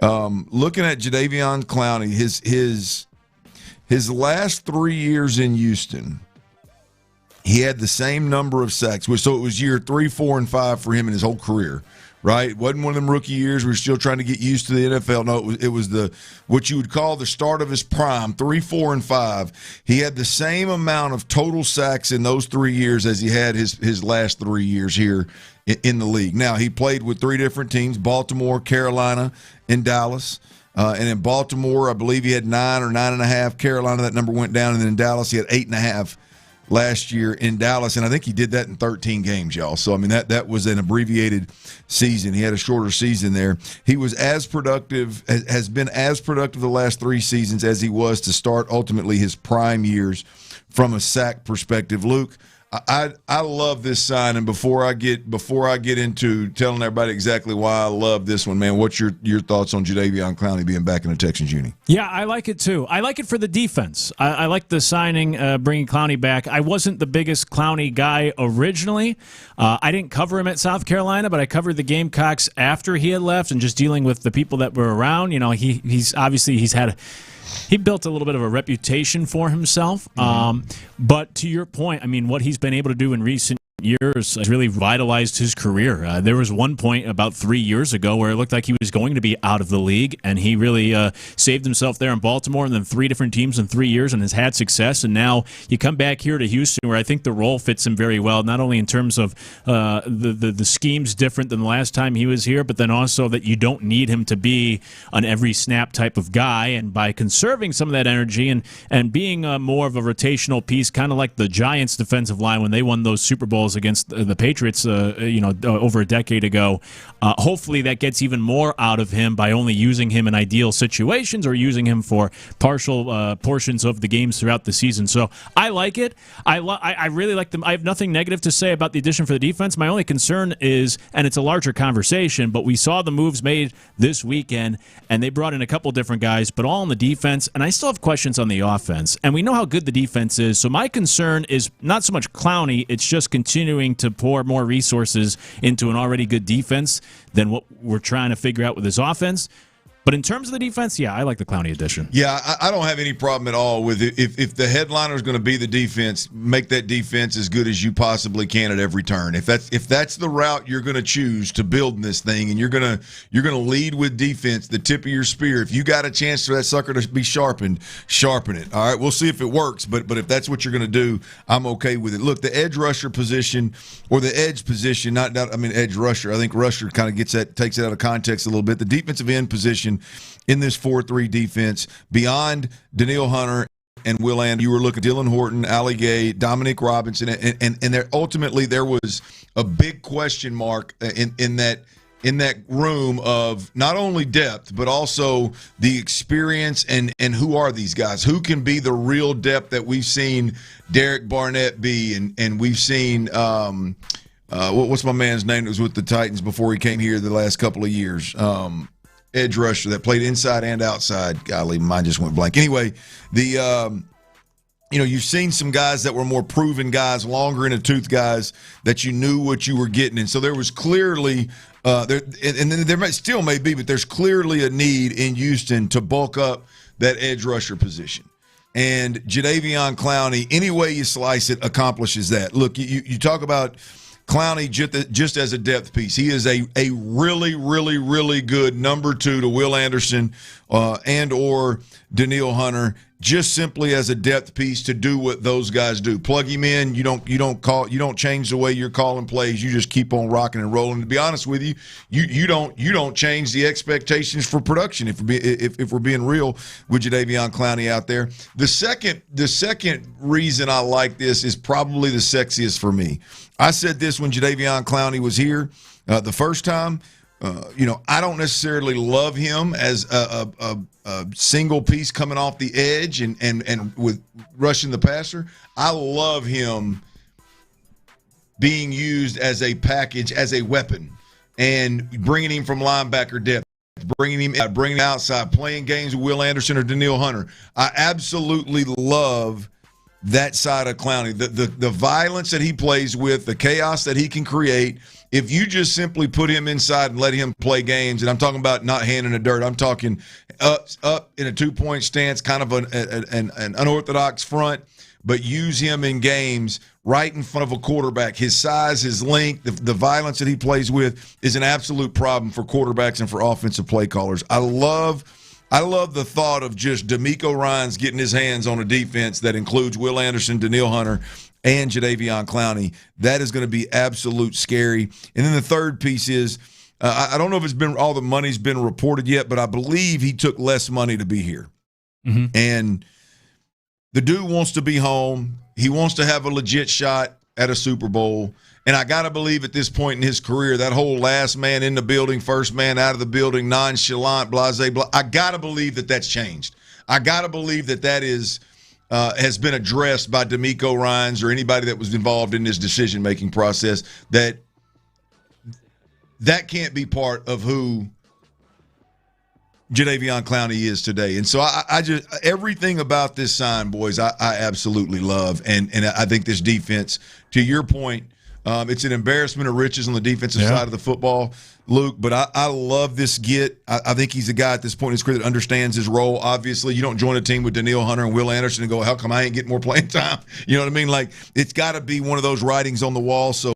looking at Jadeveon Clowney, his last 3 years in Houston, he had the same number of sacks. So it was year 3, 4, and 5 for him in his whole career. Right? It wasn't one of them rookie years. We were still trying to get used to the NFL. No, it was what you would call the start of his prime, 3, 4, and 5. He had the same amount of total sacks in those 3 years as he had his last 3 years here in the league. Now, he played with 3 different teams, Baltimore, Carolina, and Dallas. And in Baltimore, I believe he had 9 or 9.5. Carolina, that number went down. And then in Dallas, he had 8.5. Last year in Dallas, and I think he did that in 13 games, y'all. So, that was an abbreviated season. He had a shorter season there. He was has been as productive the last 3 seasons as he was to start ultimately his prime years from a sack perspective. Luke, I love this sign, and before I get into telling everybody exactly why I love this one, man, what's your thoughts on Jadeveon Clowney being back in the Texans uni? Yeah, I like it too. I like it for the defense. I like the signing, bringing Clowney back. I wasn't the biggest Clowney guy originally. I didn't cover him at South Carolina, but I covered the Gamecocks after he had left, and just dealing with the people that were around. He built a little bit of a reputation for himself. But to your point, what he's been able to do in recent years has really vitalized his career. There was one point about 3 years ago where it looked like he was going to be out of the league, and he really saved himself there in Baltimore, and then 3 different teams in 3 years, and has had success. And now you come back here to Houston, where I think the role fits him very well, not only in terms of the scheme's different than the last time he was here, but then also that you don't need him to be an every snap type of guy. And by conserving some of that energy and being more of a rotational piece, kind of like the Giants defensive line when they won those Super Bowls Eagles against the Patriots, over a decade ago. Hopefully that gets even more out of him by only using him in ideal situations or using him for partial portions of the games throughout the season. So I like it. I really like them. I have nothing negative to say about the addition for the defense. My only concern is, and it's a larger conversation, but we saw the moves made this weekend, and they brought in a couple different guys, but all on the defense, and I still have questions on the offense. And we know how good the defense is, so my concern is not so much Clowney, it's just continuing to pour more resources into an already good defense than what we're trying to figure out with this offense. But in terms of the defense, yeah, I like the Clowney addition. Yeah, I don't have any problem at all with it. If the headliner is going to be the defense, make that defense as good as you possibly can at every turn. If that's the route you're going to choose to build this thing, and you're going to lead with defense, the tip of your spear. If you got a chance for that sucker to be sharpened, sharpen it. All right, we'll see if it works. But if that's what you're going to do, I'm okay with it. Look, the edge rusher position or the edge position, edge rusher. I think rusher kind of takes it out of context a little bit. The defensive end position in this 4-3 defense, beyond Danielle Hunter and Will Anderson, you were looking at Dylan Horton, Ali Gay, Dominic Robinson, and there ultimately there was a big question mark in that room of not only depth but also the experience and who are these guys? Who can be the real depth that we've seen Derek Barnett be, and we've seen what's my man's name that was with the Titans before he came here the last couple of years? Edge rusher that played inside and outside. Golly, mine just went blank. Anyway, you've seen some guys that were more proven guys, longer in the tooth guys that you knew what you were getting. And so there was clearly there still may be, but there's clearly a need in Houston to bulk up that edge rusher position. And Jadeveon Clowney, any way you slice it, accomplishes that. Look, you talk about Clowney just as a depth piece. He is a really, really, really good number 2 to Will Anderson and or Danielle Hunter, just simply as a depth piece to do what those guys do. Plug him in. You don't change the way you're calling plays. You just keep on rocking and rolling. To be honest with you, you don't change the expectations for production if we're being real with Jadeveon Clowney out there. The second reason I like this is probably the sexiest for me. I said this when Jadeveon Clowney was here the first time. I don't necessarily love him as a single piece coming off the edge and with rushing the passer. I love him being used as a package, as a weapon, and bringing him from linebacker depth, bringing him outside, playing games with Will Anderson or Danielle Hunter. I absolutely love that side of Clowney, the violence that he plays with, the chaos that he can create. If you just simply put him inside and let him play games, and I'm talking about not hand in the dirt, I'm talking up in a 2-point stance, kind of an unorthodox front, but use him in games right in front of a quarterback. His size, his length, the violence that he plays with is an absolute problem for quarterbacks and for offensive play callers. I love the thought of just D'Amico Ryans getting his hands on a defense that includes Will Anderson, Danielle Hunter, and Jadeveon Clowney. That is going to be absolute scary. And then the third piece is, I don't know if it's been all the money's been reported yet, but I believe he took less money to be here. Mm-hmm. And the dude wants to be home. He wants to have a legit shot at a Super Bowl. And I got to believe at this point in his career, that whole last man in the building, first man out of the building, nonchalant, blase, blah, I got to believe that that's changed. I got to believe that is has been addressed by D'Amico Ryans or anybody that was involved in this decision-making process, that can't be part of who Jadeveon Clowney is today. And so I just everything about this sign, boys, I absolutely love. And I think this defense, to your point, it's an embarrassment of riches on the defensive side of the football, Luke. But I love this get. I think he's a guy at this point in his career that understands his role. Obviously, you don't join a team with Danielle Hunter and Will Anderson and go, how come I ain't getting more playing time? You know what I mean? Like, it's got to be one of those writings on the wall. So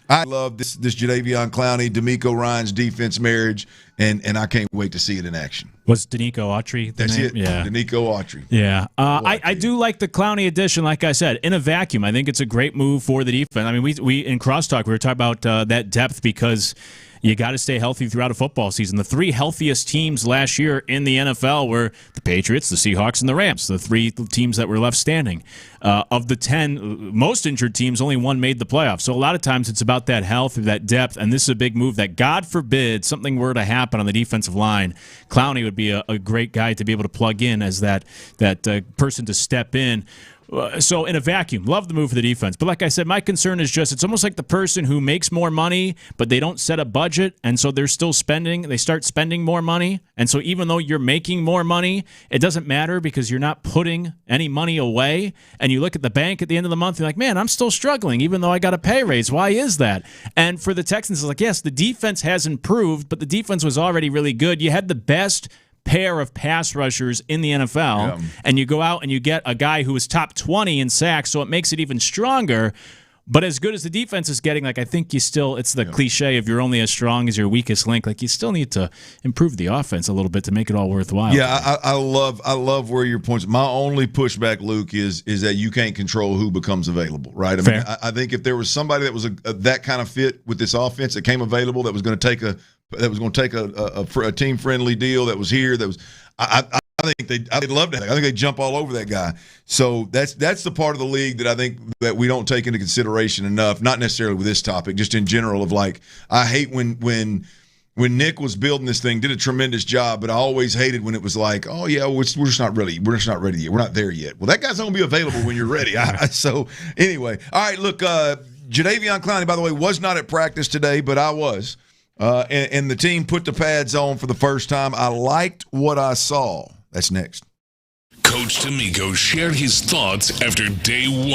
I love this Jadeveon Clowney, D'Amico Ryans defense marriage, and I can't wait to see it in action. Was Danico Autry the That's name? it. Yeah. Danico Autry. Yeah. I do like the Clowney addition, like I said. In a vacuum, I think it's a great move for the defense. I mean, we in Crosstalk, we were talking about that depth because you got to stay healthy throughout a football season. The 3 healthiest teams last year in the NFL were the Patriots, the Seahawks, and the Rams, the 3 teams that were left standing. Of the 10 most injured teams, only 1 made the playoffs. So a lot of times it's about that health or that depth, and this is a big move that, God forbid, something were to happen on the defensive line. Clowney would be a great guy to be able to plug in as that person to step in. So in a vacuum, love the move for the defense. But like I said, my concern is just it's almost like the person who makes more money, but they don't set a budget, and so they're still spending. They start spending more money. And so even though you're making more money, it doesn't matter because you're not putting any money away. And you look at the bank at the end of the month, you're like, man, I'm still struggling even though I got a pay raise. Why is that? And for the Texans, it's like, yes, the defense has improved, but the defense was already really good. You had the best pair of pass rushers in the NFL, and you go out and you get a guy who is top 20 in sacks, so it makes it even stronger. But as good as the defense is getting, like I think you still, it's the cliche of you're only as strong as your weakest link. Like you still need to improve the offense a little bit to make it all worthwhile. Yeah, I love where your points. My only pushback, Luke, is that you can't control who becomes available, right? I mean, I think if there was somebody that was that kind of fit with this offense that came available, that was going to take a team friendly deal that was here, that was I'd love that. I think they'd jump all over that guy. So that's the part of the league that I think that we don't take into consideration enough. Not necessarily with this topic, just in general. Of like, I hate when Nick was building this thing, did a tremendous job, but I always hated when it was like, oh yeah, we're just not ready. We're just not ready yet. We're not there yet. Well, that guy's not gonna be available when you're ready. So anyway, all right. Look, Jadeveon Clowney, by the way, was not at practice today, but I was. And the team put the pads on for the first time. I liked what I saw. That's next. Coach D'Amico shared his thoughts after day 1.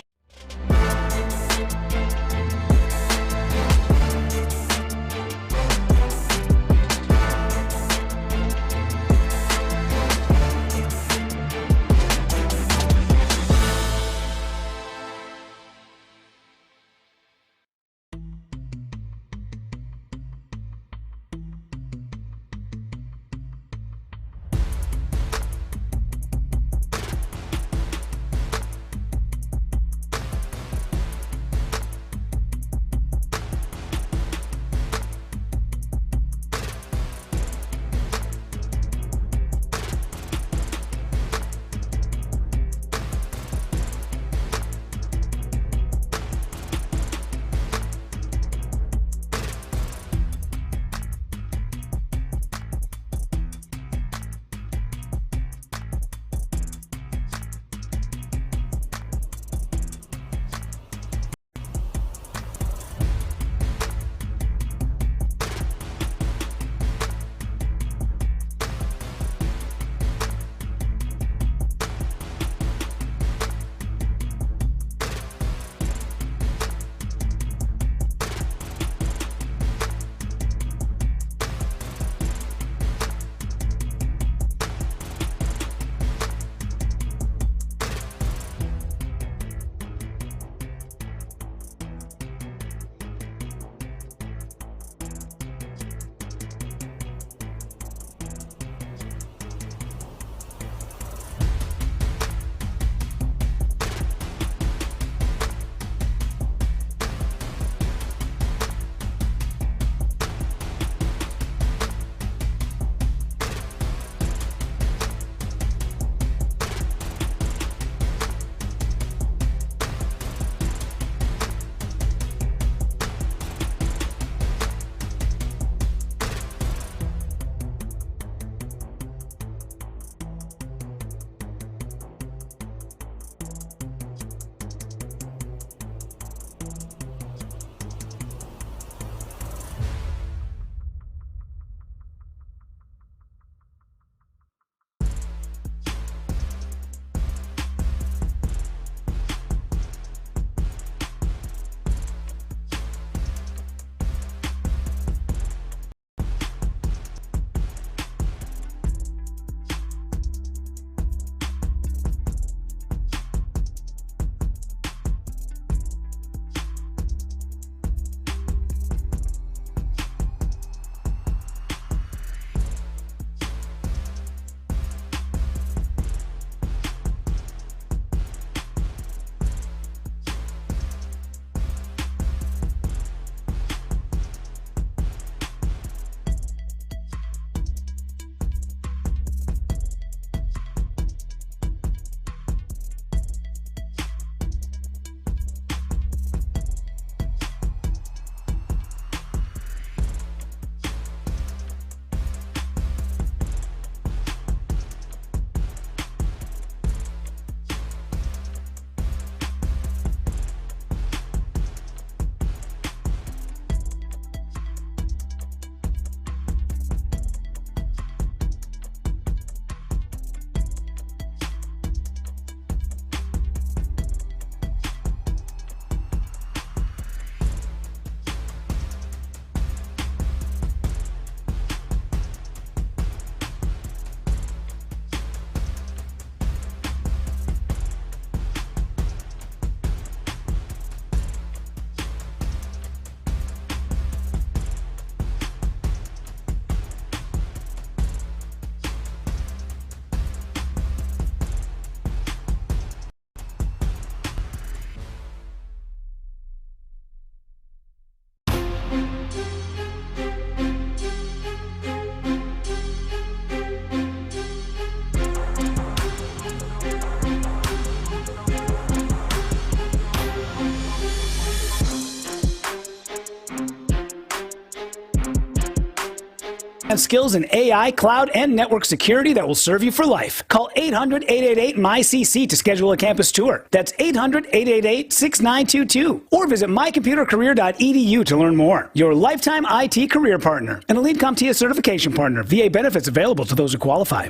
skills in AI, cloud, and network security that will serve you for life. Call 800-888-MyCC to schedule a campus tour. That's 800-888-6922. Or visit mycomputercareer.edu to learn more. Your lifetime IT career partner. An Elite CompTIA certification partner. VA benefits available to those who qualify.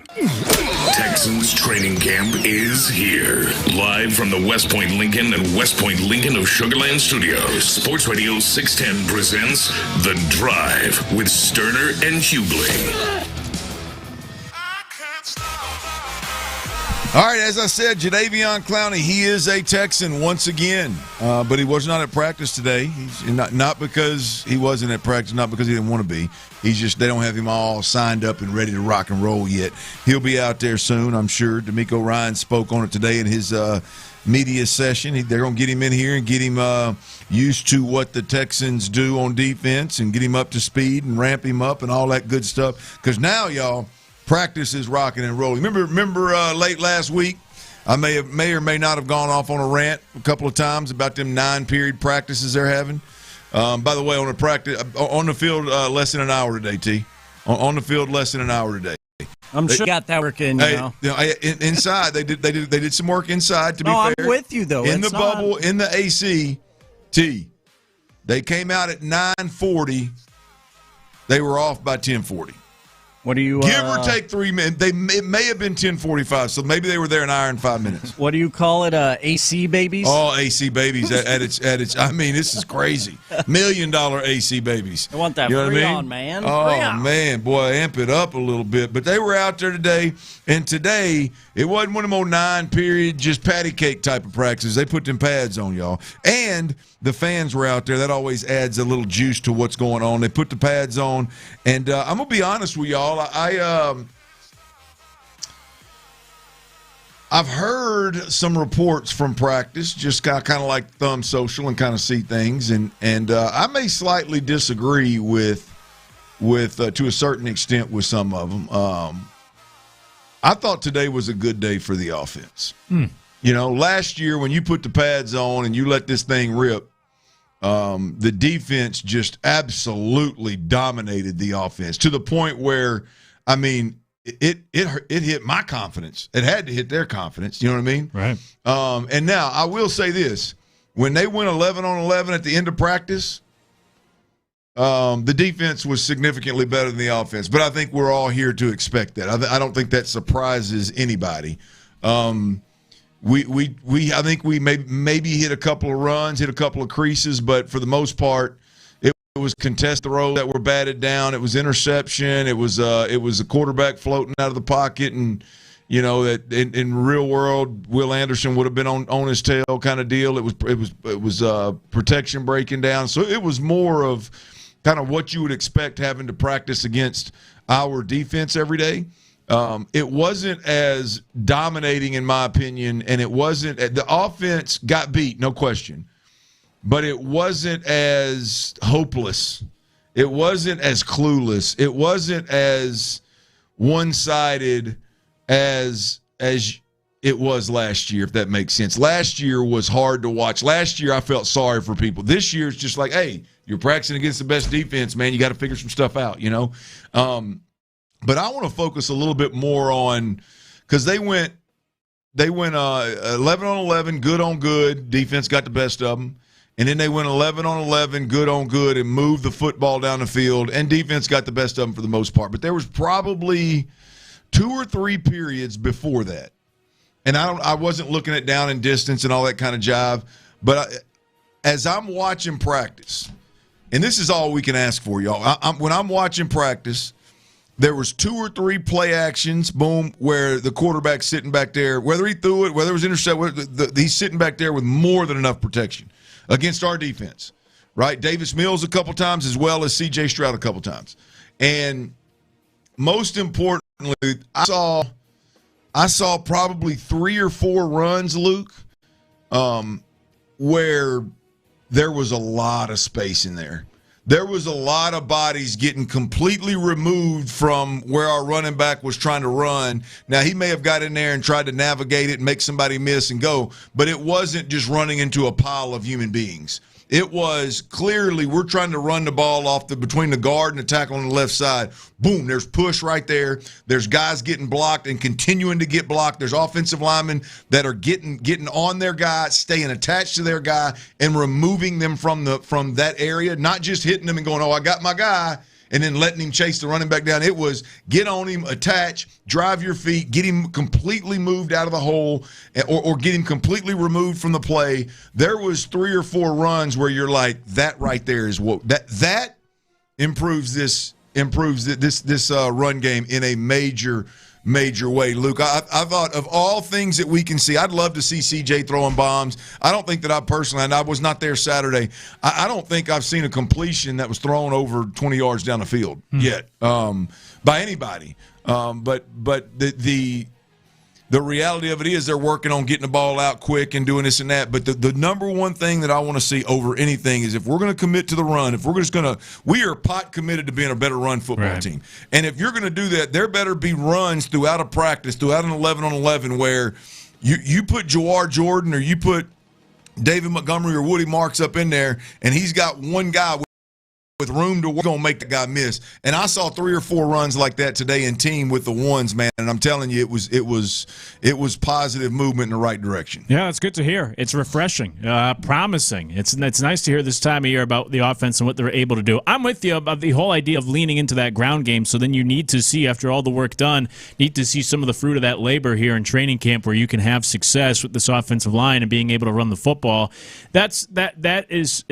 Texans training camp is here. Live from the West Point Lincoln and West Point Lincoln of Sugarland Studios, Sports Radio 610 presents The Drive with Stoerner and Hughley. All right, as I said, Jadeveon Clowney, he is a Texan once again, but he was not at practice today. He's not because he wasn't at practice, not because he didn't want to be. He's just, they don't have him all signed up and ready to rock and roll yet. He'll be out there soon, I'm sure. D'Amico Ryan spoke on it today in his media session. They're going to get him in here and get him used to what the Texans do on defense and get him up to speed and ramp him up and all that good stuff. Because now, y'all, practice is rocking and rolling. Remember late last week, I may or may not have gone off on a rant a couple of times about them 9-period practices they're having. By the way, on the field, less than an hour today, T. On the field, less than an hour today. I'm sure got that working. Inside, they did some work inside. To be fair, I'm with you though. In the bubble, in the AC, T. They came out at 9:40. They were off by 10:40. What do you give or take 3 minutes? It may have been 10:45, so maybe they were there an hour and 5 minutes. What do you call it? AC babies? Oh, AC babies at its. I mean, this is crazy. $1 million AC babies. I want that on, man. Oh man, boy, amp it up a little bit. But they were out there today, and today it wasn't one of them old 9-period, just patty cake type of practices. They put them pads on, y'all, and the fans were out there. That always adds a little juice to what's going on. They put the pads on, and I'm gonna be honest with y'all. I've heard some reports from practice, just kind of like thumb social and kind of see things, and I may slightly disagree with to a certain extent with some of them. I thought today was a good day for the offense. You know, last year when you put the pads on and you let this thing rip, the defense just absolutely dominated the offense to the point where, I mean, it hit my confidence. It had to hit their confidence. You know what I mean? Right. And now I will say this: when they went 11 on 11 at the end of practice, the defense was significantly better than the offense. But I think we're all here to expect that. I don't think that surprises anybody. I think we maybe hit a couple of runs, hit a couple of creases, but for the most part, it was contested throws that were batted down. It was interception. It was a quarterback floating out of the pocket, and you know that in real world, Will Anderson would have been on his tail kind of deal. It was protection breaking down. So it was more of kind of what you would expect having to practice against our defense every day. It wasn't as dominating, in my opinion, and it wasn't – the offense got beat, no question, but it wasn't as hopeless. It wasn't as clueless. It wasn't as one-sided as it was last year, if that makes sense. Last year was hard to watch. Last year I felt sorry for people. This year it's just like, hey, you're practicing against the best defense, man. You got to figure some stuff out, you know. But I want to focus a little bit more on because they went 11 on 11, good on good. Defense got the best of them. And then they went 11 on 11, good on good, and moved the football down the field. And defense got the best of them for the most part. But there was probably 2 or 3 periods before that. And I wasn't looking at down and distance and all that kind of jive. But as I'm watching practice, and this is all we can ask for, y'all. When I'm watching practice, there was 2 or 3 play actions, boom, where the quarterback's sitting back there, whether he threw it, whether it was intercepted, he's sitting back there with more than enough protection against our defense, right? Davis Mills a couple times as well as C.J. Stroud a couple times. And most importantly, I saw probably 3 or 4 runs, Luke, where there was a lot of space in there. There was a lot of bodies getting completely removed from where our running back was trying to run. Now, he may have got in there and tried to navigate it and make somebody miss and go, but it wasn't just running into a pile of human beings. It was clearly we're trying to run the ball off between the guard and the tackle on the left side. Boom, there's push right there. There's guys getting blocked and continuing to get blocked. There's offensive linemen that are getting on their guy, staying attached to their guy, and removing them from that area, not just hitting them and going, oh, I got my guy, and then letting him chase the running back down. It was get on him, attach, drive your feet, get him completely moved out of the hole, or get him completely removed from the play. There was 3 or 4 runs where you're like, that right there is what that improves this run game in a major way. Luke, I thought of all things that we can see, I'd love to see CJ throwing bombs. I don't think that I personally, and I was not there Saturday, I don't think I've seen a completion that was thrown over 20 yards down the field yet by anybody. But the reality of it is they're working on getting the ball out quick and doing this and that. But the number one thing that I want to see over anything is if we're going to commit to the run, we are pot committed to being a better run football team. And if you're going to do that, there better be runs throughout a practice, throughout an 11-on-11 where you put Jawar Jordan or you put David Montgomery or Woody Marks up in there, and he's got one guy with room to work, going to make the guy miss. And I saw 3 or 4 runs like that today in team with the ones, man. And I'm telling you, it was positive movement in the right direction. Yeah, it's good to hear. It's refreshing, promising. It's nice to hear this time of year about the offense and what they're able to do. I'm with you about the whole idea of leaning into that ground game. So then you need to see, after all the work done, need to see some of the fruit of that labor here in training camp, where you can have success with this offensive line and being able to run the football. That is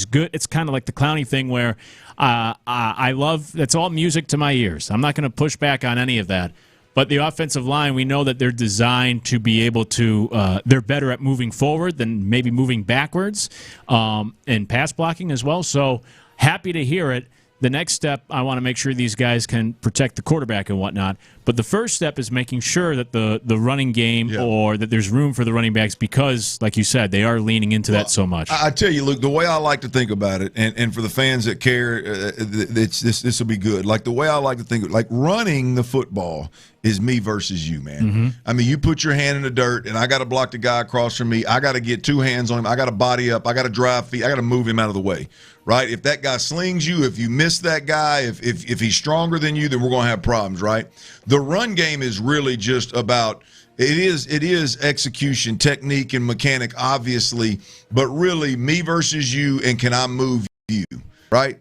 good. It's kind of like the Clowney thing where I love, that's all music to my ears. I'm not going to push back on any of that. But the offensive line, we know that they're designed to be able to, they're better at moving forward than maybe moving backwards, and pass blocking as well. So happy to hear it. The next step, I want to make sure these guys can protect the quarterback and whatnot. But the first step is making sure that the running game or that there's room for the running backs because, like you said, they are leaning into that so much. I tell you, Luke, the way I like to think about it, and for the fans that care, this will be good. Like the way I like to think, like running the football is me versus you, man. Mm-hmm. I mean, you put your hand in the dirt, and I got to block the guy across from me. I got to get 2 hands on him. I got to body up. I got to drive feet. I got to move him out of the way, right? If that guy slings you, if you miss that guy, if he's stronger than you, then we're going to have problems, right? The run game is really just about it is execution, technique, and mechanic, obviously, but really me versus you, and can I move you, right?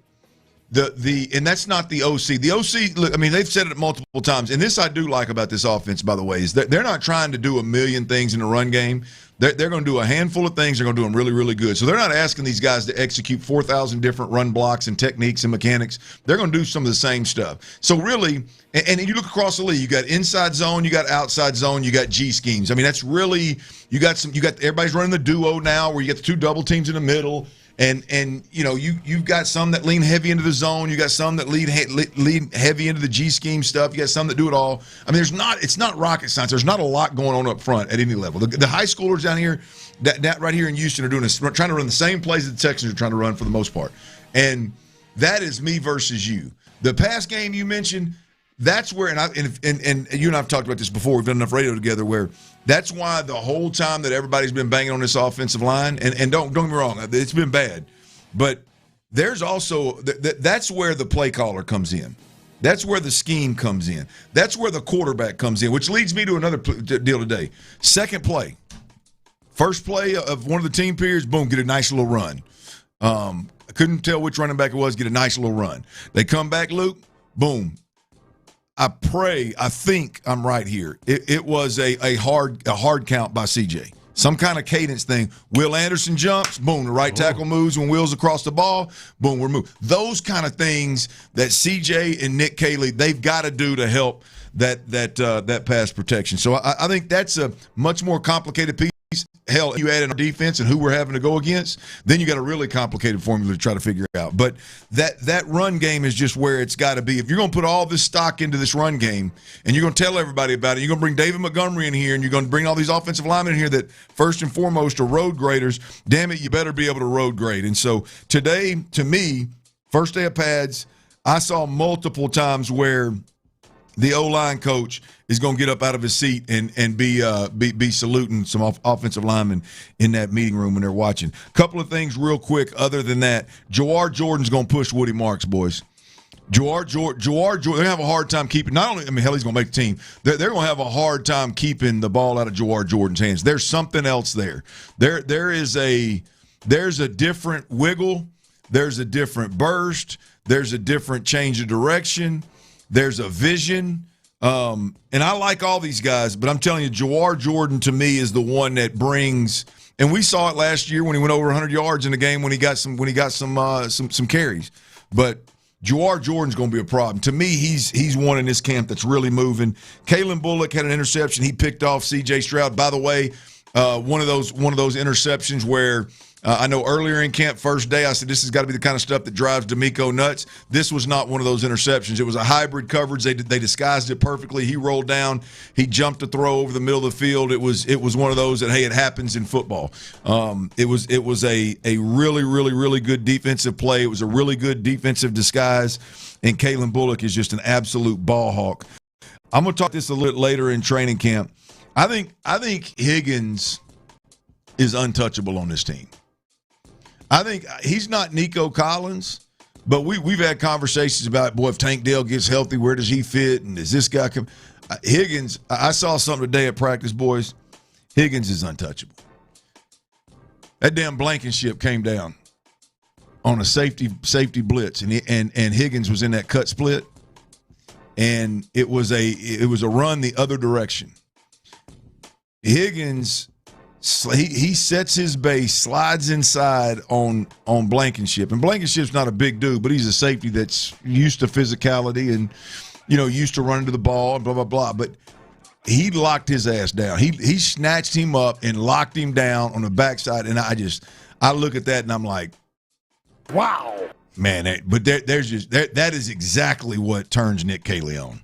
And that's not the OC. The OC, look, I mean, they've said it multiple times, and this I do like about this offense, by the way, is that they're not trying to do a million things in the run game. They're going to do a handful of things. They're going to do them really, really good. So they're not asking these guys to execute 4,000 different run blocks and techniques and mechanics. They're going to do some of the same stuff. So really, and you look across the league, you got inside zone, you got outside zone, you got G schemes. I mean, that's really, you got everybody's running the duo now where you get the 2 double teams in the middle. And you know, you've got some that lean heavy into the zone. You got some that lead heavy into the G scheme stuff. You got some that do it all. I mean, it's not rocket science. There's not a lot going on up front at any level. The high schoolers down here, that right here in Houston, are trying to run the same plays that the Texans are trying to run for the most part. And that is me versus you. The pass game you mentioned, that's where, and you and I have talked about this before. We've done enough radio together where that's why the whole time that everybody's been banging on this offensive line, and don't get me wrong, it's been bad, but there's also that's where the play caller comes in. That's where the scheme comes in. That's where the quarterback comes in, which leads me to another deal today. Second play. First play of one of the team periods, boom, get a nice little run. I couldn't tell which running back it was, get a nice little run. They come back, Luke, boom. I think I'm right here. It was a hard count by CJ. Some kind of cadence thing. Will Anderson jumps, boom, the right tackle moves when Will's across the ball, boom, we're moving. Those kind of things that CJ and Nick Caley, they've got to do to help that pass protection. So I think that's a much more complicated piece. Hell, you add in our defense and who we're having to go against, then you got a really complicated formula to try to figure out. But that run game is just where it's got to be. If you're going to put all this stock into this run game and you're going to tell everybody about it, you're going to bring David Montgomery in here and you're going to bring all these offensive linemen in here that first and foremost are road graders, damn it, you better be able to road grade. And so today, to me, first day of pads, I saw multiple times where the O-line coach is going to get up out of his seat and be saluting some offensive linemen in that meeting room when they're watching. Couple of things real quick. Other than that, Jawar Jordan's going to push Woody Marks, boys. Jawar Jordan, they're going to have a hard time keeping. Not only, hell, he's going to make the team. They're going to have a hard time keeping the ball out of Jawar Jordan's hands. There's something else there. There's a different wiggle. There's a different burst. There's a different change of direction. There's a vision. And I like all these guys, but I'm telling you, Jawar Jordan to me is the one that brings. And we saw it last year when he went over 100 yards in a game when he got some carries. But Jawar Jordan's going to be a problem. To me, he's one in this camp that's really moving. Kalen Bullock had an interception. He picked off C.J. Stroud. By the way, one of those interceptions where I know earlier in camp, first day, I said this has got to be the kind of stuff that drives D'Amico nuts. This was not one of those interceptions. It was a hybrid coverage. They disguised it perfectly. He rolled down. He jumped to throw over the middle of the field. It was one of those that, hey, it happens in football. It was a really, really, really good defensive play. It was a really good defensive disguise, and Kalen Bullock is just an absolute ball hawk. I'm going to talk this a little later in training camp. I think Higgins is untouchable on this team. I think he's not Nico Collins, but we've had conversations about, boy, if Tank Dell gets healthy, where does he fit? And does this guy come? Higgins, I saw something today at practice, boys. Higgins is untouchable. That damn Blankenship came down on a safety blitz, and Higgins was in that cut split, and it was a run the other direction. Higgins, he sets his base, slides inside on Blankenship. And Blankenship's not a big dude, but he's a safety that's used to physicality and, used to running to the ball and blah, blah, blah. But he locked his ass down. He snatched him up and locked him down on the backside. And I look at that and I'm like, wow. Man, that is exactly what turns Nick Caley on.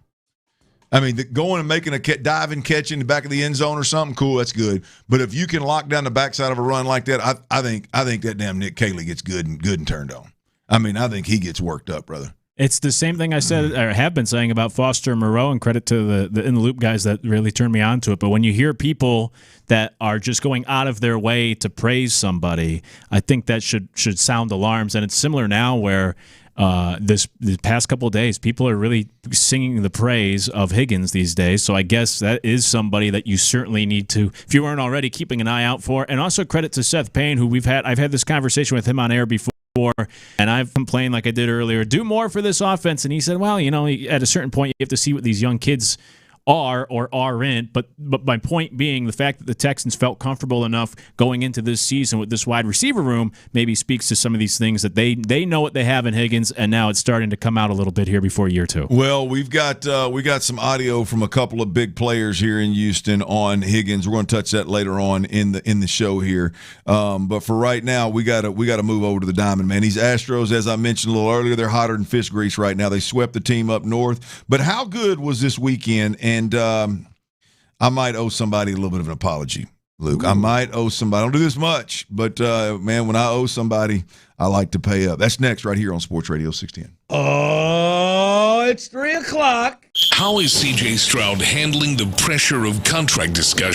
I mean, going and making a dive and catch in the back of the end zone or something, cool, that's good. But if you can lock down the backside of a run like that, I think that damn Nick Caley gets good and turned on. I mean, I think he gets worked up, brother. It's the same thing I said or have been saying about Foster and Moreau, and credit to the in the loop guys that really turned me on to it. But when you hear people that are just going out of their way to praise somebody, I think that should sound alarms. And it's similar now where the past couple of days, people are really singing the praise of Higgins these days. So I guess that is somebody that you certainly need to, if you weren't already, keeping an eye out for. And also credit to Seth Payne, who I've had this conversation with him on air before. And I've complained, like I did earlier, do more for this offense. And he said, well, at a certain point, you have to see what these young kids are or aren't. But my point being, the fact that the Texans felt comfortable enough going into this season with this wide receiver room maybe speaks to some of these things that they know what they have in Higgins, and now it's starting to come out a little bit here before year two. Well, we got some audio from a couple of big players here in Houston on Higgins. We're going to touch that later on in the show here. But for right now, we got to move over to the Diamond, man. These Astros, as I mentioned a little earlier, they're hotter than fish grease right now. They swept the team up north. But how good was this weekend? And I might owe somebody a little bit of an apology, Luke. I might owe somebody. I don't do this much, but, man, when I owe somebody, I like to pay up. That's next right here on Sports Radio 610. Oh, it's 3 o'clock. How is C.J. Stroud handling the pressure of contract discussion?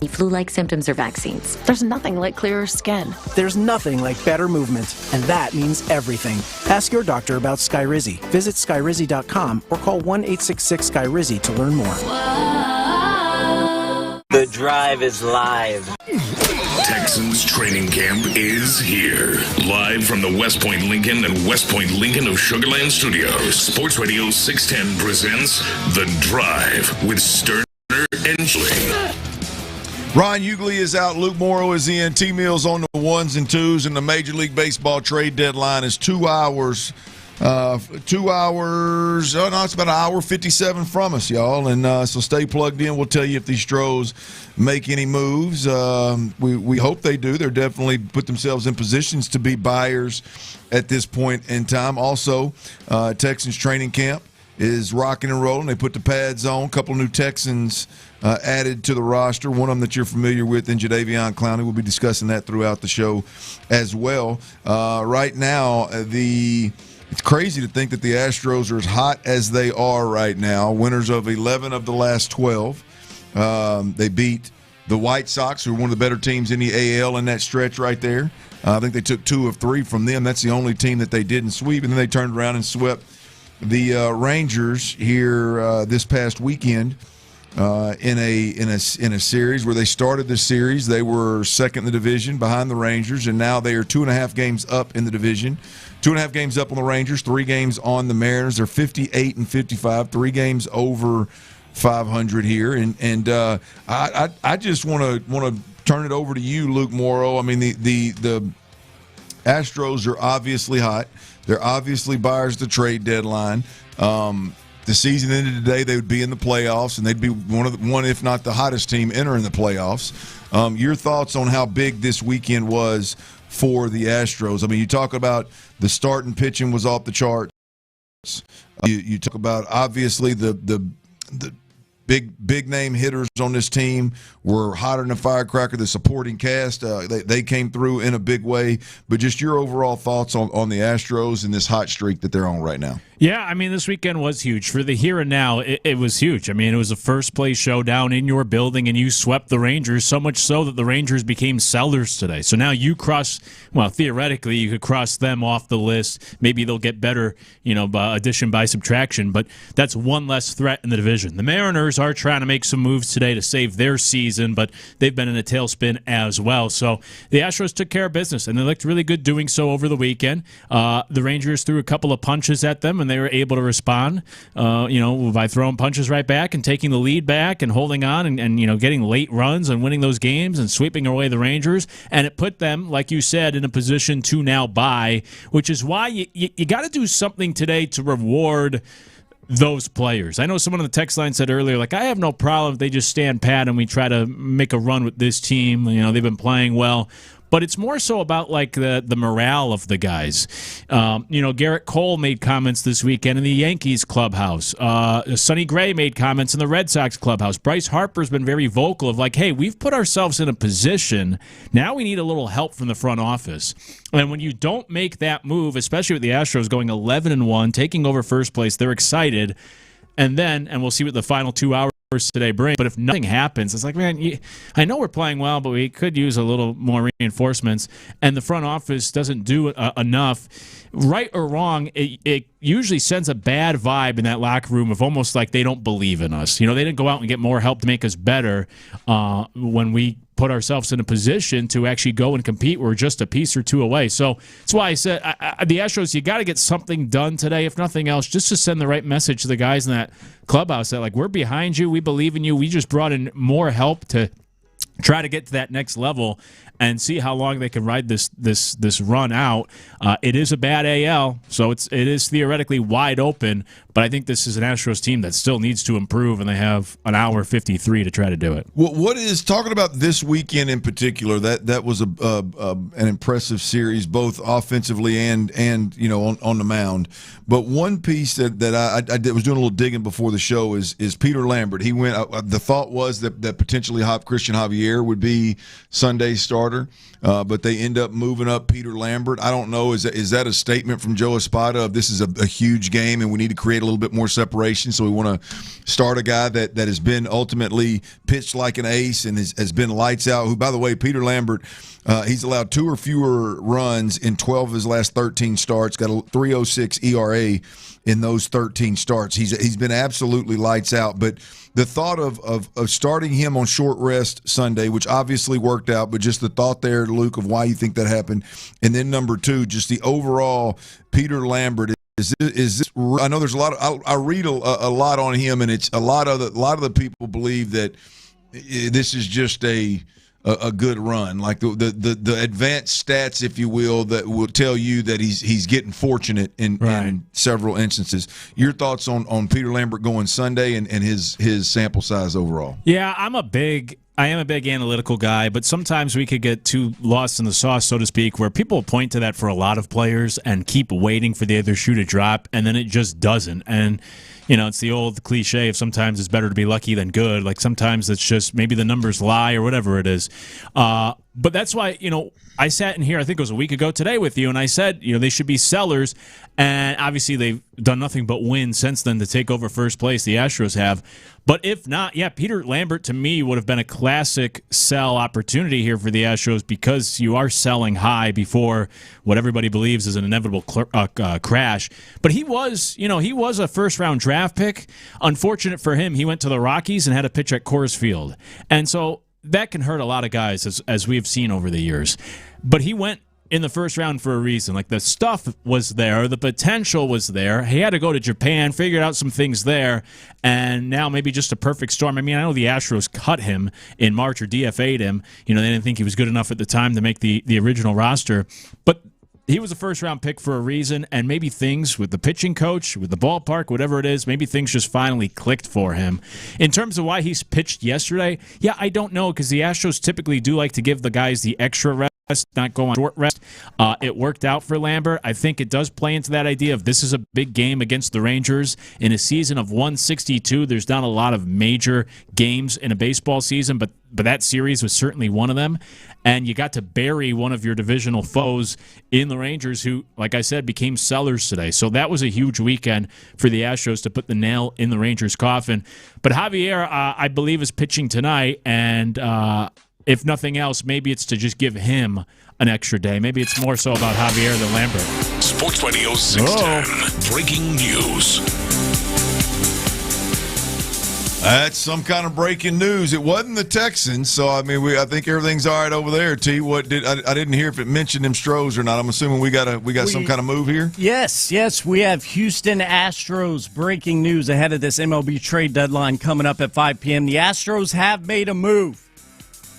flu-like symptoms or vaccines. There's nothing like clearer skin. There's nothing like better movement, and that means everything. Ask your doctor about Skyrizi. Visit Skyrizi.com or call 1-866-SKYRIZI to learn more. The Drive is live. Texans training camp is here. Live from the West Point Lincoln and West Point Lincoln of Sugarland Studios. Sports Radio 610 presents The Drive with Stoerner and Hughley. Ron Hughley is out. Luke Morrow is in. T-Mills on the ones and twos, and the Major League Baseball trade deadline is 2 hours. It's about an hour 57 from us, y'all. And so stay plugged in. We'll tell you if these Stros make any moves. We hope they do. They're definitely put themselves in positions to be buyers at this point in time. Also, Texans training camp is rocking and rolling. They put the pads on. A couple of new Texans added to the roster. One of them that you're familiar with in Jadeveon Clowney. We'll be discussing that throughout the show as well. Right now, it's crazy to think that the Astros are as hot as they are right now. Winners of 11 of the last 12. They beat the White Sox, who are one of the better teams in the AL in that stretch right there. I think they took 2 of 3 from them. That's the only team that they didn't sweep. And then they turned around and swept the Rangers here this past weekend in a series where they started the series. They were second in the division behind the Rangers, and now they are 2.5 games up in the division. 2.5 games up on the Rangers, 3 games on the Mariners. They're 58 and 55, 3 games over 500 here. And I just want to turn it over to you, Luke Morrow. I mean, the Astros are obviously hot. They're obviously buyers at the trade deadline. The season ended today, they would be in the playoffs, and they'd be one if not the hottest team entering the playoffs. Your thoughts on how big this weekend was for the Astros? I mean, you talk about the starting pitching was off the charts. You talk about obviously the big name hitters on this team were hotter than a firecracker. The supporting cast, they came through in a big way. But just your overall thoughts on the Astros and this hot streak that they're on right now. Yeah, I mean, this weekend was huge. For the here and now, it was huge. I mean, it was a first-place showdown in your building, and you swept the Rangers, so much so that the Rangers became sellers today. So now you theoretically, you could cross them off the list. Maybe they'll get better, by addition by subtraction, but that's one less threat in the division. The Mariners are trying to make some moves today to save their season, but they've been in a tailspin as well. So the Astros took care of business, and they looked really good doing so over the weekend. The Rangers threw a couple of punches at them, and they were able to respond, by throwing punches right back and taking the lead back and holding on and getting late runs and winning those games and sweeping away the Rangers. And it put them, like you said, in a position to now buy, which is why you got to do something today to reward those players. I know someone on the text line said earlier, I have no problem if they just stand pat and we try to make a run with this team. They've been playing well. But it's more so about the morale of the guys. Garrett Cole made comments this weekend in the Yankees clubhouse. Sonny Gray made comments in the Red Sox clubhouse. Bryce Harper's been very vocal of hey, we've put ourselves in a position. Now we need a little help from the front office. And when you don't make that move, especially with the Astros going 11-1, taking over first place, they're excited. And we'll see what the final 2 hours today bring. But if nothing happens, it's man, I know we're playing well, but we could use a little more reinforcements. And the front office doesn't do enough. Right or wrong, it usually sends a bad vibe in that locker room of almost they don't believe in us. They didn't go out and get more help to make us better when we put ourselves in a position to actually go and compete. We're just a piece or two away. So that's why I said the Astros, you got to get something done today, if nothing else, just to send the right message to the guys in that clubhouse that we're behind you, we believe in you. We just brought in more help to try to get to that next level and see how long they can ride this run out. It is a bad AL, so it is theoretically wide open, but I think this is an Astros team that still needs to improve, and they have an hour 53 to try to do it. Well, what is talking about this weekend in particular? That was an impressive series, both offensively and on the mound. But one piece that I was doing a little digging before the show is Peter Lambert. He went. The thought was that potentially Christian Javier Javier would be Sunday's starter, but they end up moving up Peter Lambert. I don't know. Is that a statement from Joe Espada of this is a huge game and we need to create a little bit more separation, so we want to start a guy that has been ultimately pitched like an ace and has been lights out, who, by the way, Peter Lambert, he's allowed 2 or fewer runs in 12 of his last 13 starts, got a 3.06 ERA in those 13 starts. He's been absolutely lights out. But the thought of starting him on short rest Sunday, which obviously worked out, but just the thought there, Luke, of why you think that happened. And then number 2, just the overall Peter Lambert. Is this? I know there's a lot of, I read a lot on him, and it's a lot of the people believe that this is just a good run, like the advanced stats, if you will, that will tell you that he's getting fortunate in several instances. Your thoughts on Peter Lambert going Sunday and his sample size overall? Yeah, I am a big analytical guy, but sometimes we could get too lost in the sauce, so to speak, where people point to that for a lot of players and keep waiting for the other shoe to drop, and then it just doesn't. And it's the old cliche of sometimes it's better to be lucky than good. Like sometimes it's just maybe the numbers lie or whatever it is. But that's why, I sat in here, I think it was a week ago today with you, and I said, they should be sellers. And obviously they've done nothing but win since then to take over first place. The Astros have. But if not, Peter Lambert to me would have been a classic sell opportunity here for the Astros, because you are selling high before what everybody believes is an inevitable crash. But he was a first-round draft pick. Unfortunate for him, he went to the Rockies and had to pitch at Coors Field. And so that can hurt a lot of guys, as we have seen over the years. But he went in the first round for a reason. Like, the stuff was there, the potential was there. He had to go to Japan, figured out some things there, and now maybe just a perfect storm. I mean, I know the Astros cut him in March or DFA'd him. They didn't think he was good enough at the time to make the original roster. But he was a first-round pick for a reason, and maybe things with the pitching coach, with the ballpark, whatever it is, maybe things just finally clicked for him. In terms of why he's pitched yesterday, I don't know, because the Astros typically do like to give the guys the extra rest, not go on short rest. It worked out for Lambert. I think it does play into that idea of this is a big game against the Rangers. In a season of 162, there's not a lot of major games in a baseball season, but that series was certainly one of them. And you got to bury one of your divisional foes in the Rangers, who, like I said, became sellers today. So that was a huge weekend for the Astros to put the nail in the Rangers' coffin. But Javier, I believe, is pitching tonight, and if nothing else, maybe it's to just give him an extra day. Maybe it's more so about Javier than Lambert. Sports Radio 610. Breaking news. That's some kind of breaking news. It wasn't the Texans, so I think everything's all right over there. T, I didn't hear if it mentioned them Stros or not. I'm assuming we got some kind of move here. Yes, we have Houston Astros breaking news ahead of this MLB trade deadline coming up at 5 p.m. The Astros have made a move.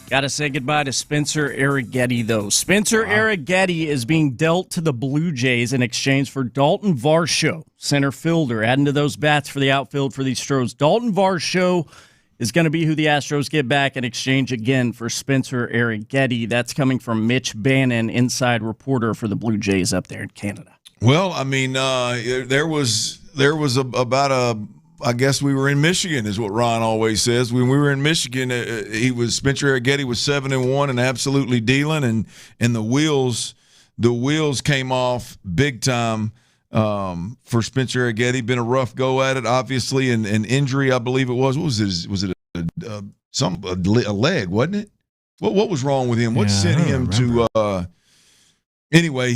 Got to say goodbye to Spencer Arrighetti, though. Spencer Arrighetti is being dealt to the Blue Jays in exchange for Dalton Varsho, center fielder, adding to those bats for the outfield for these Stros. Dalton Varsho is going to be who the Astros get back in exchange again for Spencer Arrighetti. That's coming from Mitch Bannon, inside reporter for the Blue Jays up there in Canada. Well, there was I guess we were in Michigan, is what Ron always says. When we were in Michigan, Spencer Arrighetti was 7-1 and absolutely dealing, and the wheels came off big time for Spencer Arrighetti. Been a rough go at it, obviously, and an injury, I believe it was. What was it? Was it a leg? Wasn't it? What was wrong with him? What sent him to? Anyway,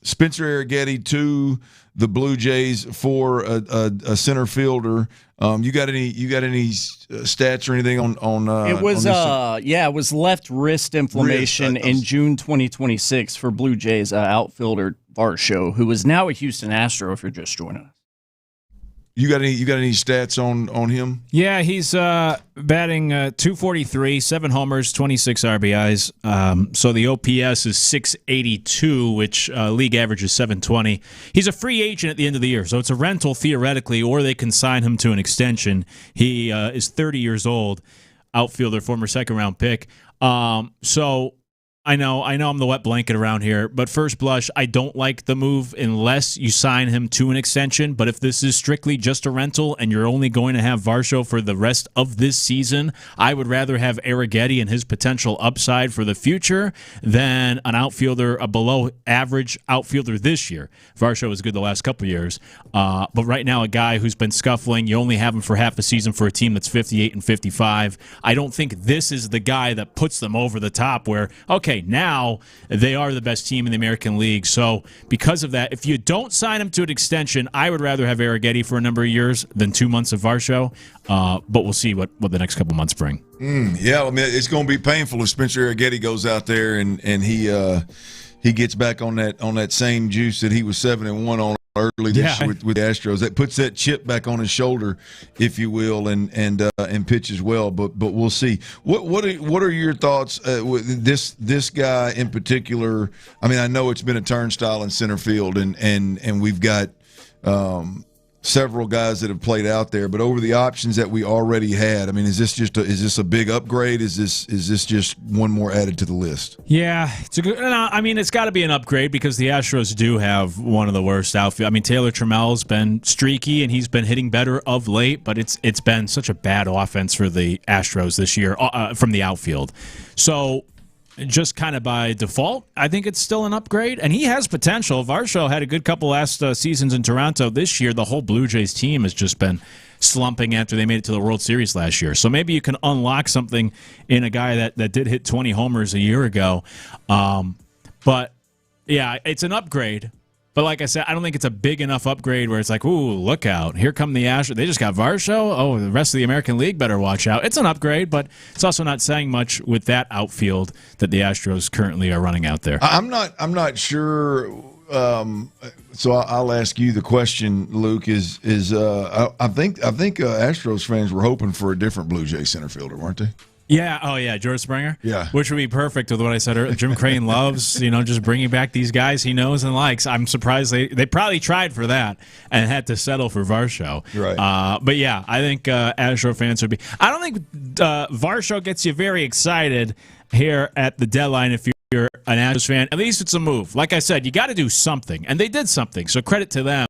Spencer Arrighetti to the Blue Jays for a center fielder. You got any stats or anything on it was it was left wrist inflammation in June 2026 for Blue Jays outfielder Varsho, who is now a Houston Astro. If you're just joining us. You got any stats on him? Yeah, he's batting .243, 7 homers, 26 RBIs. So the OPS is .682, which league average is .720. He's a free agent at the end of the year, so it's a rental theoretically, or they can sign him to an extension. He is 30 years old, outfielder, former second-round pick. So I know I'm the wet blanket around here, but first blush, I don't like the move unless you sign him to an extension. But if this is strictly just a rental and you're only going to have Varsho for the rest of this season, I would rather have Arrighetti and his potential upside for the future than an outfielder, a below-average outfielder this year. Varsho was good the last couple of years, but right now a guy who's been scuffling, you only have him for half a season for a team that's 58 and 55. I don't think this is the guy that puts them over the top where, okay, now they are the best team in the American League. So because of that, if you don't sign him to an extension, I would rather have Arrighetti for a number of years than 2 months of Varsho. But we'll see what the next couple months bring. Yeah, I mean, it's going to be painful if Spencer Arrighetti goes out there and he gets back on that same juice that he was 7-1 on early this year with the Astros. That puts that chip back on his shoulder, if you will, and pitches well. But we'll see. What are your thoughts with this guy in particular? I mean, I know it's been a turnstile in center field, and we've got several guys that have played out there. But over the options that we already had, I mean, is this a big upgrade? Is this just one more added to the list? Yeah, it's a good. I mean, it's got to be an upgrade because the Astros do have one of the worst outfield. I mean, Taylor Trammell's been streaky and he's been hitting better of late, but it's been such a bad offense for the Astros this year from the outfield. So just kind of by default, I think it's still an upgrade, and he has potential. Varsho had a good couple last seasons in Toronto. This year, the whole Blue Jays team has just been slumping after they made it to the World Series last year. So maybe you can unlock something in a guy that did hit 20 homers a year ago. But, yeah, it's an upgrade. But like I said, I don't think it's a big enough upgrade where it's like, ooh, look out. Here come the Astros. They just got Varsho. Oh, the rest of the American League better watch out. It's an upgrade, but it's also not saying much with that outfield that the Astros currently are running out there. I'm not sure. So I'll ask you the question, Luke. I think Astros fans were hoping for a different Blue Jay center fielder, weren't they? Yeah. Oh, yeah. George Springer. Yeah. Which would be perfect with what I said earlier. Jim Crane loves, just bringing back these guys he knows and likes. I'm surprised they probably tried for that and had to settle for Varsho. Right. But yeah, I think Astro fans would be. I don't think Varsho gets you very excited here at the deadline if you're an Astros fan. At least it's a move. Like I said, you got to do something, and they did something. So credit to them.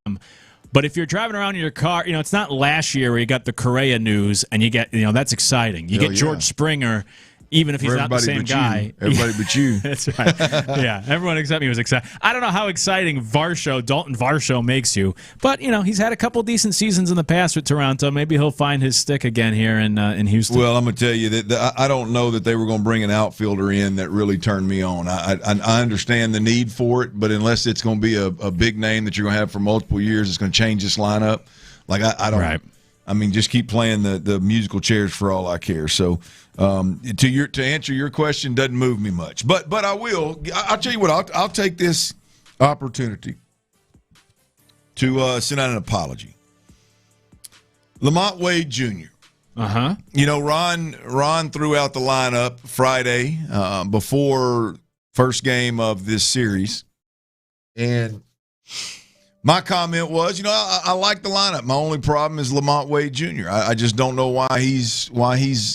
But if you're driving around in your car, it's not last year where you got the Correa news and you get, that's exciting. You get George Springer, even if he's not the same guy. Everybody but you. That's right. Yeah, everyone except me was excited. I don't know how exciting Dalton Varsho makes you, but, he's had a couple decent seasons in the past with Toronto. Maybe he'll find his stick again here in Houston. Well, I'm going to tell you that I don't know that they were going to bring an outfielder in that really turned me on. I understand the need for it, but unless it's going to be a big name that you're going to have for multiple years, it's going to change this lineup. Like, I don't. Right. I mean, just keep playing the musical chairs for all I care. So, to answer your question, doesn't move me much. But I will. I'll tell you what. I'll take this opportunity to send out an apology. Lamont Wade Jr. Uh-huh. Ron threw out the lineup Friday before first game of this series, and my comment was, I like the lineup. My only problem is Lamont Wade Jr. I just don't know why he's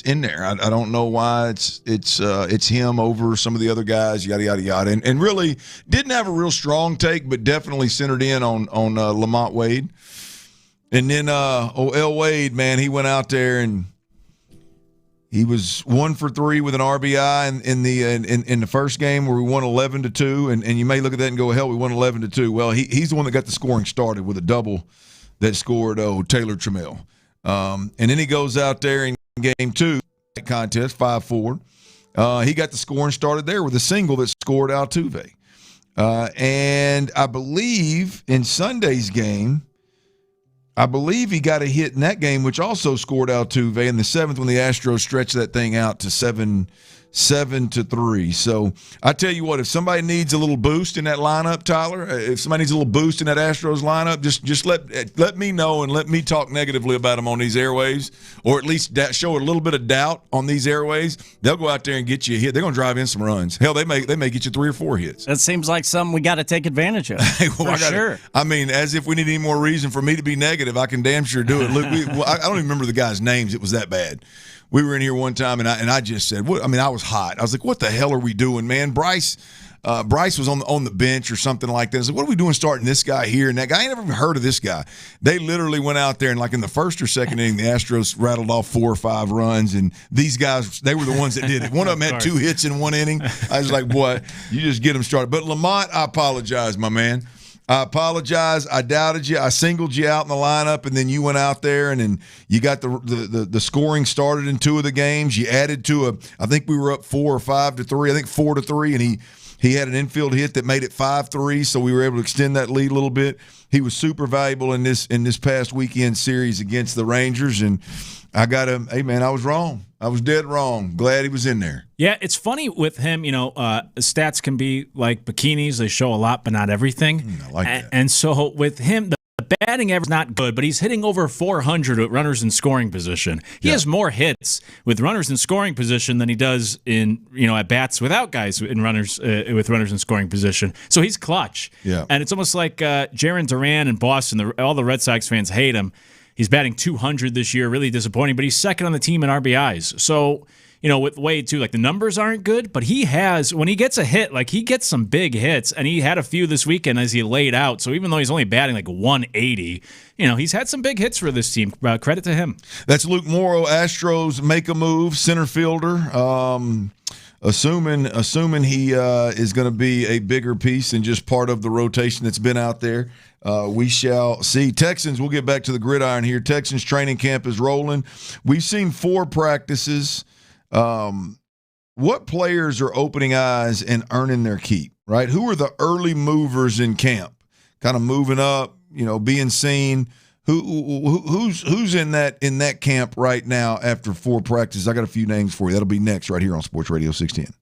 in there. I don't know why it's him over some of the other guys. Yada yada yada, and really didn't have a real strong take, but definitely centered in on Lamont Wade. And then L Wade, man, he went out there and he was 1 for 3 with an RBI in the first game where we won 11-2, and you may look at that and go, hell, we won 11-2. Well, he's the one that got the scoring started with a double that scored Taylor Trammell. And then he goes out there in game 2 contest 5-4. He got the scoring started there with a single that scored Altuve. And I believe in Sunday's game, he got a hit in that game, which also scored Altuve in the 7th when the Astros stretched that thing out to 7-3. So I tell you what, if somebody needs a little boost in that lineup, Tyler, if somebody needs a little boost in that Astros lineup, just let me know and let me talk negatively about them on these airwaves, or at least show a little bit of doubt on these airwaves. They'll go out there and get you a hit. They're going to drive in some runs. Hell, they may get you 3 or 4 hits. That seems like something we got to take advantage of. Sure. I mean, as if we need any more reason for me to be negative, I can damn sure do it. Look, I don't even remember the guys' names. It was that bad. We were in here one time, and I just said, I was hot. I was like, what the hell are we doing, man? Bryce was on the bench or something like that. I was like, what are we doing starting this guy here and that guy? I ain't never even heard of this guy. They literally went out there and like in the first or second inning, the Astros rattled off 4 or 5 runs, and these guys, they were the ones that did it. One of them had 2 hits in 1 inning. I was like, what? You just get them started. But Lamont, I apologize, my man. I apologize. I doubted you. I singled you out in the lineup, and then you went out there, and then you got the scoring started in 2 of the games. You added to I think we were up 4 or 5-3. I think 4-3, and he had an infield hit that made it 5-3, so we were able to extend that lead a little bit. He was super valuable in this past weekend series against the Rangers, and I got him. Hey, man, I was wrong. I was dead wrong. Glad he was in there. Yeah, it's funny with him, stats can be like bikinis. They show a lot, but not everything. I like that. And so with him, the batting average is not good, but he's hitting over 400 with runners in scoring position. He has more hits with runners in scoring position than he does in, at bats without guys with runners in scoring position. So he's clutch. Yeah. And it's almost like Jarren Duran in Boston. All the Red Sox fans hate him. He's batting 200 this year, really disappointing, but he's second on the team in RBIs. So, with Wade, too, like the numbers aren't good, but he has, when he gets a hit, like he gets some big hits, and he had a few this weekend as he laid out. So even though he's only batting like 180, he's had some big hits for this team. Credit to him. That's Luke Morrow. Astros make a move, center fielder. Assuming he is going to be a bigger piece than just part of the rotation that's been out there. We shall see. Texans, we'll get back to the gridiron here. Texans training camp is rolling. We've seen 4 practices. What players are opening eyes and earning their keep, right? Who are the early movers in camp? Kind of moving up, being seen. Who's in that camp right now after 4 practices? I got a few names for you. That'll be next right here on Sports Radio 610.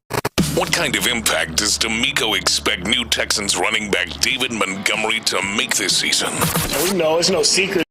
What kind of impact does D'Amico expect new Texans running back David Montgomery to make this season? We know it's no secret.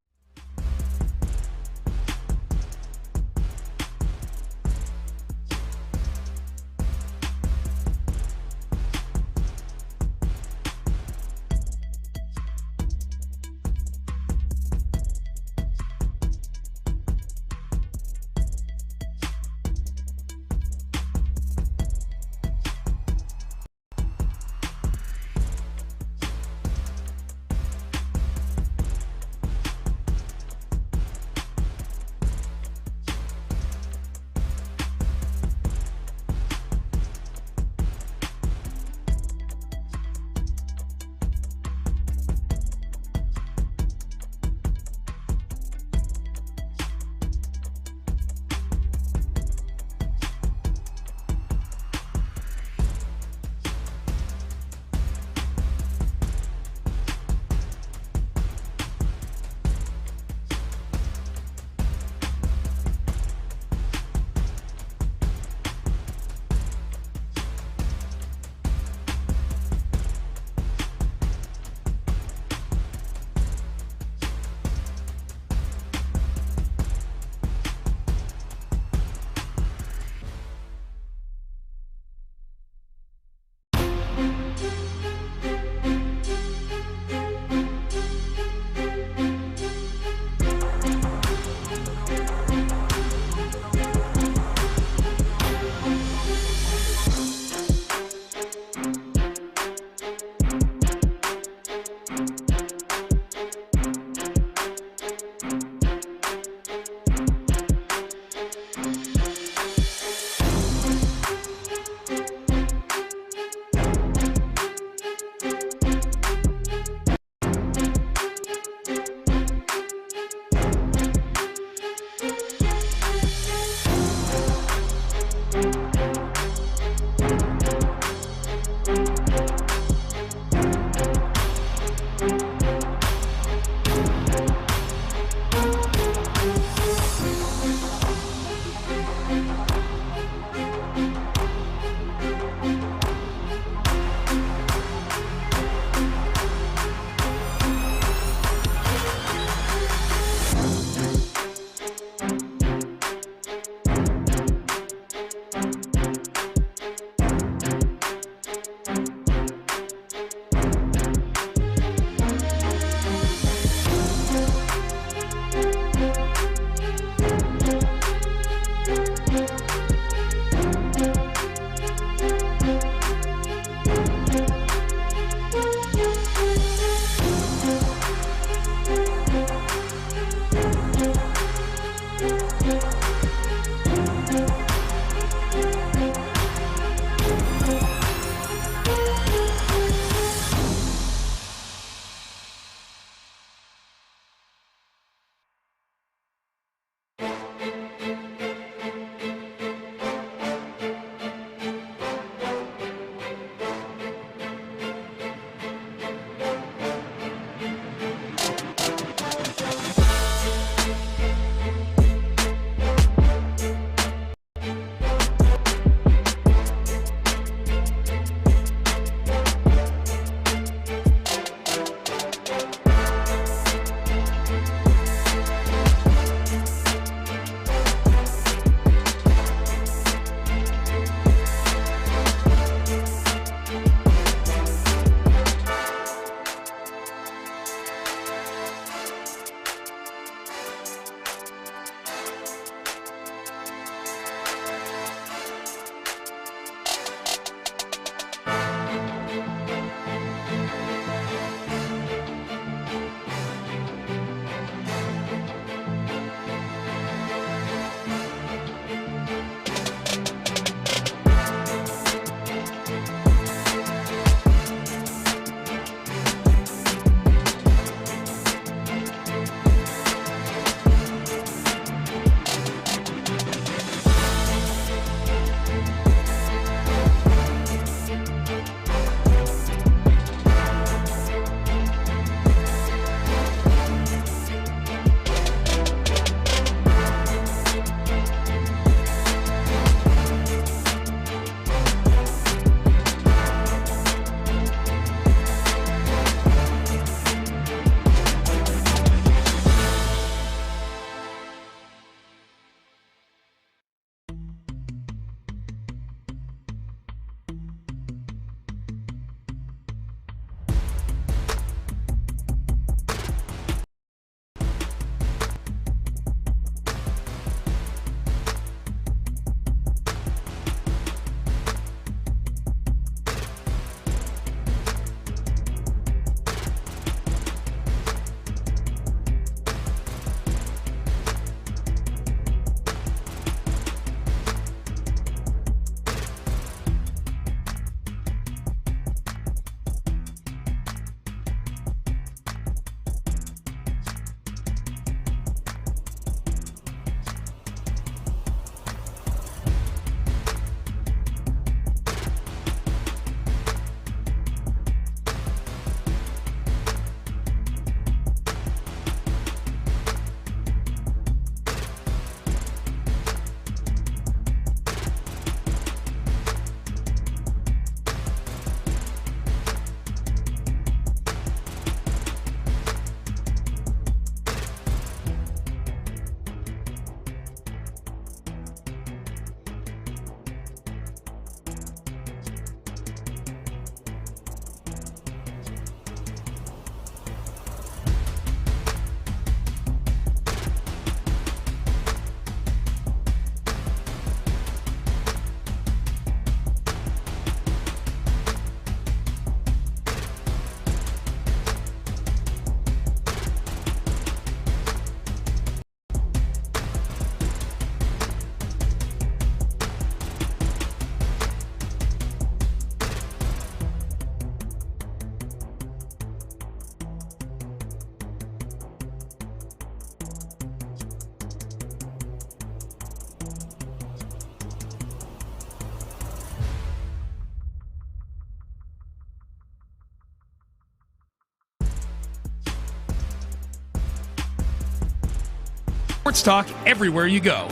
Sports talk everywhere you go.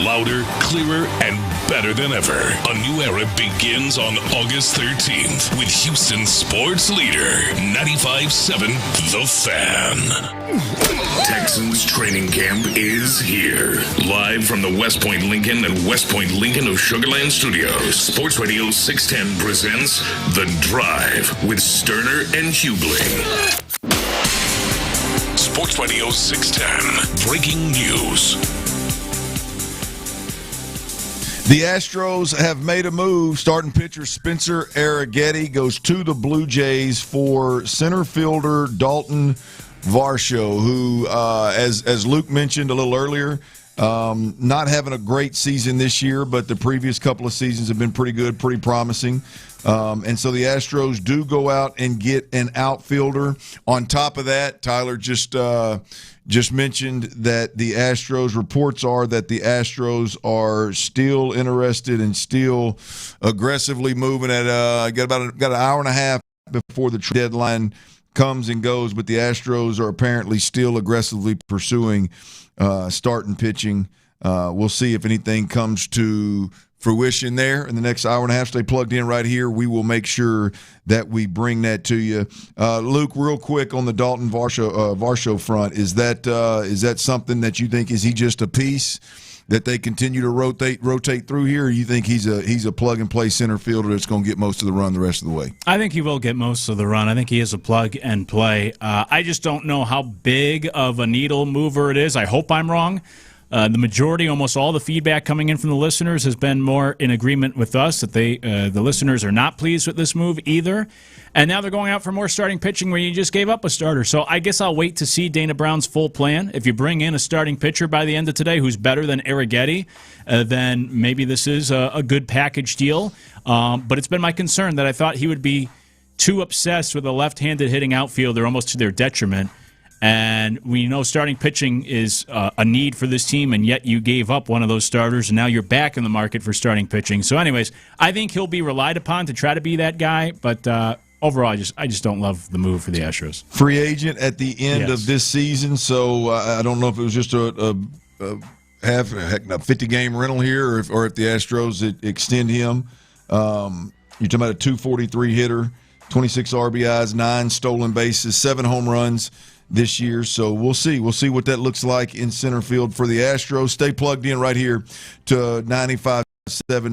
Louder, clearer, and better than ever. A new era begins on August 13th with Houston's sports leader, 95.7 The Fan. Texans training camp is here. Live from the West Point Lincoln and West Point Lincoln of Sugar Land Studios, Sports Radio 610 presents The Drive with Stoerner and Hughley. Sports Radio 610. Breaking news. The Astros have made a move. Starting pitcher Spencer Arrighetti goes to the Blue Jays for center fielder Dalton Varsho, who, as Luke mentioned a little earlier, Not having a great season this year, but the previous couple of seasons have been pretty good, pretty promising. And so the Astros do go out and get an outfielder. On top of that, Tyler just mentioned that the Astros, reports are that the Astros are still interested and still aggressively moving at got an hour and a half before the deadline comes and goes, but the Astros are apparently still aggressively pursuing starting pitching. We'll see if anything comes to fruition there in the next hour and a half. Stay plugged in right here. We will make sure that we bring that to you. Luke, real quick on the Dalton Varsho front, is that something that you think, is he just a piece that they continue to rotate through here, or you think he's a plug and play center fielder that's going to get most of the run the rest of the way? I think he will get most of the run. I think he is a plug and play. I just don't know how big of a needle mover it is. I hope I'm wrong. The majority, almost all the feedback coming in from the listeners has been more in agreement with us that the listeners are not pleased with this move either. And now they're going out for more starting pitching where you just gave up a starter. So I guess I'll wait to see Dana Brown's full plan. If you bring in a starting pitcher by the end of today who's better than Arrighetti, then maybe this is a good package deal. But it's been my concern that I thought he would be too obsessed with a left-handed hitting outfielder, almost to their detriment. And we know starting pitching is a need for this team, and yet you gave up one of those starters, and now you're back in the market for starting pitching. So anyways, I think he'll be relied upon to try to be that guy, but overall, I just don't love the move for the Astros. Free agent at the end of this season, so I don't know if it was just a 50-game rental here, or if the Astros extend him. You're talking about a 243 hitter, 26 RBIs, 9 stolen bases, 7 home runs this year. So we'll see. We'll see what that looks like in center field for the Astros. Stay plugged in right here to 95.7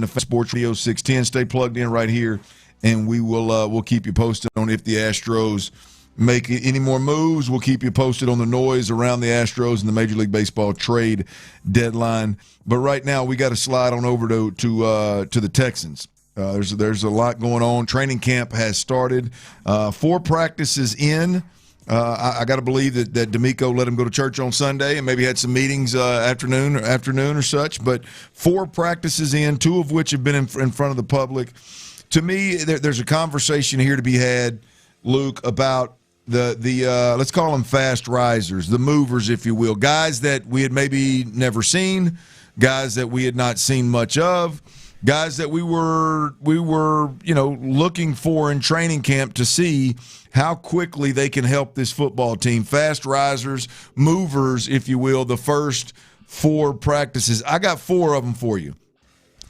to Sports Radio 610. Stay plugged in right here, and we'll keep you posted on if the Astros make any more moves. We'll keep you posted on the noise around the Astros and the Major League Baseball trade deadline. But right now, we got to slide on over to the Texans. There's a lot going on. Training camp has started. 4 practices in. I got to believe that D'Amico let him go to church on Sunday and maybe had some meetings afternoon or such. But 4 practices in, 2 of which have been in front of the public. To me, there's a conversation here to be had, Luke, about the let's call them fast risers, the movers, if you will, guys that we had maybe never seen, guys that we had not seen much of, guys that we were looking for in training camp to see how quickly they can help this football team. Fast risers, movers, if you will, the first 4 practices. I got 4 of them for you.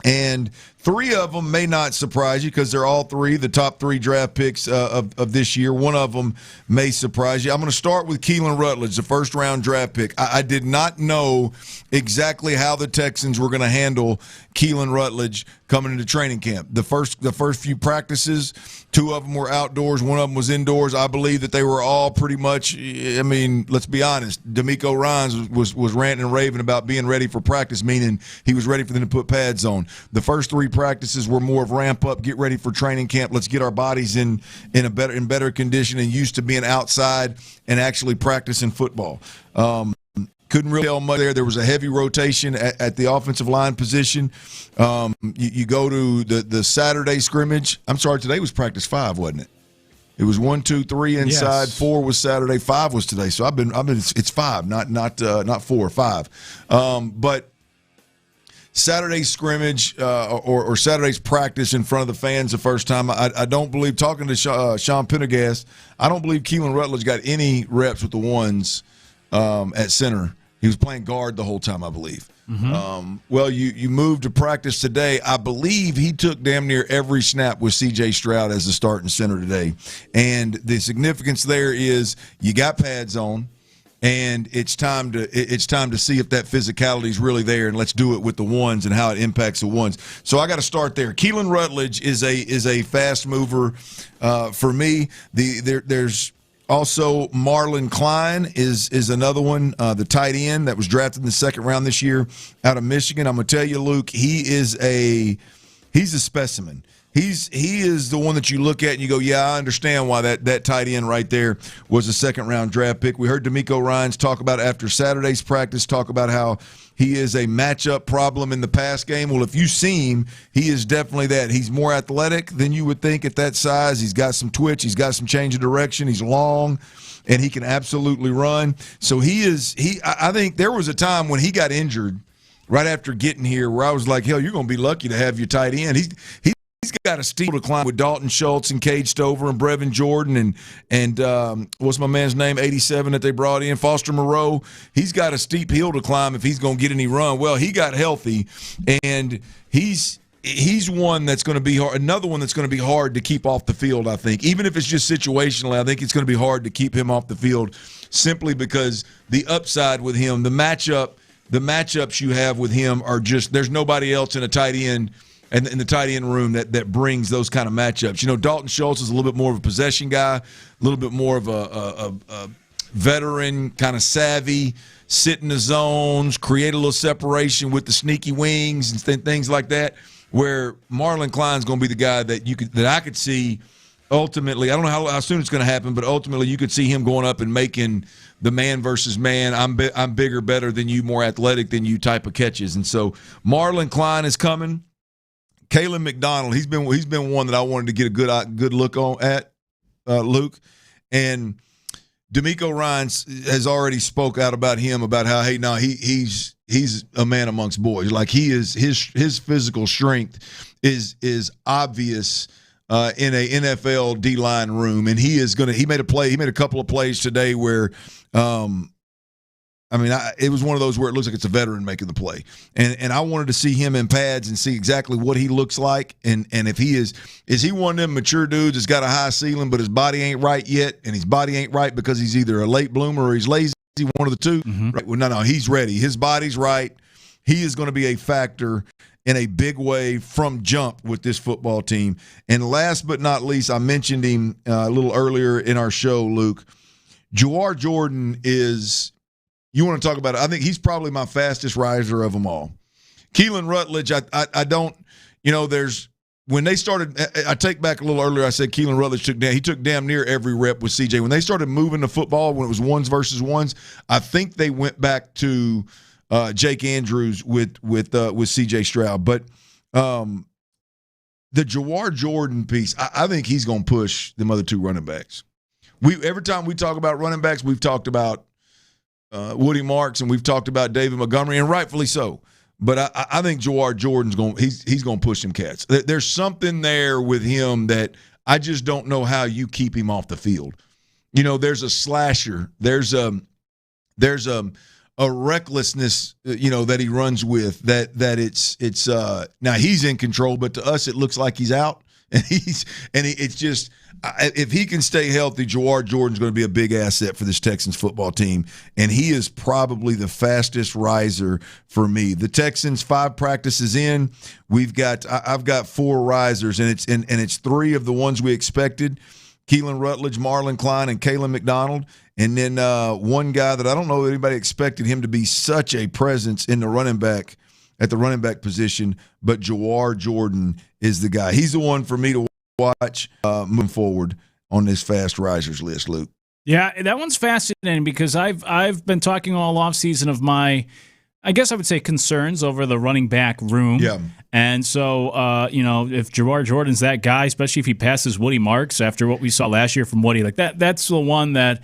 And 3 of them may not surprise you because they're all 3 the top 3 draft picks of this year. One of them may surprise you. I'm going to start with Keelan Rutledge, the first-round draft pick. I did not know exactly how the Texans were going to handle Keelan Rutledge coming into training camp. The first few practices, 2 of them were outdoors, 1 of them was indoors. I believe that they were all pretty much, I mean, let's be honest, D'Amico Ryans was ranting and raving about being ready for practice, meaning he was ready for them to put pads on. The first 3 practices were more of ramp up, get ready for training camp. Let's get our bodies in better condition and used to being outside and actually practicing football. Couldn't really tell much there. There was a heavy rotation at the offensive line position. You go to the Saturday scrimmage. I'm sorry, today was practice 5, wasn't it? It was 1, 2, 3 inside. Yes. 4 was Saturday. 5 was today. So I've been. It's 5, not 4, 5. But Saturday's scrimmage or Saturday's practice in front of the fans the first time. I don't believe, talking to Sean Pendergast, I don't believe Keelan Rutledge got any reps with the ones at center. He was playing guard the whole time, I believe. Mm-hmm. Well, you moved to practice today. I believe he took damn near every snap with C.J. Stroud as the starting center today. And the significance there is you got pads on, and it's time to see if that physicality is really there, and let's do it with the ones and how it impacts the ones. So I got to start there. Keelan Rutledge is a fast mover for me. There's also Marlon Klein is another one, the tight end that was drafted in the 2nd round this year out of Michigan. I'm going to tell you, Luke, he's a specimen. He is the one that you look at and you go, yeah, I understand why that tight end right there was a second-round draft pick. We heard D'Amico Ryans talk about after Saturday's practice, talk about how he is a matchup problem in the pass game. Well, if you see him, he is definitely that. He's more athletic than you would think at that size. He's got some twitch. He's got some change of direction. He's long, and he can absolutely run. So I think there was a time when he got injured right after getting here where I was like, hell, you're going to be lucky to have your tight end. He's got a steep to climb with Dalton Schultz and Cade Stover and Brevin Jordan and what's my man's name, 87 that they brought in, Foster Moreau. He's got a steep hill to climb if he's going to get any run. Well, he got healthy, and he's one that's going to be hard, another one that's going to be hard to keep off the field, I think. Even if it's just situationally, I think it's going to be hard to keep him off the field simply because the upside with him, the matchups you have with him are just – there's nobody else in a tight end – and in the tight end room that brings those kind of matchups. You know, Dalton Schultz is a little bit more of a possession guy, a little bit more of a veteran, kind of savvy, sit in the zones, create a little separation with the sneaky wings and things like that, where Marlon Klein's going to be the guy that I could see ultimately. I don't know how soon it's going to happen, but ultimately you could see him going up and making the man versus man, I'm bigger, better than you, more athletic than you type of catches. And so Marlon Klein is coming. Kalen McDonald, he's been one that I wanted to get a good look at, Luke. And D'Amico Ryans has already spoke out about him, about how, hey, no, he's a man amongst boys. Like his physical strength is obvious in a NFL D-line room, and he made a couple of plays today where it was one of those where it looks like it's a veteran making the play. And I wanted to see him in pads and see exactly what he looks like. And if he is he one of them mature dudes that's got a high ceiling, but his body ain't right yet, and his body ain't right because he's either a late bloomer or he's lazy, one of the two. Mm-hmm. Right? Well, no, he's ready. His body's right. He is going to be a factor in a big way from jump with this football team. And last but not least, I mentioned him a little earlier in our show, Luke. Jawar Jordan is – you want to talk about it? I think he's probably my fastest riser of them all. Keelan Rutledge, I don't, there's when they started. I take back a little earlier. I said Keelan Rutledge took damn near every rep with CJ. When they started moving the football, when it was ones versus ones, I think they went back to Jake Andrews with CJ Stroud. But the Jawar Jordan piece, I think he's going to push them other two running backs. Every time we talk about running backs, we've talked about Woody Marks, and we've talked about David Montgomery, and rightfully so. But I think Jawar Jordan's he's going to push them cats. There's something there with him that I just don't know how you keep him off the field. There's a slasher. There's a recklessness, that he runs with that it's now he's in control, but to us it looks like he's out, and it's just. If he can stay healthy, Jawar Jordan's going to be a big asset for this Texans football team, and he is probably the fastest riser for me. The Texans 5 practices in, I've got 4 risers, and it's 3 of the ones we expected: Keelan Rutledge, Marlon Klein, and Kalen McDonald, and then one guy that I don't know that anybody expected him to be such a presence in the running back position, but Jawar Jordan is the guy. He's the one for me to watch moving forward on this fast risers list, Luke. Yeah, that one's fascinating because I've been talking all offseason of my, I guess I would say, concerns over the running back room. Yeah. And so, if Jawar Jordan's that guy, especially if he passes Woody Marks after what we saw last year from Woody, like that's the one that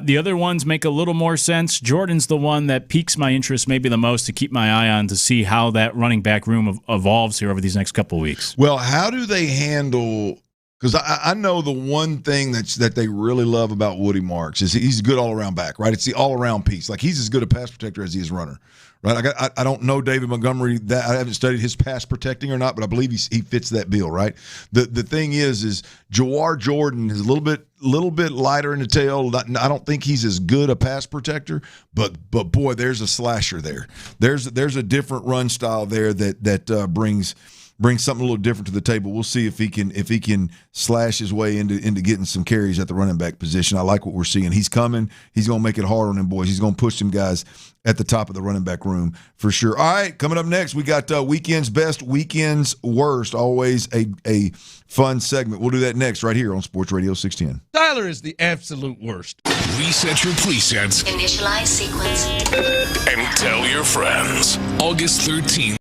the other ones make a little more sense. Jordan's the one that piques my interest maybe the most to keep my eye on to see how that running back room evolves here over these next couple of weeks. Well, how do they handle – because I know the one thing that they really love about Woody Marks is he's a good all-around back, right? It's the all-around piece. Like, he's as good a pass protector as he is runner, right? I don't know David Montgomery. That I haven't studied his pass protecting or not, but I believe he fits that bill, right? The thing is Jawar Jordan is a little bit lighter in the tail. I don't think he's as good a pass protector, but boy, there's a slasher there. There's a different run style there that brings bring something a little different to the table. We'll see if he can slash his way into getting some carries at the running back position. I like what we're seeing. He's coming. He's going to make it hard on them boys. He's going to push them guys at the top of the running back room for sure. All right, coming up next, we got Weekend's Best, Weekend's Worst. Always a fun segment. We'll do that next right here on Sports Radio 610. Tyler is the absolute worst. Reset your presets. Initialize sequence. And tell your friends. August 13th.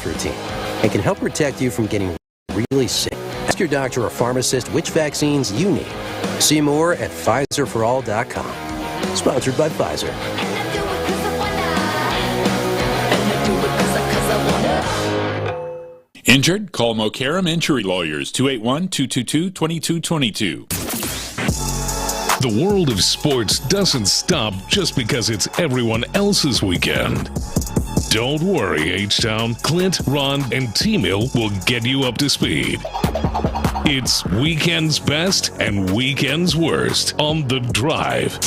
routine and can help protect you from getting really sick. Ask your doctor or pharmacist which vaccines you need. See more at PfizerForAll.com. Sponsored by Pfizer. Injured? Call Mokaram Injury Lawyers, 281-222-2222. The world of sports doesn't stop just because it's everyone else's weekend. Don't worry, H-Town. Clint, Ron, and T-Mill will get you up to speed. It's Weekend's Best and Weekend's Worst on The Drive.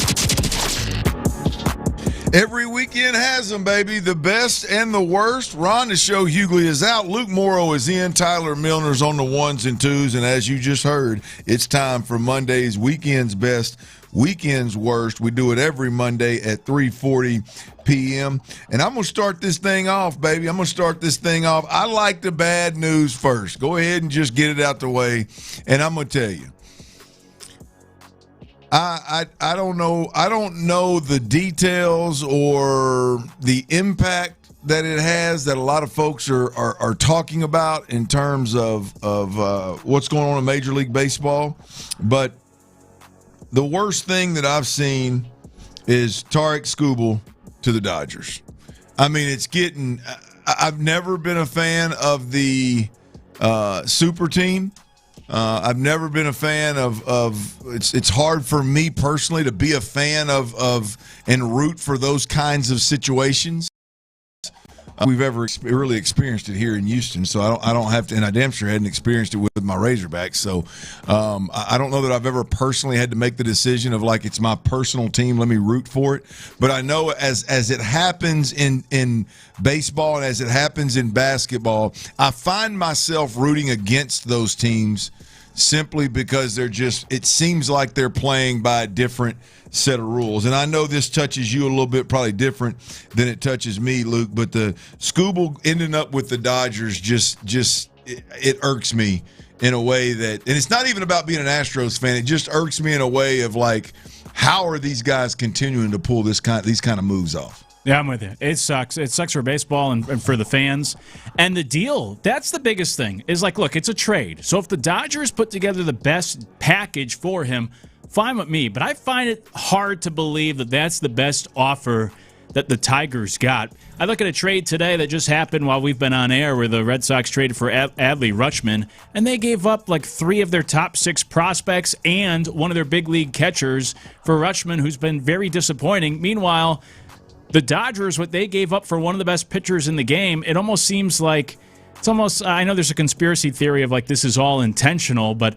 Every weekend has them, baby. The best and the worst. Ron the Show Hughley is out. Luke Morrow is in. Tyler Milner's on the ones and twos. And as you just heard, it's time for Monday's Weekend's Best, Weekend's Worst. We do it every Monday at 3:40 p.m. And I'm going to start this thing off, baby. I'm going to start this thing off. I like the bad news first. Go ahead and just get it out the way. And I'm going to tell you. I don't know the details or the impact that it has that a lot of folks are talking about in terms of what's going on in Major League Baseball. But the worst thing that I've seen is Tarek Skubal to the Dodgers. I mean, it's getting – I've never been a fan of the super team. I've never been a fan of it's hard for me personally to be a fan of and root for those kinds of situations. We've ever really experienced it here in Houston, so I don't have to, and I damn sure hadn't experienced it with my Razorbacks. So I don't know that I've ever personally had to make the decision of like it's my personal team, let me root for it. But I know as it happens in baseball and as it happens in basketball, I find myself rooting against those teams simply because it seems like they're playing by a different set of rules. And I know this touches you a little bit, probably different than it touches me, Luke, but the Skubal ending up with the Dodgers it irks me in a way that, and it's not even about being an Astros fan, it just irks me in a way of like, how are these guys continuing to pull these kind of moves off? Yeah, I'm with you. It sucks. It sucks for baseball and for the fans. And the deal, that's the biggest thing, is like, look, it's a trade. So if the Dodgers put together the best package for him, fine with me. But I find it hard to believe that that's the best offer that the Tigers got. I look at a trade today that just happened while we've been on air where the Red Sox traded for Adley Rutschman, and they gave up like 3 of their top 6 prospects and one of their big league catchers for Rutschman, who's been very disappointing. Meanwhile, the Dodgers, what they gave up for one of the best pitchers in the game, it almost seems like I know there's a conspiracy theory of like this is all intentional, but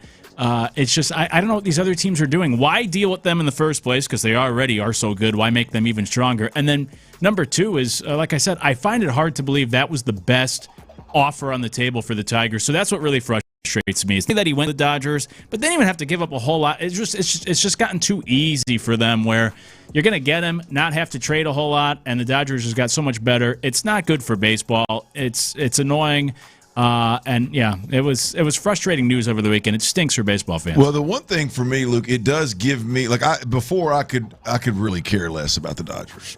it's just I don't know what these other teams are doing. Why deal with them in the first place? Because they already are so good. Why make them even stronger? And then number 2 is, like I said, I find it hard to believe that was the best offer on the table for the Tigers. So that's what really frustrates me, is that he went to the Dodgers, but they didn't even have to give up a whole lot. It's just gotten too easy for them where you're going to get him, not have to trade a whole lot, and the Dodgers just got so much better. It's not good for baseball. It's annoying. And yeah, it was frustrating news over the weekend. It stinks for baseball fans. Well, the one thing for me, Luke, it does give me before I could really care less about the Dodgers.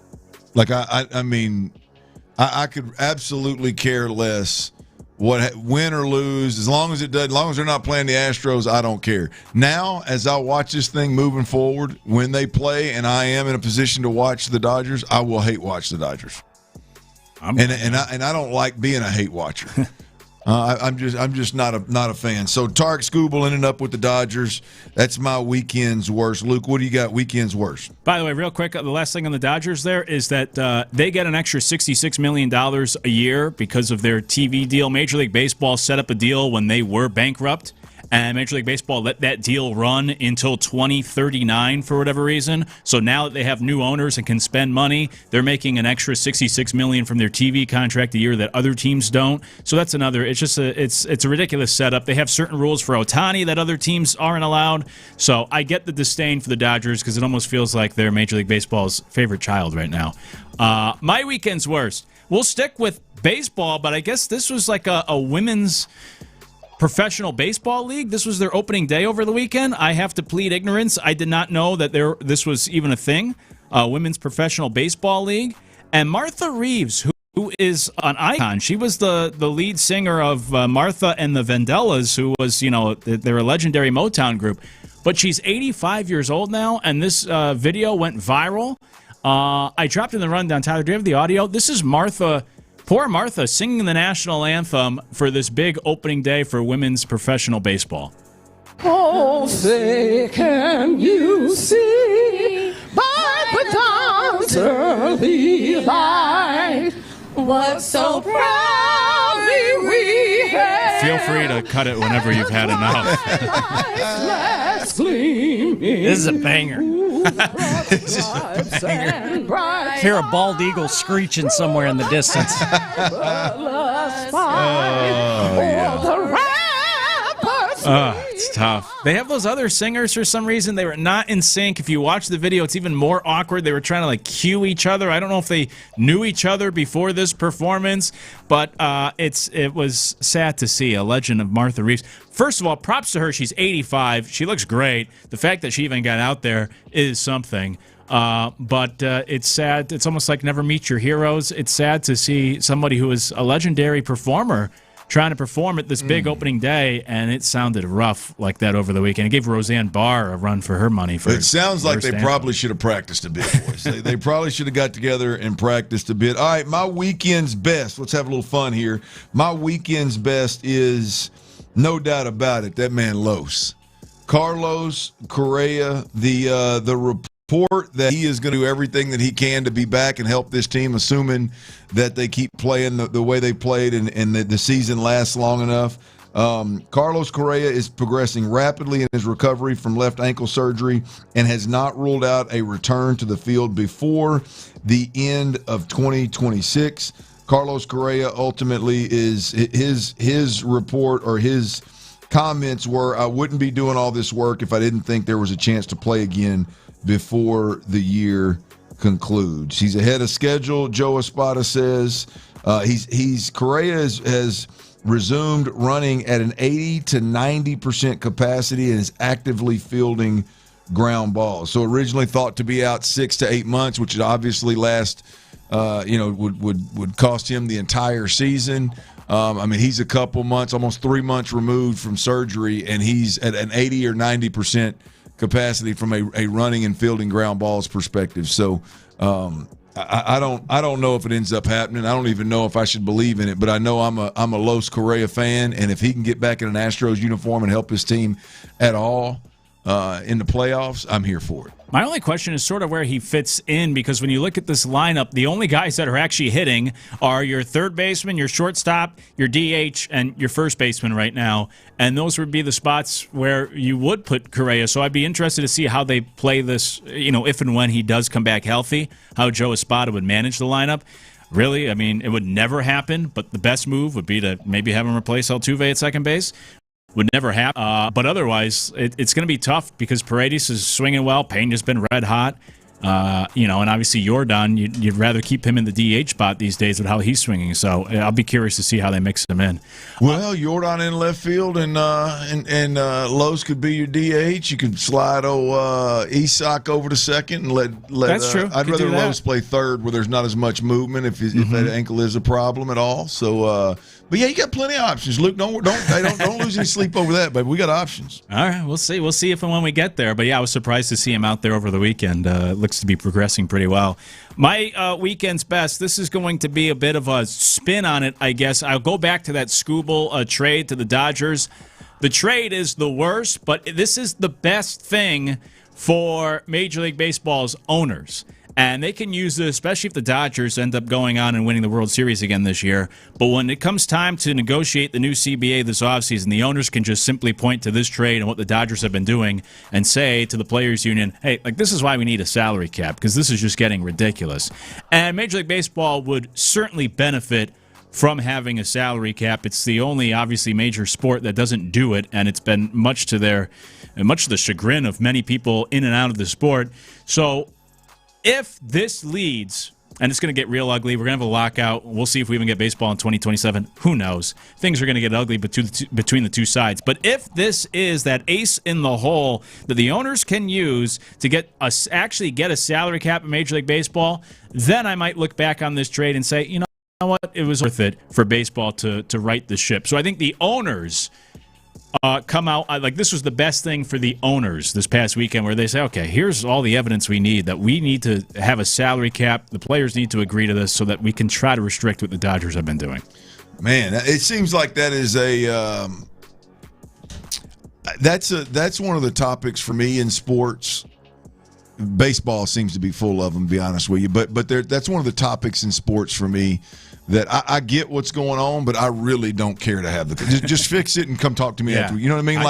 Like I mean, I could absolutely care less win or lose as long as they're not playing the Astros. I don't care. Now, as I watch this thing moving forward, when they play, and I am in a position to watch the Dodgers, I will hate watch the Dodgers. And I don't like being a hate watcher. I'm just not a fan. So Tarek Skubal ended up with the Dodgers. That's my weekend's worst. Luke, what do you got? Weekend's worst. By the way, real quick, the last thing on the Dodgers there is that they get an extra $66 million a year because of their TV deal. Major League Baseball set up a deal when they were bankrupt, and Major League Baseball let that deal run until 2039 for whatever reason. So now that they have new owners and can spend money, they're making an extra $66 million from their TV contract a year that other teams don't. So that's another. It's just it's a ridiculous setup. They have certain rules for Ohtani that other teams aren't allowed. So I get the disdain for the Dodgers because it almost feels like they're Major League Baseball's favorite child right now. My weekend's worst. We'll stick with baseball, but I guess this was like a women's professional baseball league. This was their opening day over the weekend. I have to plead ignorance. I did not know that this was even a thing, women's professional baseball league. And Martha Reeves, who is an icon. She was the lead singer of Martha and the Vandellas, who was, they're a legendary Motown group. But she's 85 years old now, and this video went viral. I dropped in the rundown. Tyler, do you have the audio? This is Martha, poor Martha, singing the national anthem for this big opening day for women's professional baseball. Oh, say, can you see by the dawn's early light what so proudly we hailed? Feel free to cut it whenever you've had enough. This is a banger. Hear a bald eagle screeching somewhere in the distance. It's tough. They have those other singers for some reason. They were not in sync. If you watch the video, it's even more awkward. They were trying to cue each other. I don't know if they knew each other before this performance, but it was sad to see a legend of Martha Reeves. First of all, props to her. She's 85. She looks great. The fact that she even got out there is something. But it's sad. It's almost like never meet your heroes. It's sad to see somebody who is a legendary performer trying to perform at this big opening day, and it sounded rough like that over the weekend. It gave Roseanne Barr a run for her money. It sounds like they probably should have practiced a bit, boys. They probably should have got together and practiced a bit. All right, my weekend's best. Let's have a little fun here. My weekend's best is, no doubt about it, that man Los. Carlos Correa, the report that he is going to do everything that he can to be back and help this team, assuming that they keep playing the way they played and the season lasts long enough. Carlos Correa is progressing rapidly in his recovery from left ankle surgery and has not ruled out a return to the field before the end of 2026. Carlos Correa ultimately is his report, or his comments were, I wouldn't be doing all this work if I didn't think there was a chance to play again before the year concludes. He's ahead of schedule, Joe Espada says. Correa has resumed running at an 80 to 90% capacity and is actively fielding ground balls. So originally thought to be out 6 to 8 months, which would obviously last, would cost him the entire season. He's a couple months, almost 3 months removed from surgery, and he's at an 80 or 90% capacity from a running and fielding ground balls perspective. So I don't know if it ends up happening. I don't even know if I should believe in it, but I know I'm a Los Correa fan, and if he can get back in an Astros uniform and help his team at all in the playoffs, I'm here for it. My only question is sort of where he fits in, because when you look at this lineup, the only guys that are actually hitting are your third baseman, your shortstop, your DH, and your first baseman right now. And those would be the spots where you would put Correa. So I'd be interested to see how they play this, if and when he does come back healthy, how Joe Espada would manage the lineup. Really, it would never happen, but the best move would be to maybe have him replace Altuve at second base. Would never happen. But otherwise, it's going to be tough because Paredes is swinging well. Payne has been red hot. And obviously Jordan, you'd rather keep him in the DH spot these days with how he's swinging. So I'll be curious to see how they mix him in. Well, Jordan in left field and Los could be your DH. You could slide Isak over to second and let. That's true. I'd rather Los play third where there's not as much movement if that ankle is a problem at all. So. But yeah, you got plenty of options, Luke. Don't lose any sleep over that, baby. We got options. All right, we'll see. We'll see if and when we get there. But yeah, I was surprised to see him out there over the weekend. Looks to be progressing pretty well. My weekend's best. This is going to be a bit of a spin on it, I guess. I'll go back to that Skubal trade to the Dodgers. The trade is the worst, but this is the best thing for Major League Baseball's owners. And they can use this, especially if the Dodgers end up going on and winning the World Series again this year. But when it comes time to negotiate the new CBA this offseason, the owners can just simply point to this trade and what the Dodgers have been doing and say to the Players Union, hey, this is why we need a salary cap, because this is just getting ridiculous. And Major League Baseball would certainly benefit from having a salary cap. It's the only, obviously, major sport that doesn't do it, and it's been much to the chagrin of many people in and out of the sport. So if this leads, and it's going to get real ugly, we're going to have a lockout. We'll see if we even get baseball in 2027. Who knows? Things are going to get ugly between the two sides. But if this is that ace in the hole that the owners can use to actually get a salary cap in Major League Baseball, then I might look back on this trade and say, know what? It was worth it for baseball to right the ship. So I think the owners come out like this was the best thing for the owners this past weekend, where they say, okay, here's all the evidence we need that we need to have a salary cap. The players need to agree to this so that we can try to restrict what the Dodgers have been doing. Man, it seems like that is that's one of the topics for me in sports. Baseball seems to be full of them, to be honest with you. But that's one of the topics in sports for me that I get what's going on, but I really don't care to have just fix it and come talk to me after. You know what I mean?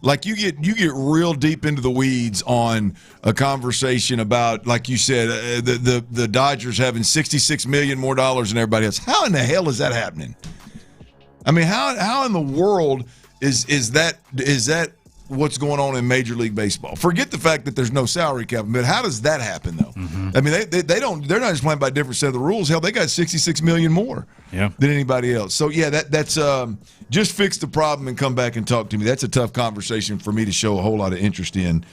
Like you get real deep into the weeds on a conversation about, like you said, the Dodgers having $66 million more dollars than everybody else. How in the hell is that happening? I mean, how in the world is that what's going on in Major League Baseball? Forget the fact that there's no salary cap, but how does that happen though? I mean, they're not just playing by a different set of the rules. Hell, they got $66 million more than anybody else. So yeah, that's just fix the problem and come back and talk to me. That's a tough conversation for me to show a whole lot of interest in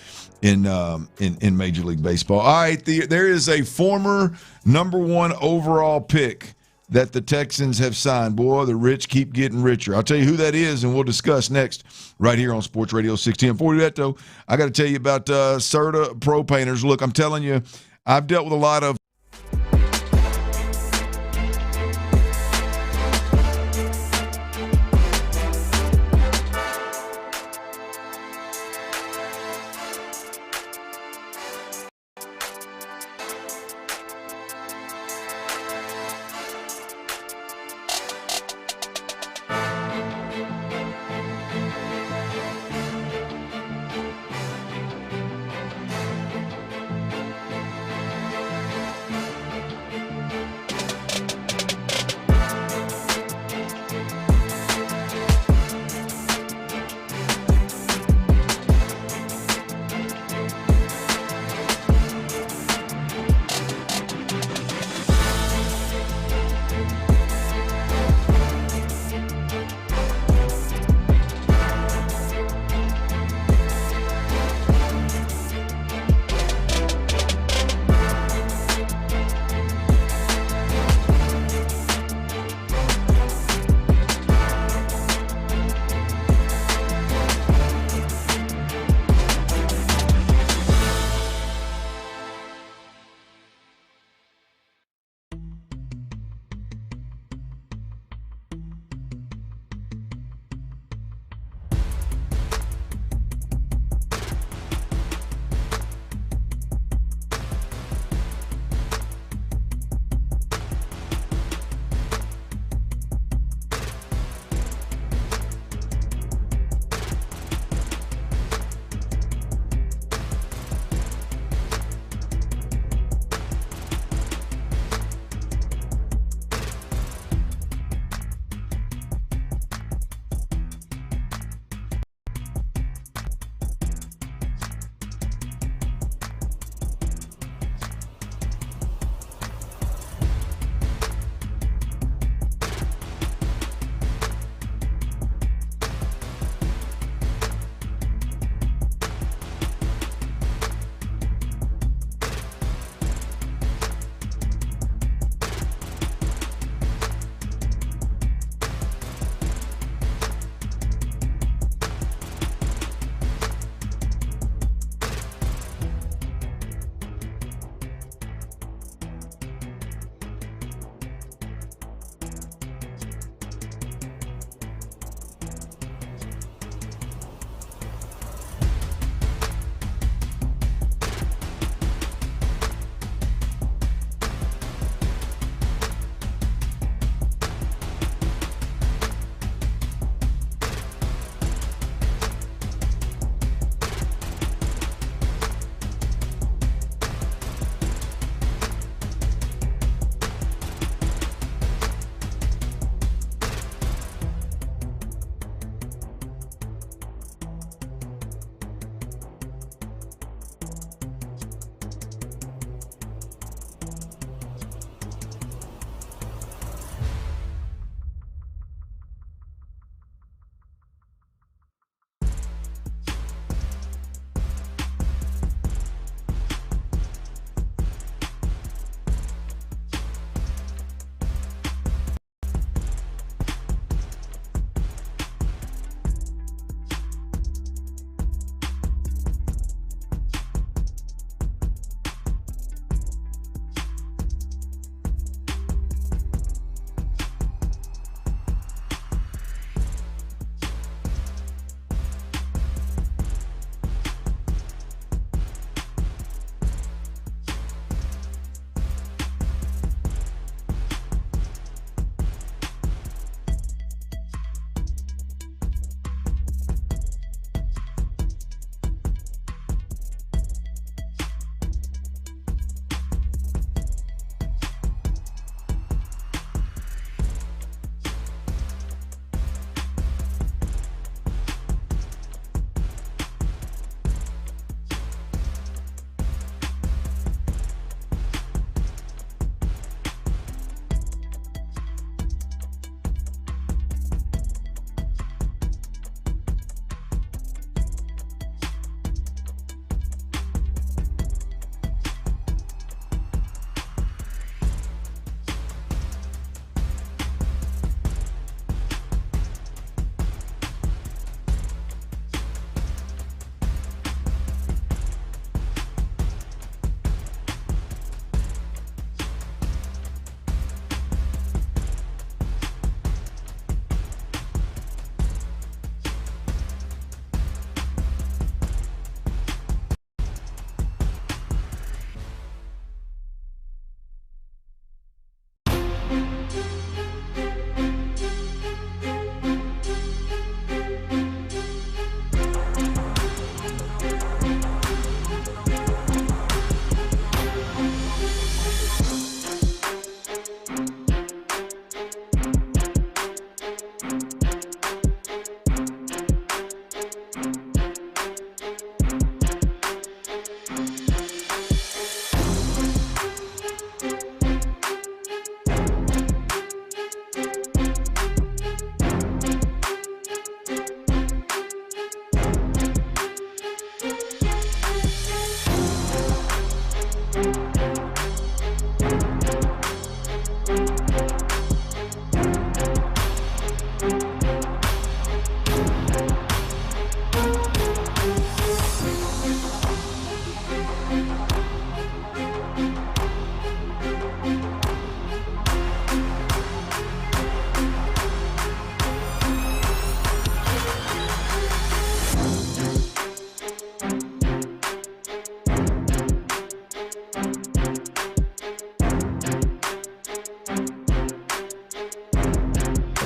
Major League Baseball. All right, there is a former number 1 overall pick that the Texans have signed. Boy, the rich keep getting richer. I'll tell you who that is, and we'll discuss next right here on Sports Radio 610. Before we do that, though, I got to tell you about Serta Pro Painters. Look, I'm telling you, I've dealt with a lot of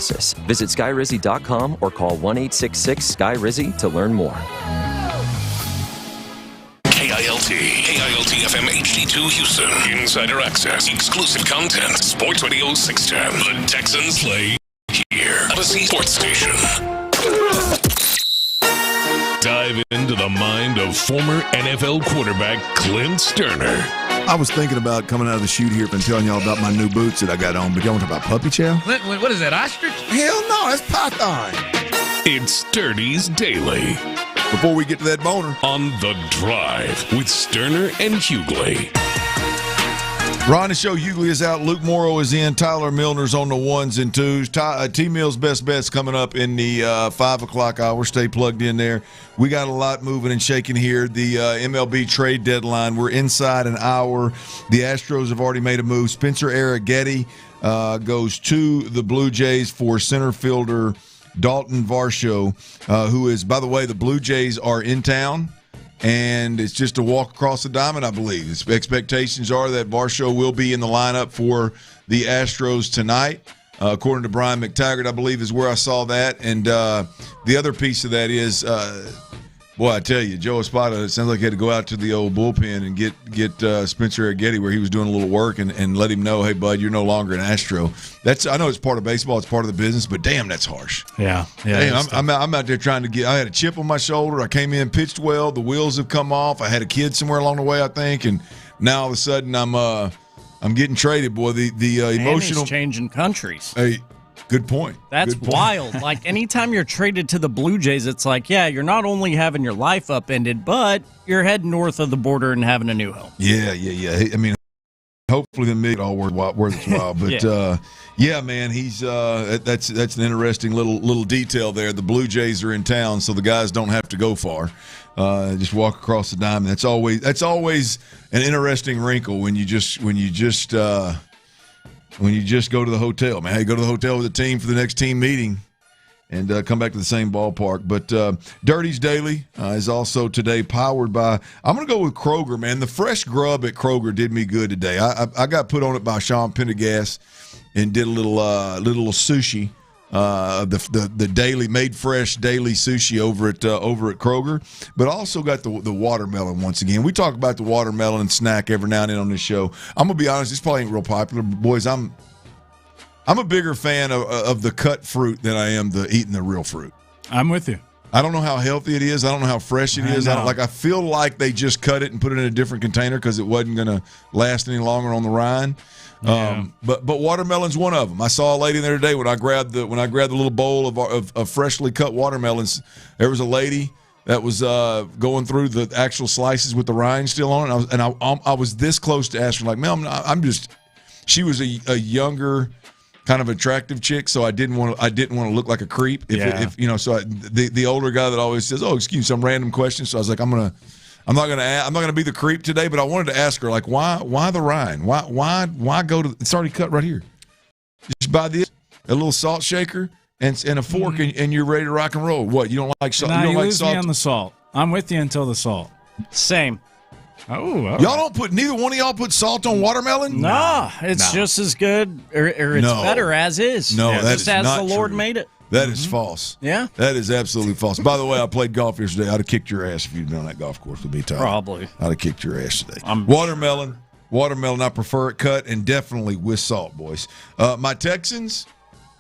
analysis. Visit skyrizzy.com or call 1-866-SKY-RIZZY to learn more. KILT FM HD2 Houston. Insider access, exclusive content. Sports Radio 610. The Texans play here. Odyssey Sports Station. Dive into the mind of former NFL quarterback Clint Stoerner. I was thinking about coming out of the chute here and telling y'all about my new boots that I got on, but y'all want to talk about puppy chow? What is that, ostrich? Hell no, that's python. It's Sturdy's Daily. Before we get to that boner. On The Drive with Stoerner and Hughley. Ron and Show Hughley is out. Luke Morrow is in. Tyler Milner's on the ones and twos. T-Mill's Best Bets coming up in the 5 o'clock hour. Stay plugged in there. We got a lot moving and shaking here. The MLB trade deadline. We're inside an hour. The Astros have already made a move. Spencer Arrighetti goes to the Blue Jays for center fielder Dalton Varsho, who is, by the way, the Blue Jays are in town. And it's just a walk across the diamond, I believe. Expectations are that Varsho will be in the lineup for the Astros tonight. According to Brian McTaggart, I believe is where I saw that. And the other piece of that is, boy, I tell you, Joe Espada, it sounds like he had to go out to the old bullpen and get Spencer Arrighetti where he was doing a little work and let him know, hey, bud, you're no longer an Astro. I know it's part of baseball, it's part of the business, but damn, that's harsh. Yeah. Damn, I'm out there trying to get – I had a chip on my shoulder. I came in, pitched well. The wheels have come off. I had a kid somewhere along the way, I think, and now all of a sudden I'm getting traded, boy. The emotional – he's changing countries. Hey, good point. That's wild. Like, anytime you're traded to the Blue Jays, it's like, yeah, you're not only having your life upended, but you're heading north of the border and having a new home. Yeah. I mean, hopefully the million all worth its while. But, yeah, man, he's that's an interesting little detail there. The Blue Jays are in town, so the guys don't have to go far. Just walk across the diamond. That's always an interesting wrinkle when you just go to the hotel, man. Hey, go to the hotel with the team for the next team meeting and come back to the same ballpark. But Dirty's Daily is also today powered by – I'm going to go with Kroger, man. The fresh grub at Kroger did me good today. I got put on it by Sean Pendergast and did a little sushi. The daily made fresh daily sushi over at Kroger, but also got the watermelon once again. We talk about the watermelon snack every now and then on this show. I'm gonna be honest, this probably ain't real popular, but boys, I'm a bigger fan of the cut fruit than I am eating the real fruit. I'm with you. I don't know how healthy it is. I don't know how fresh it is. I feel like they just cut it and put it in a different container because it wasn't gonna last any longer on the rind. Yeah. But watermelon's one of them. I saw a lady there today when I grabbed the little bowl of freshly cut watermelons. There was a lady that was going through the actual slices with the rind still on it. I was this close to asking, like, "Ma'am, I'm just." She was a younger, kind of attractive chick, so I didn't want to look like a creep. If you know, so the older guy that always says, "Oh, excuse some random questions," so I was like, I'm not gonna be the creep today, but I wanted to ask her, like, why the rind? Why go to? It's already cut right here. Just buy this, a little salt shaker and a fork, and you're ready to rock and roll. What, you don't like salt? Nah, you don't you like lose salt? me on the salt. I'm with you until the salt. Same. Oh, y'all don't put, neither one of y'all put salt on watermelon? Nah, it's just as good, or it's better as is. No, that just is as not the Lord true. made it. That is false. Yeah. That is absolutely false. By the way, I played golf yesterday. I'd have kicked your ass if you'd been on that golf course with me, Tyler. Probably. I'd have kicked your ass today. Watermelon, I prefer it cut, and definitely with salt, boys. My Texans,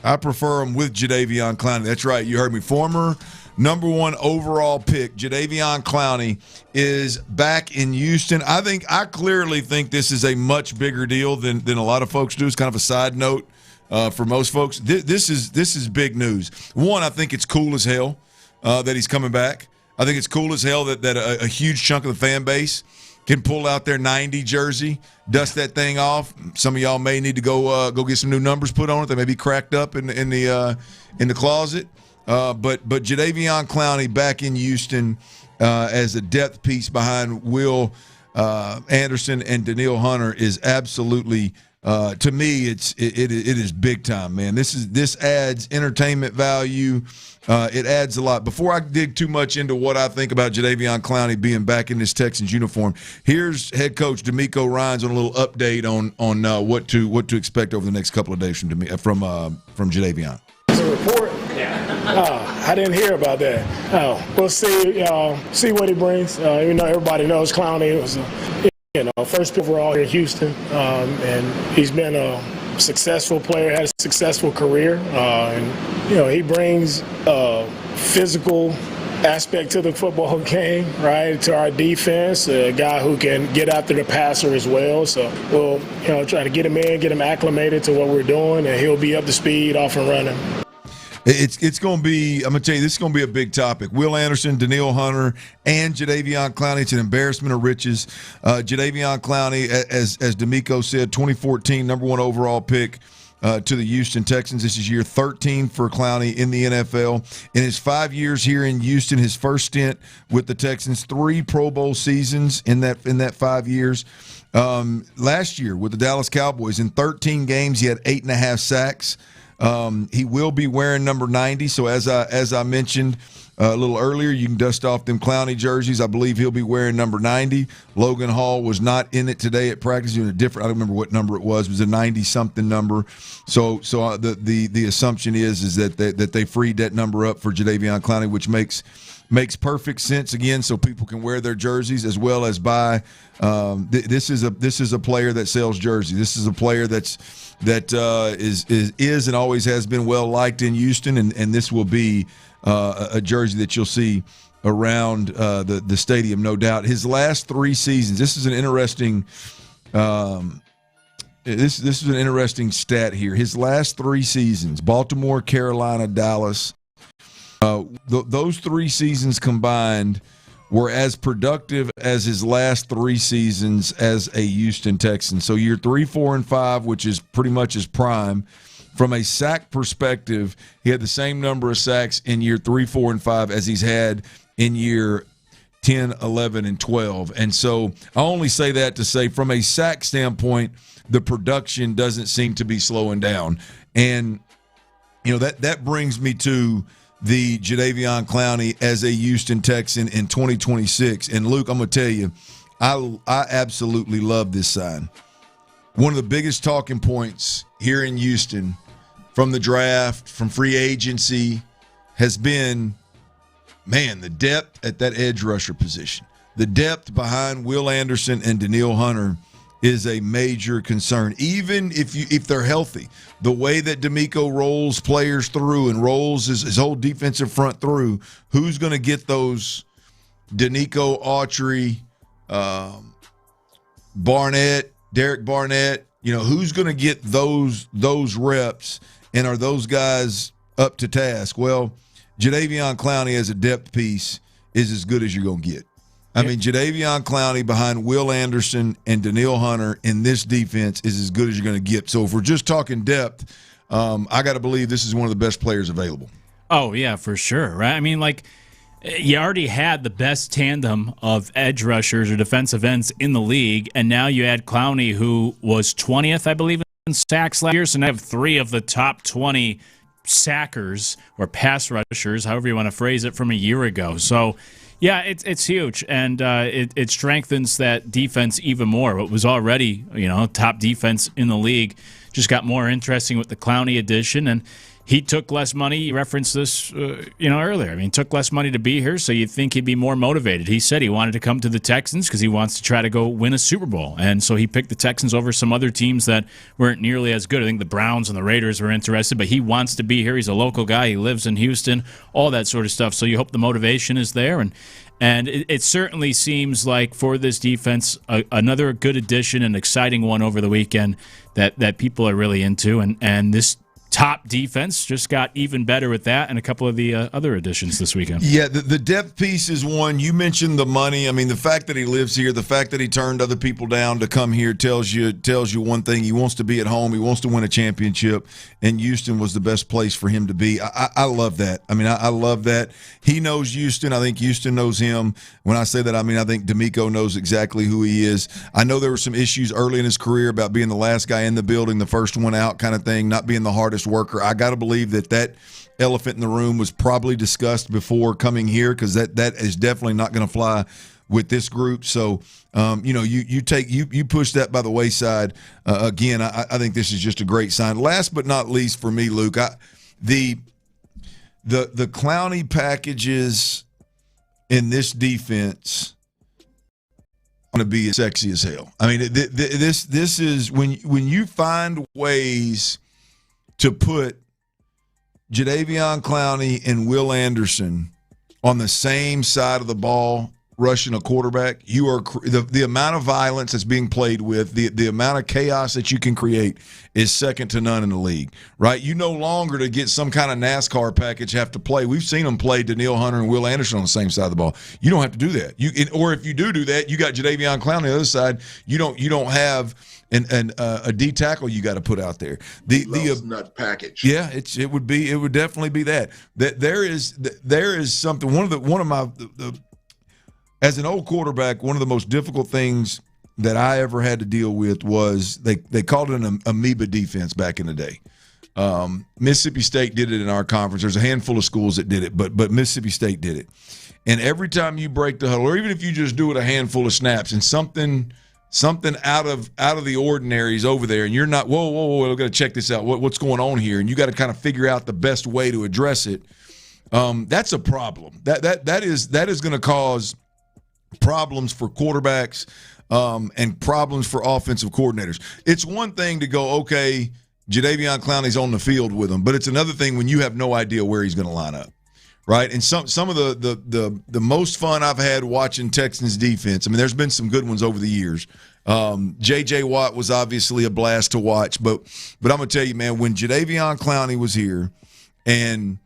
I prefer them with Jadeveon Clowney. That's right. You heard me. Former number 1 overall pick, Jadeveon Clowney, is back in Houston. I clearly think this is a much bigger deal than a lot of folks do. It's kind of a side note. For most folks, this is big news. One, I think it's cool as hell that he's coming back. I think it's cool as hell that a huge chunk of the fan base can pull out their 90 jersey, dust that thing off. Some of y'all may need to go get some new numbers put on it. They may be cracked up in the closet. But Jadeveon Clowney back in Houston as a depth piece behind Will Anderson and Danielle Hunter is absolutely. To me, it is big time, man. This adds entertainment value. It adds a lot. Before I dig too much into what I think about Jadeveon Clowney being back in this Texans uniform, here's head coach DeMeco Ryans on a little update on what to expect over the next couple of days from Jadeveon. report? Oh, I didn't hear about that. Oh, we'll see what he brings. Everybody knows Clowney was first overall here in Houston, and he's been a successful player, had a successful career, and he brings physical aspect to the football game, right, to our defense, a guy who can get after the passer as well. So we'll try to get him in, get him acclimated to what we're doing, and he'll be up to speed, off and running. It's going to be, I'm going to tell you, this is going to be a big topic. Will Anderson, Danielle Hunter, and Jadeveon Clowney. It's an embarrassment of riches. Jadeveon Clowney, as D'Amico said, 2014 number 1 overall pick to the Houston Texans. This is year 13 for Clowney in the NFL. In his 5 years here in Houston, his first stint with the Texans, 3 Pro Bowl seasons in that 5 years. Last year with the Dallas Cowboys, in 13 games, he had 8.5 sacks. He will be wearing number 90. So as I mentioned a little earlier, you can dust off them Clowney jerseys. I believe he'll be wearing number 90. Logan Hall was not in it today at practice. Doing a different, I don't remember what number it was. It was a 90-something number. So the assumption is that they freed that number up for Jadeveon Clowney, which makes perfect sense again, so people can wear their jerseys as well as buy. This is a player that sells jerseys. This is a player that is and always has been well liked in Houston, and this will be a jersey that you'll see around the stadium, no doubt. His last 3 seasons. This is an interesting. This is an interesting stat here. His last 3 seasons: Baltimore, Carolina, Dallas. Those 3 seasons combined were as productive as his last 3 seasons as a Houston Texan. So year 3, 4, and 5, which is pretty much his prime. From a sack perspective, he had the same number of sacks in year 3, 4, and 5 as he's had in year 10, 11, and 12. And so I only say that to say from a sack standpoint, the production doesn't seem to be slowing down. And, that brings me to the Jadeveon Clowney as a Houston Texan in 2026. And, Luke, I'm going to tell you, I absolutely love this sign. One of the biggest talking points here in Houston from the draft, from free agency, has been, the depth at that edge rusher position. The depth behind Will Anderson and Danielle Hunter is a major concern, even if they're healthy. The way that D'Amico rolls players through and rolls his whole defensive front through, who's going to get those Danico, Autry, Barnett, Derek Barnett, who's going to get those reps, and are those guys up to task? Well, Jadeveon Clowney as a depth piece is as good as you're going to get. I mean, Jadeveon Clowney behind Will Anderson and Danielle Hunter in this defense is as good as you're going to get. So if we're just talking depth, I got to believe this is one of the best players available. Oh, yeah, for sure, right? I mean, you already had the best tandem of edge rushers or defensive ends in the league, and now you add Clowney, who was 20th, I believe, in sacks last year, so now you have 3 of the top 20 sackers or pass rushers, however you want to phrase it, from a year ago. So, yeah, it's huge, and it strengthens that defense even more. What was already, top defense in the league just got more interesting with the Clowney addition, and he took less money. You referenced this, earlier. I mean, took less money to be here, so you'd think he'd be more motivated. He said he wanted to come to the Texans because he wants to try to go win a Super Bowl, and so he picked the Texans over some other teams that weren't nearly as good. I think the Browns and the Raiders were interested, but he wants to be here. He's a local guy. He lives in Houston, all that sort of stuff. So you hope the motivation is there, and it certainly seems like for this defense, another good addition, an exciting one over the weekend that people are really into, and this top defense just got even better with that and a couple of the other additions this weekend. Yeah, the depth piece is one. You mentioned the money. I mean, the fact that he lives here, the fact that he turned other people down to come here tells you one thing. He wants to be at home. He wants to win a championship, and Houston was the best place for him to be. I love that. I mean, I love that. He knows Houston. I think Houston knows him. When I say that, I mean I think D'Amico knows exactly who he is. I know there were some issues early in his career about being the last guy in the building, the first one out kind of thing, not being the hardest worker. I got to believe that elephant in the room was probably discussed before coming here, because that is definitely not going to fly with this group. So, you push that by the wayside. Again, I think this is just a great sign. Last but not least for me, Luke, the Clowney packages in this defense going to be sexy as hell. I mean, this is when you find ways to put Jadeveon Clowney and Will Anderson on the same side of the ball rushing a quarterback, you are the amount of violence that's being played with, the amount of chaos that you can create is second to none in the league, right? You no longer, to get some kind of NASCAR package, have to play. We've seen them play Danielle Hunter and Will Anderson on the same side of the ball. You don't have to do that. Or if you do that, you got Jadeveon Clowney on the other side. You don't have a D tackle you got to put out there. The nut package. Yeah, it would definitely be that. That there is something. One of my as an old quarterback, one of the most difficult things that I ever had to deal with was they called it an amoeba defense back in the day. Mississippi State did it in our conference. There's a handful of schools that did it, but Mississippi State did it. And every time you break the huddle, or even if you just do it a handful of snaps, and something out of the ordinary is over there, and you're not, whoa, we've got to check this out. What's going on here? And you got to kind of figure out the best way to address it. That's a problem. That is going to cause problems for quarterbacks and problems for offensive coordinators. It's one thing to go, okay, Jadeveon Clowney's on the field with him, but it's another thing when you have no idea where he's going to line up, right? And some of the most fun I've had watching Texans defense, I mean, there's been some good ones over the years. J.J. Watt was obviously a blast to watch, but I'm going to tell you, man, when Jadeveon Clowney was here and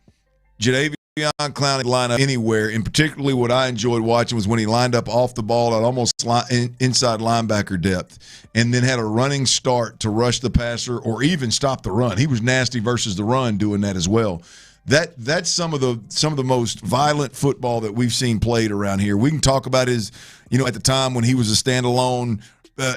Jadeveon Clowney line up anywhere, and particularly what I enjoyed watching was when he lined up off the ball at almost inside linebacker depth and then had a running start to rush the passer or even stop the run. He was nasty versus the run doing that as well. That's some of the most violent football that we've seen played around here. We can talk about his, at the time when he was a standalone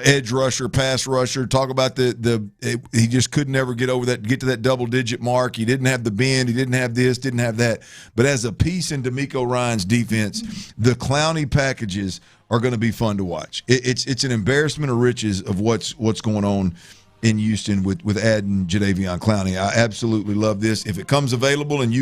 edge rusher, pass rusher. Talk about he just could never get to that double-digit mark. He didn't have the bend. He didn't have this, didn't have that. But as a piece in D'Amico Ryan's defense, the Clowney packages are going to be fun to watch. It's an embarrassment of riches of what's going on in Houston with adding Jadeveon Clowney. I absolutely love this. If it comes available and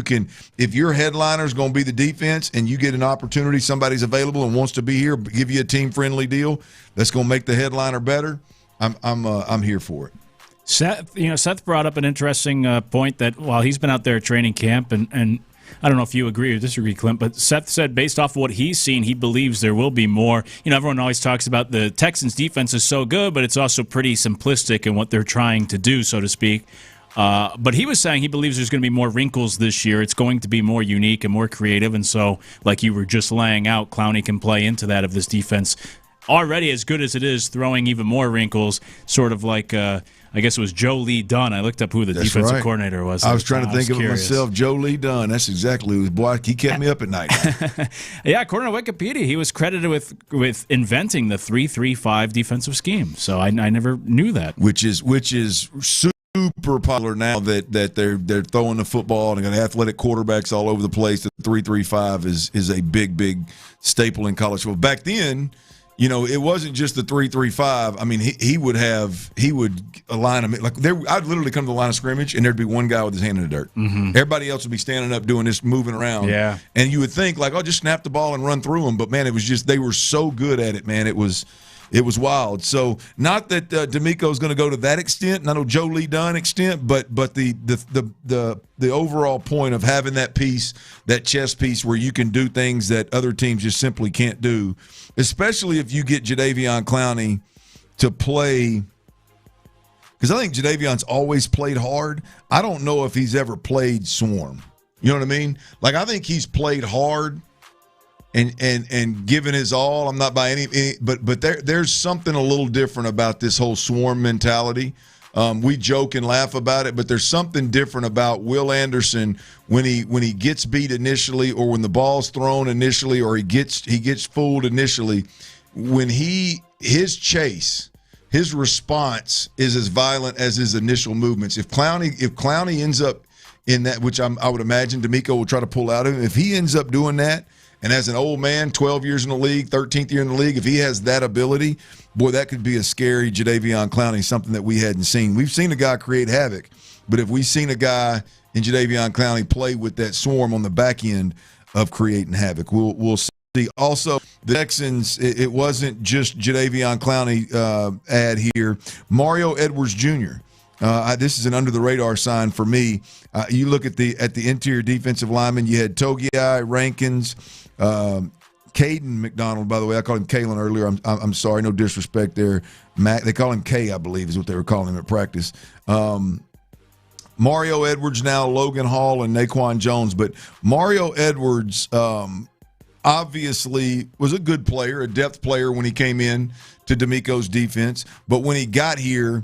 if your headliner is going to be the defense and you get an opportunity, somebody's available and wants to be here, give you a team-friendly deal that's going to make the headliner better, I'm here for it. Seth brought up an interesting point that while he's been out there at training camp, and I don't know if you agree or disagree, Clint, but Seth said based off of what he's seen, he believes there will be more. Everyone always talks about the Texans' defense is so good, but it's also pretty simplistic in what they're trying to do, so to speak. But he was saying he believes there's going to be more wrinkles this year. It's going to be more unique and more creative, and so, like you were just laying out, Clowney can play into that of this defense. Already as good as it is, throwing even more wrinkles, sort of like I guess it was Joe Lee Dunn. I looked up who the defensive coordinator was. I was trying to think of it myself. Joe Lee Dunn. That's exactly who. Boy, he kept me up at night. Yeah, according to Wikipedia, he was credited with inventing the 3-3-5 defensive scheme. So I never knew that. Which is super popular now that they're throwing the football and got athletic quarterbacks all over the place. The 3-3-5 is a big staple in college football. Back then, it wasn't just the 3-3-5. I mean, he would align them like I'd literally come to the line of scrimmage and there'd be one guy with his hand in the dirt. Mm-hmm. Everybody else would be standing up doing this, moving around. Yeah, and you would think like, oh, just snap the ball and run through them. But man, it was just they were so good at it, man. It was wild. So not that D'Amico's going to go to that extent, not a Joe Lee Dunn extent, but the overall point of having that piece, that chess piece where you can do things that other teams just simply can't do, especially if you get Jadeveon Clowney to play. Because I think Jadeveon's always played hard. I don't know if he's ever played swarm. You know what I mean? Like I think he's played hard and given his all. I'm not by any but there's something a little different about this whole swarm mentality. We joke and laugh about it, but there's something different about Will Anderson when he gets beat initially, or when the ball's thrown initially, or he gets fooled initially. When his chase, his response is as violent as his initial movements. If Clowney ends up in that, which I would imagine D'Amico will try to pull out of him, if he ends up doing that And as an old man, 12 years in the league, 13th year in the league, if he has that ability, boy, that could be a scary Jadeveon Clowney, something that we hadn't seen. We've seen a guy create havoc, but if we've seen a guy in Jadeveon Clowney play with that swarm on the back end of creating havoc, we'll see. Also, the Texans, it wasn't just Jadeveon Clowney ad here. Mario Edwards Jr., this is an under-the-radar sign for me. You look at the interior defensive lineman. You had Togiai, Rankins, Caden McDonald. By the way, I called him Kalen earlier. I'm sorry, no disrespect there. Mac, they call him K, I believe, is what they were calling him at practice. Mario Edwards now, Logan Hall, and Naquan Jones. But Mario Edwards obviously was a good player, a depth player when he came in to D'Amico's defense. But when he got here,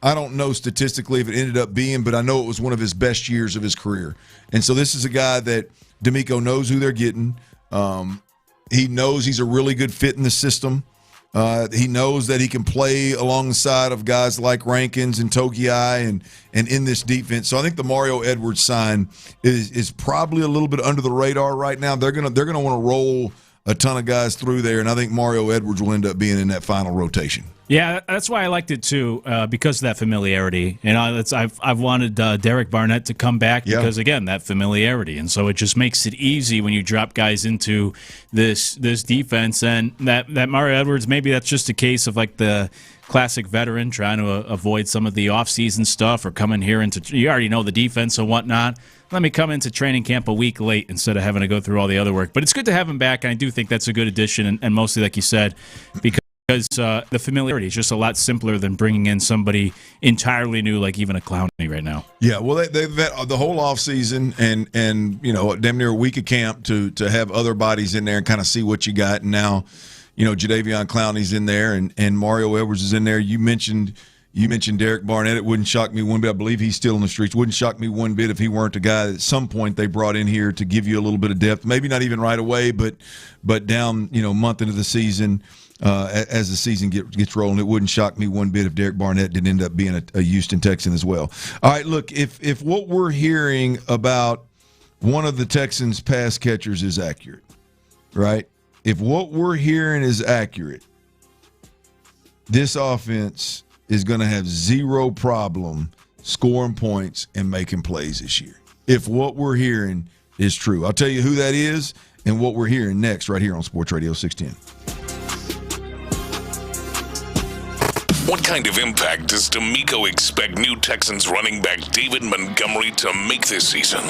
I don't know statistically if it ended up being, but I know it was one of his best years of his career. And so this is a guy that D'Amico knows who they're getting. He knows he's a really good fit in the system. He knows that he can play alongside of guys like Rankins and Togiai and in this defense. So I think the Mario Edwards sign is probably a little bit under the radar right now. They're gonna want to roll a ton of guys through there, and I think Mario Edwards will end up being in that final rotation. Yeah, that's why I liked it too, because of that familiarity. And I've wanted Derek Barnett to come back because, again, that familiarity. And so it just makes it easy when you drop guys into this defense. And that Mario Edwards, maybe that's just a case of like the classic veteran trying to avoid some of the offseason stuff or coming here into – you already know the defense and whatnot. Let me come into training camp a week late instead of having to go through all the other work. But it's good to have him back, and I do think that's a good addition, and mostly, like you said, because the familiarity is just a lot simpler than bringing in somebody entirely new, like even a Clowney right now. Yeah, well, they've had the whole offseason and damn near a week of camp to have other bodies in there and kind of see what you got. And now, Jadeveon Clowney's in there and Mario Edwards is in there. You mentioned Derek Barnett. It wouldn't shock me one bit. I believe he's still in the streets. Wouldn't shock me one bit if he weren't a guy that at some point they brought in here to give you a little bit of depth. Maybe not even right away, but down month into the season. As the season gets rolling, it wouldn't shock me one bit if Derek Barnett did end up being a Houston Texan as well. All right, look, if what we're hearing about one of the Texans' pass catchers is accurate, right? If what we're hearing is accurate, this offense is going to have zero problem scoring points and making plays this year. If what we're hearing is true. I'll tell you who that is and what we're hearing next right here on Sports Radio 610. What kind of impact does D'Amico expect new Texans running back David Montgomery to make this season?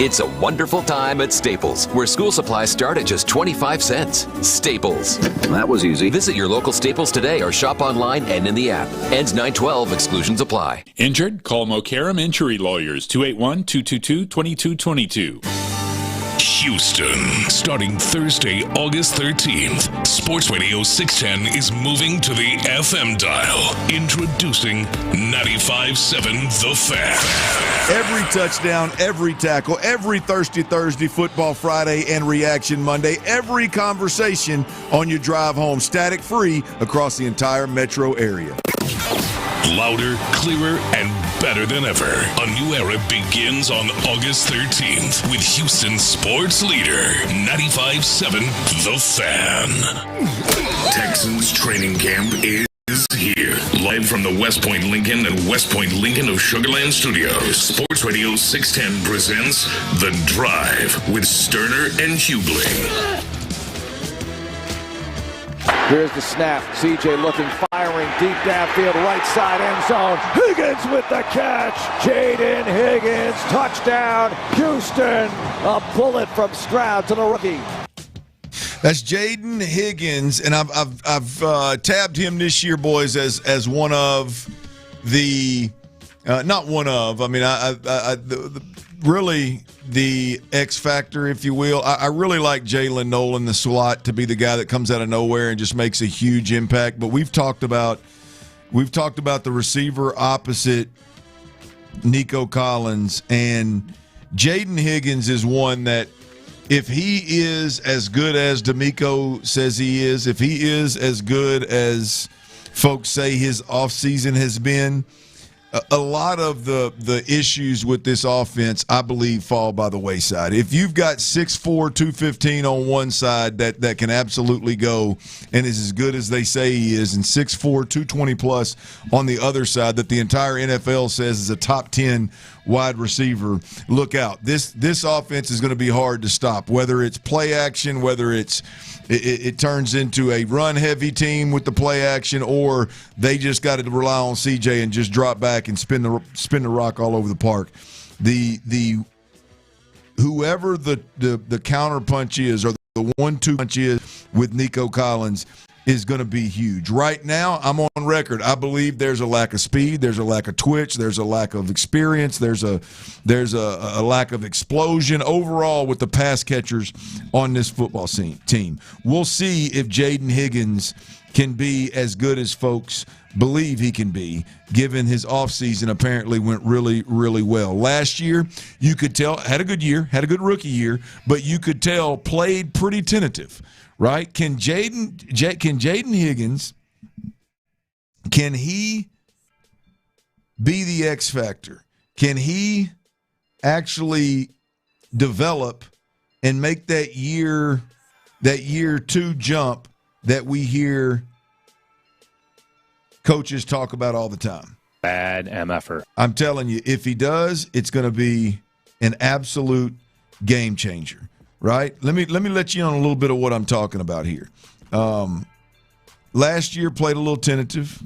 It's a wonderful time at Staples, where school supplies start at just 25 cents. Staples. That was easy. Visit your local Staples today or shop online and in the app. Ends 9/12. Exclusions apply. Injured? Call Mokaram Injury Lawyers, 281-222-2222. Houston, starting Thursday, August 13th, Sports Radio 610 is moving to the FM dial. Introducing 95.7 The Fan. Every touchdown, every tackle, every Thirsty Thursday, Football Friday, and Reaction Monday, every conversation on your drive home, static free across the entire metro area. Louder, clearer, and better than ever. A new era begins on August 13th with Houston's sports leader, 95.7 The Fan. Texans training camp is here. Live from the West Point Lincoln and West Point Lincoln of Sugarland Studios, Sports Radio 610 presents The Drive with Stoerner and Hughley. Here's the snap. CJ looking, firing deep downfield, right side end zone. Higgins with the catch. Jaden Higgins, touchdown, Houston. A bullet from Stroud to the rookie. That's Jaden Higgins, and I've tabbed him this year, boys, as one of the not one of. I mean, really the X factor, if you will. I really like Jalen Nolan, the slot, to be the guy that comes out of nowhere and just makes a huge impact. But we've talked about the receiver opposite Nico Collins, and Jaden Higgins is one that, if he is as good as D'Amico says he is, if he is as good as folks say his offseason has been, a lot of the issues with this offense, I believe, fall by the wayside. If you've got 6'4", 215 on one side that can absolutely go and is as good as they say he is, and 6'4", 220-plus on the other side that the entire NFL says is a top 10 wide receiver, look out. This offense is going to be hard to stop, whether it's play action, whether it turns into a run-heavy team with the play action, or they just got to rely on CJ and just drop back and spin the rock all over the park. Whoever the counter punch is, or the 1-2 punch is with Nico Collins, is going to be huge. Right now, I'm on record. I believe there's a lack of speed, there's a lack of twitch, there's a lack of experience, there's a lack of explosion overall with the pass catchers on this football team. We'll see if Jaden Higgins can be as good as folks believe he can be, given his offseason apparently went really, really well. Last year, you could tell, had a good year, had a good rookie year, but you could tell played pretty tentative. Right? Can Jaden Higgins, can he be the X factor? Can he actually develop and make that year 2 jump that we hear coaches talk about all the time? Bad MFer. I'm telling you, if he does, it's going to be an absolute game changer. Right? Let me let you in on a little bit of what I'm talking about here. Last year played a little tentative.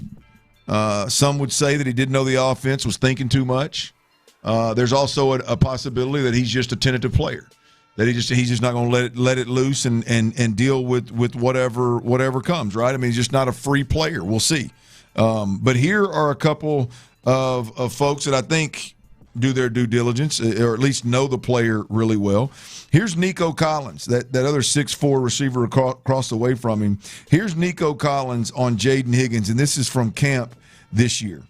Some would say that he didn't know the offense, was thinking too much. There's also a possibility that he's just a tentative player, that he's just not going to let it loose and deal with whatever comes. Right? I mean, he's just not a free player. We'll see. But here are a couple of folks that I think do their due diligence, or at least know the player really well. Here's Nico Collins, that other 6'4" receiver across the way from him. Here's Nico Collins on Jaden Higgins, and this is from camp this year.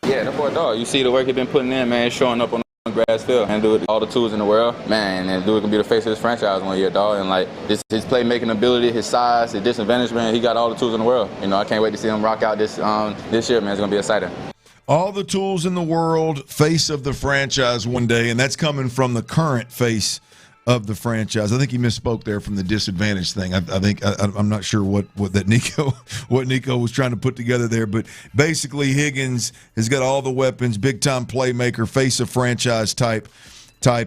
Yeah, that boy dog. You see the work he's been putting in, man, showing up on the grass field and do all the tools in the world. Man, and dude can be the face of this franchise one year, dog. And, like, his playmaking ability, his size, his disadvantage, man, he got all the tools in the world. You know, I can't wait to see him rock out this year, man. It's going to be exciting. All the tools in the world, face of the franchise one day, and that's coming from the current face of the franchise. I think he misspoke there from the disadvantage thing. I'm not sure what Nico was trying to put together there, but basically Higgins has got all the weapons, big time playmaker, face of franchise type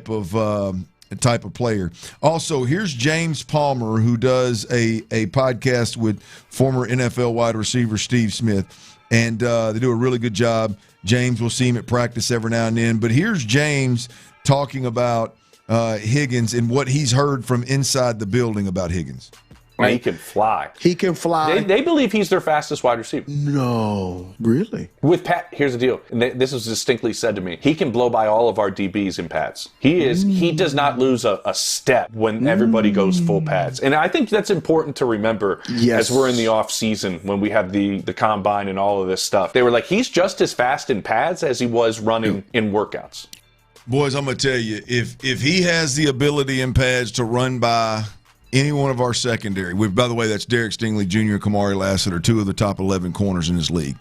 of player. Also, here's James Palmer, who does a podcast with former NFL wide receiver Steve Smith. And they do a really good job. James, will see him at practice every now and then. But here's James talking about Higgins and what he's heard from inside the building about Higgins? He can fly. He can fly. They believe he's their fastest wide receiver. No, really? With Pat, here's the deal. This was distinctly said to me. He can blow by all of our DBs in pads. He does not lose a step when everybody goes full pads. And I think that's important to remember as we're in the off season when we have the combine and all of this stuff. They were like, he's just as fast in pads as he was running in workouts. Boys, I'm going to tell you, if he has the ability in pads to run by any one of our secondary, by the way, that's Derek Stingley Jr. and Kamari Lassiter, 2 of the top 11 corners in this league.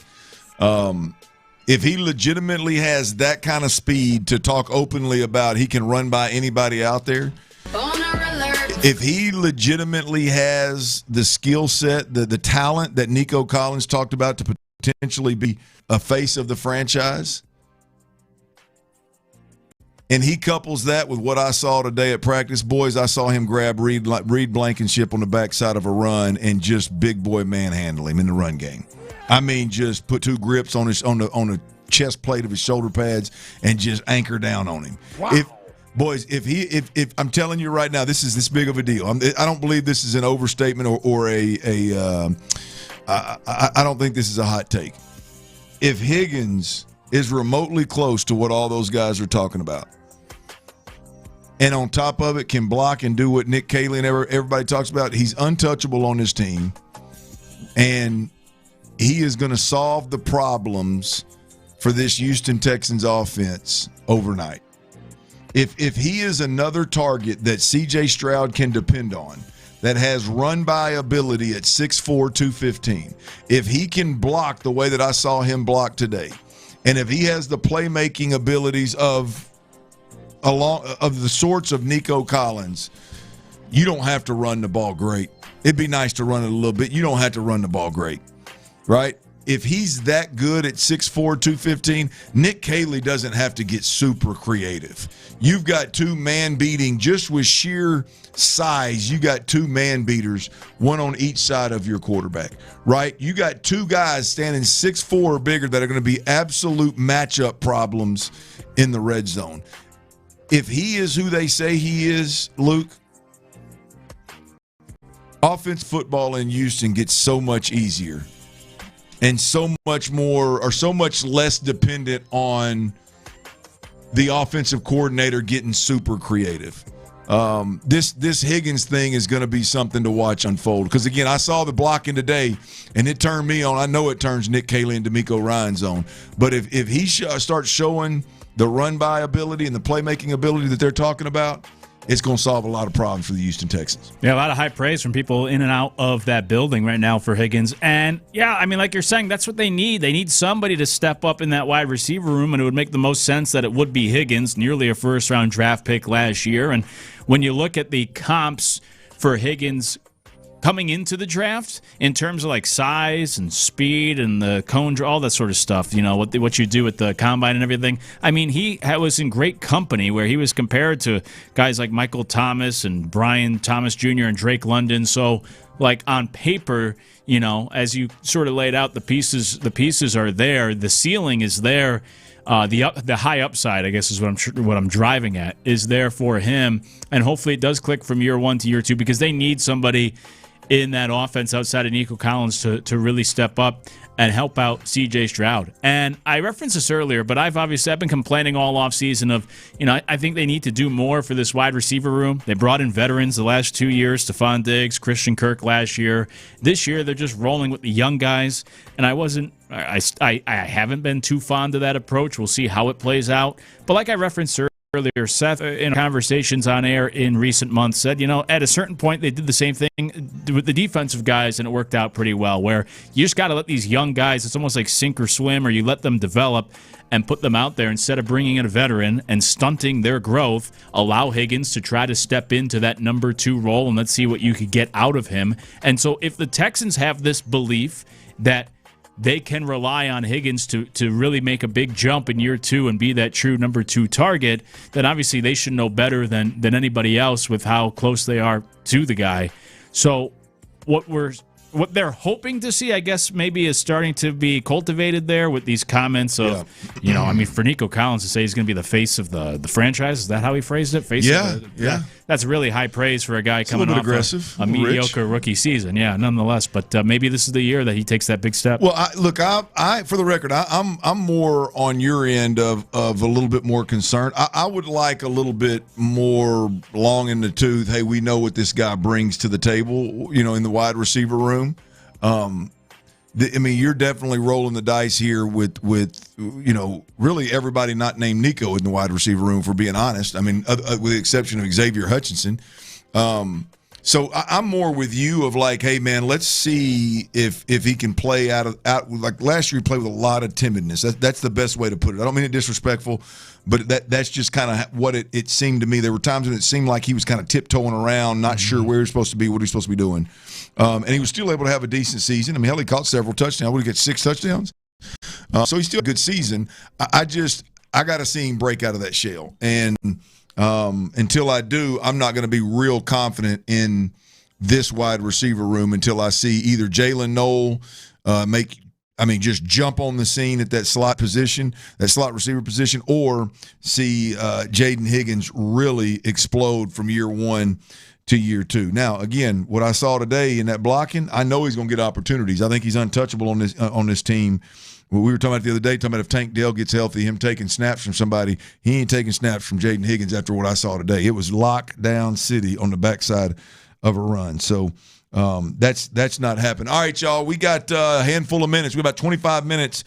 If he legitimately has that kind of speed to talk openly about he can run by anybody out there, if he legitimately has the skill set, the talent that Nico Collins talked about to potentially be a face of the franchise, and he couples that with what I saw today at practice, boys, I saw him grab Reed Blankenship on the backside of a run and just big boy manhandle him in the run game. I mean, just put 2 grips on the chest plate of his shoulder pads and just anchor down on him. Wow. If I'm telling you right now, this is this big of a deal. I don't believe this is an overstatement or I don't think this is a hot take. If Higgins is remotely close to what all those guys are talking about, and on top of it can block and do what Nick Caley and everybody talks about, he's untouchable on this team, and he is going to solve the problems for this Houston Texans offense overnight. If he is another target that C.J. Stroud can depend on, that has run-by ability at 6'4", 215, if he can block the way that I saw him block today, and if he has the playmaking abilities of the sorts of Nico Collins, you don't have to run the ball great. It'd be nice to run it a little bit. You don't have to run the ball great, right? If he's that good at 6'4", 215, Nick Caley doesn't have to get super creative. You've got 2 man-beating, just with sheer size, you got 2 man-beaters, one on each side of your quarterback, right? You got 2 guys standing 6'4" or bigger that are going to be absolute matchup problems in the red zone. If he is who they say he is, Luke, offense football in Houston gets so much easier and so much more or so much less dependent on the offensive coordinator getting super creative. This Higgins thing is going to be something to watch unfold because, again, I saw the blocking today, and it turned me on. I know it turns Nick Caley and DeMeco Ryans on. But if he starts showing the run-by ability and the playmaking ability that they're talking about, it's going to solve a lot of problems for the Houston Texans. Yeah, a lot of high praise from people in and out of that building right now for Higgins. And, yeah, I mean, like you're saying, that's what they need. They need somebody to step up in that wide receiver room, and it would make the most sense that it would be Higgins, nearly a first-round draft pick last year. And when you look at the comps for Higgins coming into the draft in terms of like size and speed and the cone draw, all that sort of stuff, you know, what you do with the combine and everything. I mean, he was in great company where he was compared to guys like Michael Thomas and Brian Thomas Jr. and Drake London. So, like, on paper, you know, as you sort of laid out, the pieces are there. The ceiling is there. The high upside, I guess, is what I'm driving at, is there for him, and hopefully it does click from year 1 to year 2 because they need somebody in that offense outside of Nico Collins to really step up and help out C.J. Stroud. And I referenced this earlier, but I've been complaining all offseason of, you know, I think they need to do more for this wide receiver room. They brought in veterans the last 2 years, Stephon Diggs, Christian Kirk last year. This year, they're just rolling with the young guys, and I haven't been too fond of that approach. We'll see how it plays out. But like I referenced earlier, Seth, in conversations on air in recent months, said, you know, at a certain point they did the same thing with the defensive guys, and it worked out pretty well, where you just got to let these young guys, it's almost like sink or swim, or you let them develop and put them out there instead of bringing in a veteran and stunting their growth. Allow Higgins to try to step into that number 2 role, and let's see what you could get out of him. And so if the Texans have this belief that they can rely on Higgins to really make a big jump in year 2 and be that true number 2 target, then obviously they should know better than anybody else with how close they are to the guy. So what we're what they're hoping to see, I guess, maybe is starting to be cultivated there with these comments of, for Nico Collins to say he's going to be the face of the franchise. Is that how he phrased it? Face of that's really high praise for a guy coming off a mediocre rookie season. Yeah, nonetheless. But maybe this is the year that he takes that big step. Well, I for the record, I'm more on your end of a little bit more concerned. I would like a little bit more long in the tooth. Hey, we know what this guy brings to the table, in the wide receiver room. You're definitely rolling the dice here with really everybody not named Nico in the wide receiver room, for being honest. With the exception of Xavier Hutchinson. So I'm more with you of like, hey man, let's see if he can play out like last year. He played with a lot of timidness. That's the best way to put it. I don't mean it disrespectful, but that's just kind of what it seemed to me. There were times when it seemed like he was kind of tiptoeing around, not sure where he's supposed to be, what he's supposed to be doing, and he was still able to have a decent season. Hell, he caught several touchdowns. Would he get 6 touchdowns? So he's still a good season. I got to see him break out of that shell, and until I do, I'm not going to be real confident in this wide receiver room until I see either Jalen Noel just jump on the scene at that slot receiver position, or see Jaden Higgins really explode from year 1 to year 2. Now, again, what I saw today in that blocking, I know he's going to get opportunities. I think he's untouchable on this team. Well, we were talking about the other day, talking about if Tank Dell gets healthy, him taking snaps from somebody, he ain't taking snaps from Jaden Higgins after what I saw today. It was lockdown city on the backside of a run. So that's not happening. All right, y'all, we got a handful of minutes. We got about 25 minutes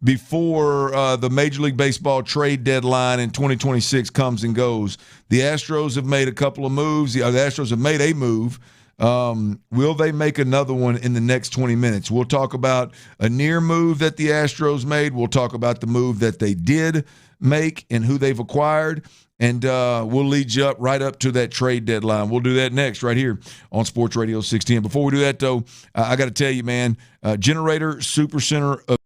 before the Major League Baseball trade deadline in 2026 comes and goes. The Astros have made a couple of moves. The Astros have made a move. Will they make another one in the next 20 minutes? We'll talk about a near move that the Astros made. We'll talk about the move that they did make and who they've acquired. And we'll lead you right up to that trade deadline. We'll do that next right here on Sports Radio 610. Before we do that, though, I got to tell you, man, Generator Supercenter of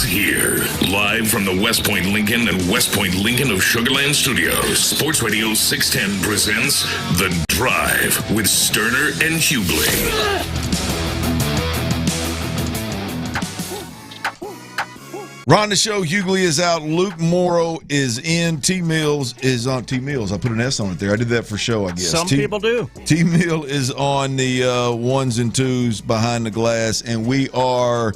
here. Live from the West Point Lincoln and West Point Lincoln of Sugar Land Studios, Sports Radio 610 presents The Drive with Stoerner and Hughley. Ron the Show, Hughley is out. Luke Morrow is in. T Mills is on. T Mills, I put an S on it there. I did that for show, I guess. Some people do. T Mill is on the ones and twos behind the glass, and we are,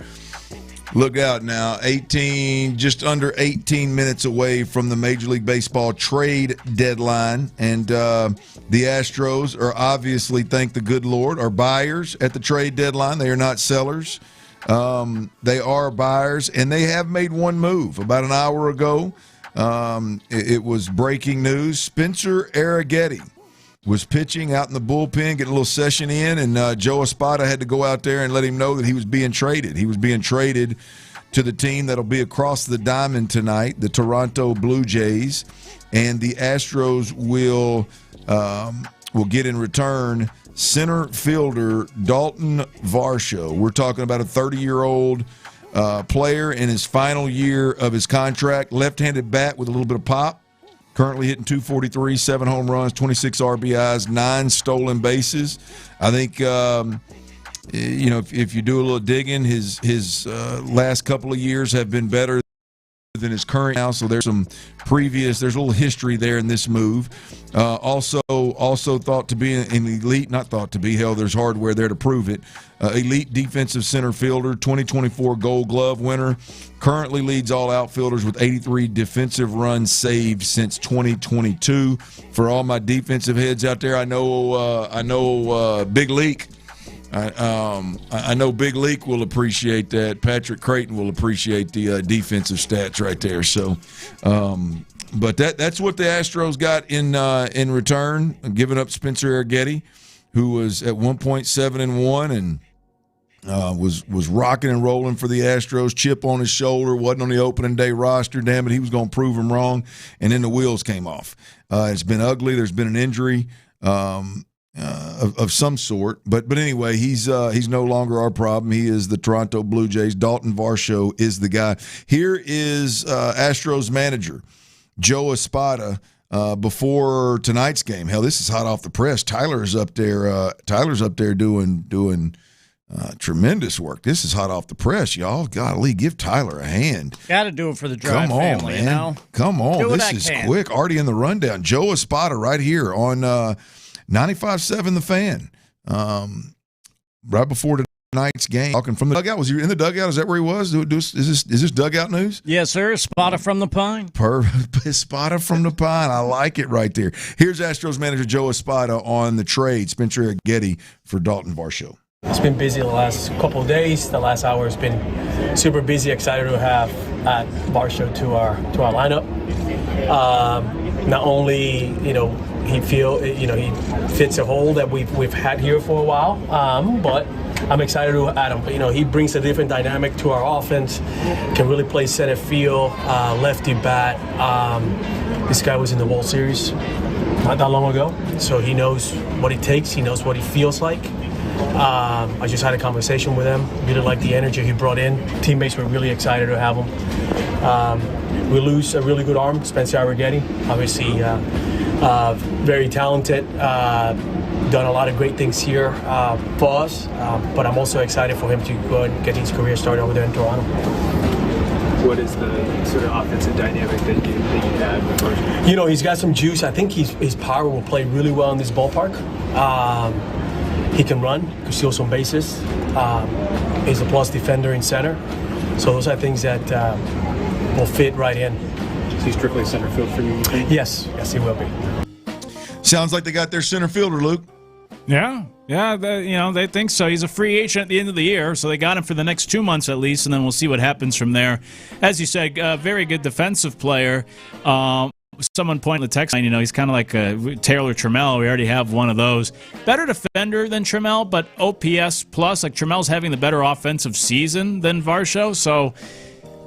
look out now, just under 18 minutes away from the Major League Baseball trade deadline. And the Astros are obviously, thank the good Lord, are buyers at the trade deadline. They are not sellers. They are buyers, and they have made one move. About an hour ago, it was breaking news. Spencer Arrighetti was pitching out in the bullpen, getting a little session in, and Joe Espada had to go out there and let him know that he was being traded. He was being traded to the team that'll be across the diamond tonight, the Toronto Blue Jays, and the Astros will get in return center fielder Dalton Varsho. We're talking about a 30-year-old player in his final year of his contract, left-handed bat with a little bit of pop, currently hitting .243, 7 home runs, 26 RBIs, 9 stolen bases. I think, if you do a little digging, his last couple of years have been better than his current now, so there's a little history there in this move. Also thought to be an elite, not thought to be, hell, there's hardware there to prove it. Elite defensive center fielder, 2024 Gold Glove winner, currently leads all outfielders with 83 defensive runs saved since 2022. For all my defensive heads out there, I know Big Leak. I know Big Leak will appreciate that. Patrick Creighton will appreciate the defensive stats right there. So, but that's what the Astros got in return, giving up Spencer Arrighetti, who was at 1.7-1 and was rocking and rolling for the Astros. Chip on his shoulder, wasn't on the opening day roster. Damn it, he was going to prove them wrong, and then the wheels came off. It's been ugly. There's been an injury. Of some sort, but anyway, he's no longer our problem. He is the Toronto Blue Jays. Dalton Varsho is the guy. Here is Astros manager Joe Espada before tonight's game. Hell, this is hot off the press. Tyler's up there doing tremendous work. This is hot off the press, y'all. Golly, give Tyler a hand. Got to do it for the Drive Come on, family, man. you know? Come on, Do what this I is can. quick. Already in the rundown. Joe Espada right here on 95.7 The Fan, right before tonight's game. Talking from the dugout. Was he in the dugout? Is that where he was? Is this dugout news? Yes, sir. Spotter from the Pine. Espada from the Pine. I like it right there. Here's Astros manager Joe Espada on the trade, Spencer Arrighetti for Dalton Varsho. It's been busy the last couple of days. The last hour has been super busy. Excited to have Varsho to our lineup. Not only he fits a hole that we've had here for a while, but I'm excited to add him. He brings a different dynamic to our offense. Can really play center field, lefty bat. This guy was in the World Series not that long ago, so he knows what it takes. He knows what he feels like. I just had a conversation with him. Really liked the energy he brought in. Teammates were really excited to have him. We lose a really good arm, Spencer Arrighetti. Obviously, very talented. Done a lot of great things here for us. But I'm also excited for him to go and get his career started over there in Toronto. What is the sort of offensive dynamic that you had with Varsho? He's got some juice. I think his power will play really well in this ballpark. He can run, can steal some bases. He's a plus defender in center. So those are things that will fit right in. Is he strictly center field for you think? Yes, he will be. Sounds like they got their center fielder, Luke. Yeah, they think so. He's a free agent at the end of the year, so they got him for the next 2 months at least, and then we'll see what happens from there. As you said, very good defensive player. Someone pointed the text line, he's kind of like Taylor Trammell. We already have one of those. Better defender than Trammell, but OPS plus. Like Trammell's having the better offensive season than Varsho, so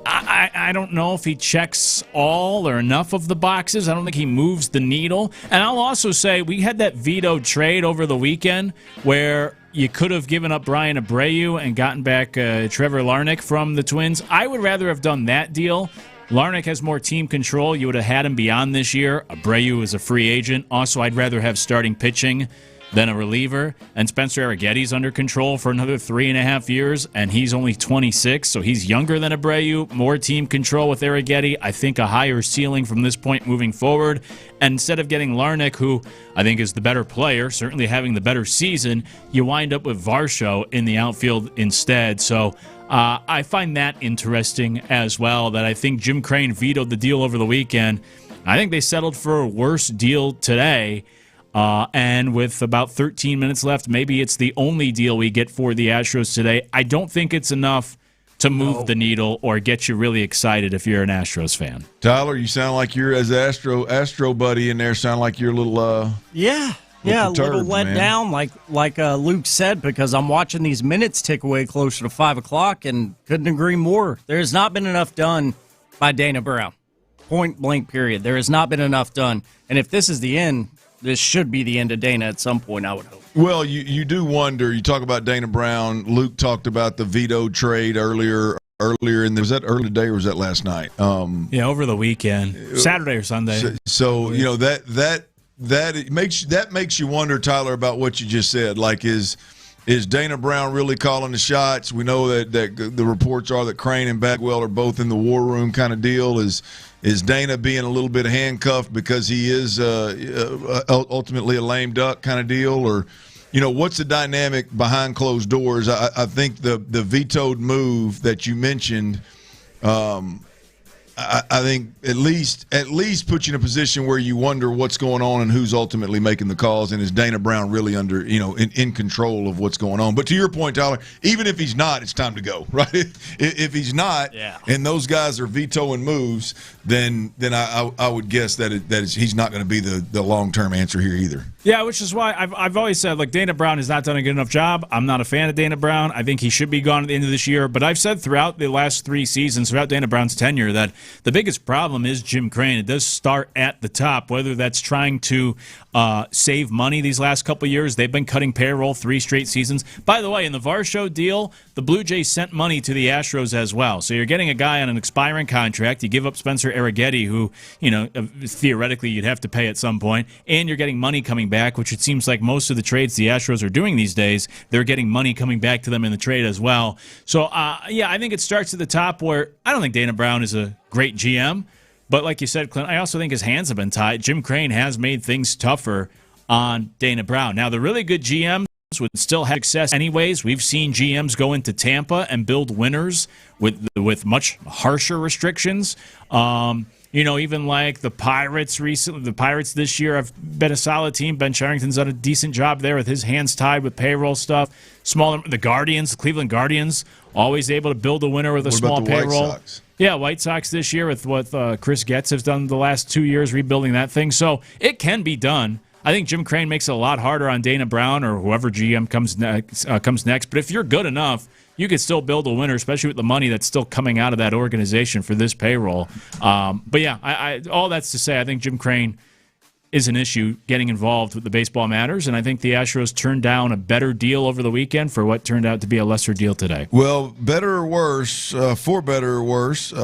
I don't know if he checks all or enough of the boxes. I don't think he moves the needle. And I'll also say we had that vetoed trade over the weekend where you could have given up Brian Abreu and gotten back Trevor Larnach from the Twins. I would rather have done that deal. Larnach has more team control. You would have had him beyond this year. Abreu is a free agent. Also, I'd rather have starting pitching than a reliever. And Spencer Arrighetti's under control for another 3.5 years, and he's only 26, so he's younger than Abreu. More team control with Arrighetti. I think a higher ceiling from this point moving forward. And instead of getting Larnach, who I think is the better player, certainly having the better season, you wind up with Varsho in the outfield instead. So I find that interesting as well, that I think Jim Crane vetoed the deal over the weekend. I think they settled for a worse deal today. And with about 13 minutes left, maybe it's the only deal we get for the Astros today. I don't think it's enough to move the needle or get you really excited if you're an Astros fan. Tyler, you sound like you're, as Astro buddy in there, sound like you're a little Yeah, a little let down, like Luke said, because I'm watching these minutes tick away closer to 5 o'clock and couldn't agree more. There's not been enough done by Dana Brown. Point blank period. There has not been enough done. And if this is the end, this should be the end of Dana at some point, I would hope. Well, you do wonder. You talk about Dana Brown. Luke talked about the veto trade earlier was that early today or was that last night? Over the weekend, Saturday or Sunday. So you know that makes you wonder, Tyler, about what you just said. Like, is Dana Brown really calling the shots? We know that the reports are that Crane and Bagwell are both in the war room kind of deal. Is Dana being a little bit handcuffed because he is ultimately a lame duck kind of deal? Or, what's the dynamic behind closed doors? I think the vetoed move that you mentioned, I think at least puts you in a position where you wonder what's going on and who's ultimately making the calls, and is Dana Brown really under in control of what's going on? But to your point, Tyler, even if he's not, it's time to go, right? If he's not, and those guys are vetoing moves, then I would guess that he's not going to be the long-term answer here either. Yeah, which is why I've always said, like, Dana Brown has not done a good enough job. I'm not a fan of Dana Brown. I think he should be gone at the end of this year. But I've said throughout the last 3 seasons, throughout Dana Brown's tenure, that the biggest problem is Jim Crane. It does start at the top, whether that's trying to save money these last couple of years. They've been cutting payroll 3 straight seasons. By the way, in the Varsho deal, the Blue Jays sent money to the Astros as well. So you're getting a guy on an expiring contract. You give up Spencer Arrighetti, who, theoretically you'd have to pay at some point, and you're getting money coming back, which it seems like most of the trades the Astros are doing these days, they're getting money coming back to them in the trade as well. So, I think it starts at the top, where I don't think Dana Brown is a great GM. But like you said, Clint, I also think his hands have been tied. Jim Crane has made things tougher on Dana Brown. Now, the really good GMs would still have success anyways. We've seen GMs go into Tampa and build winners with much harsher restrictions. Even like the Pirates recently. The Pirates this year have been a solid team. Ben Cherington's done a decent job there with his hands tied with payroll stuff. The Guardians, the Cleveland Guardians, always able to build a winner with a small payroll. White Sox? Yeah, White Sox this year with what Chris Getz has done the last 2 years rebuilding that thing. So it can be done. I think Jim Crane makes it a lot harder on Dana Brown or whoever GM comes next. But if you're good enough, you could still build a winner, especially with the money that's still coming out of that organization for this payroll. All that's to say, I think Jim Crane is an issue getting involved with the baseball matters, and I think the Astros turned down a better deal over the weekend for what turned out to be a lesser deal today. Well, better or worse, for better or worse,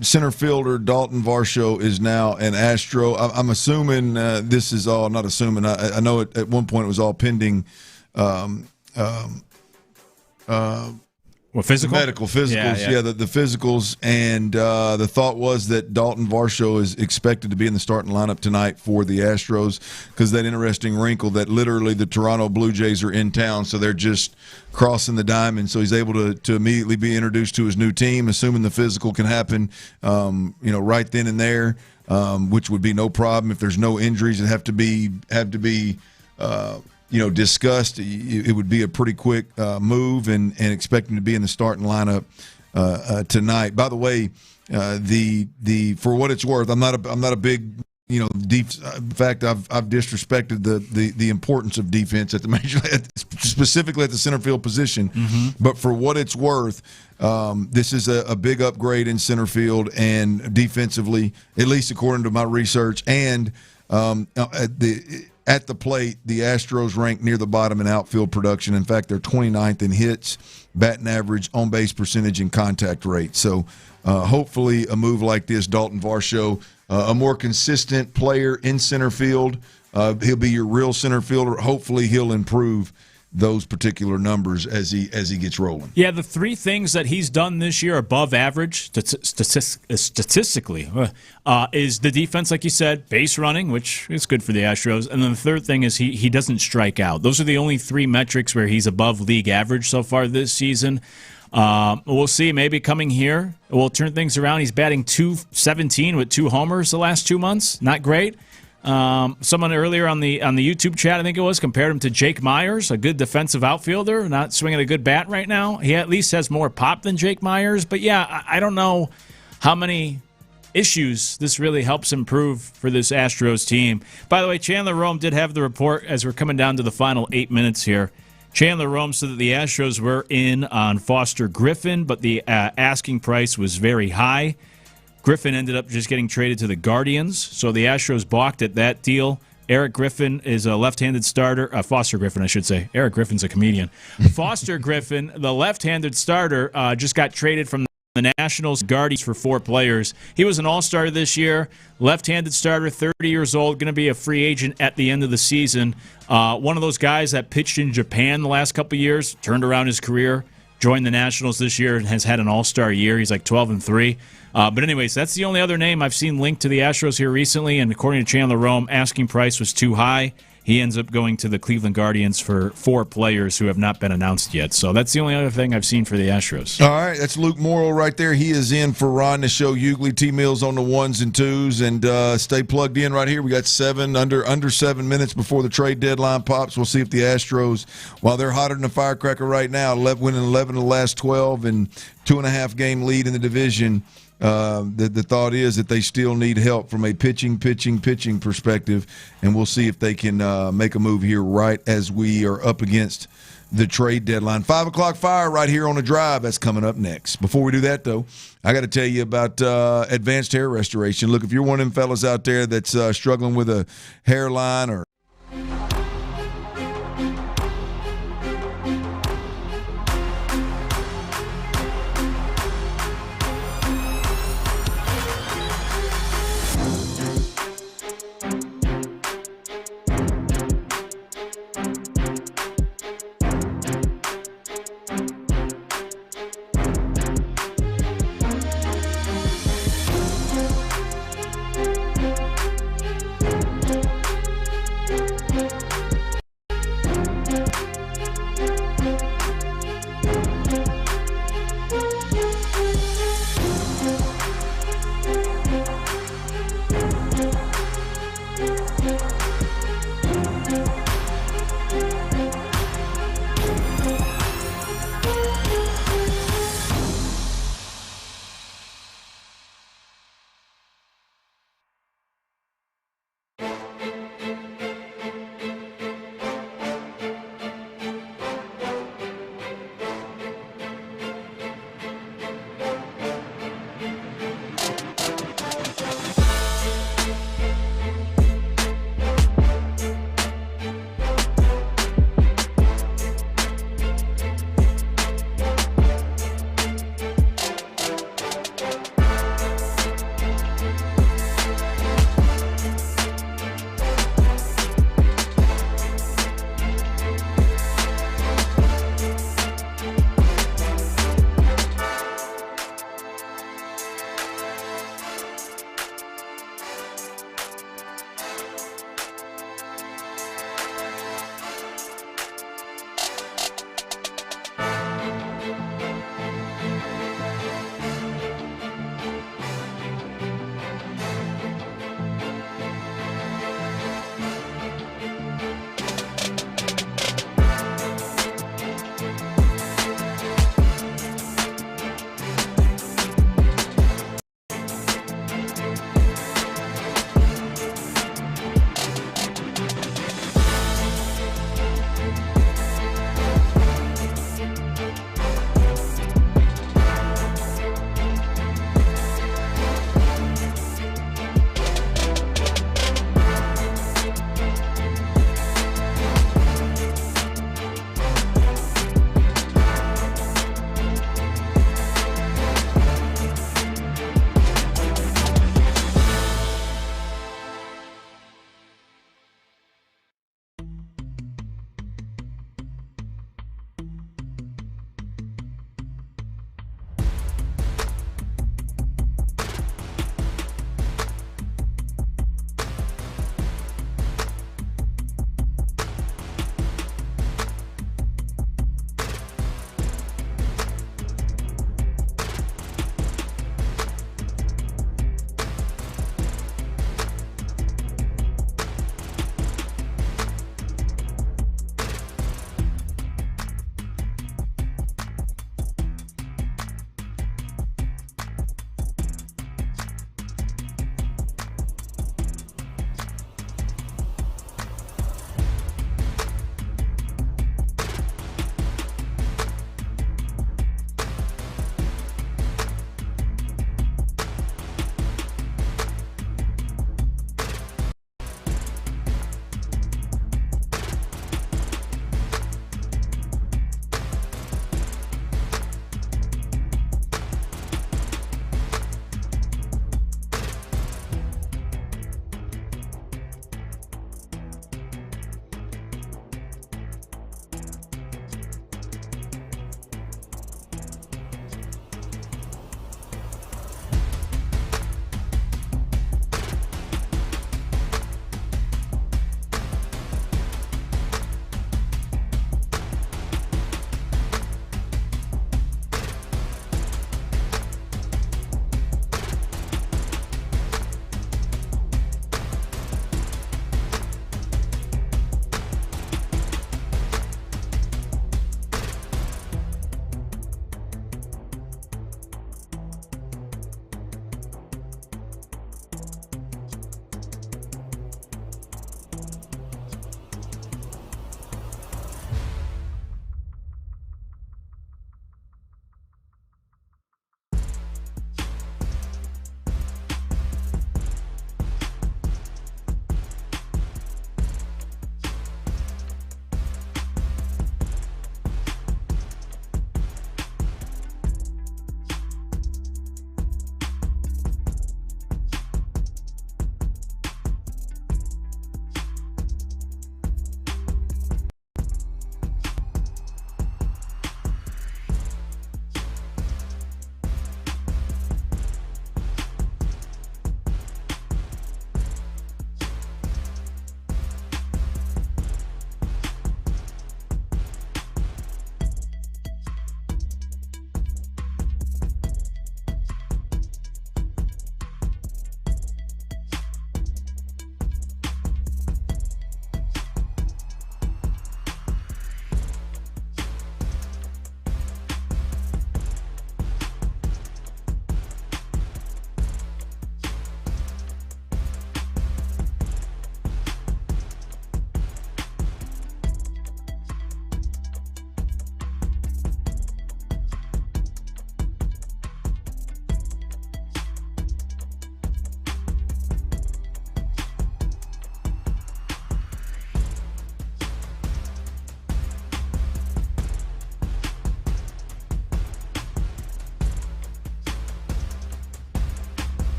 center fielder Dalton Varsho is now an Astro. I'm assuming this is all, not assuming, I know at one point it was all pending physical? Medical physicals, yeah the physicals, and the thought was that Dalton Varsho is expected to be in the starting lineup tonight for the Astros, because that interesting wrinkle that literally the Toronto Blue Jays are in town, so they're just crossing the diamond, so he's able to immediately be introduced to his new team, assuming the physical can happen right then and there, which would be no problem if there's no injuries that have to be discussed. It would be a pretty quick move, and expecting to be in the starting lineup tonight. By the way, the for what it's worth, I'm not a big deep. In fact, I've disrespected the importance of defense at the major, specifically at the center field position. Mm-hmm. But for what it's worth, this is a big upgrade in center field and defensively, at least according to my research, and at the plate, the Astros rank near the bottom in outfield production. In fact, they're 29th in hits, batting average, on-base percentage, and contact rate. So hopefully a move like this, Dalton Varsho, a more consistent player in center field. He'll be your real center fielder. Hopefully he'll improve those particular numbers as he gets rolling. Yeah, the three things that he's done this year above average statistically is the defense, like you said, base running, which is good for the Astros, and then the third thing is he doesn't strike out. Those are the only three metrics where he's above league average so far this season. We'll see. Maybe coming here, we'll turn things around. He's batting .217 with 2 homers the last 2 months. Not great. Someone earlier on the YouTube chat, I think it was, compared him to Jake Myers, a good defensive outfielder, not swinging a good bat right now. He at least has more pop than Jake Myers. But, yeah, I don't know how many issues this really helps improve for this Astros team. By the way, Chandler Rome did have the report as we're coming down to the final 8 minutes here. Chandler Rome said that the Astros were in on Foster Griffin, but the asking price was very high. Griffin ended up just getting traded to the Guardians, so the Astros balked at that deal. Eric Griffin is a left-handed starter. Foster Griffin, I should say. Eric Griffin's a comedian. Foster Griffin, the left-handed starter, just got traded from the Nationals Guardians for 4 players. He was an all-star this year, left-handed starter, 30 years old, going to be a free agent at the end of the season. One of those guys that pitched in Japan the last couple of years, turned around his career, joined the Nationals this year, and has had an all-star year. He's like 12-3. But anyways, that's the only other name I've seen linked to the Astros here recently, and according to Chandler Rome, asking price was too high. He ends up going to the Cleveland Guardians for 4 players who have not been announced yet. So that's the only other thing I've seen for the Astros. All right, that's Luke Morrill right there. He is in for Ron the Show Hughley, T-Mills on the 1s and 2s, and stay plugged in right here. We got under 7 minutes before the trade deadline pops. We'll see if the Astros, while they're hotter than a firecracker right now, winning 11 of the last 12 and 2.5-game lead in the division. The thought is that they still need help from a pitching perspective, and we'll see if they can make a move here right as we are up against the trade deadline. 5 o'clock fire right here on the drive. That's coming up next. Before we do that, though, I got to tell you about advanced hair restoration. Look, if you're one of them fellas out there that's struggling with a hairline or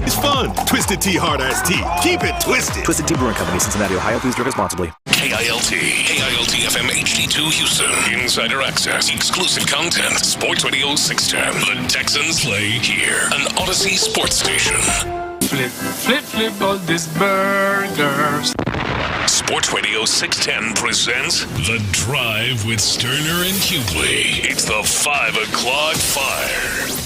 It's fun. Twisted Tea Hard Iced Tea. Keep it twisted. Twisted Tea Brewing Company, Cincinnati, Ohio. Please drink responsibly. KILT FM HD2 Houston. Insider access, exclusive content. Sports Radio 610. The Texans play here. An Odyssey sports station. Flip all these burgers. Sports Radio 610 presents The Drive with Stoerner and Hughley. It's the 5 o'clock fire.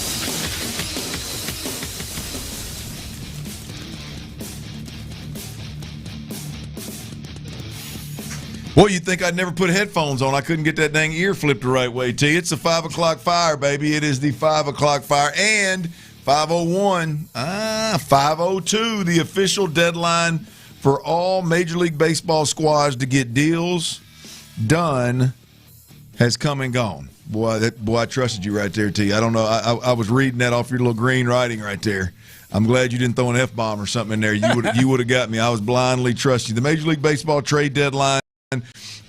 Boy, you'd think I'd never put headphones on. I couldn't get that dang ear flipped the right way, T. It's the 5 o'clock fire, baby. It is the 5 o'clock fire. And 5:01, 5:02, the official deadline for all Major League Baseball squads to get deals done has come and gone. Boy, I trusted you right there, T. I don't know. I was reading that off your little green writing right there. I'm glad you didn't throw an F-bomb or something in there. You would have got me. I was blindly trusting you. The Major League Baseball trade deadline,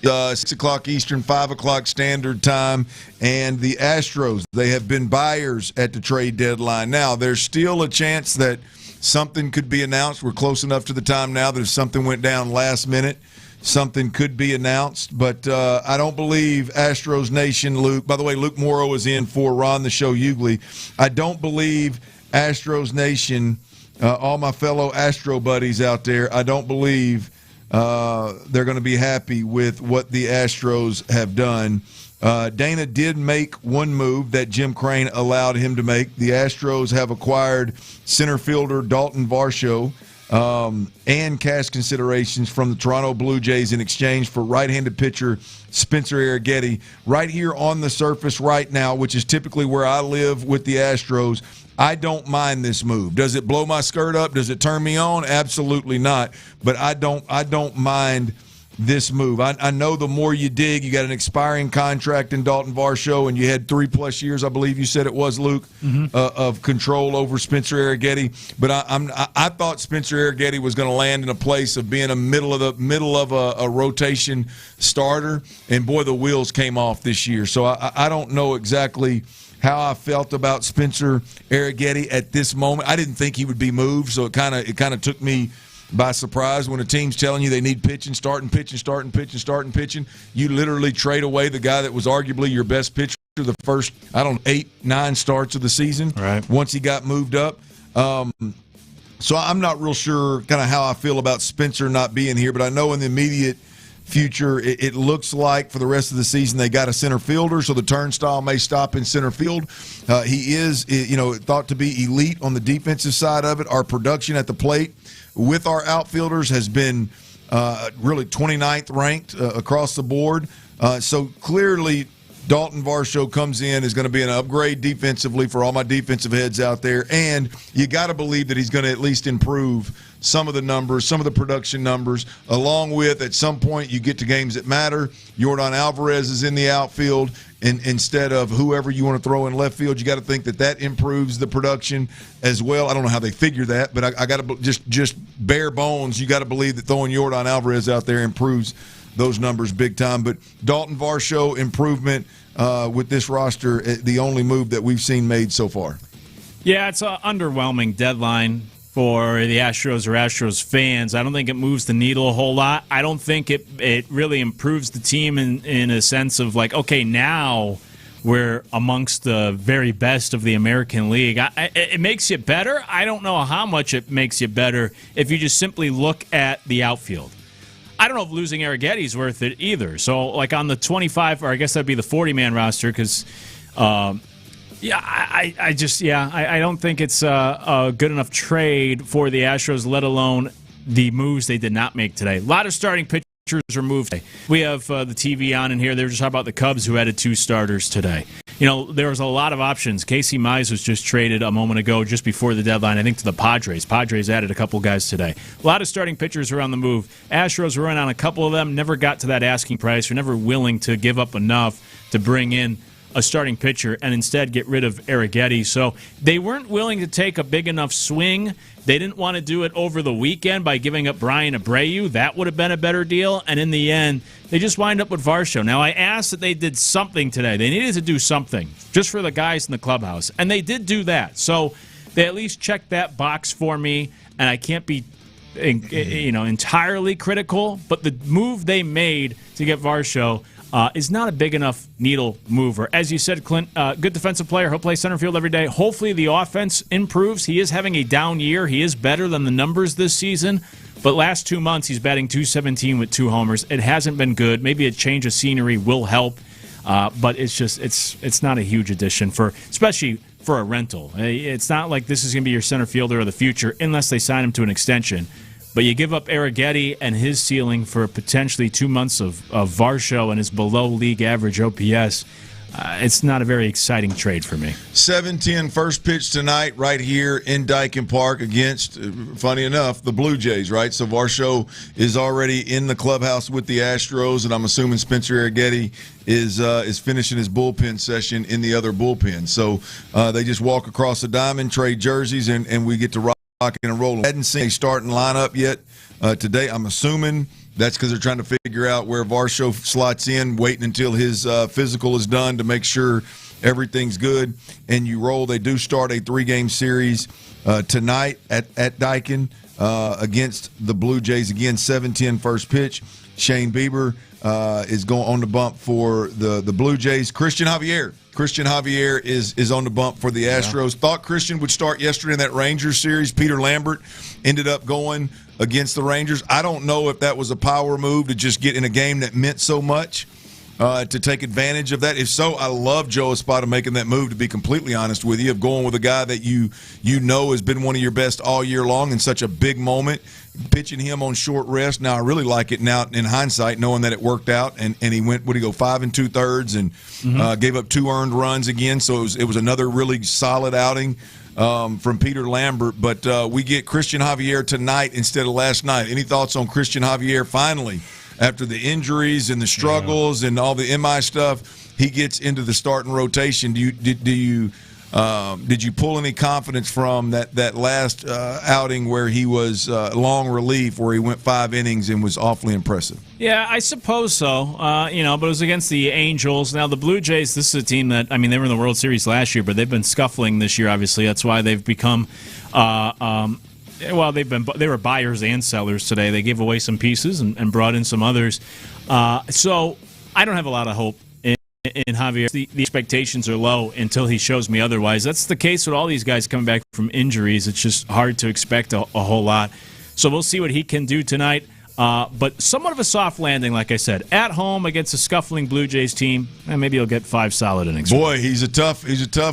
6 o'clock Eastern, 5 o'clock Standard Time, and the Astros, they have been buyers at the trade deadline. Now, there's still a chance that something could be announced. We're close enough to the time now that if something went down last minute, something could be announced. But I don't believe Astros Nation, Luke. By the way, Luke Morrow is in for Ron the Show Hughley. I don't believe Astros Nation, all my fellow Astro buddies out there, I don't believe they're going to be happy with what the Astros have done. Dana did make one move that Jim Crane allowed him to make. The Astros have acquired center fielder Dalton Varsho and cash considerations from the Toronto Blue Jays in exchange for right-handed pitcher Spencer Arrighetti. Right here on the surface right now, which is typically where I live with the Astros, I don't mind this move. Does it blow my skirt up? Does it turn me on? Absolutely not. But I don't mind this move. I know the more you dig, you got an expiring contract in Dalton Varsho, and you had 3+ years, I believe you said it was, Luke, of control over Spencer Arrighetti. But I thought Spencer Arrighetti was going to land in a place of being a middle of a rotation starter, and boy, the wheels came off this year. So I don't know exactly how I felt about Spencer Arrighetti at this moment. I didn't think he would be moved, so it kind of took me by surprise when a team's telling you they need pitching, starting pitching. You literally trade away the guy that was arguably your best pitcher the first, 8-9 starts of the season. Right. Once he got moved up. So I'm not real sure kind of how I feel about Spencer not being here, but I know in the immediate future, it looks like for the rest of the season they got a center fielder, so the turnstile may stop in center field. He is, thought to be elite on the defensive side of it. Our production at the plate with our outfielders has been really 29th ranked across the board. So clearly, Dalton Varsho comes in, is going to be an upgrade defensively for all my defensive heads out there, and you got to believe that he's going to at least improve some of the numbers, some of the production numbers, along with at some point you get to games that matter. Yordan Alvarez is in the outfield, and instead of whoever you want to throw in left field, you got to think that improves the production as well. I don't know how they figure that, but I got to just bare bones, you got to believe that throwing Yordan Alvarez out there improves those numbers big time. But Dalton Varsho improvement with this roster, the only move that we've seen made so far. Yeah, it's an underwhelming deadline for the Astros or Astros fans. I don't think it moves the needle a whole lot. I don't think it really improves the team in a sense of like, okay, now we're amongst the very best of the American League. It makes you better. I don't know how much it makes you better if you just simply look at the outfield. I don't know if losing Arrighetti's worth it either. So, like on the 25, or I guess that'd be the 40-man roster, because, I don't think it's a good enough trade for the Astros, let alone the moves they did not make today. A lot of starting pitchers were moved today. We have the TV on in here. They were just talking about the Cubs, who added 2 starters today. There was a lot of options. Casey Mize was just traded a moment ago, just before the deadline, I think, to the Padres. Padres added a couple guys today. A lot of starting pitchers were on the move. Astros were in on a couple of them, never got to that asking price, were never willing to give up enough to bring in a starting pitcher and instead get rid of Arrighetti. So they weren't willing to take a big enough swing. They didn't want to do it over the weekend by giving up Brian Abreu. That would have been a better deal. And in the end, they just wind up with Varsho. Now, I asked that they did something today. They needed to do something just for the guys in the clubhouse. And they did do that. So they at least check that box for me, and I can't be entirely critical, but the move they made to get Varsho is not a big enough needle mover. As you said, Clint, good defensive player. He'll play center field every day. Hopefully the offense improves. He is having a down year. He is better than the numbers this season, but last 2 months he's batting .217 with 2 homers. It hasn't been good. Maybe a change of scenery will help, but it's not a huge addition especially for a rental. It's not like this is going to be your center fielder of the future unless they sign him to an extension. But you give up Arrighetti and his ceiling for potentially 2 months of Varsho and his below-league average OPS. It's not a very exciting trade for me. 7:10 first pitch tonight right here in Dyken Park against, funny enough, the Blue Jays, right? So Varsho is already in the clubhouse with the Astros, and I'm assuming Spencer Arrighetti is finishing his bullpen session in the other bullpen. So they just walk across the diamond, trade jerseys, and we get to rock and roll. I hadn't seen a starting lineup yet today. I'm assuming that's because they're trying to figure out where Varsho slots in, waiting until his physical is done to make sure everything's good. And you roll. They do start a 3-game series tonight at Dyken against the Blue Jays. Again, 7:10 first pitch. Shane Bieber is going on the bump for the Blue Jays. Christian Javier is on the bump for the Astros. Yeah. Thought Christian would start yesterday in that Rangers series. Peter Lambert ended up going against the Rangers. I don't know if that was a power move to just get in a game that meant so much to take advantage of that. If so, I love Joe Espada making that move, to be completely honest with you, of going with a guy that you know has been one of your best all year long in such a big moment, pitching him on short rest. Now, I really like it now in hindsight, knowing that it worked out, and he went, 5 2/3 and gave up 2 earned runs again, so it was another really solid outing from Peter Lambert. But we get Christian Javier tonight instead of last night. Any thoughts on Christian Javier finally? After the injuries and the struggles and all the MI stuff, he gets into the starting rotation. Did you pull any confidence from that last outing where he was long relief, where he went 5 innings and was awfully impressive? Yeah, I suppose so. But it was against the Angels. Now the Blue Jays, this is a team that, they were in the World Series last year, but they've been scuffling this year. Obviously, that's why they've become. They were buyers and sellers today. They gave away some pieces and brought in some others. So I don't have a lot of hope in Javier. The expectations are low until he shows me otherwise. That's the case with all these guys coming back from injuries. It's just hard to expect a whole lot. So we'll see what he can do tonight. But somewhat of a soft landing, like I said, at home against a scuffling Blue Jays team, and maybe he'll get 5 solid innings. Boy, he's a tough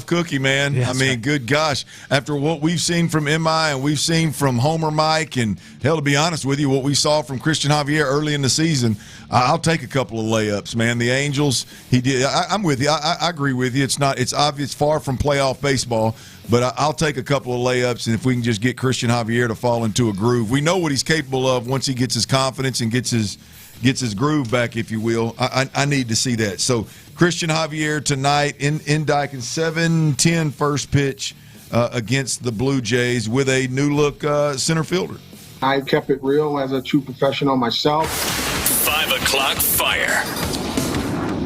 cookie, man. Yeah, good gosh, after what we've seen from MI and we've seen from Homer Mike, and hell, to be honest with you, what we saw from Christian Javier early in the season, I'll take a couple of layups, man. The Angels, he did. I'm with you. I agree with you. It's obvious, far from playoff baseball. But I'll take a couple of layups, and if we can just get Christian Javier to fall into a groove. We know what he's capable of once he gets his confidence and gets his groove back, if you will. I need to see that. So Christian Javier tonight in Dyken, 7:10 first pitch against the Blue Jays with a new-look center fielder. I kept it real as a true professional myself. 5 o'clock fire.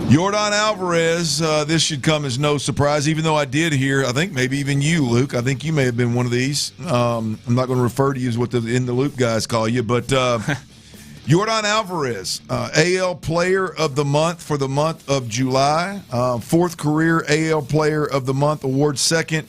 Yordan Alvarez, this should come as no surprise, even though I did hear, I think maybe even you, Luke, I think you may have been one of these. I'm not going to refer to you as what the In the Loop guys call you, but Yordan Alvarez, AL Player of the Month for the month of July, 4th career AL Player of the Month award, 2nd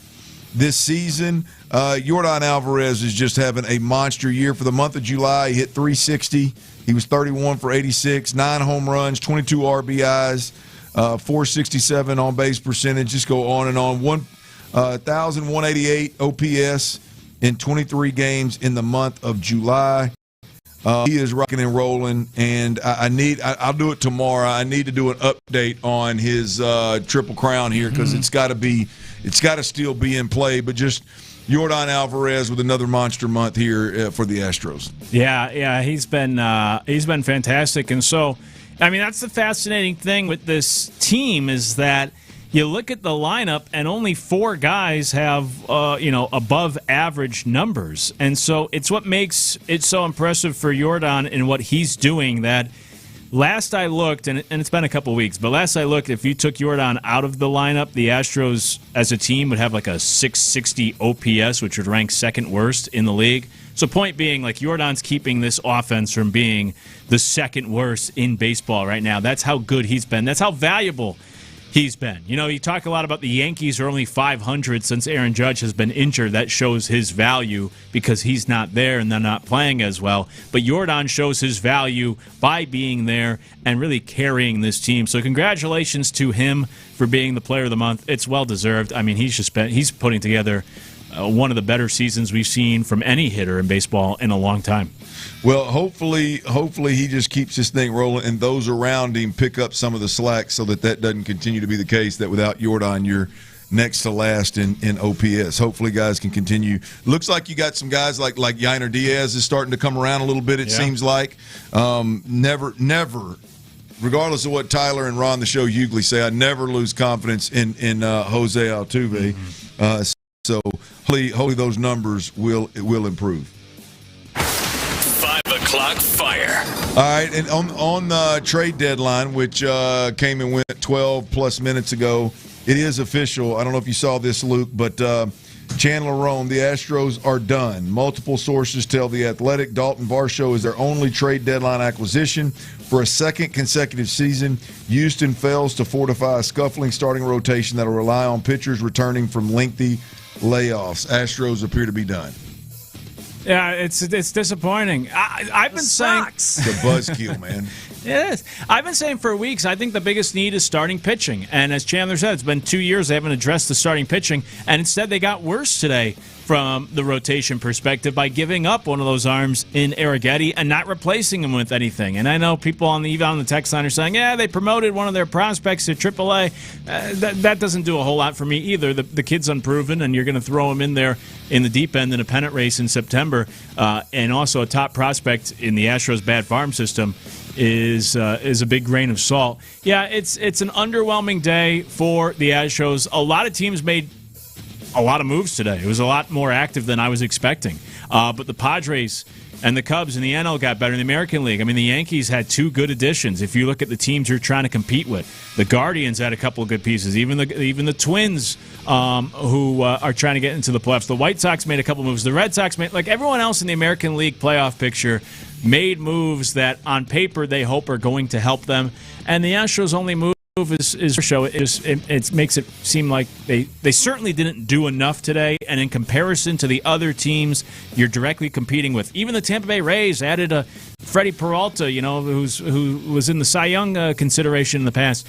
this season. Yordan Alvarez is just having a monster year. For the month of July, he hit .360. He was 31 for 86, 9 home runs, 22 RBIs, 467 on base percentage. Just go on and on. 1,188 OPS in 23 games in the month of July. He is rocking and rolling, and I'll do it tomorrow. I need to do an update on his Triple Crown here, because it's got to still be in play. But just Yordan Alvarez with another monster month here for the Astros. Yeah, he's been fantastic, and so that's the fascinating thing with this team, is that you look at the lineup and only 4 guys have above average numbers, and so it's what makes it so impressive for Yordan and what he's doing, that Last I looked, and it's been a couple weeks, but last I looked, if you took Jordan out of the lineup, the Astros as a team would have like a 660 OPS, which would rank second worst in the league. So point being, like, Jordan's keeping this offense from being the second worst in baseball right now. That's how good he's been. That's how valuable he's been. You know, you talk a lot about the Yankees are only 500 since Aaron Judge has been injured. That shows his value because he's not there and they're not playing as well. But Jordan shows his value by being there and really carrying this team. So congratulations to him for being the player of the month. It's well deserved. I mean, he's putting together one of the better seasons we've seen from any hitter in baseball in a long time. Well, hopefully he just keeps this thing rolling, and those around him pick up some of the slack so that doesn't continue to be the case, that without Jordan, you're next to last in OPS. Hopefully guys can continue. Looks like you got some guys like Yainer Diaz is starting to come around a little bit, it seems like. Never, regardless of what Tyler and Ron, the show Hughley, say, I never lose confidence in Jose Altuve. So hopefully those numbers will improve. 5 o'clock fire. All right, and on the trade deadline, which came and went 12-plus minutes ago, it is official. I don't know if you saw this, Luke, but Chandler Rome, the Astros are done. Multiple sources tell The Athletic Dalton Varsho is their only trade deadline acquisition. For a second consecutive season, Houston fails to fortify a scuffling starting rotation that will rely on pitchers returning from lengthy layoffs. Astros appear to be done. Yeah, it's disappointing. I've been saying the buzzkill, man. It is. I've been saying for weeks, I think the biggest need is starting pitching. And as Chandler said, it's been 2 years they haven't addressed the starting pitching. And instead they got worse today from the rotation perspective by giving up one of those arms in Arrighetti and not replacing him with anything. And I know people on the text line are saying, yeah, they promoted one of their prospects to AAA. That doesn't do a whole lot for me either. The kid's unproven, and you're going to throw him in there in the deep end in a pennant race in September. And also a top prospect in the Astros' bad farm system is a big grain of salt. Yeah, it's an underwhelming day for the Astros. A lot of teams made a lot of moves today. It was a lot more active than I was expecting. But the Padres and the Cubs and the NL got better in the American League. I mean, the Yankees had two good additions. If you look at the teams you're trying to compete with, the Guardians had a couple of good pieces. Even the Twins, who are trying to get into the playoffs. The White Sox made a couple moves. The Red Sox made, like everyone else in the American League playoff picture, made moves that on paper they hope are going to help them. And the Astros' only move is show. It makes it seem like they certainly didn't do enough today, and in comparison to the other teams you're directly competing with, even the Tampa Bay Rays added a Freddie Peralta, who was in the Cy Young consideration in the past.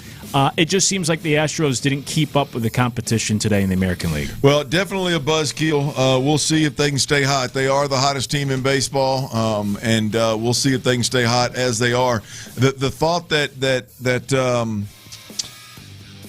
It just seems like the Astros didn't keep up with the competition today in the American League. Well, definitely a buzzkill. We'll see if they can stay hot. They are the hottest team in baseball, and we'll see if they can stay hot as they are. The thought that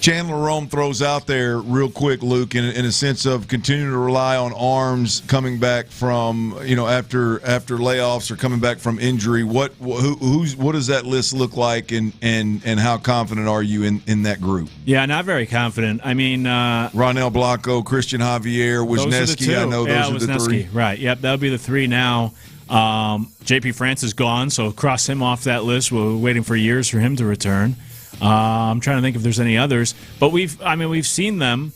Chandler Rome throws out there real quick, Luke, in a sense of continuing to rely on arms coming back from, after layoffs or coming back from injury. What does that list look like, and how confident are you in that group? Yeah, not very confident. I mean, Ronel Blanco, Christian Javier, Wisniewski. I know those are the three. Right. Yep, that'll be the three now. JP France is gone, so cross him off that list. We're waiting for years for him to return. I'm trying to think if there's any others, but we've seen them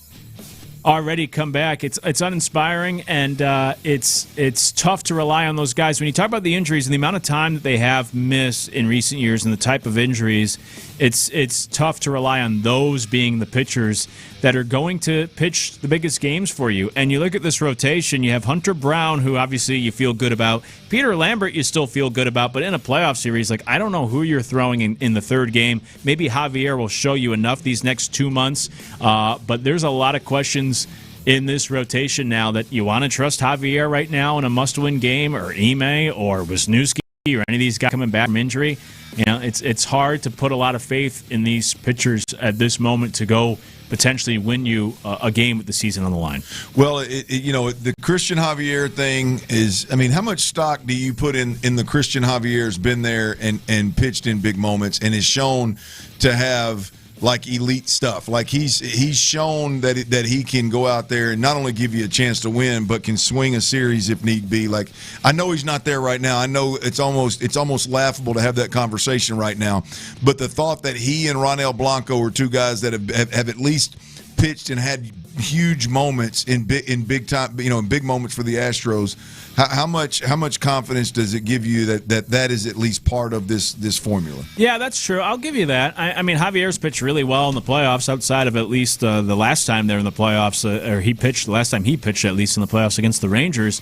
already come back. It's uninspiring, and it's tough to rely on those guys. When you talk about the injuries and the amount of time that they have missed in recent years and the type of injuries, it's tough to rely on those being the pitchers that are going to pitch the biggest games for you. And you look at this rotation, you have Hunter Brown, who obviously you feel good about. Peter Lambert you still feel good about, but in a playoff series, I don't know who you're throwing in the third game. Maybe Javier will show you enough these next 2 months, but there's a lot of questions in this rotation now that you want to trust Javier right now in a must-win game, or Ime or Wisniewski or any of these guys coming back from injury. It's hard to put a lot of faith in these pitchers at this moment to go potentially win you a game with the season on the line. Well, the Christian Javier thing is, how much stock do you put in the Christian Javier's been there and pitched in big moments and is shown to have like elite stuff. Like he's shown that he can go out there and not only give you a chance to win, but can swing a series if need be. Like, I know he's not there right now. I know it's almost laughable to have that conversation right now. But the thought that he and Ronel Blanco are two guys that have at least pitched and had huge moments in big time, in big moments for the Astros. How much confidence does it give you that is at least part of this formula? Yeah, that's true. I'll give you that. I mean, Javier's pitched really well in the playoffs, outside of at least the last time they were in the playoffs, or he pitched the last time he pitched at least in the playoffs against the Rangers.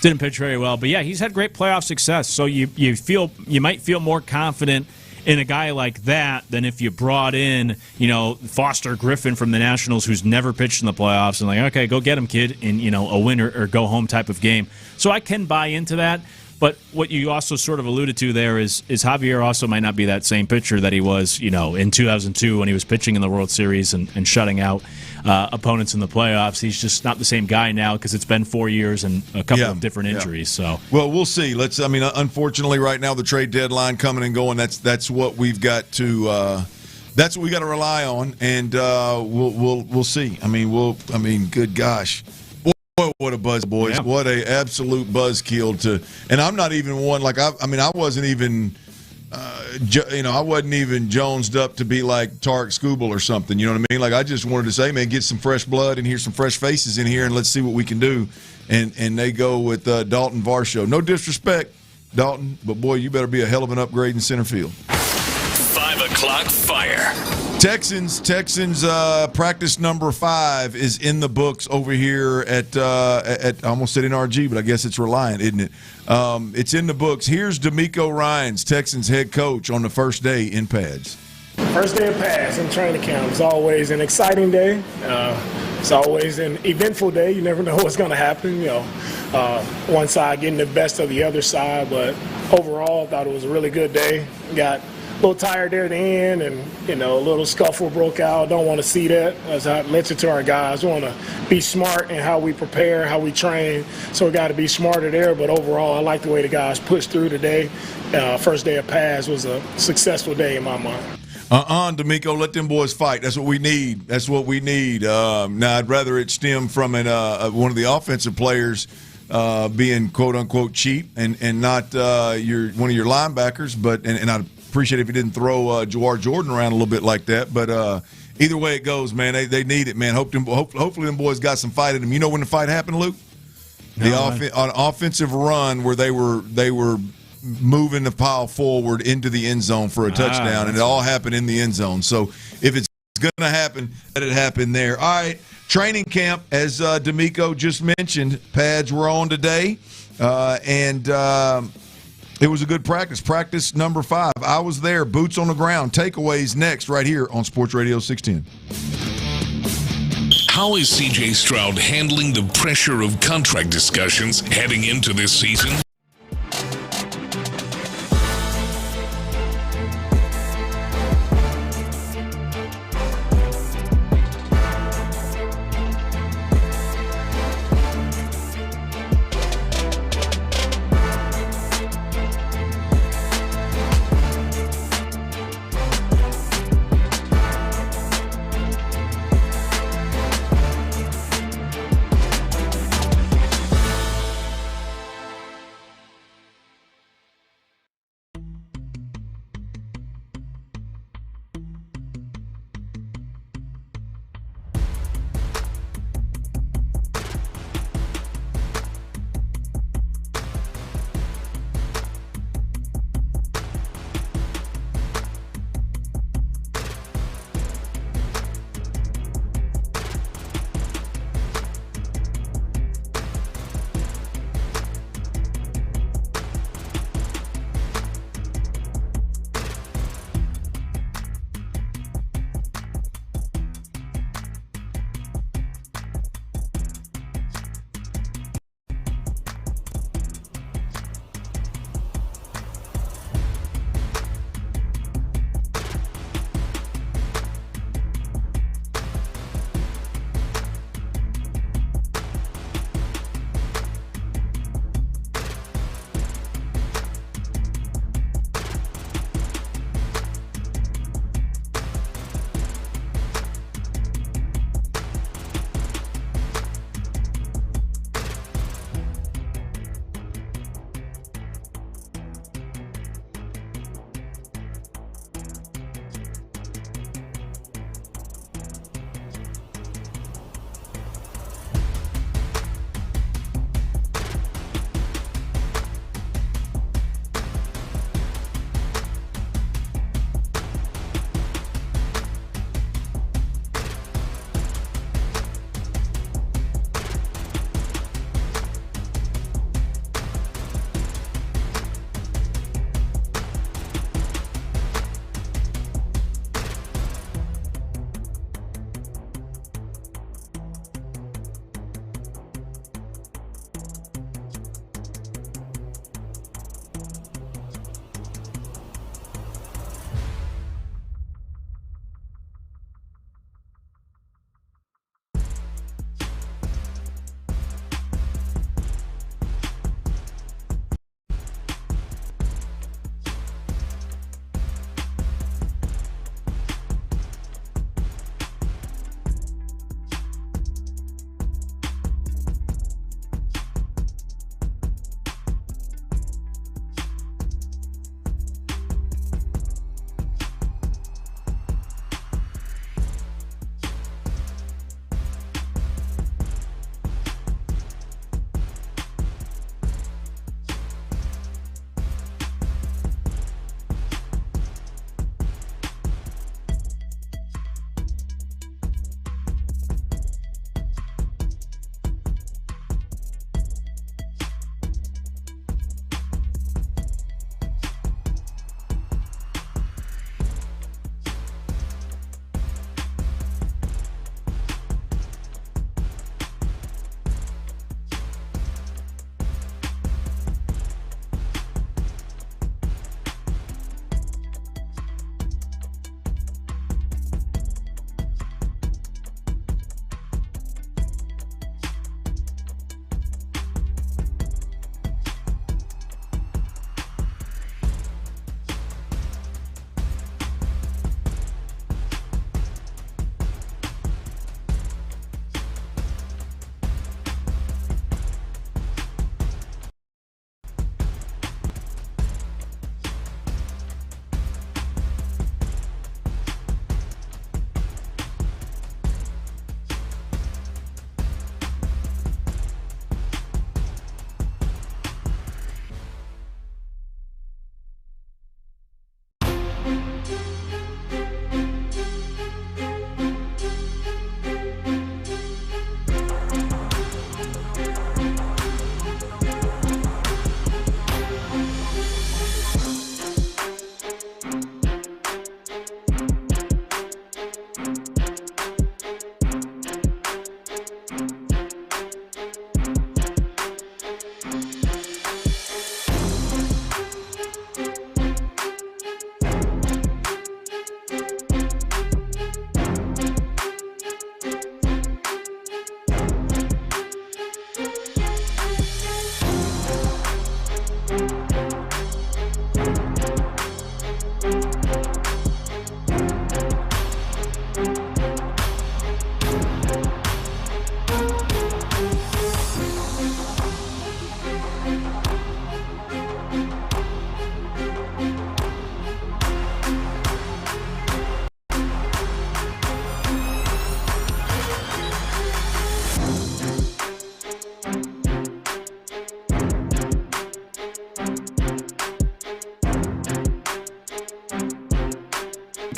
Didn't pitch very well, but yeah, he's had great playoff success. So you might feel more confident in a guy like that than if you brought in, Foster Griffin from the Nationals, who's never pitched in the playoffs, and like, okay, go get him, kid, in a win or go home type of game. So I can buy into that. But what you also sort of alluded to there is Javier also might not be that same pitcher that he was, in 2002 when he was pitching in the World Series and shutting out opponents in the playoffs. He's just not the same guy now because it's been 4 years and a couple of different injuries. So, well, we'll see. Unfortunately, right now the trade deadline coming and going. That's what we've got to. That's what we got to rely on, and we'll see. Good gosh. Boy, what a buzz, boys. Yeah. What a absolute buzzkill to – and I'm not even one – I wasn't even I wasn't even jonesed up to be like Tarek Skubal or something, you know what I mean? Like, I just wanted to say, man, get some fresh blood and here's some fresh faces in here and let's see what we can do. And they go with Dalton Varsho. No disrespect, Dalton, but, boy, you better be a hell of an upgrade in center field. 5 o'clock fire. Texans practice number 5 is in the books over here at I almost said NRG, but I guess it's Reliant, isn't it? It's in the books. Here's D'Amico Ryans, Texans head coach, on the first day in pads. First day of pads in training camp is always an exciting day. It's always an eventful day. You never know what's going to happen. One side getting the best of the other side, but overall, I thought it was a really good day. Got a little tired there at the end, and a little scuffle broke out. Don't want to see that. As I mentioned to our guys, we want to be smart in how we prepare, how we train. So we got to be smarter there. But overall, I like the way the guys pushed through today. First day of pads was a successful day in my mind. D'Amico, let them boys fight. That's what we need. Now, I'd rather it stem from one of the offensive players being quote unquote cheap and not one of your linebackers. But and I'd appreciate it if you didn't throw Jawar Jordan around a little bit like that. But either way it goes, man, they need it, man. Hopefully them boys got some fight in them. You know when the fight happened, Luke? On offensive run where they were moving the pile forward into the end zone for a touchdown, and it all happened in the end zone. So if it's going to happen, let it happen there. All right, training camp, as D'Amico just mentioned, pads were on today, and it was a good practice. Practice number 5. I was there, boots on the ground. Takeaways next right here on Sports Radio 610. How is C.J. Stroud handling the pressure of contract discussions heading into this season?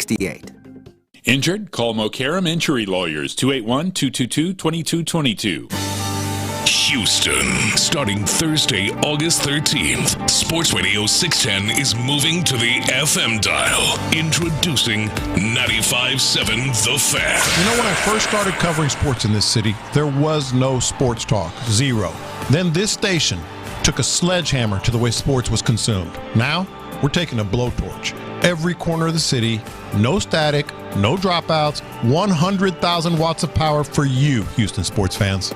68. Injured? Call Mokaram Injury Lawyers, 281-222-2222. Houston, starting Thursday, August 13th, Sports Radio 610 is moving to the FM dial. Introducing 95.7 The Fan. You know, when I first started covering sports in this city, there was no sports talk, zero. Then this station took a sledgehammer to the way sports was consumed. Now, we're taking a blowtorch. Every corner of the city, no static, no dropouts, 100,000 watts of power for you, Houston sports fans.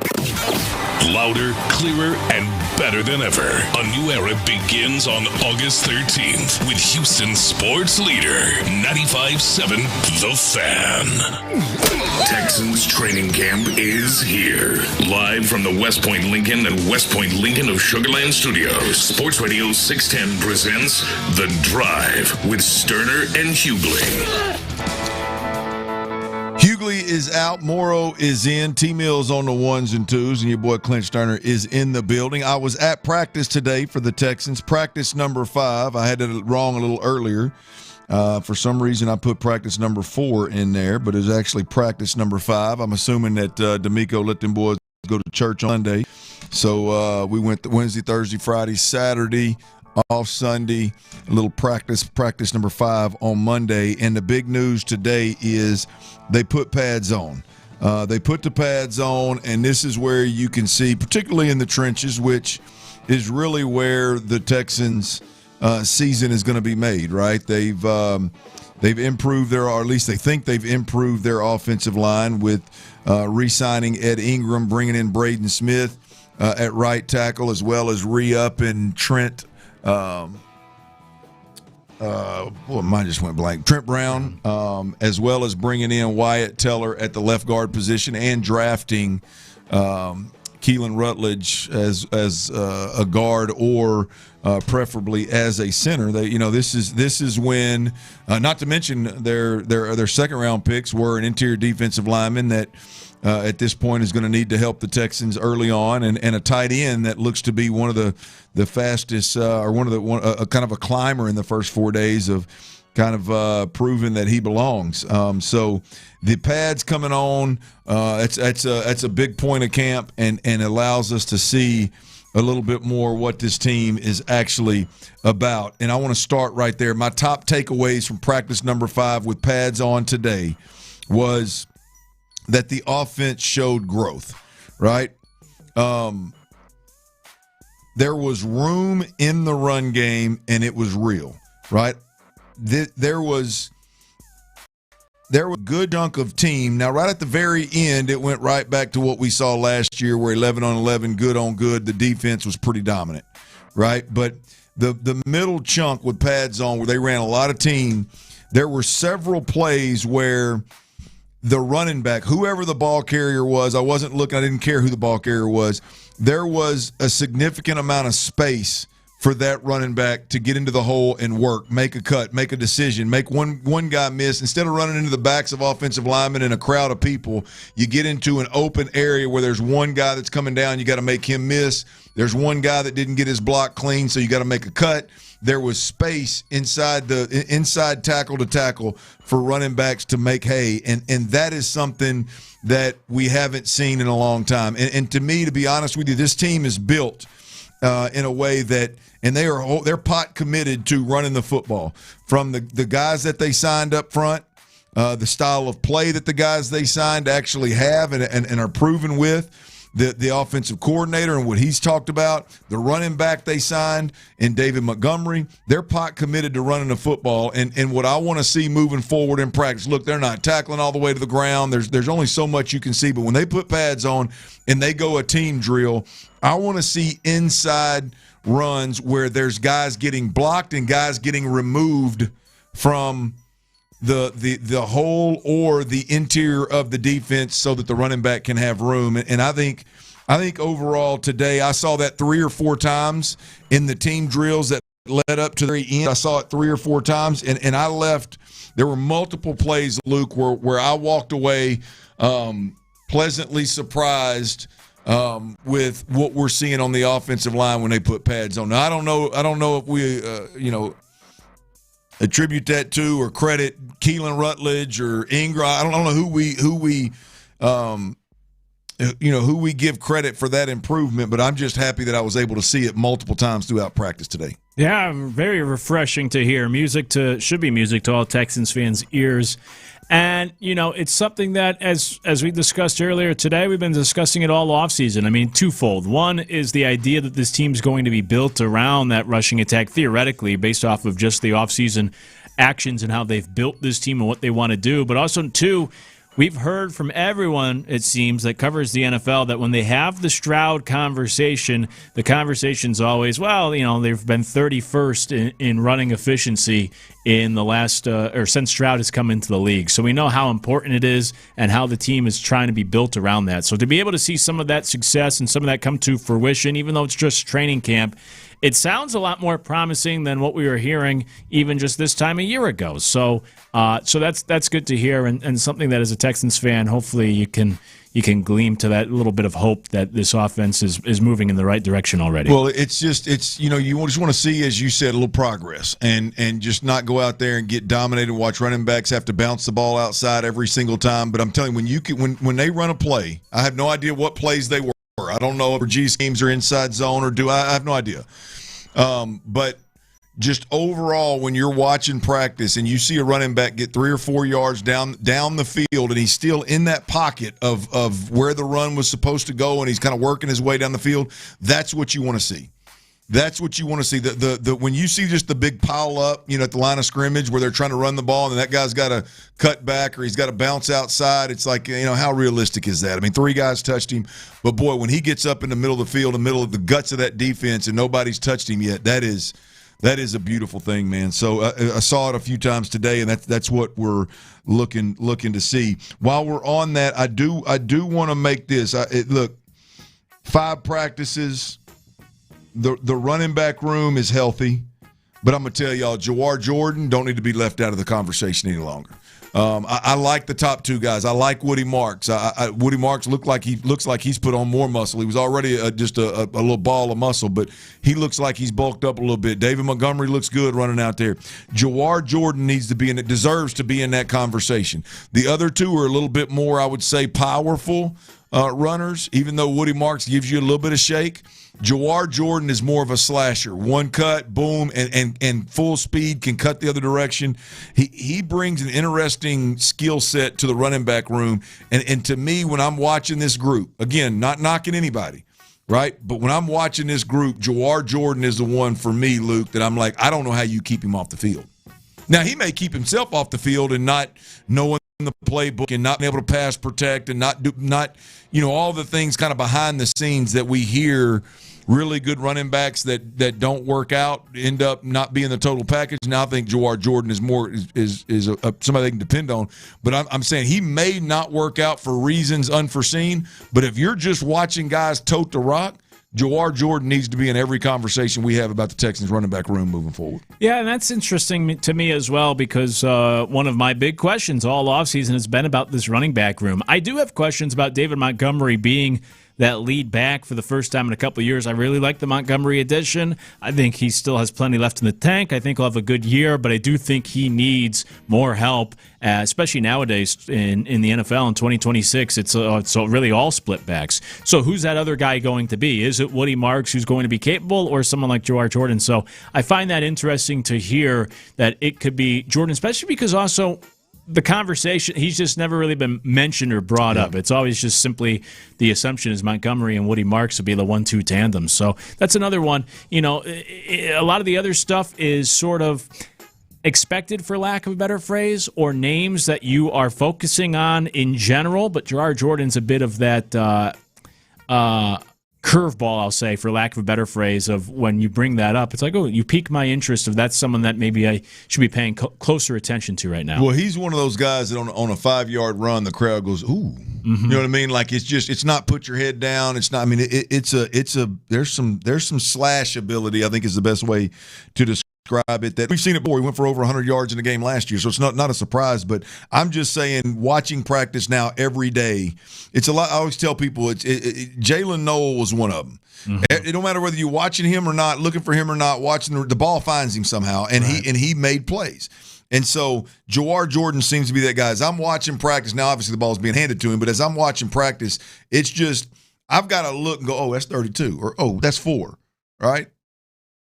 Louder, clearer, and better than ever. A new era begins on August 13th with Houston sports leader, 95.7 The Fan. Texans training camp is here. Live from the West Point Lincoln and West Point Lincoln of Sugarland Studios, Sports Radio 610 presents The Drive with Stoerner and Hughley. Hughley is out. Morrow is in. T-Mills on the ones and twos, and your boy Clint Stoerner is in the building. I was at practice today for the Texans, practice number 5. I had it wrong a little earlier. For some reason, I put practice number 4 in there, but it was actually practice number 5. I'm assuming that D'Amico let them boys go to church on Sunday. So we went Wednesday, Thursday, Friday, Saturday, off Sunday, a little practice number 5 on Monday. And the big news today is they put pads on. They put the pads on, and this is where you can see, particularly in the trenches, which is really where the Texans' season is going to be made, right? They've improved or at least they think they've improved their offensive line with re-signing Ed Ingram, bringing in Braden Smith at right tackle, as well as re-upping Trent. Mine just went blank. Trent Brown, as well as bringing in Wyatt Teller at the left guard position and drafting Keelan Rutledge as a guard or preferably as a center. This is when, not to mention their second round picks were an interior defensive lineman that at this point is going to need to help the Texans early on, and a tight end that looks to be one of the fastest or kind of a climber in the first 4 days of kind of proving that he belongs. So the pads coming on, that's a big point of camp and allows us to see a little bit more what this team is actually about. And I want to start right there. My top takeaways from practice number 5 with pads on today was that the offense showed growth, right? There was room in the run game, and it was real, right? There was a good chunk of team. Now, right at the very end, it went right back to what we saw last year where 11 on 11, good on good, the defense was pretty dominant, right? But the middle chunk with pads on where they ran a lot of team, there were several plays where the running back, whoever the ball carrier was, I wasn't looking, I didn't care who the ball carrier was, there was a significant amount of space for that running back to get into the hole and work, make a cut, make a decision, make one guy miss. Instead of running into the backs of offensive linemen in a crowd of people, you get into an open area where there's one guy that's coming down, you got to make him miss. There's one guy that didn't get his block clean, so you got to make a cut. There was space inside tackle to tackle for running backs to make hay, and that is something that we haven't seen in a long time. And to me, to be honest with you, this team is built in a way that, and they're pot committed to running the football. From the guys that they signed up front, the style of play that the guys they signed actually have and are proven with, the offensive coordinator and what he's talked about, the running back they signed in David Montgomery, they're pot committed to running the football. And what I want to see moving forward in practice, look, they're not tackling all the way to the ground. There's only so much you can see. But when they put pads on and they go a team drill, I want to see inside runs where there's guys getting blocked and guys getting removed from the hole or the interior of the defense so that the running back can have room. And I think overall today I saw that 3 or 4 times in the team drills that led up to the very end. I saw it 3 or 4 times, and I left. There were multiple plays, Luke, where I walked away pleasantly surprised with what we're seeing on the offensive line when they put pads on. Now, I don't know if we attribute that to or credit Keelan Rutledge or Ingram. I don't know who we give credit for that improvement, but I'm just happy that I was able to see it multiple times throughout practice today. Yeah, very refreshing to hear. Should be music to all Texans fans' ears. And, it's something that, as we discussed earlier today, we've been discussing it all offseason. I mean, twofold. One is the idea that this team's going to be built around that rushing attack, theoretically, based off of just the offseason actions and how they've built this team and what they want to do. But also, two, we've heard from everyone, it seems, that covers the NFL that when they have the Stroud conversation, the conversation's always, they've been 31st in running efficiency in the last or since Stroud has come into the league. So we know how important it is and how the team is trying to be built around that. So to be able to see some of that success and some of that come to fruition, even though it's just training camp, it sounds a lot more promising than what we were hearing even just this time a year ago. So that's good to hear, and something that as a Texans fan, hopefully you can glean to that little bit of hope that this offense is moving in the right direction already. Well, you just want to see, as you said, a little progress and just not go out there and get dominated and watch running backs have to bounce the ball outside every single time. But I'm telling you, when they run a play, I have no idea what plays they were. I don't know if G schemes are inside zone or I have no idea. But just overall, when you're watching practice and you see a running back get 3 or 4 yards down the field and he's still in that pocket of where the run was supposed to go and he's kind of working his way down the field, that's what you want to see. That's what you want to see. When you see just the big pile up, at the line of scrimmage where they're trying to run the ball and that guy's got to cut back or he's got to bounce outside, it's like, how realistic is that? I mean, 3 guys touched him, but boy, when he gets up in the middle of the field, in the middle of the guts of that defense, and nobody's touched him yet, that is a beautiful thing, man. So I saw it a few times today, and that's what we're looking to see. While we're on that, I do want to make this. Look, 5 practices. The running back room is healthy, but I'm going to tell y'all, Jawar Jordan don't need to be left out of the conversation any longer. I like the top 2 guys. I like Woody Marks. Woody Marks looks like he's put on more muscle. He was already just a little ball of muscle, but he looks like he's bulked up a little bit. David Montgomery looks good running out there. Jawar Jordan deserves to be in that conversation. The other 2 are a little bit more, I would say, powerful runners, even though Woody Marks gives you a little bit of shake. Jawar Jordan is more of a slasher. One cut, boom, and full speed, can cut the other direction. He brings an interesting skill set to the running back room. And to me, when I'm watching this group, again, not knocking anybody, right? But when I'm watching this group, Jawar Jordan is the one for me, Luke, that I'm like, I don't know how you keep him off the field. Now, he may keep himself off the field and not knowing the playbook and not being able to pass protect and not all the things kind of behind the scenes that we hear really good running backs that don't work out end up not being the total package. Now I think Jawar Jordan is somebody they can depend on. But I'm saying he may not work out for reasons unforeseen. But if you're just watching guys tote the rock, Jawar Jordan needs to be in every conversation we have about the Texans running back room moving forward. Yeah, and that's interesting to me as well because one of my big questions all offseason has been about this running back room. I do have questions about David Montgomery being that lead back for the first time in a couple of years. I really like the Montgomery addition. I think he still has plenty left in the tank. I think he'll have a good year, but I do think he needs more help, especially nowadays in the NFL in 2026. It's really all split backs. So who's that other guy going to be? Is it Woody Marks who's going to be capable or someone like Jawar Jordan? So I find that interesting to hear that it could be Jordan, especially because also the conversation, he's just never really been mentioned or brought up. It's always just simply the assumption is Montgomery and Woody Marks will be the 1-2 tandem. So that's another one. A lot of the other stuff is sort of expected, for lack of a better phrase, or names that you are focusing on in general. But Jawar Jordan's a bit of that curveball, I'll say, for lack of a better phrase, of when you bring that up, it's like, oh, you pique my interest of that's someone that maybe I should be paying closer attention to right now. Well, he's one of those guys that on a 5-yard run, the crowd goes, ooh. Mm-hmm. You know what I mean? Like it's not put your head down. It's not. I mean, there's some slash ability, I think is the best way to describe describe it, that we've seen it before. He went for over 100 yards in a game last year, so it's not a surprise. But I'm just saying, watching practice now every day, it's a lot. I always tell people, Jalen Noel was one of them. Mm-hmm. It don't matter whether you're watching him or not, looking for him or not, watching the ball finds him somehow, and he made plays. And so Jawar Jordan seems to be that guy. As I'm watching practice, now obviously the ball's being handed to him, but as I'm watching practice, it's just I've got to look and go, oh, that's 32, or oh, that's 4, right?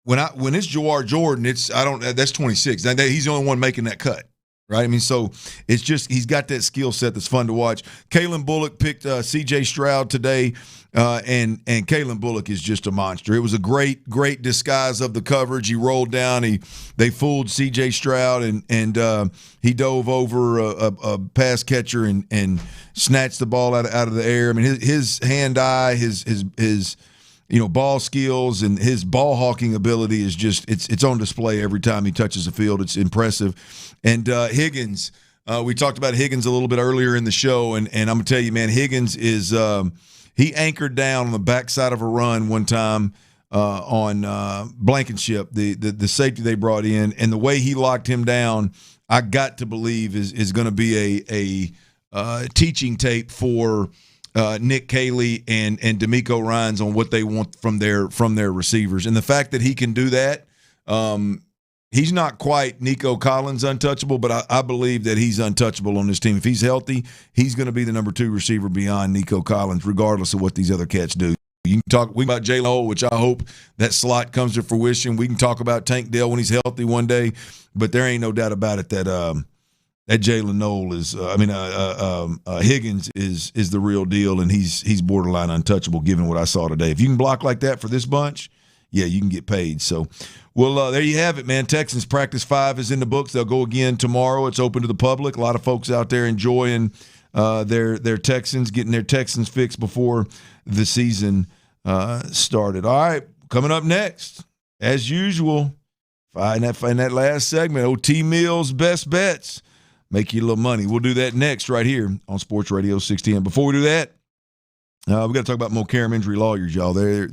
When it's Jawar Jordan, that's 26. He's the only one making that cut, right? I mean, so it's just he's got that skill set that's fun to watch. Kalen Bullock picked C.J. Stroud today, and Kalen Bullock is just a monster. It was a great disguise of the coverage. He rolled down, they fooled C.J. Stroud, and he dove over a pass catcher and snatched the ball out of the air. I mean, his hand-eye, his ball skills and his ball hawking ability is just it's on display every time he touches the field. It's impressive. And Higgins, we talked about Higgins a little bit earlier in the show, and I'm gonna tell you, man, Higgins is he anchored down on the backside of a run one time on Blankenship, the safety they brought in, and the way he locked him down, I got to believe is going to be a teaching tape for Nick Caley and D'Amico Ryans on what they want from their receivers. And the fact that he can do that, he's not quite Nico Collins untouchable, but I believe that he's untouchable on this team. If he's healthy, he's going to be the number 2 receiver beyond Nico Collins, regardless of what these other cats do. We can talk about Jalen Hole, which I hope that slot comes to fruition. We can talk about Tank Dell when he's healthy one day, but there ain't no doubt about it that Jalen Noel is, Higgins is the real deal, and he's borderline untouchable given what I saw today. If you can block like that for this bunch, yeah, you can get paid. So, well, there you have it, man. Texans practice 5 is in the books. They'll go again tomorrow. It's open to the public. A lot of folks out there enjoying their Texans, getting their Texans fixed before the season started. All right, coming up next, as usual, in that last segment, OT Mills Best Bets. Make you a little money. We'll do that next right here on Sports Radio 610. Before we do that, we got to talk about Mokaram Injury Lawyers, y'all. They're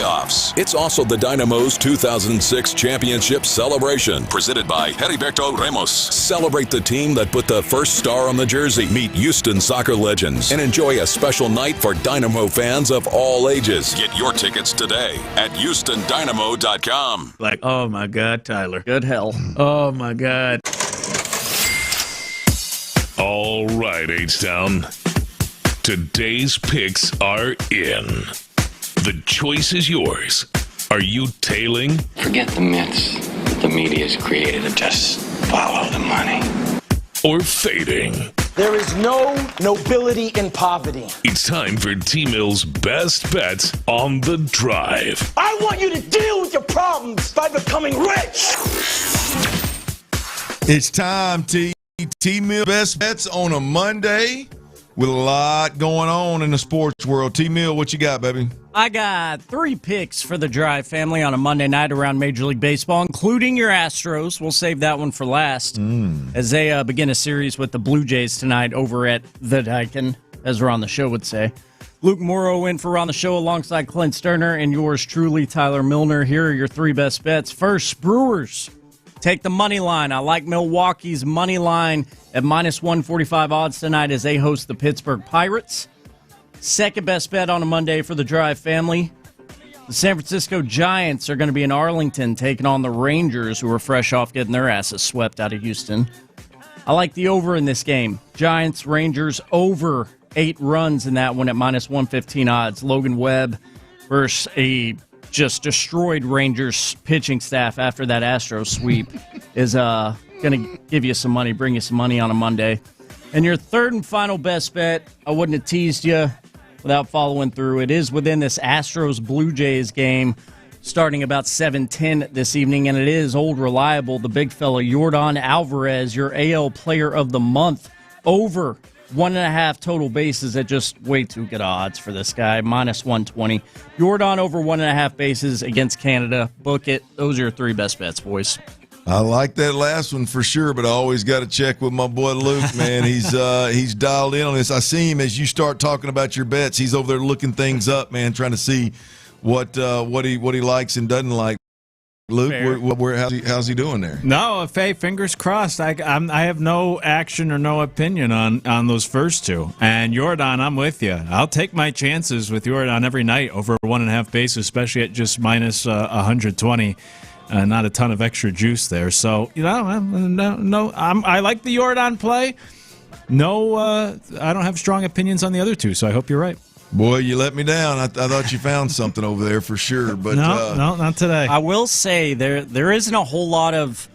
playoffs. It's also the Dynamo's 2006 championship celebration, presented by Heriberto Ramos. Celebrate the team that put the first star on the jersey. Meet Houston soccer legends and enjoy a special night for Dynamo fans of all ages. Get your tickets today at HoustonDynamo.com. Like, oh my God, Tyler. Good hell. Oh my God. All right, H-Town. Today's picks are in. The choice is yours. Are you tailing? Forget the myths the media's created and just follow the money. Or fading? There is no nobility in poverty. It's time for T-Mill's best bets on the drive. I want you to deal with your problems by becoming rich. It's time, T-Mill best bets on a Monday with a lot going on in the sports world. T-Mill, what you got, baby? I got 3 picks for the Drive family on a Monday night around Major League Baseball, including your Astros. We'll save that one for last as they begin a series with the Blue Jays tonight over at the Daikin, as Ron the Show would say. Luke Morrow in for Ron the Show alongside Clint Stoerner and yours truly, Tyler Milner. Here are your 3 best bets. First, Brewers. Take the money line. I like Milwaukee's money line at minus 145 odds tonight as they host the Pittsburgh Pirates. Second best bet on a Monday for the Drive family. The San Francisco Giants are going to be in Arlington taking on the Rangers, who are fresh off getting their asses swept out of Houston. I like the over in this game. Giants, Rangers, over 8 runs in that one at minus 115 odds. Logan Webb versus a just destroyed Rangers pitching staff after that Astros sweep is going to give you some money, bring you some money on a Monday. And your third and final best bet, I wouldn't have teased you without following through. It is within this Astros-Blue Jays game starting about 7:10 this evening, and it is old reliable, the big fella, Yordan Alvarez, your AL Player of the Month, over 1.5 total bases at just way too good odds for this guy, minus 120. Yordan over 1.5 bases against Canada. Book it. Those are your 3 best bets, boys. I like that last one for sure, but I always got to check with my boy Luke, man. He's dialed in on this. I see him as you start talking about your bets. He's over there looking things up, man, trying to see what he likes and doesn't like. Luke, how's he doing there? No, Faye, fingers crossed. I have no action or no opinion on those first 2. And Yordan, I'm with you. I'll take my chances with Yordan every night over 1.5 bases, especially at just minus 120. Not a ton of extra juice there. So, I like the Yordan play. No, I don't have strong opinions on the other 2, so I hope you're right. Boy, you let me down. I thought you found something over there for sure. But no, not today. I will say there isn't a whole lot of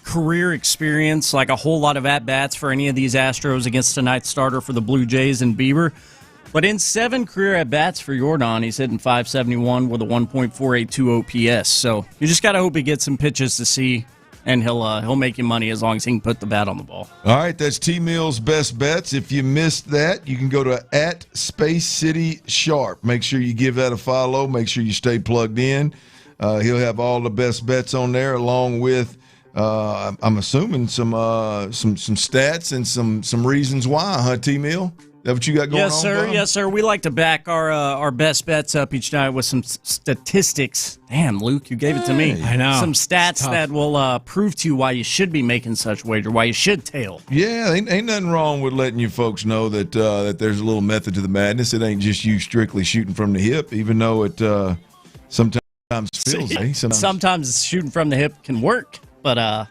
career experience, like a whole lot of at-bats for any of these Astros against tonight's starter for the Blue Jays and Bieber. But in 7 career at-bats for Yordan, he's hitting .571 with a 1.482 OPS. So you just got to hope he gets some pitches to see, and he'll make you money as long as he can put the bat on the ball. All right, that's T-Mill's best bets. If you missed that, you can go to @SpaceCitySharp. Make sure you give that a follow. Make sure you stay plugged in. He'll have all the best bets on there, along with I'm assuming some stats and some reasons why, huh, T-Mill? Is that what you got going on? Yes, sir. We like to back our best bets up each night with some statistics. Damn, Luke, you gave it to me. I know. Some stats that will prove to you why you should be making such wager, why you should tail. Yeah, ain't nothing wrong with letting you folks know that there's a little method to the madness. It ain't just you strictly shooting from the hip, even though it sometimes feels. Sometimes shooting from the hip can work, but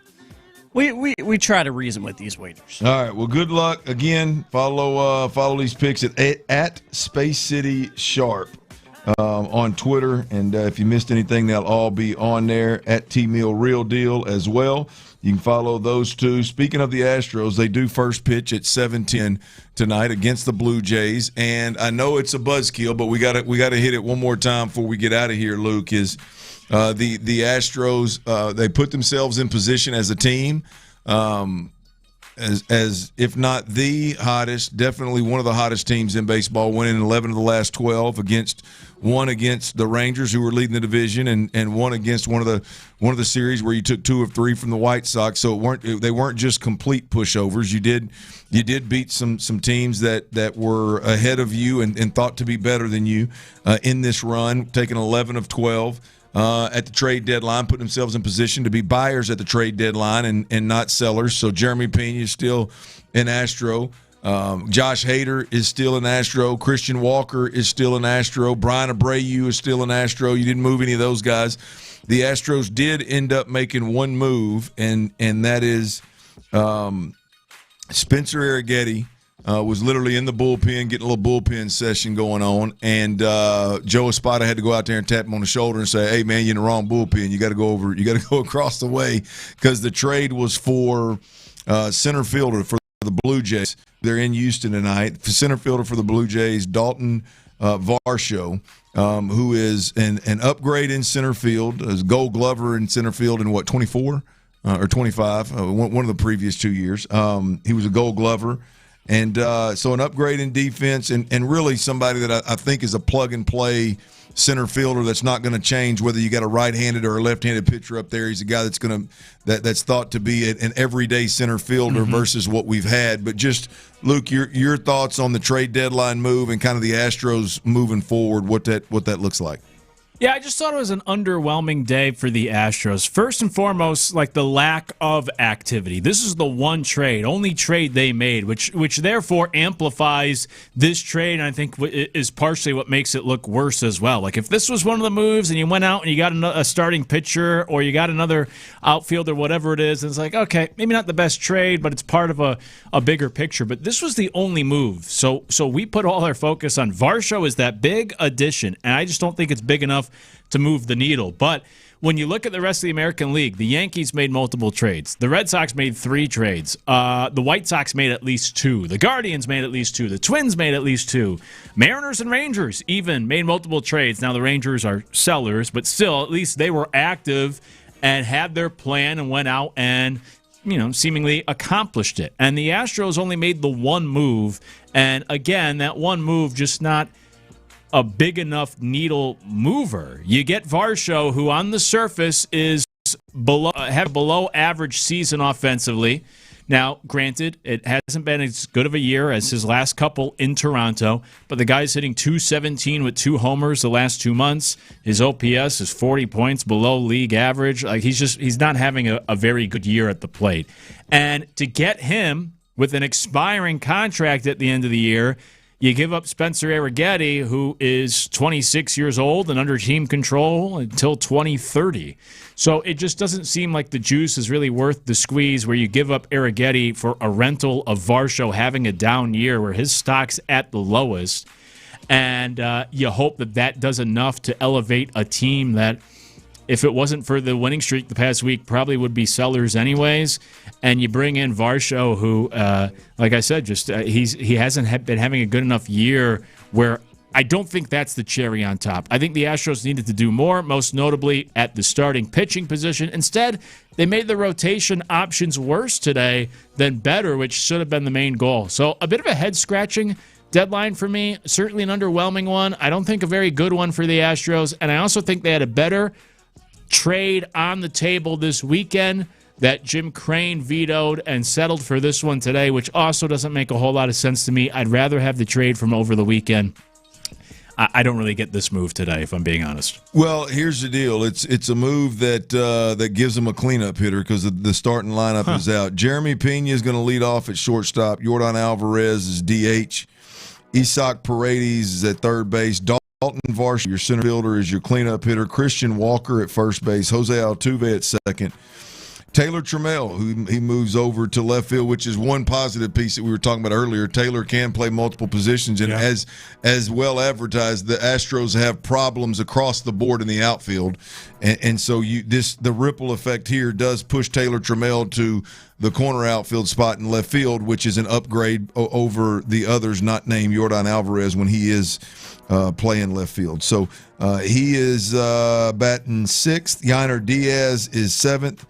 we try to reason with these wagers. All right. Well, good luck again. Follow these picks at Space City Sharp on Twitter, and if you missed anything, they'll all be on there at T-Mill Real Deal as well. You can follow those 2. Speaking of the Astros, they do first pitch at 7:10 tonight against the Blue Jays, and I know it's a buzzkill, but we got to hit it one more time before we get out of here. Luke, is the Astros, they put themselves in position as a team. as if not the hottest, definitely one of the hottest teams in baseball, winning 11 of the last 12 against the Rangers, who were leading the division, and one against one of the series where you took 2 of 3 from the White Sox. So they weren't just complete pushovers. You did beat some teams that were ahead of you and thought to be better than you in this run, taking 11 of 12. At the trade deadline, putting themselves in position to be buyers at the trade deadline and not sellers. So Jeremy Pena is still an Astro. Josh Hader is still an Astro. Christian Walker is still an Astro. Brian Abreu is still an Astro. You didn't move any of those guys. The Astros did end up making one move, and that is Spencer Arrighetti. Was literally in the bullpen, getting a little bullpen session going on, and Joe Espada had to go out there and tap him on the shoulder and say, "Hey, man, you're in the wrong bullpen. You got to go over. You got to go across the way," because the trade was for center fielder for the Blue Jays. They're in Houston tonight. Center fielder for the Blue Jays, Dalton Varsho, who is an upgrade in center field, as Gold Glover in center field in 24 or 25, one of the previous 2 years. He was a Gold Glover. And so an upgrade in defense and really somebody that I think is a plug-and-play center fielder that's not going to change whether you got a right-handed or a left-handed pitcher up there. He's a guy that's thought to be an everyday center fielder versus what we've had. But just, Luke, your thoughts on the trade deadline move and kind of the Astros moving forward, what that looks like. Yeah, I just thought it was an underwhelming day for the Astros. First and foremost, like the lack of activity. This is the one trade, only trade they made, which therefore amplifies this trade, and I think is partially what makes it look worse as well. Like if this was one of the moves and you went out and you got a starting pitcher or you got another outfielder, whatever it is, and it's like, okay, maybe not the best trade, but it's part of a bigger picture. But this was the only move. So we put all our focus on Varsho as that big addition, and I just don't think it's big enough to move the needle. But when you look at the rest of the American League, the Yankees made multiple trades. The Red Sox made 3 trades. The White Sox made at least 2. The Guardians made at least 2. The Twins made at least 2. Mariners and Rangers even made multiple trades. Now the Rangers are sellers, but still, at least they were active and had their plan and went out and seemingly accomplished it. And the Astros only made the one move. And again, that one move just not a big enough needle mover. You get Varsho, who on the surface is below average season offensively. Now, granted, it hasn't been as good of a year as his last couple in Toronto, but the guy's hitting .217 with 2 homers the last 2 months. His OPS is 40 points below league average. Like he's not having a very good year at the plate. And to get him with an expiring contract at the end of the year, you give up Spencer Arrighetti, who is 26 years old and under team control until 2030. So it just doesn't seem like the juice is really worth the squeeze where you give up Arrighetti for a rental of Varsho having a down year where his stock's at the lowest. And you hope that does enough to elevate a team that, if it wasn't for the winning streak the past week, probably would be sellers anyways. And you bring in Varsho, who, like I said, just he hasn't been having a good enough year where I don't think that's the cherry on top. I think the Astros needed to do more, most notably at the starting pitching position. Instead, they made the rotation options worse today than better, which should have been the main goal. So a bit of a head-scratching deadline for me, certainly an underwhelming one. I don't think a very good one for the Astros, and I also think they had a better trade on the table this weekend that Jim Crane vetoed and settled for this one today, which also doesn't make a whole lot of sense to me. I'd rather have the trade from over the weekend. I don't really get this move today, if I'm being honest. Well, here's the deal. It's a move that gives them a cleanup hitter because the starting lineup is out. Jeremy Pena is going to lead off at shortstop. Jordan Alvarez is DH. Isaac Paredes is at third base. Dalton Varsho, your center fielder, is your cleanup hitter. Christian Walker at first base. Jose Altuve at second. Taylor Trammell, who he moves over to left field, which is one positive piece that we were talking about earlier. Taylor can play multiple positions, and as well advertised, the Astros have problems across the board in the outfield, and so the ripple effect here does push Taylor Trammell to the corner outfield spot in left field, which is an upgrade over the others not named Jordan Alvarez when he is playing left field. So he is batting sixth. Yainer Diaz is seventh.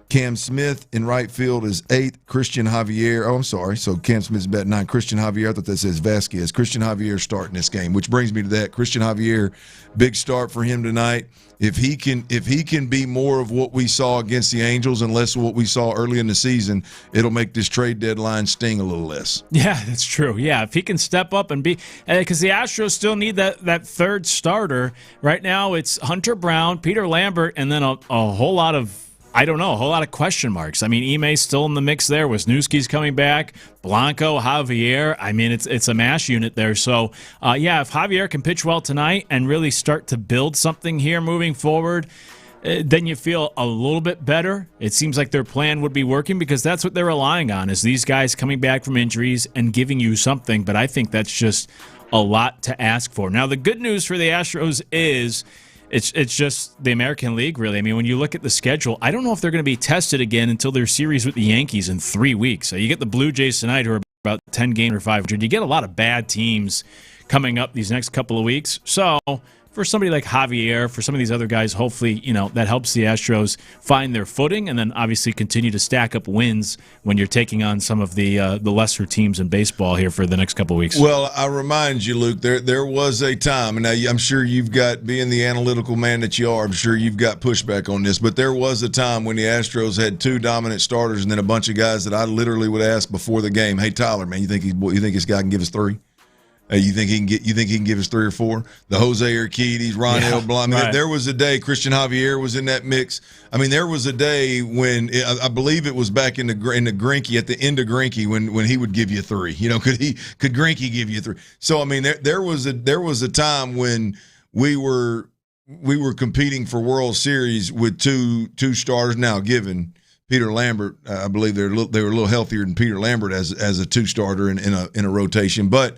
Cam Smith in right field is 8th. Christian Javier. Oh, I'm sorry. So Cam Smith's bat 9. Christian Javier. I thought that says Vasquez. Christian Javier starting this game, which brings me to that. Christian Javier, big start for him tonight. If he can be more of what we saw against the Angels and less of what we saw early in the season, it'll make this trade deadline sting a little less. Yeah, that's true. Yeah, if he can step up and be – because the Astros still need that third starter. Right now it's Hunter Brown, Peter Lambert, and then a whole lot of – I don't know, a whole lot of question marks. I mean, Ime's still in the mix there. Wisniewski's coming back. Blanco, Javier. I mean, it's a mash unit there. So, if Javier can pitch well tonight and really start to build something here moving forward, then you feel a little bit better. It seems like their plan would be working because that's what they're relying on is these guys coming back from injuries and giving you something. But I think that's just a lot to ask for. Now, the good news for the Astros is – It's just the American League, really. I mean, when you look at the schedule, I don't know if they're going to be tested again until their series with the Yankees in 3 weeks. So you get the Blue Jays tonight, who are about 10 games or 500. You get a lot of bad teams coming up these next couple of weeks. So for somebody like Javier, for some of these other guys, hopefully, that helps the Astros find their footing and then obviously continue to stack up wins when you're taking on some of the lesser teams in baseball here for the next couple of weeks. Well, I remind you, Luke, there was a time, and now I'm sure you've got, being the analytical man that you are, I'm sure you've got pushback on this, but there was a time when the Astros had 2 dominant starters and then a bunch of guys that I literally would ask before the game, hey, Tyler, man, you think this guy can give us 3? You think he can give us 3 or 4? The Jose Urquidy, Ronel Blanc. Right. There was a day Christian Javier was in that mix. I mean, there was a day when I believe it was back in the Greinke, at the end of Greinke, when he would give you 3. Could Greinke give you 3? So I mean, there was a time when we were competing for World Series with two starters. Now, given Peter Lambert, I believe they were a little healthier than Peter Lambert as a 2 starter in a rotation, but.